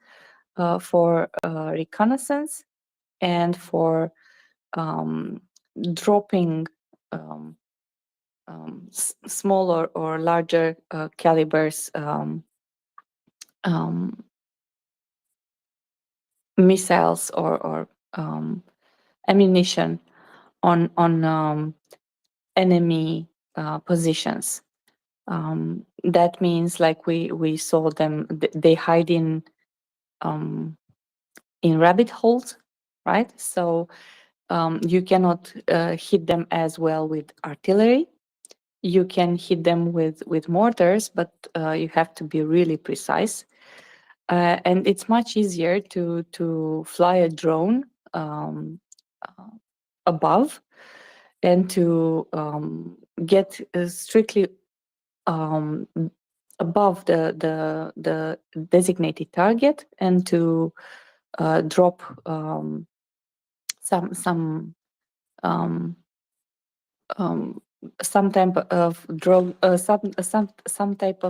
for reconnaissance and for dropping smaller or larger calibers missiles or ammunition on enemy positions. That means, like we saw them, they hide in rabbit holes, right? So you cannot hit them as well with artillery. You can hit them with mortars, but you have to be really precise. And it's much easier to fly a drone above and to get strictly above the designated target and to drop some type of drone, some type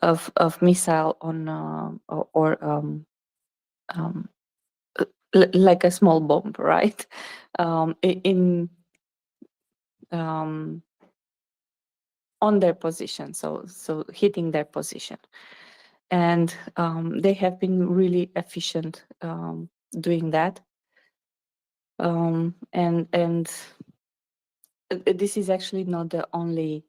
of missile on or like a small bomb, right? In on their position, so hitting their position, and they have been really efficient doing that. And this is actually not the only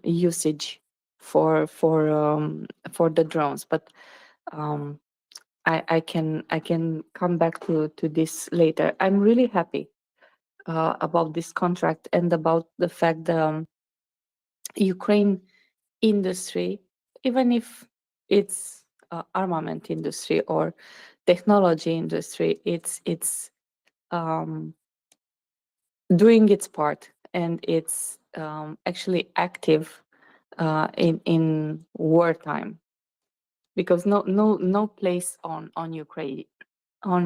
usage for the drones, but I can come back to this later. I'm really happy about this contract and about the fact the Ukraine industry, even if it's armament industry or technology industry, it's doing its part, and it's actually active in wartime, because no place on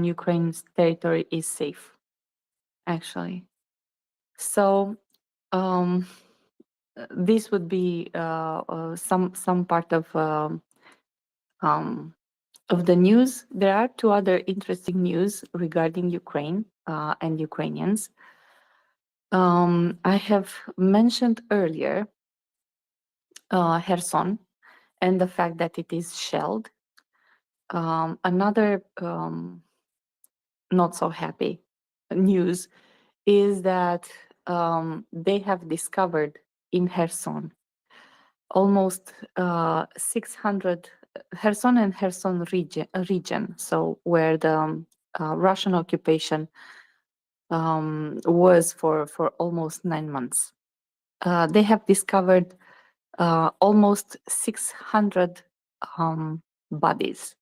Ukraine's territory is safe, actually. So this would be some part of the news. There are two other interesting news regarding Ukraine and Ukrainians. I have mentioned earlier Kherson and the fact that it is shelled. Another not so happy news is that they have discovered in Kherson almost 600 Kherson and Kherson region, so where the Russian occupation was for almost 9 months. They have discovered almost 600 bodies.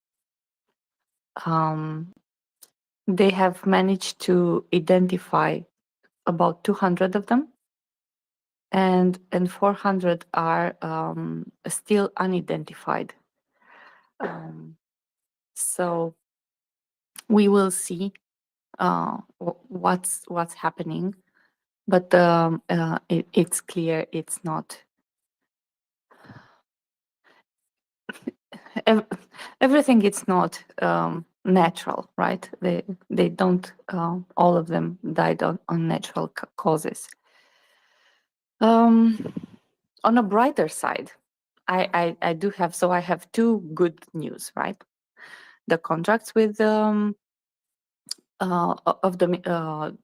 They have managed to identify about 200 of them, and 400 are still unidentified. So we will see what's happening, but it's clear it's not. Everything is not natural, right? They don't. All of them died on natural causes. on a brighter side, I do have, so I have two good news, right? The contracts with of the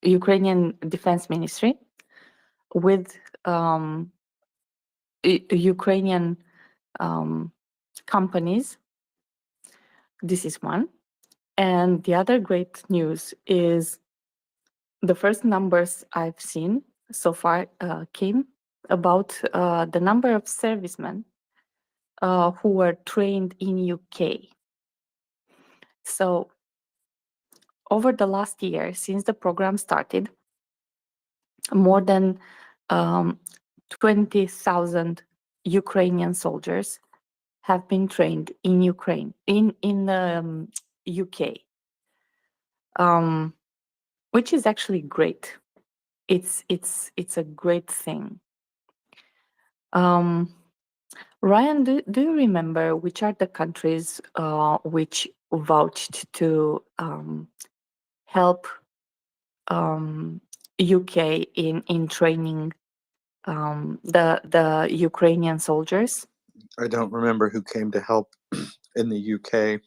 Ukrainian Defense Ministry with Ukrainian companies. This is one. And the other great news is the first numbers I've seen so far came about the number of servicemen who were trained in UK. So over the last year, since the program started, more than 20,000 Ukrainian soldiers have been trained in Ukraine, in UK, which is actually great. It's a great thing. Ryan, do you remember which are the countries which vouched to help UK in training the Ukrainian soldiers? I don't remember who came to help in the UK.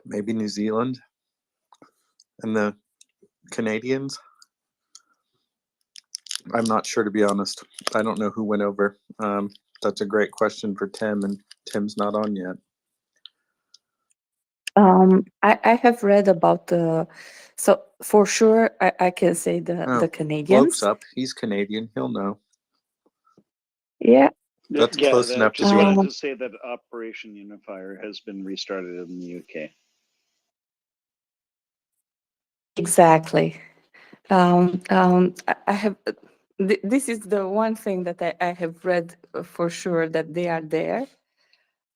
Maybe New Zealand and the Canadians. I'm not sure, to be honest. I don't know who went over. That's a great question for Tim, and Tim's not on yet. I have read about the, so for sure I can say the Canadians. Bloke's up. He's Canadian. He'll know. Yeah. That's close enough to just be wanted to say that Operation Unifier has been restarted in the UK. Exactly. I have. This is the one thing that I have read for sure that they are there.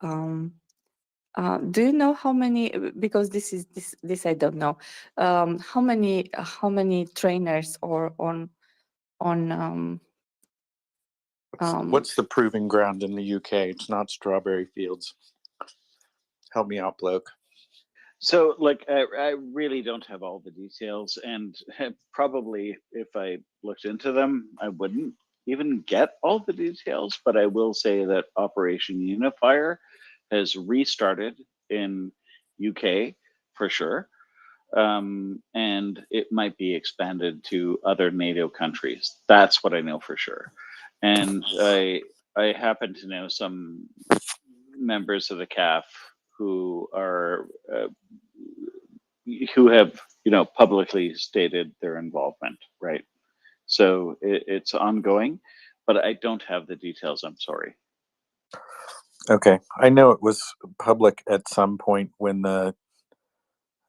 Do you know how many? Because this I don't know. How many trainers or on what's the proving ground in the UK? It's not strawberry fields. Help me out, bloke. So, like, I really don't have all the details, and probably if I looked into them, I wouldn't even get all the details. But I will say that Operation Unifier has restarted in UK for sure, and it might be expanded to other NATO countries. That's what I know for sure. And I happen to know some members of the CAF who are who have publicly stated their involvement, right? So it's ongoing, but I don't have the details. I'm sorry. Okay, I know it was public at some point when the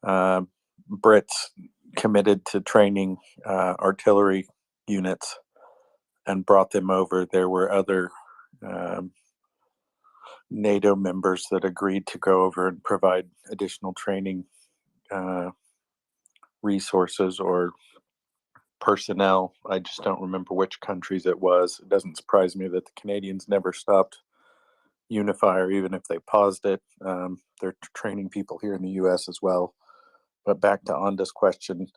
Brits committed to training artillery units and brought them over. There were other NATO members that agreed to go over and provide additional training resources or personnel. I just don't remember which countries it was. It doesn't surprise me that the Canadians never stopped Unifier, even if they paused it. They're training people here in the US as well. But back to Anda's question,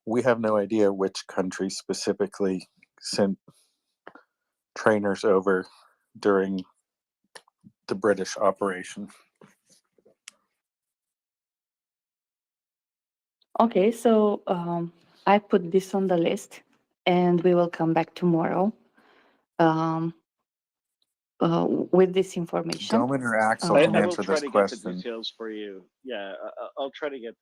we have no idea which country specifically sent trainers over during the British operation. Okay, so I put this on the list, and we will come back tomorrow with this information. Domin or Axel can I will answer try this to question. get the details for you. Yeah, I'll try to get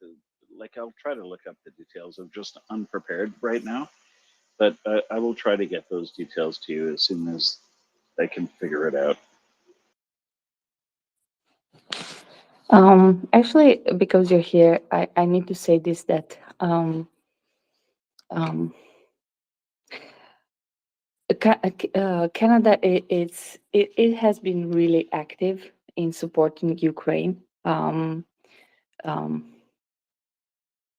I'll try to look up the details. I'm just unprepared right now, but I will try to get those details to you as soon as I can figure it out. Actually, because you're here, I need to say this, that Canada, it has been really active in supporting Ukraine.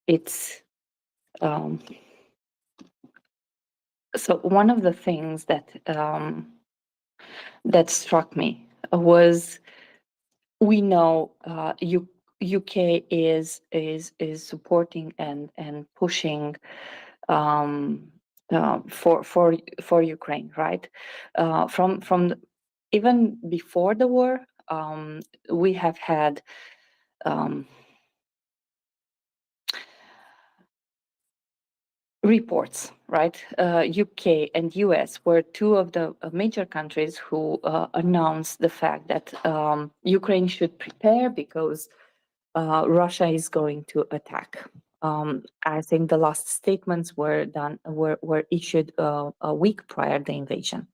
It's so one of the things that that struck me was, we know UK is supporting and pushing for Ukraine, right? Even before the war, we have had reports, right? UK and US were two of the major countries who announced the fact that Ukraine should prepare because Russia is going to attack. I think the last statements were issued a week prior to the invasion.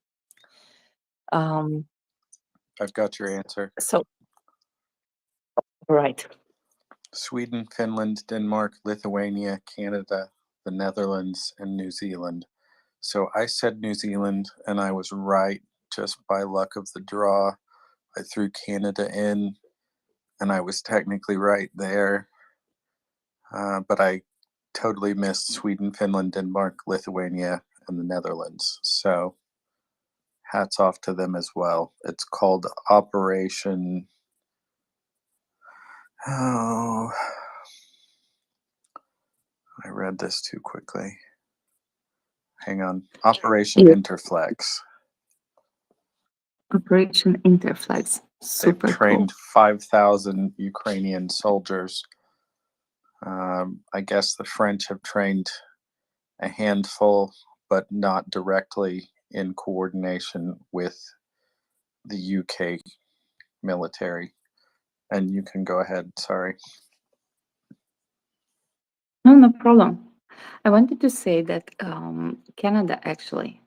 I've got your answer. So, right. Sweden, Finland, Denmark, Lithuania, Canada, the Netherlands, and New Zealand. So I said New Zealand, and I was right just by luck of the draw. I threw Canada in, and I was technically right there. But I totally missed Sweden, Finland, Denmark, Lithuania, and the Netherlands. So hats off to them as well. It's called Operation... Oh, I read this too quickly. Hang on. Operation Interflex. Operation Interflex. Super They've trained cool. 5,000 Ukrainian soldiers. I guess the French have trained a handful, but not directly in coordination with the UK military. And you can go ahead, sorry. No problem. I wanted to say that Canada actually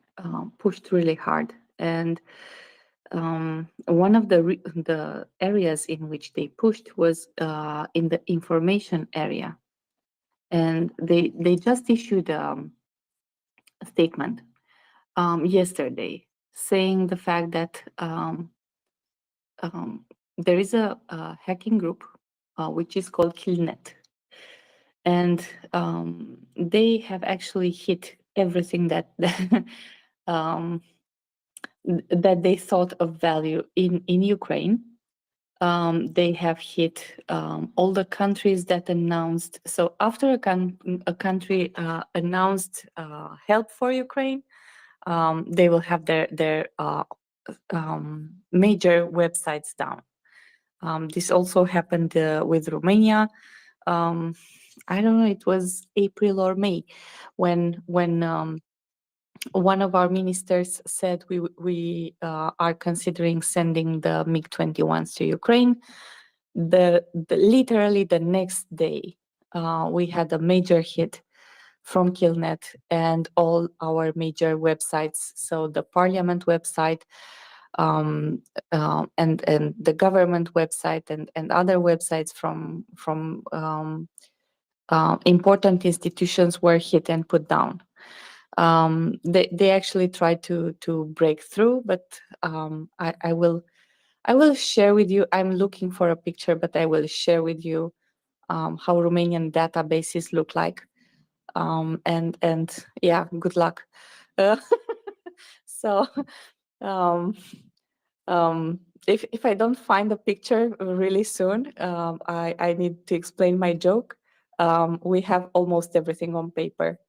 pushed really hard, and one of the areas in which they pushed was in the information area, and they just issued a statement yesterday saying the fact that there is a hacking group which is called Killnet. And they have actually hit everything that that they thought of value in Ukraine. They have hit all the countries that announced. So after a country announced help for Ukraine, they will have their major websites down. This also happened with Romania. I don't know, it was April or May when one of our ministers said we are considering sending the MiG-21s to Ukraine. Literally the next day, we had a major hit from Killnet and all our major websites. So the Parliament website, and the government website and other websites from important institutions were hit and put down. They actually tried to break through, but I will share with you. I'm looking for a picture, but I will share with you how Romanian databases look like. And yeah, good luck. So if I don't find a picture really soon, I need to explain my joke. We have almost everything on paper.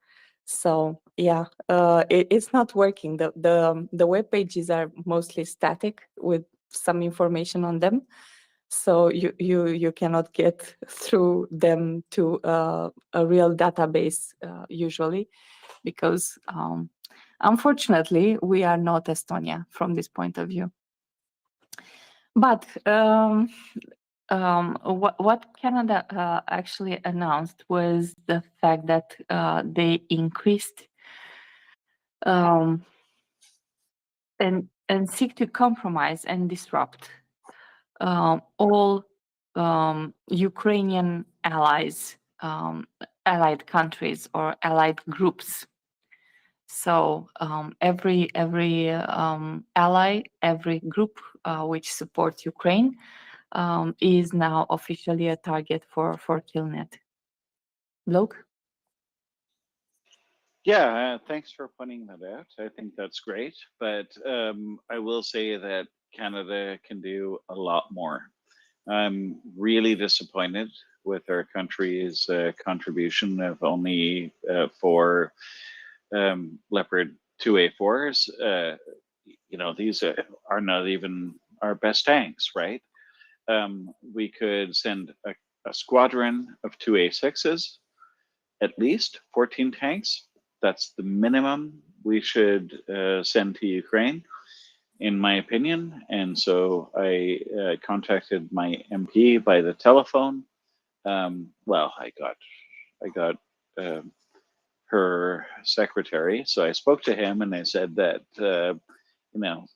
So yeah, it's not working. The web pages are mostly static with some information on them. So you cannot get through them to a real database usually, because unfortunately we are not Estonia from this point of view. But what Canada actually announced was the fact that they increased and seek to compromise and disrupt all Ukrainian allies, allied countries or allied groups. So every ally, every group which supports Ukraine is now officially a target for Killnet. Bloke? Yeah, thanks for pointing that out. I think that's great. But I will say that Canada can do a lot more. I'm really disappointed with our country's contribution of only for Leopard 2A4s, these are not even our best tanks, right? We could send a squadron of 2A6s, at least 14 tanks. That's the minimum we should send to Ukraine, in my opinion. And so I contacted my MP by the telephone. Well, I got her secretary. So I spoke to him, and they said that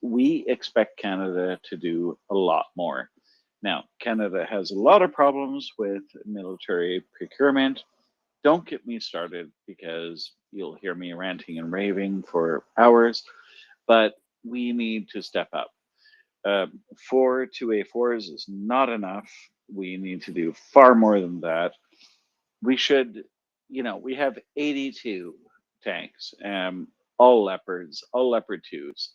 we expect Canada to do a lot more. Now, Canada has a lot of problems with military procurement. Don't get me started, because you'll hear me ranting and raving for hours, but we need to step up. 4 2A4s is not enough. We need to do far more than that. We should, we have 82 tanks, all Leopards, all Leopard 2s,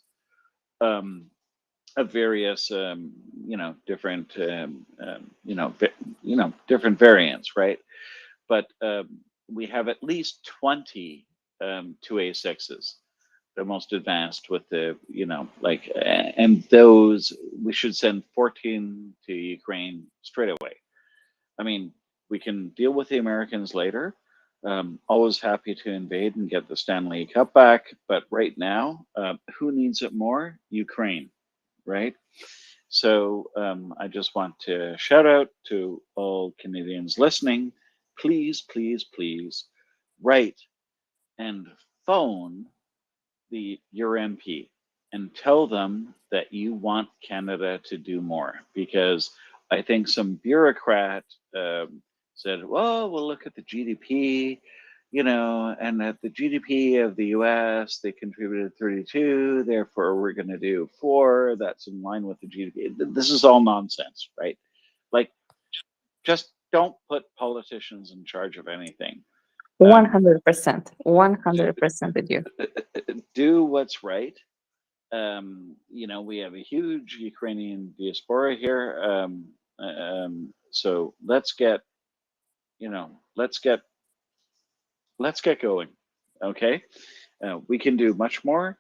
of various, different, different variants, right? But we have at least 20 2A6s, the most advanced with the, and those we should send 14 to Ukraine straight away. I mean, we can deal with the Americans later. Always happy to invade and get the Stanley Cup back, but right now, who needs it more? Ukraine, right? So I just want to shout out to all Canadians listening. Please, please, please write and phone your MP and tell them that you want Canada to do more, because I think some bureaucrat said, well, we'll look at the GDP, and at the GDP of the US, they contributed 32, therefore we're going to do 4. That's in line with the GDP. This is all nonsense, right? Like, just don't put politicians in charge of anything. 100%, 100% with you. Do what's right. We have a huge Ukrainian diaspora here. So let's get going. Okay. We can do much more.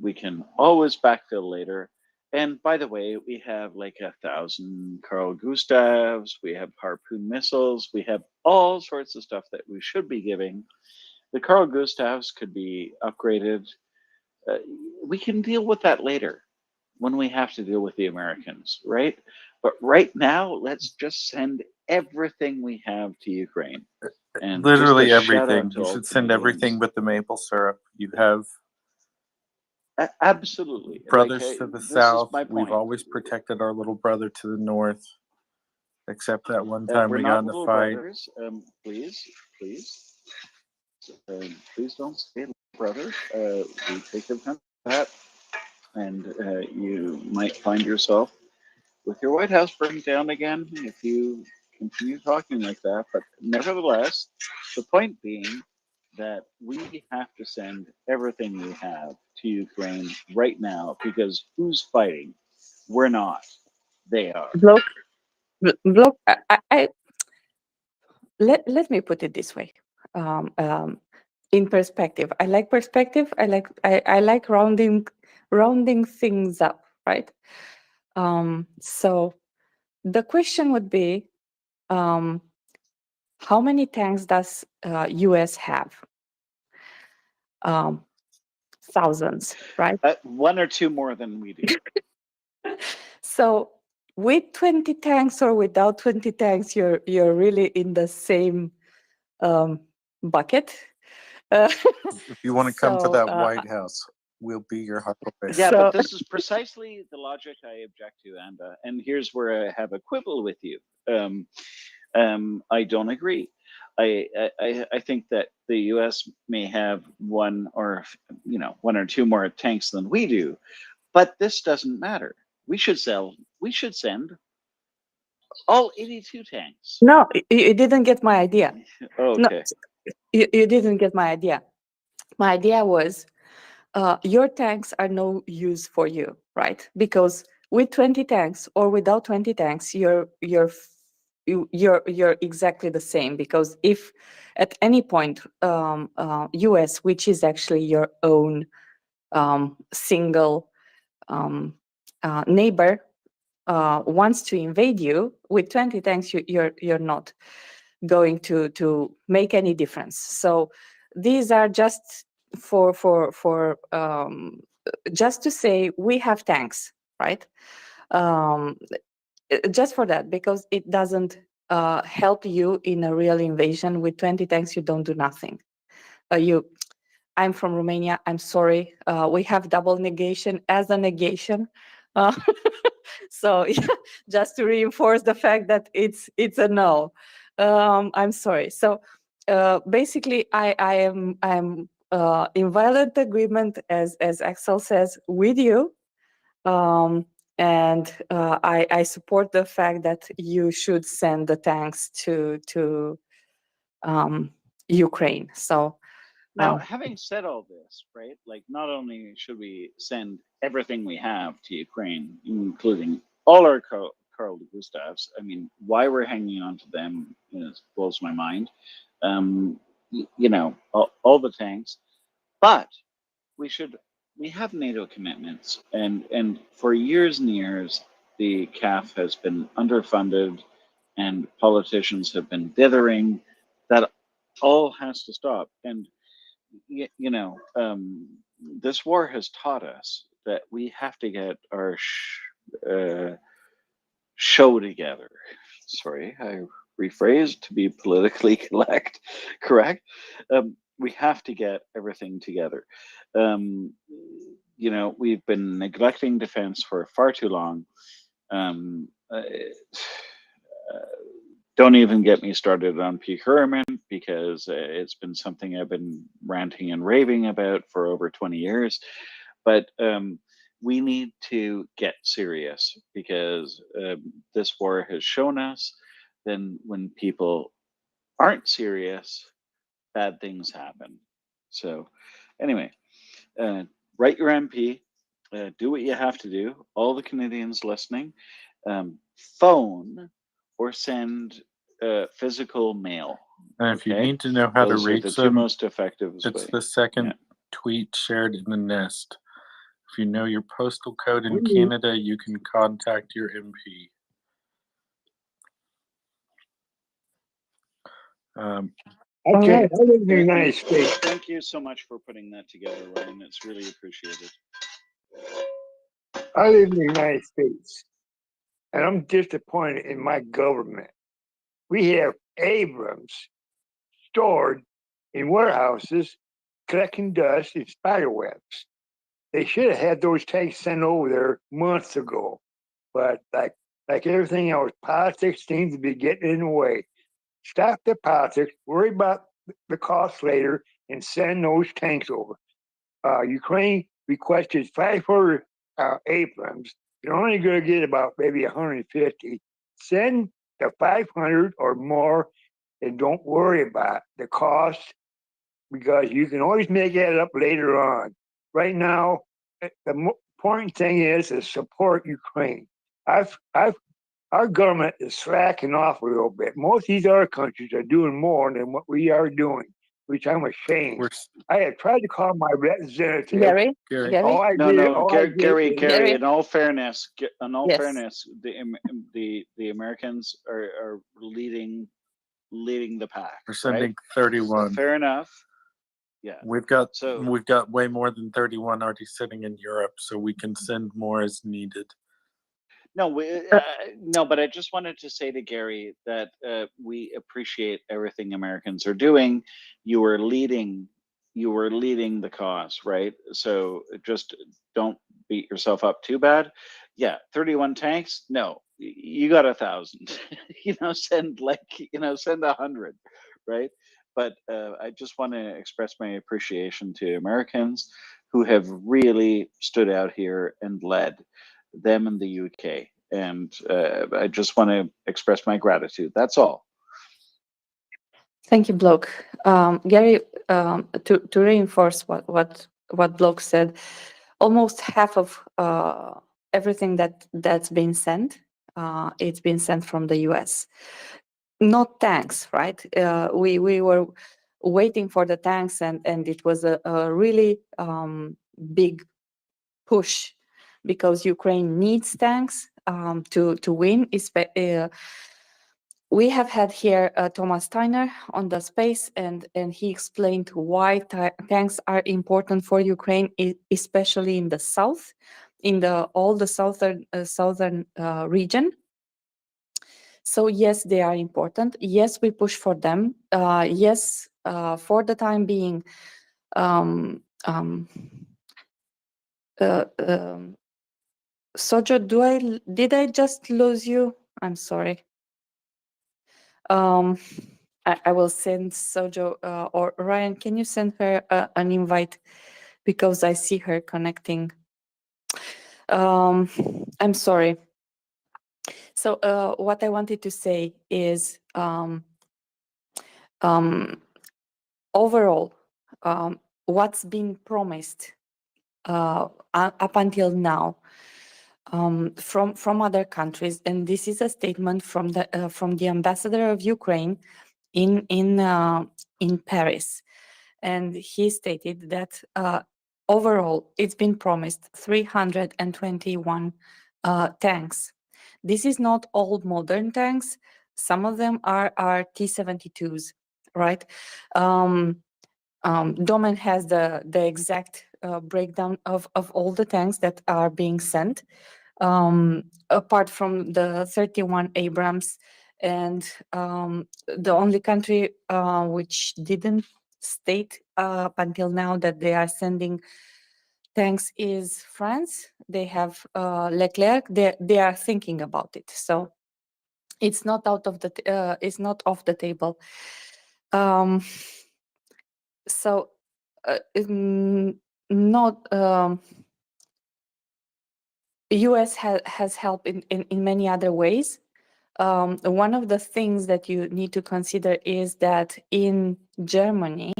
We can always backfill later. And by the way, we have like 1,000 Carl Gustavs. We have Harpoon missiles. We have all sorts of stuff that we should be giving. The Carl Gustavs could be upgraded. We can deal with that later, when we have to deal with the Americans, right? But right now, let's just send everything we have to Ukraine. And Literally just a shout out everything. to You all should send Canadians. everything but the maple syrup. You have Absolutely. brothers to the this south. is my We've point. always protected our little brother to the north, except that one time We're we got not in a little fight. brothers. Please don't say little brothers. We take offense to that, and you might find yourself with your White House burned down again if you continue talking like that. But nevertheless, the point being that we have to send everything we have to Ukraine right now, because who's fighting? We're not. They are. Look, let me put it this way. In perspective, I like perspective. I like rounding things up, right? So the question would be, how many tanks does US have? Thousands, right? 1 or 2 more than we do. So with 20 tanks or without 20 tanks, you're really in the same bucket. If you want to come to that So, White House, we'll be your Huckleberry. Yeah, So- but this is precisely the logic I object to, and here's where I have a quibble with you. I don't agree. I think that the U.S. may have 1 or 2 more tanks than we do, but this doesn't matter. We should send all 82 tanks. No, you didn't get my idea. Okay. No, you didn't get my idea. My idea was, your tanks are no use for you, right? Because with 20 tanks or without 20 tanks, you're exactly the same, because if at any point US, which is actually your own single neighbor, wants to invade you with 20 tanks, you're not going to make any difference. So these are just for just to say we have tanks, right? Just for that, because it doesn't help you in a real invasion. With 20 tanks, you don't do nothing. I'm from Romania. I'm sorry. We have double negation as a negation. Uh, so yeah, just to reinforce the fact that it's a no. I'm sorry. So basically, I'm in violent agreement, as Axel says, with you. And I support the fact that you should send the tanks to Ukraine. So now, having said all this, right? Like, not only should we send everything we have to Ukraine, including all our Carl Gustavs. I mean, why we're hanging on to them blows my mind. You know, all the tanks, but we have NATO commitments, and for years and years, the CAF has been underfunded, and politicians have been dithering. That all has to stop. And you know, this war has taught us that we have to get our show together. Sorry, I rephrased to be politically correct. We have to get everything together. You know, we've been neglecting defense for far too long. Don't even get me started on procurement, because it's been something I've been ranting and raving about for over 20 years. But we need to get serious, because this war has shown us then when people aren't serious, bad things happen. So anyway, write your MP, do what you have to do. All the Canadians listening, phone or send physical mail. And if you need to know how Those to are reach the two them, most effective it's ways. the second tweet shared in the nest. If you know your postal code in Canada, you can contact your MP. Okay, I live in the United States. Thank you so much for putting that together, Ryan. It's really appreciated. I live in the United States, and I'm disappointed in my government. We have Abrams stored in warehouses collecting dust and spider webs. They should have had those tanks sent over there months ago, but like everything else, politics seems to be getting in the way. Stop the politics, worry about the cost later, and send those tanks over. Ukraine requested 500 Abrams. You're only going to get about maybe 150. Send the 500 or more, and don't worry about the cost, because you can always make that up later on. Right now, the important thing is to support Ukraine. Our government is slacking off a little bit. Most of these other countries are doing more than what we are doing, which I'm ashamed. I have tried to call my representative. Gary. Gary. In all fairness, the Americans are leading the pack. We're sending right? 31. So fair enough. Yeah. We've got way more than 31 already sitting in Europe, so we can send more as needed. No, but I just wanted to say to Gary that we appreciate everything Americans are doing. You are leading the cause, right? So just don't beat yourself up too bad. Yeah, 31 tanks. No, you got 1,000. Send 100, right? But I just want to express my appreciation to Americans who have really stood out here and led, them in the UK. And I just want to express my gratitude. That's all. Thank you, Bloke. Gary, to reinforce what Bloke said, almost half of everything that's been sent it's been sent from the US. Not tanks, right? We were waiting for the tanks, and it was a really big push because Ukraine needs tanks to win. We have had here Thomas Steiner on the space, and he explained why tanks are important for Ukraine, especially in the south, in all the southern region. So yes, they are important. Yes, we push for them. Yes, for the time being, Sojo, did I just lose you? I'm sorry. I will send Sojo or Ryan. Can you send her an invite, because I see her connecting. I'm sorry. So what I wanted to say is overall, what's been promised up until now from other countries, and this is a statement from the ambassador of Ukraine in Paris, and he stated that overall it's been promised 321 tanks. This is not all modern tanks. Some of them are T-72s, right? Domen has the exact breakdown of all the tanks that are being sent, apart from the 31 Abrams, and the only country which didn't state up until now that they are sending tanks is France. They have Leclerc. They are thinking about it, so it's not out of the it's not off the table. So not US has helped in many other ways. One of the things that you need to consider is that in Germany,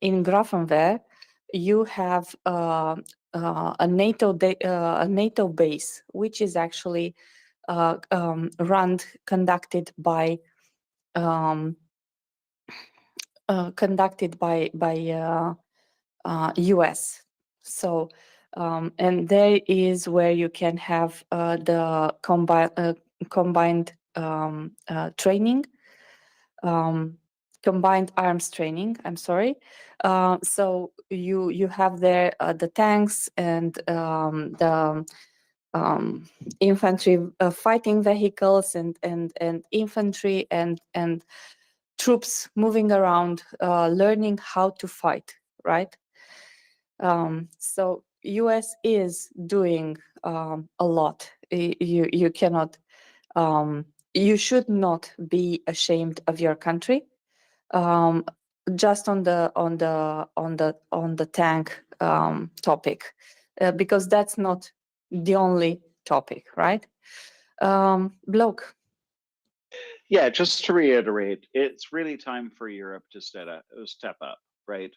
in Grafenwehr, you have a NATO base, which is actually conducted by US. So, and there is where you can have the combined training, combined arms training. I'm sorry. So you have there the tanks and the infantry fighting vehicles and infantry and troops moving around, learning how to fight, right? So US is doing a lot. You cannot, you should not be ashamed of your country. Just on the tank topic, because that's not the only topic, right? Bloke. Yeah, just to reiterate, it's really time for Europe to step up, right?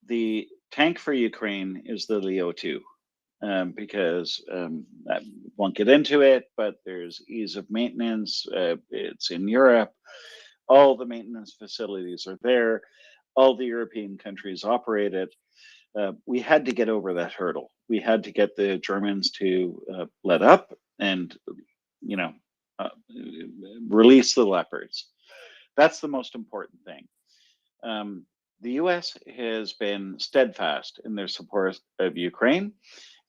The tank for Ukraine is the Leo 2, because I won't get into it, but there's ease of maintenance. It's in Europe. All the maintenance facilities are there. All the European countries operate it. We had to get over that hurdle. We had to get the Germans to let up and, release the leopards. That's the most important thing. The US has been steadfast in their support of Ukraine.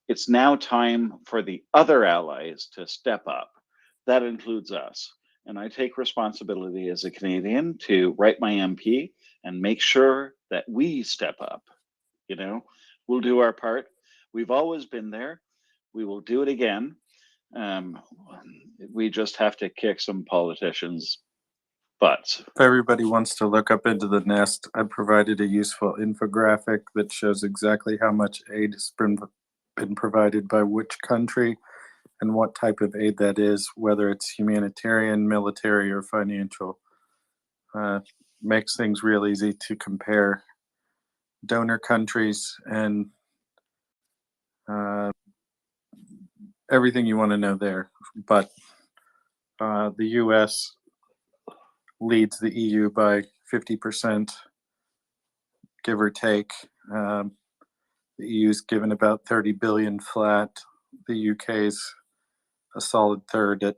It's now time for the other allies to step up. That includes us. And I take responsibility as a Canadian to write my MP and make sure that we step up. We'll do our part. We've always been there. We will do it again. We just have to kick some politicians' butts. If everybody wants to look up into the nest, I provided a useful infographic that shows exactly how much aid has been provided by which country and what type of aid that is, whether it's humanitarian, military, or financial. Makes things real easy to compare donor countries and everything you want to know there. But the U.S. leads the EU by 50%, give or take. The EU's given about 30 billion flat. The UK's a solid third at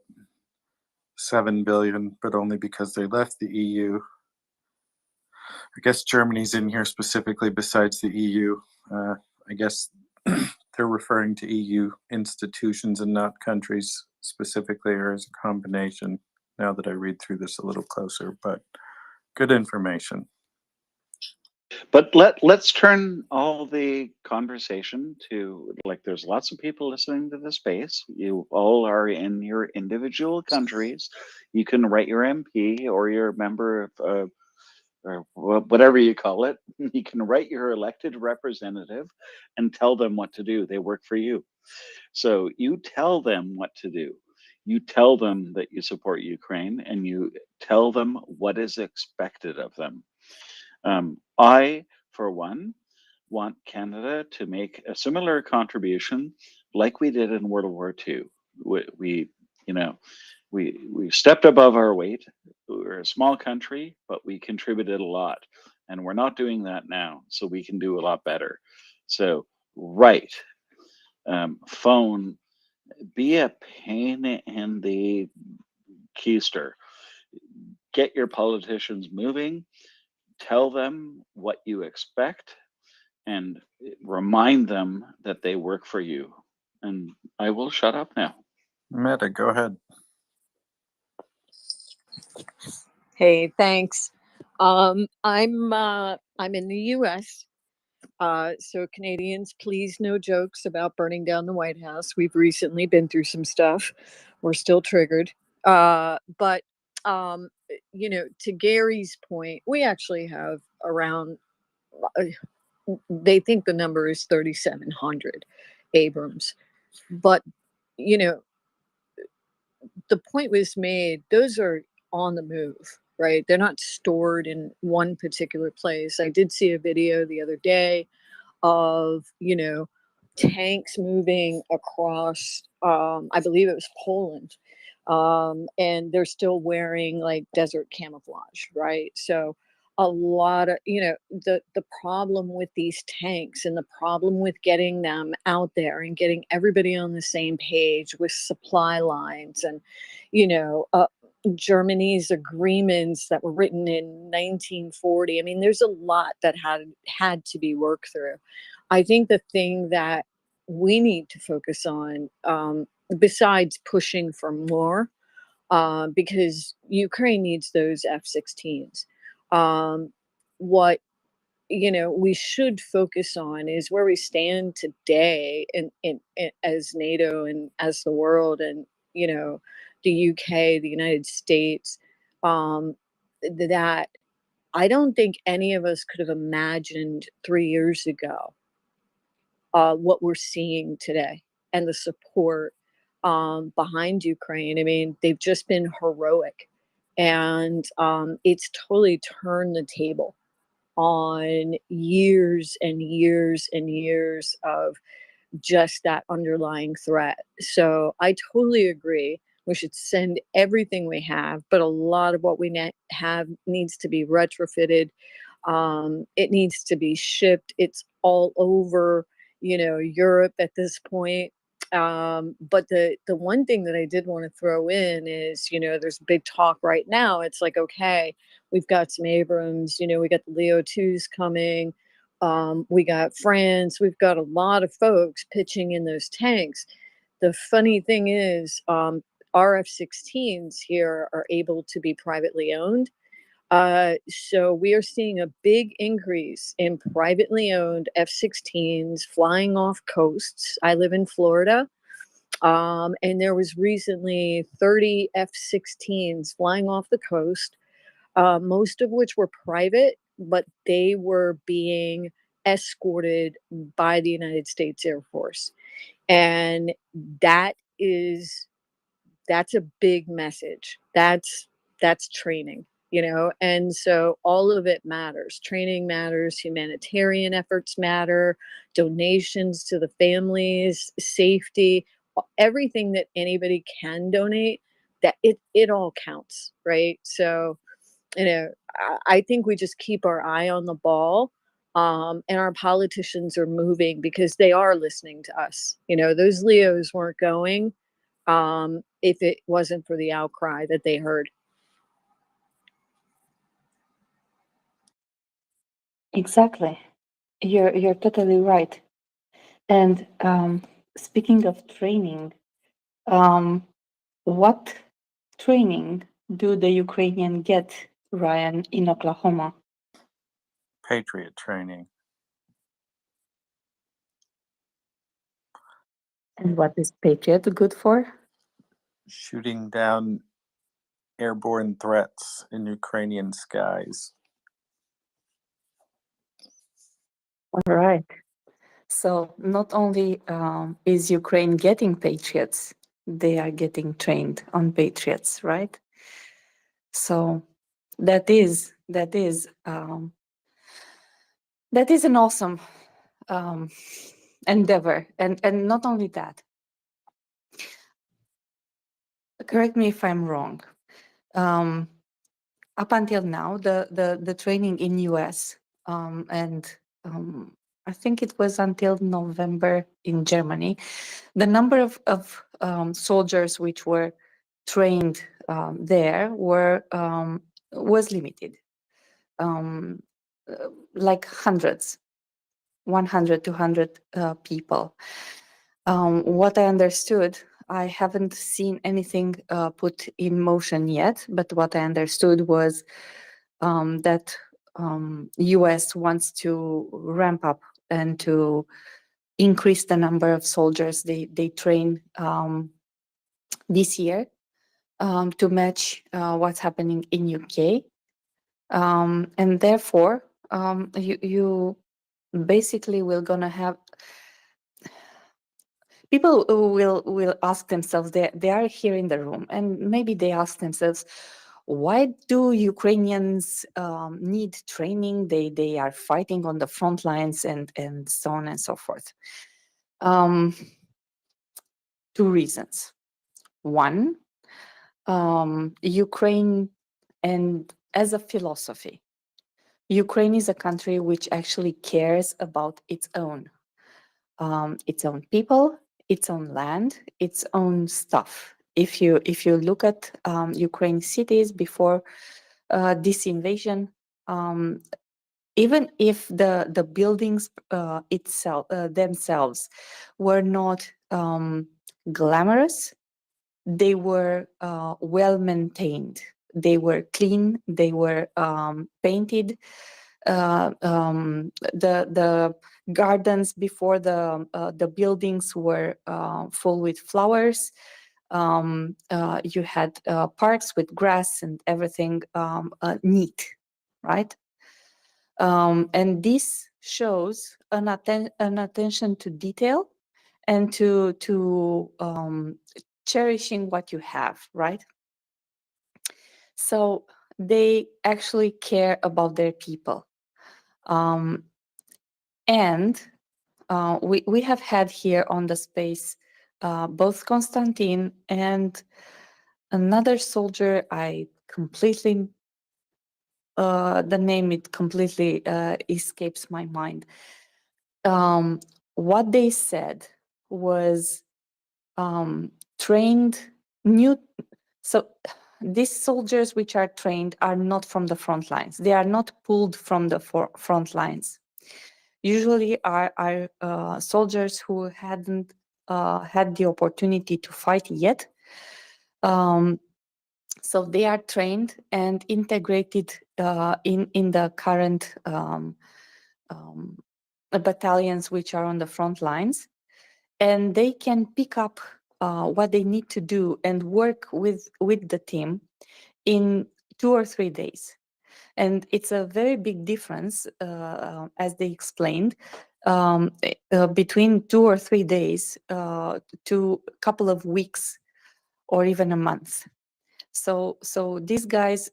7 billion, but only because they left the EU. I guess Germany's in here specifically besides the EU. I guess they're referring to EU institutions and not countries specifically, or as a combination, now that I read through this a little closer, but good information. But let's turn all the conversation to, like, there's lots of people listening to the space. You all are in your individual countries. You can write your MP or your member of or whatever you call it. You can write your elected representative and tell them what to do. They work for you. So you tell them what to do. You tell them that you support Ukraine, and you tell them what is expected of them. I, for one, want Canada to make a similar contribution like we did in World War II. We stepped above our weight. We're a small country, but we contributed a lot. And we're not doing that now, so we can do a lot better. So, write, phone, be a pain in the keister. Get your politicians moving. Tell them what you expect and remind them that they work for you. And I will shut up now. Meta, go ahead. Hey, thanks. I'm in the U.S. So Canadians, please no jokes about burning down the White House. We've recently been through some stuff. We're still triggered. But to Gary's point, we actually have around. They think the number is 3,700 Abrams, but the point was made. Those are on the move, right? They're not stored in one particular place. I did see a video the other day of tanks moving across I believe it was Poland, and they're still wearing like desert camouflage, right? So a lot of the problem with these tanks and the problem with getting them out there and getting everybody on the same page with supply lines and Germany's agreements that were written in 1940. I mean, there's a lot that had to be worked through. I think the thing that we need to focus on, besides pushing for more, because Ukraine needs those F-16s. What we should focus on is where we stand today in as NATO and as the world and the UK, the United States. That I don't think any of us could have imagined 3 years ago what we're seeing today and the support behind Ukraine. I mean, they've just been heroic, and it's totally turned the table on years and years and years of just that underlying threat. So I totally agree. We should send everything we have, but a lot of what we have needs to be retrofitted. It needs to be shipped. It's all over, Europe at this point. But the one thing that I did want to throw in is, there's big talk right now. It's like, okay, we've got some Abrams, we got the Leo 2s coming. We got France. We've got a lot of folks pitching in those tanks. The funny thing is, our F-16s here are able to be privately owned. So we are seeing a big increase in privately owned F-16s flying off coasts. I live in Florida. And there was recently 30 F-16s flying off the coast, most of which were private, but they were being escorted by the United States Air Force. And that's a big message. That's training, and so all of it matters. Training matters, humanitarian efforts matter, donations to the families, safety, everything that anybody can donate, that it all counts, right? So, I think we just keep our eye on the ball, and our politicians are moving because they are listening to us. Those Leos weren't going if it wasn't for the outcry that they heard. Exactly. You're totally right. And speaking of training, what training do the Ukrainian get, Ryan, in Oklahoma? Patriot training. And what is Patriot good for? Shooting down airborne threats in Ukrainian skies. All right. So not only is Ukraine getting Patriots, they are getting trained on Patriots, right? So that is an awesome endeavor, and not only that. Correct me if I'm wrong. Up until now, the training in US and I think it was until November in Germany, the number of soldiers which were trained there was limited, like hundreds, 100, 200 people. What I understood, I haven't seen anything put in motion yet, but what I understood was that US wants to ramp up and to increase the number of soldiers they train this year to match what's happening in UK. And therefore, you basically will gonna have people who will ask themselves, they are here in the room, and maybe they ask themselves, why do Ukrainians need training? They are fighting on the front lines and so on and so forth. Two reasons. One, Ukraine, and as a philosophy, Ukraine is a country which actually cares about its own people, its own land, its own stuff. If you look at Ukraine cities before this invasion, even if the buildings themselves were not glamorous, they were well maintained. They were clean. They were painted. The gardens before the buildings were full with flowers. You had parks with grass and everything neat, right? And this shows an attention to detail and to cherishing what you have, right? So they actually care about their people. And we have had here on the space both Konstantin and another soldier. I completely, the name, it completely escapes my mind. What they said was trained new. So these soldiers which are trained are not from the front lines. They are not pulled from the front lines. Usually are soldiers who hadn't had the opportunity to fight yet. So they are trained and integrated in the current battalions which are on the front lines, and they can pick up what they need to do and work with the team in 2 or 3 days. And it's a very big difference, as they explained, between 2 or 3 days to a couple of weeks or even a month. So these guys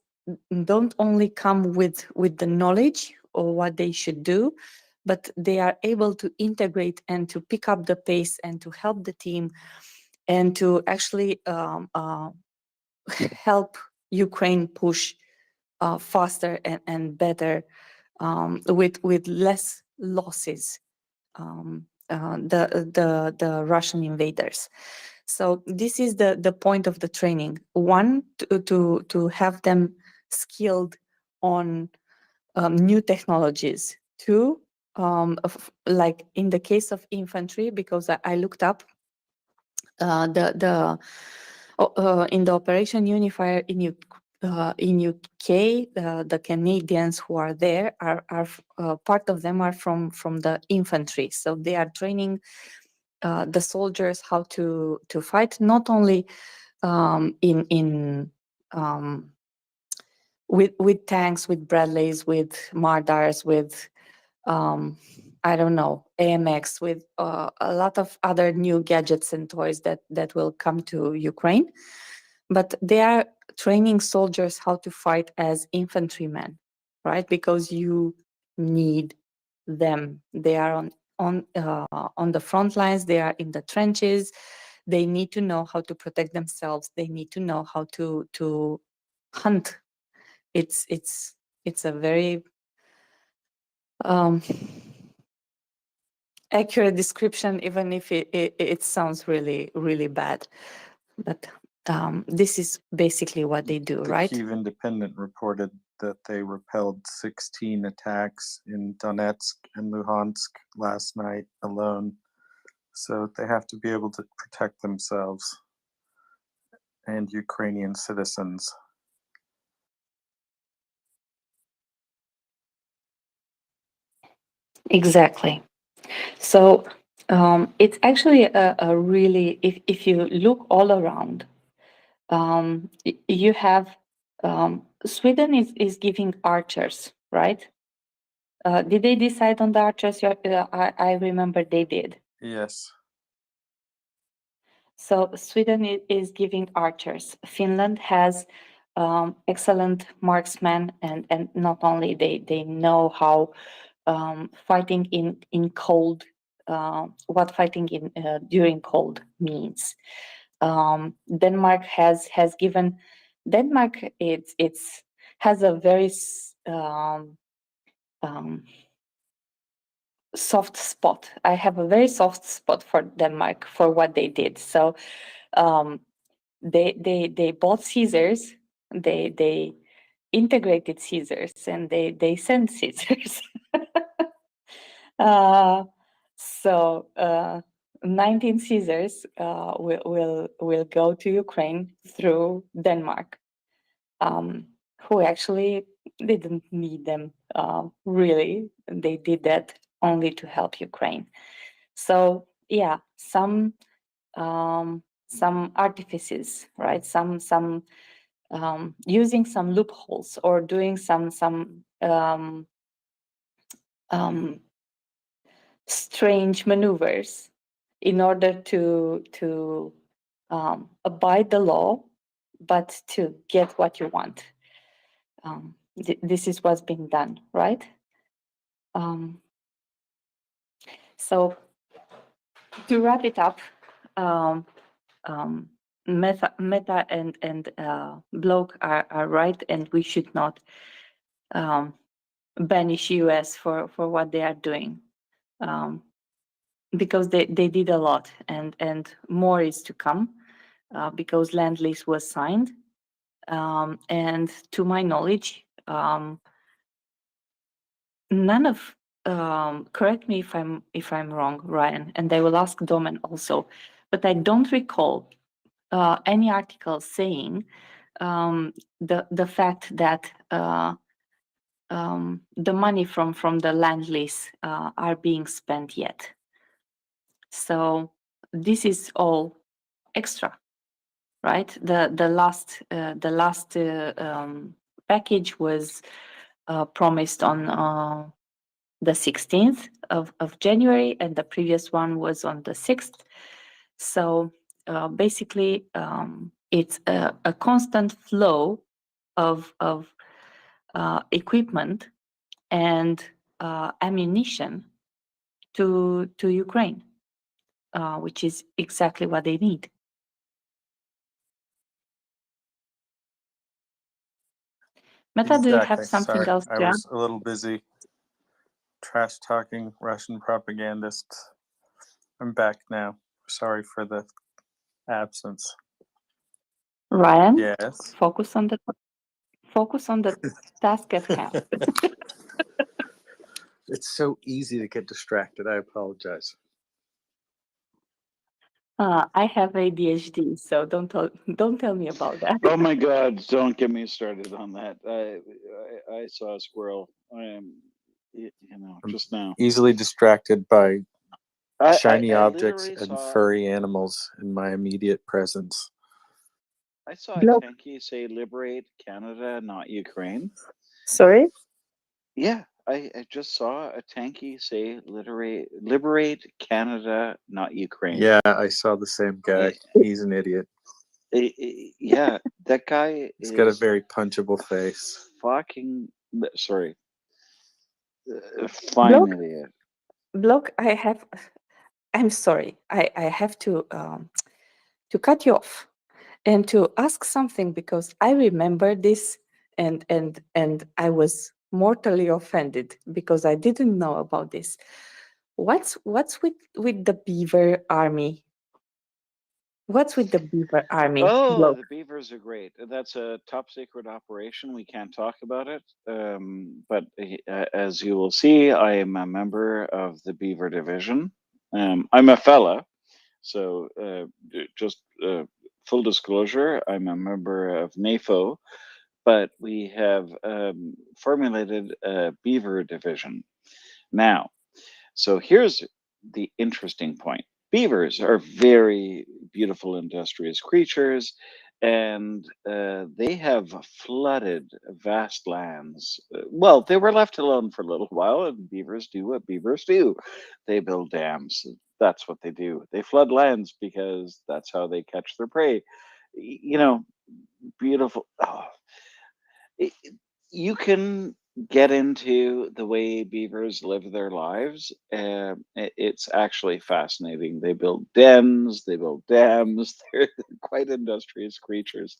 don't only come with the knowledge or what they should do, but they are able to integrate and to pick up the pace and to help the team and to actually help Ukraine push faster and better with less losses the Russian invaders. So this is the point of the training. One, to have them skilled on new technologies. Two, like in the case of infantry, because I looked up in the Operation Unifier in UK, the Canadians who are there are part of them are from the infantry, so they are training the soldiers how to fight, not only with tanks, with Bradleys, with Mardars, with I don't know, AMX, with a lot of other new gadgets and toys that will come to Ukraine. But they are training soldiers how to fight as infantrymen, right? Because you need them. They are on the front lines. They are in the trenches. They need to know how to protect themselves. They need to know how to hunt. It's a very accurate description, even if it sounds really, really bad. But this is basically what they do, The right? Kyiv Independent reported that they repelled 16 attacks in Donetsk and Luhansk last night alone. So they have to be able to protect themselves and Ukrainian citizens. Exactly. So it's actually a really, if you look all around, you have Sweden is giving archers, right? Did they decide on the archers? I remember they did. Yes. So Sweden is giving archers. Finland has excellent marksmen, and not only they know how fighting in cold, what fighting in during cold means. Denmark has given. Denmark it's has a very soft spot. I have a very soft spot for Denmark for what they did. So they bought Caesars. They integrated Caesars, and they sent Caesars. So 19 Caesars will go to Ukraine through Denmark, who actually didn't need them really. They did that only to help Ukraine. So yeah, some artifices, right? Some using some loopholes or doing some strange maneuvers in order to abide the law, but to get what you want. This is what's being done, right? So to wrap it up, Meta and Bloke are right, and we should not banish US for what they are doing, because they did a lot, and more is to come, because land lease was signed, and to my knowledge, none of correct me if I'm wrong, Ryan, and I will ask Domen also, but I don't recall any article saying the fact that the money from the land lease are being spent yet. So this is all extra, right? The last package was promised on the 16th of January, and the previous one was on the 6th. So basically, it's a constant flow of equipment and ammunition to Ukraine, which is exactly what they need. Meta, do you have Exactly. something Sorry, else I to add? was a little busy trash talking Russian propagandists. I'm back now. Sorry for the absence. Ryan, Yes. focus on the task at hand. It's so easy to get distracted. I apologize. I have ADHD, so don't tell me about that. Oh my God! Don't get me started on that. I saw a squirrel. I am, just now. Easily distracted by shiny I objects literally and saw. furry animals in my immediate presence. I saw a Block. tanky say "Liberate Canada, not Ukraine." Sorry? Yeah, I just saw a tanky say "Liberate Canada, not Ukraine." Yeah, I saw the same guy. He's an idiot. Yeah, that guy He's got a is very punchable face. fucking. Sorry, fine Block. idiot. Block. I'm sorry. I have to cut you off and to ask something because I remember this and I was mortally offended because I didn't know about this. What's with the beaver army? What's with the beaver army? Oh, Block. the beavers are great. That's a top secret operation. We can't talk about it. But as you will see, I am a member of the beaver division. I'm a fella. So just full disclosure, I'm a member of NAFO, but we have formulated a beaver division. Now, so here's the interesting point. Beavers are very beautiful, industrious creatures, and they have flooded vast lands. Well, they were left alone for a little while, and beavers do what beavers do. They build dams. That's what they do. They flood lands because that's how they catch their prey. You know, beautiful. Oh, you can get into the way beavers live their lives. It's actually fascinating. They build dens, they build dams. They're quite industrious creatures.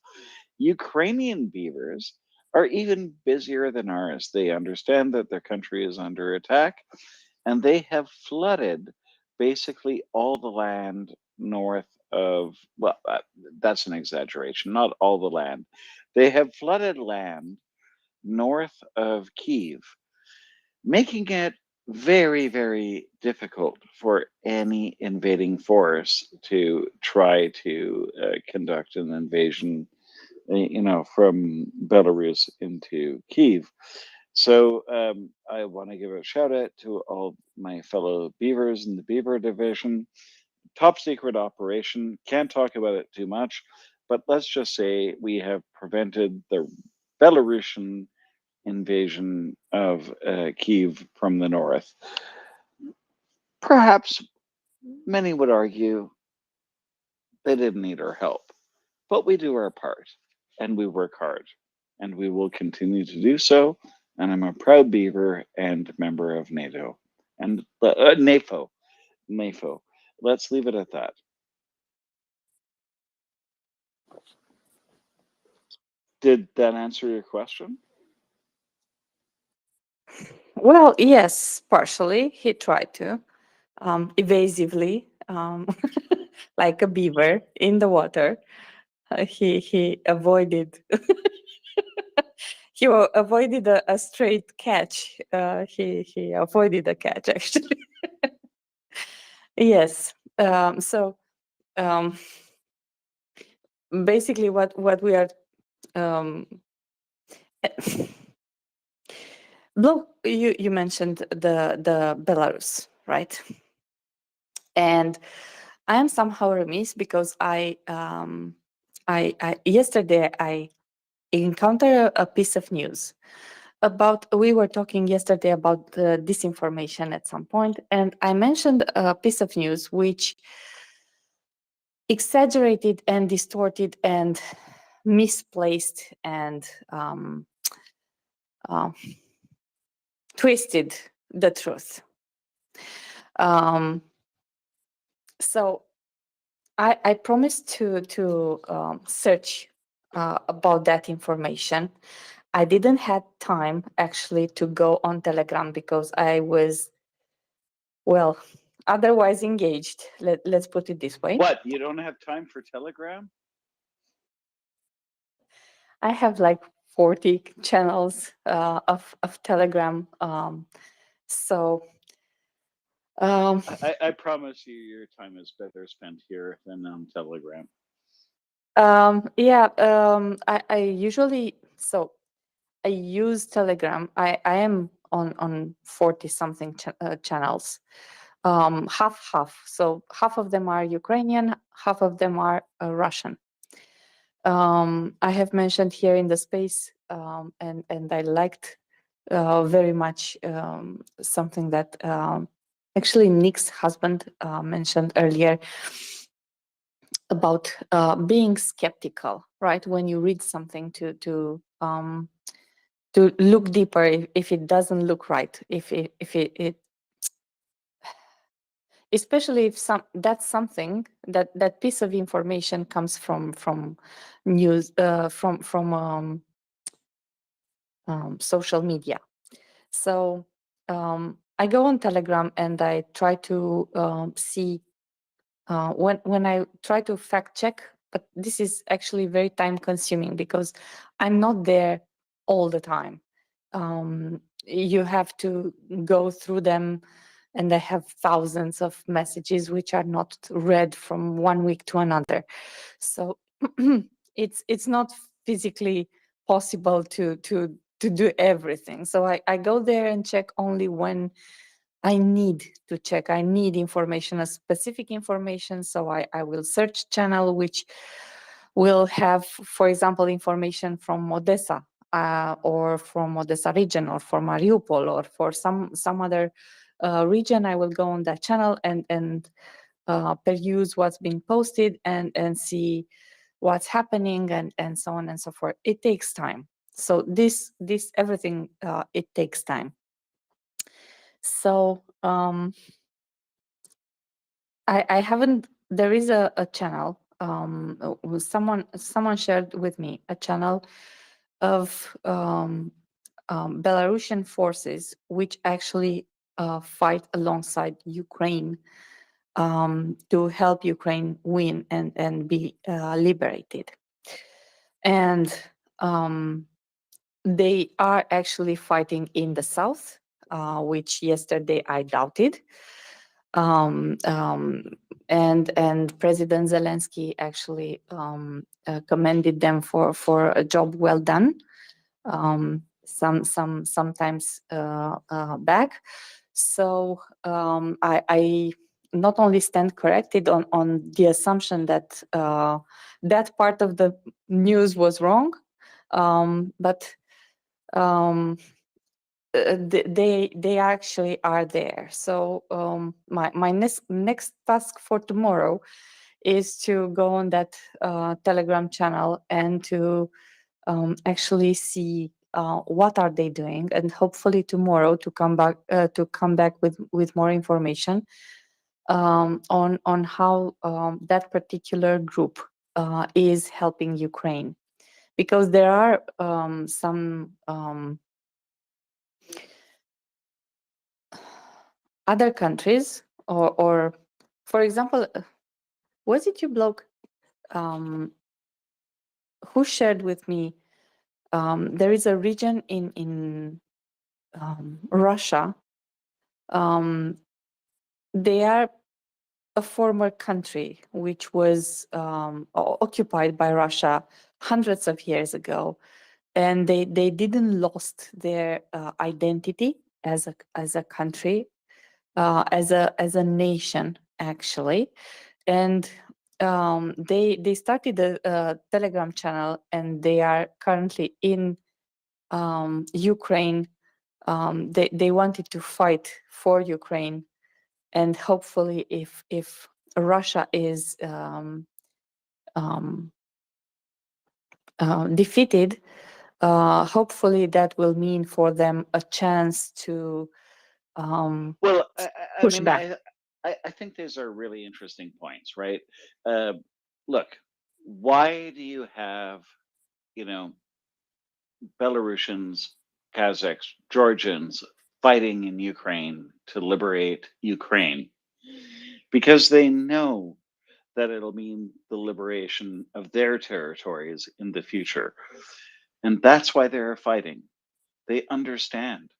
Ukrainian beavers are even busier than ours. They understand that their country is under attack, and they have flooded basically all the land north of, well, that's an exaggeration, not all the land. They have flooded land north of Kiev, making it very, very difficult for any invading force to try to conduct an invasion, from Belarus into Kiev. So I want to give a shout out to all my fellow beavers in the Beaver Division. Top secret operation. Can't talk about it too much, but let's just say we have prevented the Belarusian invasion of Kiev from the north. Perhaps many would argue they didn't need our help, but we do our part and we work hard and we will continue to do so. And I'm a proud beaver and member of NATO and NAFO. NAFO. Let's leave it at that. Did that answer your question? Well, yes, partially. He tried to evasively, like a beaver in the water. He avoided avoided a straight catch. He avoided a catch actually. Yes. So basically, what we are Blue, you mentioned the Belarus, right? And I am somehow remiss because I yesterday I encountered a piece of news about, we were talking yesterday about the disinformation at some point, and I mentioned a piece of news which exaggerated and distorted and misplaced and twisted the truth. So I promised to search about that information. I didn't have time actually to go on Telegram because I was, well, otherwise engaged. Let's put it this way. What? You don't have time for Telegram? I have like 40 channels of Telegram. So I promise you, your time is better spent here than on Telegram. yeah, I usually, so I use Telegram. I am on 40 something channels, half. So half of them are Ukrainian, half of them are Russian. I have mentioned here in the space, and I liked very much something that actually Nick's husband mentioned earlier about being skeptical, right? When you read something, to look deeper if it doesn't look right, if it especially if that's something that piece of information comes from news, from social media. So I go on Telegram and I try to see when I try to fact check, but this is actually very time consuming because I'm not there all the time. You have to go through them, and I have thousands of messages which are not read from one week to another. So it's not physically possible to do everything. So I go there and check only when I need to check. I need information, a specific information. So I will search channel which will have, for example, information from Odessa, or from Odessa region, or for Mariupol, or for some other region. I will go on that channel and peruse what's being posted and see what's happening and so on and so forth. It takes time. So this everything, it takes time. So I haven't. There is a channel. Someone shared with me a channel of Belarusian forces which actually fight alongside Ukraine to help Ukraine win and be liberated. And they are actually fighting in the south, which yesterday I doubted. And President Zelensky actually commended them for a job well done. Sometimes back. So I not only stand corrected on the assumption that that part of the news was wrong, but they actually are there. So my next task for tomorrow is to go on that Telegram channel and to actually see what are they doing, and hopefully tomorrow to come back with more information on how that particular group is helping Ukraine, because there are some other countries, or for example, was it you bloke who shared with me there is a region in Russia. They are a former country which was occupied by Russia hundreds of years ago, and they didn't lost their identity as a country, as a nation actually. And they started a Telegram channel, and they are currently in Ukraine. They wanted to fight for Ukraine, and hopefully if Russia is defeated, hopefully that will mean for them a chance to Well, push back. I think those are really interesting points, right? Look, why do you have, you know, Belarusians, Kazakhs, Georgians fighting in Ukraine to liberate Ukraine because they know that it'll mean the liberation of their territories in the future. And that's why they're fighting. They understand.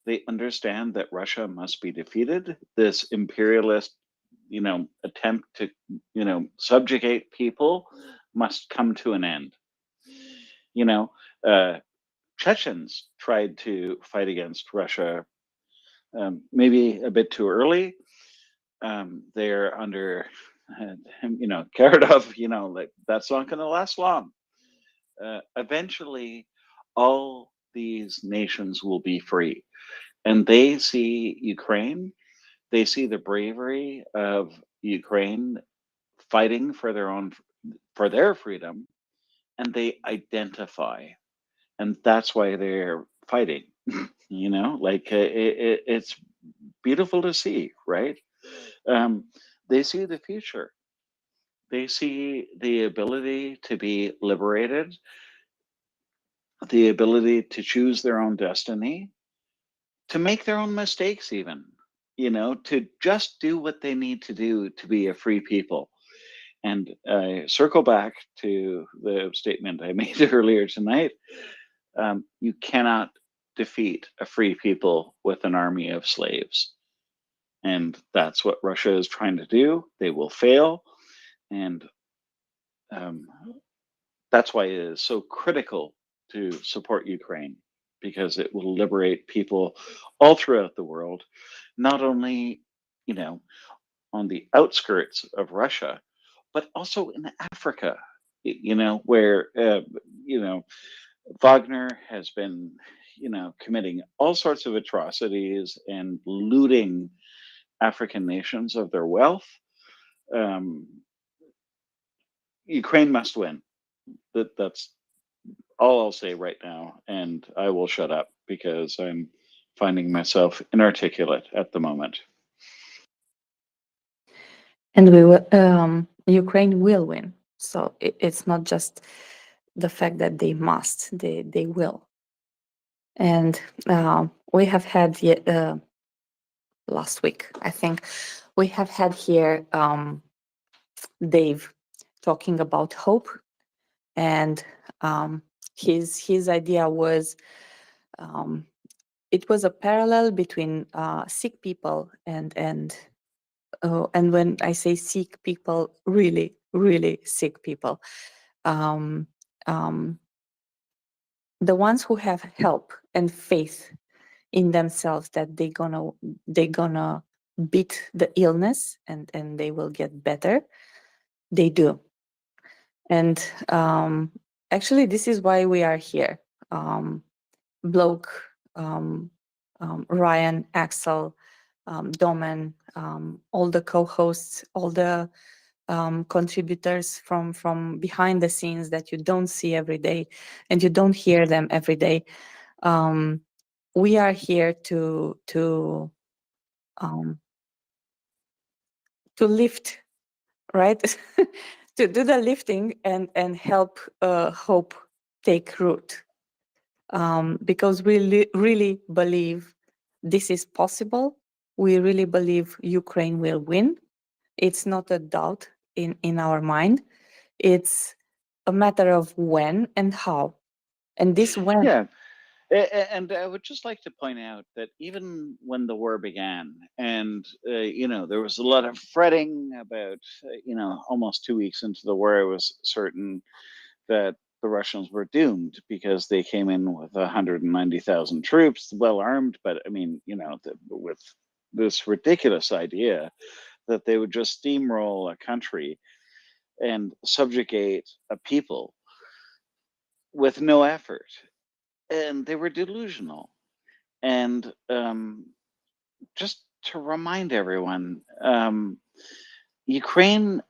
They understand that Russia must be defeated. This imperialist, attempt to, subjugate people must come to an end. Uh, Chechens tried to fight against Russia, maybe a bit too early. They're under, Karadov, like that's not going to last long. Eventually, all these nations will be free. And they see Ukraine, they see the bravery of Ukraine fighting for their freedom, and they identify. And that's why they're fighting. It's beautiful to see, right? They see the future. They see the ability to be liberated, the ability to choose their own destiny, to make their own mistakes, even, to just do what they need to do to be a free people. And I circle back to the statement I made earlier tonight. You cannot defeat a free people with an army of slaves. And that's what Russia is trying to do. They will fail. And that's why it is so critical to support Ukraine, because it will liberate people all throughout the world, not only, on the outskirts of Russia, but also in Africa, where, Wagner has been, committing all sorts of atrocities and looting African nations of their wealth. Ukraine must win. That's all I'll say right now, and I will shut up because I'm finding myself inarticulate at the moment. And we will, Ukraine will win. So it's not just the fact that they must; they will. And we have had last week, I think, we have had here Dave talking about hope, and his idea was it was a parallel between sick people and when I say sick people, really, really sick people, um, um, the ones who have help and faith in themselves that they're gonna beat the illness and they will get better, they do. And actually, this is why we are here. Bloke, Ryan, Axel, Domen, all the co-hosts, all the contributors from behind the scenes that you don't see every day and you don't hear them every day. We are here to lift, right? To do the lifting and help hope take root. Because we really believe this is possible. We really believe Ukraine will win. It's not a doubt in our mind. It's a matter of when and how. And this when. Yeah. And I would just like to point out that even when the war began, and there was a lot of fretting about, almost 2 weeks into the war, I was certain that the Russians were doomed because they came in with 190,000 troops, well armed, but I mean, with this ridiculous idea that they would just steamroll a country and subjugate a people with no effort. And they were delusional. And just to remind everyone, Ukraine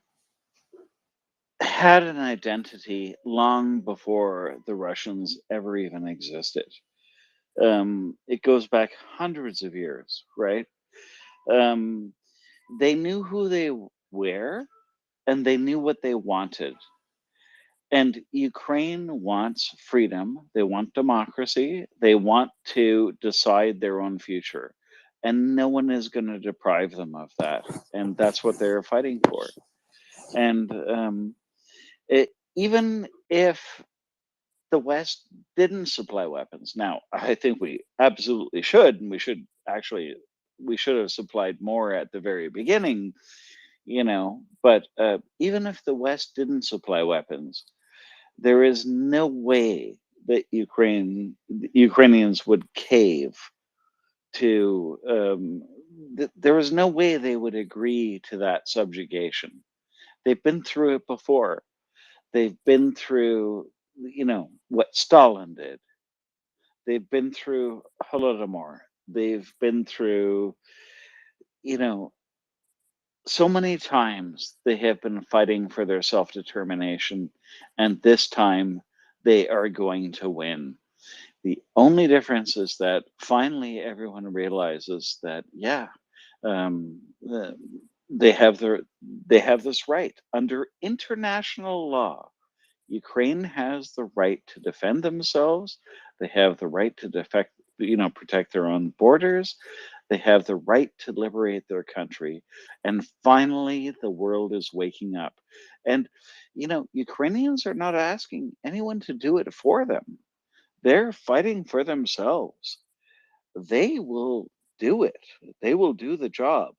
had an identity long before the Russians ever even existed. It goes back hundreds of years, right? They knew who they were and they knew what they wanted. And Ukraine wants freedom. They want democracy. They want to decide their own future. And no one is going to deprive them of that. And that's what they're fighting for. And even if the West didn't supply weapons, now I think we absolutely should, and we should have supplied more at the very beginning, but even if the West didn't supply weapons, there is no way that Ukrainians would cave to. There is no way they would agree to that subjugation. They've been through it before. They've been through, what Stalin did. They've been through Holodomor. They've been through, so many times they have been fighting for their self-determination, and this time they are going to win. The only difference is that finally everyone realizes that, they have this right under international law. Ukraine has the right to defend themselves. They have the right to protect their own borders. They have the right to liberate their country. And finally, the world is waking up. And, Ukrainians are not asking anyone to do it for them. They're fighting for themselves. They will do it. They will do the job.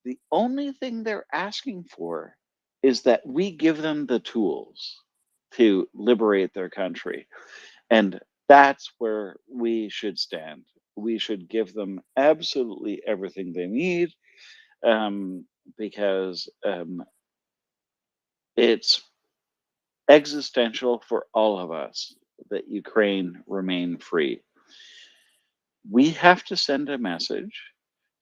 The only thing they're asking for is that we give them the tools to liberate their country. And that's where we should stand. We should give them absolutely everything they need, because it's existential for all of us that Ukraine remain free. We have to send a message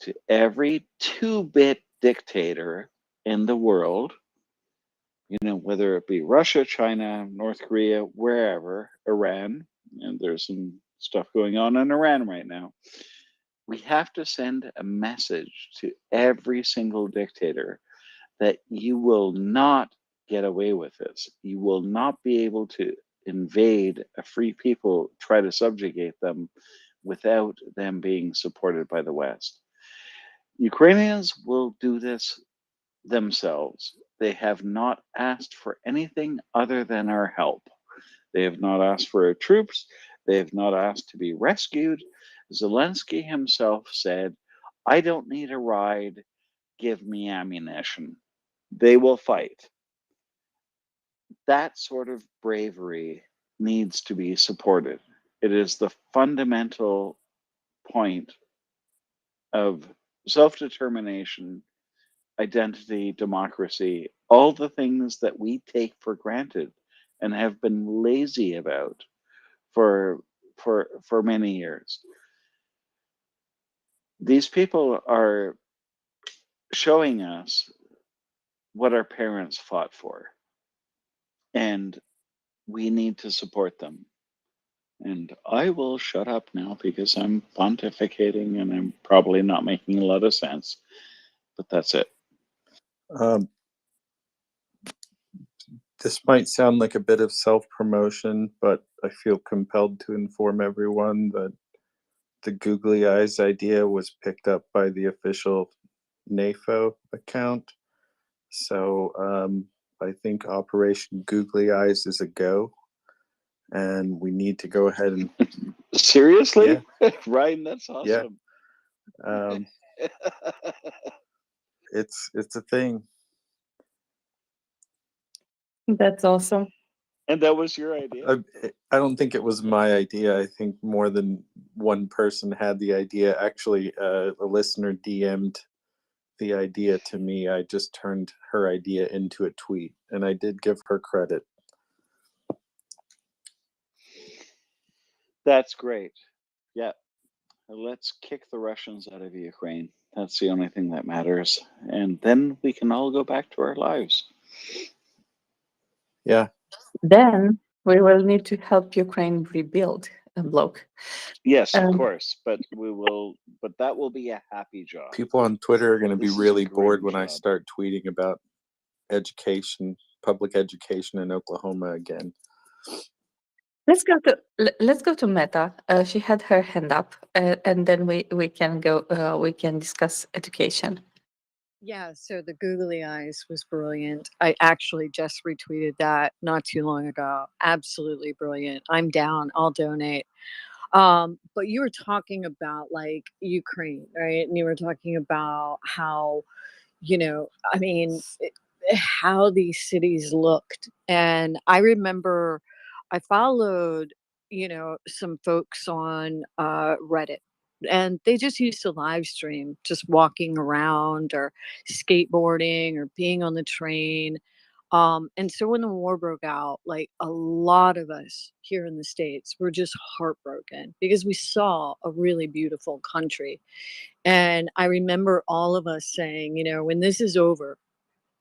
to every 2-bit dictator in the world, whether it be Russia, China, North Korea, wherever, Iran, and there's some stuff going on in Iran right now. We have to send a message to every single dictator that you will not get away with this. You will not be able to invade a free people, try to subjugate them without them being supported by the West. Ukrainians will do this themselves. They have not asked for anything other than our help. They have not asked for our troops. They have not asked to be rescued. Zelensky himself said, "I don't need a ride. Give me ammunition." They will fight. That sort of bravery needs to be supported. It is the fundamental point of self-determination, identity, democracy, all the things that we take for granted and have been lazy about for many years. These people are showing us what our parents fought for, and we need to support them. And I will shut up now because I'm pontificating and I'm probably not making a lot of sense, but that's it. This might sound like a bit of self-promotion, but I feel compelled to inform everyone that the googly eyes idea was picked up by the official NAFO account. So I think Operation Googly Eyes is a go, and we need to go ahead and seriously, yeah. Ryan, that's awesome. Yeah. It's a thing. That's awesome. And that was your idea? I don't think it was my idea. I think more than one person had the idea. Actually, a listener DM'd the idea to me. I just turned her idea into a tweet, and I did give her credit. That's great. Yeah. Let's kick the Russians out of Ukraine. That's the only thing that matters. And then we can all go back to our lives. Yeah. Then we will need to help Ukraine rebuild a bloc. Yes, of course, but that will be a happy job. People on Twitter are going to be really bored when I start tweeting about education public education in Oklahoma again. Let's go to Meta. She had her hand up, and then we can go. We can discuss education. Yeah, so the googly eyes was brilliant. I actually just retweeted that not too long ago. Absolutely brilliant. I'm down. I'll donate. But you were talking about like Ukraine, right? And you were talking about how, I mean, how these cities looked. And I remember I followed, some folks on Reddit, and they just used to live stream just walking around or skateboarding or being on the train. And so when the war broke out, like a lot of us here in the States were just heartbroken because we saw a really beautiful country. And I remember all of us saying, when this is over,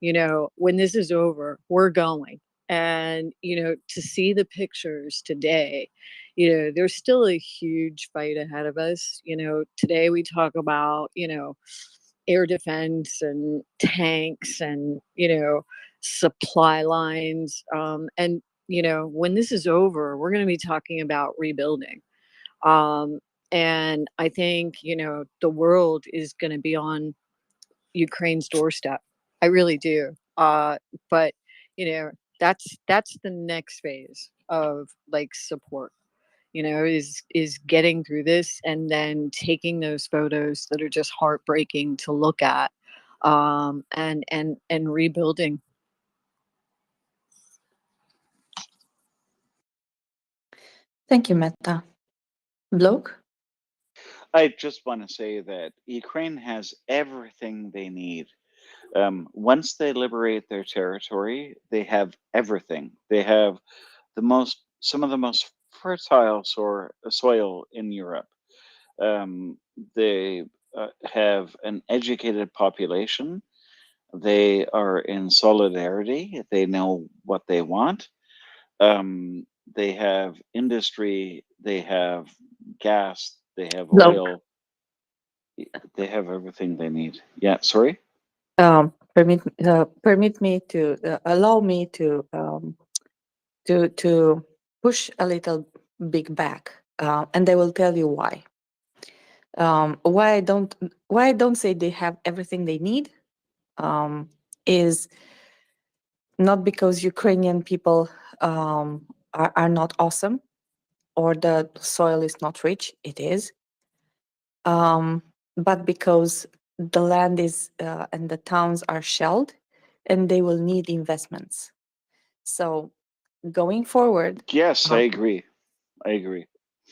when this is over, we're going. And, to see the pictures today, there's still a huge fight ahead of us. Today we talk about, air defense and tanks and, supply lines. And, when this is over, we're going to be talking about rebuilding. And I think, the world is going to be on Ukraine's doorstep. I really do. But that's the next phase of like support. Is getting through this and then taking those photos that are just heartbreaking to look at, and rebuilding. Thank you, Meta. Bloke? I just want to say that Ukraine has everything they need. Once they liberate their territory, they have everything. They have some of the most fertile soil in Europe. They have an educated population. They are in solidarity. They know what they want. They have industry. They have gas. They have Bloke. oil. They have everything they need. Yeah, sorry? Permit me to allow me to push a little big back, and I will tell you why. Why I don't say they have everything they need, is not because Ukrainian people are not awesome or the soil is not rich. It is. But because the land is and the towns are shelled and they will need investments. So going forward, Yes, I agree. I agree.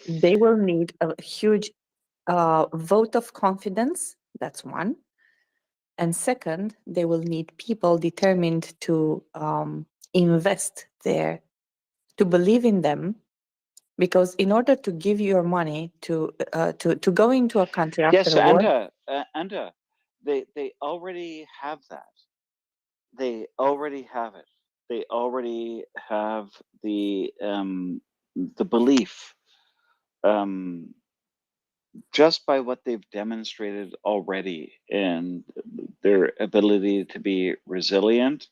they will need a huge vote of confidence. That's one. And second, they will need people determined to invest there, to believe in them. Because in order to give your money to go into a country after Yes, a war, Anda, they already have that. They already have it. They already have the belief, just by what they've demonstrated already and their ability to be resilient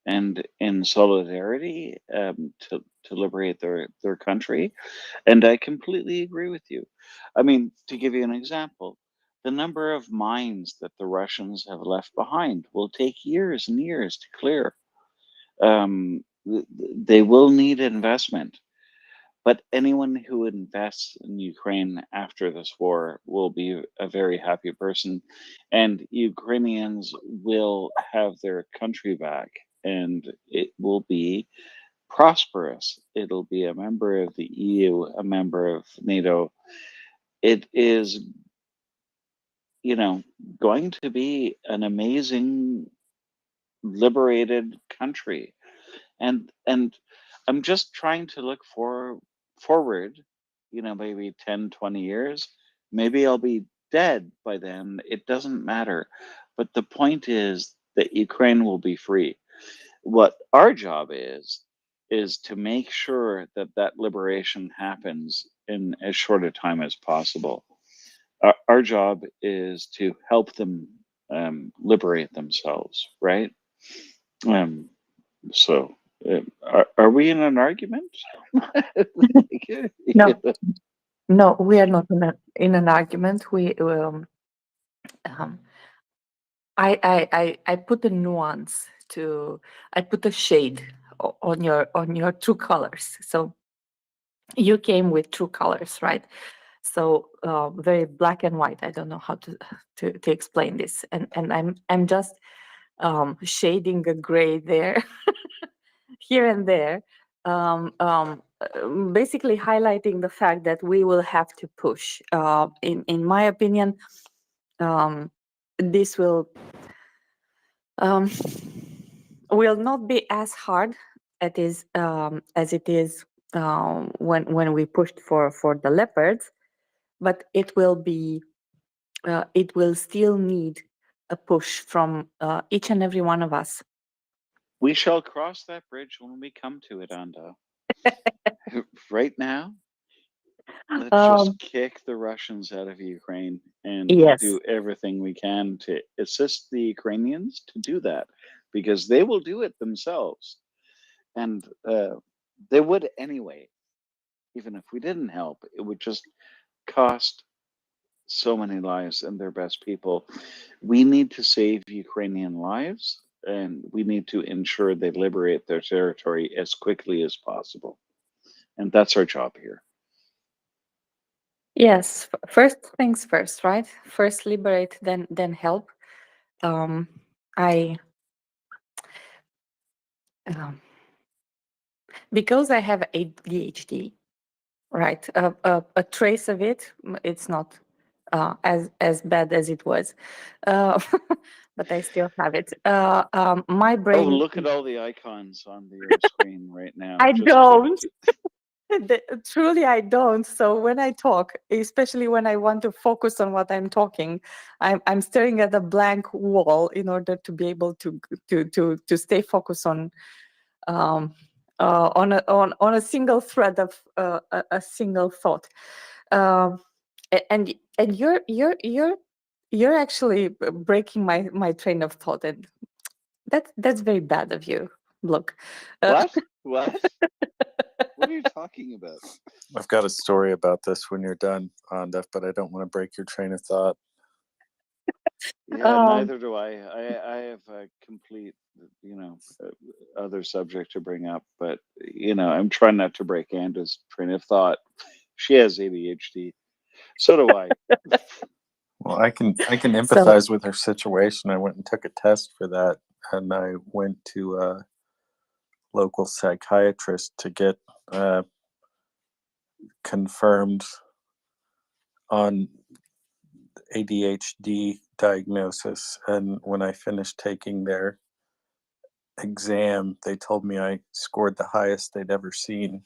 and in solidarity, to liberate their country. And I completely agree with you. I mean, to give you an example, the number of mines that the Russians have left behind will take years and years to clear. They will need investment, but anyone who invests in Ukraine after this war will be a very happy person, and Ukrainians will have their country back, and it will be prosperous. It'll be a member of the EU, a member of NATO. It is, going to be an amazing liberated country. And I'm just trying to look forward, maybe 10, 20 years. Maybe I'll be dead by then. It doesn't matter. But the point is that Ukraine will be free. What our job is to make sure that that liberation happens in as short a time as possible. Our job is to help them liberate themselves, right? So, are we in an argument? No, no, we are not in an argument. Um, I put a nuance to, I put a shade on your true colors. So you came with true colors, right? So very black and white. I don't know how to explain this, and I'm just shading a gray there, here and there, basically highlighting the fact that we will have to push. In my opinion, this um, will not be as hard as it is when we pushed for the leopards, but it will still need a push from each and every one of us. We shall cross that bridge when we come to it, Anda. Right now, let's just kick the Russians out of Ukraine and Yes. do everything we can to assist the Ukrainians to do that, because they will do it themselves. And they would anyway. Even if we didn't help, it would just cost so many lives and their best people. We need to save Ukrainian lives, and we need to ensure they liberate their territory as quickly as possible. And that's our job here. Yes, first things first, right? First liberate, then help. I because I have ADHD, right? A trace of it. It's not as bad as it was, but I still have it. My Oh, brain. look at all the icons on your screen right now. I Just don't. Truly, I don't. So when I talk, especially when I want to focus on what I'm talking, I'm staring at a blank wall in order to be able to stay focused um, on a single thread of a single thought. And you're actually breaking my train of thought, and that's very bad of you. Look. What? What? What are you talking about? I've got a story about this when you're done, Anda, but I don't want to break your train of thought. Yeah, neither do I. I have a complete, other subject to bring up, but I'm trying not to break Anda's train of thought. She has ADHD. So do I. Well, I can empathize with her situation. I went and took a test for that, and I went to a local psychiatrist to get confirmed on ADHD diagnosis. And when I finished taking their exam, they told me I scored the highest they'd ever seen.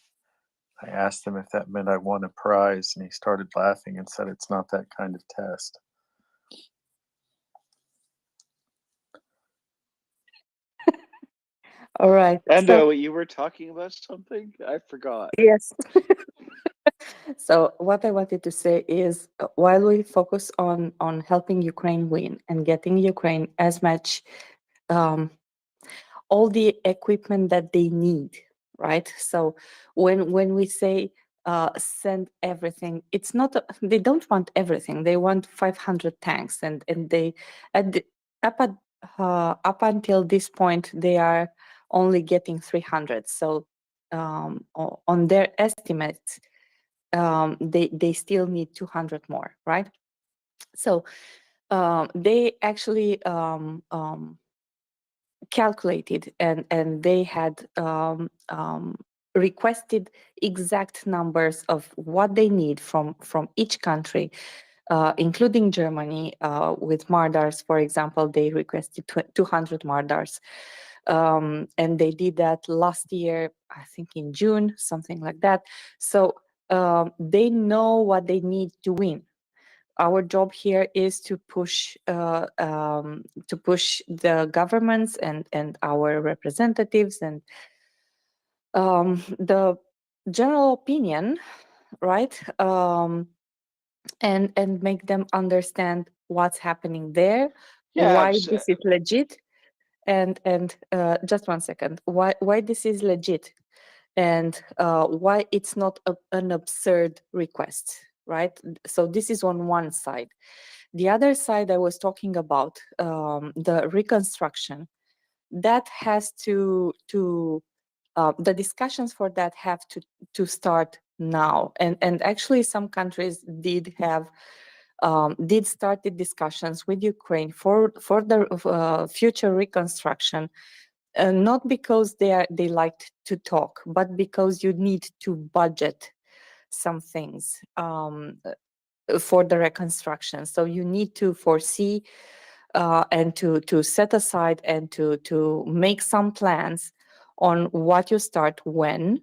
I asked him if that meant I won a prize, and he started laughing and said it's not that kind of test. All right. And So you were talking about something? I forgot. yes. So what I wanted to say is, while we focus on helping Ukraine win and getting Ukraine as much all the equipment that they need, right? So when we say send everything, it's not they don't want everything. They want 500 tanks, and they up until this point they are only getting 300. So on their estimates, they still need 200 more, right? So they actually calculated, and they had requested exact numbers of what they need from each country, including Germany. With Mardars, for example, they requested 200 Mardars. And they did that last year, I think in June, something like that. So they know what they need to win. Our job here is to push the governments and our representatives and the general opinion, right? And make them understand what's happening there, Yeah, why this is legit, And just one second, why this is legit, and why it's not an absurd request, right? So this is on one side. The other side I was talking about, the reconstruction, that has to the discussions for that have to start now, and actually some countries did start the discussions with Ukraine for the future reconstruction, not because they liked to talk, but because you need to budget some things for the reconstruction. So you need to foresee and to set aside and to make some plans on what you start when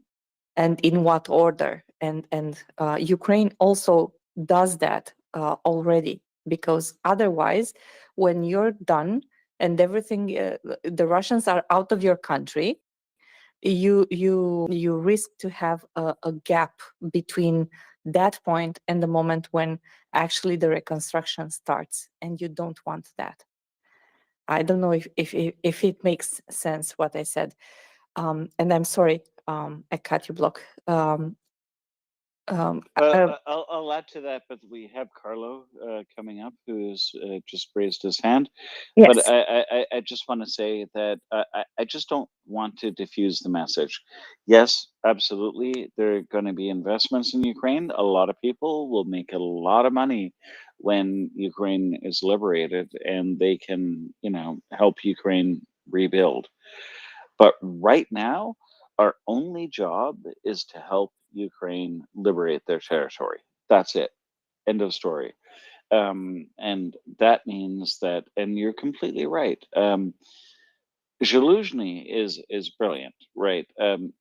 and in what order. And Ukraine also does that already, because otherwise, when you're done and everything, the Russians are out of your country, you risk to have a gap between that point and the moment when actually the reconstruction starts, and you don't want that. I don't know if it makes sense what I said, and I'm sorry, I cut you, Block. I'll add to that, but we have Carlo coming up, who's just raised his hand. Yes. But I just want to say that I just don't want to diffuse the message. Yes, absolutely, there are going to be investments in Ukraine. A lot of people will make a lot of money when Ukraine is liberated, and they can, help Ukraine rebuild. But right now, our only job is to help Ukraine liberate their territory. That's it. End of story. And that means that, and you're completely right. Zaluzhny is brilliant, right? The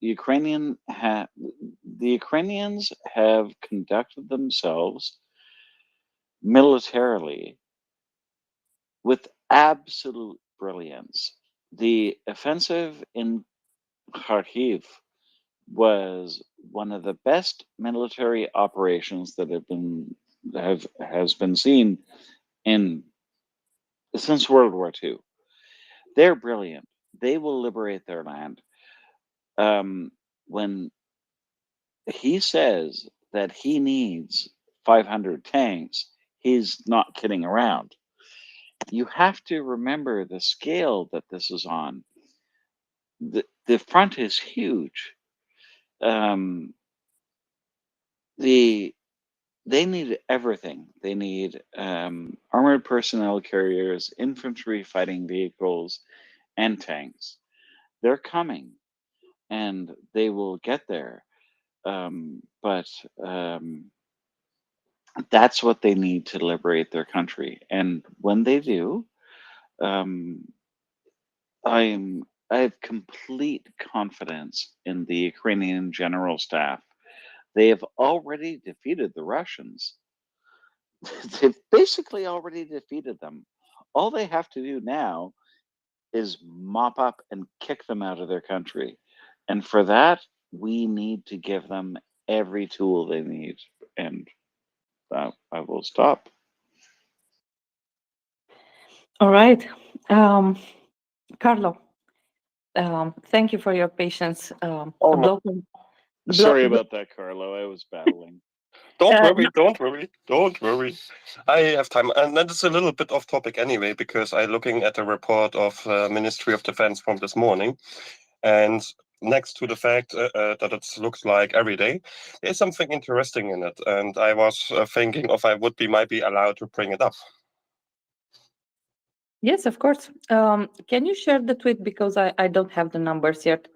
Ukrainians have conducted themselves militarily with absolute brilliance. The offensive in Kharkiv was one of the best military operations that has been seen since World War II. They're brilliant. They will liberate their land. When he says that he needs 500 tanks, he's not kidding around. You have to remember the scale that this is on. The front is huge. They need everything. They need armored personnel carriers, infantry fighting vehicles, and tanks. They're coming, and they will get there. But that's what they need to liberate their country. And when they do, um, I have complete confidence in the Ukrainian general staff. They have already defeated the Russians. They've basically already defeated them. All they have to do now is mop up and kick them out of their country. And for that, we need to give them every tool they need. And I will stop. All right. Carlo, thank you for your patience. Sorry about that, Carlo. I was battling. Don't worry, don't worry, don't worry. I have time. And that is a little bit off topic anyway, because I'm looking at a report of Ministry of Defense from this morning. And next to the fact that it looks like every day, there's something interesting in it. And I was thinking if I might be allowed to bring it up. Yes, of course. Can you share the tweet, because I don't have the numbers yet.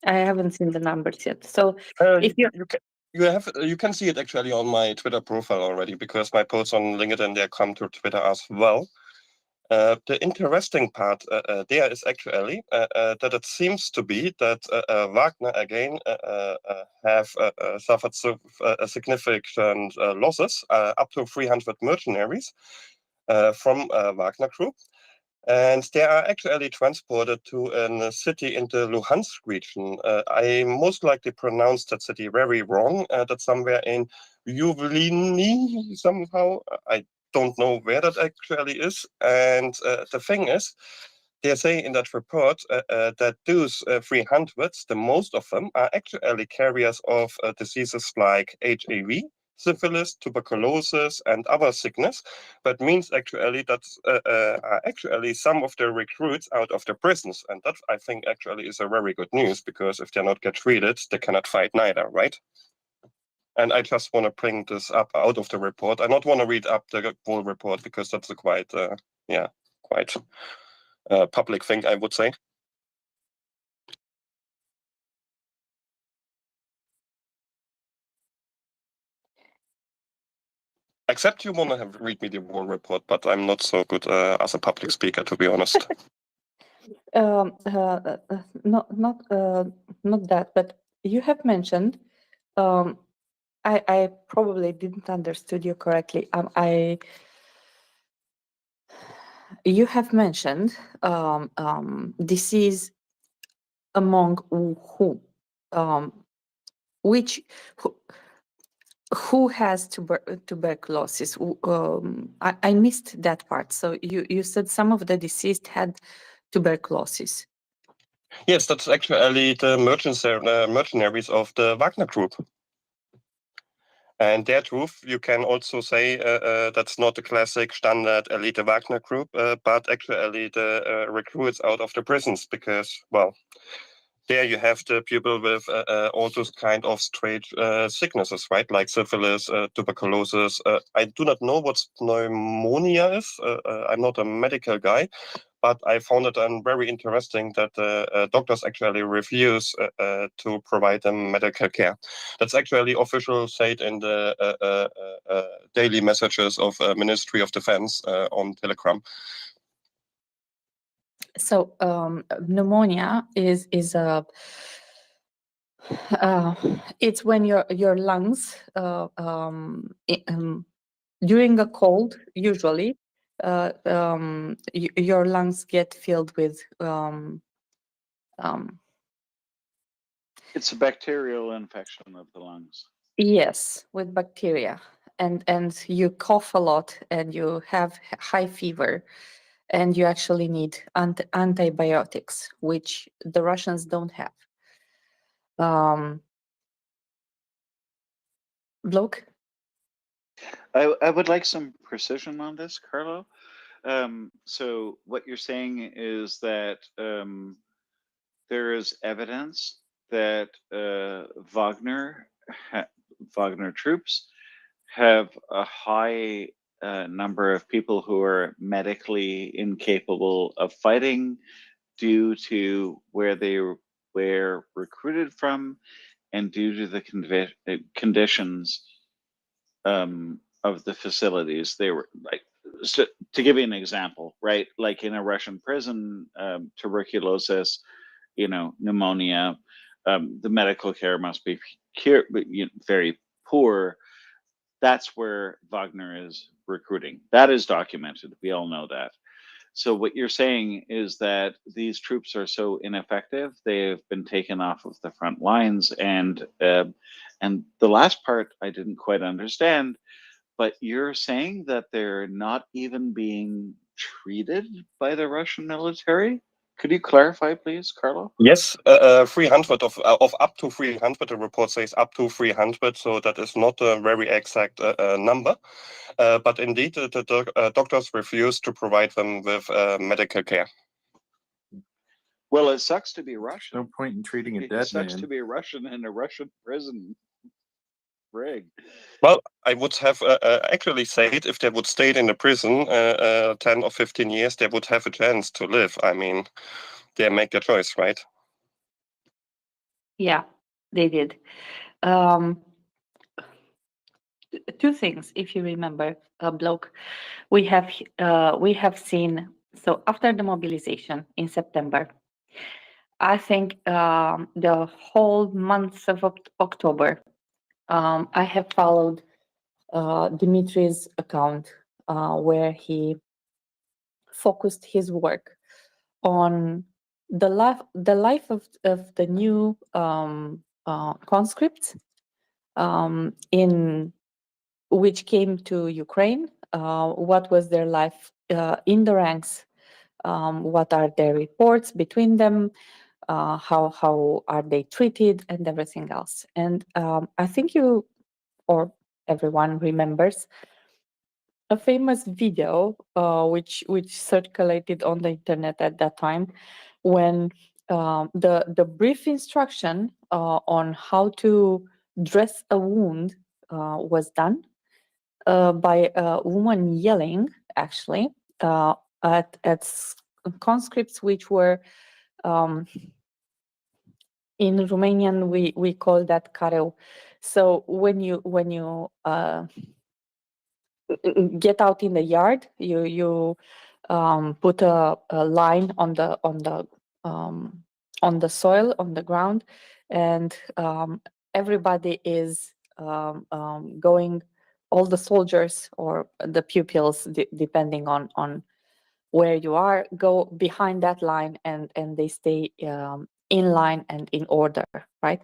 I haven't seen the numbers yet. So if you can see it actually on my Twitter profile already, because my posts on LinkedIn, they come to Twitter as well. The interesting part there is actually that it seems to be that Wagner again have suffered significant losses, up to 300 mercenaries from Wagner Group. And they are actually transported to a city in the Luhansk region. I most likely pronounced that city very wrong. That's somewhere in Yuvelini somehow. I don't know where that actually is. And the thing is they say in that report that those 300s, the most of them are actually carriers of diseases like HIV, syphilis, tuberculosis, and other sickness. That means actually that are actually some of the recruits out of the prisons, and that I think actually is a very good news, because if they not get treated, they cannot fight neither, right? And I just want to bring this up out of the report. I not want to read up the whole report, because that's a quite public thing, I would say. Except you want to read me the whole report, but I'm not so good as a public speaker, to be honest. Not that, but you have mentioned. I probably didn't understood you correctly. You have mentioned disease among who, who has tuberculosis. I missed that part. So you said some of the deceased had tuberculosis. Yes, that's actually the mercenaries of the Wagner Group. And their truth, you can also say that's not the classic standard elite Wagner Group, but actually the recruits out of the prisons, because, well, there you have the people with all those kind of straight sicknesses, right? Like syphilis, tuberculosis. I do not know what pneumonia is. I'm not a medical guy, but I found it very interesting that doctors actually refuse to provide them medical care. That's actually official said in the daily messages of Ministry of Defense on Telegram. So pneumonia is a it's when your lungs during a cold, usually your lungs get filled with it's a bacterial infection of the lungs. yes, with bacteria, and you cough a lot, and you have high fever, and you actually need antibiotics, which the Russians don't have. Bloke? I would like some precision on this, Carlo. So what you're saying is that there is evidence that Wagner troops have a high number of people who are medically incapable of fighting due to where they were recruited from and due to the conditions of the facilities. They were like, so to give you an example, right? Like in a Russian prison, tuberculosis, pneumonia, the medical care must be very poor. That's where Wagner is recruiting. That is documented. We all know that. So what you're saying is that these troops are so ineffective, they've been taken off of the front lines, and the last part I didn't quite understand, but you're saying that they're not even being treated by the Russian military? Could you clarify, please, Carlo? Yes, 300 of up to 300. The report says up to 300, so that is not a very exact number. But indeed, the doctors refuse to provide them with medical care. Well, it sucks to be Russian. No point in treating a dead man. It sucks to be a Russian in a Russian prison. Rig. Well, I would have actually said if they would stay in the prison 10 or 15 years, they would have a chance to live. I mean, they make a choice, right? Yeah, they did. Two things, if you remember, Bloke, we have seen. So after the mobilization in September, I think the whole month of October, I have followed Dimitri's account where he focused his work on the life of the new conscripts in which came to Ukraine. What was their life in the ranks what are their reports between them, how are they treated, and everything else. And I think you or everyone remembers a famous video which circulated on the internet at that time, when the brief instruction on how to dress a wound was done by a woman yelling, actually, at conscripts which were in Romanian we call that careu. So when you get out in the yard, you put a line on the soil, on the ground, and everybody is going. All the soldiers or the pupils, depending on where you are, go behind that line, and they stay in line and in order, right?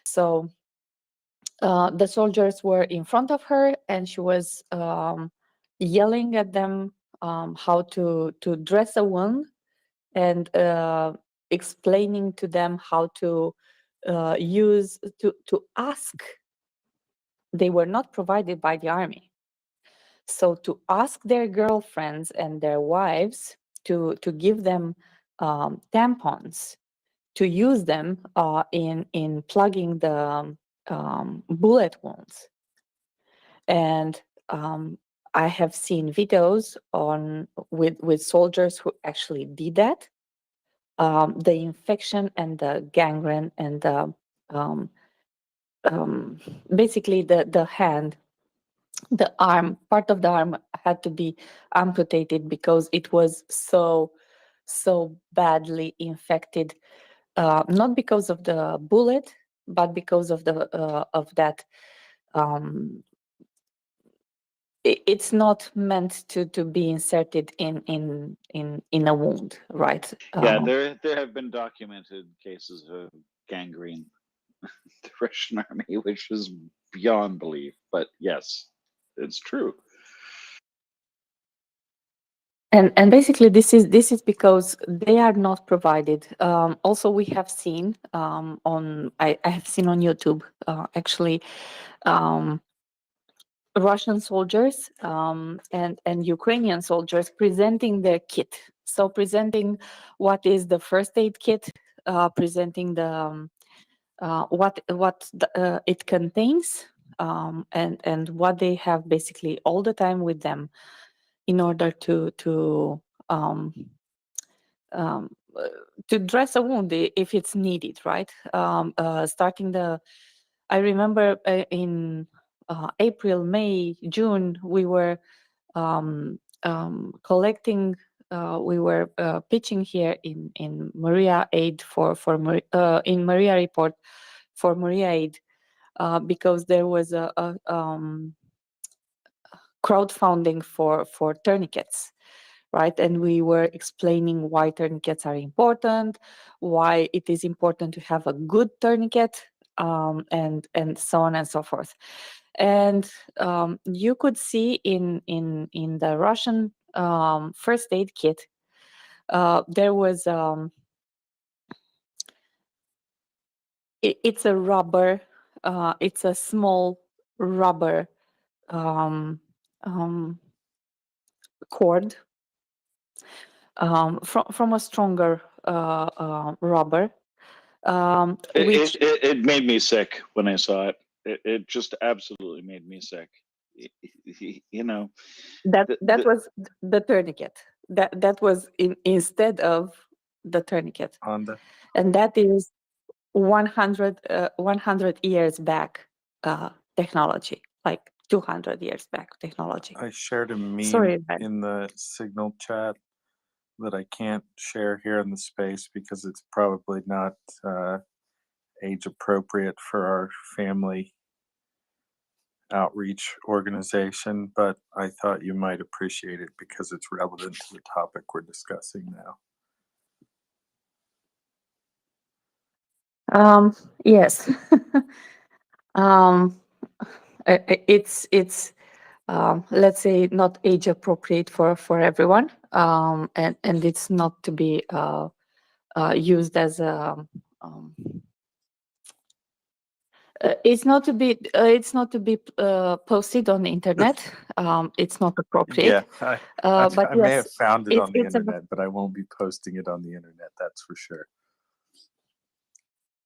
So the soldiers were in front of her, and she was yelling at them how to dress a wound, and explaining to them how to ask. They were not provided by the army, so to ask their girlfriends and their wives to give them tampons, to use them in plugging the bullet wounds. And I have seen videos with soldiers who actually did that. The infection and the gangrene and the basically the hand, the arm, part of the arm had to be amputated because it was so badly infected, not because of the bullet, but because of that. It's not meant to be inserted in a wound, right? Yeah, there have been documented cases of gangrene in the Russian army, which is beyond belief. But yes, it's true. And basically this is because they are not provided. Also, we have seen I have seen on YouTube actually Russian soldiers and Ukrainian soldiers presenting their kit. So presenting what is the first aid kit, presenting the what it contains, and what they have basically all the time with them in order to um, um, uh, dress a wound if it's needed, right? Starting I remember in April, May, June, we were collecting. We were pitching here in Maria Aid in MriyaReport for Maria Aid because there was a crowdfunding for tourniquets, right? And we were explaining why tourniquets are important, why it is important to have a good tourniquet, and so on and so forth. And you could see in the Russian first aid kit, there was it's a rubber, it's a small rubber cord from a stronger rubber. Which It made me sick when I saw it. It just absolutely made me sick. You know, that was the tourniquet. That was instead of the tourniquet, and that is 100 years back technology, like 200 years back technology. I shared a meme Sorry, Ben. in the Signal chat that I can't share here in the space because it's probably not age appropriate for our family outreach organization, but I thought you might appreciate it because it's relevant to the topic we're discussing now. Yes. It's let's say not age appropriate for everyone, and it's not to be used as a it's not to be posted on the internet. It's not appropriate. Yeah, But I may yes, have found it on the it's a internet, but I won't be posting it on the internet. That's for sure.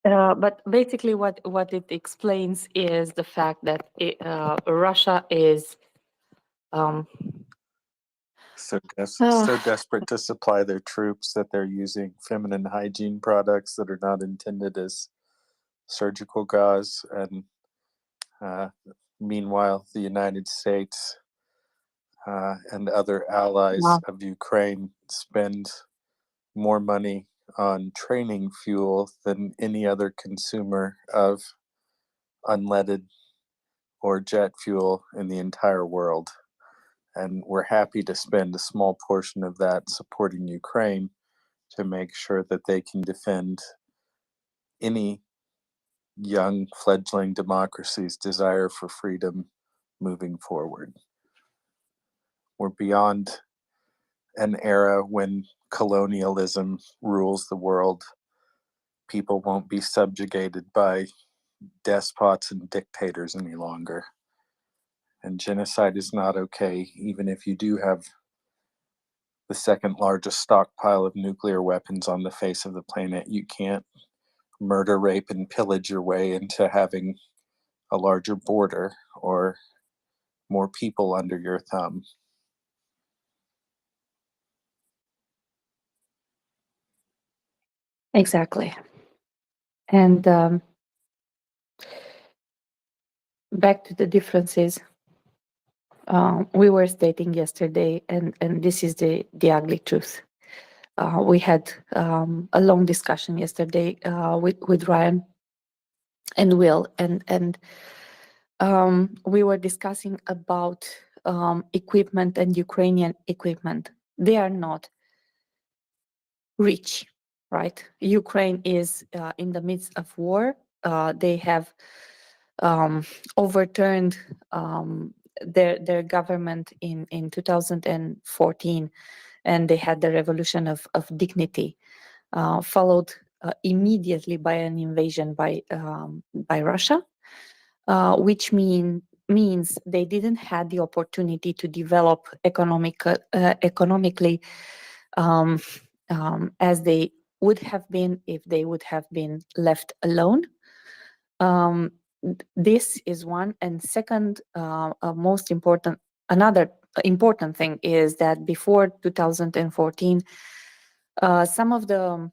but basically, what it explains is the fact that Russia is So desperate to supply their troops that they're using feminine hygiene products that are not intended as surgical gauze, and meanwhile, the United States and other allies Wow. of Ukraine spend more money on training fuel than any other consumer of unleaded or jet fuel in the entire world. And we're happy to spend a small portion of that supporting Ukraine to make sure that they can defend any young fledgling democracy's desire for freedom moving forward. We're beyond an era when colonialism rules the world. People won't be subjugated by despots and dictators any longer. And genocide is not okay, even if you do have the second largest stockpile of nuclear weapons on the face of the planet. You can't murder, rape, and pillage your way into having a larger border or more people under your thumb. Exactly. And back to the differences we were stating yesterday, and this is the ugly truth. We had a long discussion yesterday with Ryan and Will, and we were discussing about equipment and Ukrainian equipment. They are not rich, right? Ukraine is in the midst of war. They have overturned their government in 2014, and they had the revolution of dignity, followed immediately by an invasion by Russia, which means they didn't have the opportunity to develop economically as they would have been if they would have been left alone. This is one, and second, most important, another important thing is that before 2014, some of the